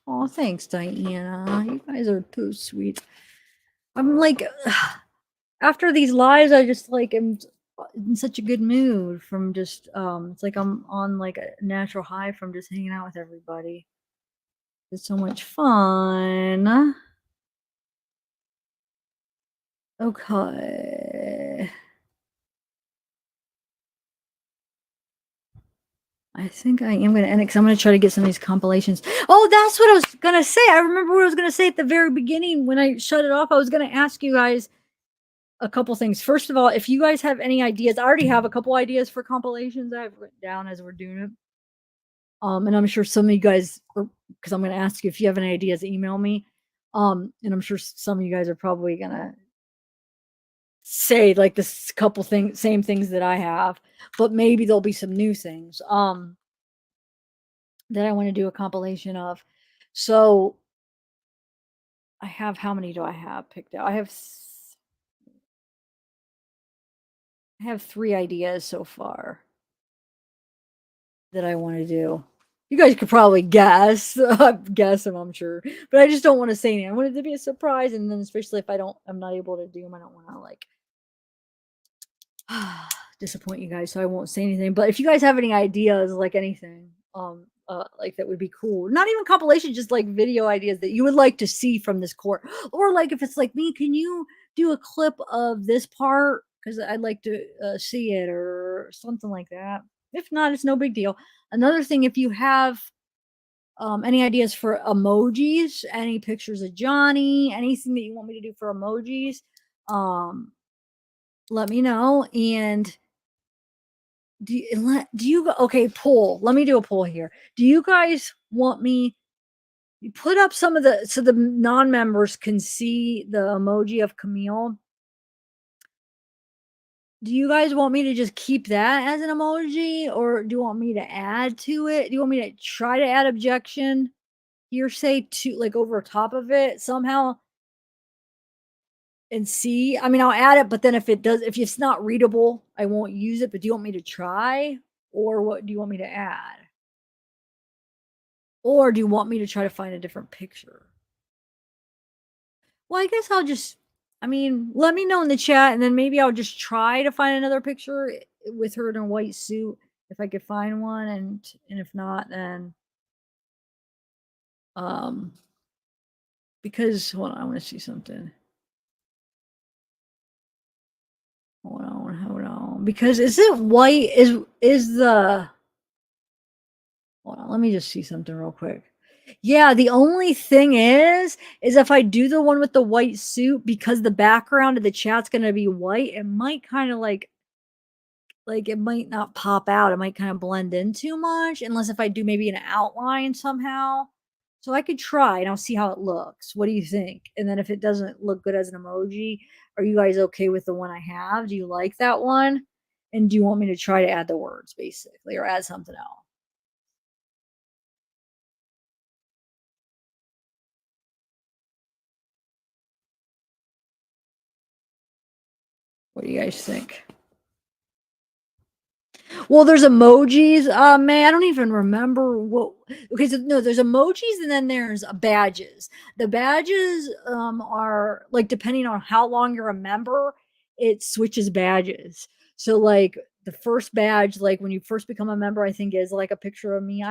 A: Oh, thanks, Diana. You guys are too sweet. I'm like, after these lives, I just like am in such a good mood from just it's like I'm on like a natural high from just hanging out with everybody. It's so much fun. Okay. I think I am going to end it because I'm going to try to get some of these compilations. Oh, that's what I was going to say. I remember what I was going to say at the very beginning when I shut it off. I was going to ask you guys a couple things. First of all, if you guys have any ideas, I already have a couple ideas for compilations I've written down as we're doing it. And I'm sure some of you guys, because I'm going to ask you if you have any ideas, email me. And I'm sure some of you guys are probably going to say like this couple things, same things that I have, but maybe there'll be some new things that I want to do a compilation of. So I have, how many do I have picked out? I have 3 ideas so far that I want to do. You guys could probably guess, guess them, I'm sure, but I just don't want to say anything. I want it to be a surprise, and then especially if I'm not able to do them, I don't want to like disappoint you guys, so I won't say anything. But if you guys have any ideas, like anything, like that would be cool. Not even compilation, just like video ideas that you would like to see from this court, or like if it's like me, can you do a clip of this part because I'd like to see it or something like that. If not, it's no big deal. Another thing, if you have any ideas for emojis, any pictures of Johnny, anything that you want me to do for emojis, let me know. And okay, poll. Let me do a poll here. Do you guys want me put up some of so the non-members can see the emoji of Camille? Do you guys want me to just keep that as an emoji, or do you want me to add to it? Do you want me to try to add objection, hearsay to like over top of it somehow? And see, I mean, I'll add it, but then if it's not readable, I won't use it. But do you want me to try, or what do you want me to add? Or do you want me to try to find a different picture? Well, I guess I'll just, I mean, let me know in the chat, and then maybe I'll just try to find another picture with her in a white suit if I could find one, and if not, then because hold on, I want to see something. Hold on. Because is it white? Is the hold on, let me just see something real quick. Yeah, the only thing is if I do the one with the white suit, because the background of the chat's gonna be white, it might kind of like it might not pop out. It might kind of blend in too much, unless if I do maybe an outline somehow. So I could try and I'll see how it looks. What do you think? And then if it doesn't look good as an emoji, are you guys okay with the one I have? Do you like that one? And do you want me to try to add the words basically, or add something else? What do you guys think? Well, there's emojis. Man, I don't even remember what. Okay, so no, there's emojis and then there's badges. The badges are like depending on how long you're a member, it switches badges. So like the first badge, like when you first become a member, I think is like a picture of me.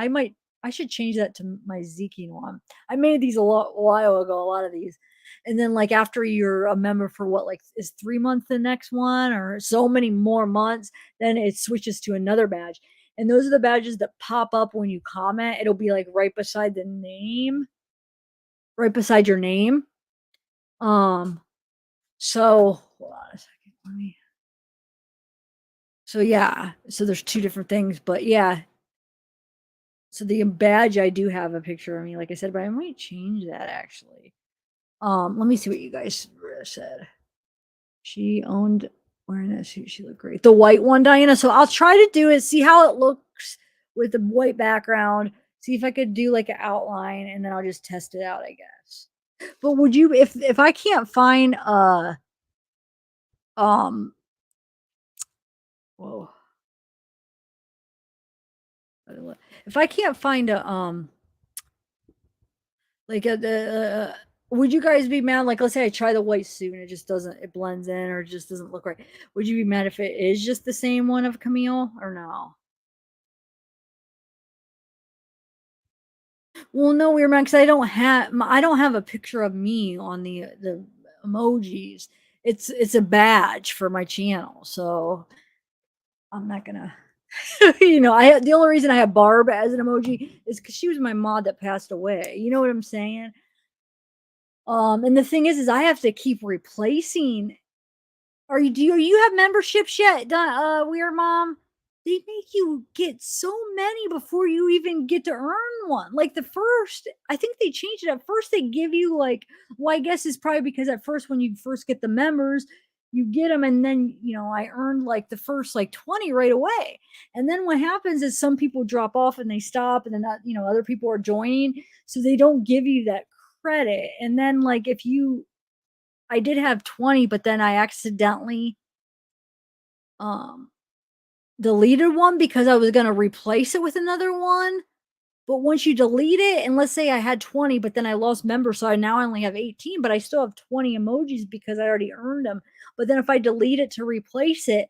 A: I should change that to my Zeking one. I made these a while ago, a lot of these. And then like after you're a member for what, like is 3 months the next one or so many more months, then it switches to another badge. And those are the badges that pop up when you comment. It'll be like right beside the name, right beside your name. So hold on a second. So yeah, so there's two different things, but yeah. So the badge, I do have a picture of me, like I said, but I might change that actually. Let me see what you guys said. She owned wearing that suit. She looked great. The white one, Diana. So I'll try to do it, see how it looks with the white background. See if I could do like an outline, and then I'll just test it out, I guess. But would you, if I can't find whoa. If I can't find a like the would you guys be mad? Like, let's say I try the white suit and it just doesn't, it blends in or it just doesn't look right. Would you be mad if it is just the same one of Camille or no? Well, no, we're mad because I don't have a picture of me on the emojis. It's a badge for my channel, so I'm not gonna. The only reason I have Barb as an emoji is because she was my mod that passed away. You know what I'm saying? And the thing is I have to keep replacing. Do you have memberships yet, Weird Mom? They make you get so many before you even get to earn one. Like the first, I think they changed it. At first, they give you like, well, I guess it's probably because at first, when you first get the members, you get them, and then I earned like the first like 20 right away. And then what happens is some people drop off and they stop, and then other people are joining, so they don't give you that credit. And then like I did have 20, but then I accidentally deleted one because I was going to replace it with another one. But once you delete it, and let's say I had 20, but then I lost members, so now I only have 18, but I still have 20 emojis because I already earned them. But then if I delete it to replace it,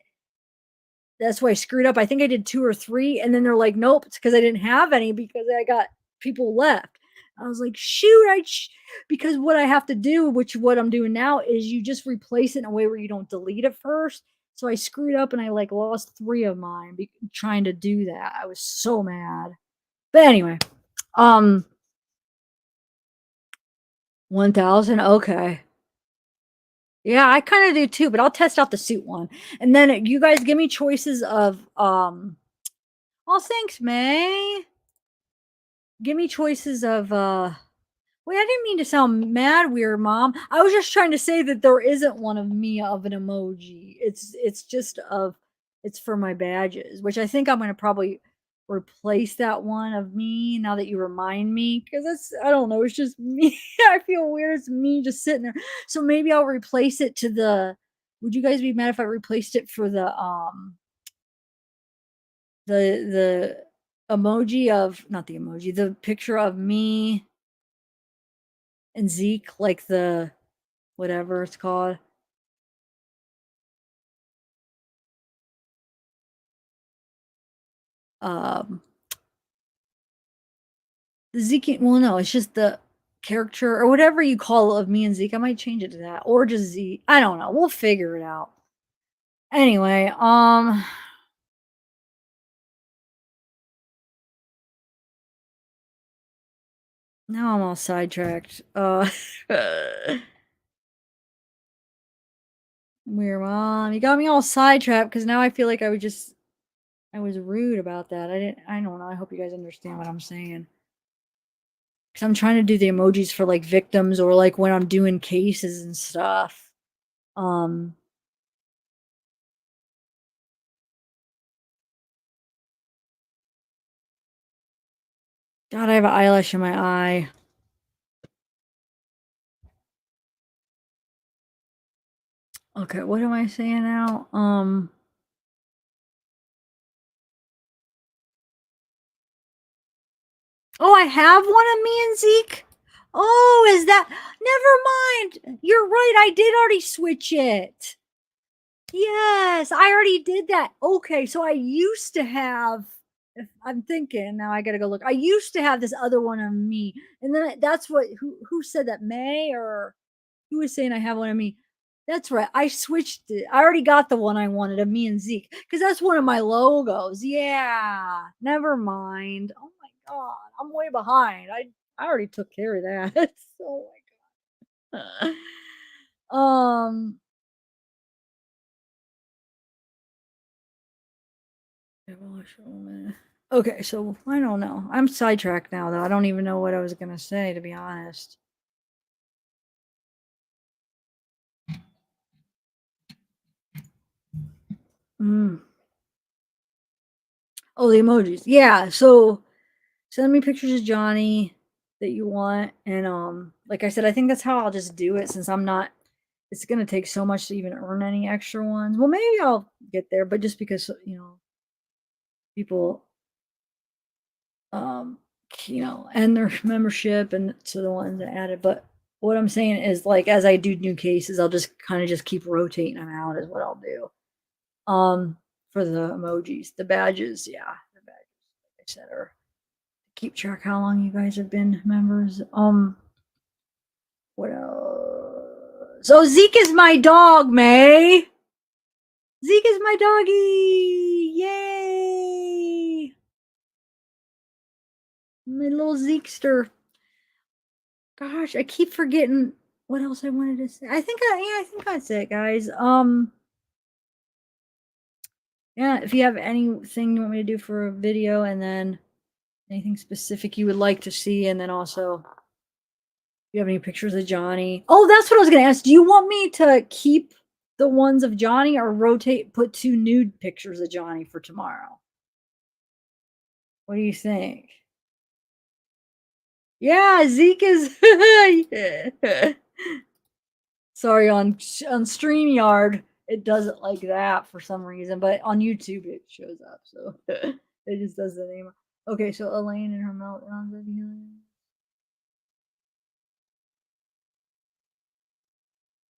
A: that's why I screwed up. I think I did 2 or 3, and then they're like, nope, it's because I didn't have any because I got people left. I was like, shoot, because what I have to do, which what I'm doing now, is you just replace it in a way where you don't delete it first. So I screwed up and I like lost 3 of mine trying to do that. I was so mad. But anyway, 1,000. Okay. Yeah, I kind of do too, but I'll test out the suit one. And then you guys give me choices of oh, thanks, May. Give me choices of wait, I didn't mean to sound mad, Weird Mom. I was just trying to say that there isn't one of me of an emoji. It's just it's for my badges, which I think I'm gonna probably replace that one of me now that you remind me, because I don't know, it's just me. I feel weird. It's me just sitting there. So maybe I'll replace it to the. Would you guys be mad if I replaced it for the emoji of, not the emoji, the picture of me and Zeke, like the whatever it's called. The Zeke, well, no, it's just the character or whatever you call it of me and Zeke. I might change it to that, or just Zeke. I don't know. We'll figure it out. Anyway, now I'm all sidetracked. Weird mom, you got me all sidetracked because now I feel like I was rude about that. I don't know. I hope you guys understand what I'm saying. Because I'm trying to do the emojis for like victims or like when I'm doing cases and stuff. God, I have an eyelash in my eye. Okay, what am I saying now? Oh, I have one of me and Zeke? Oh, is that? Never mind. You're right. I did already switch it. Yes, I already did that. Okay, so I used to have, if I'm thinking now, I gotta go look. I used to have this other one of me, and then that's what who said that, May, or who was saying I have one of me? That's right. I switched it. I already got the one I wanted of me and Zeke because that's one of my logos. Yeah, never mind. Oh my god, I'm way behind. I already took care of that. Oh my god. Okay, so I don't know. I'm sidetracked now, though. I don't even know what I was gonna say, to be honest. Oh, the emojis. Yeah, so send me pictures of Johnny that you want, and like I said, I think that's how I'll just do it since I'm not. It's gonna take so much to even earn any extra ones. Well, maybe I'll get there, but just because people and their membership and to the ones that added. But what I'm saying is, like, as I do new cases, I'll just kind of just keep rotating them out is what I'll do. For the emojis, the badges, yeah, the badges, like I said, or keep track how long you guys have been members. What else? So Zeke is my dog, May. Zeke is my doggy. Yay! My little Zekester. Gosh, I keep forgetting what else I wanted to say. I think that's it, guys. Yeah, if you have anything you want me to do for a video, and then anything specific you would like to see, and then also if you have any pictures of Johnny. Oh, that's what I was gonna ask. Do you want me to keep the ones of Johnny or put 2 nude pictures of Johnny for tomorrow? What do you think? Yeah, Zeke is yeah. Sorry, on StreamYard, it does it like that for some reason, but on YouTube it shows up, so it just does the name. Okay, so Elaine and her meltdowns of healing.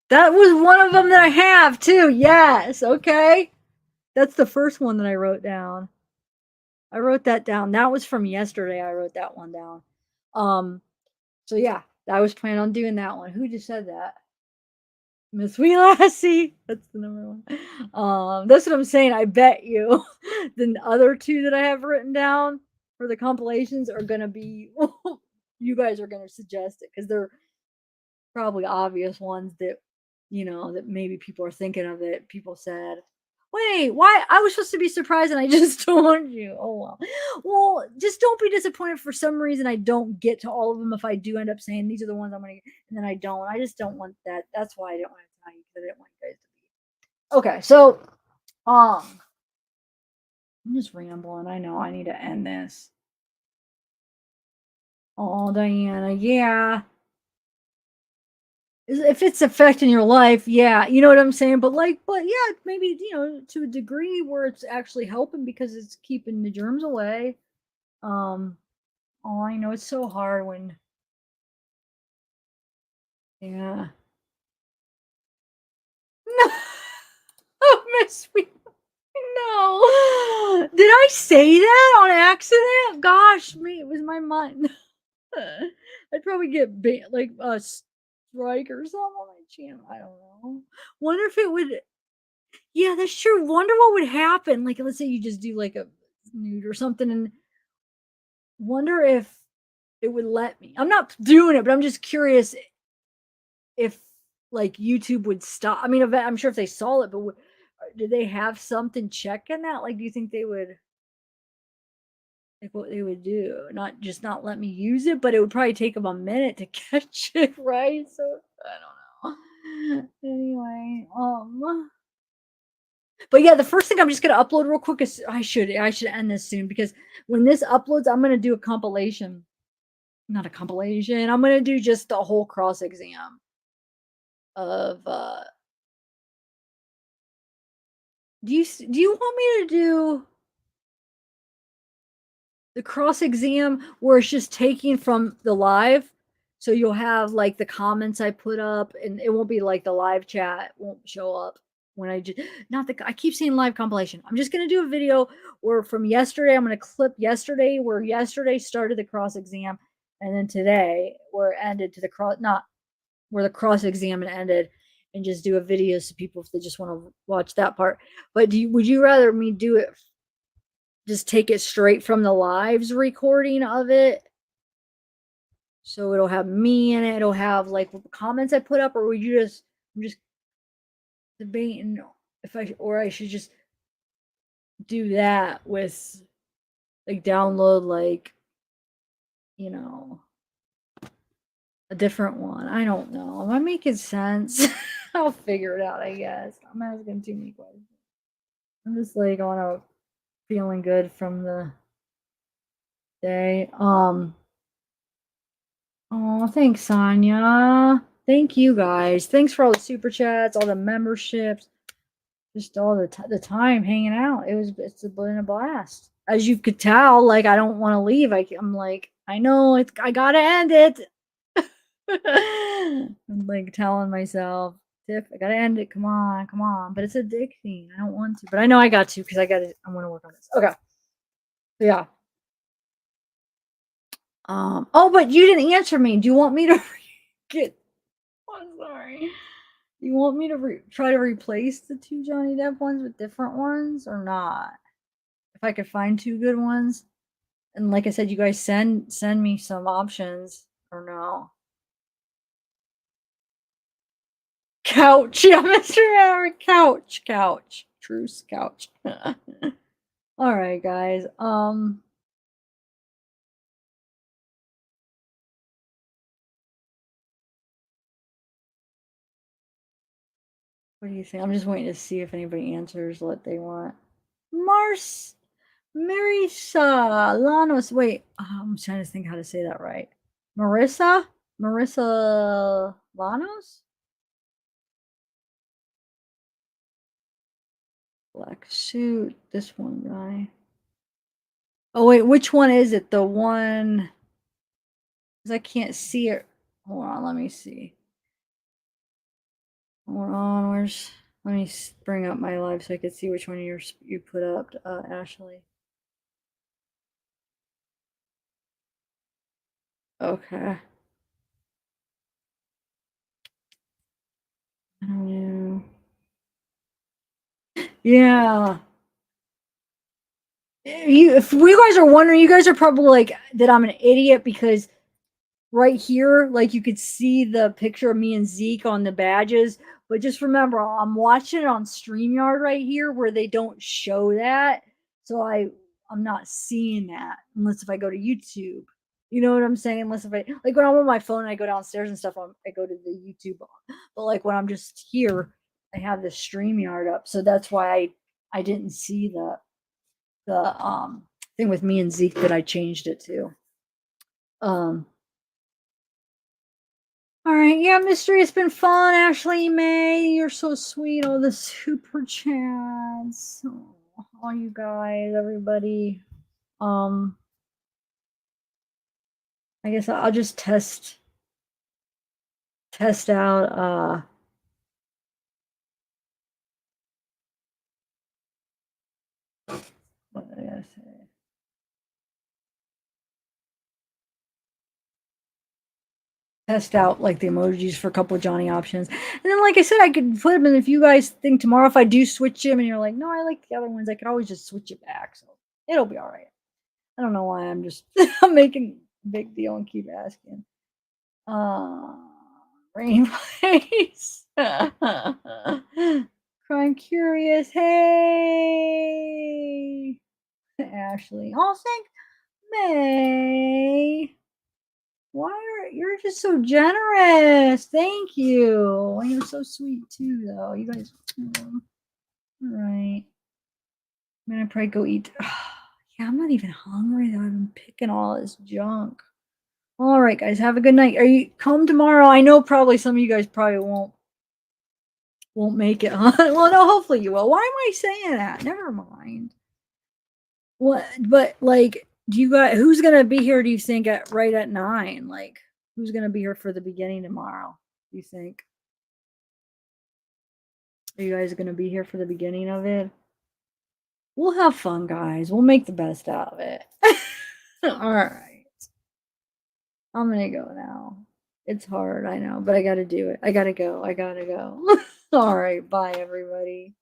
A: That was one of them that I have too. Yes, okay. That's the first one that I wrote down. I wrote that down. That was from yesterday. I wrote that one down. So yeah, I was planning on doing that one. Who just said that? Miss Wee Lassie. That's the number one. That's what I'm saying. I bet you the other 2 that I have written down for the compilations are gonna be you guys are gonna suggest it because they're probably obvious ones that that maybe people are thinking of it. People said, wait, why? I was supposed to be surprised and I just told you. Oh well. Well, just don't be disappointed for some reason I don't get to all of them if I do end up saying these are the ones I'm gonna get and then I don't. I just don't want that. That's why I didn't want to tell you because I didn't want you guys to be okay. So I'm just rambling. I know I need to end this. Oh, Diana, yeah. If it's affecting your life, yeah, you know what I'm saying? But yeah, maybe, to a degree where it's actually helping because it's keeping the germs away. Oh, I know it's so hard when. Yeah. No. Oh, Miss Sweet. No. Did I say that on accident? Gosh, me, it was my mind. I'd probably get like a strike or something on my channel. I don't know. Wonder if it would. Yeah, that's true. Wonder what would happen. Like, let's say you just do like a nude or something, and wonder if it would let me. I'm not doing it, but I'm just curious if like YouTube would stop. I mean, I'm sure if they saw it, but did they have something checking that? Like, do you think they would? Like what they would do, not let me use it, but it would probably take them a minute to catch it, right? So I don't know. Anyway, but yeah, the first thing I'm just gonna upload real quick is I should end this soon because when this uploads, I'm gonna do a compilation. Not a compilation. I'm gonna do just the whole cross exam of do you want me to do the cross exam where it's just taking from the live, so you'll have like the comments I put up, and it won't be like the live chat won't show up when I just not the I keep saying live compilation. I'm just gonna do a video where from yesterday I'm gonna clip yesterday where yesterday started the cross exam, and then today where it ended to the cross not where the cross exam ended, and just do a video so people if they just want to watch that part. But would you rather me do it? Just take it straight from the lives recording of it. So it'll have me in it. It'll have like comments I put up, or would you just I'm just debating if I should just do that with like download like a different one. I don't know. Am I making sense? I'll figure it out, I guess. I'm asking too many questions. I'm just like on a feeling good from the day. Oh, thanks, Sonia. Thank you guys. Thanks for all the super chats, all the memberships, just all the time hanging out. It's been a blast. As you could tell, like I don't want to leave. I'm like I know I gotta end it. I'm like telling myself, Tiff, I gotta end it. Come on, come on. But it's addicting. I don't want to, but I know I got to because I want to work on this. Okay. So yeah. Oh, but you didn't answer me. Do you want me to get? I'm sorry. You want me to try to replace the two Johnny Depp ones with different ones or not? If I could find two good ones, and like I said, you guys send me some options or no? Couch, yeah, Mr. Eric, couch, truce, couch. All right, guys. What do you think? I'm just waiting to see if anybody answers what they want. Marisa Lanos. Wait, I'm trying to think how to say that right. Marissa Lanos. Black suit. This one guy. Oh wait, which one is it? The one. Because I can't see it. Hold on, let me see. Hold on, let me bring up my live so I can see which one you put up, Ashley. Okay. I don't know. Yeah. If you guys are wondering, you guys are probably like that I'm an idiot because right here, like you could see the picture of me and Zeke on the badges. But just remember, I'm watching it on StreamYard right here where they don't show that. So I'm not seeing that unless if I go to YouTube. You know what I'm saying? Unless if I like when I'm on my phone and I go downstairs and stuff, I go to the YouTube. But like when I'm just here, I have the StreamYard up. So that's why I didn't see the thing with me and Zeke that I changed it to. All right, yeah, mystery. It's been fun, Ashley May. You're so sweet. All the super chats. Oh, all you guys, everybody. I guess I'll just test out what did I gotta say? Test out like the emojis for a couple of Johnny options. And then like I said, I could put them in if you guys think tomorrow if I do switch them and you're like, no, I like the other ones, I could always just switch it back. So it'll be all right. I don't know why I'm just I'm making a big deal and keep asking. Rain place. Crime curious. Hey, Ashley. Oh, thank May. Why are you're just so generous? Thank you. And you're so sweet too, though. You guys. All right. I'm gonna probably go eat. Yeah, I'm not even hungry though. I've been picking all this junk. All right, guys. Have a good night. Are you come tomorrow? I know probably some of you guys probably won't make it. Huh? Well, no. Hopefully you will. Why am I saying that? Never mind. What? But like, do you guys? Who's gonna be here? Do you think at right at 9? Like, who's gonna be here for the beginning tomorrow? Do you think? Are you guys gonna be here for the beginning of it? We'll have fun, guys. We'll make the best out of it. All right. I'm gonna go now. It's hard, I know, but I gotta do it. I gotta go. I gotta go. All right. Bye, everybody.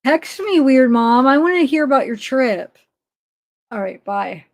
A: Text me, weird mom. I want to hear about your trip. All right. Bye.